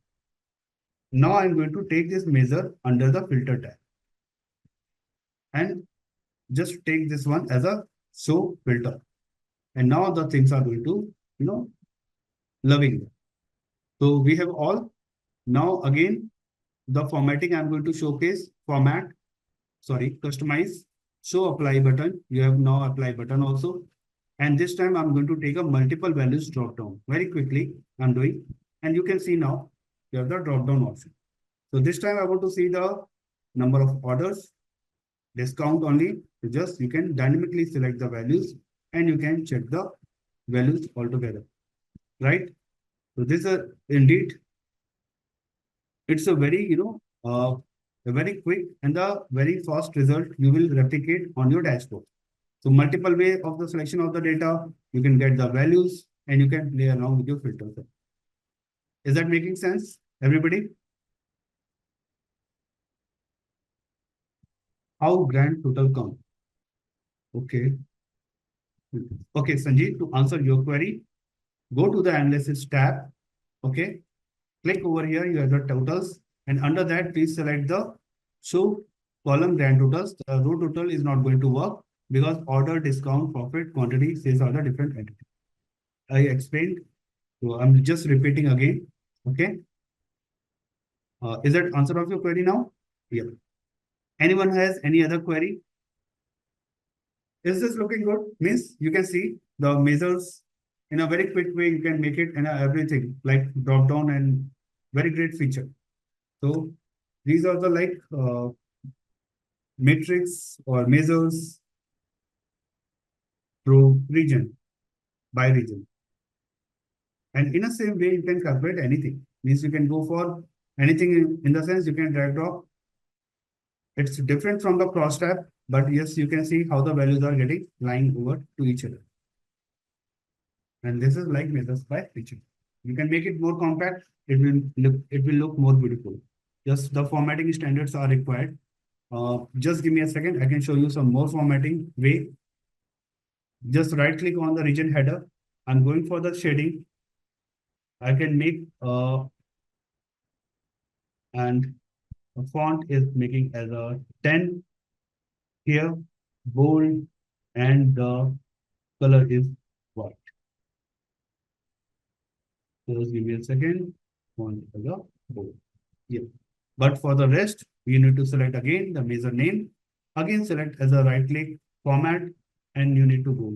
Now I'm going to take this measure under the filter tab and just take this one as a show filter. And now the things are going to, loving. So we have all. Now again, the formatting I'm going to showcase format, customize, show apply button. You have now apply button also. And this time I'm going to take a multiple values drop down. Very quickly I'm doing. And you can see now you have the drop down option. So this time I want to see the number of orders, discount only. So you can dynamically select the values and you can check the values altogether, right? So this is indeed, it's a very, a very quick and a very fast result you will replicate on your dashboard. So multiple way of the selection of the data, you can get the values and you can play along with your filters. Is that making sense, everybody? How grand total count? Okay. Okay, Sanjeev, to answer your query, go to the analysis tab. Okay. Click over here, you have the totals. And under that, please select the show column grand totals. The row total is not going to work because order, discount, profit, quantity, sales are the different entities. I explained. So I'm just repeating again. Okay. Is that answer of your query now? Yeah. Anyone has any other query? Is this looking good? Means you can see the measures in a very quick way. You can make it in everything like drop down and very great feature. So these are the like matrix or measures through region by region. And in the same way, you can calculate anything. Means you can go for anything in the sense you can drag drop. It's different from the cross tab, but yes, you can see how the values are getting lying over to each other. And this is like measures by region. You can make it more compact. It will look more beautiful. Just the formatting standards are required. Just give me a second. I can show you some more formatting way. Just right click on the region header. I'm going for the shading. I can make and a font is making as a 10 here, bold, and the color is white. So just give me a second. Font color bold. Yeah. But for the rest, you need to select again the measure name. Again, select as a right click format, and you need to go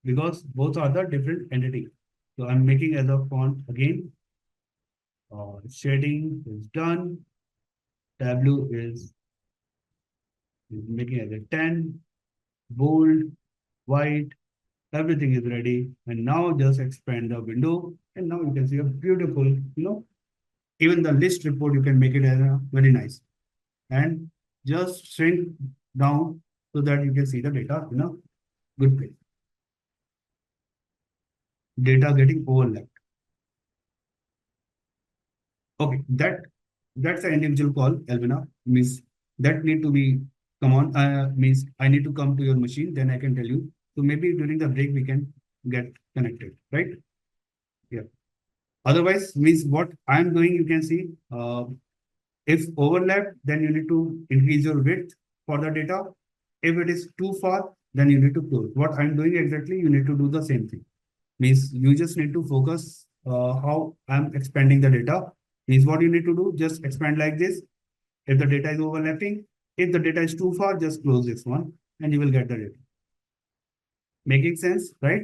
because both are the different entity. So I'm making as a font again. Shading is done. Tableau is making as a 10, bold, white, everything is ready. And now just expand the window. And now you can see a beautiful, even the list report, you can make it as a very nice. And just shrink down so that you can see the data in a good place. Data getting overlapped. Okay, that's an individual call, Elvina. Means that need to be come on. Means I need to come to your machine, then I can tell you. So maybe during the break we can get connected, right? Yeah. Otherwise, means what I'm doing, you can see. If overlap, then you need to increase your width for the data. If it is too far, then you need to close. What I'm doing exactly, you need to do the same thing. Means you just need to focus how I'm expanding the data. Means what you need to do, just expand like this. If the data is overlapping, if the data is too far, just close this one and you will get the data. Making sense, right?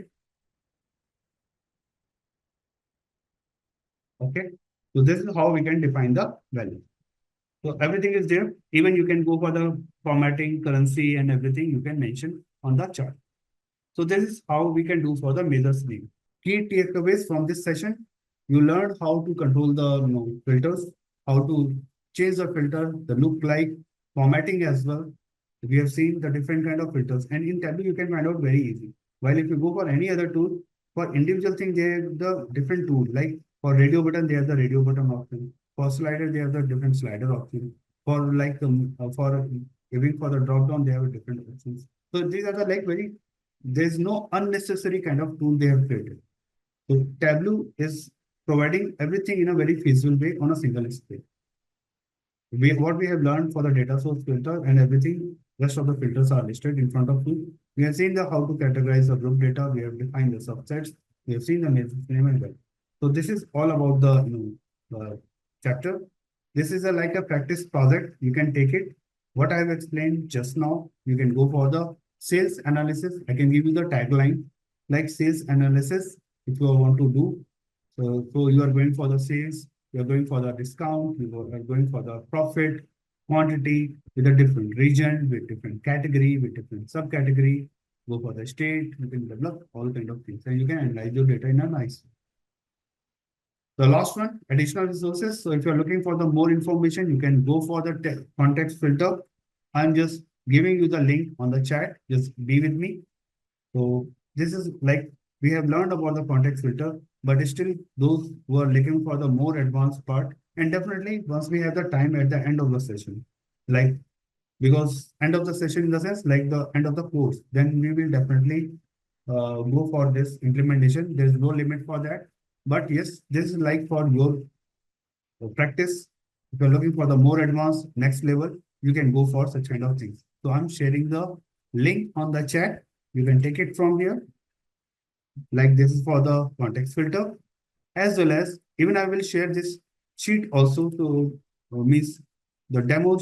Okay. So this is how we can define the value. So everything is there. Even you can go for the formatting, currency, and everything you can mention on the chart. So this is how we can do for the measures name. Key takeaways from this session. You learned how to control the filters, how to change the filter, the look like, formatting as well. We have seen the different kind of filters, and in Tableau you can find out very easy. While if you go for any other tool, for individual thing they have the different tool. Like for radio button, they have the radio button option. For slider, they have the different slider option. For like for giving for the drop down, they have a different options. So these are the like very there's no unnecessary kind of tool they have created. So Tableau is providing everything in a very feasible way on a single screen. What we have learned for the data source filter and everything, rest of the filters are listed in front of you. We have seen the how to categorize the group data. We have defined the subsets. We have seen the name as well. So this is all about the chapter. This is like a practice project. You can take it. What I have explained just now, you can go for the sales analysis. I can give you the tagline like sales analysis if you want to do. So you are going for the sales, you are going for the discount, you are going for the profit, quantity with a different region, with different category, with different subcategory, go for the state, you can develop all kind of things and you can analyze your data in a nice. The last one, additional resources. So if you're looking for the more information, you can go for the context filter. I'm just giving you the link on the chat. Just be with me. So this is like we have learned about the context filter, but still those who are looking for the more advanced part, and definitely once we have the time at the end of the session, like because end of the session in the sense like the end of the course, then we will definitely go for this implementation. There is no limit for that, but yes, this is like for your practice. If you're looking for the more advanced next level, you can go for such kind of things. So I'm sharing the link on the chat. You can take it from here. Like this is for the context filter, as well as even I will share this sheet also to means the demo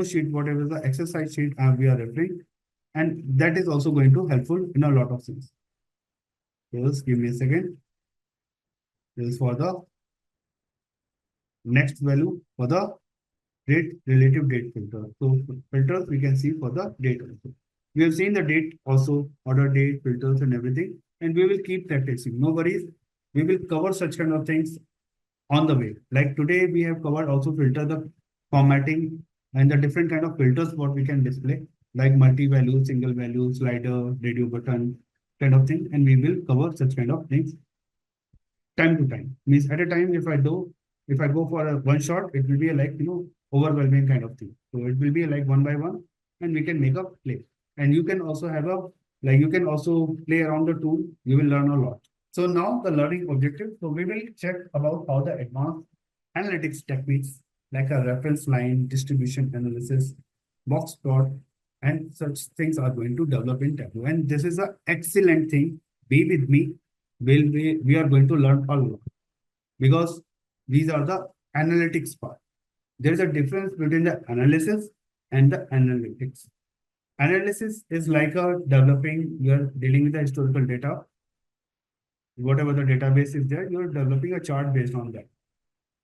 sheet, whatever the exercise sheet we are referring, and that is also going to helpful in a lot of things. Just give me a second. This is for the next value for the date relative date filter. So filters we can see for the date also. We have seen the date also, order date, filters and everything, and we will keep practicing. No worries. We will cover such kind of things on the way. Like today we have covered also filter the formatting and the different kind of filters what we can display, like multi-value, single value, slider, radio button kind of thing. And we will cover such kind of things time to time. Means at a time, if I go for a one shot, it will be like, overwhelming kind of thing. So it will be like one by one and we can make a play. And you can also have you can also play around the tool. You will learn a lot. So now the learning objective. So we will check about how the advanced analytics techniques like a reference line, distribution analysis, box plot, and such things are going to develop in Tableau. And this is an excellent thing. Be with me. We are going to learn a lot because these are the analytics part. There is a difference between the analysis and the analytics. Analysis is like a developing, you are dealing with the historical data, whatever the database is there, you're developing a chart based on that.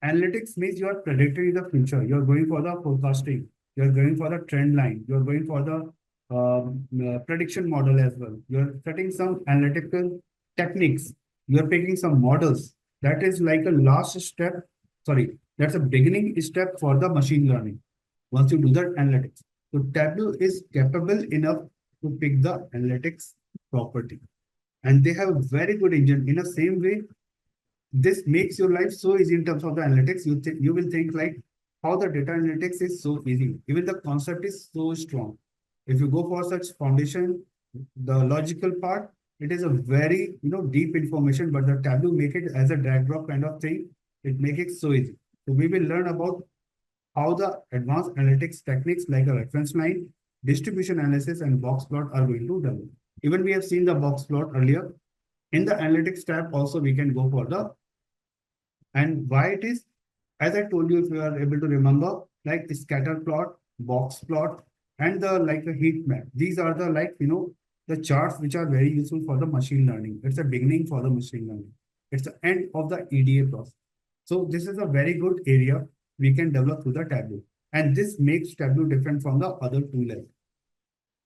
Analytics means you are predicting the future. You're going for the forecasting. You're going for the trend line. You're going for the prediction model as well. You're setting some analytical techniques. You're picking some models. That is like a last step. Sorry, that's a beginning step for the machine learning. Once you do that analytics. So Tableau is capable enough to pick the analytics property. And they have a very good engine. In the same way, this makes your life so easy in terms of the analytics. You will think like how the data analytics is so easy. Even the concept is so strong. If you go for such foundation, the logical part, it is a very deep information, but the Tableau make it as a drag drop kind of thing. It make it so easy. So we will learn about how the advanced analytics techniques like a reference line, distribution analysis, and box plot are going to develop. Even we have seen the box plot earlier. In the analytics tab, also we can go for the, and why it is, as I told you, if you are able to remember, like scatter plot, box plot, and the like a heat map. These are the the charts which are very useful for the machine learning. It's a beginning for the machine learning. It's the end of the EDA process. So this is a very good area we can develop through the Tableau. And this makes Tableau different from the other tool.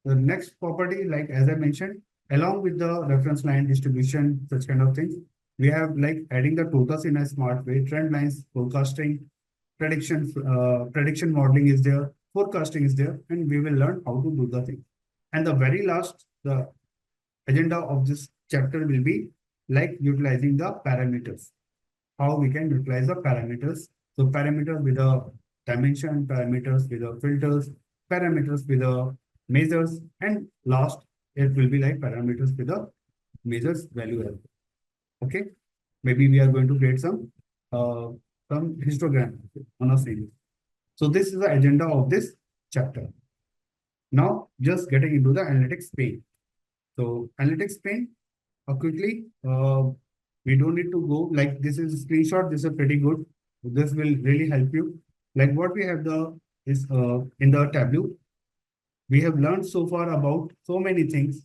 The next property, like as I mentioned, along with the reference line distribution, such kind of things, we have like adding the totals in a smart way, trend lines, forecasting, prediction modeling is there, forecasting is there, and we will learn how to do the thing. And the very last, the agenda of this chapter will be like utilizing the parameters, how we can utilize the parameters. So parameters with a dimension, parameters with a filters, parameters with a measures, and last it will be like parameters with a measures value. Okay, maybe we are going to create some histogram on a series. So this is the agenda of this chapter. Now just getting into the analytics pane. So analytics pane, quickly, we don't need to go like this is a screenshot. This is pretty good. This will really help you. Like what we have the is in the Tableau. We have learned so far about so many things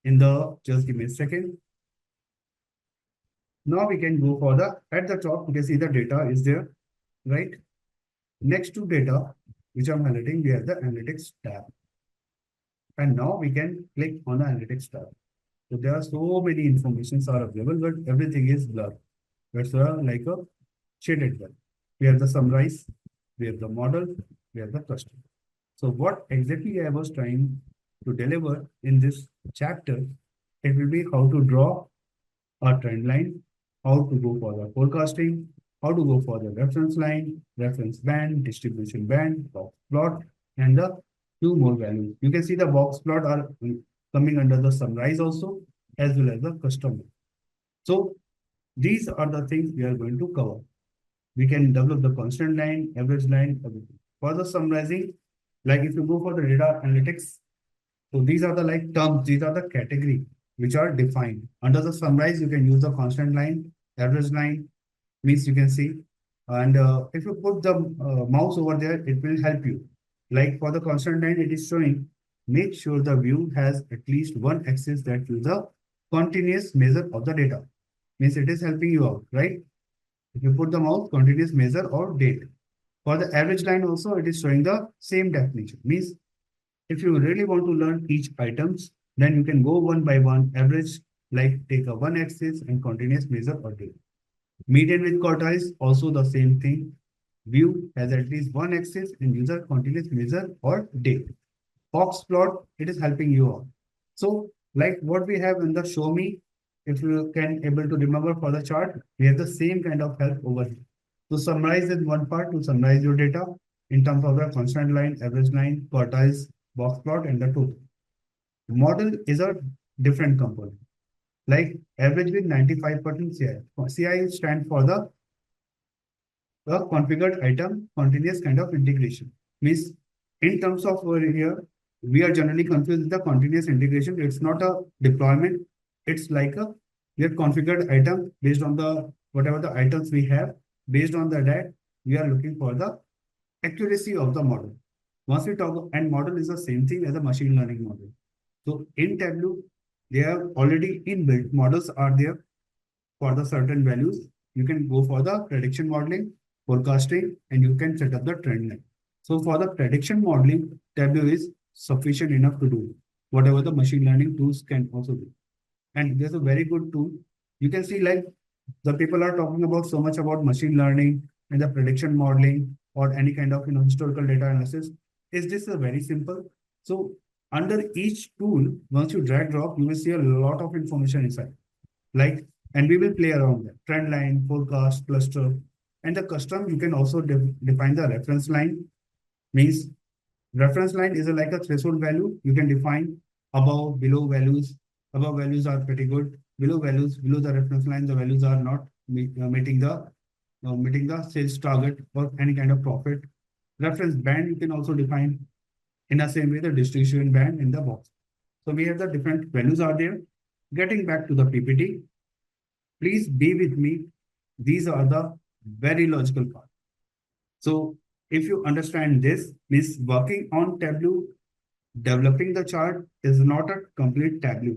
in the, just give me a second. Now we can go for the, at the top, you can see the data is there, right? Next to data, which I'm highlighting, we have the analytics tab. And now we can click on the analytics tab. So there are so many informations are available, but everything is blurred. That's like a shaded blur. We have the summarize, we have the model, we have the cluster. So what exactly I was trying to deliver in this chapter, it will be how to draw a trend line, how to go for the forecasting, how to go for the reference line, reference band, distribution band, box plot, and the two more values. You can see the box plot are coming under the summarize also, as well as the custom. So these are the things we are going to cover. We can develop the constant line, average line, everything. For the summarizing, like if you go for the data analytics, so these are the like terms, these are the category which are defined. Under the summarize, you can use the constant line, average line, means you can see. And if you put the mouse over there, it will help you. Like for the constant line, it is showing, make sure the view has at least one axis that gives a continuous measure of the data. Means it is helping you out, right? If you put the mouse, continuous measure or date. For the average line also, it is showing the same definition. Means if you really want to learn each items, then you can go one by one, average, like take a one axis and continuous measure or date. Median with quartiles, also the same thing. View has at least one axis and user continuous measure or date. Box plot, it is helping you out. So like what we have in the show me, if you can able to remember for the chart, we have the same kind of help over here. To summarize in one part, to summarize your data in terms of the constant line, average line, quartiles, box plot, and the total. Model is a different component. like average with 95% CI. CI stand for the configured item continuous kind of integration. Means in terms of over here, we are generally confused with the continuous integration. It's not a deployment. It's like a we have configured item based on the whatever the items we have. Based on that, we are looking for the accuracy of the model. Once we talk, and model is the same thing as a machine learning model. So in Tableau, they are already inbuilt models are there for the certain values. You can go for the prediction modeling, forecasting, and you can set up the trend line. So for the prediction modeling, Tableau is sufficient enough to do whatever the machine learning tools can also do. And there's a very good tool. You can see like the people are talking about so much about machine learning and the prediction modeling or any kind of historical data analysis. Is this a very simple? So under each tool, once you drag drop, you will see a lot of information inside. Like, and we will play around that trend line, forecast, cluster, and the custom. You can also define the reference line. Means reference line is like a threshold value. You can define above, below values. Above values are pretty good. Below values, below the reference line, the values are not meeting the sales target or any kind of profit. Reference band you can also define in the same way the distribution band in the box. So we have the different values are there. Getting back to the PPT, please be with me. These are the very logical part. So if you understand this, means working on Tableau, developing the chart is not a complete Tableau.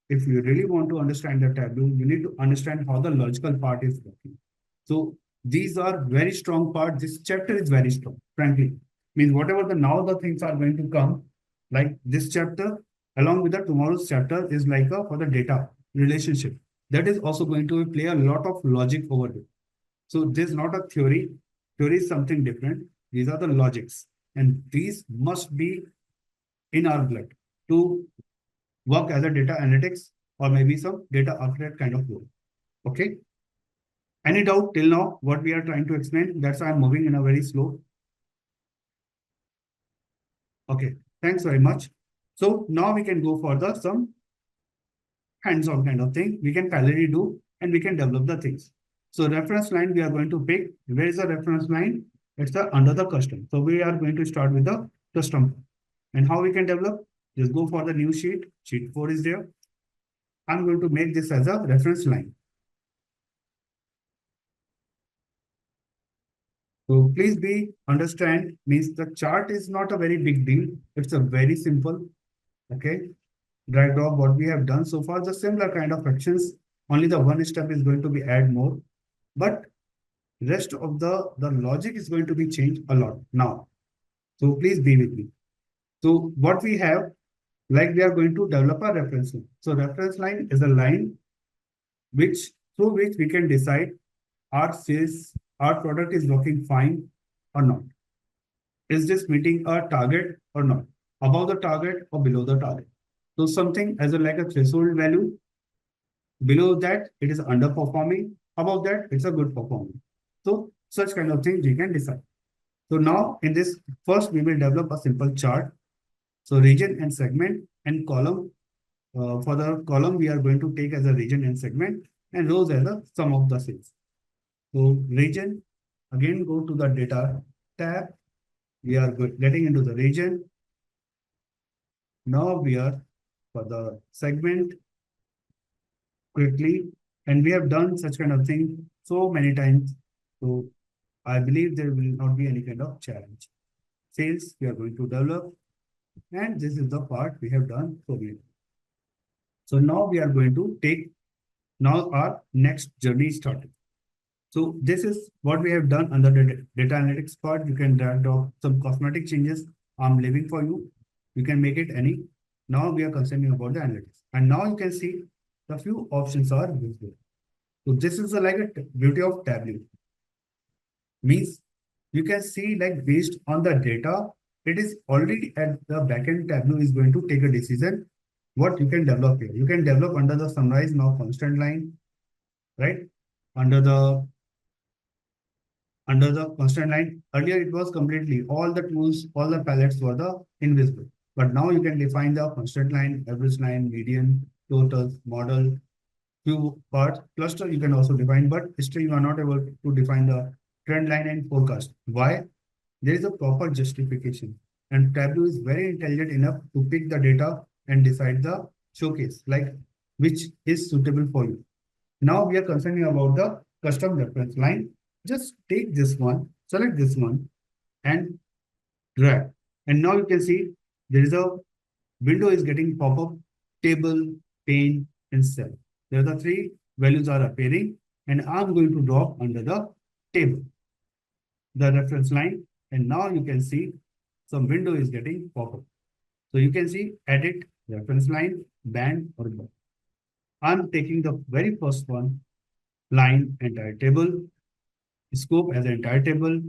If you really want to understand the Tableau, you need to understand how the logical part is working. So these are very strong part. This chapter is very strong, frankly. Means whatever the now the things are going to come, like this chapter, along with the tomorrow's chapter is like a for the data relationship. That is also going to play a lot of logic over it. So this is not a theory. Theory is something different. These are the logics. And these must be in our blood to work as a data analytics or maybe some data architect kind of role. Okay. Any doubt till now what we are trying to explain? That's why I'm moving in a very slow. Okay. Thanks very much. So now we can go for the some hands-on kind of thing. We can parallelly do and we can develop the things. So reference line we are going to pick. Where is the reference line? It's the under the custom. So we are going to start with the custom. And how we can develop? Just go for the new sheet. Sheet 4 is there. I'm going to make this as a reference line. So please be understand means the chart is not a very big deal. It's a very simple. Okay. Drag drop what we have done so far, the similar kind of actions. Only the one step is going to be add more. But rest of the logic is going to be changed a lot now. So please be with me. So what we have, like we are going to develop a reference line. So reference line is a line which through which we can decide our sales, our product is working fine or not. Is this meeting a target or not? Above the target or below the target? So something as a like a threshold value. Below that, it is underperforming. Above that, it's a good performing. So such kind of things we can decide. So now in this first, we will develop a simple chart. So region and segment and column. For the column, we are going to take as a region and segment and rows as a sum of the sales. So region, again, go to the data tab. We are getting into the region. Now we are for the segment quickly. And we have done such kind of thing so many times. So I believe there will not be any kind of challenge. Sales, we are going to develop. And this is the part we have done so well. So now we are going to take now our next journey started. So this is what we have done under the data analytics part. You can drag down some cosmetic changes. I'm leaving for you. You can make it any. Now we are concerning about the analytics. And now you can see the few options are visible. So this is like a beauty of Tableau. Means you can see like based on the data, it is already at the backend. Tableau is going to take a decision what you can develop here. You can develop under the summarize now constant line, right? Under the constant line. Earlier it was completely all the tools, all the palettes were the invisible. But now you can define the constant line, average line, median, totals, model, few parts. Cluster you can also define, but still you are not able to define the trend line and forecast. Why? There is a proper justification. And Tableau is very intelligent enough to pick the data and decide the showcase, like which is suitable for you. Now we are concerning about the custom reference line. Just take this one, select this one, and drag. And now you can see there is a window is getting pop-up, table, pane, and cell. There are the three values are appearing, and I'm going to drop under the table, the reference line, and now you can see some window is getting pop-up. So you can see edit, reference line, band, or bar. I'm taking the very first one, line, entire table, scope as an entire table,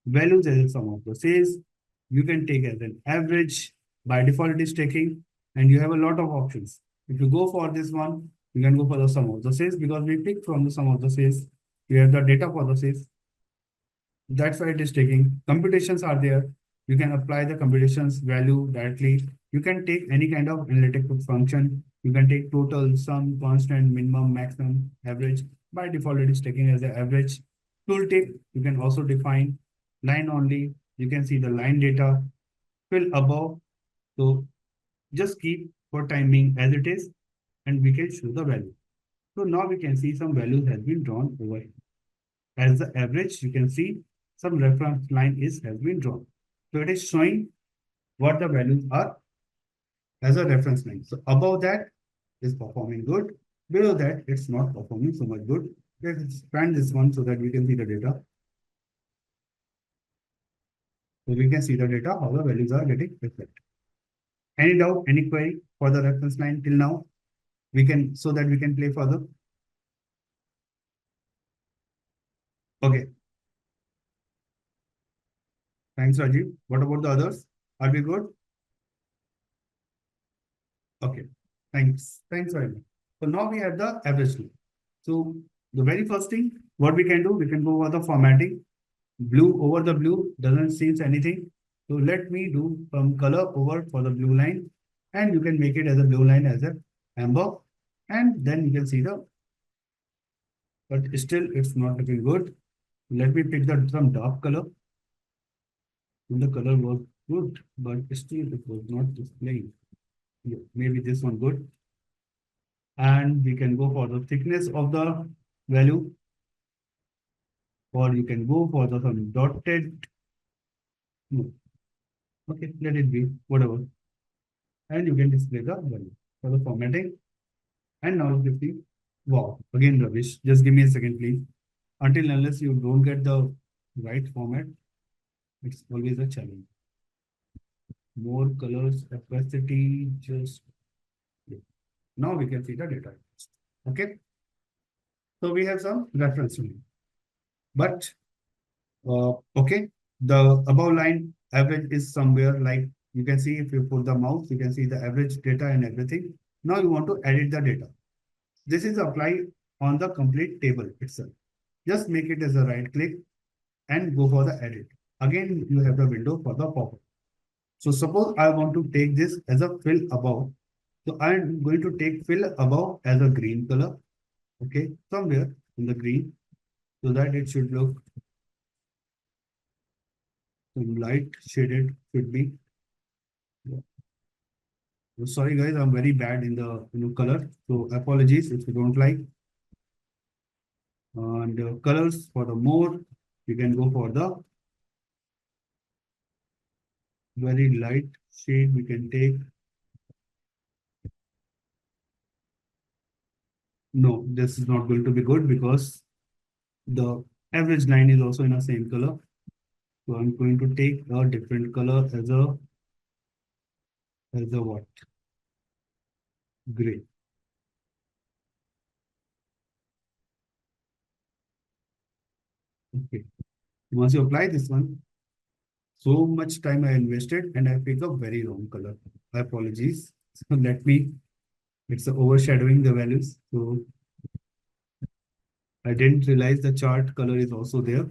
values as a sum of the sales. You can take as an average. By default, it is taking, and you have a lot of options. If you go for this one, you can go for the sum of the sales because we pick from the sum of the sales. You have the data for the sales. That's why it is taking. Computations are there. You can apply the computations value directly. You can take any kind of analytical function. You can take total, sum, constant, minimum, maximum, average. By default, it is taking as an average. Tooltip, you can also define line only. You can see the line data, fill above. So just keep for timing as it is, and we can show the value. So now we can see some values has been drawn over here. As the average, you can see some reference line has been drawn. So it is showing what the values are as a reference line. So above that is performing good. Below that, it's not performing so much good. Let's expand this one so that we can see the data. So we can see the data, how the values are getting reflected. Any doubt, any query for the reference line till now? We can, so that we can play further. Okay. Thanks, Rajiv. What about the others? Are we good? Okay. Thanks. Thanks very much. So now we have the average line. So the very first thing, what we can do, we can go over the formatting. Blue over the blue doesn't seem anything. So let me do some color over for the blue line, and you can make it as a blue line as a amber, and then you can see the, but still it's not looking good. Let me pick the some dark color. And the color was good, but still it was not displaying. Yeah, maybe this one good. And we can go for the thickness of the value, or you can go for the some dotted. No. Okay, let it be, whatever. And you can display the value for the formatting. And now you see, wow, again rubbish. Just give me a second, please. Until unless you don't get the right format, it's always a challenge. More colors, opacity, just yeah. Now we can see the data. Okay. So we have some reference line. But okay, the above line average is somewhere like you can see if you put the mouse, you can see the average data and everything. Now you want to edit the data. This is applied on the complete table itself. Just make it as a right click and go for the edit. Again, you have the window for the pop-up. So suppose I want to take this as a fill above. So I'm going to take fill above as a green color. Okay, somewhere in the green, so that it should look some light shaded should be. Yeah. So sorry guys, I'm very bad in the color. So apologies if you don't like. And colors for the more, you can go for the very light shade we can take. No, this is not going to be good because the average line is also in the same color. So I'm going to take a different color as a what? Gray. Okay. Once you apply this one, so much time I invested and I pick a very wrong color. Apologies. So let me, it's overshadowing the values. So I didn't realize the chart color is also there.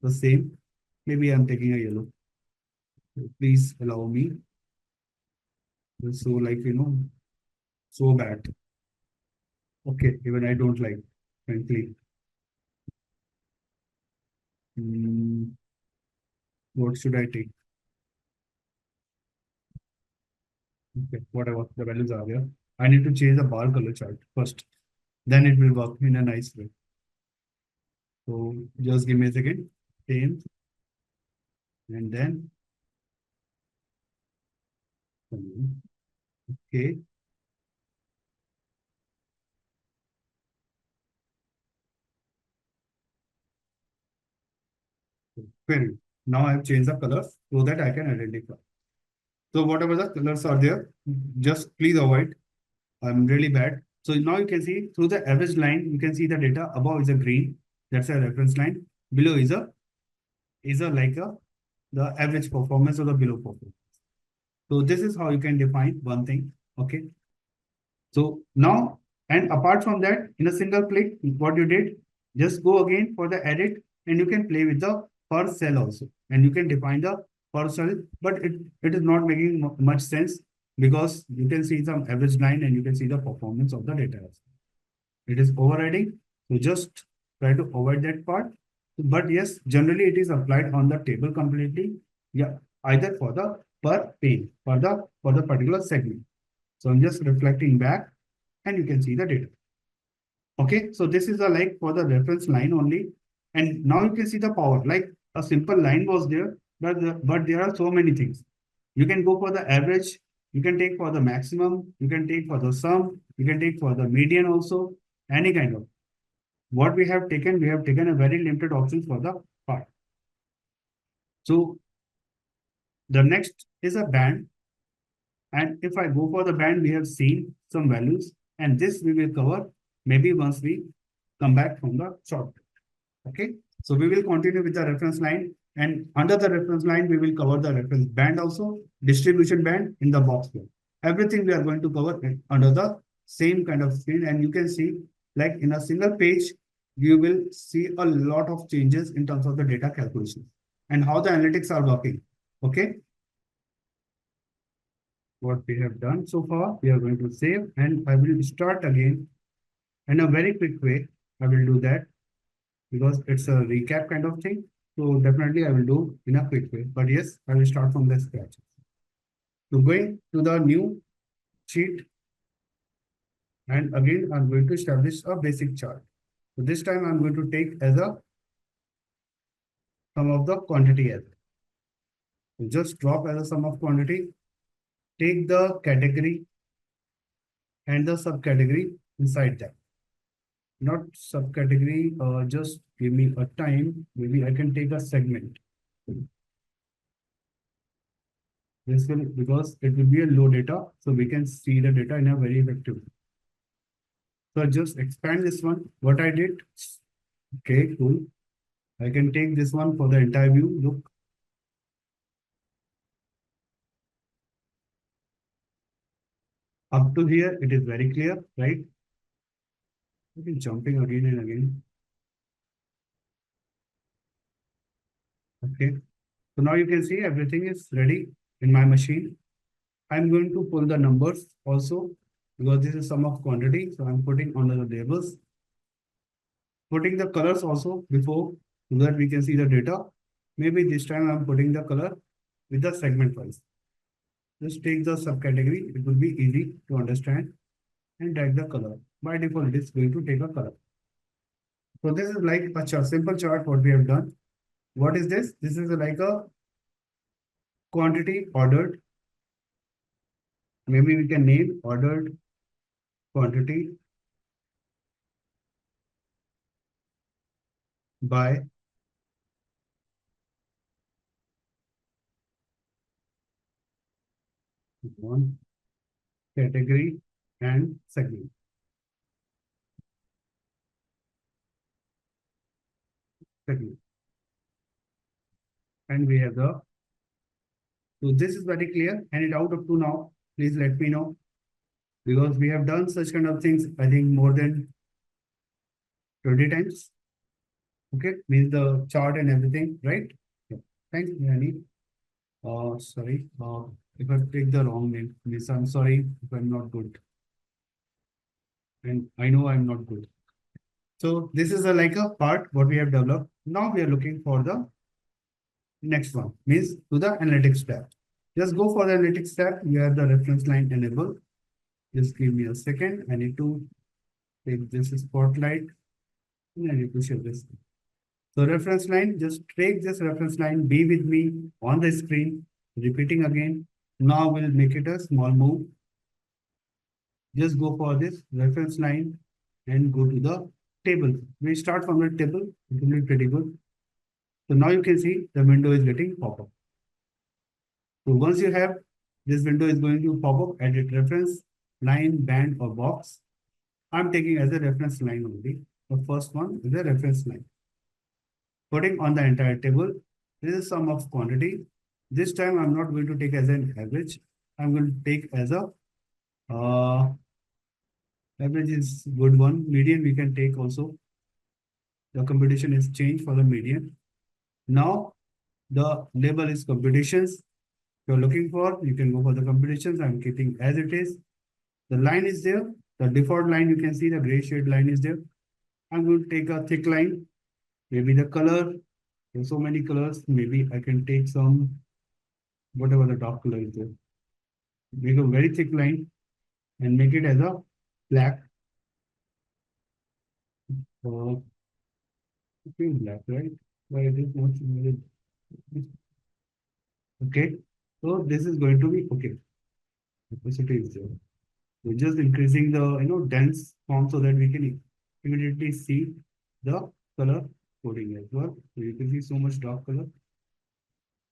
The same. Maybe I'm taking a yellow. Please allow me. So like, so bad. Okay, even I don't like, frankly. What should I take? Okay, whatever the values are there. I need to change the bar color chart first. Then it will work in a nice way. So just give me a second. 10 and then okay. Very. Now I've changed the colors so that I can identify. So whatever the colors are there, just please avoid. I'm really bad. So now you can see through the average line, you can see the data above is a green. That's a reference line. Below is a like a the average performance or the below performance. So this is how you can define one thing. Okay. So now, and apart from that, in a single click, what you did, just go again for the edit and you can play with the per cell also. And you can define the per cell, but it is not making much sense because you can see some average line and you can see the performance of the data. It is overriding. So just try to avoid that part. But yes, generally it is applied on the table completely. Yeah, either for the per page, for the particular segment. So I'm just reflecting back and you can see the data. Okay, so this is a like for the reference line only. And now you can see the power, like a simple line was there, but there are so many things. You can go for the average, you can take for the maximum, you can take for the sum, you can take for the median also, any kind of. What we have taken a very limited options for the part. So the next is a band. And if I go for the band, we have seen some values, and this we will cover maybe once we come back from the short. Okay. So we will continue with the reference line, and under the reference line, we will cover the reference band also, distribution band in the box flow. Everything we are going to cover under the same kind of screen, and you can see like in a single page, you will see a lot of changes in terms of the data calculation and how the analytics are working. Okay. What we have done so far, we are going to save, and I will start again in a very quick way. I will do that because it's a recap kind of thing. So definitely I will do in a quick way. But yes, I will start from the scratch. So going to the new sheet, and again I'm going to establish a basic chart. So this time I'm going to take as a sum of the quantity as. So just drop as a sum of quantity, take the category and the subcategory inside that. Not subcategory, just give me a time. Maybe I can take a segment. This will, because it will be a low data, so we can see the data in a very effective. So I just expand this one. What I did, okay, cool. I can take this one for the entire view. Look, up to here, it is very clear, right? Okay, jumping again and again. Okay. So now you can see everything is ready in my machine. I'm going to pull the numbers also because this is sum of quantity. So I'm putting under the labels, putting the colors also before so that we can see the data. Maybe this time I'm putting the color with the segment wise. Just take the subcategory. It will be easy to understand and drag the color. By default, it is going to take a color. So this is like a chart, simple chart what we have done. What is this? This is like a quantity ordered. Maybe we can name ordered quantity by one category and segment. Segment. And we have the, so this is very clear. And it out of two now, please let me know because we have done such kind of things, I think more than 20 times. Okay, means the chart and everything, right? Yeah. Thanks, Yanni. Sorry, if I take the wrong name, means I'm sorry if I'm not good. and I know I'm not good. So this is like a part what we have developed. Now we are looking for the next one, means to the analytics tab. Just go for the analytics tab. You have the reference line enabled. Just give me a second. I need to take this spotlight and I need to show this. So reference line, just take this reference line, be with me on the screen, repeating again. Now we'll make it a small move. Just go for this reference line and go to the table. We start from the table, it will be pretty good. So now you can see the window is getting pop up. So once you have this window is going to pop up, edit reference, line, band, or box. I'm taking as a reference line only. The first one is a reference line. Putting on the entire table, this is sum of quantity. This time I'm not going to take as an average. I'm going to take as a average is good one. Median we can take also. The computation is changed for the median. Now the label is computations. If you're looking for, you can go for the computations. I'm keeping as it is. The line is there. The default line, you can see the gray shade line is there. I'm going to take a thick line. Maybe the color. There's so many colors. Maybe I can take some, whatever the dark color is there. Make a very thick line and make it as a black. Black, right? Why it is not similar? Okay. So this is going to be okay. Opacity is there. We're just increasing the dense form so that we can immediately see the color coding as well. So you can see so much dark color.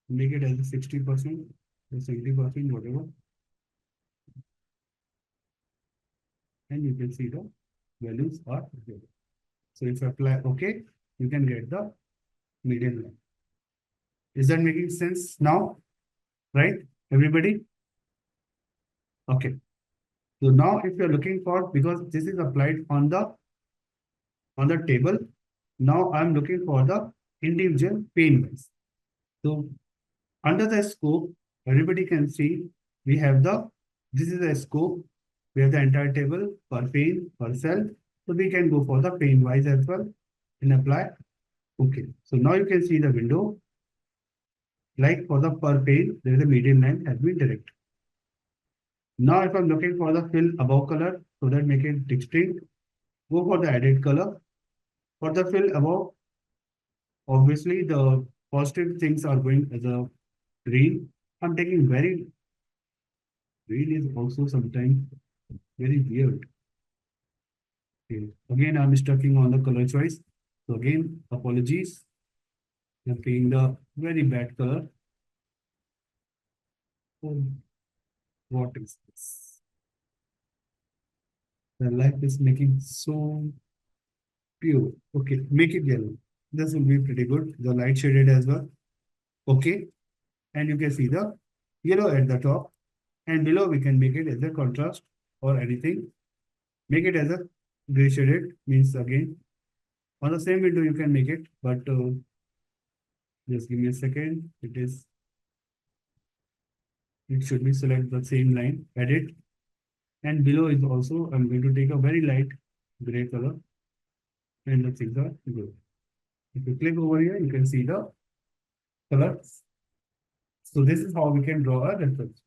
Make it as a 60% or 70%, whatever. And you can see the values are there. So if you apply OK, you can get the median line. Is that making sense now? Right? Everybody? Okay. So now if you're looking for, because this is applied on the table, now I'm looking for the individual pane wise. So under the scope, everybody can see we have this is the scope. We have the entire table per pane, per cell. So we can go for the pane wise as well and apply. Okay. So now you can see the window. Like for the per pane, there is a median line has been directed. Now if I'm looking for the fill above color, so that make it distinct, go for the edit color. For the fill above, obviously the positive things are going as a green. I'm taking very green is also sometimes very weird. Okay. Again, I'm stucking on the color choice. So again, apologies. I'm taking the very bad color. Oh, what is this? The light is making so pure. Okay, make it yellow. This will be pretty good. The light shaded as well. Okay. And you can see the yellow at the top. And below we can make it as a contrast or anything. Make it as a gray shaded, means again on the same window you can make it, but just give me a second. It should be select the same line, edit, and below is also I'm going to take a very light gray color and the things are good. If you click over here, you can see the colors. So this is how we can draw a reference.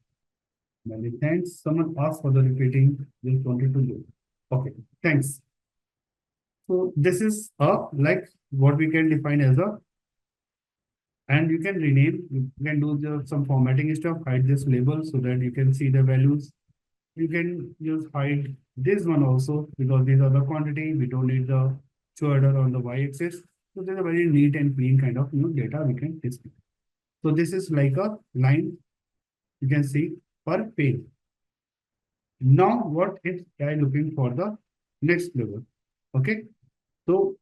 Many thanks. Someone asked for the repeating. Just wanted to do. Okay, thanks. So this is like what we can define as a, and you can rename. You can do some formatting stuff. Hide this label so that you can see the values. You can just hide this one also because these are the quantity. We don't need the shoulder on the y-axis. So there's a very neat and clean kind of data we can display. So this is like a line you can see per page. Now what if I looking for the next level? Okay. So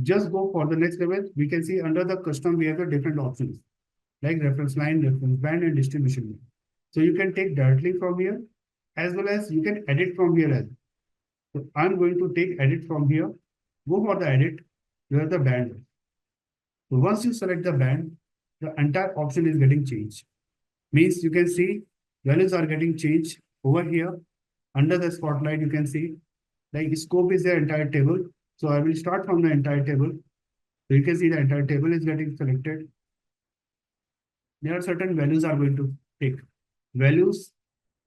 just go for the next level. We can see under the custom, we have the different options like reference line, reference band, and distribution line. So you can take directly from here as well as you can edit from here as well. So I'm going to take edit from here. Go for the edit. You have the band. So once you select the band, the entire option is getting changed. Means you can see values are getting changed over here. Under the spotlight, you can see Like scope is the entire table. So I will start from the entire table. So you can see the entire table is getting selected. There are certain values are going to take. Values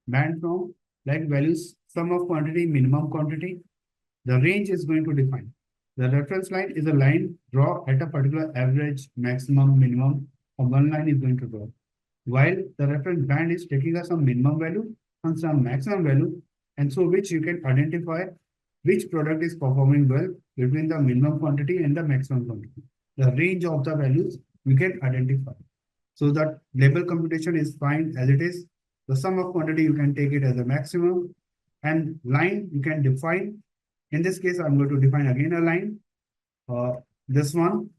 band from, like values sum of quantity, minimum quantity. The range is going to define. The reference line is a line draw at a particular average, maximum, minimum, or one line is going to draw. While the reference band is taking us some minimum value and some maximum value, and so which you can identify which product is performing well between the minimum quantity and the maximum quantity. The range of the values we can identify. So that label computation is fine as it is. The sum of quantity, you can take it as a maximum, and line you can define. In this case, I'm going to define again a line, this one,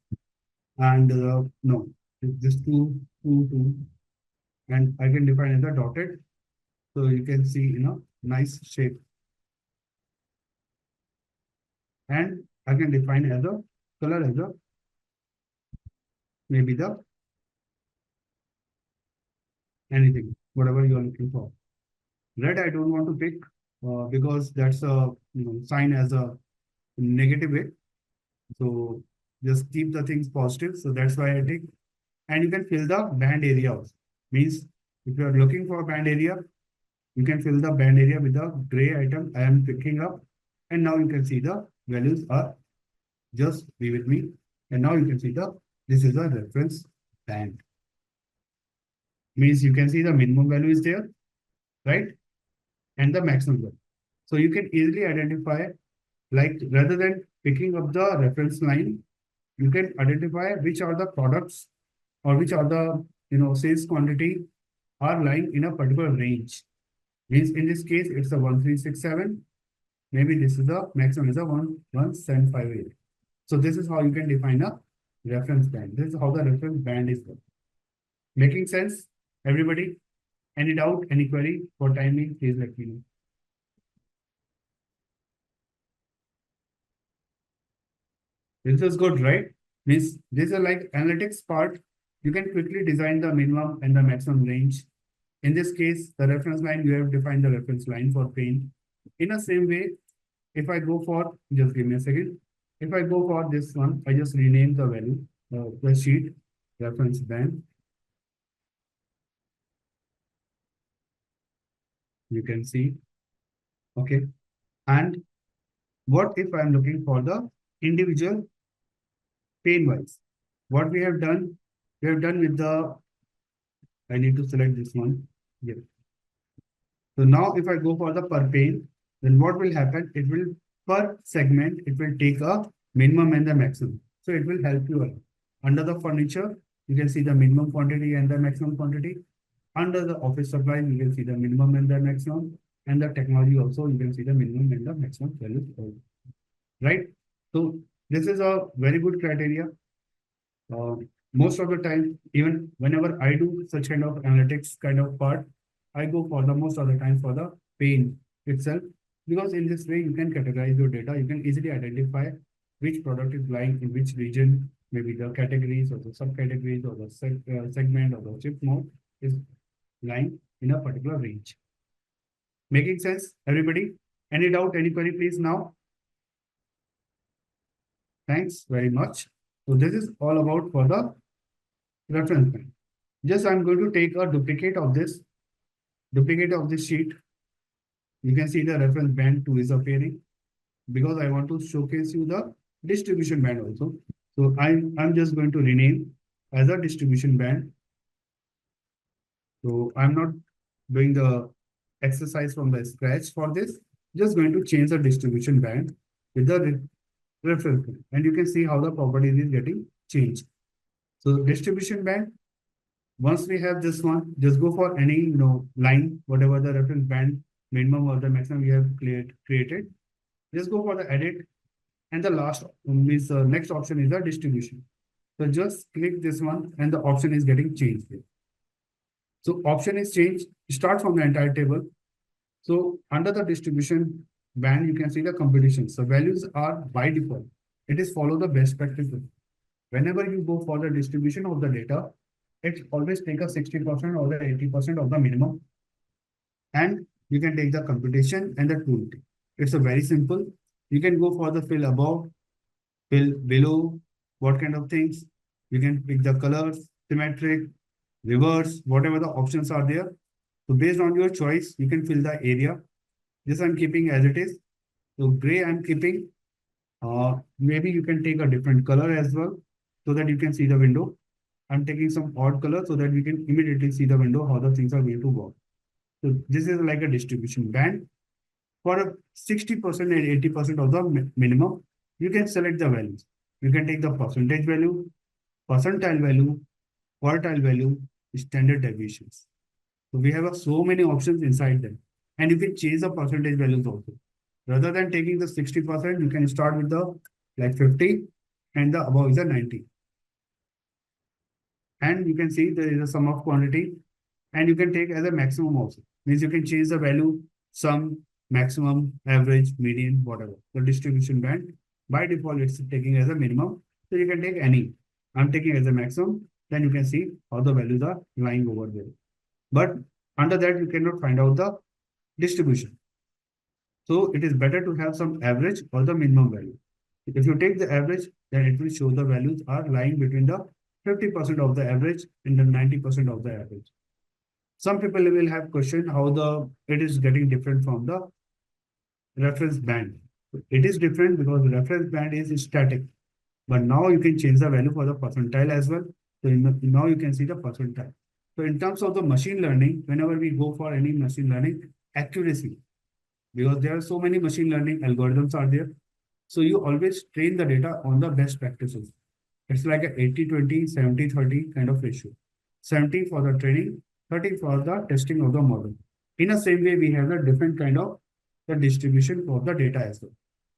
and no, this two, and I can define as a dotted. So you can see in a nice shape. And I can define as a color as a maybe the anything, whatever you are looking for. Red, I don't want to pick because that's a sign as a negative way. So just keep the things positive. So that's why I take. And you can fill the band area also. Means if you are looking for a band area, you can fill the band area with the gray item I am picking up. And now you can see the values are just be with me. And now you can see this is a reference band. Means you can see the minimum value is there, right? And the maximum value. So you can easily identify, like rather than picking up the reference line, you can identify which are the products or which are the sales quantity are lying in a particular range. Means in this case, it's a 1367. Maybe this is the maximum is a 11758. So this is how you can define a reference band. This is how the reference band is done. Making sense, everybody? Any doubt, any query for timing, please let me know. This is good, right? Means this is like analytics part. You can quickly design the minimum and the maximum range. In this case, the reference line, you have defined the reference line for paint. In the same way, if I go for, just give me a second. If I go for this one, I just rename the value, the sheet, reference band. You can see, okay. And what if I'm looking for the individual pane wise? What we have done with the, I need to select this one. Yeah. So now if I go for the per pane, then what will happen? It will per segment, it will take a minimum and the maximum. So it will help you a lot. Under the furniture, you can see the minimum quantity and the maximum quantity. Under the office supplies, you can see the minimum and the maximum. And the technology also, you can see the minimum and the maximum values. Right? So this is a very good criteria. Most of the time, even whenever I do such kind of analytics kind of part, I go for the most of the time for the pane itself, because in this way you can categorize your data. You can easily identify which product is lying in which region, maybe the categories or the subcategories or the segment or the chip mode is lying in a particular range. Making sense, everybody? Any doubt, any query, please now? Thanks very much. So this is all about for the reference band. Just I'm going to take a duplicate of this sheet. You can see the reference band 2 is appearing because I want to showcase you the distribution band also. So I'm just going to rename as a distribution band. So I'm not doing the exercise from the scratch for this. Just going to change the distribution band with the reference band, and you can see how the properties is getting changed. So distribution band. Once we have this one, just go for any line, whatever the reference band minimum or the maximum you have created. Just go for the edit, and the last means the next option is the distribution. So just click this one, and the option is getting changed here. So option is changed. Start from the entire table. So under the distribution band, you can see the competitions. So values are by default. It is follow the best practices. Whenever you go for the distribution of the data, it always take a 60% or the 80% of the minimum. And you can take the computation and the tool. It's a very simple. You can go for the fill above, fill below, what kind of things. You can pick the colors, symmetric, reverse, whatever the options are there. So based on your choice, you can fill the area. This I'm keeping as it is. So gray I'm keeping. Maybe you can take a different color as well so that you can see the window. I'm taking some odd color so that we can immediately see the window, how the things are going to work. So this is like a distribution band. For a 60% and 80% of the minimum, you can select the values. You can take the percentage value, percentile value, quartile value, standard deviations. So we have so many options inside them. And you can change the percentage values also. Rather than taking the 60%, you can start with the like 50 and the above is a 90. And you can see there is a sum of quantity and you can take as a maximum also. Means you can change the value, sum, maximum, average, median, whatever. The distribution band, by default, it's taking as a minimum. So you can take any. I'm taking as a maximum. Then you can see how the values are lying over there. But under that, you cannot find out the distribution. So it is better to have some average or the minimum value. If you take the average, then it will show the values are lying between the 50% of the average and the 90% of the average. Some people will have question how the it is getting different from the reference band. It is different because the reference band is static, but now you can change the value for the percentile as well. So now you can see the percentile. So in terms of the machine learning, whenever we go for any machine learning, accuracy, because there are so many machine learning algorithms are there. So you always train the data on the best practices. It's like a 80-20, 70-30 kind of ratio. 70 for the training, 30 for the testing of the model. In the same way, we have the different kind of the distribution of the data as well.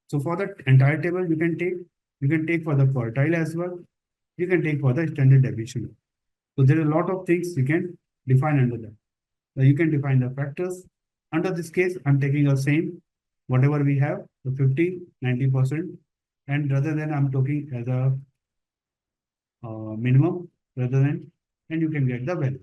So for the entire table, you can take for the quartile as well. You can take for the standard deviation. So there are a lot of things you can define under that. So you can define the factors. Under this case, I'm taking the same, whatever we have, the 50, 90%. And rather than I'm talking as a minimum, rather than, and you can get the value.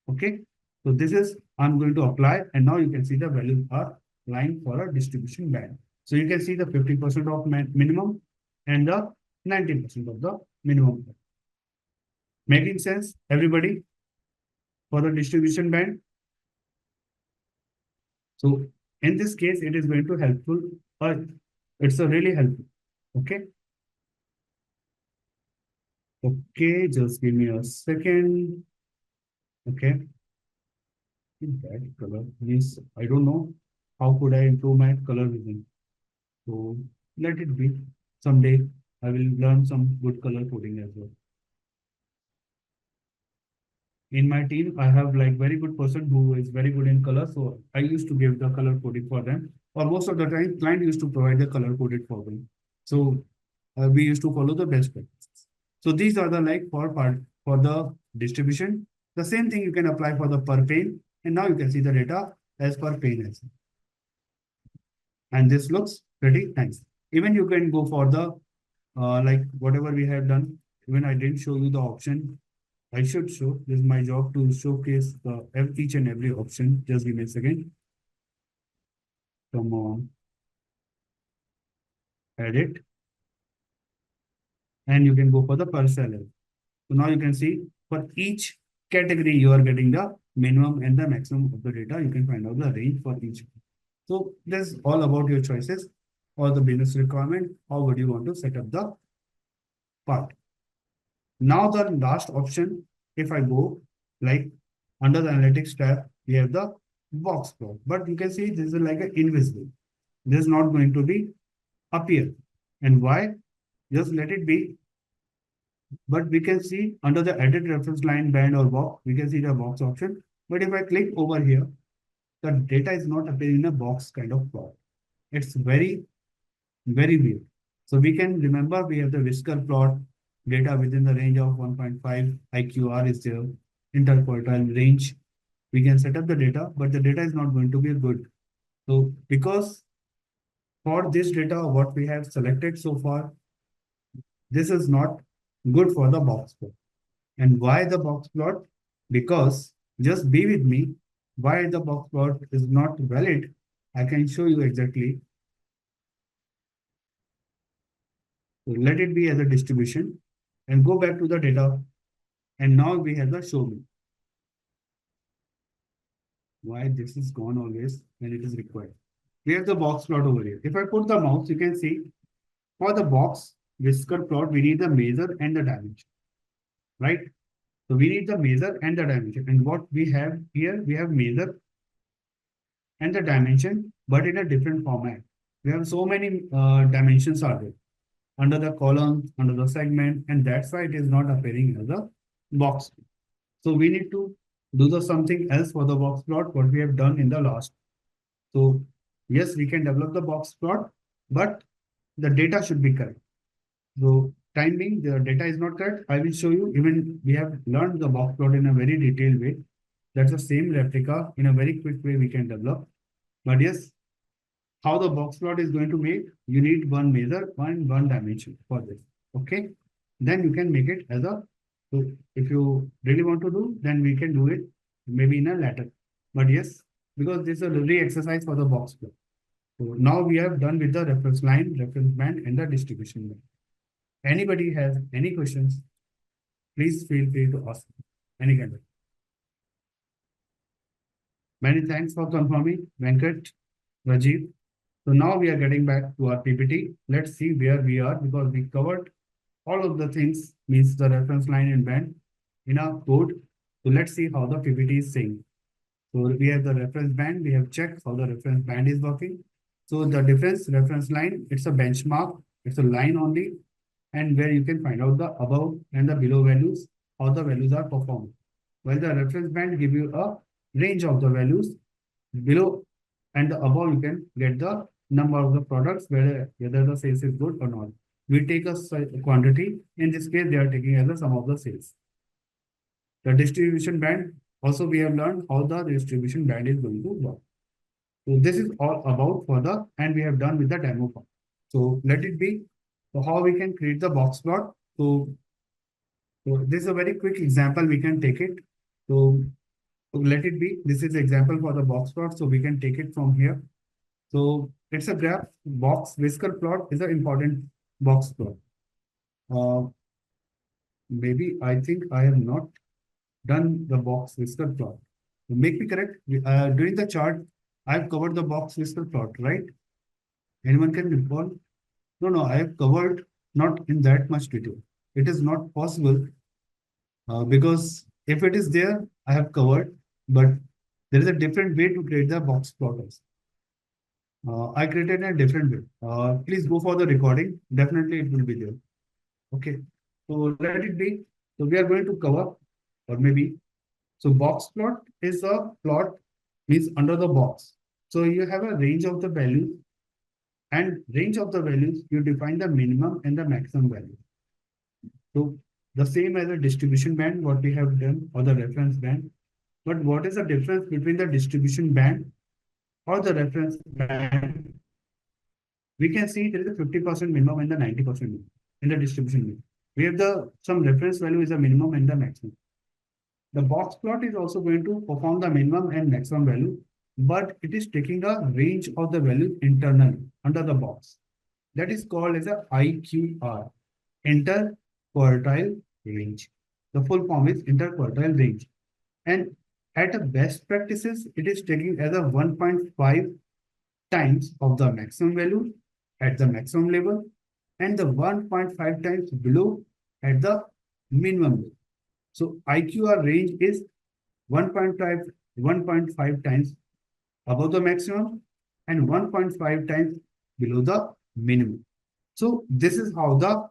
Okay. So this is, I'm going to apply, and now you can see the values are lying for a distribution band. So you can see the 50% of minimum and the 90% of the minimum. Making sense, everybody, for the distribution band? So in this case, it is going to helpful, or it's a really helpful. Okay. Okay, just give me a second. Okay. That color, yes, I don't know how could I improve my color vision. So let it be. Someday I will learn some good color coding as well. In my team, I have like very good person who is very good in color. So I used to give the color coding for them. Or most of the time, client used to provide the color coded for them. So we used to follow the best practices. So these are the like for the distribution. The same thing you can apply for the per pane. And now you can see the data as per pane as well. And this looks pretty nice. Even you can go for the like whatever we have done. Even I didn't show you the option. I should show. This is my job to showcase the each and every option. Just give me a second. Come on. Edit. And you can go for the per seller. So now you can see for each category, you are getting the minimum and the maximum of the data. You can find out the range for each. So this is all about your choices or the business requirement. How would you want to set up the part? Now the last option, if I go like under the analytics tab, we have the box plot. But you can see this is like an invisible. This is not going to be appear. And why? Just let it be. But we can see under the edit reference line band or box, we can see the box option. But if I click over here, the data is not appearing in a box kind of plot. It's very weird. So we can remember we have the whisker plot, data within the range of 1.5 IQR is there, interquartile range. We can set up the data, but the data is not going to be good. So because for this data, what we have selected so far, this is not good for the box plot. And why the box plot? Because just be with me, why the box plot is not valid. I can show you exactly. So let it be as a distribution and go back to the data. And now we have the show me. Why this is gone always when it is required. We have the box plot over here. If I put the mouse, you can see for the box whisker plot, we need the measure and the dimension, right? So we need the measure and the dimension. And what we have here, we have measure and the dimension, but in a different format. We have so many dimensions are there under the column, under the segment, and that's why it is not appearing as a box. So we need to do the something else for the box plot, what we have done in the last. So yes, we can develop the box plot, but the data should be correct. So time being, the data is not correct. I will show you, even we have learned the box plot in a very detailed way. That's the same replica in a very quick way we can develop. But yes, how the box plot is going to make, you need one measure, one dimension for this. Okay. Then you can make it as a, so if you really want to do, then we can do it maybe in a later. But yes, because this is a re exercise for the box plot. So now we have done with the reference line, reference band, and the distribution band. Anybody has any questions, please feel free to ask any kind of. Many thanks for confirming, Venkat, Rajiv. So now we are getting back to our PPT. Let's see where we are because we covered all of the things, means the reference line and band in our code. So let's see how the PPT is saying. So we have the reference band. We have checked how the reference band is working. So the difference reference line, it's a benchmark. It's a line only, and where you can find out the above and the below values, how the values are performed. While the reference band give you a range of the values, below and the above you can get the number of the products, whether the sales is good or not. We take a quantity. In this case, they are taking as the sum of the sales. The distribution band, also we have learned how the distribution band is going to work. So this is all about for the, and we have done with the demo part. So let it be. So how we can create the box plot. So this is a very quick example. We can take it. So let it be. This is example for the box plot. So we can take it from here. So it's a graph. Box whisker plot is an important box plot. Maybe I think I have not done the box whisker plot. So make me correct. During the chart, I've covered the box whisker plot, right? Anyone can recall? No, I have covered not in that much detail. It is not possible because if it is there, I have covered, but there is a different way to create the box plotters. I created a different way. Please go for the recording. Definitely it will be there. Okay. So let it be. So we are going to cover, or maybe, so box plot is a plot means under the box. So you have a range of the values, and range of the values, you define the minimum and the maximum value. So the same as a distribution band, what we have done, or the reference band. But what is the difference between the distribution band or the reference band? We can see there is a 50% minimum and the 90% minimum in the distribution band. We have the some reference value is the minimum and the maximum. The box plot is also going to perform the minimum and maximum value, but it is taking the range of the values internally under the box. That is called as a IQR, interquartile range. The full form is interquartile range. And at a best practices, it is taking as a 1.5 times of the maximum value at the maximum level and the 1.5 times below at the minimum level. So IQR range is 1.5 times above the maximum and 1.5 times below the minimum. So this is how the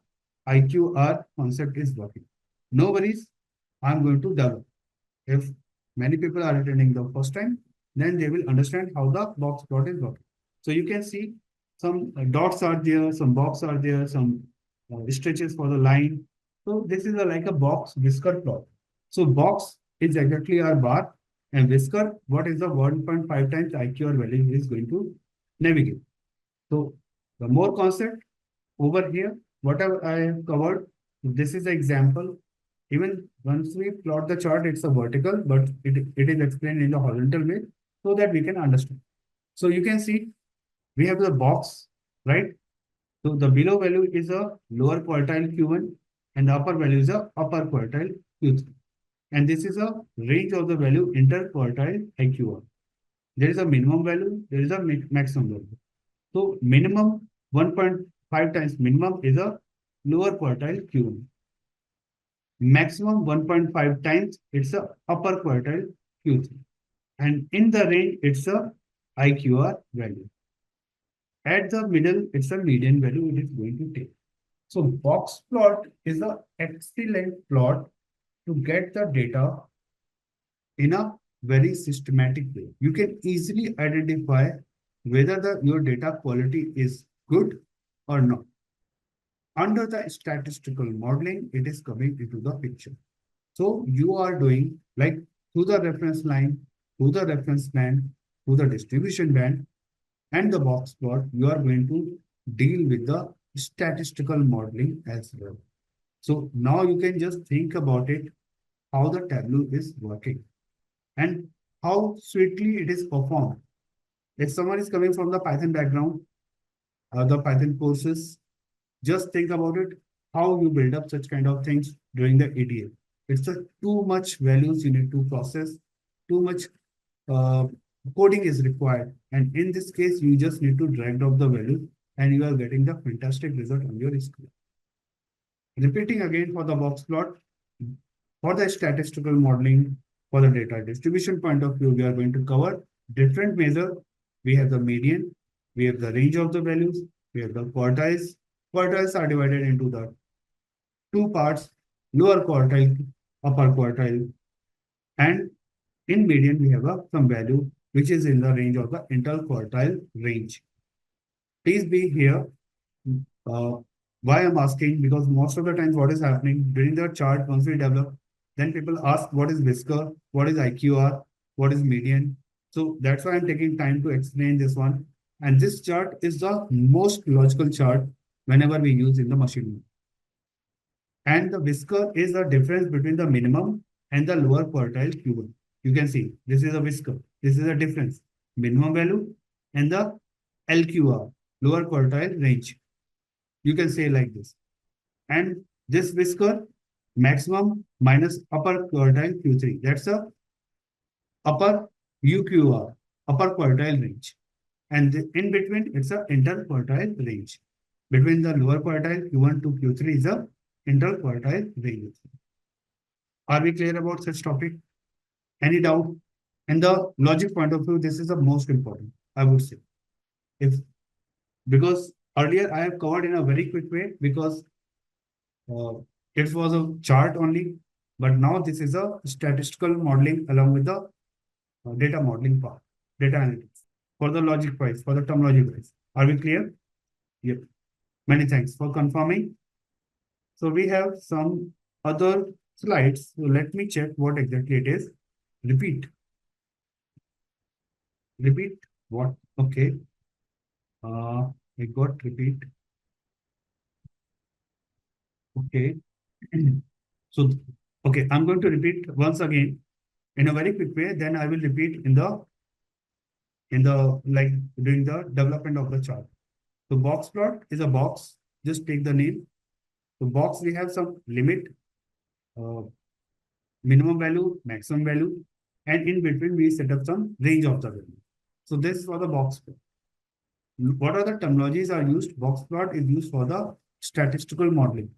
IQR concept is working. No worries, I'm going to develop. If many people are attending the first time, then they will understand how the box plot is working. So you can see some dots are there, some box are there, some stretches for the line. So this is like a box whisker plot. So box is exactly our bar, and whisker, what is the 1.5 times IQR value is going to navigate. So the more concept over here, whatever I have covered, this is the example. Even once we plot the chart, it's a vertical, but it is explained in the horizontal way so that we can understand. So you can see we have the box, right? So the below value is a lower quartile Q1 and the upper value is a upper quartile Q3. And this is a range of the value interquartile IQR. There is a minimum value, there is a maximum value. So minimum 1.5 times minimum is a lower quartile Q1. Maximum 1.5 times it's a upper quartile Q3. And in the range, it's a IQR value. At the middle, it's a median value it is going to take. So box plot is an excellent plot to get the data in a very systematic way. You can easily identify whether your data quality is good or not. Under the statistical modeling, it is coming into the picture. So you are doing like through the reference line, through the reference band, through the distribution band, and the box plot, you are going to deal with the statistical modeling as well. So now you can just think about it, how the Tableau is working and how sweetly it is performed. If someone is coming from the Python background, the Python courses, just think about it, how you build up such kind of things during the EDA. It's a too much values you need to process, too much uh, coding is required. And in this case, you just need to drag drop the value and you are getting the fantastic result on your screen. Repeating again for the box plot, for the statistical modeling, for the data distribution point of view, we are going to cover different measures. We have the median, we have the range of the values, we have the quartiles. Quartiles are divided into the two parts, lower quartile, upper quartile, and in median, we have some value which is in the range of the interquartile range. Please be here. Why I'm asking, because most of the times what is happening during the chart, once we develop, then people ask what is whisker, what is IQR, what is median. So that's why I'm taking time to explain this one. And this chart is the most logical chart whenever we use in the machine learning. And the whisker is the difference between the minimum and the lower quartile Q1. You can see this is a whisker. This is a difference. Minimum value and the LQR, lower quartile range. You can say like this. And this whisker, maximum minus upper quartile Q3. That's a upper UQR, upper quartile range. And in between, it's a interquartile range. Between the lower quartile Q1 to Q3 is a interquartile range. Are we clear about such topic? Any doubt? And the logic point of view, this is the most important, I would say. Because earlier I have covered in a very quick way because it was a chart only, but now this is a statistical modeling along with the data modeling part, data analytics for the logic wise, for the terminology wise. Are we clear? Yep. Many thanks for confirming. So we have some other slides. So let me check what exactly it is. Repeat. Repeat what? Okay. I got repeat. Okay. So, okay, I'm going to repeat once again in a very quick way. Then I will repeat in the like during the development of the chart. So box plot is a box. Just take the name. So box we have some limit, minimum value, maximum value, and in between we set up some range of the value. So this is for the box plot. What are the terminologies are used? Box plot is used for the statistical modeling,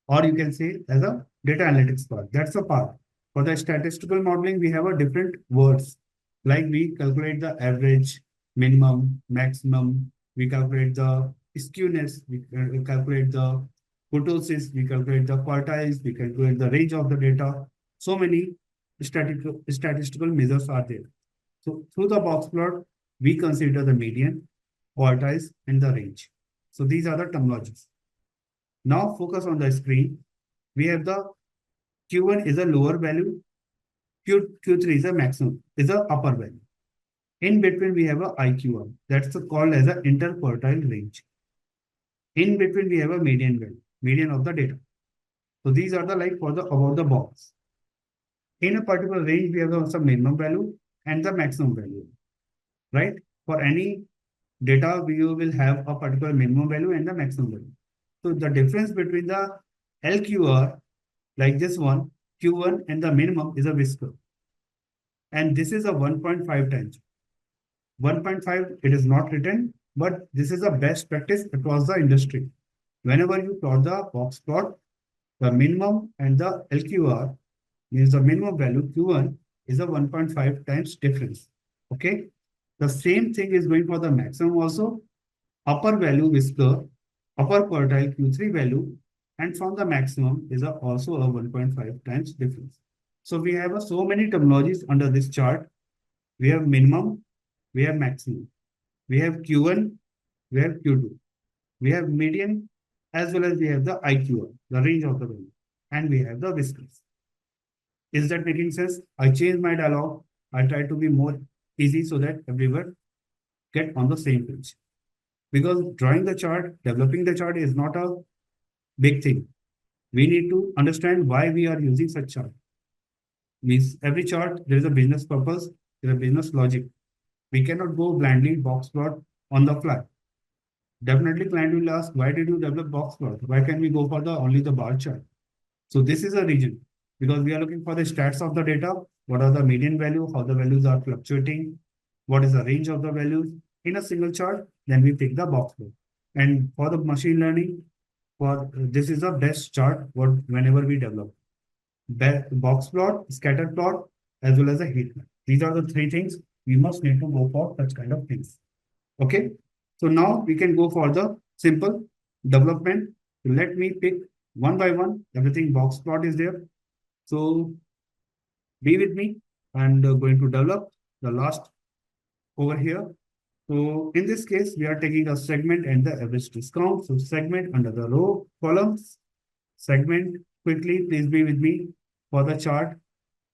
or you can say as a data analytics part. That's the part. For the statistical modeling, we have a different words. Like we calculate the average, minimum, maximum. We calculate the skewness. We calculate the kurtosis. We calculate the quartiles. We calculate the range of the data. So many statistical measures are there. So through the box plot, we consider the median, quartiles, and the range. So these are the terminologies. Now focus on the screen. We have the Q1 is a lower value, Q3 is a maximum, is a upper value. In between, we have a IQR. That's called as an interquartile range. In between, we have a median value, median of the data. So these are the like for the about the box. In a particular range, we have some minimum value and the maximum value, right? For any data view will have a particular minimum value and the maximum value. So the difference between the LQR, like this one, Q1 and the minimum is a whisker. And this is a 1.5 times. 1.5, it is not written, but this is a best practice across the industry. Whenever you plot the box plot, the minimum and the LQR means the minimum value Q1 is a 1.5 times difference. Okay. The same thing is going for the maximum also. Upper value whisker, upper quartile Q3 value, and from the maximum is also a 1.5 times difference. So we have so many terminologies under this chart. We have minimum, we have maximum, we have Q1, we have Q2, we have median, as well as we have the IQR, the range of the value, and we have the whiskers. Is that making sense? I changed my dialogue. I try to be more easy so that everyone get on the same page. Because drawing the chart, developing the chart is not a big thing. We need to understand why we are using such chart. Means every chart, there is a business purpose, there is a business logic. We cannot go blindly box plot on the fly. Definitely client will ask, why did you develop box plot? Why can we go for the only the bar chart? So this is a region because we are looking for the stats of the data. What are the median value? How the values are fluctuating? What is the range of the values in a single chart? Then we pick the box plot. And for the machine learning, for this is the best chart what whenever we develop. Box plot, scatter plot, as well as a heat map. These are the three things we must need to go for such kind of things. Okay. So now we can go for the simple development. Let me pick one by one. Everything box plot is there. So be with me and going to develop the last over here. So in this case, we are taking a segment and the average discount. So segment under the row columns. Segment quickly, please be with me for the chart.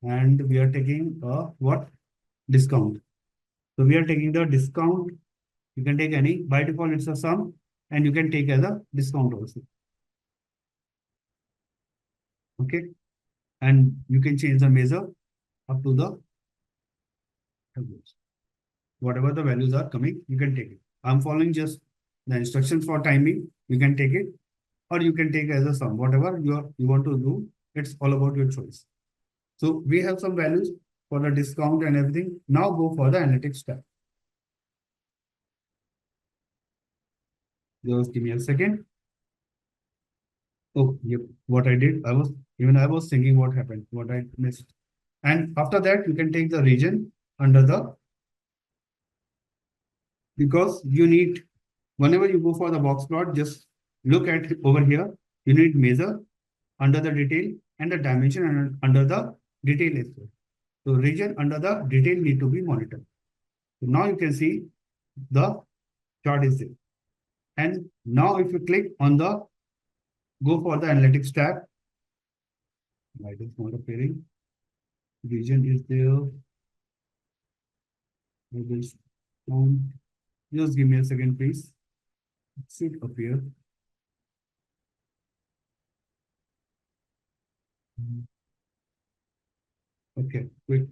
And we are taking a what? Discount. So we are taking the discount. You can take any, by default, it's a sum, and you can take as a discount also. Okay. And you can change the measure up to the whatever the values are coming, you can take it. I'm following just the instructions for timing. You can take it, or you can take as a sum, whatever you want to do. It's all about your choice. So we have some values for the discount and everything. Now go for the analytics tab. Just give me a second. Oh, yep. What I did, I was thinking what happened, what I missed. And after that, you can take the region under the, because you need, whenever you go for the box plot, just look at over here. You need measure under the detail and the dimension under the detail as well. So region under the detail need to be monitored. So now you can see the chart is there. And now if you click on the, go for the analytics tab. Why it is not appearing? Region is there. Just give me a second, please. It should appear. Okay, quick.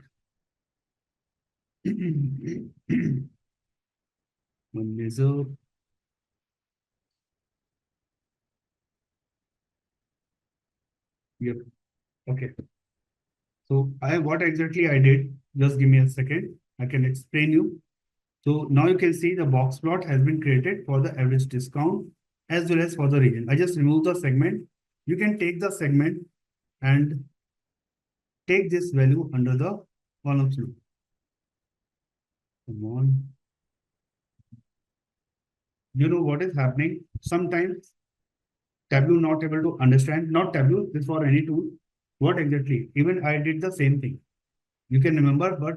One measure. Yep. Okay. So what exactly I did, just give me a second. I can explain you. So now you can see the box plot has been created for the average discount as well as for the region. I just remove the segment. You can take the segment and take this value under the columns loop. Come on. You know what is happening? Sometimes Tableau not able to understand, not Tableau, this for any tool. What exactly? Even I did the same thing. You can remember, but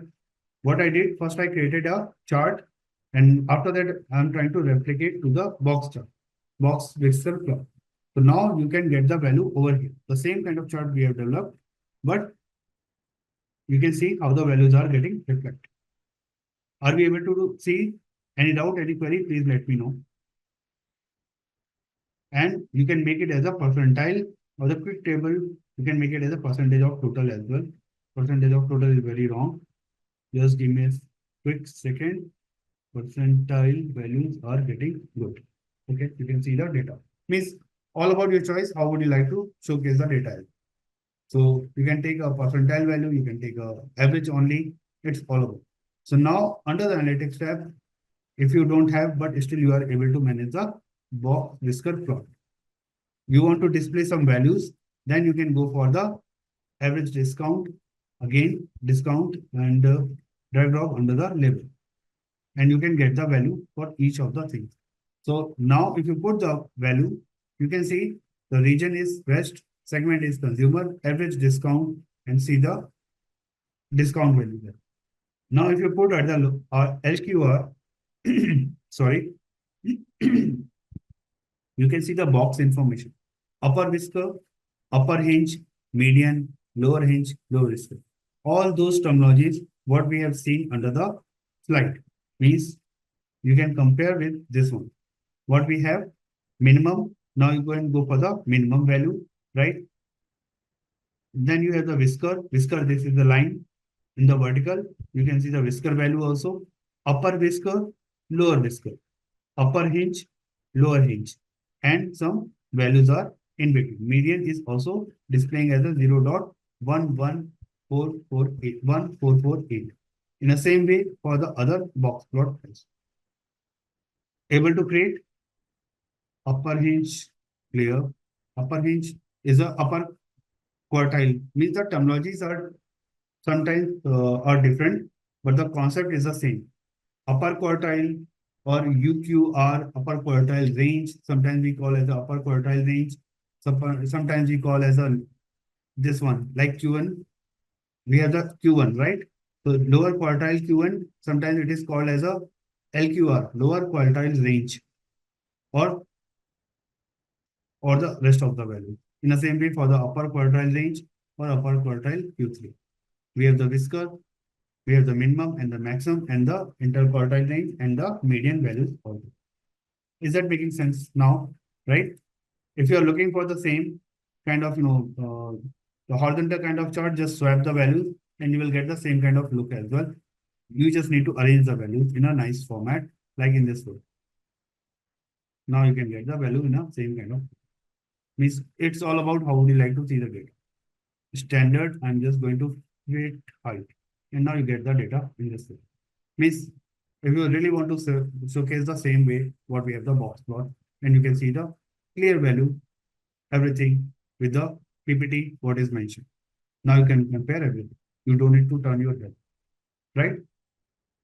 what I did, first I created a chart, and after that, I'm trying to replicate to the box chart, box Excel plot. So now you can get the value over here. The same kind of chart we have developed, but you can see how the values are getting reflected. Are we able to see any doubt, any query? Please let me know. And you can make it as a percentile or the quick table. You can make it as a percentage of total as well. Percentage of total is very wrong. Just give me a quick second. percentile values are getting good. Okay, you can see the data. Means all about your choice. How would you like to showcase the data? So you can take a percentile value, you can take a average only. It's all about. So now under the analytics tab, if you don't have, but still you are able to manage the box whisker plot. You want to display some values, then you can go for the average discount, again discount and drag drop under the label. And you can get the value for each of the things. So now if you put the value, you can see the region is West, segment is consumer, average discount, and see the discount value there. Now if you put at the LQR, sorry, you can see the box information. Upper whisker, upper hinge, median, lower hinge, lower whisker. All those terminologies, what we have seen under the slide, means you can compare with this one. What we have, minimum. Now you go and go for the minimum value, right? Then you have the whisker. Whisker, this is the line in the vertical. You can see the whisker value also. Upper whisker, lower whisker. Upper hinge, lower hinge. And some values are in between. Median is also displaying as a 0.11448. In the same way for the other box plot. Able to create upper hinge clear. Upper hinge is a upper quartile. Means the terminologies are sometimes are different, but the concept is the same. Upper quartile or UQR, upper quartile range. Sometimes we call as the upper quartile range. Sometimes we call as a this one like Q1. We have the Q1, right? So lower quartile Q1. Sometimes it is called as a LQR, lower quartile range, or the rest of the value. In the same way for the upper quartile range or upper quartile Q3. We have the whisker, we have the minimum and the maximum and the interquartile range and the median values also. Is that making sense now, right? If you are looking for the same kind of, the horizontal kind of chart, just swap the values and you will get the same kind of look as well. You just need to arrange the values in a nice format, like in this way. Now you can get the value in a same kind of, means it's all about how would you like to see the data. Standard, I'm just going to create height. And now you get the data in this way. Means if you really want to showcase the same way, what we have the box plot, and you can see the clear value, everything with the PPT, what is mentioned. Now you can compare everything. You don't need to turn your head, right?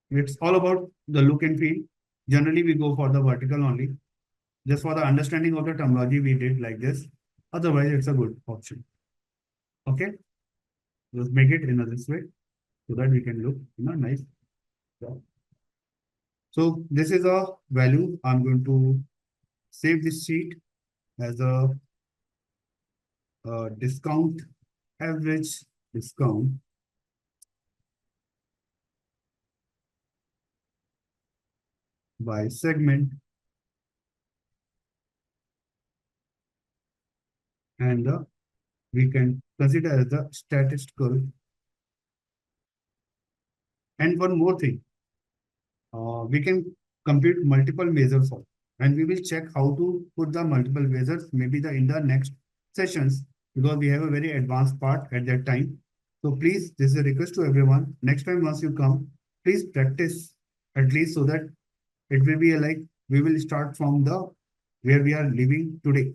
It's all about the look and feel. Generally, we go for the vertical only. Just for the understanding of the terminology, we did like this. Otherwise, it's a good option. Okay? Just make it in this way so that we can look in a nice job. So this is a value. I'm going to save this sheet as a discount, average discount. By segment. And we can consider as the statistical. And one more thing, we can compute multiple measures of, and we will check how to put the multiple measures maybe in the next sessions, because we have a very advanced part at that time. So please, this is a request to everyone. Next time once you come, please practice at least so that it will be like we will start from the where we are living today.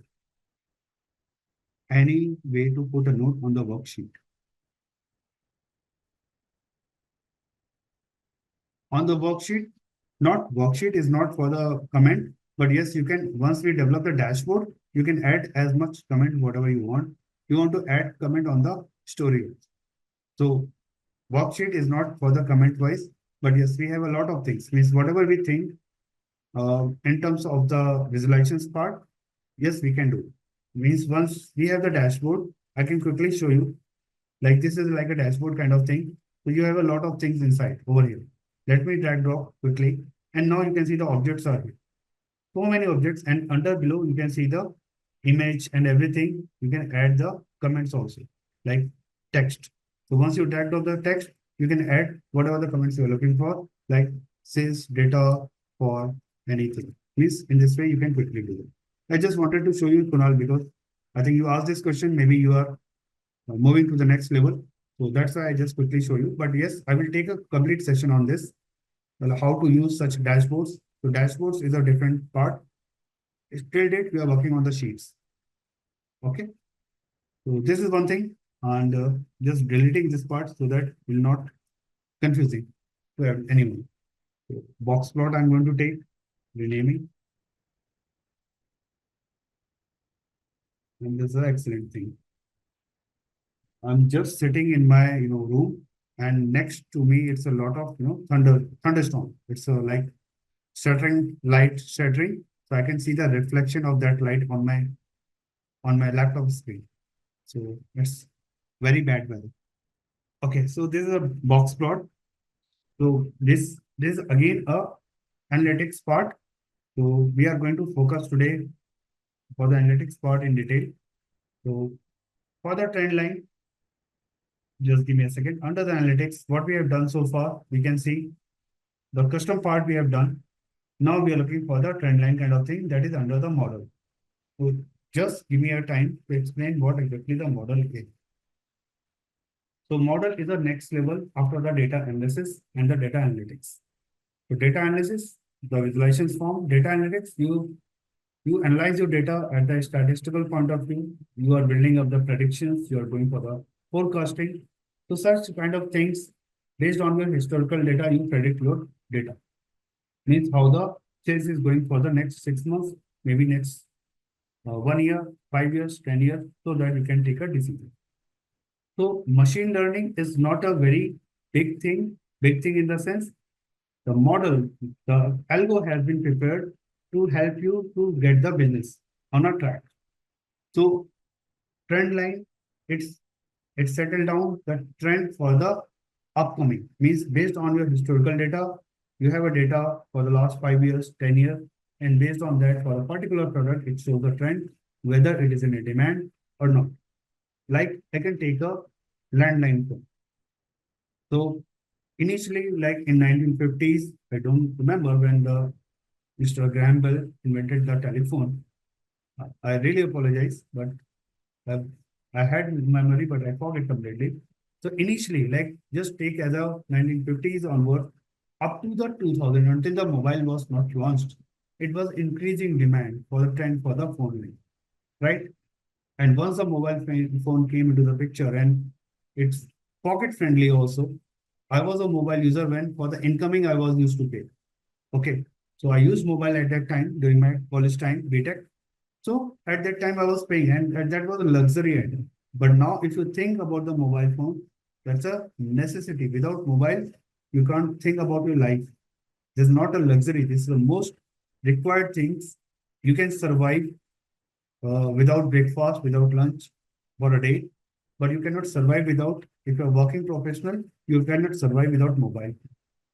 Any way to put a note on the worksheet. On the worksheet, worksheet is not for the comment, but yes, you can, once we develop the dashboard, you can add as much comment, whatever you want. You want to add comment on the story. So worksheet is not for the comment wise, but yes, we have a lot of things. Means whatever we think in terms of the visualizations part, yes, we can do. Means once we have the dashboard, I can quickly show you. Like this is like a dashboard kind of thing. So you have a lot of things inside over here. Let me drag drop quickly. And now you can see the objects are here. So many objects, and under below you can see the image and everything. You can add the comments also, like text. So once you drag drop the text, you can add whatever the comments you're looking for, like sales data for anything. Means in this way you can quickly do it. I just wanted to show you, Kunal, because I think you asked this question, maybe you are moving to the next level. So that's why I just quickly show you. But yes, I will take a complete session on this, how to use such dashboards. So dashboards is a different part. Till date, we are working on the sheets. Okay. So this is one thing, and just deleting this part so that will not confusing to anyone. So box plot I'm going to take, renaming, and this is an excellent thing. I'm just sitting in my room, and next to me it's a lot of thunderstorm. It's a like shattering light shattering, so I can see the reflection of that light on my laptop screen. So it's very bad weather. Okay, so this is a box plot. So this is again a analytics part. So we are going to focus today for the analytics part in detail. So for the trend line, just give me a second. Under the analytics, what we have done so far, we can see the custom part we have done. Now we are looking for the trend line kind of thing that is under the model. So just give me a time to explain what exactly the model is. So model is the next level after the data analysis and the data analytics. So data analysis, the visualizations form, data analytics, you analyze your data at the statistical point of view. You are building up the predictions. You are going for the forecasting. So such kind of things based on your historical data, you predict your data. Means how the sales is going for the next 6 months, maybe next 1 year, 5 years, 10 years, so that you can take a decision. So machine learning is not a very big thing in the sense the model, the algo has been prepared to help you to get the business on a track. So trend line, it's settled down the trend for the upcoming. Means based on your historical data, you have a data for the last 5 years, 10 years, and based on that for a particular product, it shows the trend, whether it is in a demand or not. Like I can take a landline phone. So initially, like in 1950s, I don't remember when the Mr. Graham Bell invented the telephone. I really apologize, but I, I had memory, but I forget completely. So initially, like just take as a 1950s onward, up to the 2000, until the mobile was not launched, it was increasing demand for the trend for the phone line, right? And once the phone came into the picture and it's pocket friendly also. I was a mobile user when for the incoming I was used to pay. Okay. So I used mobile at that time during my college time, BTech. So at that time I was paying and that was a luxury item. But now if you think about the mobile phone, that's a necessity. Without mobile, you can't think about your life. This is not a luxury. This is the most required things. You can survive without breakfast, without lunch for a day, but you cannot survive without, if you're working professional, you cannot survive without mobile.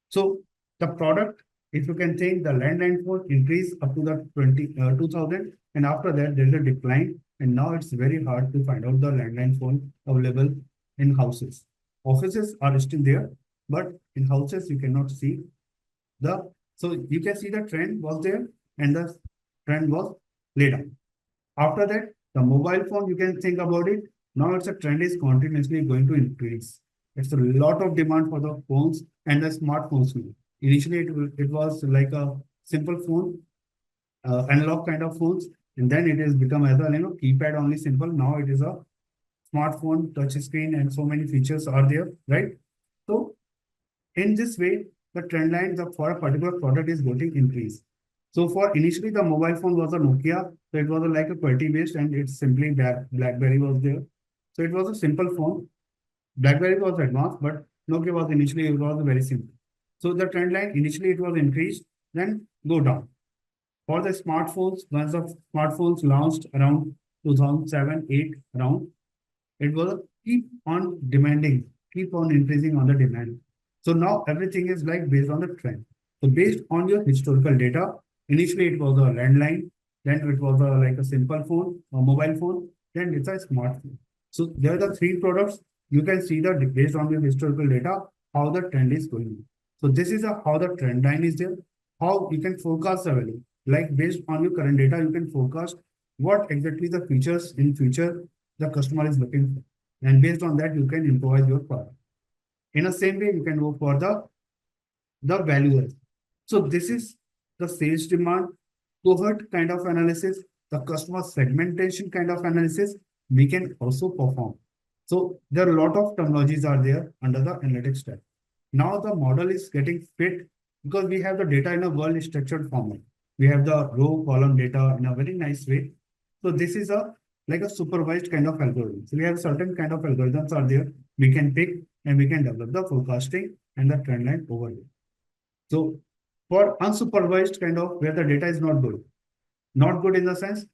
So the product, if you can think the landline phone increased up to the 2000, and after that there's a decline, and now it's very hard to find out the landline phone available in houses. Offices are still there, but in houses you cannot see the, so you can see the trend was there and the trend was laid down. After that, the mobile phone, you can think about it. Now it's a trend is continuously going to increase. It's a lot of demand for the phones and the smartphones. Initially, it was like a simple phone, analog kind of phones, and then it has become as a keypad only simple. Now it is a smartphone, touch screen, and so many features are there, right? So in this way, the trend line for a particular product is going to increase. So for initially the mobile phone was a Nokia, so it was like a QWERTY based and it's simply BlackBerry was there. So it was a simple phone. BlackBerry was advanced, but Nokia was initially it was very simple. So the trend line initially it was increased, then go down. For the smartphones, once the smartphones launched around 2007, 8 around, it was keep on demanding, keep on increasing on the demand. So now everything is like based on the trend. So based on your historical data, initially it was a landline, then it was like a simple phone, a mobile phone, then it's a smartphone. So there are the three products. You can see that based on your historical data, how the trend is going. So this is how the trend line is there, how you can forecast the value. Like based on your current data, you can forecast what exactly the features in future the customer is looking for. And based on that, you can improvise your product. In the same way, you can go for the valuers. So this is the sales demand cohort kind of analysis, the customer segmentation kind of analysis we can also perform. So there are a lot of technologies are there under the analytics tab. Now the model is getting fit because we have the data in a well structured format. We have the row column data in a very nice way. So this is a like a supervised kind of algorithm. So we have certain kind of algorithms are there. We can pick and we can develop the forecasting and the trend line over there. So for unsupervised kind of where the data is not good in the sense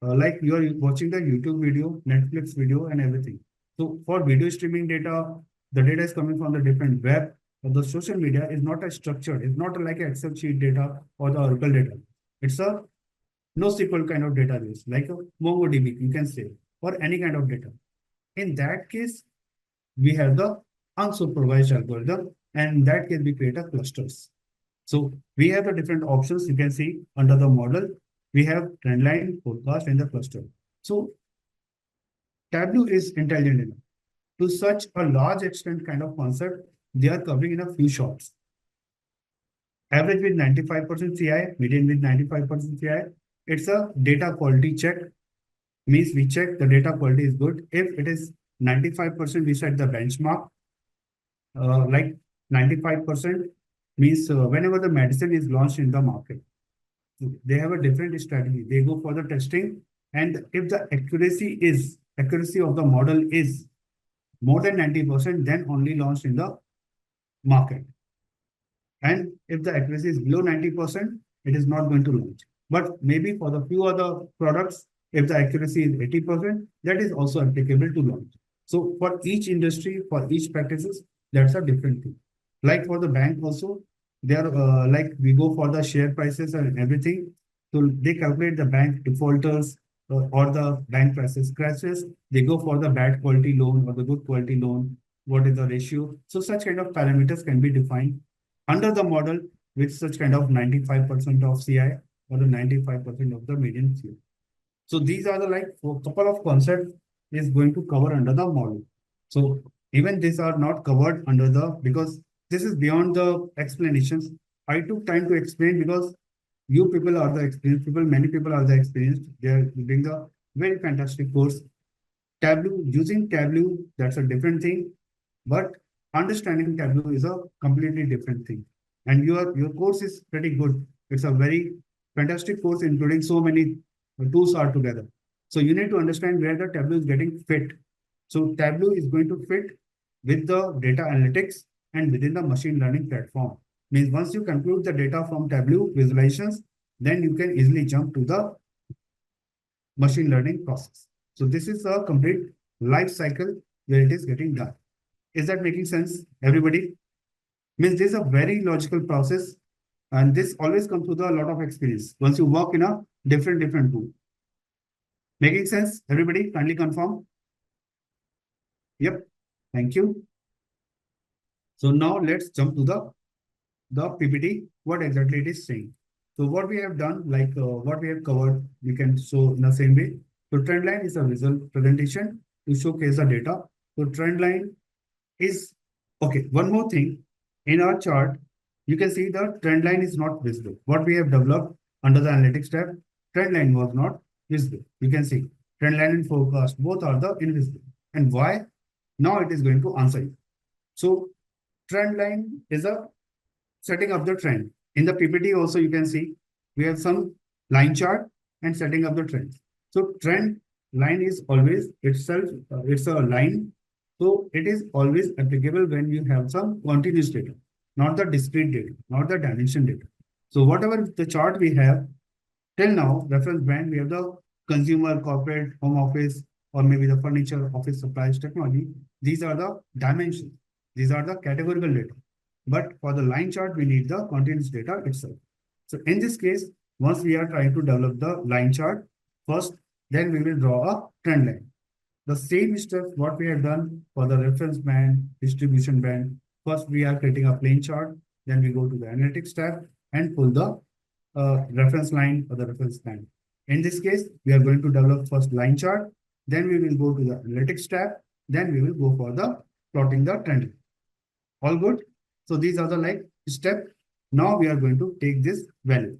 like you are watching the YouTube video, Netflix video, and everything. So for video streaming data, the data is coming from the different web or the social media is not as structured. It's not like an Excel sheet data or the Oracle data. It's a NoSQL kind of database, like a MongoDB, you can say, or any kind of data. In that case, we have the unsupervised algorithm, and in that case, we create a clusters. So we have the different options you can see under the model. We have trend line, forecast, and the cluster. So Tableau is intelligent enough to such a large extent kind of concept they are covering in a few shots. Average with 95% CI, median with 95% CI. It's a data quality check. Means we check the data quality is good. If it is 95%, we set the benchmark. Like 95% means whenever the medicine is launched in the market, they have a different strategy. They go for the testing, and if the accuracy of the model is more than 90%, then only launched in the market. And if the accuracy is below 90%, it is not going to launch. But maybe for the few other products, if the accuracy is 80%, that is also applicable to launch. So for each industry, for each practices, that's a different thing. Like for the bank also, they are like we go for the share prices and everything. So they calculate the bank defaulters or the bank prices crashes. They go for the bad quality loan or the good quality loan. What is the ratio? So such kind of parameters can be defined under the model with such kind of 95% of CI or the 95% of the median CI. So these are the like a couple of concepts is going to cover under the model. So even these are not covered under the because this is beyond the explanations. I took time to explain because you people are the experienced people, many people are the experienced. They are doing a very fantastic course. Tableau, using Tableau, that's a different thing. But understanding Tableau is a completely different thing. And your course is pretty good. It's a very fantastic course, including so many tools are together. So you need to understand where the Tableau is getting fit. So Tableau is going to fit with the data analytics and within the machine learning platform. Means once you conclude the data from Tableau visualizations, then you can easily jump to the machine learning process. So this is a complete life cycle where it is getting done. Is that making sense, everybody? Means this is a very logical process, and this always comes with a lot of experience once you work in a different tool. Making sense, everybody? Kindly confirm. Yep, thank you. So now let's jump to the PPT, what exactly it is saying. So what we have done, like what we have covered, we can show in the same way. So trend line is a visual presentation to showcase the data. So trend line is, okay, one more thing. In our chart, you can see the trend line is not visible. What we have developed under the analytics tab, trend line was not visible. You can see trend line and forecast, both are the invisible. And why? Now it is going to answer you. So trend line is a setting up the trend. In the PPT also you can see we have some line chart and setting up the trends. So trend line is always itself, it's a line. So it is always applicable when you have some continuous data, not the discrete data, not the dimension data. So whatever the chart we have till now, reference brand, we have the consumer, corporate, home office, or maybe the furniture, office supplies, technology. These are the dimensions. These are the categorical data. But for the line chart, we need the continuous data itself. So in this case, once we are trying to develop the line chart, first, then we will draw a trend line. The same steps what we have done for the reference band, distribution band, First, we are creating a plain chart. Then we go to the analytics tab and pull the reference line or the reference line. In this case, we are going to develop first line chart. Then we will go to the analytics tab. Then we will go for the plotting the trend. All good. So these are the like step. Now we are going to take this value.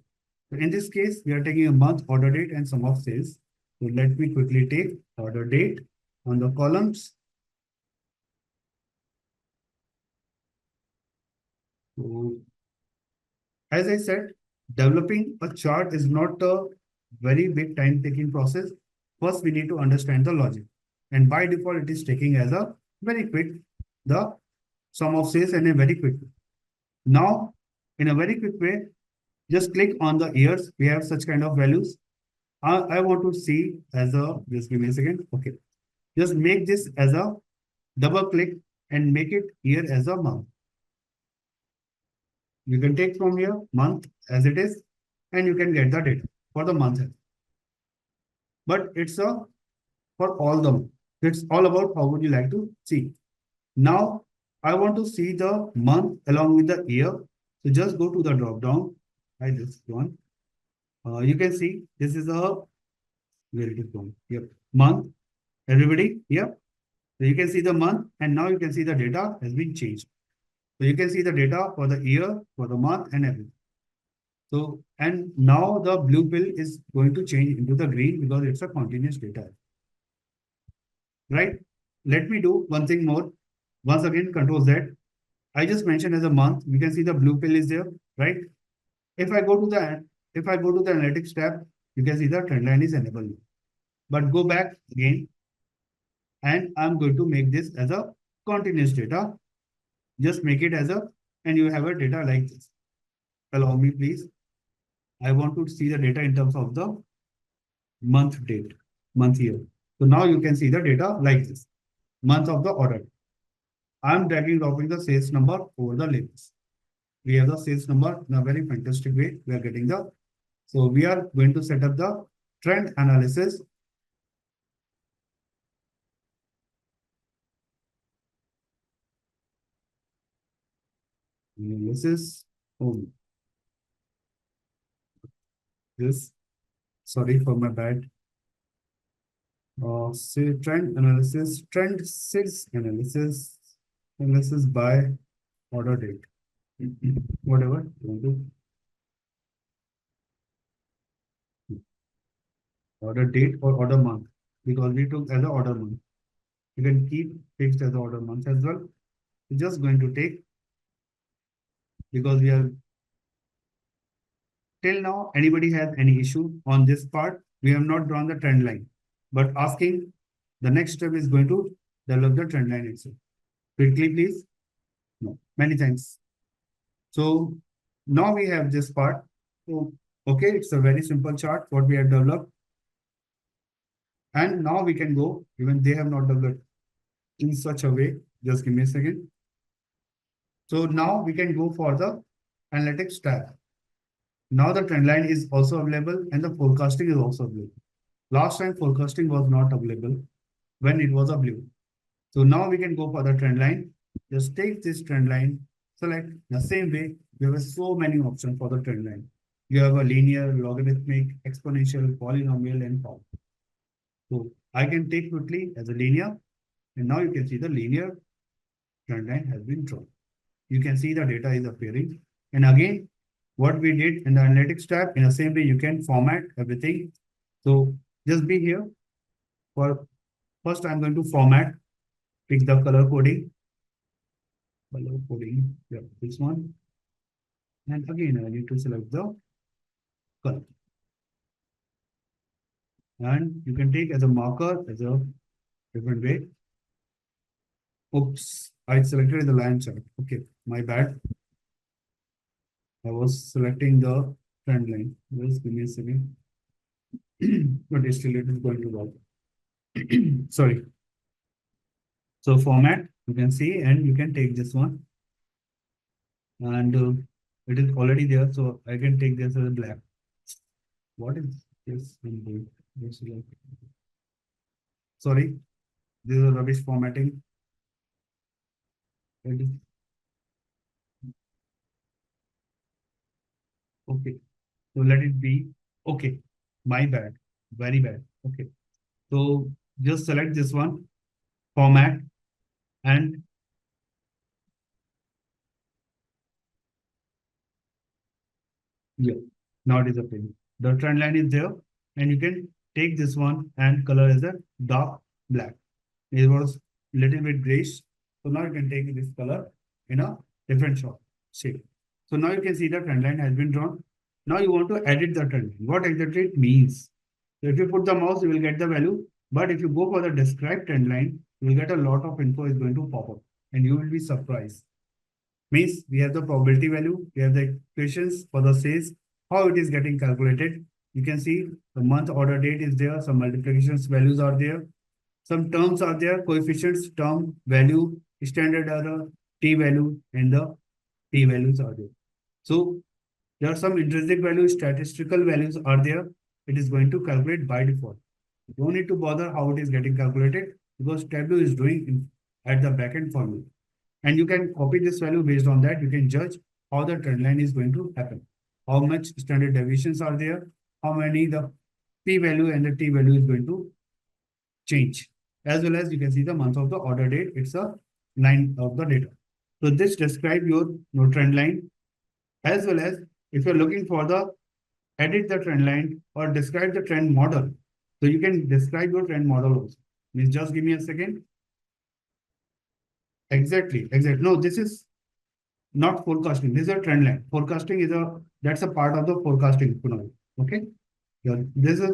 So in this case, we are taking a month, order date, and sum of sales. So let me quickly take order date on the columns. So as I said, developing a chart is not a very big time-taking process. First, we need to understand the logic. And by default, it is taking as a very quick, the sum of sales and a very quick way. Now, in a very quick way, just click on the years. We have such kind of values. I want to see as a, just give me a second. Okay. Just make this as a double click and make it year as a month. You can take from here month as it is, and you can get the data for the month. But it's a for all the month. It's all about how would you like to see. Now I want to see the month along with the year. So just go to the drop down. I just one. You can see this is a where it is going. Yep, month. Everybody, yep. So you can see the month, and now you can see the data has been changed. So you can see the data for the year, for the month, and everything. So, and now the blue pill is going to change into the green because it's a continuous data. Right? Let me do one thing more. Once again, Control Z. I just mentioned as a month, we can see the blue pill is there, right? If I go to the analytics tab, you can see the trend line is enabled. But go back again, and I'm going to make this as a continuous data. Just make it as a, and you have a data like this. Allow me, please. I want to see the data in terms of the month date, month year. So now you can see the data like this, month of the order. I'm dragging dropping the sales number over the labels. We have the sales number in a very fantastic way. We are getting the, so we are going to set up the trend analysis. Analysis. Oh, this, sorry for my bad. Say trend analysis, trend sales analysis by order date. Whatever you want to. Order date or order month, because we took as a order month. You can keep fixed as order month as well. We're just going to take, because we are till now, anybody has any issue on this part, we have not drawn the trend line, but asking the next step is going to develop the trend line itself. Quickly, please. No, many thanks. So now we have this part. So, okay, it's a very simple chart, what we have developed. And now we can go, even they have not developed in such a way. Just give me a second. So now we can go for the analytics tab. Now the trend line is also available and the forecasting is also available. Last time forecasting was not available when it was a blue. So now we can go for the trend line. Just take this trend line, select the same way. We have so many options for the trend line. You have a linear, logarithmic, exponential, polynomial, and power. So I can take quickly as a linear, and now you can see the linear trend line has been drawn. You can see the data is appearing. And again, what we did in the analytics tab, in the same way, you can format everything. So just be here. For first, I'm going to format, pick the color coding. Color coding, yeah, this one. And again, I need to select the color. And you can take as a marker, as a different way. Oops, I selected the line chart. Okay, my bad. I was selecting the trend line. Just give me a second. But still it is going to work. Sorry. So format, you can see, and you can take this one. And it is already there, so I can take this as a black. What is this? Sorry, this is a rubbish formatting. Okay. So let it be. Okay. My bad. Very bad. Okay. So just select this one, format, and yeah, now it is appearing. The trend line is there, and you can take this one and color as a dark black. It was little bit grayish. So now you can take this color in a different shape. So now you can see the trend line has been drawn. Now you want to edit the trend line. What exactly it means? So if you put the mouse, you will get the value. But if you go for the describe trend line, you will get a lot of info is going to pop up and you will be surprised. Means we have the probability value, we have the equations for the sales, how it is getting calculated. You can see the month order date is there, some multiplications values are there, some terms are there, coefficients, term, value, standard error, t value, and the p values are there. So there are some intrinsic values, statistical values are there. It is going to calculate by default. You don't need to bother how it is getting calculated because Tableau is doing at the backend for you. And you can copy this value based on that. You can judge how the trend line is going to happen. How much standard deviations are there? How many the p value and the t value is going to change. As well as you can see the month of the order date. It's a line of the data. So this describe your trend line as well as if you're looking for the edit the trend line or describe the trend model. So you can describe your trend model also. Means just give me a second. Exactly. No, this is not forecasting. This is a trend line. Forecasting is that's a part of the forecasting. Kunal. Okay. Yeah, this is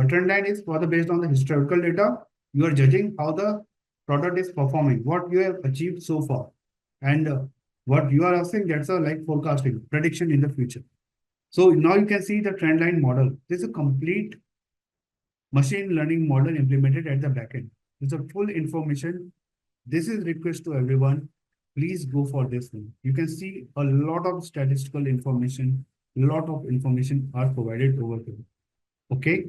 trend line is for the based on the historical data. You are judging how the product is performing, what you have achieved so far, and what you are asking. That's a like forecasting prediction in the future. So now you can see the trend line model. This is a complete machine learning model implemented at the backend. It's a full information. This is request to everyone. Please go for this thing. You can see a lot of statistical information, lot of information are provided over here. Okay.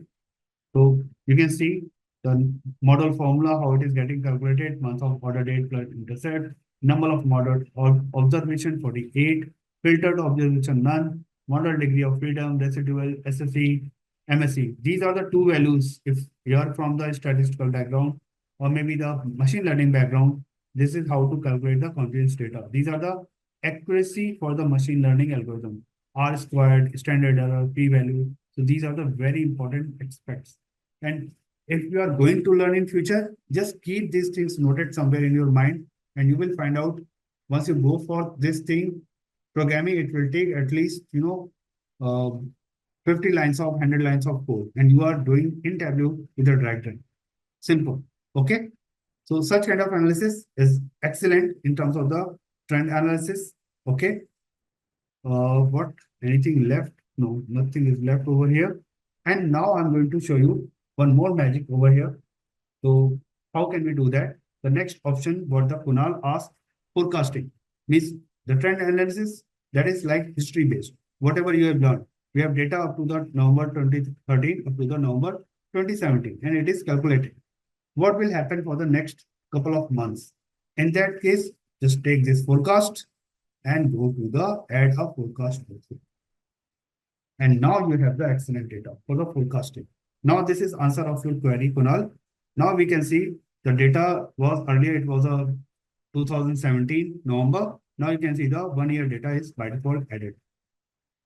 So you can see the model formula, how it is getting calculated, month of order date plus intercept, number of model or observation 48, filtered observation none, model degree of freedom, residual, SSE, MSE. These are the two values. If you are from the statistical background or maybe the machine learning background, this is how to calculate the confidence data. These are the accuracy for the machine learning algorithm. R squared, standard error, p value. So these are the very important aspects. And if you are going to learn in future, just keep these things noted somewhere in your mind, and you will find out once you go for this thing, programming, it will take at least 50 lines of 100 lines of code, and you are doing in Tableau with a drag run. Simple. Okay. So such kind of analysis is excellent in terms of the trend analysis. Okay. What? Anything left? No, nothing is left over here. And now I'm going to show you one more magic over here. So how can we do that? The next option, what the Kunal asked, forecasting means the trend analysis that is like history based. Whatever you have done, we have data up to the November 2013 up to the November 2017, and it is calculated. What will happen for the next couple of months? In that case, just take this forecast and go to the add a forecast also. And now you have the excellent data for the forecasting. Now this is answer of your query, Kunal. Now we can see the data was earlier, it was a 2017 November. Now you can see the 1 year data is by default added,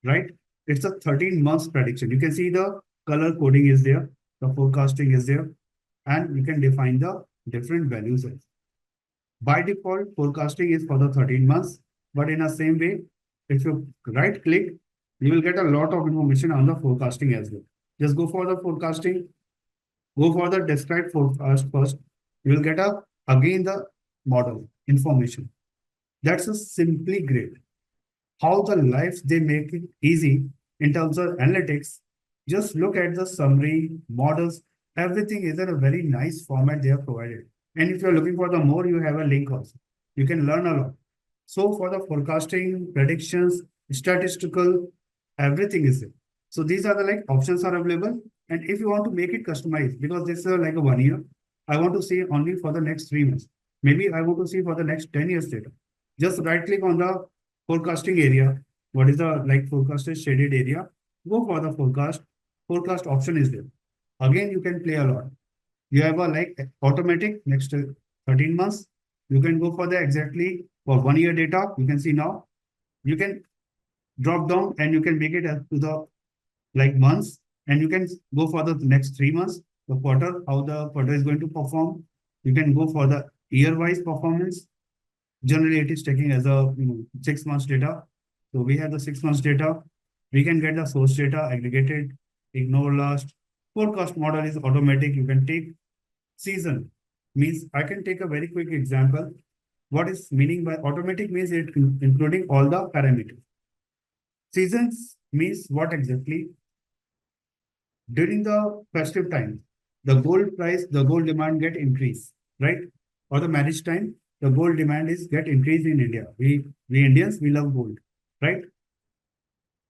right? It's a 13 months prediction. You can see the color coding is there, the forecasting is there, and you can define the different values. By default, forecasting is for the 13 months, but in the same way, if you right click, you will get a lot of information on the forecasting as well. Just go for the forecasting, go for the describe forecast first. You will get again the model information. That's a simply great. How the life they make it easy in terms of analytics. Just look at the summary, models, everything is in a very nice format they have provided. And if you're looking for the more, you have a link also. You can learn a lot. So for the forecasting, predictions, statistical, everything is there. So these are the like options are available. And if you want to make it customized, because this is like a 1 year, I want to see only for the next 3 months. Maybe I want to see for the next 10 years data. Just right click on the forecasting area what is the like forecasted shaded area, go for the forecast. Forecast option is there. Again, you can play a lot. You have a like automatic next 13 months. You can go for the exactly for 1 year data. You can see now. You can drop down and you can make it as to the like months, and you can go for the next 3 months, the quarter, how the quarter is going to perform. You can go for the year-wise performance. Generally, it is taking as a 6 months data. So we have the 6 months data. We can get the source data aggregated, ignore last. Forecast model is automatic. You can take season. Means I can take a very quick example. What is meaning by automatic means it including all the parameters. Seasons means what exactly? During the festive time, the gold price, the gold demand get increased, right? Or the marriage time, the gold demand is get increased in India. We Indians, we love gold, right?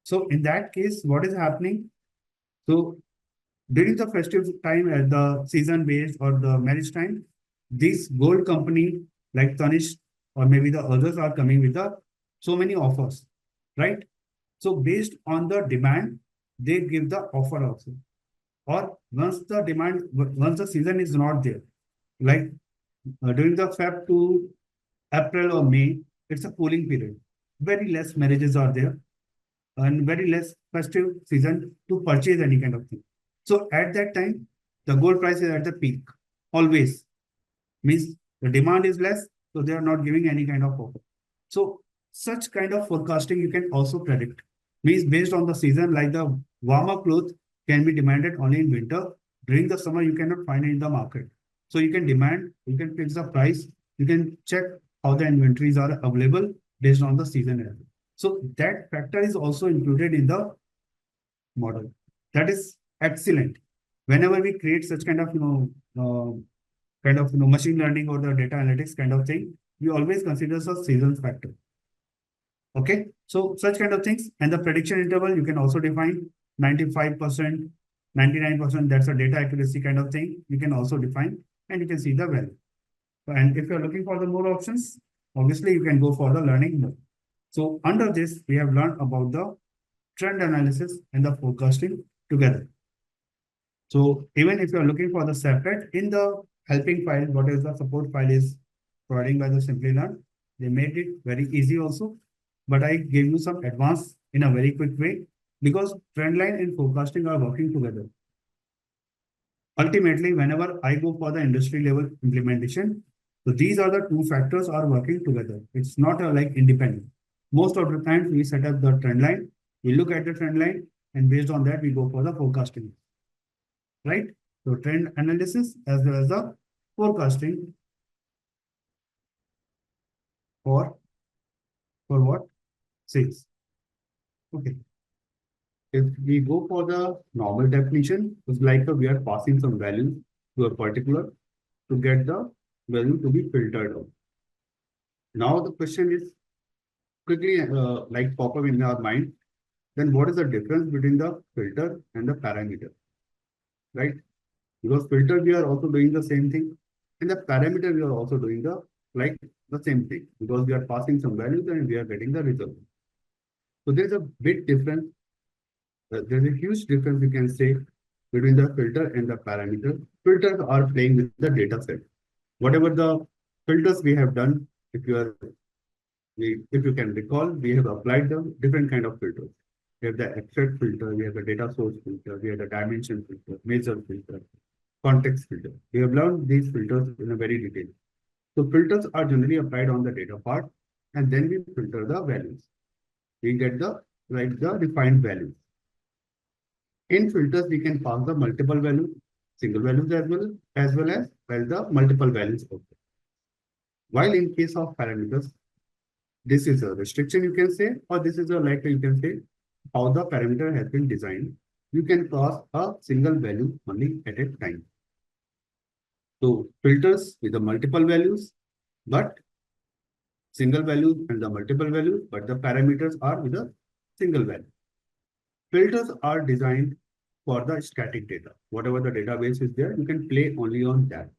So in that case, what is happening? So during the festive time, at the season based or the marriage time, this gold company like Tanish or maybe the others are coming with the so many offers, right? So based on the demand, they give the offer also. Or once the season is not there, like during the Feb to April or May, it's a cooling period. Very less marriages are there and very less festive season to purchase any kind of thing. So at that time, the gold price is at the peak. Always means the demand is less, so they are not giving any kind of offer. So such kind of forecasting you can also predict. Means based on the season, like the warmer clothes can be demanded only in winter. During the summer, you cannot find it in the market. So you can demand, you can fix the price, you can check how the inventories are available based on the season area. So that factor is also included in the model. That is excellent. Whenever we create such kind of machine learning or the data analytics kind of thing, we always consider the season factor. Okay, so such kind of things, and the prediction interval you can also define 95%, 99%. That's a data accuracy kind of thing. You can also define, and you can see the value. And if you're looking for the more options, obviously you can go for the learning mode. So under this, we have learned about the trend analysis and the forecasting together. So even if you're looking for the separate in the helping file, what is the support file is providing by the Simplilearn, they made it very easy also. But I gave you some advanced in a very quick way because trendline and forecasting are working together. Ultimately, whenever I go for the industry level implementation, so these are the two factors are working together. It's not like independent. Most of the times we set up the trend line, we look at the trend line, and based on that, we go for the forecasting. Right? So trend analysis as well as the forecasting for what? Sales. Okay. If we go for the normal definition, it's like we are passing some value to a particular to get the value to be filtered out. Now the question is quickly like pop up in our mind. Then what is the difference between the filter and the parameter? Right? Because filter we are also doing the same thing, and the parameter we are also doing the same thing because we are passing some values and we are getting the result. So there's a big difference. There's a huge difference you can say between the filter and the parameter. Filters are playing with the data set. Whatever the filters we have done, if you can recall, we have applied the different kind of filters. We have the abstract filter, we have the data source filter, we have the dimension filter, measure filter, context filter. We have learned these filters in a very detail. So filters are generally applied on the data part, and then we filter the values. We get the defined values. In filters, we can pass the multiple values, single values as well as the multiple values also. While in case of parameters, this is a restriction you can say, or this is a you can say how the parameter has been designed. You can pass a single value only at a time. So filters with the multiple values, but single value and the multiple value, but the parameters are with a single value. Filters are designed for the static data. Whatever the database is there, you can play only on that.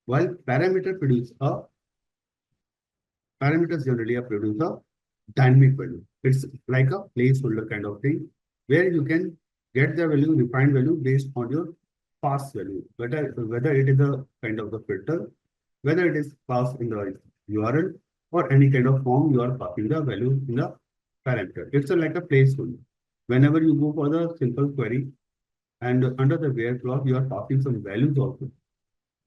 While parameters generally produce a dynamic value. It's like a placeholder kind of thing where you can get the value, refined value based on your past value, whether it is a kind of the filter, whether it is passed in the URL or any kind of form you are passing the value in the parameter. It's like a placeholder. Whenever you go for the simple query and under the where clause, you are passing some values also.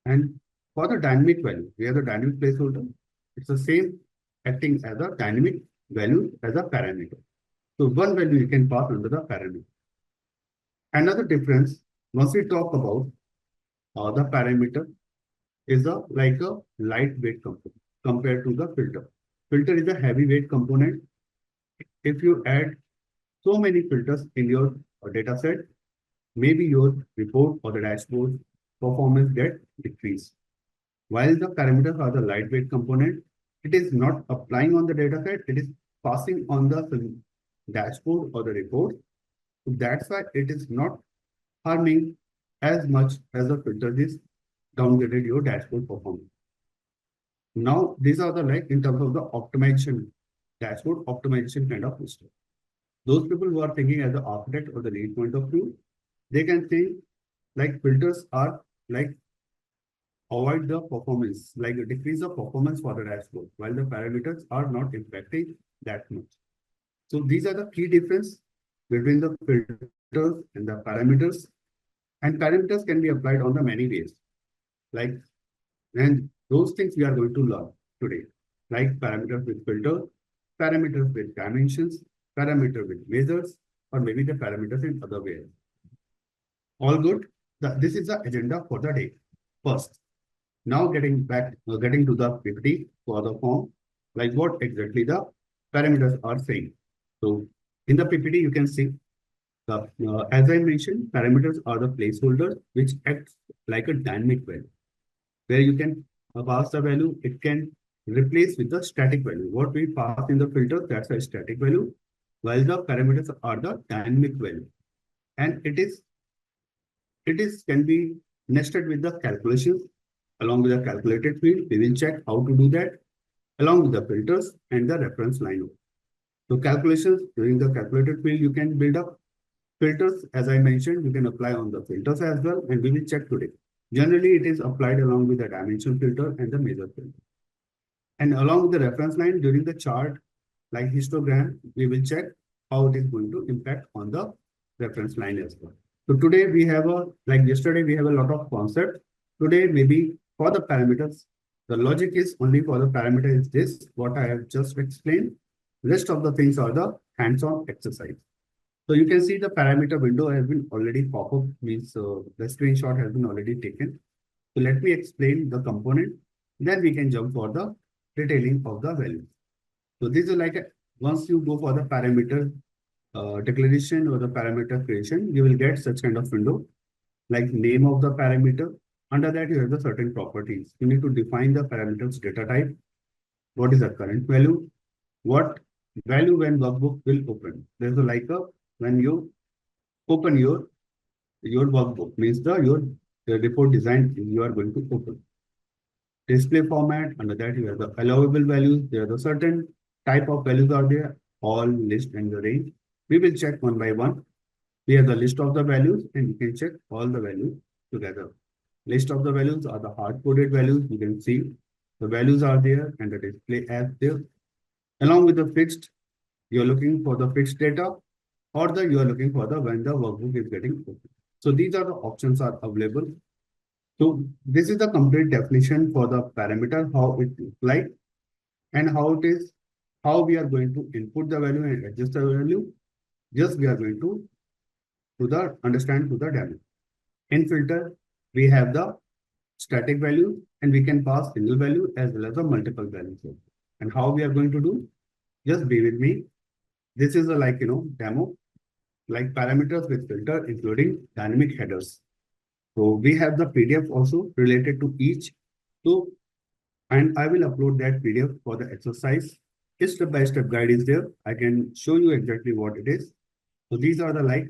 And for the dynamic value, we have the dynamic placeholder. It's the same acting as a dynamic value as a parameter. So one value you can pass under the parameter. Another difference, once we talk about the parameter, is a like a lightweight component compared to the filter. Filter is a heavyweight component. If you add so many filters in your data set, maybe your report or the dashboard performance get decreased. While the parameters are the lightweight component, it is not applying on the data set, it is passing on the dashboard or the report. So that's why it is not harming as much as the filter is downgraded your dashboard performance. Now, these are the like in terms of the optimization, dashboard optimization kind of system. Those people who are thinking as the architect or the lead point of view, they can think like filters are like avoid the performance, like decrease the performance for the dashboard, while the parameters are not impacting that much. So these are the key difference between the filters and the parameters. And parameters can be applied on the many ways. Like, and those things we are going to learn today, like parameters with filter, parameters with dimensions, parameter with measures, or maybe the parameters in other ways. All good. This is the agenda for the day. First, now getting to the PPT for the form, like what exactly the parameters are saying. So in the PPT, you can see the, as I mentioned, parameters are the placeholders which acts like a dynamic value, where you can pass the value, it can replace with the static value. What we pass in the filter, that's a static value, while the parameters are the dynamic value. And it is can be nested with the calculations along with the calculated field. We will check how to do that along with the filters and the reference line. So calculations during the calculated field, you can build up filters. As I mentioned, you can apply on the filters as well, and we will check today. Generally, it is applied along with the dimension filter and the measure filter. And along with the reference line during the chart, like histogram, we will check how it is going to impact on the reference line as well. So today we have like yesterday, we have a lot of concepts. Today, maybe for the parameters, the logic is only for the parameter is this, what I have just explained. Rest of the things are the hands-on exercise. So you can see the parameter window has been already pop up, means the screenshot has been already taken. So let me explain the component, then we can jump for the detailing of the value. So this is like once you go for the parameter declaration or the parameter creation, you will get such kind of window, like name of the parameter. Under that, you have the certain properties. You need to define the parameters data type. What is the current value? What value when workbook will open? There's a like a when you open your workbook, means the report design you are going to open. Display format, under that you have the allowable values. There are the certain type of values are there, all, list, and the range. We will check one by one. We have the list of the values, and you can check all the values together. List of the values are the hard-coded values. You can see the values are there and the display as there. Along with the fixed, you're looking for the fixed data, or you are looking for the when the workbook is getting open. So these are the options are available. So this is the complete definition for the parameter, how it looks like, and how it is, how we are going to input the value and adjust the value. Just we are going to understand to the demo. In filter, we have the static value, and we can pass single value as well as the multiple values. And how we are going to do? Just be with me. This is a demo, like parameters with filter, including dynamic headers. So we have the PDF also related to each. So, and I will upload that PDF for the exercise. This step-by-step guide is there. I can show you exactly what it is. So these are the like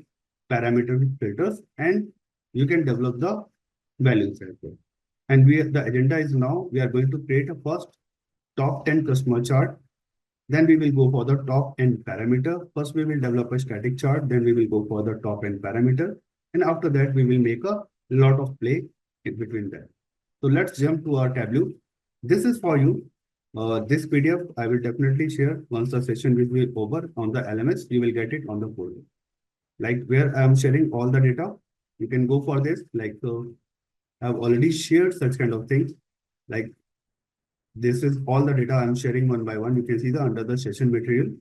parameter filters, and you can develop the values as well. And the agenda is now we are going to create a first top 10 customer chart Then we will go for the top end parameter. First, we will develop a static chart. Then we will go for the top end parameter. And after that, we will make a lot of play in between that. So let's jump to our Tableau. This is for you. This PDF I will definitely share once the session will be over on the LMS. You will get it on the folder. Like where I am sharing all the data. You can go for this. Like I've already shared such kind of things. Like this is all the data I'm sharing one by one. You can see the under the session material.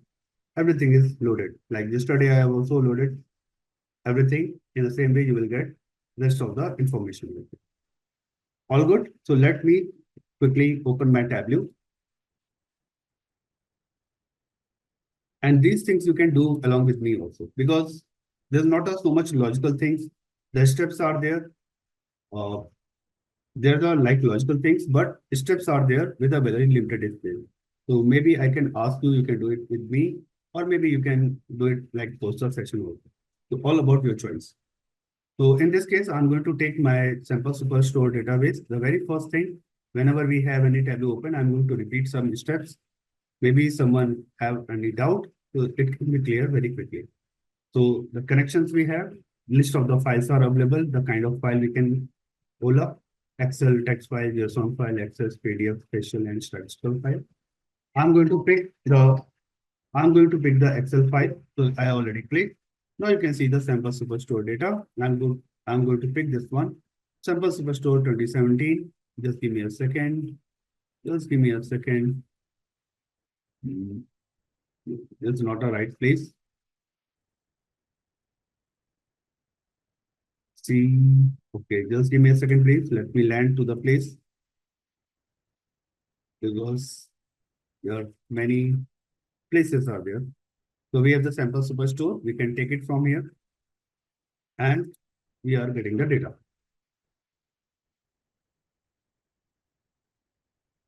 Everything is loaded. Like yesterday, I have also loaded everything. In the same way, you will get rest of the information. All good. So let me quickly open my Tableau. And these things you can do along with me also, because there's not so much logical things. The steps are there. Uh, there are like logical things, but steps are there with a very limited space. So maybe I can ask you, you can do it with me, or maybe you can do it like poster section also. So all about your choice. So in this case, I'm going to take my sample superstore database. The very first thing, whenever we have any Tableau open, I'm going to repeat some steps. Maybe someone have any doubt, so it can be clear very quickly. So the connections we have, list of the files are available, the kind of file we can pull up, Excel, text file, JSON file, Access, PDF, special and statistical file. I'm going to pick the Excel file. So I already clicked. Now you can see the sample superstore data. I'm going to pick this one. Sample superstore 2017. Just give me a second. Just give me a second. It's not a right place. See, okay, just give me a second, please. Let me land to the place because there are many places are there. So we have the sample superstore. We can take it from here and we are getting the data.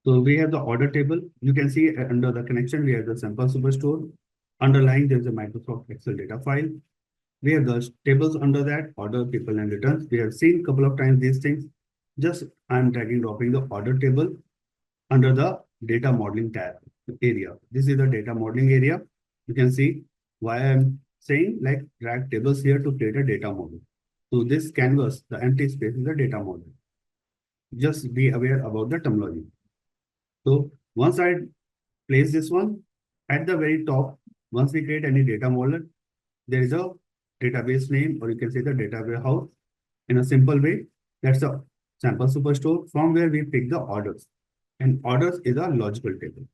So we have the order table. You can see under the connection, we have the sample superstore. Underlying, there's a Microsoft Excel data file. We have the tables under that, order, people, and returns. We have seen a couple of times these things. Just I'm dragging, dropping the order table under the data modeling tab area. This is the data modeling area. You can see why I'm saying like drag tables here to create a data model. So this canvas, the empty space is the data model. Just be aware about the terminology. So once I place this one at the very top, once we create any data model, there is a database name, or you can say the data warehouse in a simple way. That's a sample superstore from where we pick the orders. And orders is a logical table.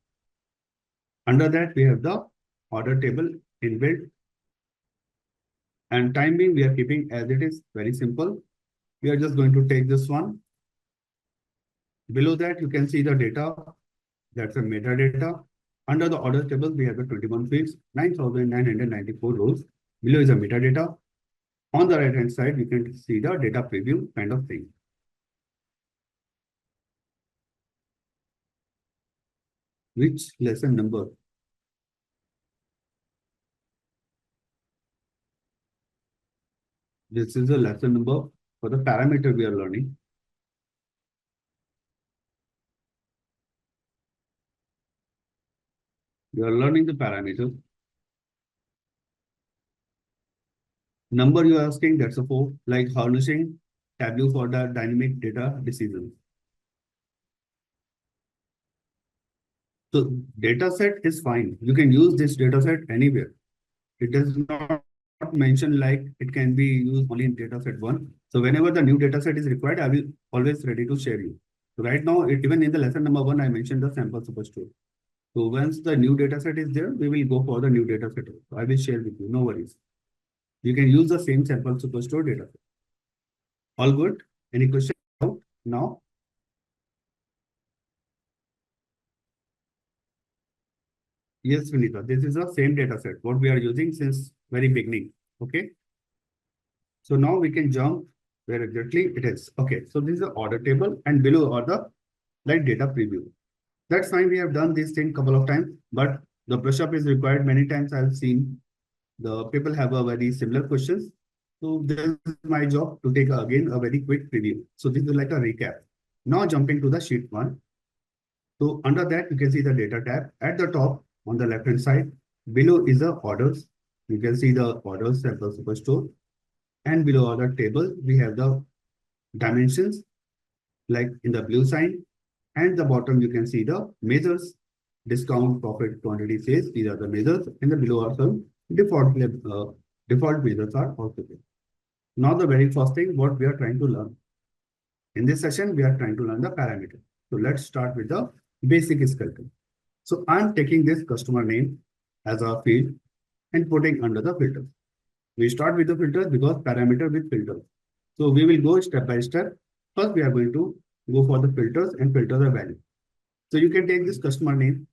Under that, we have the order table inbuilt. And timing we are keeping as it is, very simple. We are just going to take this one. Below that, you can see the data. That's a metadata. Under the order table, we have the 21 fields, 9,994 rows. Below is a metadata. On the right hand side, you can see the data preview kind of thing. Which lesson number? This is a lesson number for the parameter we are learning. We are learning the parameter. Number you are asking, that's a 4, like harnessing Tableau for the dynamic data decisions. So data set is fine. You can use this data set anywhere. It does not mention like it can be used only in data set 1. So whenever the new data set is required, I will always ready to share you. So right now, even in the lesson number 1, I mentioned the sample superstore. So once the new data set is there, we will go for the new data set. So I will share with you, no worries. You can use the same sample superstore data set. All good? Any question now? Yes, Vinita, this is the same data set, what we are using since very beginning. Okay. So now we can jump where exactly it is. Okay. So this is the order table and below are the like data preview. That's fine. We have done this thing couple of times, but the brush up is required many times. I've seen the people have a very similar questions. So this is my job to take again a very quick preview. So this is like a recap. Now jumping to the sheet 1. So under that, you can see the data tab. At the top, on the left hand side. Below is the orders. You can see the orders at the superstore. And below are the table, we have the dimensions like in the blue sign. And the bottom, you can see the measures, discount, profit, quantity, sales. These are the measures. And the below are some default measures are also there. Now, the very first thing, what we are trying to learn. In this session, we are trying to learn the parameter. So let's start with the basic skeleton. So I'm taking this customer name as a field and putting under the filters. We start with the filters because parameter with filters. So we will go step by step. First, we are going to go for the filters and filter the value. So you can take this customer name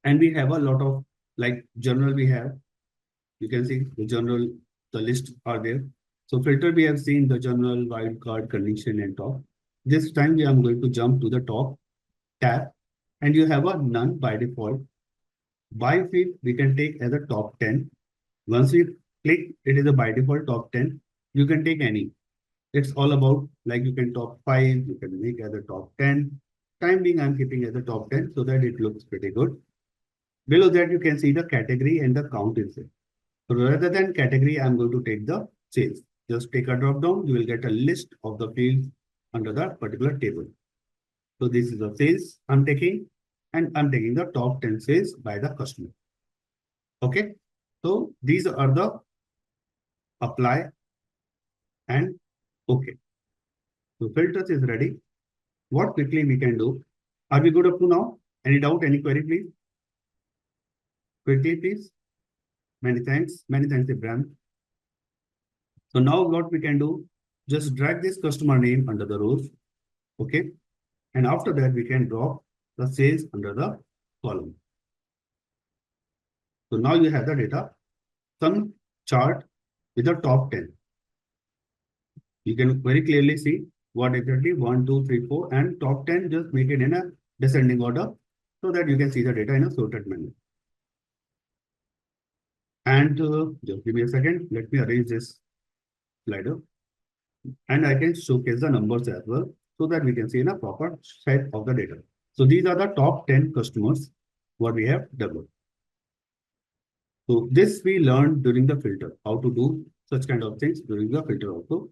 and we have a lot of like journal we have. You can see the journal, the list are there. So filter, we have seen the journal, wildcard, condition, and top. This time we are going to jump to the top tab and you have a none by default. By field, we can take as a top 10. Once we click, it is a by default top 10. You can take any. It's all about like you can top 5, you can make as a top 10. Time being, I'm keeping as a top 10 so that it looks pretty good. Below that, you can see the category and the count is there. So rather than category, I'm going to take the sales. Just take a drop down, you will get a list of the fields under that particular table. So this is the sales I'm taking, and I'm taking the top 10 sales by the customer. Okay. So these are the apply and okay. So filters is ready. What quickly we can do? Are we good up to now? Any doubt, any query, please? Quickly, please. Many thanks. Many thanks, Ibrahim. So now what we can do, just drag this customer name under the rows. Okay. And after that, we can drop the sales under the column. So now you have the data, some chart with the top 10. You can very clearly see what exactly 1, 2, 3, 4 and top 10, just make it in a descending order so that you can see the data in a sorted manner. And just give me a second. Let me arrange this slider. And I can showcase the numbers as well so that we can see in a proper set of the data. So these are the top 10 customers what we have developed. So this we learned during the filter, how to do such kind of things during the filter also.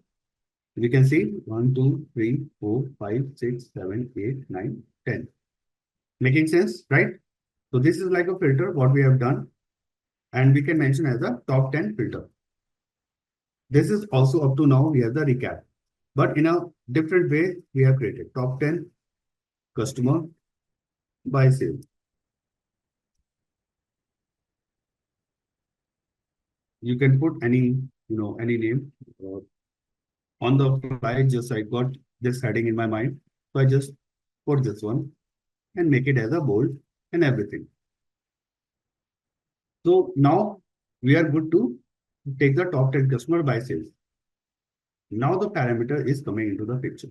We can see 1, 2, 3, 4, 5, 6, 7, 8, 9, 10. Making sense, right? So this is like a filter, what we have done. And we can mention as a top 10 filter. This is also up to now, we have the recap. But in a different way, we have created top 10 customer by sales. You can put any, any name. On the fly, just I got this heading in my mind. So I just put this one and make it as a bold and everything. So now we are good to take the top 10 customer by sales. Now the parameter is coming into the picture.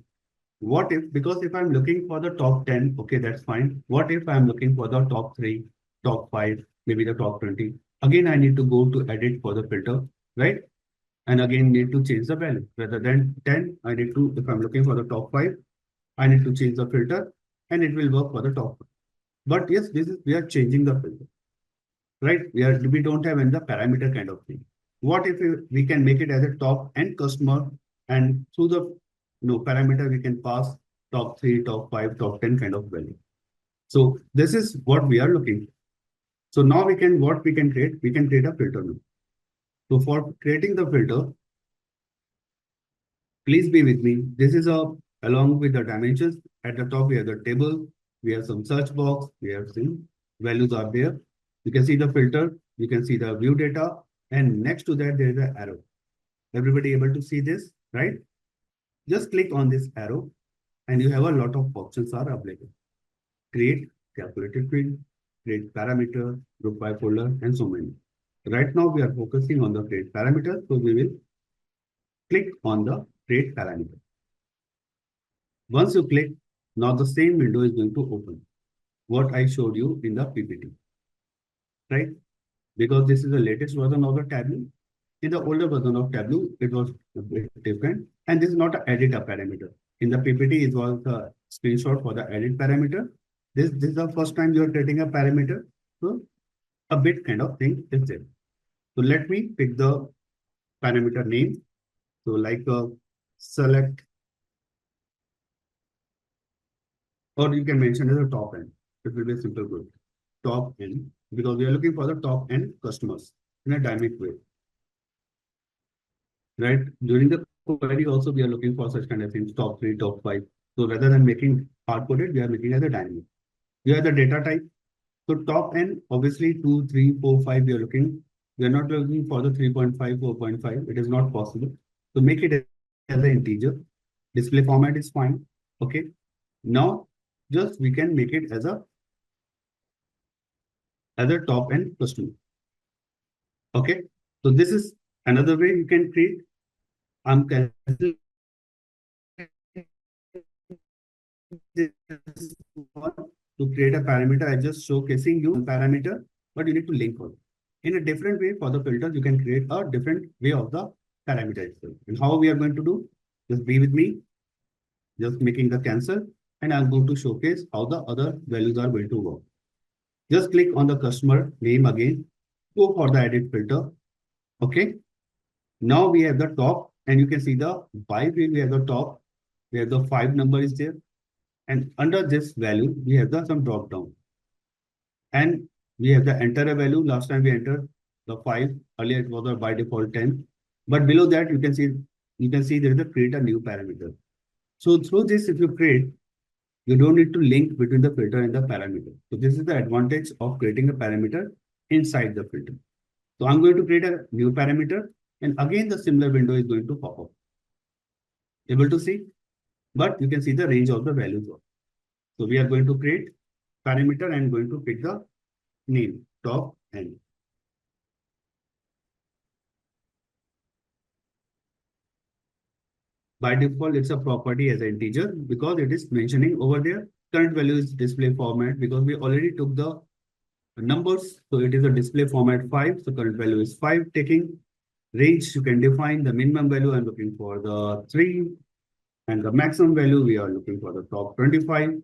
What if, because if I'm looking for the top 10, okay, that's fine. What if I'm looking for the top 3, top 5, maybe the top 20? Again, I need to go to edit for the filter, right? And again, need to change the value. Rather than 10, I need to, if I'm looking for the top 5, I need to change the filter and it will work for the top 5. But yes, we are changing the filter, right? We don't have any the parameter kind of thing. What if we can make it as a top end customer and through the parameter we can pass top 3, top 5, top 10 kind of value. So this is what we are looking for. So now what we can create? We can create a filter now. So for creating the filter, please be with me. This is along with the dimensions. At the top, we have the table. We have some search box. We have some values are there. You can see the filter. You can see the view data. And next to that, there is an arrow. Everybody able to see this, right? Just click on this arrow and you have a lot of options are available. Create calculated field, create parameter, group by folder, and so many. Right now, we are focusing on the create parameter. So we will click on the create parameter. Once you click, now the same window is going to open. What I showed you in the PPT, right? Because this is the latest version of the Tableau. In the older version of Tableau, it was a bit different. And this is not an edit a parameter. In the PPT, it was a screenshot for the edit parameter. This is the first time you are creating a parameter. So a bit kind of thing is there. So let me pick the parameter name. So like select, or you can mention as a top end. It will be a simple group. Top end, because we are looking for the top end customers in a dynamic way, right? During the query also, we are looking for such kind of things, top three, top five. So rather than making hard coded, we are making as a dynamic. We have the data type. So top end, obviously 2, 3, 4, 5, we are looking. We are not looking for the 3.5, 4.5. It is not possible. So make it as an integer. Display format is fine. Okay. Now, just we can make it as a top end customer. Okay. So this is another way you can create. I'm canceling this one to create a parameter. I just showcasing you parameter, but you need to link on. In a different way for the filters, you can create a different way of the parameter itself. And how we are going to do? Just be with me. Just making the cancel, and I'm going to showcase how the other values are going to work. Just click on the customer name again. Go for the edit filter. Okay. Now we have the top, and you can see the by field. We have the top. We have the 5 number is there. And under this value, we have the some drop down. And we have the enter a value. Last time we entered the 5. Earlier it was a by default 10. But below that, you can see there is a create a new parameter. So through this, if you create, you don't need to link between the filter and the parameter. So this is the advantage of creating a parameter inside the filter. So I'm going to create a new parameter, and again the similar window is going to pop up. Able to see? But you can see the range of the values. So we are going to create parameter and going to pick the name, top end. By default, it's a property as an integer because it is mentioning over there. Current value is display format because we already took the numbers. So it is a display format 5. So current value is 5. Taking range, you can define the minimum value. I'm looking for the 3. And the maximum value, we are looking for the top 25.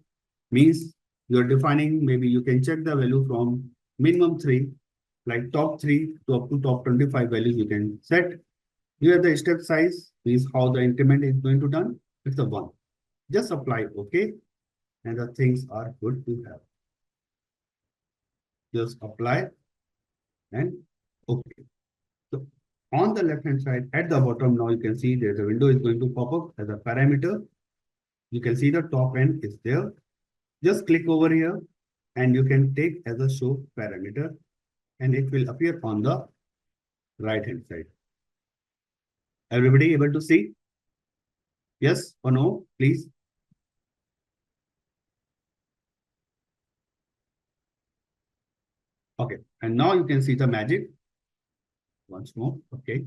Means you're defining, maybe you can check the value from minimum 3, like top 3 to up to top 25 values you can set. Here the step size is how the increment is going to done. It's a 1. Just apply OK, and the things are good to have. Just apply and OK. So on the left hand side at the bottom, now you can see there's a window is going to pop up as a parameter. You can see the top end is there. Just click over here and you can take as a show parameter, and it will appear on the right hand side. Everybody able to see? Yes or no, please? Okay, and now you can see the magic. Once more, okay.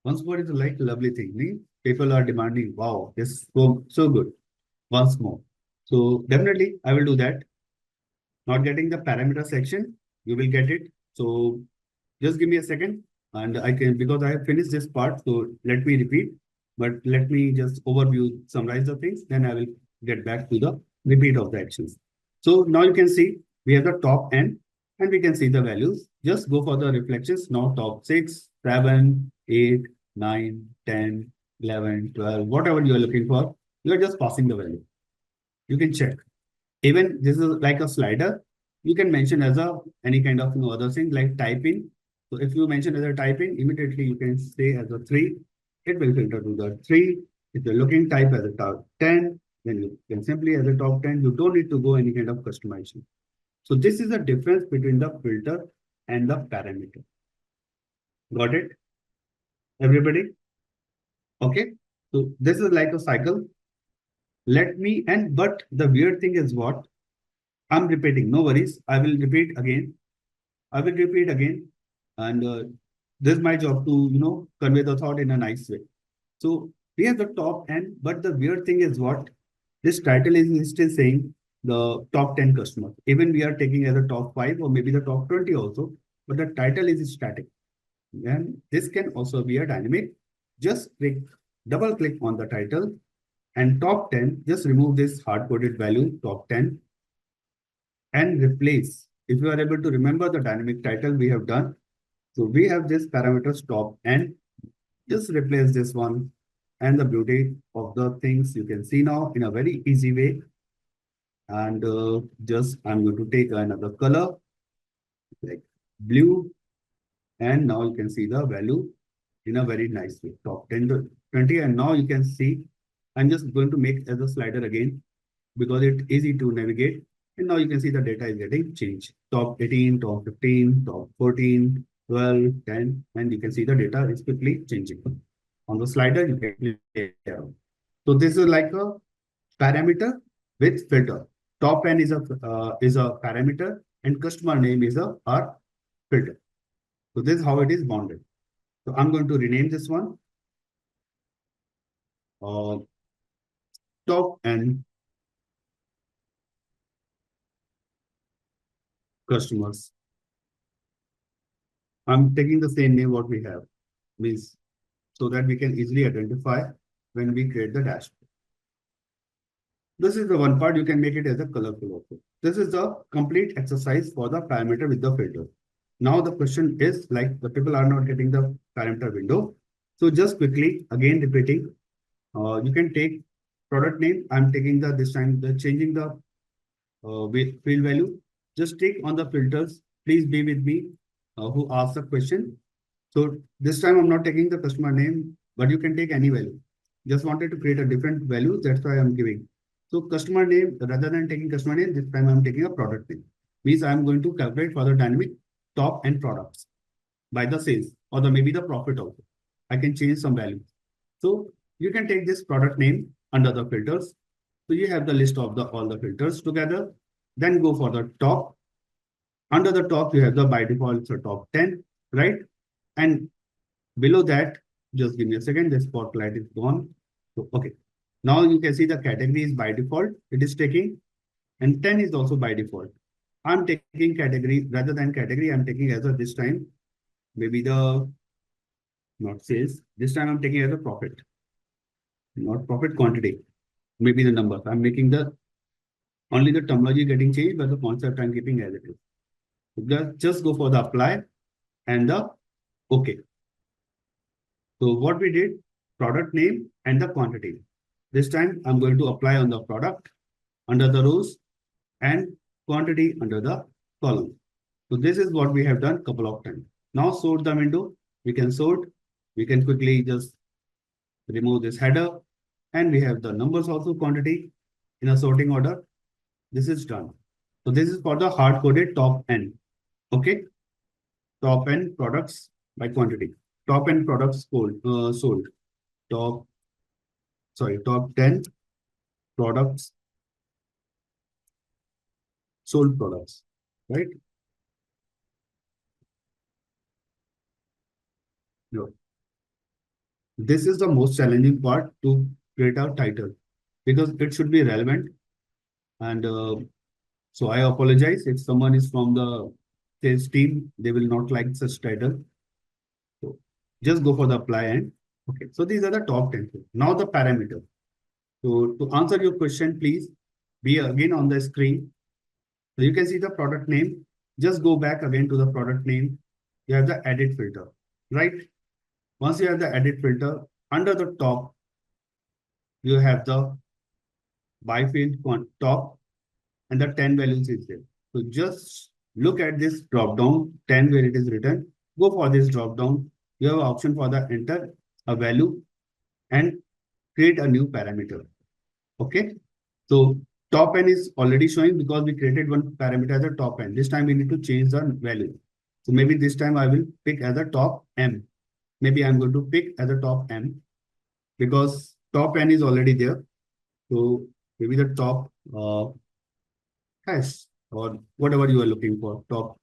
Once more is like lovely thing. People are demanding, wow, this is so good. Once more. So definitely I will do that. Not getting the parameter section, you will get it. So just give me a second and I can, because I have finished this part. So let me repeat, but let me just overview, summarize the things. Then I will get back to the repeat of the actions. So now you can see we have the top end and we can see the values. Just go for the reflections. Now top 6, 7, 8, 9, 10, 11, 12, whatever you are looking for, you are just passing the value. You can check. Even this is like a slider. You can mention as a any kind of other thing like type in. So if you mention as a type in, immediately you can say as a 3, it will filter to the 3. If you're looking type as a top 10, then you can simply as a top 10. You don't need to go any kind of customization. So this is the difference between the filter and the parameter. Got it? Everybody? Okay. So this is like a cycle. But the weird thing is what? I'm repeating, no worries. I will repeat again. And this is my job to, convey the thought in a nice way. So we have the top end, but the weird thing is what? This title is still saying the top 10 customers. Even we are taking as a top 5 or maybe the top 20 also, but the title is static. And this can also be a dynamic. Just double click on the title and top 10, just remove this hard-coded value, top 10, and replace if you are able to remember the dynamic title we have done, so we have this parameters top and just replace this one. And the beauty of the things you can see now in a very easy way. And just I'm going to take another color like blue. And now you can see the value in a very nice way, top 10 to 20. And now you can see, I'm just going to make as a slider again because it's easy to navigate. And now you can see the data is getting changed. Top 18, top 15, top 14, 12, 10, and you can see the data is quickly changing. On the slider, you can play around. So this is like a parameter with filter. Top N is a parameter and customer name is a our filter. So this is how it is bounded. So I'm going to rename this one. Uh, Top N customers. I'm taking the same name what we have, means so that we can easily identify when we create the dashboard. This is the one part, you can make it as a colorful also. This is the complete exercise for the parameter with the filter. Now the question is like the people are not getting the parameter window. So just quickly again repeating, you can take product name. I'm taking this time the changing the field value. Just take on the filters. Please be with me who asked the question. So this time I'm not taking the customer name, but you can take any value. Just wanted to create a different value. That's why I'm giving. So customer name, rather than taking customer name, this time I'm taking a product name. Means I'm going to calculate for the dynamic top and products by the sales or maybe the profit also. I can change some value. So you can take this product name under the filters. So you have the list of all the filters together. Then go for the top. Under the top, you have the by default, so top 10, right? And below that, just give me a second, the spotlight is gone. So, okay. Now you can see the category is by default, it is taking, and 10 is also by default. I'm taking category, rather than category, I'm taking as a this time, maybe the, not sales, this time I'm taking as a profit, not profit quantity, maybe the numbers. I'm making only the terminology getting changed, but the concept I'm keeping as it is. Just go for the apply and the okay. So what we did, product name and the quantity. This time I'm going to apply on the product under the rows and quantity under the column. So this is what we have done a couple of times. Now sort the window. We can sort. We can quickly just remove this header and we have the numbers also quantity in a sorting order. This is done. So this is for the hard coded top N. Okay. Top N products by quantity. Top N products sold. Top 10 products, sold products, right? No. This is the most challenging part to create a title because it should be relevant. And so I apologize if someone is from the sales team, they will not like such title. So just go for the apply and okay. So these are the top 10. Now the parameter. So to answer your question, please be again on the screen. So you can see the product name. Just go back again to the product name. You have the edit filter, right? Once you have the edit filter, under the top, you have the by field top and the 10 values is there. So just look at this drop down 10 where it is written. Go for this drop down. You have an option for the enter a value and create a new parameter. Okay. So top N is already showing because we created one parameter as a top N. This time we need to change the value. So maybe this time I will pick as a top M. Maybe I'm going to pick as a top M because top N is already there. So maybe the top hash or whatever you are looking for, top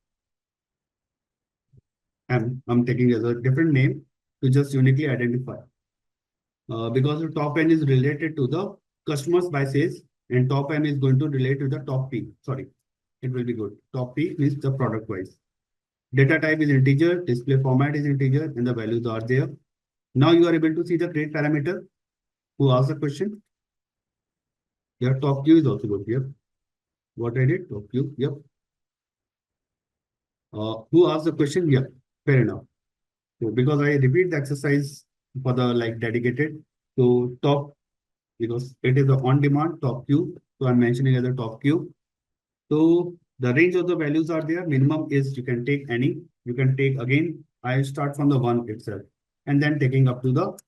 M. I'm taking as a different name to just uniquely identify. Because the top N is related to the customers by sales and top M is going to relate to the top P. Sorry, it will be good. Top P is the product wise. Data type is integer, display format is integer, and the values are there. Now you are able to see the create parameter. Who asked the question? Your top Q is also good here. What I did? Top Q. Yep. Who asked the question? Yeah, fair enough. So because I repeat the exercise for the like dedicated, so top, because it is the on demand top queue. So I'm mentioning as a top queue. So the range of the values are there. Minimum is you can take any. You can take again. I start from the one itself and then taking up to the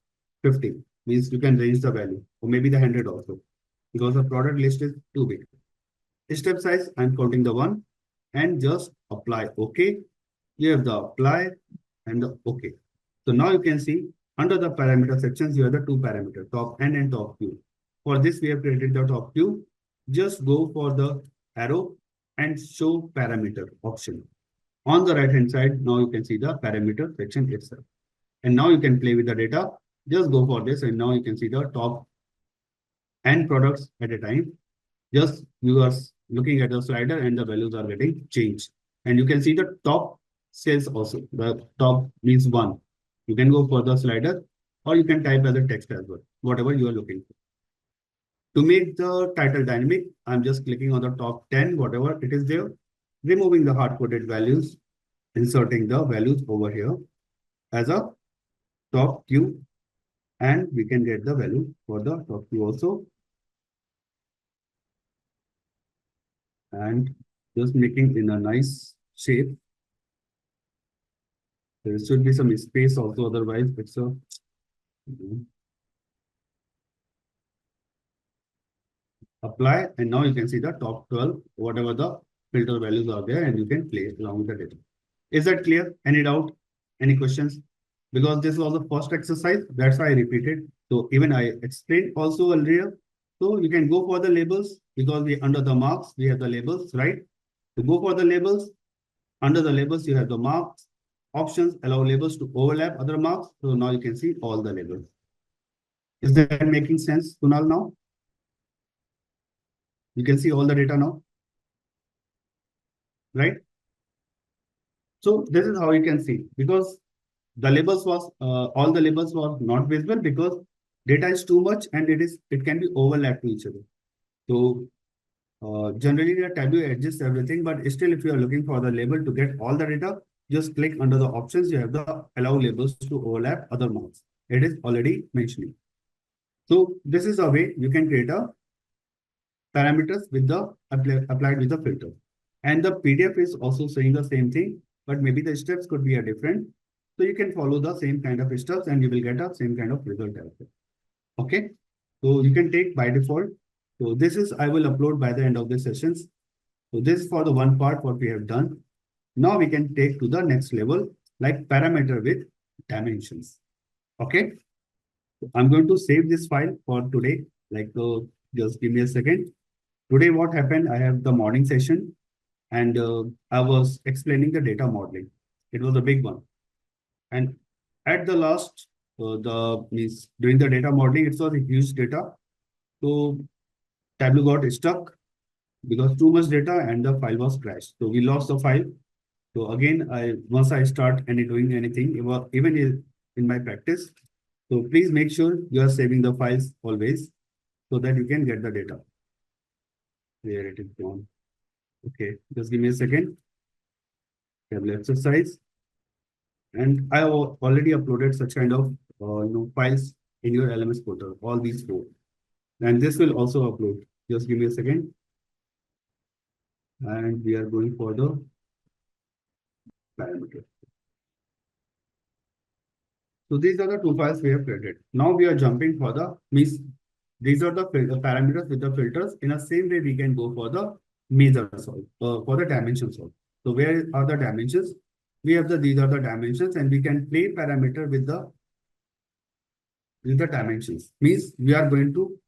50 means you can range the value or maybe the 100 also because the product list is too big. Step size, I'm counting the one and just apply OK. You have the apply and the OK. So now you can see under the parameter sections, you have the two parameters, top N and top Q. For this, we have created the top Q. Just go for the arrow and show parameter option. On the right hand side, now you can see the parameter section itself. And now you can play with the data. Just go for this and now you can see the top N products at a time. Just you are looking at the slider and the values are getting changed. And you can see the top sales also. The top means one. You can go for the slider or you can type as a text as well, whatever you are looking for. To make the title dynamic, I'm just clicking on the top 10, whatever it is there, removing the hard-coded values, inserting the values over here as a top Q, and we can get the value for the top Q also. And just making in a nice shape. There should be some space also, otherwise it's a apply, and now you can see the top 12, whatever the filter values are there, and you can play along with the data. Is that clear? Any doubt? Any questions? Because this was the first exercise, that's why I repeated. So even I explained also earlier. So you can go for the labels because we under the marks, we have the labels, right? To go for the labels, under the labels, you have the marks. Options allow labels to overlap other marks. So now you can see all the labels. Is that making sense, Kunal, now? You can see all the data now, right? So this is how you can see because the labels was all the labels were not visible because data is too much and it can be overlapped to each other. So generally the Tableau adjusts everything, but still if you are looking for the label to get all the data, just click under the options. You have the allow labels to overlap other marks. It is already mentioning. So this is a way you can create a parameters with the applied with the filter. And the PDF is also saying the same thing, but maybe the steps could be a different. So you can follow the same kind of steps and you will get a same kind of result as well. Okay. So you can take by default. So this is, I will upload by the end of the sessions. So this is for the one part, what we have done. Now we can take to the next level, like parameter with dimensions. Okay. I'm going to save this file for today. Like, just give me a second. Today, what happened? I have the morning session and I was explaining the data modeling. It was a big one. And at the last, the means doing the data modeling, it was a huge data. So Tableau got stuck because too much data and the file was crashed. So we lost the file. So again, once I start doing anything, even in my practice. So please make sure you are saving the files always so that you can get the data. Where it is gone. Okay, just give me a second. Table exercise. And I have already uploaded such kind of files in your LMS portal, all these four. And this will also upload. Just give me a second. And we are going for the parameter. So these are the two files we have created. Now we are jumping for the means. These are the parameters with the filters. In the same way, we can go for the measures for the dimensions also. So where are the dimensions? We have these are the dimensions, and we can play parameter with the dimensions. Means we are going to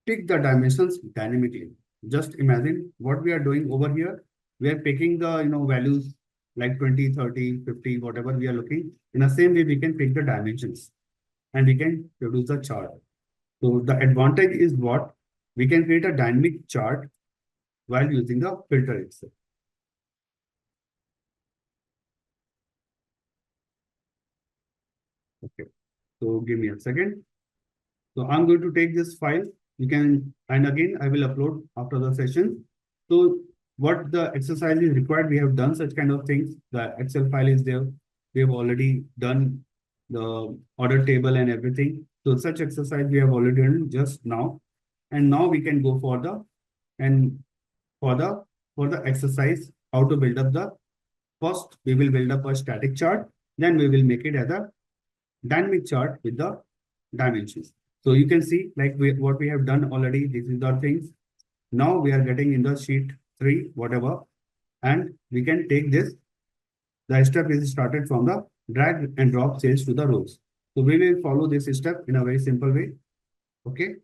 pick the dimensions dynamically. Just imagine what we are doing over here. We are picking the values like 20, 30, 50, whatever we are looking. In the same way, we can pick the dimensions and we can produce the chart. So the advantage is what? We can create a dynamic chart while using the filter itself. Okay. So give me a second. So I'm going to take this file. You can, and again, I will upload after the session. So what the exercise is required. We have done such kind of things. The Excel file is there. We have already done the order table and everything. So such exercise we have already done just now. And now we can go for the and for the exercise, how to build up the first, we will build up a static chart, then we will make it as a dynamic chart with the dimensions. So you can see like what we have done already. This is the things. Now we are getting in the sheet 3, whatever, and we can take this. The step is started from the drag and drop cells to the rows. So we will follow this step in a very simple way. Okay.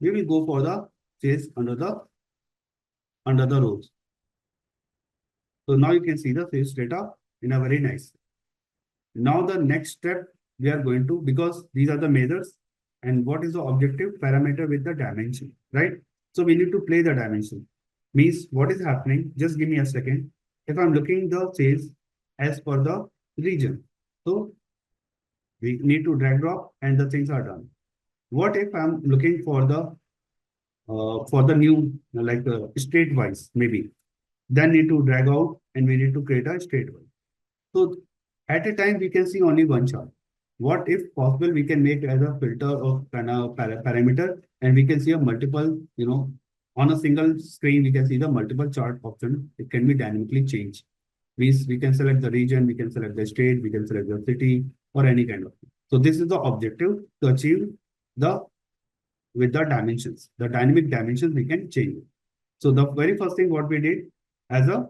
We will go for the cells under the rows. So now you can see the sales data in a very nice. Now the next step we are going to, because these are the measures and what is the objective parameter with the dimension, right? So we need to play the dimension. Means what is happening, just give me a second. If I'm looking the sales as per the region, so we need to drag drop and the things are done. What if I'm looking for the new like state wise maybe, then need to drag out and we need to create a state wise. So at a time, we can see only one chart. What if possible, we can make as a filter of parameter and we can see a multiple, on a single screen, we can see the multiple chart option. It can be dynamically changed. We can select the region, we can select the state, we can select the city or any kind of thing. So this is the objective to achieve the with the dimensions. The dynamic dimensions we can change. So the very first thing what we did as a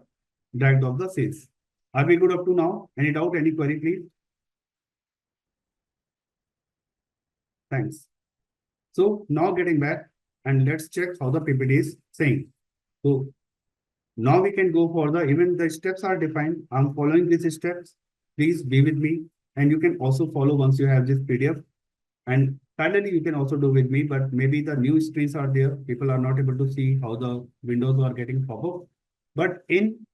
drag of the sales. Are we good up to now? Any doubt, any query, please? Thanks. So now getting back and let's check how the PPT is saying. So now we can go for the, even the steps are defined. I'm following these steps. Please be with me. And you can also follow once you have this PDF. And parallelly, you can also do with me, but maybe the new screens are there. People are not able to see how the windows are getting pop-up. But in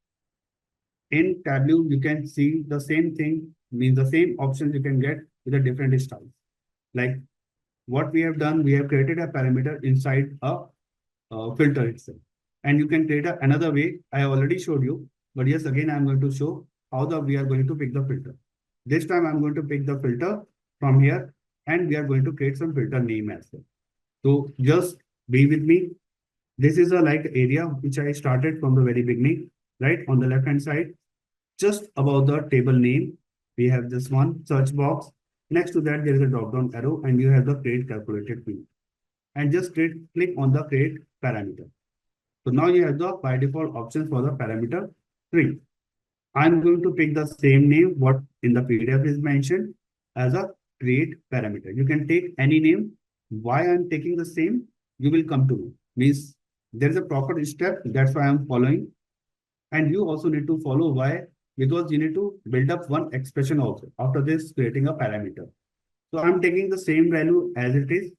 Tableau, you can see the same thing, means the same options you can get with a different style. Like what we have done, we have created a parameter inside a filter itself. And you can create another way. I already showed you, but yes, again, I'm going to show how we are going to pick the filter. This time I'm going to pick the filter from here and we are going to create some filter name as well. So just be with me. This is a like area which I started from the very beginning, right? On the left hand side, just above the table name, we have this one search box. Next to that, there is a drop down arrow and you have the create calculated field. And just click on the create parameter. So now you have the by default options for the parameter 3. I'm going to pick the same name what in the PDF is mentioned as a create parameter. You can take any name. Why I'm taking the same, you will come to know. Means there is a proper step. That's why I'm following. And you also need to follow why, because you need to build up one expression also after this creating a parameter. So I'm taking the same value as it is.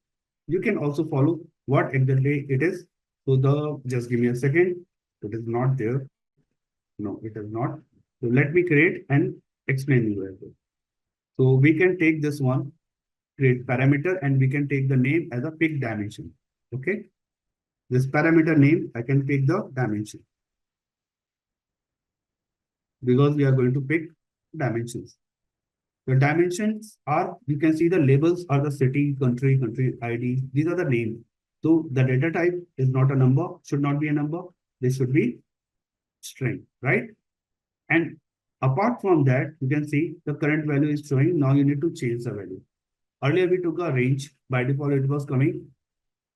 You can also follow what exactly it is. So just give me a second. It is not there. No, it is not. So let me create and explain you as well. So we can take this one, create parameter, and we can take the name as a pick dimension. Okay. This parameter name, I can pick the dimension because we are going to pick dimensions. The dimensions are, you can see the labels are the city, country ID. These are the names. So the data type is not a number, should not be a number. This should be string, right? And apart from that, you can see the current value is showing. Now you need to change the value. Earlier we took a range. By default, it was coming.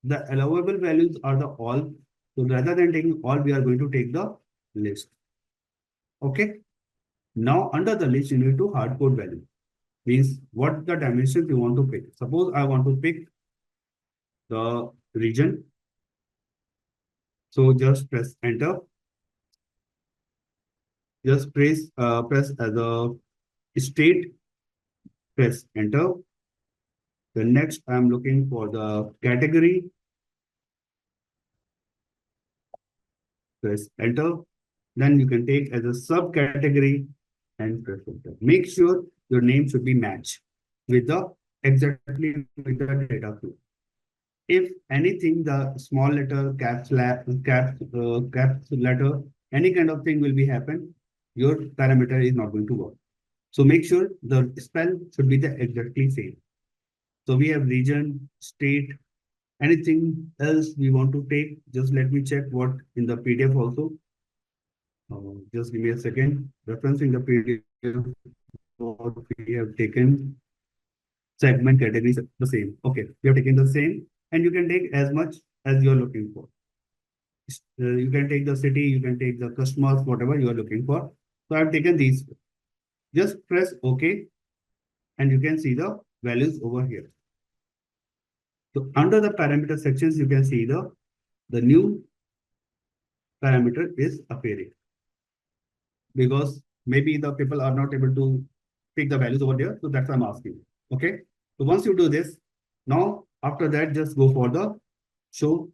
The allowable values are the all. So rather than taking all, we are going to take the list. Okay. Now under the list, you need to hardcode value. Means what the dimensions you want to pick. Suppose I want to pick the region. So just press enter. Just press as a state, press enter. The next I'm looking for the category. Press enter. Then you can take as a subcategory and press enter. Make sure your name should be matched with the exactly with the data flow. If anything, the small letter, caps letter any kind of thing will be happen, your parameter is not going to work. So make sure the spell should be the exactly same. So we have region, state, anything else we want to take. Just let me check what in the PDF also. Just give me a second. Reference in the PDF, what we have taken, segment categories the same. Okay, we have taken the same, and you can take as much as you are looking for. You can take the city, you can take the customers, whatever you are looking for. So I've taken these. Just press OK, and you can see the values over here. So under the parameter sections, you can see the new parameter is appearing, because maybe the people are not able to pick the values over there. So that's why I'm asking. Okay. So once you do this, now after that, just go for the show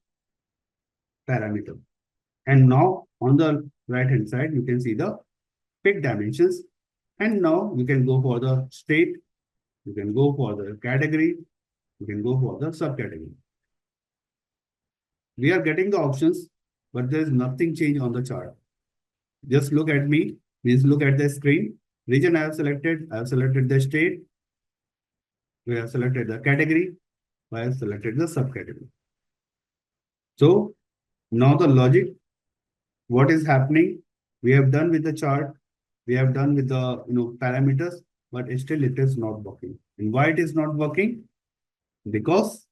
parameter. And now on the right hand side, you can see the pick dimensions. And now you can go for the state, you can go for the category, you can go for the subcategory. We are getting the options, but there is nothing changed on the chart. Just look at me, please look at the screen. Region I have selected the state, we have selected the category, I have selected the subcategory. So now the logic, what is happening? We have done with the chart, we have done with the parameters, but still it is not working. And why it is not working? Because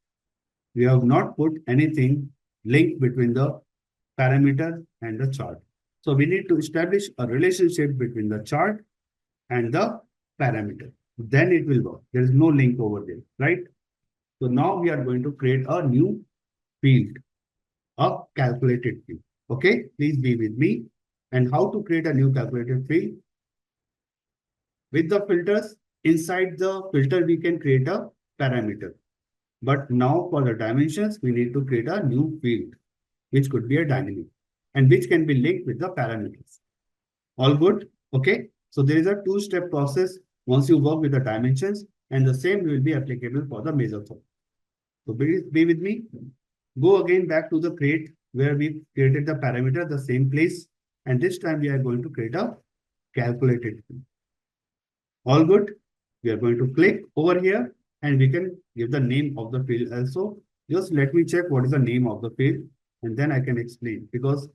we have not put anything link between the parameter and the chart. So we need to establish a relationship between the chart and the parameter. Then it will work. There is no link over there, right? So now we are going to create a new field, a calculated field. Okay, please be with me. And how to create a new calculated field? With the filters, inside the filter, we can create a parameter. But now for the dimensions, we need to create a new field, which could be a dynamic and which can be linked with the parameters. All good? Okay. So there is a two-step process once you work with the dimensions, and the same will be applicable for the measure form. So be with me. Go again back to the create where we created the parameter, the same place. And this time we are going to create a calculated field. All good. We are going to click over here and we can give the name of the field also. Just let me check what is the name of the field and then I can explain, because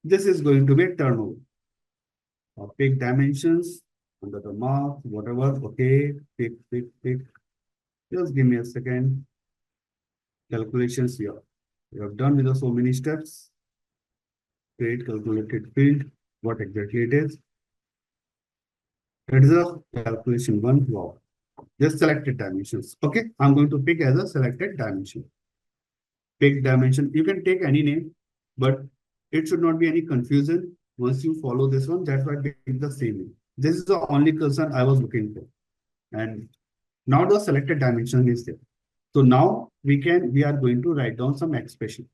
this is going to be a turnover. Pick dimensions under the mark, whatever. Okay, pick. Just give me a second. Calculations here. We have done with the so many steps. Create calculated field. What exactly it is? It is a calculation one. Wow. Just selected dimensions. Okay, I'm going to pick as a selected dimension. Pick dimension. You can take any name, but it should not be any confusion. Once you follow this one, that's why I pick the same name. This is the only concern I was looking for. And now the selected dimension is there. So now we are going to write down some expression.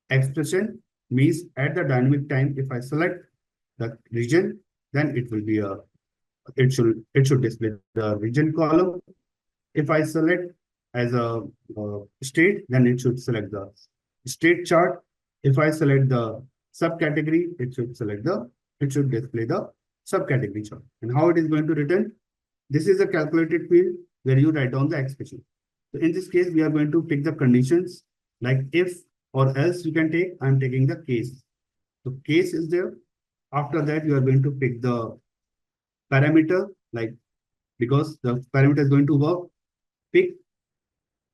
Expression means at the dynamic time, if I select the region, then it will be it should display the region column. If I select as a state, then it should select the state chart. If I select the subcategory, it should display the subcategory chart. And how it is going to return? This is a calculated field where you write down the expression. So in this case, we are going to pick the conditions like if or else you can take. I'm taking the case. So case is there. After that, you are going to pick the parameter, like because the parameter is going to work. Pick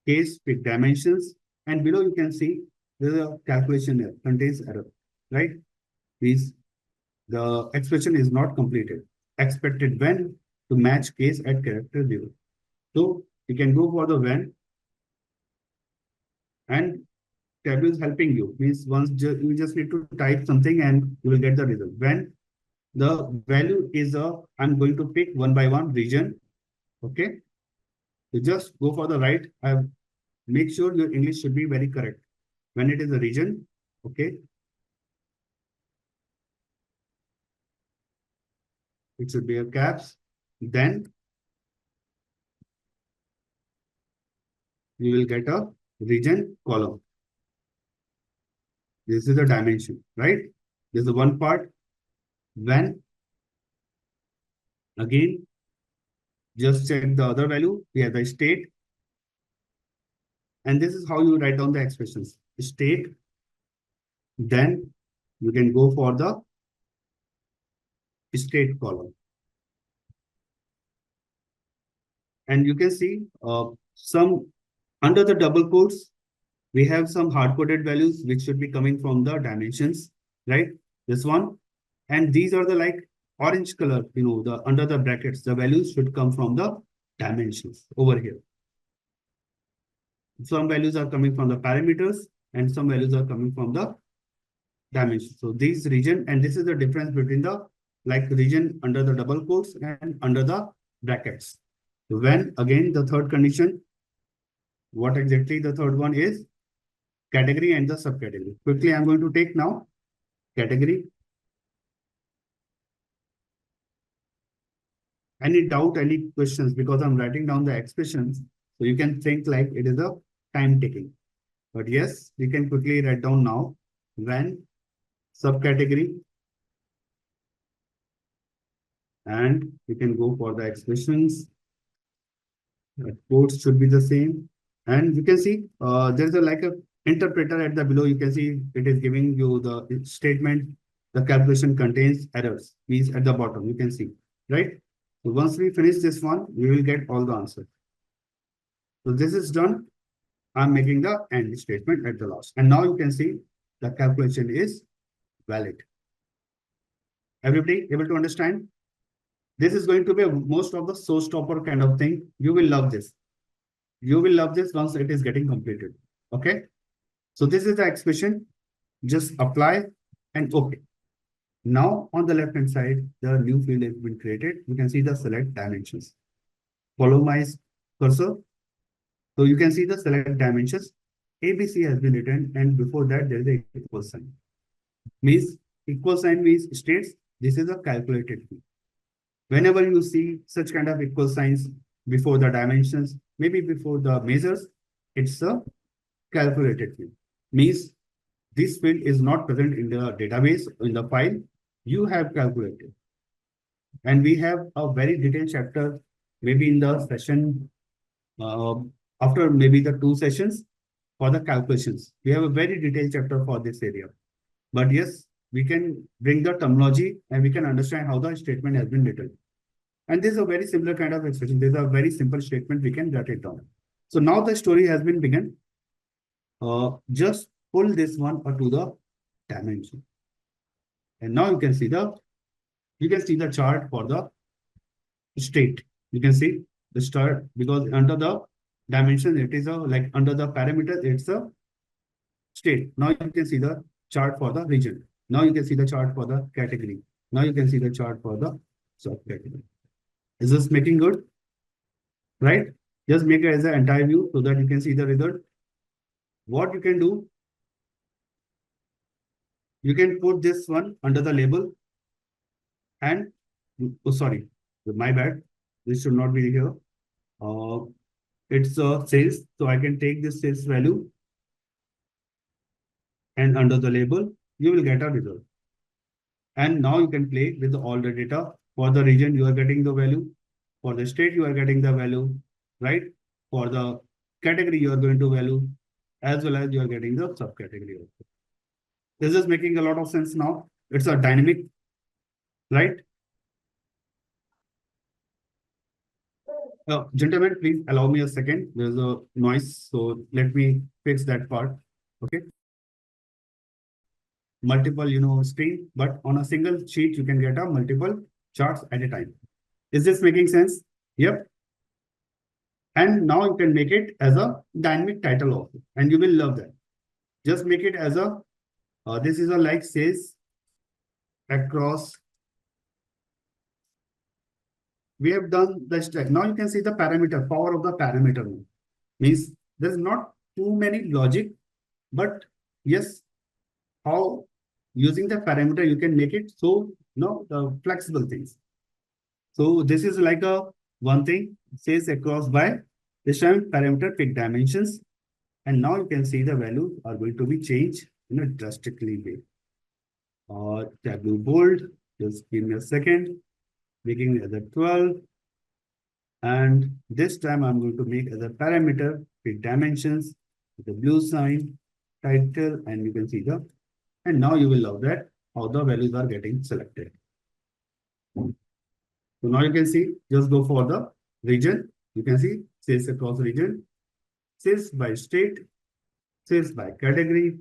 case, pick dimensions, and below you can see there's a calculation here, contains error, right? Means the expression is not completed. Expected when to match case at character 0. So you can go for the when, and Tableau is helping you. Means once you just need to type something and you will get the result. When the value is I'm going to pick one by one region. Okay. You just go for the right. Make sure your English should be very correct. When it is a region, okay. It should be a caps. Then you will get a region column. This is the dimension, right? This is the one part. When, again, just check the other value. We have the state. And this is how you write down the expressions. State, then you can go for the state column. And you can see some under the double quotes, we have some hard-coded values which should be coming from the dimensions, right? This one. And these are the like orange color, the under the brackets, the values should come from the dimensions over here. Some values are coming from the parameters and some values are coming from the dimensions. So these region, and this is the difference between the like region under the double quotes and under the brackets. So when again the third condition, what exactly the third one is? Category and the subcategory. Quickly, I'm going to take now category. Any doubt, any questions? Because I'm writing down the expressions, so you can think like it is a time taking. But yes, we can quickly write down now when subcategory, and we can go for the expressions. Quotes should be the same, and you can see there's a like a interpreter at the below. You can see it is giving you the statement. The calculation contains errors. Means at the bottom you can see, right? So once we finish this one, we will get all the answers. So this is done. I'm making the end statement at the last. And now you can see the calculation is valid. Everybody able to understand? This is going to be most of the showstopper kind of thing. You will love this. You will love this once it is getting completed. Okay. So this is the expression. Just apply and okay. Now on the left hand side, the new field has been created. You can see the select dimensions. Follow my cursor. So you can see the select dimensions. ABC has been written, and before that there is a equal sign. Means equal sign means states this is a calculated field. Whenever you see such kind of equal signs before the dimensions, maybe before the measures, it's a calculated field. Means this field is not present in the database, in the file. You have calculated. And we have a very detailed chapter, maybe in the session, after maybe the 2 sessions for the calculations. We have a very detailed chapter for this area. But yes, we can bring the terminology and we can understand how the statement has been written. And this is a very similar kind of expression. This is a very simple statement. We can write it down. So now the story has been begun. Just pull this one to the dimension. And now you can see the chart for the state. You can see the chart because under the dimension, it is a like under the parameter, it's a state. Now you can see the chart for the region. Now you can see the chart for the category. Now you can see the chart for the subcategory. Is this making good? Right? Just make it as an entire view so that you can see the result. What you can do, you can put this one under the label and, oh, sorry, my bad. This should not be here. It's a sales. So I can take this sales value and under the label, you will get a result. And now you can play with all the data. For the region, you are getting the value. For the state, you are getting the value, right? For the category, you are going to value, as well as you are getting the subcategory also. This is making a lot of sense now. It's a dynamic, right? Gentlemen, please allow me a second. There's a noise, so let me fix that part. Okay. Multiple, screen, but on a single sheet, you can get a multiple charts at a time. Is this making sense? Yep. And now you can make it as a dynamic title also, and you will love that. Just make it as a, this is a like sales across. We have done the stack. Now you can see the parameter, power of the parameter. Means there's not too many logic, but yes, how using the parameter you can make it so the flexible things. So this is like a one thing says across by this time parameter pick dimensions, and now you can see the values are going to be changed in a drastically way. Tableau bold. Just give me a second. Making it as a 12. And this time I'm going to make as a parameter with dimensions, with the blue sign, title, and you can see the, and now you will love that how the values are getting selected. So now you can see, just go for the region. You can see sales across region, sales by state, sales by category,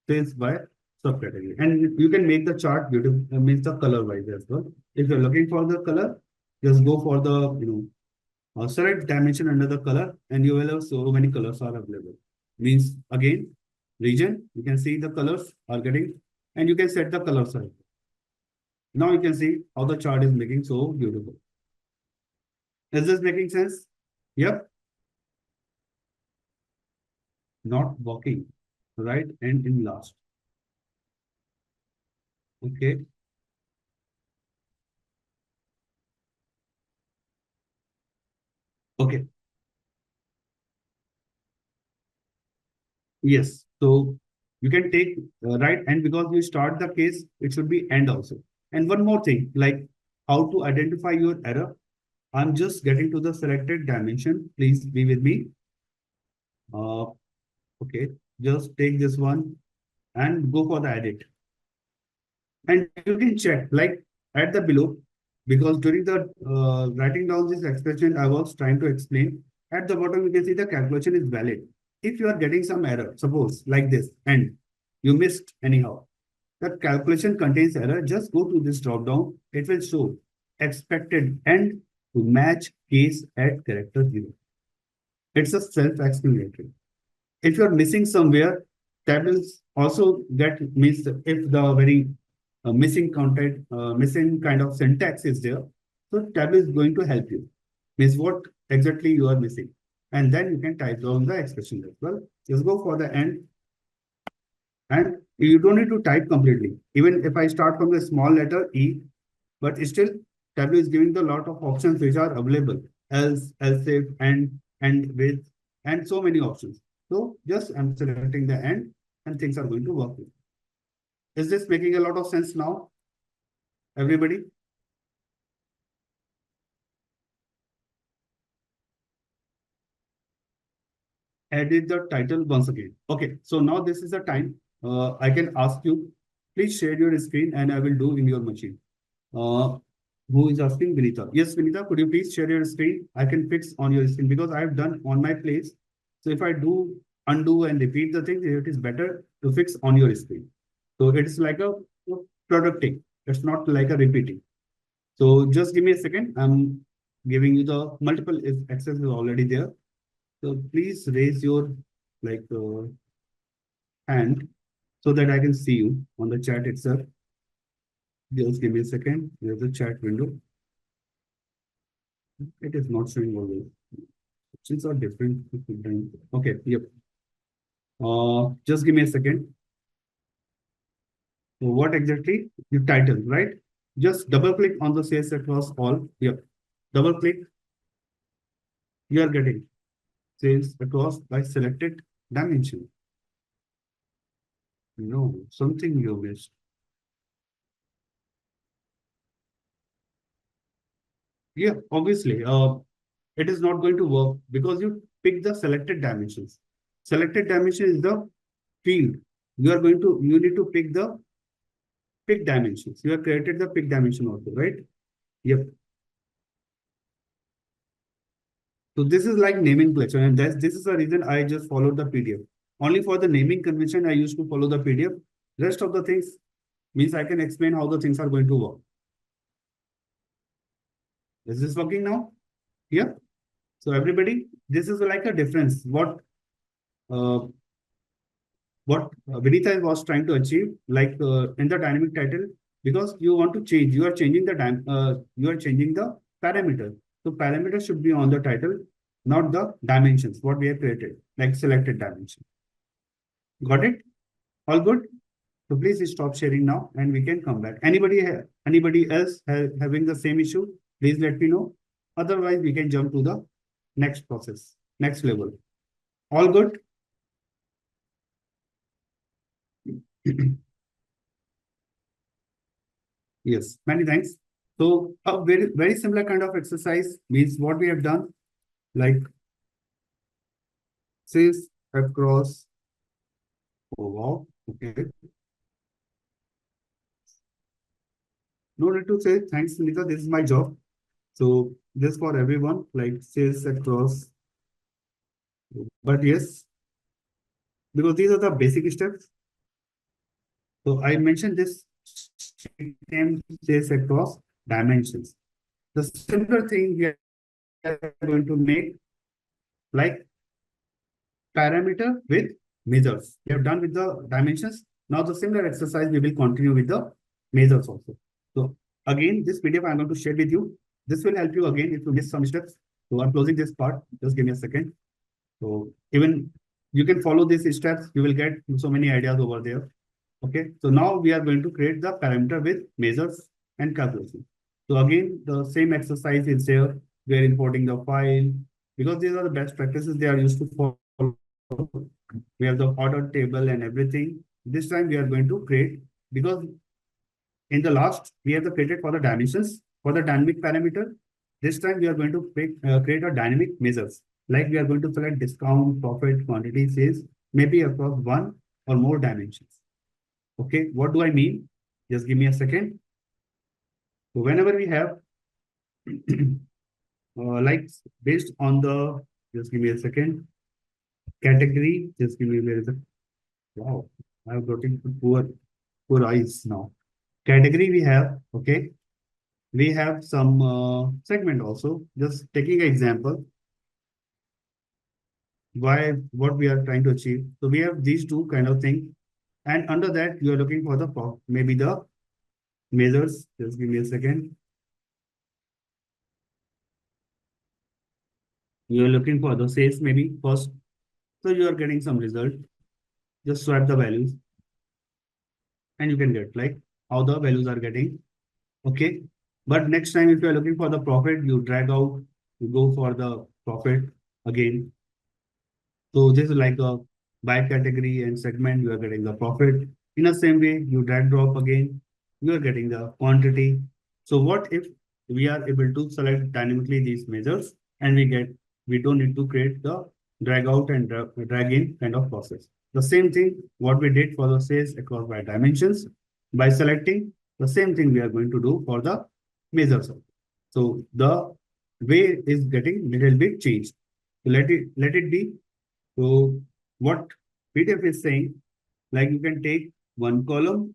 sales by subcategory. And you can make the chart beautiful, means the color wise as well. If you're looking for the color, just go for the, select dimension under the color and you will have so many colors are available. Means again, region, you can see the colors are getting, and you can set the color size. Now you can see how the chart is making so beautiful. Is this making sense? Yep. Not working. Right and in last. Okay. Okay. Yes. So you can take right, and because you start the case, it should be end also. And one more thing, like how to identify your error. I'm just getting to the selected dimension. Please be with me. Uh, okay. Just take this one and go for the edit. And you can check like at the below, because during the writing down this expression, I was trying to explain. At the bottom, you can see the calculation is valid. If you are getting some error, suppose like this, and you missed anyhow, the calculation contains error, just go to this drop down. It will show expected end to match case at character 0. It's a self-explanatory. If you're missing somewhere, tables also get missed if the very missing content, missing kind of syntax is there. So tableau is going to help you. Means what exactly you are missing. And then you can type down the expression as well. Just go for the end. And you don't need to type completely. Even if I start from the small letter E, but still Tableau is giving the lot of options which are available. Else, else if, and with, and so many options. So just I'm selecting the end and things are going to work. Is this making a lot of sense now? Everybody? Edit the title once again. Okay, so now this is the time. I can ask you, please share your screen and I will do in your machine. Who is asking? Vinita. Yes, Vinita, could you please share your screen? I can fix on your screen because I have done on my place. So if I do undo and repeat the thing, it is better to fix on your screen. So it's like a producting. It's not like a repeating. So just give me a second. I'm giving you the multiple access is already there. So please raise your like hand so that I can see you on the chat itself. Just give me a second. There's a chat window. It is not showing always. Options are different. Okay, yep. Just give me a second. So what exactly? You title, right? Just double click on the sales across all. Yep. Double click. You are getting sales across by selected dimension. No, something you missed. Yeah, obviously. It is not going to work because you pick the selected dimensions. Selected dimension is the field. You need to pick the pick dimensions. You have created the pick dimension also, right? Yep. So this is like naming collection, and this is the reason I just followed the PDF. Only for the naming convention, I used to follow the PDF. Rest of the things means I can explain how the things are going to work. Is this working now? Yeah. So everybody, this is like a difference. Uh, what Vinita was trying to achieve, like in the dynamic title, because you want to change, you are changing the parameter. So parameter should be on the title, not the dimensions, what we have created, like selected dimension. Got it? All good? So please stop sharing now and we can come back. Anybody else having the same issue, please let me know. Otherwise, we can jump to the next process, next level. All good? Yes, many thanks. So a very similar kind of exercise means what we have done, like sales across. Oh wow, okay. No need to say thanks, Sunita. This is my job. So this for everyone, like sales across. But yes, because these are the basic steps. So I mentioned this name sales across dimensions. The similar thing we are going to make like parameter with measures. We have done with the dimensions. Now the similar exercise we will continue with the measures also. So again, this PDF I'm going to share with you. This will help you again if you miss some steps. So I'm closing this part. Just give me a second. So even you can follow these steps. You will get so many ideas over there. Okay. So now we are going to create the parameter with measures and calculation. So again, the same exercise is there. We are importing the file because these are the best practices they are used to follow. We have the order table and everything. This time we are going to create because in the last we have the created for the dimensions for the dynamic parameter. This time we are going to create a dynamic measures. Like we are going to select discount, profit, quantity, sales, maybe across one or more dimensions. Okay, what do I mean? Just give me a second. So whenever we have like based on the, just give me a second, category, just give me a minute. Wow, I have gotten poor eyes now. Category we have, okay. We have some segment also. Just taking an example, why what we are trying to achieve. So we have these two kind of thing, and under that you are looking for the maybe the measures. Just give me a second. You are looking for the sales maybe first. So you are getting some result. Just swap the values, and you can get like how the values are getting. Okay. But next time, if you are looking for the profit, you drag out, you go for the profit again. So this is like a by category and segment, you are getting the profit. In the same way, you drag drop again, you are getting the quantity. So what if we are able to select dynamically these measures and we don't need to create the drag out and drag in kind of process. The same thing, what we did for the sales across by dimensions, by selecting the same thing we are going to do for the measures. So the way is getting little bit changed. So let it be. So what PDF is saying, like you can take one column,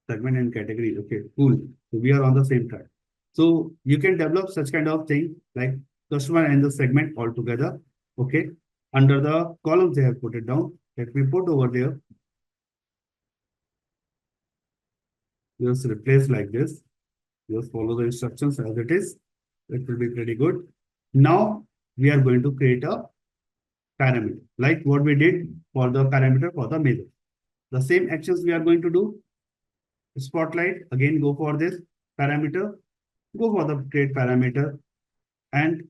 segment and category. Okay, cool. So we are on the same track. So you can develop such kind of thing like customer and the segment all together. Okay. Under the columns they have put it down. Let me put over there. Just replace like this. Just follow the instructions as it is. It will be pretty good. Now we are going to create a parameter like what we did for the parameter for the measure. The same actions we are going to do. Spotlight, again go for this parameter, go for the create parameter. And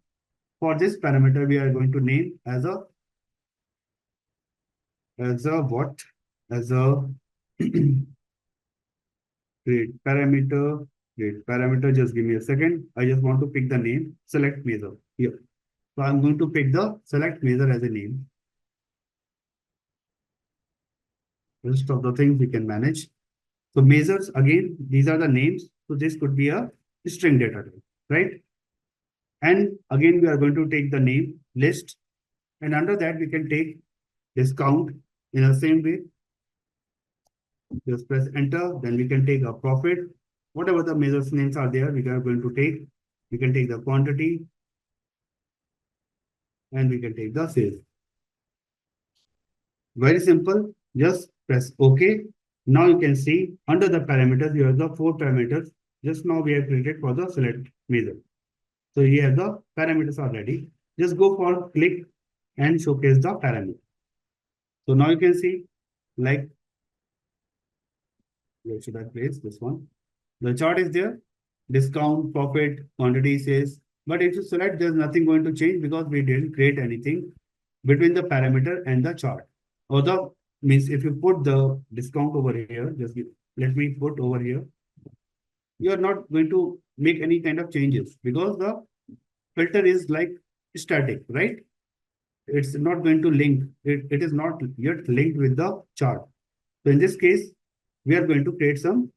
for this parameter, we are going to name as a what? As a create parameter. Just give me a second. I just want to pick the name, select measure here. So I'm going to pick the select measure as a name. Rest of the things we can manage. So measures, again, these are the names. So this could be a string data type, right? And again, we are going to take the name list. And under that, we can take discount in the same way. Just press enter. Then we can take a profit. Whatever the measures names are there, we are going to take. We can take the quantity. And we can take the sales. Very simple. Just press OK. Now you can see under the parameters, you have the 4 parameters. Just now we have created for the select measure. So here the parameters are ready. Just go for click and showcase the parameter. So now you can see like, where should I place this one? The chart is there, discount, profit, quantity, sales. But if you select, there's nothing going to change because we didn't create anything between the parameter and the chart. Or the means if you put the discount over here, let me put over here. you are not going to make any kind of changes because the filter is like static, right? It's not going to link. It is not yet linked with the chart. So in this case, we are going to create some,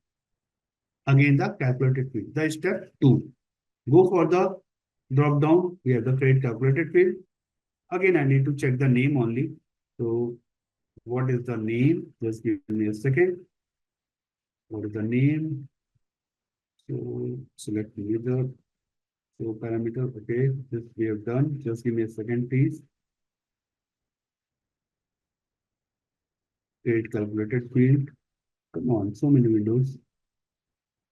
again, the calculated field. The step two, go for the drop down. We have the create calculated field. Again, I need to check the name only. So what is the name? Just give me a second. What is the name? So select user. So parameter, okay, this we have done. Just give me a second, please. Create calculated field. Come on, so many windows.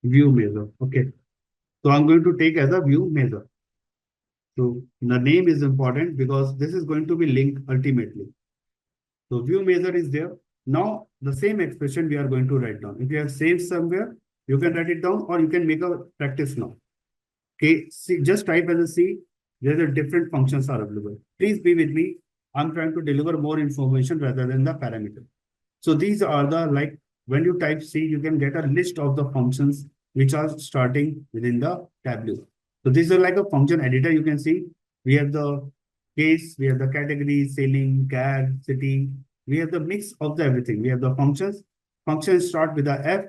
View measure. Okay. So I'm going to take as a view measure. So the name is important because this is going to be linked ultimately. So view measure is there. Now the same expression we are going to write down. If you have saved somewhere, you can write it down or you can make a practice now. Okay, see, just type as a C. There are different functions are available. Please be with me. I'm trying to deliver more information rather than the parameter. So these are the, like, when you type C, you can get a list of the functions which are starting within the Tableau. So this is like a function editor. You can see we have the case, we have the category, sailing, cat, city. We have the mix of the everything. We have the functions. Functions start with the F.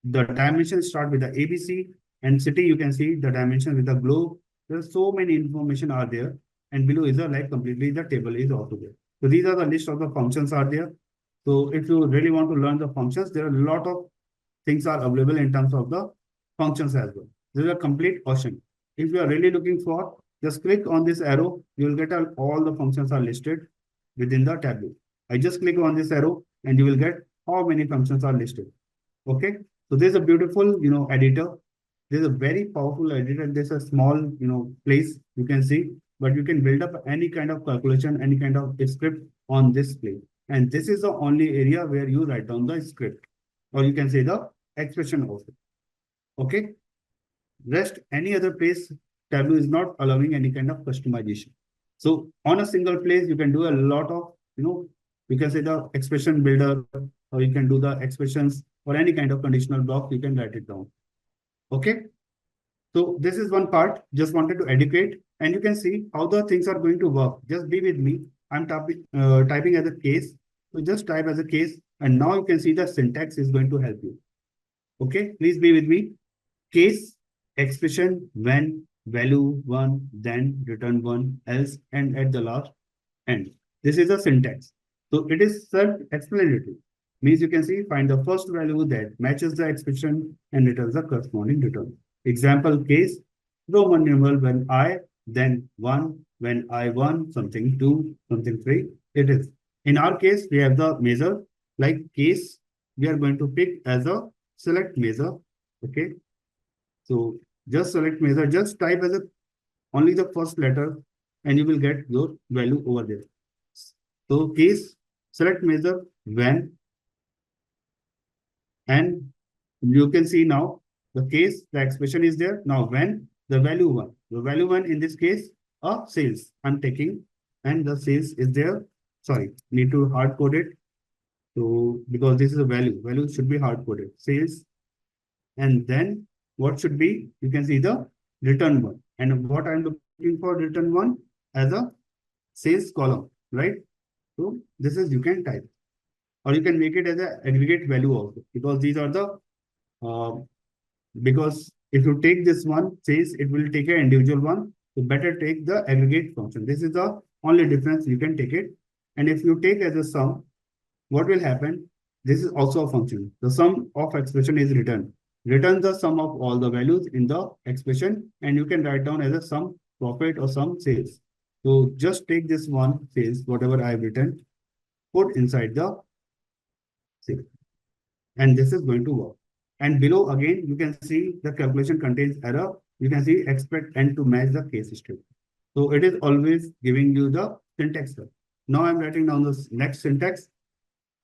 The dimensions start with the ABC, and city. You can see the dimension with the globe. There's so many information are there, and below is a like completely the table is also there. So these are the list of the functions are there. So if you really want to learn the functions, there are a lot of things are available in terms of the functions as well. This is a complete option. If you are really looking for, just click on this arrow. You will get all the functions are listed within the Tableau. I just click on this arrow and you will get how many functions are listed. Okay. So there's a beautiful, editor. There's a very powerful editor. There's a small, place you can see, but you can build up any kind of calculation, any kind of script on this place. And this is the only area where you write down the script, or you can say the expression also. Okay. Rest any other place, Tableau is not allowing any kind of customization. So on a single place, you can do a lot of, you can say the expression builder, or you can do the expressions or any kind of conditional block, you can write it down. Okay. So this is one part, just wanted to educate, and you can see how the things are going to work. Just be with me. I'm typing as a case. So just type as a case, and now you can see the syntax is going to help you. Okay, please be with me. Case, expression, when, value, one, then, return one, else, and at the last, end. This is a syntax. So it is self-explanatory. Means you can see, find the first value that matches the expression and returns the corresponding return. Example case, Roman numeral when I, then one, when I one, something two, something three, it is. In our case, we have the measure, like case, we are going to pick as a select measure. Okay. So just select measure, just type as a only the first letter and you will get your value over there. So case, select measure when, and you can see now the case, the expression is there. Now when the value one in this case, sales I'm taking, and the sales is there. Sorry, need to hard code it. So because this is a value should be hard coded. Sales, and then what should be, you can see the return one. And what I'm looking for return one as a sales column, right? So this is you can type, or you can make it as an aggregate value also, because these are the because if you take this one says it will take an individual one, so better take the aggregate function. This is the only difference you can take it. And if you take as a sum, what will happen? This is also a function. The sum of expression is returned. Return the sum of all the values in the expression, and you can write down as a sum profit or sum sales. So just take this one sales, whatever I have written, put inside the sale, and this is going to work. And below again, you can see the calculation contains error. You can see expect n to match the case string. So it is always giving you the syntax. Now I'm writing down this next syntax,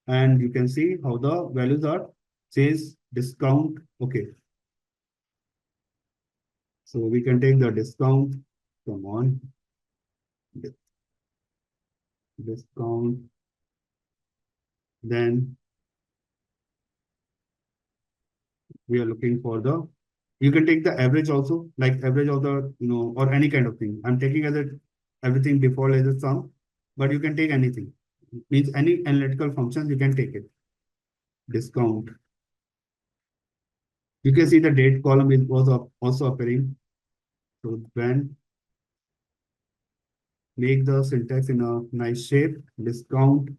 and you can see how the values are. Says discount. Okay. So we can take the discount. Come on. Discount. Then we are looking for the You can take the average also, like average of the, or any kind of thing. I'm taking as a everything default as a sum, but you can take anything. Means any analytical functions, you can take it. Discount. You can see the date column is also appearing. So when make the syntax in a nice shape, discount,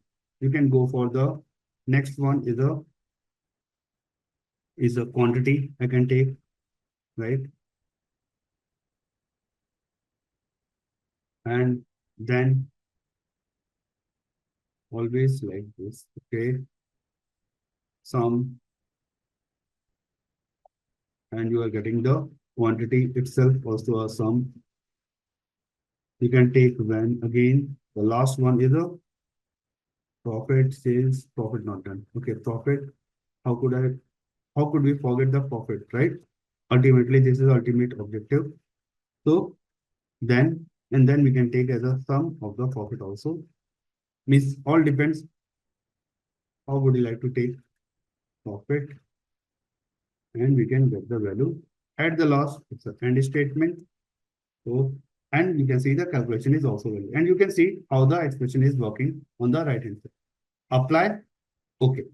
you can go for the next one is a quantity I can take, right? And then always like this, okay? Sum, and you are getting the quantity itself also a sum. You can take when again, the last one is a profit, sales, profit not done. Okay, profit. How could I, how could we forget the profit, right? Ultimately, this is ultimate objective. So then we can take as a sum of the profit also. Means all depends how would you like to take profit, and we can get the value at the last. It's an end statement. So, and you can see the calculation is also valid. And you can see how the expression is working on the right hand side. Apply. Okay.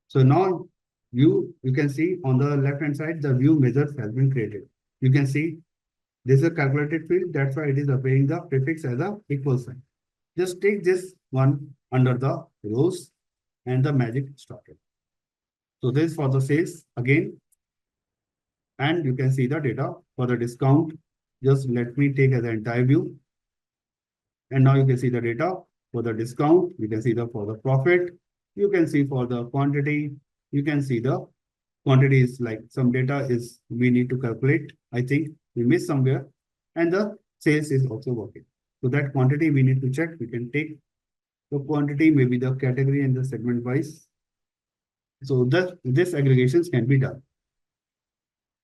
So now you can see on the left hand side, the view measures has been created. You can see this is a calculated field. That's why it is appearing the prefix as a equal sign. Just take this one under the rows and the magic started. So this is for the sales again, and you can see the data for the discount. Just let me take as an entire view. And now you can see the data for the discount. You can see the for the profit. You can see for the quantity. You can see the quantity is like some data is we need to calculate. I think we missed somewhere. And the sales is also working. So that quantity we need to check. We can take the quantity, maybe the category and the segment wise. So that this aggregations can be done.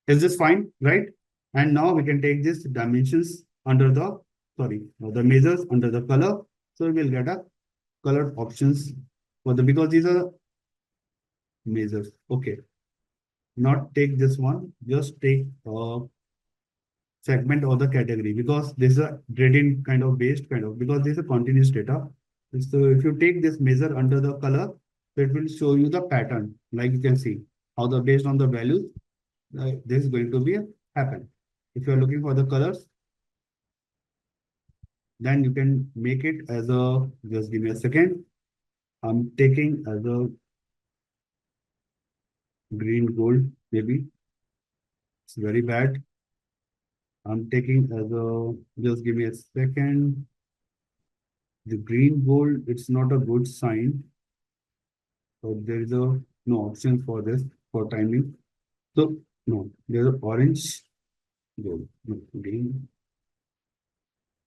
Is this fine, right? And now we can take this dimensions under the, sorry, the measures under the color. So we will get a colored options for the, because these are measures. Okay. Not take this one, just take segment or the category, because this is a gradient kind of based kind of, because this is a continuous data. So if you take this measure under the color, it will show you the pattern. Like you can see how the based on the values, this is going to be happen. If you are looking for the colors, then you can make it as a, just give me a second. I'm taking as a green gold, maybe it's very bad. I'm taking as a, just give me a second. The green gold, it's not a good sign. So there is a no option for this for timing. So no, there's a orange gold, no, green.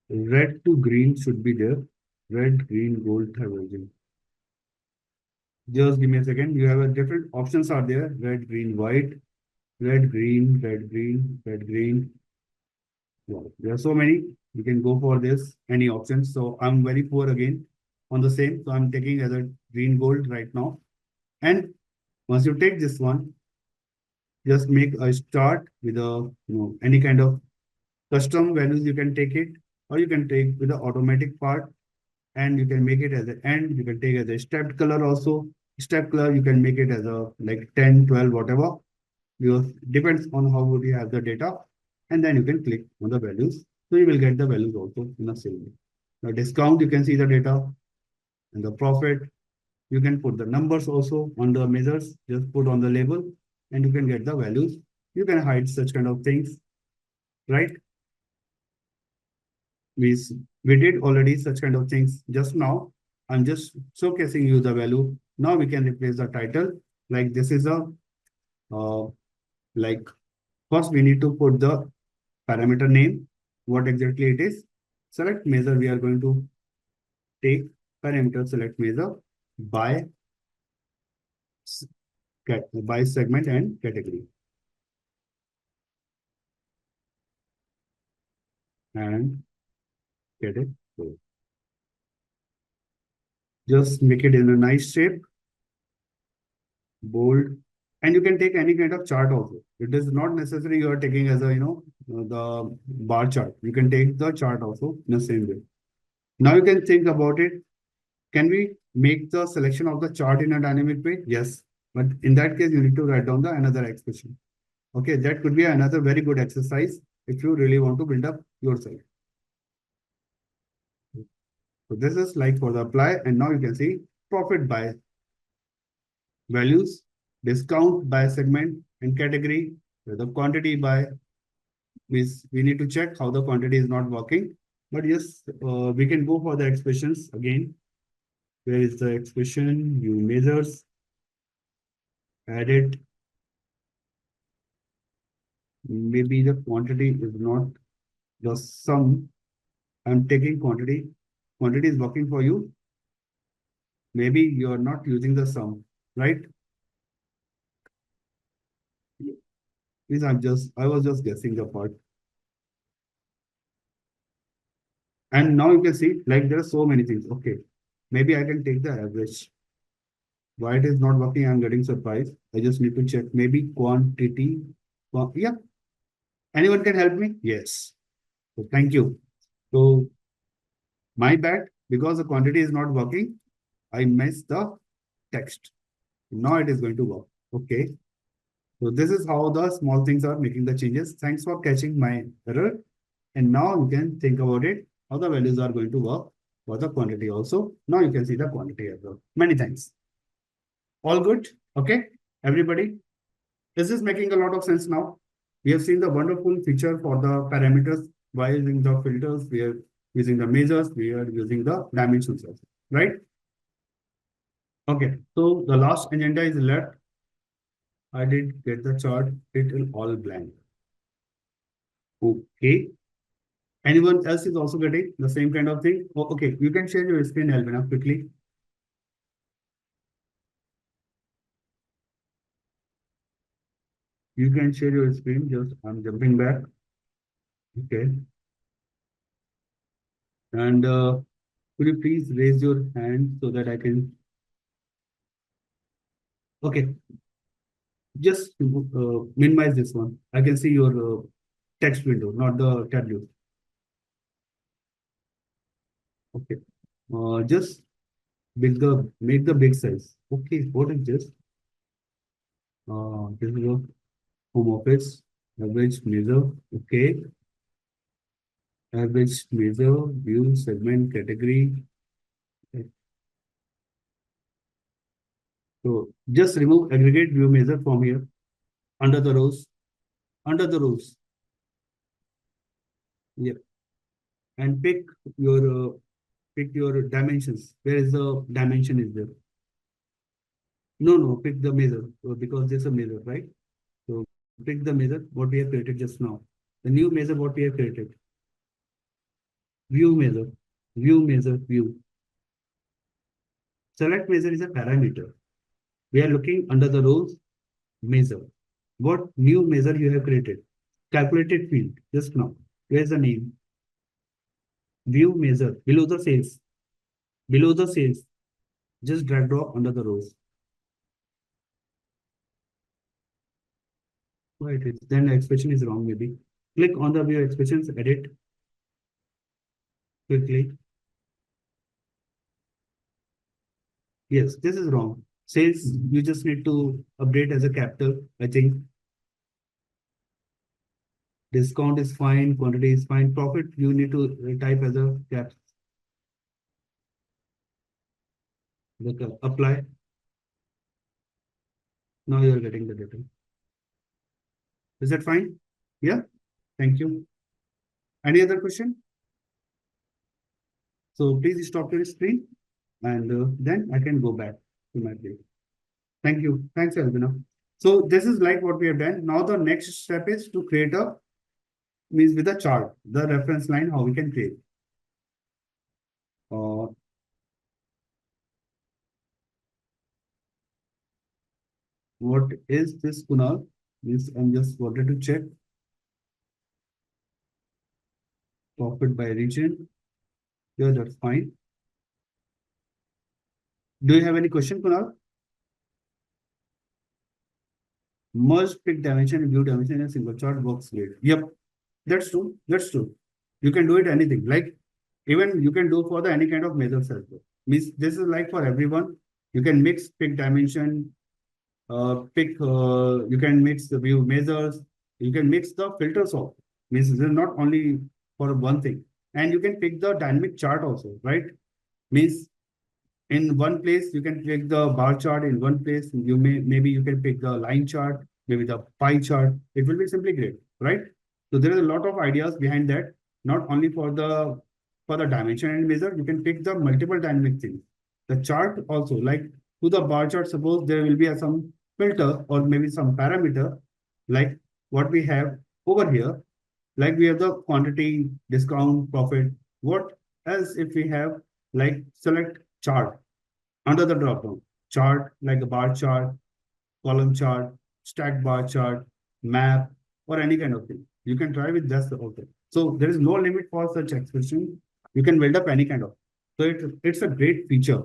Red to green should be there. Red, green, gold, diverging. Just give me a second. You have a different options are there. Red, green, white, red, green, red, green, red, green. Wow. There are so many. You can go for this, any options. So I'm very poor again on the same. So I'm taking as a green gold right now. And once you take this one, just make a start with a, any kind of custom values. You can take it, or you can take with the automatic part, and you can make it as an end. You can take as a stepped color also. Step color, you can make it as a like 10, 12, whatever. Because depends on how would you have the data. And then you can click on the values. So you will get the values also in the same way. The discount, you can see the data, and the profit. You can put the numbers also on the measures, just put on the label, and you can get the values. You can hide such kind of things, right? We, we did already such kind of things just now. I'm just showcasing you the value. Now we can replace the title. Like this is a, like first we need to put the parameter name, what exactly it is. Select measure, we are going to take parameter select measure by by segment and category. And get it. So just make it in a nice shape, bold, And you can take any kind of chart also. It is not necessary you are taking as a, the bar chart. You can take the chart also in the same way. Now you can think about it. Can we make the selection of the chart in a dynamic way? Yes. But in that case, you need to write down the another expression. Okay, that could be another very good exercise if you really want to build up yourself. So this is like for the apply, and now you can see profit by values, discount by segment and category, the quantity by means we need to check how the quantity is not working. But yes, we can go for the expressions again. Where is the expression? You measures, add it. Maybe the quantity is not the sum. I'm taking quantity. Quantity is working for you. Maybe you're not using the sum, right? Please, I was just guessing the part. And now you can see, like there are so many things. Okay, maybe I can take the average. Why it is not working, I'm getting surprised. I just need to check. Maybe quantity. Yeah. Anyone can help me? Yes. So thank you. So my bad, because the quantity is not working, I missed the text. Now it is going to work. Okay. So this is how the small things are making the changes. Thanks for catching my error. And now you can think about it, how the values are going to work for the quantity also. Now you can see the quantity as well. Many thanks. All good? Okay, everybody? This is making a lot of sense now. We have seen the wonderful feature for the parameters by using the filters, we are using the measures, we are using the dimensions also, right? Okay, so the last agenda is left. I did get the chart, it will all blank. Okay. Anyone else is also getting the same kind of thing? Oh, okay, you can share your screen, Albina, quickly. You can share your screen, just I'm jumping back. Okay. And could you please raise your hand so that I can. Okay, just minimize this one. I can see your text window, not the tableau. Okay. Just make the big size. Okay, what is this? This is a home office average measure. Okay, average measure view segment category. Okay. So just remove aggregate view measure from here under the rows. Under the rows. Yeah, and pick your dimensions. Where is the dimension is there? No, pick the measure because there's a measure, right? So pick the measure what we have created just now. The new measure what we have created. View measure, view. Select measure is a parameter. We are looking under the rows measure. What new measure you have created? Calculated field just now. Where's the name? View measure below the sales. Below the sales. Just drag drop under the rows. Why it is? Then the expression is wrong maybe. Click on the view expressions, edit quickly. Yes, this is wrong. Sales, you just need to update as a capital, I think. Discount is fine, quantity is fine. Profit, you need to type as a cap. Look, apply. Now you are getting the data. Is that fine? Yeah, thank you. Any other question? So please stop your screen and then I can go back to my page. Thank you. Thanks, Albina. So this is like what we have done. Now the next step is to create a means with a chart, the reference line, how we can create. Uh, what is this, Kunal? Means I'm just wanted to check profit by region. Yeah, that's fine. Do you have any question, Kunal? merge pick dimension and view dimension in a single chart works great. Yep, that's true. That's true. You can do it anything. Like even you can do for the any kind of measures as well. Means this is like for everyone. You can mix pick dimension, you can mix the view measures, you can mix the filters also. Means this is not only for one thing. And you can pick the dynamic chart also, right? Means in one place you can pick the bar chart, in one place you maybe you can pick the line chart, maybe the pie chart. It will be simply great, right? So there is a lot of ideas behind that, not only for the dimension and measure. You can pick the multiple dynamic things. The chart also, like to the bar chart, suppose there will be some filter or maybe some parameter, like what we have over here. Like we have the quantity, discount, profit. What else if we have, like select chart under the drop down? Chart like a bar chart, column chart, stack bar chart, map, or any kind of thing. You can try with just okay. So there is no limit for such expression. You can build up any kind of. So it's a great feature.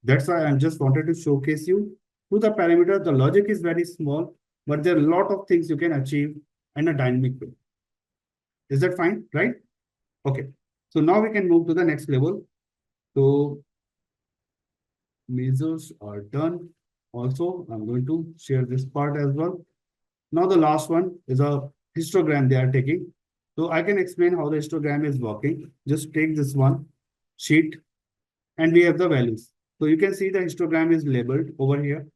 That's why I just wanted to showcase you to the parameter. The logic is very small, but there are a lot of things you can achieve in a dynamic way. Is that fine, right? Okay. So now we can move to the next level. So measures are done. Also, I'm going to share this part as well. Now the last one is a histogram they are taking. So I can explain how the histogram is working. Just take this one sheet and we have the values. So you can see the histogram is labeled over here.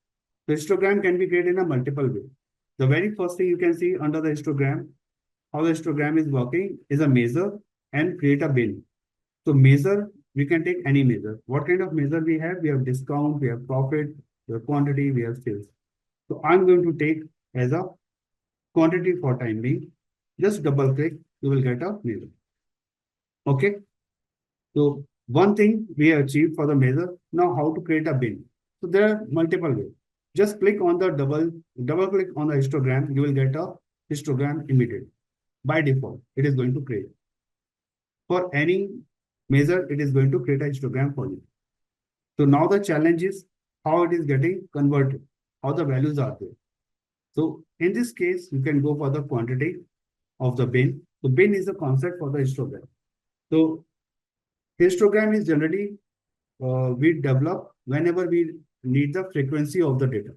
The histogram can be created in a multiple way. The very first thing you can see under the histogram, how the histogram is working is a measure and create a bin. So measure, we can take any measure. What kind of measure we have? We have discount, we have profit, we have quantity, we have sales. So I'm going to take as a quantity for time being. Just double click, you will get a measure. Okay. So one thing we achieved for the measure. Now how to create a bin. So there are multiple ways. Just click on the double click on the histogram, you will get a histogram immediately. By default, it is going to create. For any measure, it is going to create a histogram for you. So now the challenge is how it is getting converted, how the values are there. So in this case, you can go for the quantity of the bin. So bin is the concept for the histogram. So histogram is generally we develop whenever we need the frequency of the data.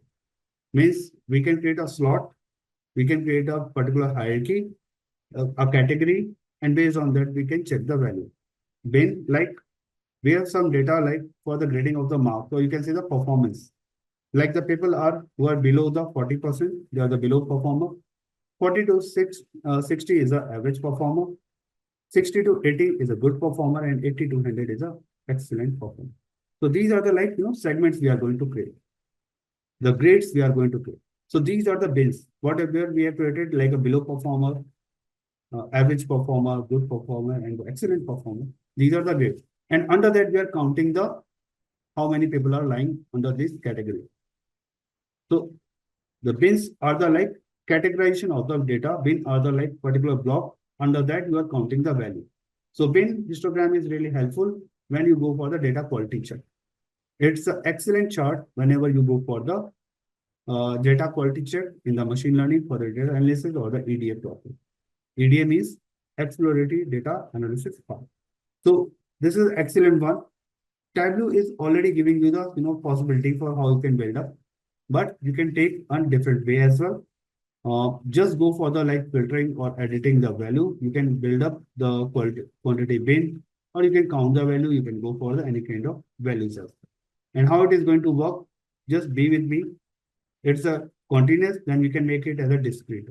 Means we can create a slot, we can create a particular hierarchy, a category, and based on that we can check the value. Bin, like we have some data like for the grading of the mark. So you can see the performance. Like the people who are below the 40%, they are the below performer. 40 to 60 is an average performer. 60 to 80 is a good performer, and 80 to 100 is an excellent performer. So these are the segments we are going to create. The grades we are going to create. So these are the bins. Whatever we have created, like a below performer, average performer, good performer, and excellent performer. These are the grades. And under that, we are counting the how many people are lying under this category. So the bins are the like categorization of the data. Bin are the like particular block. Under that, you are counting the value. So bin histogram is really helpful when you go for the data quality check. It's an excellent chart whenever you go for the data quality check in the machine learning for the data analysis or the EDA process. EDA means exploratory data analysis part. So this is excellent one. Tableau is already giving you the possibility for how you can build up, but you can take a different way as well. Just go for the like filtering or editing the value. You can build up the quantity bin, or you can count the value. You can go for the any kind of values as well. And how it is going to work, just be with me. It's a continuous, then we can make it as a discrete.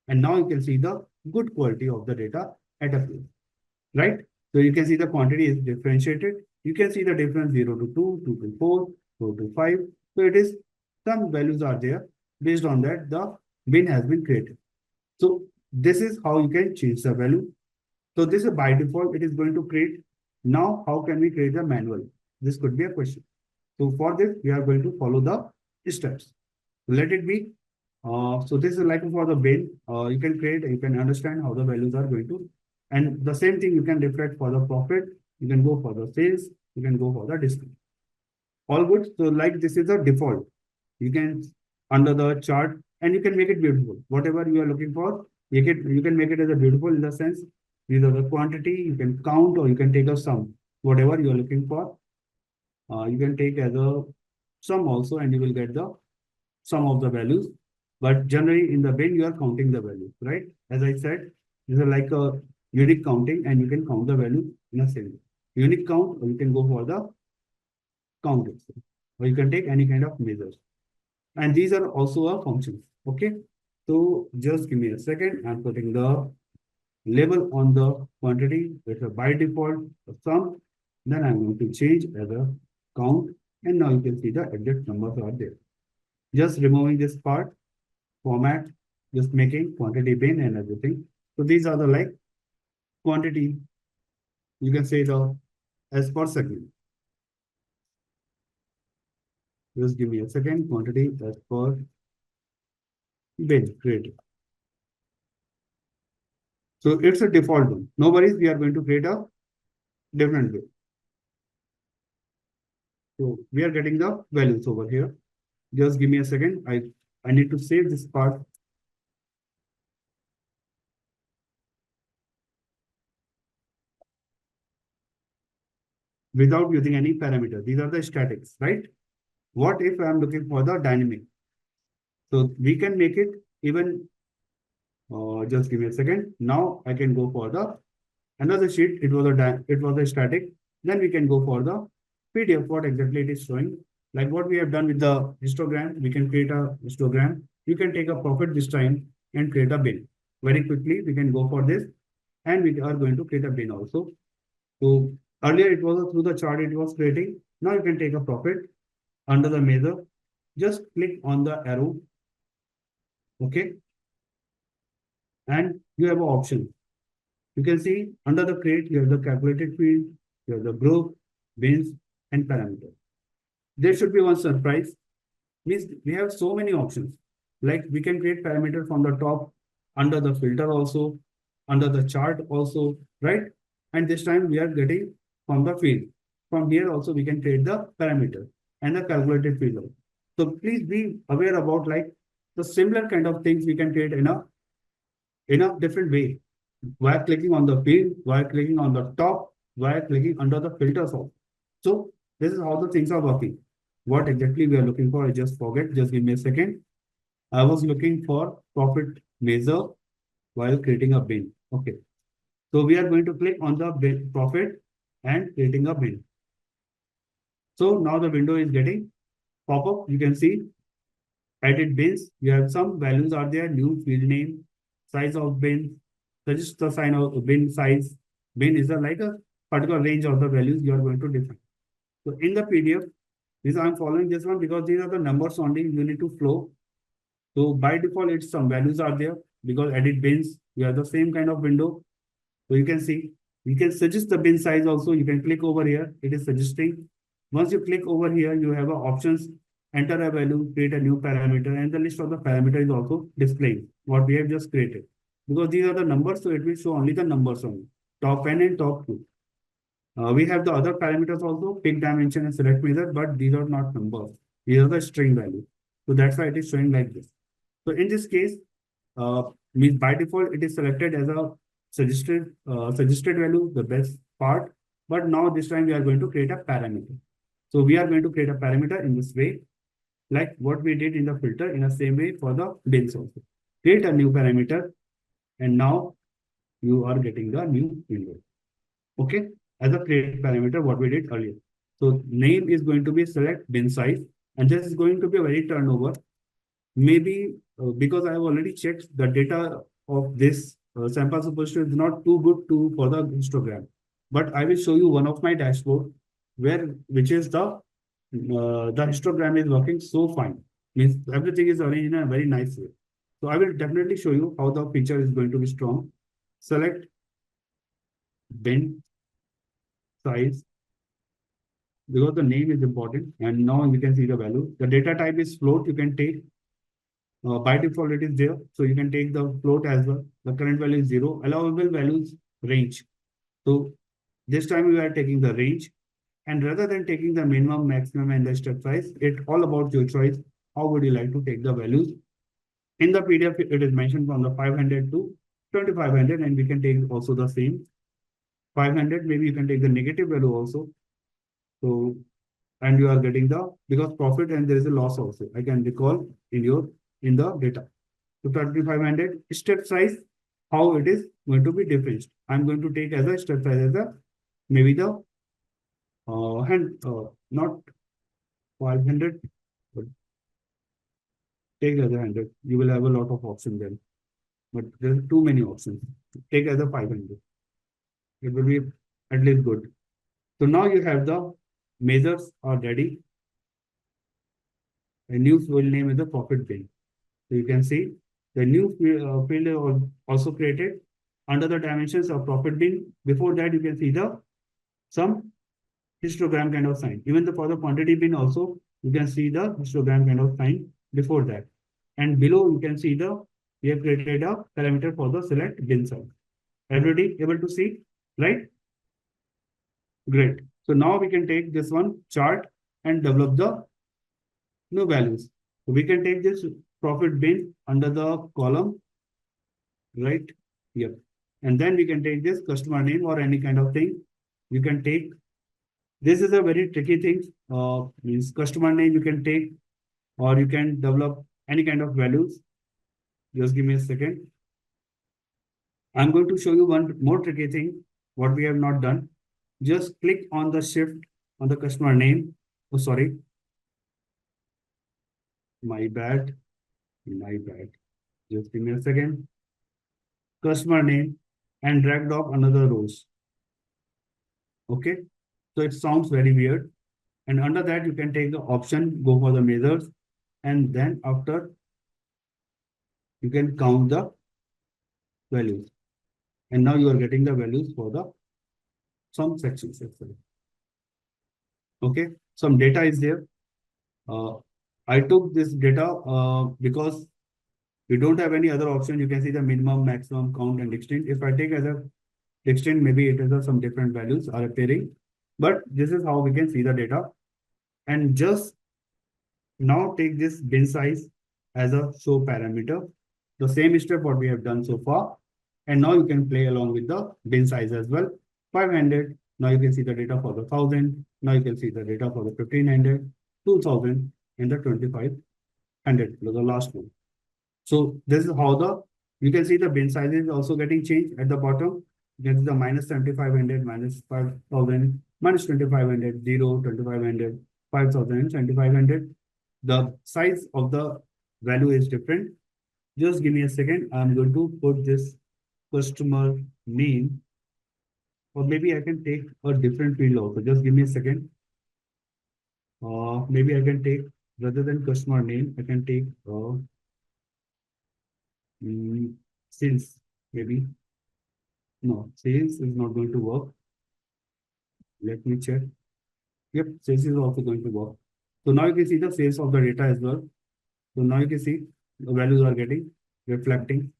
And now you can see the good quality of the data at a place, right? So you can see the quantity is differentiated. You can see the difference 0 to 2, 2 to 4, 4 to 5. So it is some values are there. Based on that, the bin has been created. So this is how you can change the value. So this is by default, it is going to create. Now, how can we create a manual? This could be a question. So for this, we are going to follow the steps. Let it be. So this is like for the bin. You can create, you can understand how the values are going to. And the same thing you can reflect for the profit. You can go for the sales. You can go for the discount. All good. So like this is a default. You can under the chart and you can make it beautiful. Whatever you are looking for, you can make it as a beautiful in the sense these are the quantity, you can count or you can take a sum. Whatever you are looking for, you can take as a sum also and you will get the sum of the values. But generally in the bin, you are counting the value, right? As I said, this is like a unique counting and you can count the value in a same way. Unique count, or you can go for the count itself, or you can take any kind of measures. And these are also a function. Okay. So just give me a second. I'm putting the label on the quantity. It's a by default a sum. Then I'm going to change as a count. And now you can see the exact numbers are there. Just removing this part, format, just making quantity bin and everything. So these are the like quantity. You can say the as per segment. Just give me a second. Quantity as per bin created. So it's a default one. No worries, we are going to create a different way. So we are getting the values over here. Just give me a second. I need to save this part. Without using any parameter. These are the statics, right? What if I'm looking for the dynamic? So we can make it even, just give me a second. Now I can go for the another sheet. It was a static. Then we can go for the PDF, what exactly it is showing. Like what we have done with the histogram, we can create a histogram. You can take a profit this time and create a bin. Very quickly, we can go for this and we are going to create a bin also. So earlier it was through the chart it was creating. Now you can take a profit under the measure. Just click on the arrow. Okay. And you have an option. You can see under the create, you have the calculated field, you have the group, bins, and parameter. There should be one surprise. Means we have so many options. Like we can create parameter from the top, under the filter also, under the chart also, right? And this time we are getting from the field. From here also we can create the parameter and the calculated field. So please be aware about like the similar kind of things we can create in a different way. While clicking on the field, while clicking on the top, while clicking under the filters also. So this is how the things are working. What exactly we are looking for, I just forget. Just give me a second. I was looking for profit measure while creating a bin. Okay. So we are going to click on the bin, profit and creating a bin. So now the window is getting pop up. You can see edit bins. You have some values are there, new field name, size of bin, suggest the sign of bin size. Bin is like a particular range of the values you are going to define. So in the PDF, this I'm following this one because these are the numbers only you need to flow. So by default, it's some values are there because edit bins, you have the same kind of window. So you can see, you can suggest the bin size also. You can click over here. It is suggesting. Once you click over here, you have options, enter a value, create a new parameter, and the list of the parameter is also displaying what we have just created. Because these are the numbers, so it will show only the numbers only. Top N and top 2. We have the other parameters also, pick dimension and select measure, but these are not numbers. These are the string value. So that's why it is showing like this. So in this case, means by default, it is selected as a suggested value, the best part. But now this time we are going to create a parameter. So we are going to create a parameter in this way, like what we did in the filter in the same way for the bins also. Create a new parameter, and now you are getting the new window. Okay, as a create parameter, what we did earlier. So name is going to be select bin size, and this is going to be a very turnover. Maybe because I have already checked the data of this sample superstructure is not too good to for the histogram. But I will show you one of my dashboard which is the histogram is working so fine. Means everything is arranged in a very nice way. So I will definitely show you how the feature is going to be strong. Select bin size because the name is important, and now you can see the value. The data type is float. You can take by default it is there, so you can take the float as well. The current value is 0. Allowable values range. So this time we are taking the range, and rather than taking the minimum, maximum, and the step size, it's all about your choice. How would you like to take the values? In the PDF, it is mentioned from the 500 to 2500, and we can take also the same 500. Maybe you can take the negative value also. So, and you are getting the, because profit and there is a loss also. I can recall in the data. So 3500 step size, how it is going to be different. I'm going to take as a step size as a maybe the not 500, but take as a 100. You will have a lot of options then, but there's too many options. Take as a 500. It will be at least good. So now you have the measures are ready. A new field name is the profit bin. So you can see the new field is also created under the dimensions of profit bin. Before that, you can see the some histogram kind of sign. Even the for the quantity bin also, you can see the histogram kind of sign before that. And below you can see the, we have created a parameter for the select bin size. Everybody able to see, right? Great. So now we can take this one chart and develop the new values. So we can take this profit bin under the column, right? Yep. And then we can take this customer name or any kind of thing. You can take, this is a very tricky thing. Means customer name you can take, or you can develop any kind of values. Just give me a second. I'm going to show you one more tricky thing, what we have not done. Just click on the shift on the customer name. Oh, sorry. My bad. My bad. Just give me a second. Customer name and drag drop another rows. Okay. So it sounds very weird. And under that, you can take the option, go for the measures. And then after, you can count the values. And now you are getting the values for the some sections actually. Okay. Some data is there. I took this data because we don't have any other option. You can see the minimum, maximum, count, and extent. If I take as a extent, maybe it is some different values are appearing. But this is how we can see the data. And just now take this bin size as a show parameter. The same step what we have done so far. And now you can play along with the bin size as well. 500. Now you can see the data for the 1000. Now you can see the data for the 1500, 2000, and the 2500, the last one. So this is how the, you can see the bin size is also getting changed at the bottom. You can see the minus 7500, minus 5000, minus 2500, 0, 2500, 5000, and 2500. The size of the value is different. Just give me a second. I'm going to put this customer name, or maybe I can take a different field also. Just give me a second. Maybe I can take, rather than customer name, I can take sales, maybe. No, sales is not going to work. Let me check. Yep, sales is also going to work. So now you can see the sales of the data as well. So now you can see the values are getting reflecting.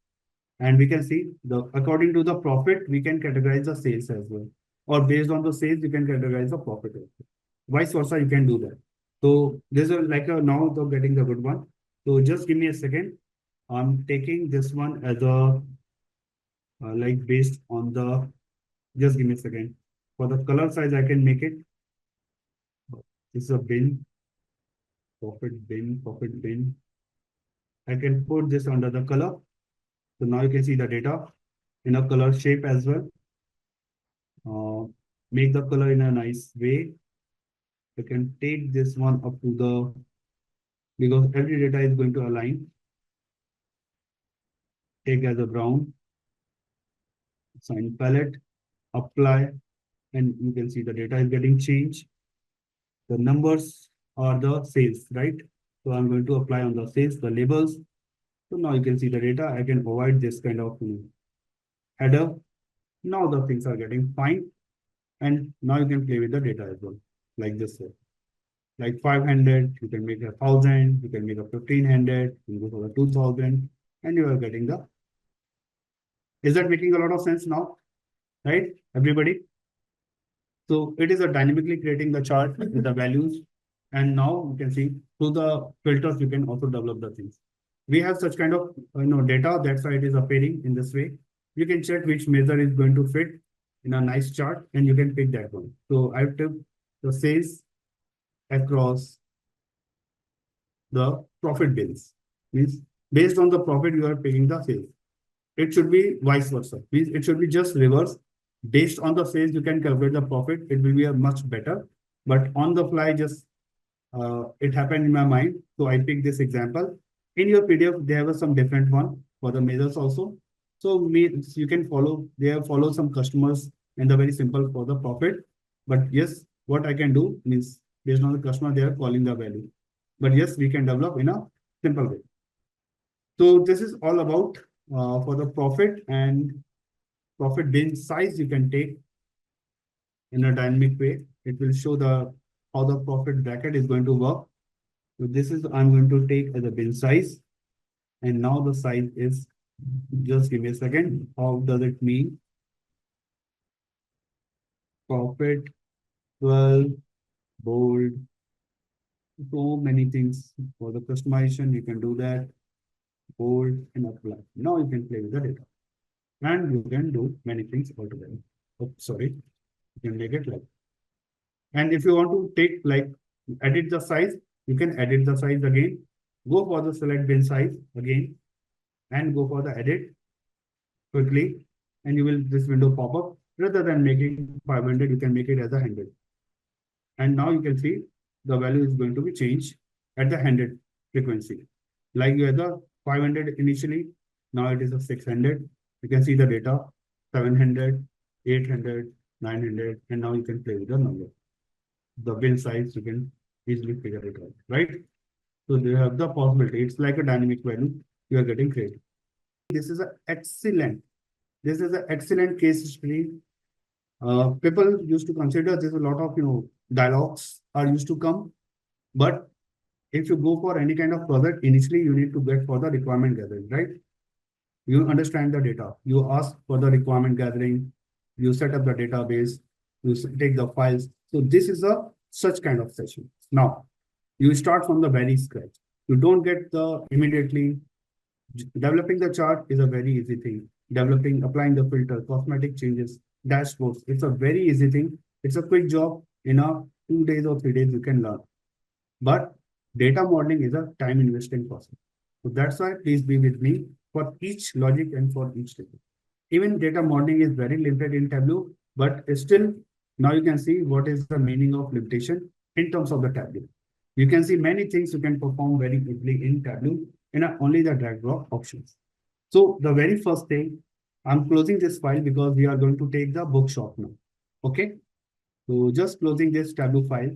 And we can see the, according to the profit, we can categorize the sales as well. Or based on the sales, you can categorize the profit also. Vice versa, you can do that. So this is like a, now the getting the good one. So just give me a second. I'm taking this one as a like based on the, just give me a second. For the color size, I can make it. This is a bin, profit bin, profit bin. I can put this under the color. So now you can see the data in a color shape as well. Make the color in a nice way. You can take this one up to the, because every data is going to align. Take as a brown, assign palette, apply, and you can see the data is getting changed. The numbers are the sales, right? So I'm going to apply on the sales, the labels. So now you can see the data. I can avoid this kind of header. Now the things are getting fine. And now you can play with the data as well, like this way. Like 500, you can make 1000, you can make 1500, you can go for the 2000, and you are getting the. Is that making a lot of sense now? Right, everybody? So it is a dynamically creating the chart with the values. And now you can see through the filters, you can also develop the things. we have such kind of data. That's why it is appearing in this way. You can check which measure is going to fit in a nice chart, and you can pick that one. So I took the sales across the profit bins. Means based on the profit you are paying the sales. It should be vice versa. Means it should be just reverse. Based on the sales, you can calculate the profit. It will be a much better. But on the fly, just it happened in my mind. So I picked this example. In your PDF, they have some different one for the measures also. So you can follow, they have followed some customers and the very simple for the profit. But yes, what I can do means based on the customer, they are calling the value. But yes, we can develop in a simple way. So this is all about for the profit and profit bin size you can take in a dynamic way. It will show the how the profit bracket is going to work. So this is I'm going to take as a bin size. And now the size is, just give me a second. How does it mean? Profit 12, bold. So many things for the customization. You can do that. Bold and apply. Now you can play with the data. And you can do many things altogether. Oh, sorry. You can make it like. And if you want to take like edit the size, you can edit the size again. Go for the select bin size again and go for the edit quickly. And you will this window pop up. Rather than making 500, you can make it as 100. And now you can see the value is going to be changed at the 100 frequency. Like you had the 500 initially, now it is a 600. You can see the data 700, 800, 900, and now you can play with the number. The bin size, you can easily figure it out, right? So you have the possibility. It's like a dynamic value you are getting created. This is an excellent case study. People used to consider there's a lot of dialogues are used to come, but if you go for any kind of project, initially you need to get for the requirement gathering, right? You understand the data, you ask for the requirement gathering, you set up the database, you take the files. So this is a such kind of session. Now you start from the very scratch. You don't get the immediately. Developing the chart is a very easy thing. Developing, applying the filter, cosmetic changes, dashboards. It's a very easy thing. It's a quick job. In a 2 days or 3 days, you can learn. But data modeling is a time investing process. So that's why please be with me for each logic and for each table. Even data modeling is very limited in Tableau, but still now you can see what is the meaning of limitation in terms of the Tableau. You can see many things you can perform very easily in Tableau in only the drag drop options. So the very first thing, I'm closing this file because we are going to take the bookshop now. Okay. So just closing this Tableau file.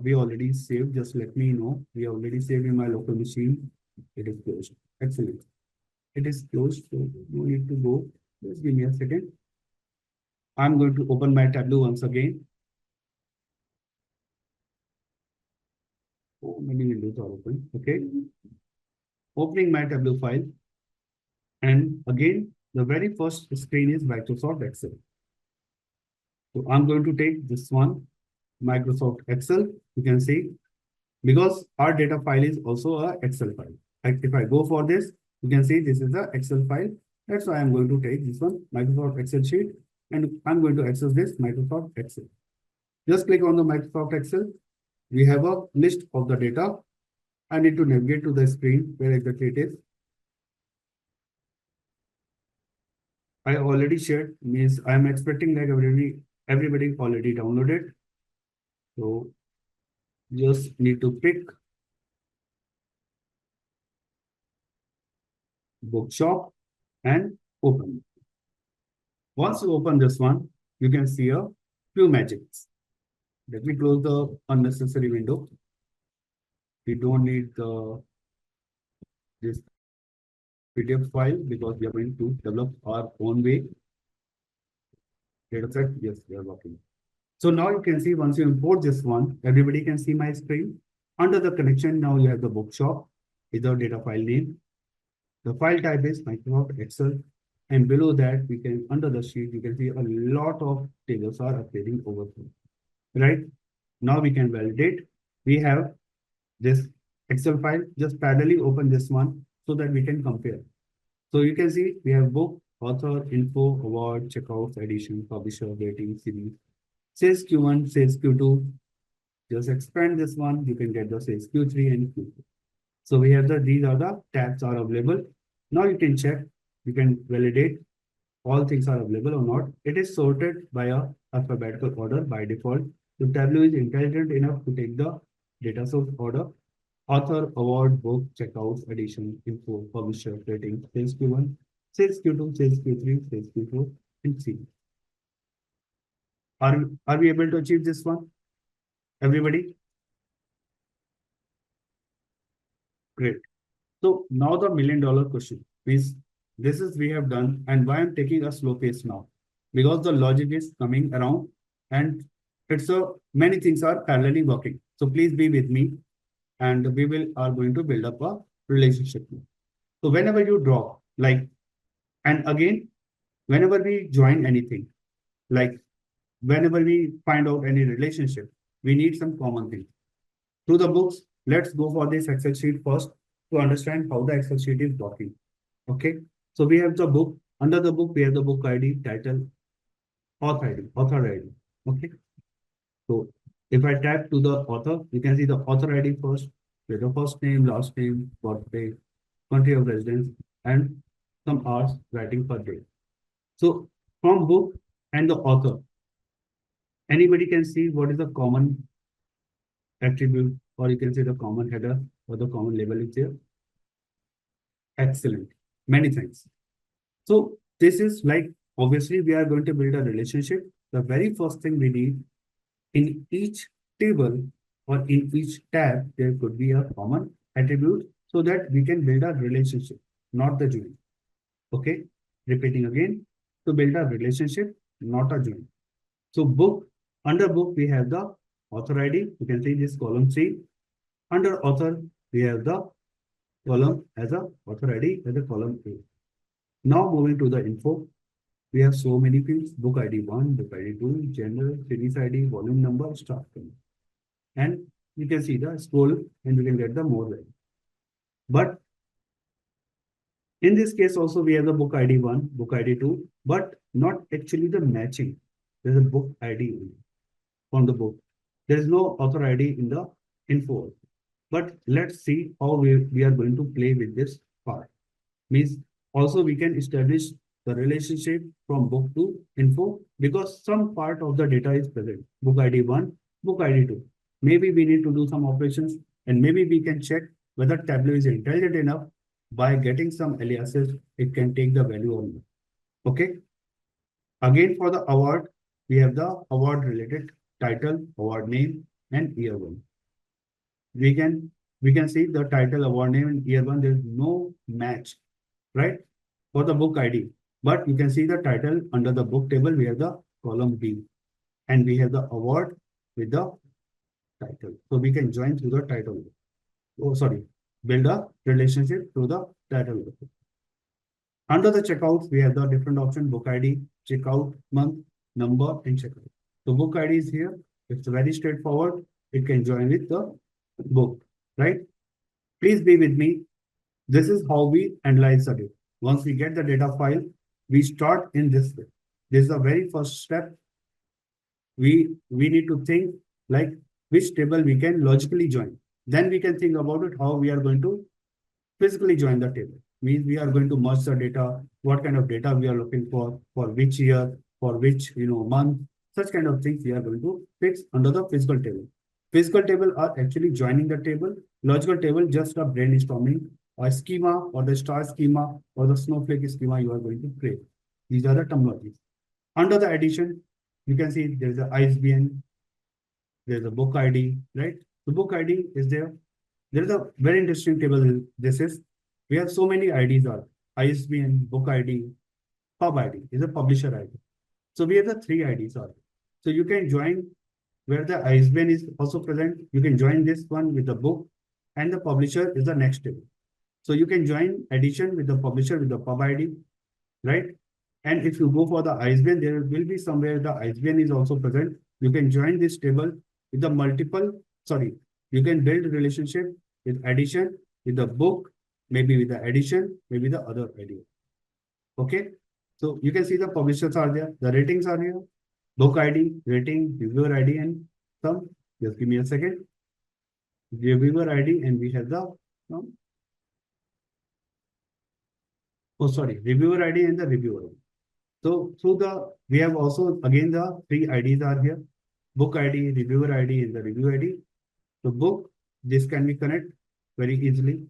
We already saved. Just let me know. We already saved in my local machine. It is closed. Excellent. It is closed. So no need to go. Just give me a second. I'm going to open my Tableau once again. So many windows are open. Okay. Opening my Tableau file. And again, the very first screen is Microsoft Excel. So I'm going to take this one, Microsoft Excel. You can see, because our data file is also a Excel file. Like if I go for this, you can see this is the Excel file. That's why I'm going to take this one, Microsoft Excel sheet, and I'm going to access this Microsoft Excel. Just click on the Microsoft Excel. We have a list of the data. I need to navigate to the screen where exactly it is. I already shared, means I'm expecting like everybody already downloaded. So just need to pick bookshop and open. Once you open this one, you can see a few magics. Let me close the unnecessary window. We don't need this PDF file because we are going to develop our own way. Data set, yes, we are working. So now you can see once you import this one, everybody can see my screen. Under the connection, now you have the bookshop is the data file name. The file type is Microsoft Excel. And below that, we can, under the sheet, you can see a lot of tables are appearing over here. Right? Now we can validate. We have this Excel file, just parallelly open this one so that we can compare. So you can see we have book, author, info, award, checkouts, edition, publisher, rating, series, sales Q1, sales Q2. Just expand this one, you can get the sales Q3 and Q4. So we have these are the tabs are available. Now you can check, you can validate all things are available or not. It is sorted by a alphabetical order by default. So Tableau is intelligent enough to take the data source order: author, award, book, checkouts, edition, info, publisher, rating, sales Q1, sales Q2, sales Q3, sales Q4, and C. Are we able to achieve this one? Everybody? Great. So now the $1,000,000 question is, this is we have done, and why I'm taking a slow pace now? Because the logic is coming around and it's a many things are parallelly working. So please be with me and we are going to build up a relationship. So whenever you draw, like, and again, whenever we join anything, like whenever we find out any relationship, we need some common thing. To the books, let's go for this Excel sheet first to understand how the Excel sheet is working. Okay. So we have the book. Under the book, we have the book ID, title, author ID. Okay. So if I tap to the author, you can see the author ID first, with the first name, last name, birthday, country of residence, and some hours writing per day. So from book and the author, anybody can see what is the common attribute, or you can say the common header or the common label is there. Excellent. Many thanks. So this is like, obviously we are going to build a relationship. The very first thing we need in each table or in each tab, there could be a common attribute so that we can build a relationship, not the join. Okay. Repeating again, to build a relationship, not a join. So book, under book, we have the author ID. You can see this column C. Under author, we have the column as a author ID as a column A. Now moving to the info, we have so many fields: book ID 1, book ID 2, gender, series ID, volume number, start time. And you can see the scroll and you can get the more value. But in this case also we have the book ID 1, book ID 2, but not actually the matching. There's a book ID on the book. There is no author ID in the info. But let's see how we are going to play with this part. Means also we can establish the relationship from book to info because some part of the data is present. Book ID 1, book ID 2. Maybe we need to do some operations and maybe we can check whether Tableau is intelligent enough by getting some aliases, it can take the value or not. Okay. Again, for the award, we have the award related title, award name, and year one. We can see the title, award name, and year one. There's no match, right? For the book ID. But you can see the title under the book table, we have the column B. And we have the award with the title. So we can join through the title. Oh, sorry. Build a relationship through the title. Under the checkouts, we have the different option: book ID, checkout, month, number, and checkout. So book ID is here. It's very straightforward. It can join with the book, right? Please be with me. This is how we analyze the data. Once we get the data file, we start in this way. This is the very first step. We need to think like which table we can logically join. Then we can think about it how we are going to physically join the table. Means we are going to merge the data, what kind of data we are looking for which year, for which month, such kind of things we are going to fix under the physical table. Physical table are actually joining the table. Logical table just a brainstorming or schema or the star schema or the snowflake schema you are going to create. These are the terminologies. Under the addition, you can see there's a ISBN, there's a book ID, right? The book ID is there. There is a very interesting table. This is, we have so many IDs are ISBN, book ID, pub ID is a publisher ID. So we have the three IDs are. So you can join where the ISBN is also present. You can join this one with the book and the publisher is the next table. So you can join addition with the publisher with the pub ID, right? And if you go for the ISBN, there will be somewhere the ISBN is also present. . You can join this table with the multiple, sorry, you can build relationship with addition, with the book, maybe with the addition, maybe the other idea. Okay. So you can see the publishers are there, the ratings are here, book ID, rating, reviewer ID, and some. Just give me a second. Reviewer ID, and we have the oh sorry, reviewer ID and the reviewer. So through the we have also again the three IDs are here, book ID, reviewer ID, and the review ID. So book, this can be connect very easily.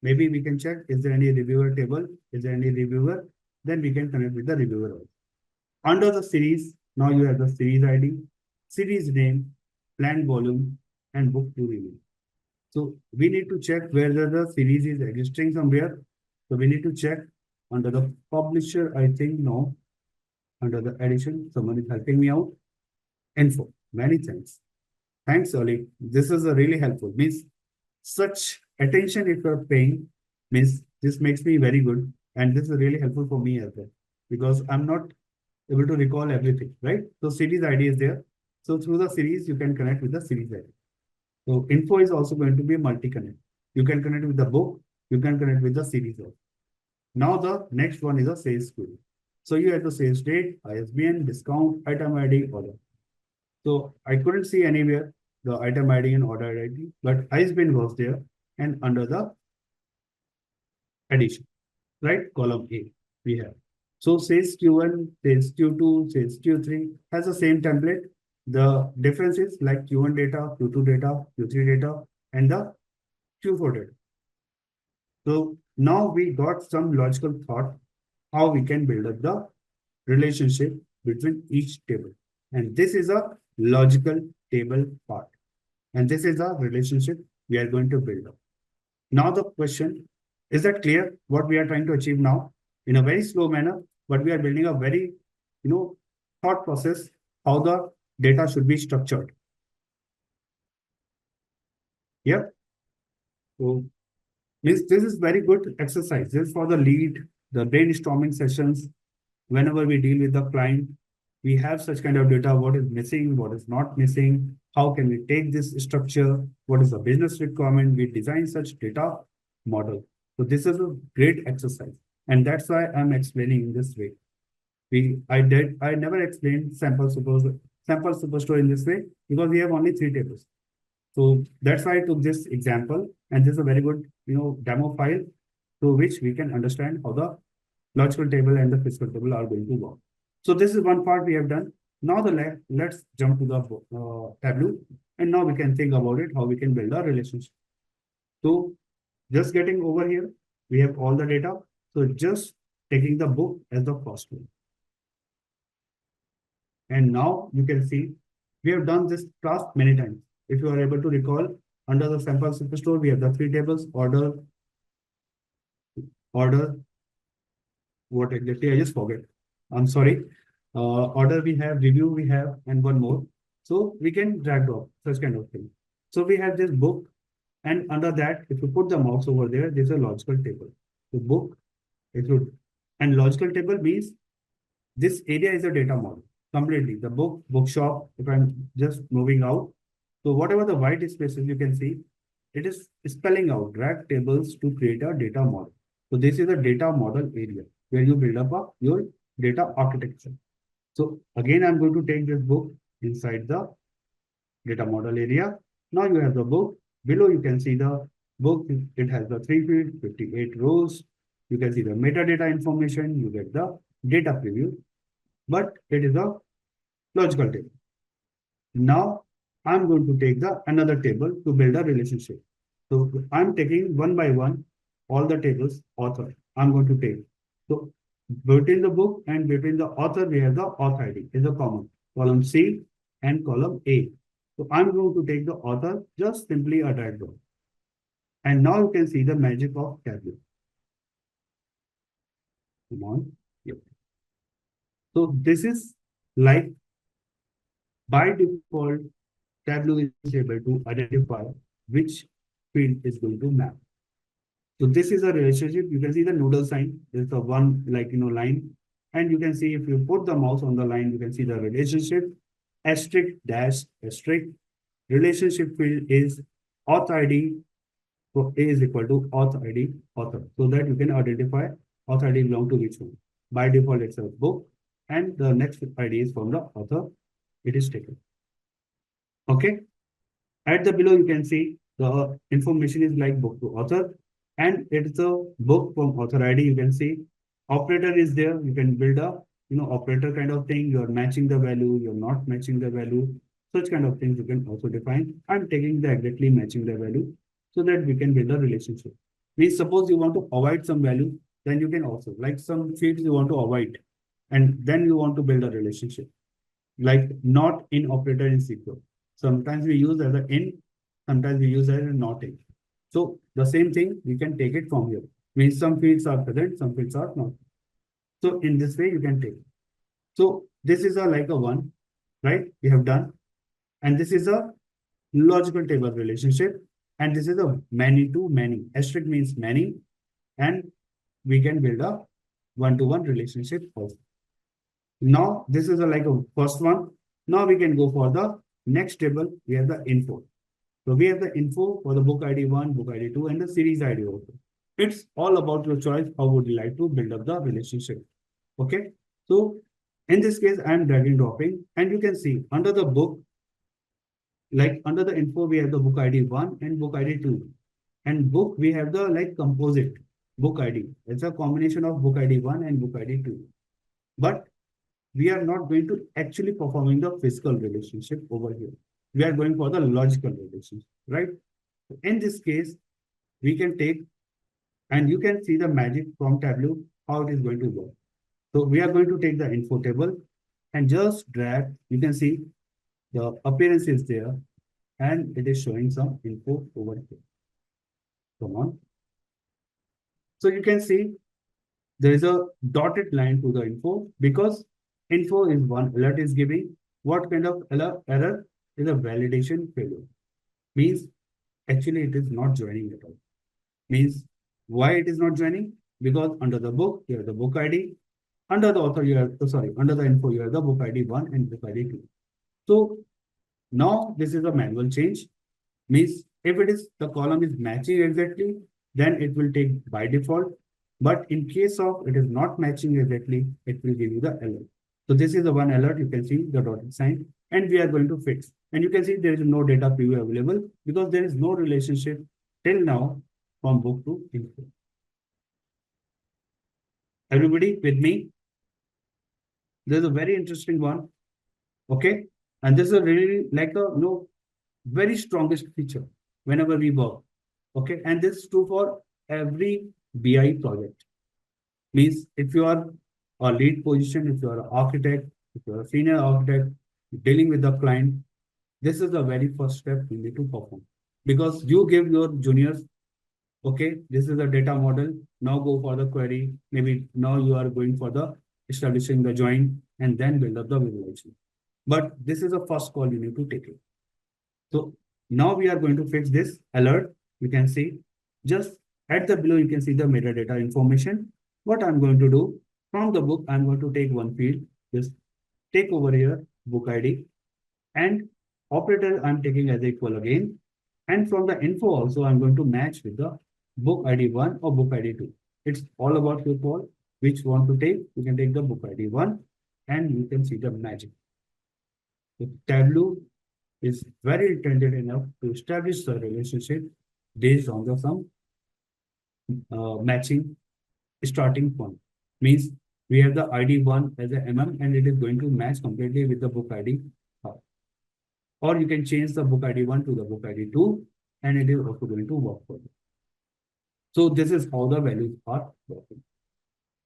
Maybe we can check, is there any reviewer table? Is there any reviewer? Then we can connect with the reviewer. Under the series, now you have the series ID, series name, planned volume, and book to review. So we need to check whether the series is existing somewhere. So we need to check under the publisher, I think no. Under the edition, someone is helping me out. Info, many thanks. Thanks, Ali. This is a really helpful. Means such attention if you're paying means this makes me very good. And this is really helpful for me as well. Because I'm not able to recall everything, right? So series ID is there. So through the series, you can connect with the series ID. So info is also going to be multi-connect. You can connect with the book, you can connect with the series also. Now the next one is a sales query. So you have the sales date, ISBN, discount, item ID, order. So I couldn't see anywhere the item ID and order ID, but ISBN was there and under the addition, right? Column A we have. So sales Q1, sales Q2, sales Q3 has the same template. The difference is like Q1 data, Q2 data, Q3 data, and the Q4 data. So now we got some logical thought how we can build up the relationship between each table. And this is a logical table part. And this is a relationship we are going to build up. Now the question, is that clear what we are trying to achieve now? In a very slow manner, but we are building a very, thought process, how the data should be structured. Yeah. So this is very good exercise. This is for the lead, the brainstorming sessions. Whenever we deal with the client, we have such kind of data, what is missing, what is not missing, how can we take this structure, what is the business requirement, we design such data model. So this is a great exercise. And that's why I'm explaining in this way. I never explained sample superstore in this way because we have only 3 tables. So that's why I took this example, and this is a very good, demo file through which we can understand how the logical table and the physical table are going to work. So this is one part we have done. Now let's jump to the Tableau, and now we can think about it, how we can build a relationship. So just getting over here, we have all the data. So just taking the book as the first one. And now you can see we have done this task many times. If you are able to recall, under the sample superstore, we have the 3 tables, order, what exactly? I just forget. I'm sorry. Order we have, review we have, and one more. So we can drag drop such kind of thing. So we have this book, and under that, if you put the mouse over there, there's a logical table. The book, and logical table means this area is a data model completely. The book, bookshop, if I'm just moving out. So whatever the white spaces you can see, it is spelling out drag tables to create a data model. So this is a data model area where you build up your data architecture. So again, I'm going to take this book inside the data model area. Now you have the book. Below you can see the book. It has the 3 fields, 58 rows. You can see the metadata information. You get the data preview, but it is a logical table. Now I'm going to take another table to build a relationship. So I'm taking one by one all the tables author. I'm going to take. So between the book and between the author, we have the author ID is a common column C and column A. So I'm going to take the author, just simply a drag down. And now you can see the magic of Tableau. Come on. Yep. So this is like by default, Tableau is able to identify which field is going to map. So this is a relationship. You can see the noodle sign. There's the one line. And you can see if you put the mouse on the line, you can see the relationship asterisk dash asterisk. Relationship field is auth ID So A is equal to author ID, author, so that you can identify author ID belong to which one. By default, it's a book, and the next ID is from the author. It is taken. Okay. At the below, you can see the information is like book to author, and it's a book from author ID. You can see operator is there. You can build a operator kind of thing. You're matching the value. You're not matching the value. Such kind of things you can also define. I'm taking the exactly matching the value so that we can build a relationship. Means suppose you want to avoid some value, then you can also like some fields you want to avoid, and then you want to build a relationship like not in operator in SQL. Sometimes we use as an in, sometimes we use as a not in. So the same thing, we can take it from here. Means some fields are present, some fields are not. So in this way, you can take. So this is a like a one, right? We have done. And this is a logical table relationship. And this is a many to many. Asterisk means many. And we can build a one-to-one relationship also. Now, this is a like a first one. Now we can go for the next table. We have the info. So we have the info for the book ID 1, book ID 2, and the series ID also. It's all about your choice. How would you like to build up the relationship? Okay. So in this case, I'm dragging dropping, and you can see under the book, like under the info, we have the book ID 1 and book ID 2. And book, we have the like composite book ID. It's a combination of book ID 1 and book ID 2. But we are not going to actually performing the physical relationship over here. We are going for the logical relationship, right? In this case, we can take, and you can see the magic from Tableau, how it is going to work. So we are going to take the info table and just drag. You can see the appearance is there, and it is showing some info over here. Come on. So you can see there is a dotted line to the info because info is one alert is giving. What kind of error is a validation failure? Means actually it is not joining at all. Means why it is not joining? Because under the book, you have the book ID. Under the author, you have, under the info, you have the book ID 1 and book ID 2. So now this is a manual change. Means if it is the column is matching exactly, then it will take by default. But in case of it is not matching exactly, it will give you the alert. So this is the one alert. You can see the dotted sign, and we are going to fix. And you can see there is no data preview available because there is no relationship till now from book to info. Everybody with me? There's a very interesting one. Okay. And this is a really like a very strongest feature whenever we work. Okay. And this is true for every BI project. Means if you are a lead position, if you are an architect, if you are a senior architect, dealing with the client, this is the very first step you need to perform. Because you give your juniors, okay, this is a data model. Now go for the query. Maybe now you are going for the establishing the join and then build up the visualization. But this is the first call you need to take it. So now we are going to fix this alert. You can see just at the below, you can see the metadata information. What I'm going to do from the book, I'm going to take one field, just take over here book ID and operator I'm taking as equal again. And from the info also, I'm going to match with the book ID 1 or book ID 2. It's all about your call, which want to take. You can take the book ID 1 and you can see the magic. So Tableau is very intelligent enough to establish the relationship based on the some matching starting point. Means we have the ID 1 as a MM and it is going to match completely with the book ID. Or you can change the book ID 1 to the book ID 2 and it is also going to work for you. So this is how the values are working.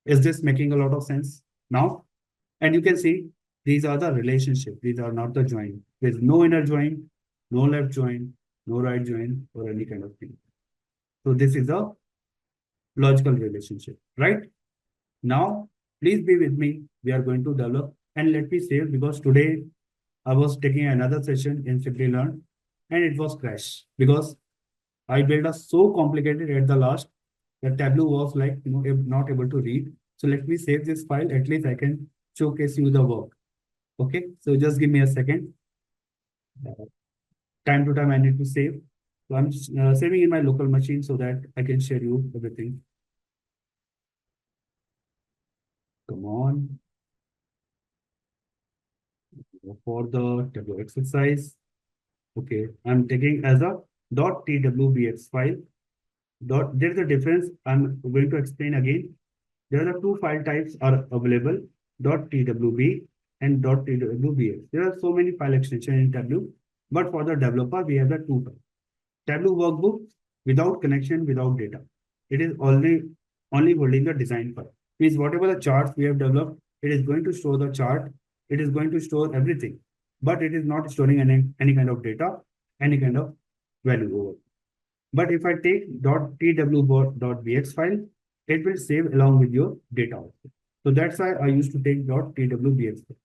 Is this making a lot of sense now? And you can see these are the relationship. These are not the join. There's no inner join, no left join, no right join, or any kind of thing. So this is a logical relationship, right? Now, please be with me. We are going to develop and let me save because today I was taking another session in Simplilearn and it was crash because I built a so complicated at the last that Tableau was like, not able to read. So let me save this file. At least I can showcase you the work. Okay. So just give me a second. Time to time I need to save. So I'm saving in my local machine so that I can share you everything. Come on. For the Tableau exercise. Okay, I'm taking as a .twbx file. There's a difference. I'm going to explain again. There are two file types are available, .twb and .twbx. There are so many file extensions in Tableau, but for the developer, we have the two files. Tableau workbook without connection, without data. It is only holding the design file. Means whatever the charts we have developed, it is going to store the chart. It is going to store everything, but it is not storing any kind of data, any kind of value over. But if I take .twbx file, it will save along with your data also. So that's why I used to take .twbx file.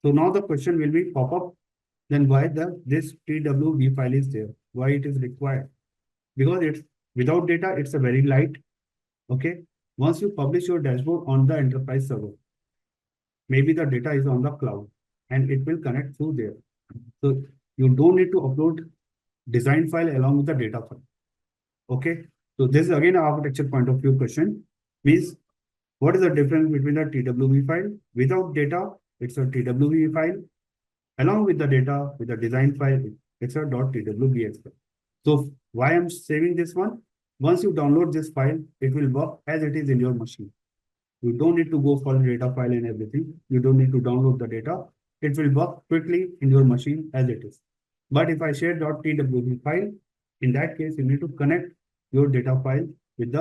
So now the question will be pop up, then why this TWB file is there? Why it is required? Because it's without data, it's a very light. Okay. Once you publish your dashboard on the enterprise server, maybe the data is on the cloud and it will connect through there. So you don't need to upload design file along with the data file. Okay. So this is again an architecture point of view question. Means what is the difference between the TWB file? Without data, it's a TWB file. Along with the data, with the design file, it's a .twbx file. So why I'm saving this one? Once you download this file, it will work as it is in your machine. You don't need to go for the data file and everything. You don't need to download the data. It will work quickly in your machine as it is. But if I share .twb file, in that case, you need to connect your data file with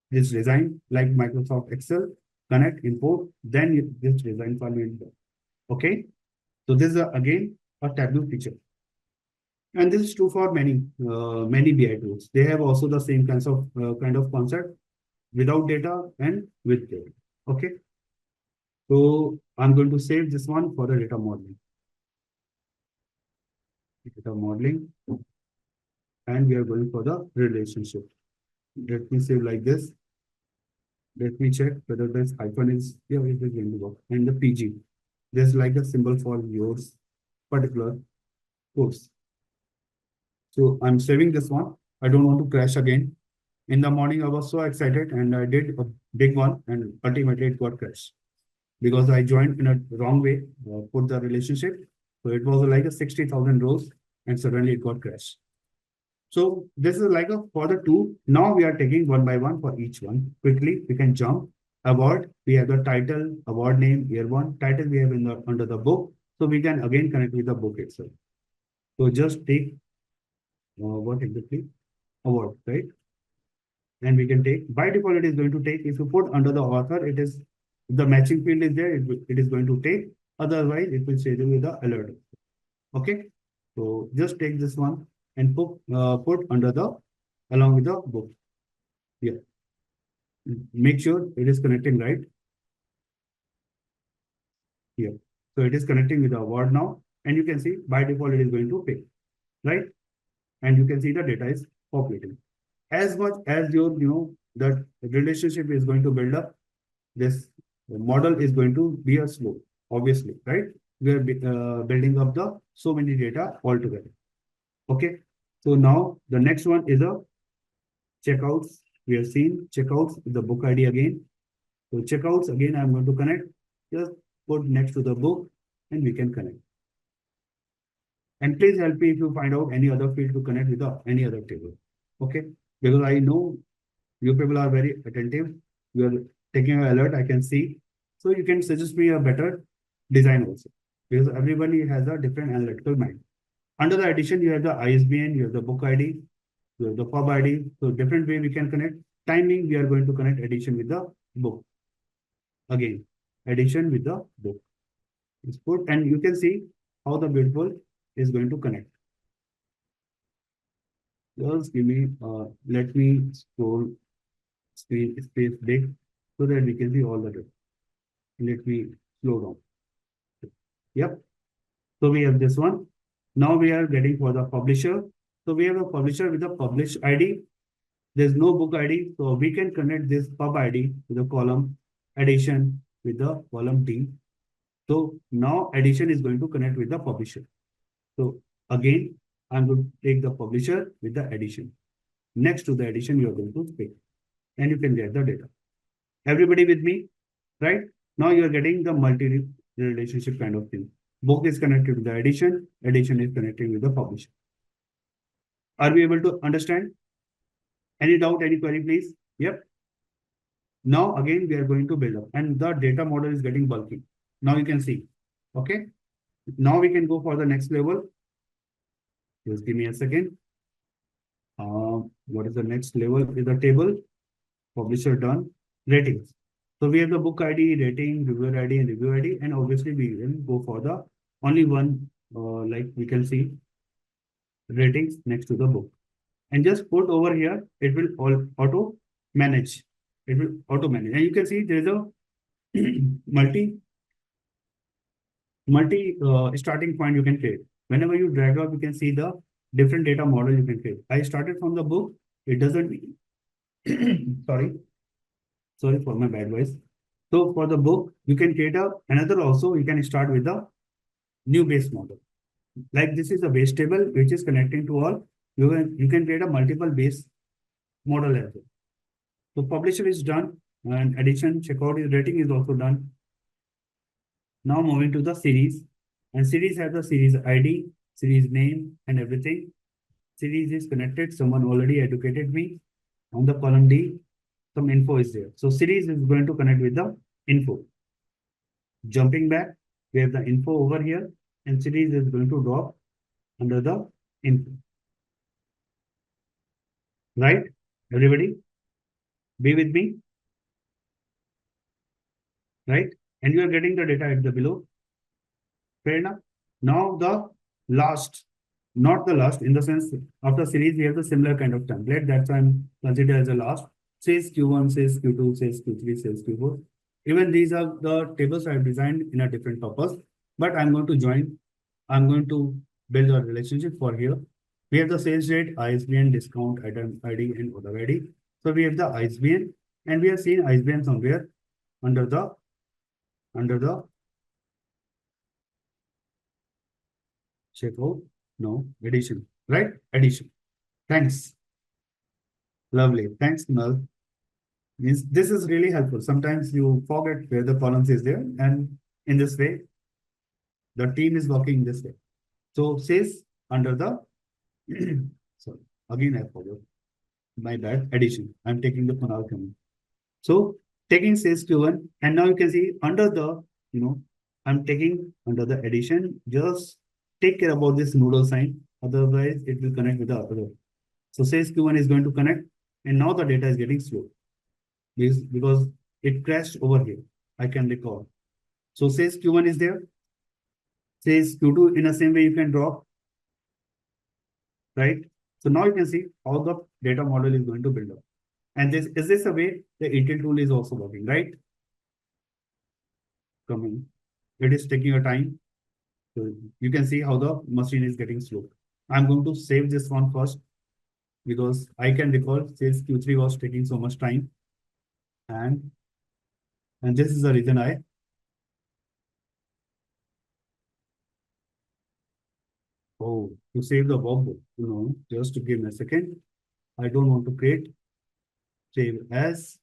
this design like Microsoft Excel, connect, import, then this design file will go. Okay. So this is again a Tableau feature. And this is true for many BI tools. They have also the same kind of concept without data and with data. Okay. So I'm going to save this one for the data modeling. Data modeling. And we are going for the relationship. Let me save like this. Let me check whether this icon is, yeah, it is going to work. And the PG. There's like a symbol for yours particular course. So I'm saving this one. I don't want to crash again. In the morning, I was so excited and I did a big one and ultimately it got crashed because I joined in a wrong way, put the relationship. So it was like a 60,000 rows and suddenly it got crashed. So this is like a for the two. Now we are taking one by one for each one. Quickly, we can jump. Award, we have the title, award name, year one. Title we have in the under the book. So we can again connect with the book itself. So just take what exactly? Award, right? And we can take, by default, it is going to take, if you put under the author, it is, the matching field is there, it is going to take, otherwise it will say with the alert. Okay. So just take this one and put under the, along with the book. Yeah. Make sure it is connecting right here. So it is connecting with the award now, and you can see by default it is going to pay, right? And you can see the data is populating. As much as your, that relationship is going to build up, this model is going to be a slow, obviously, right? We are building up the so many data altogether. Okay. So now the next one is a checkouts. We have seen checkouts with the book ID again. So checkouts again, I'm going to connect. Just put next to the book and we can connect. And please help me if you find out any other field to connect with any other table. Okay. Because I know you people are very attentive. You are taking an alert, I can see. So you can suggest me a better design also. Because everybody has a different analytical mind. Under the addition, you have the ISBN, you have the book ID, you have the pub ID. So different way we can connect. Timing, we are going to connect addition with the book. Again, addition with the book. It's put, and you can see how the beautiful is going to connect. Just give me, let me scroll space big so that we can see all the data. Let me slow down. Yep. So we have this one. Now we are getting for the publisher. So we have a publisher with a publish ID. There's no book ID. So we can connect this pub ID to the column addition with the column D. So now addition is going to connect with the publisher. So again, I'm going to take the publisher with the edition. Next to the edition, you're going to pick, and you can get the data. Everybody with me, right? Now you're getting the multi-relationship kind of thing. Book is connected to the edition, edition is connected with the publisher. Are we able to understand? Any doubt, any query, please? Yep. Now again, we are going to build up, and the data model is getting bulky. Now you can see, okay? Now we can go for the next level. Just give me a second. What is the next level? Is the table, publisher done, ratings. So we have the book ID, rating, reviewer ID, and review ID, and obviously we will go for the only one, like we can see ratings next to the book. And just put over here, it will all auto manage. It will auto manage. And you can see there is a multi starting point you can create. Whenever you drag up, you can see the different data model you can create. I started from the book. It doesn't sorry for my bad voice. So for the book, you can create another also. You can start with the new base model. Like this is a base table which is connecting to all. You can create a multiple base model as well. So publisher is done, and edition, checkout is rating is also done. Now moving to the series, and series has the series ID, series name, and everything. Series is connected. Someone already educated me. On the column D, some info is there. So series is going to connect with the info. Jumping back, we have the info over here, and series is going to drop under the info. Right? Everybody, be with me. Right? And you are getting the data at the below. Fair enough. Now the last, not the last in the sense after series, we have the similar kind of template. That's why I'm considered as a last. Says Q1, says Q2, says Q3, says Q4. Even these are the tables I've designed in a different purpose, but I'm going to build a relationship for here. We have the sales rate, ISBN, discount, item ID, and order ID. So we have the ISBN, and we have seen ISBN somewhere under the checkout. No, edition, right? Edition. Thanks. Lovely. Thanks, Nal. This is really helpful. Sometimes you forget where the columns is there, and in this way, the team is working this way. So says under the sorry, again I forgot. My bad. Addition. I'm taking the Kunal command. So taking says Q1, and now you can see under the, I'm taking under the addition. Just take care about this noodle sign. Otherwise, it will connect with the other. So says Q1 is going to connect, and now the data is getting slow. Because it crashed over here. I can recall. So says Q1 is there. Says Q2 in the same way you can drop. Right? So now you can see how the data model is going to build up. And is this a way the ETL tool is also working, right? Coming. It is taking a time. So you can see how the machine is getting slow. I'm going to save this one first because I can recall since Q3 was taking so much time. And this is the reason to save the workbook, just to give me a second. I don't want to create, save as.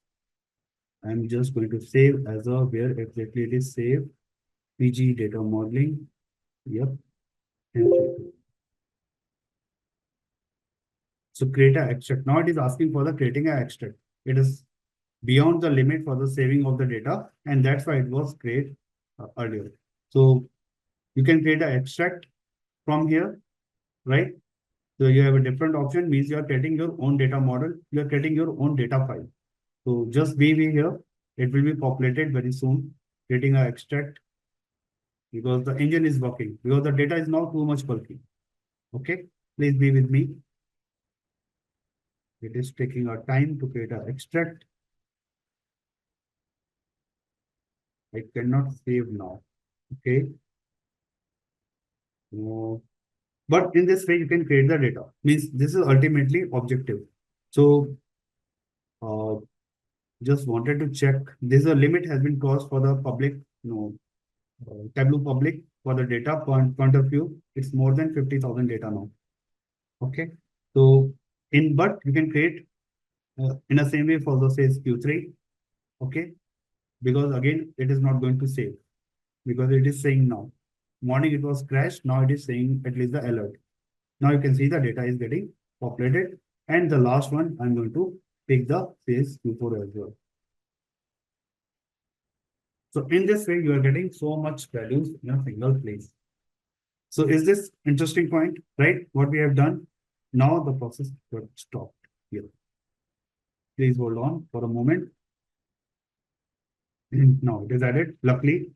I'm just going to save as a where exactly it is save. PG data modeling. Yep. So create an extract. Now it is asking for the creating an extract. It is beyond the limit for the saving of the data, and that's why it was created earlier. So you can create an extract from here, right? So you have a different option, means you are creating your own data model, you are creating your own data file. So just be here, it will be populated very soon, creating an extract because the engine is working, because the data is now too much bulky. Okay, please be with me. It is taking our time to create an extract. I cannot save now. Okay. But in this way, you can create the data. Means this is ultimately objective. So just wanted to check. This a limit has been crossed for the public, Tableau public for the data point of view. It's more than 50,000 data now. Okay. So but you can create in the same way for the says Q3. Okay. Because again, it is not going to save because it is saying now. Morning it was crashed. Now it is saying at least the alert. Now you can see the data is getting populated. And the last one, I'm going to pick the says Q4 as well. So in this way, you are getting so much values in a single place. So is this interesting point, right? What we have done? Now the process got stopped here. Please hold on for a moment. Now it is added. Luckily,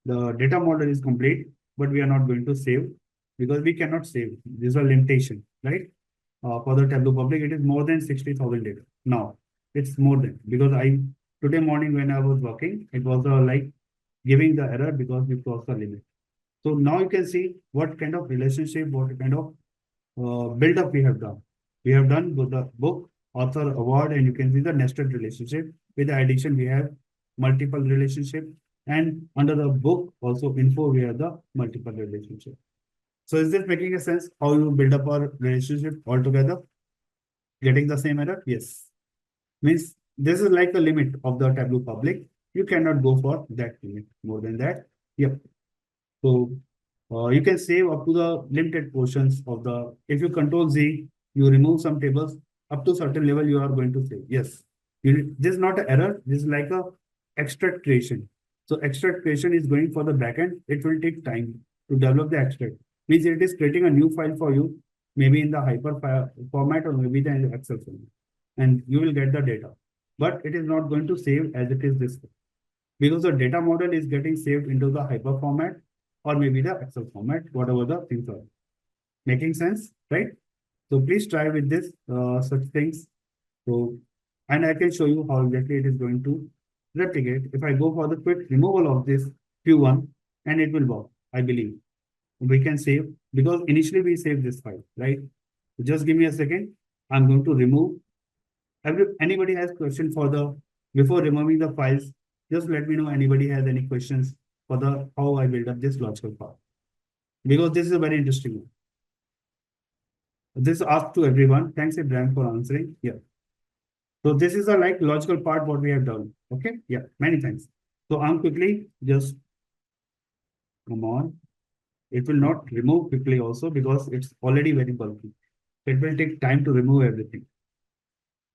the data model is complete, but we are not going to save because we cannot save. This is a limitation, right? For the Tableau public, it is more than 60,000 data. Now it's more than because today morning when I was working, it was like giving the error because we crossed the limit. So now you can see what kind of relationship, what kind of build up we have done. We have done with the book, author, award, and you can see the nested relationship. With the addition, we have multiple relationship, and under the book also info, we have the multiple relationship. So is this making a sense how you build up our relationship altogether? Getting the same error? Yes. Means this is like the limit of the Tableau public. You cannot go for that limit. More than that, yep. So you can save up to the limited portions of the, if you control Z, you remove some tables up to certain level, you are going to save. Yes. This is not an error. This is like a extract creation. So extract creation is going for the backend. It will take time to develop the extract. Means it is creating a new file for you, maybe in the hyper format or maybe the Excel format. And you will get the data. But it is not going to save as it is this way. Because the data model is getting saved into the hyper format or maybe the Excel format, whatever the things are. Making sense, right? So please try with this such things. So, and I can show you how exactly it is going to replicate. If I go for the quick removal of this Q1, and it will work, I believe. We can save because initially we saved this file, right? So just give me a second. I'm going to remove. Anybody has question for the before removing the files? Just let me know. Anybody has any questions for the how I build up this logical part, because this is a very interesting one. This is asked to everyone. Thanks, Abraham, for answering. Yeah. So this is a like logical part what we have done. Okay. Yeah. Many thanks. So I'm quickly just come on. It will not remove quickly also because it's already very bulky. It will take time to remove everything.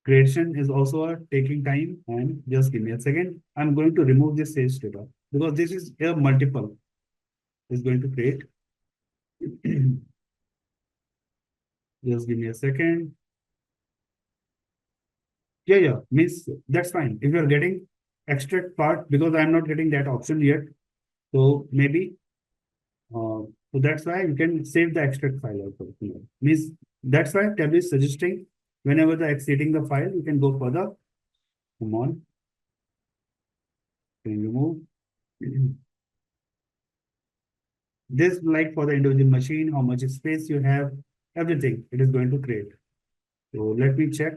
Creation is also taking time, and just give me a second. I'm going to remove this sales data because this is a multiple is going to create. Just give me a second. Yeah, means that's fine. If you're getting extract part, because I'm not getting that option yet. So maybe, so that's why you can save the extract file also. Means that's why Tableau is suggesting whenever the exiting the file, you can go for the, come on, can remove. This like for the individual machine, how much space you have, everything it is going to create. So let me check,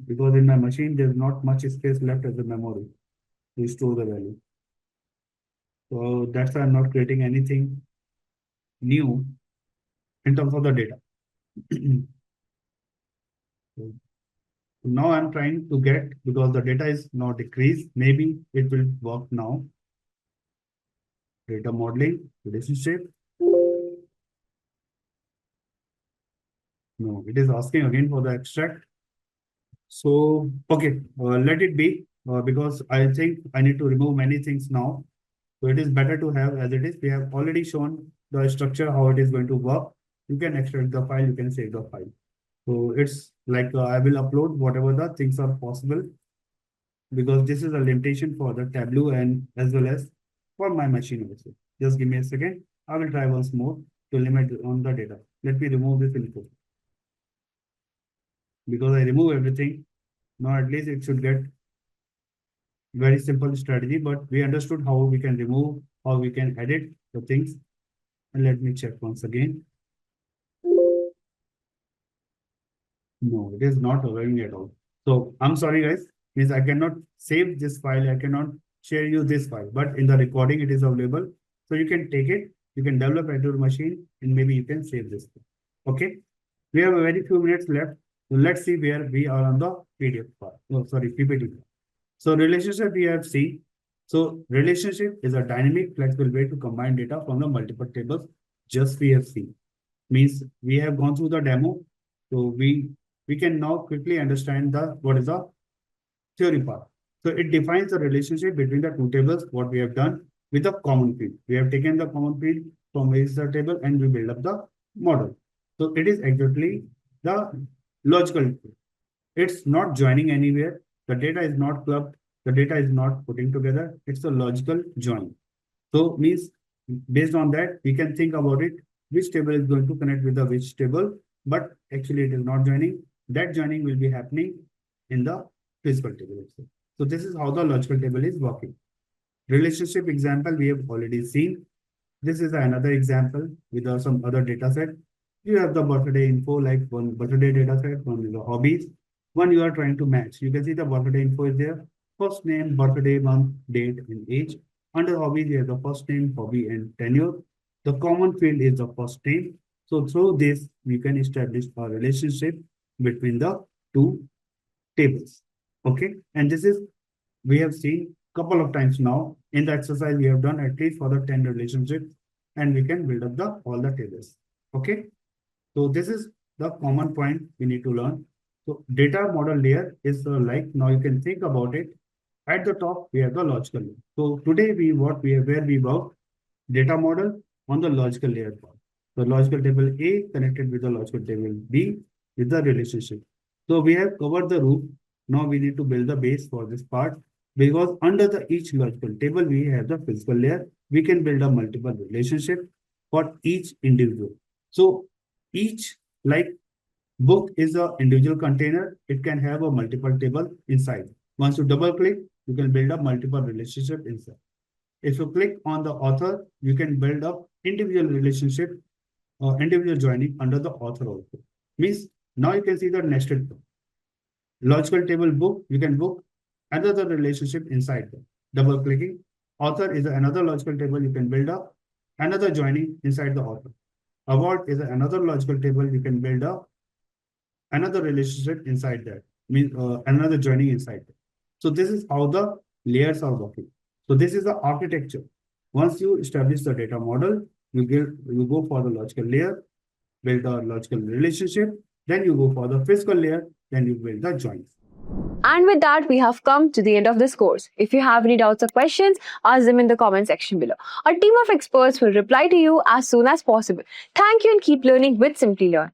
because in my machine, there's not much space left as a memory to store the value. So that's why I'm not creating anything new in terms of the data. So now I'm trying to get, because the data is now decreased, maybe it will work now. Data modeling, relationship. No, it is asking again for the extract. So, okay, let it be, because I think I need to remove many things now. So it is better to have as it is. We have already shown the structure, how it is going to work. You can extract the file, you can save the file. So it's like I will upload whatever the things are possible, because this is a limitation for the Tableau and as well as for my machine also. Just give me a second. I will try once more to limit on the data. Let me remove this info. Because I remove everything, now at least it should get very simple strategy, but we understood how we can remove, how we can edit the things. And let me check once again. No, it is not allowing at all. So I'm sorry, guys. Means I cannot save this file. I cannot share you this file, but in the recording it is available. So you can take it, you can develop at your machine, and maybe you can save this. Okay. We have a very few minutes left. So let's see where we are on the PDF part. Oh, sorry, PPT part. So relationship we have seen. So relationship is a dynamic, flexible way to combine data from the multiple tables. Just we have seen. Means we have gone through the demo. So we can now quickly understand the what is the theory part. So it defines the relationship between the two tables, what we have done with a common field. We have taken the common field from is the table and we build up the model. So it is exactly the logical field. It's not joining anywhere. The data is not clubbed. The data is not putting together. It's a logical join. So means based on that, we can think about it, which table is going to connect with the which table, but actually it is not joining. That joining will be happening in the physical table itself. So this is how the logical table is working. Relationship example we have already seen. This is another example with some other data set. You have the birthday info, like one birthday data set, one is the hobbies, one you are trying to match. You can see the birthday info is there. First name, birthday, month, date, and age. Under hobbies, you have the first name, hobby, and tenure. The common field is the first name. So through this, we can establish a relationship between the two tables. Okay, and this is we have seen couple of times now. In the exercise, we have done at least for the 10 relationships, and we can build up the all the tables. Okay, so this is the common point we need to learn. So data model layer is like now you can think about it. At the top, we have the logical layer. So today we what we have where we work data model on the logical layer part. The logical table A connected with the logical table B with the relationship. So we have covered the roof. Now we need to build the base for this part because under the each logical table we have the physical layer. We can build a multiple relationship for each individual. So each like book is a individual container. It can have a multiple table inside. Once you double click, you can build up multiple relationship inside. If you click on the author, you can build up individual relationship or individual joining under the author also. Means now you can see the nested logical table book. You can book another relationship inside them. Double clicking. Author is another logical table you can build up. Another joining inside the author. Award is another logical table you can build up. Another relationship inside that. Means another joining inside that. So this is how the layers are working. So this is the architecture. Once you establish the data model, you go for the logical layer, build a logical relationship, then you go for the physical layer, then you build the joins. And with that, we have come to the end of this course. If you have any doubts or questions, ask them in the comment section below. A team of experts will reply to you as soon as possible. Thank you and keep learning with Simplilearn.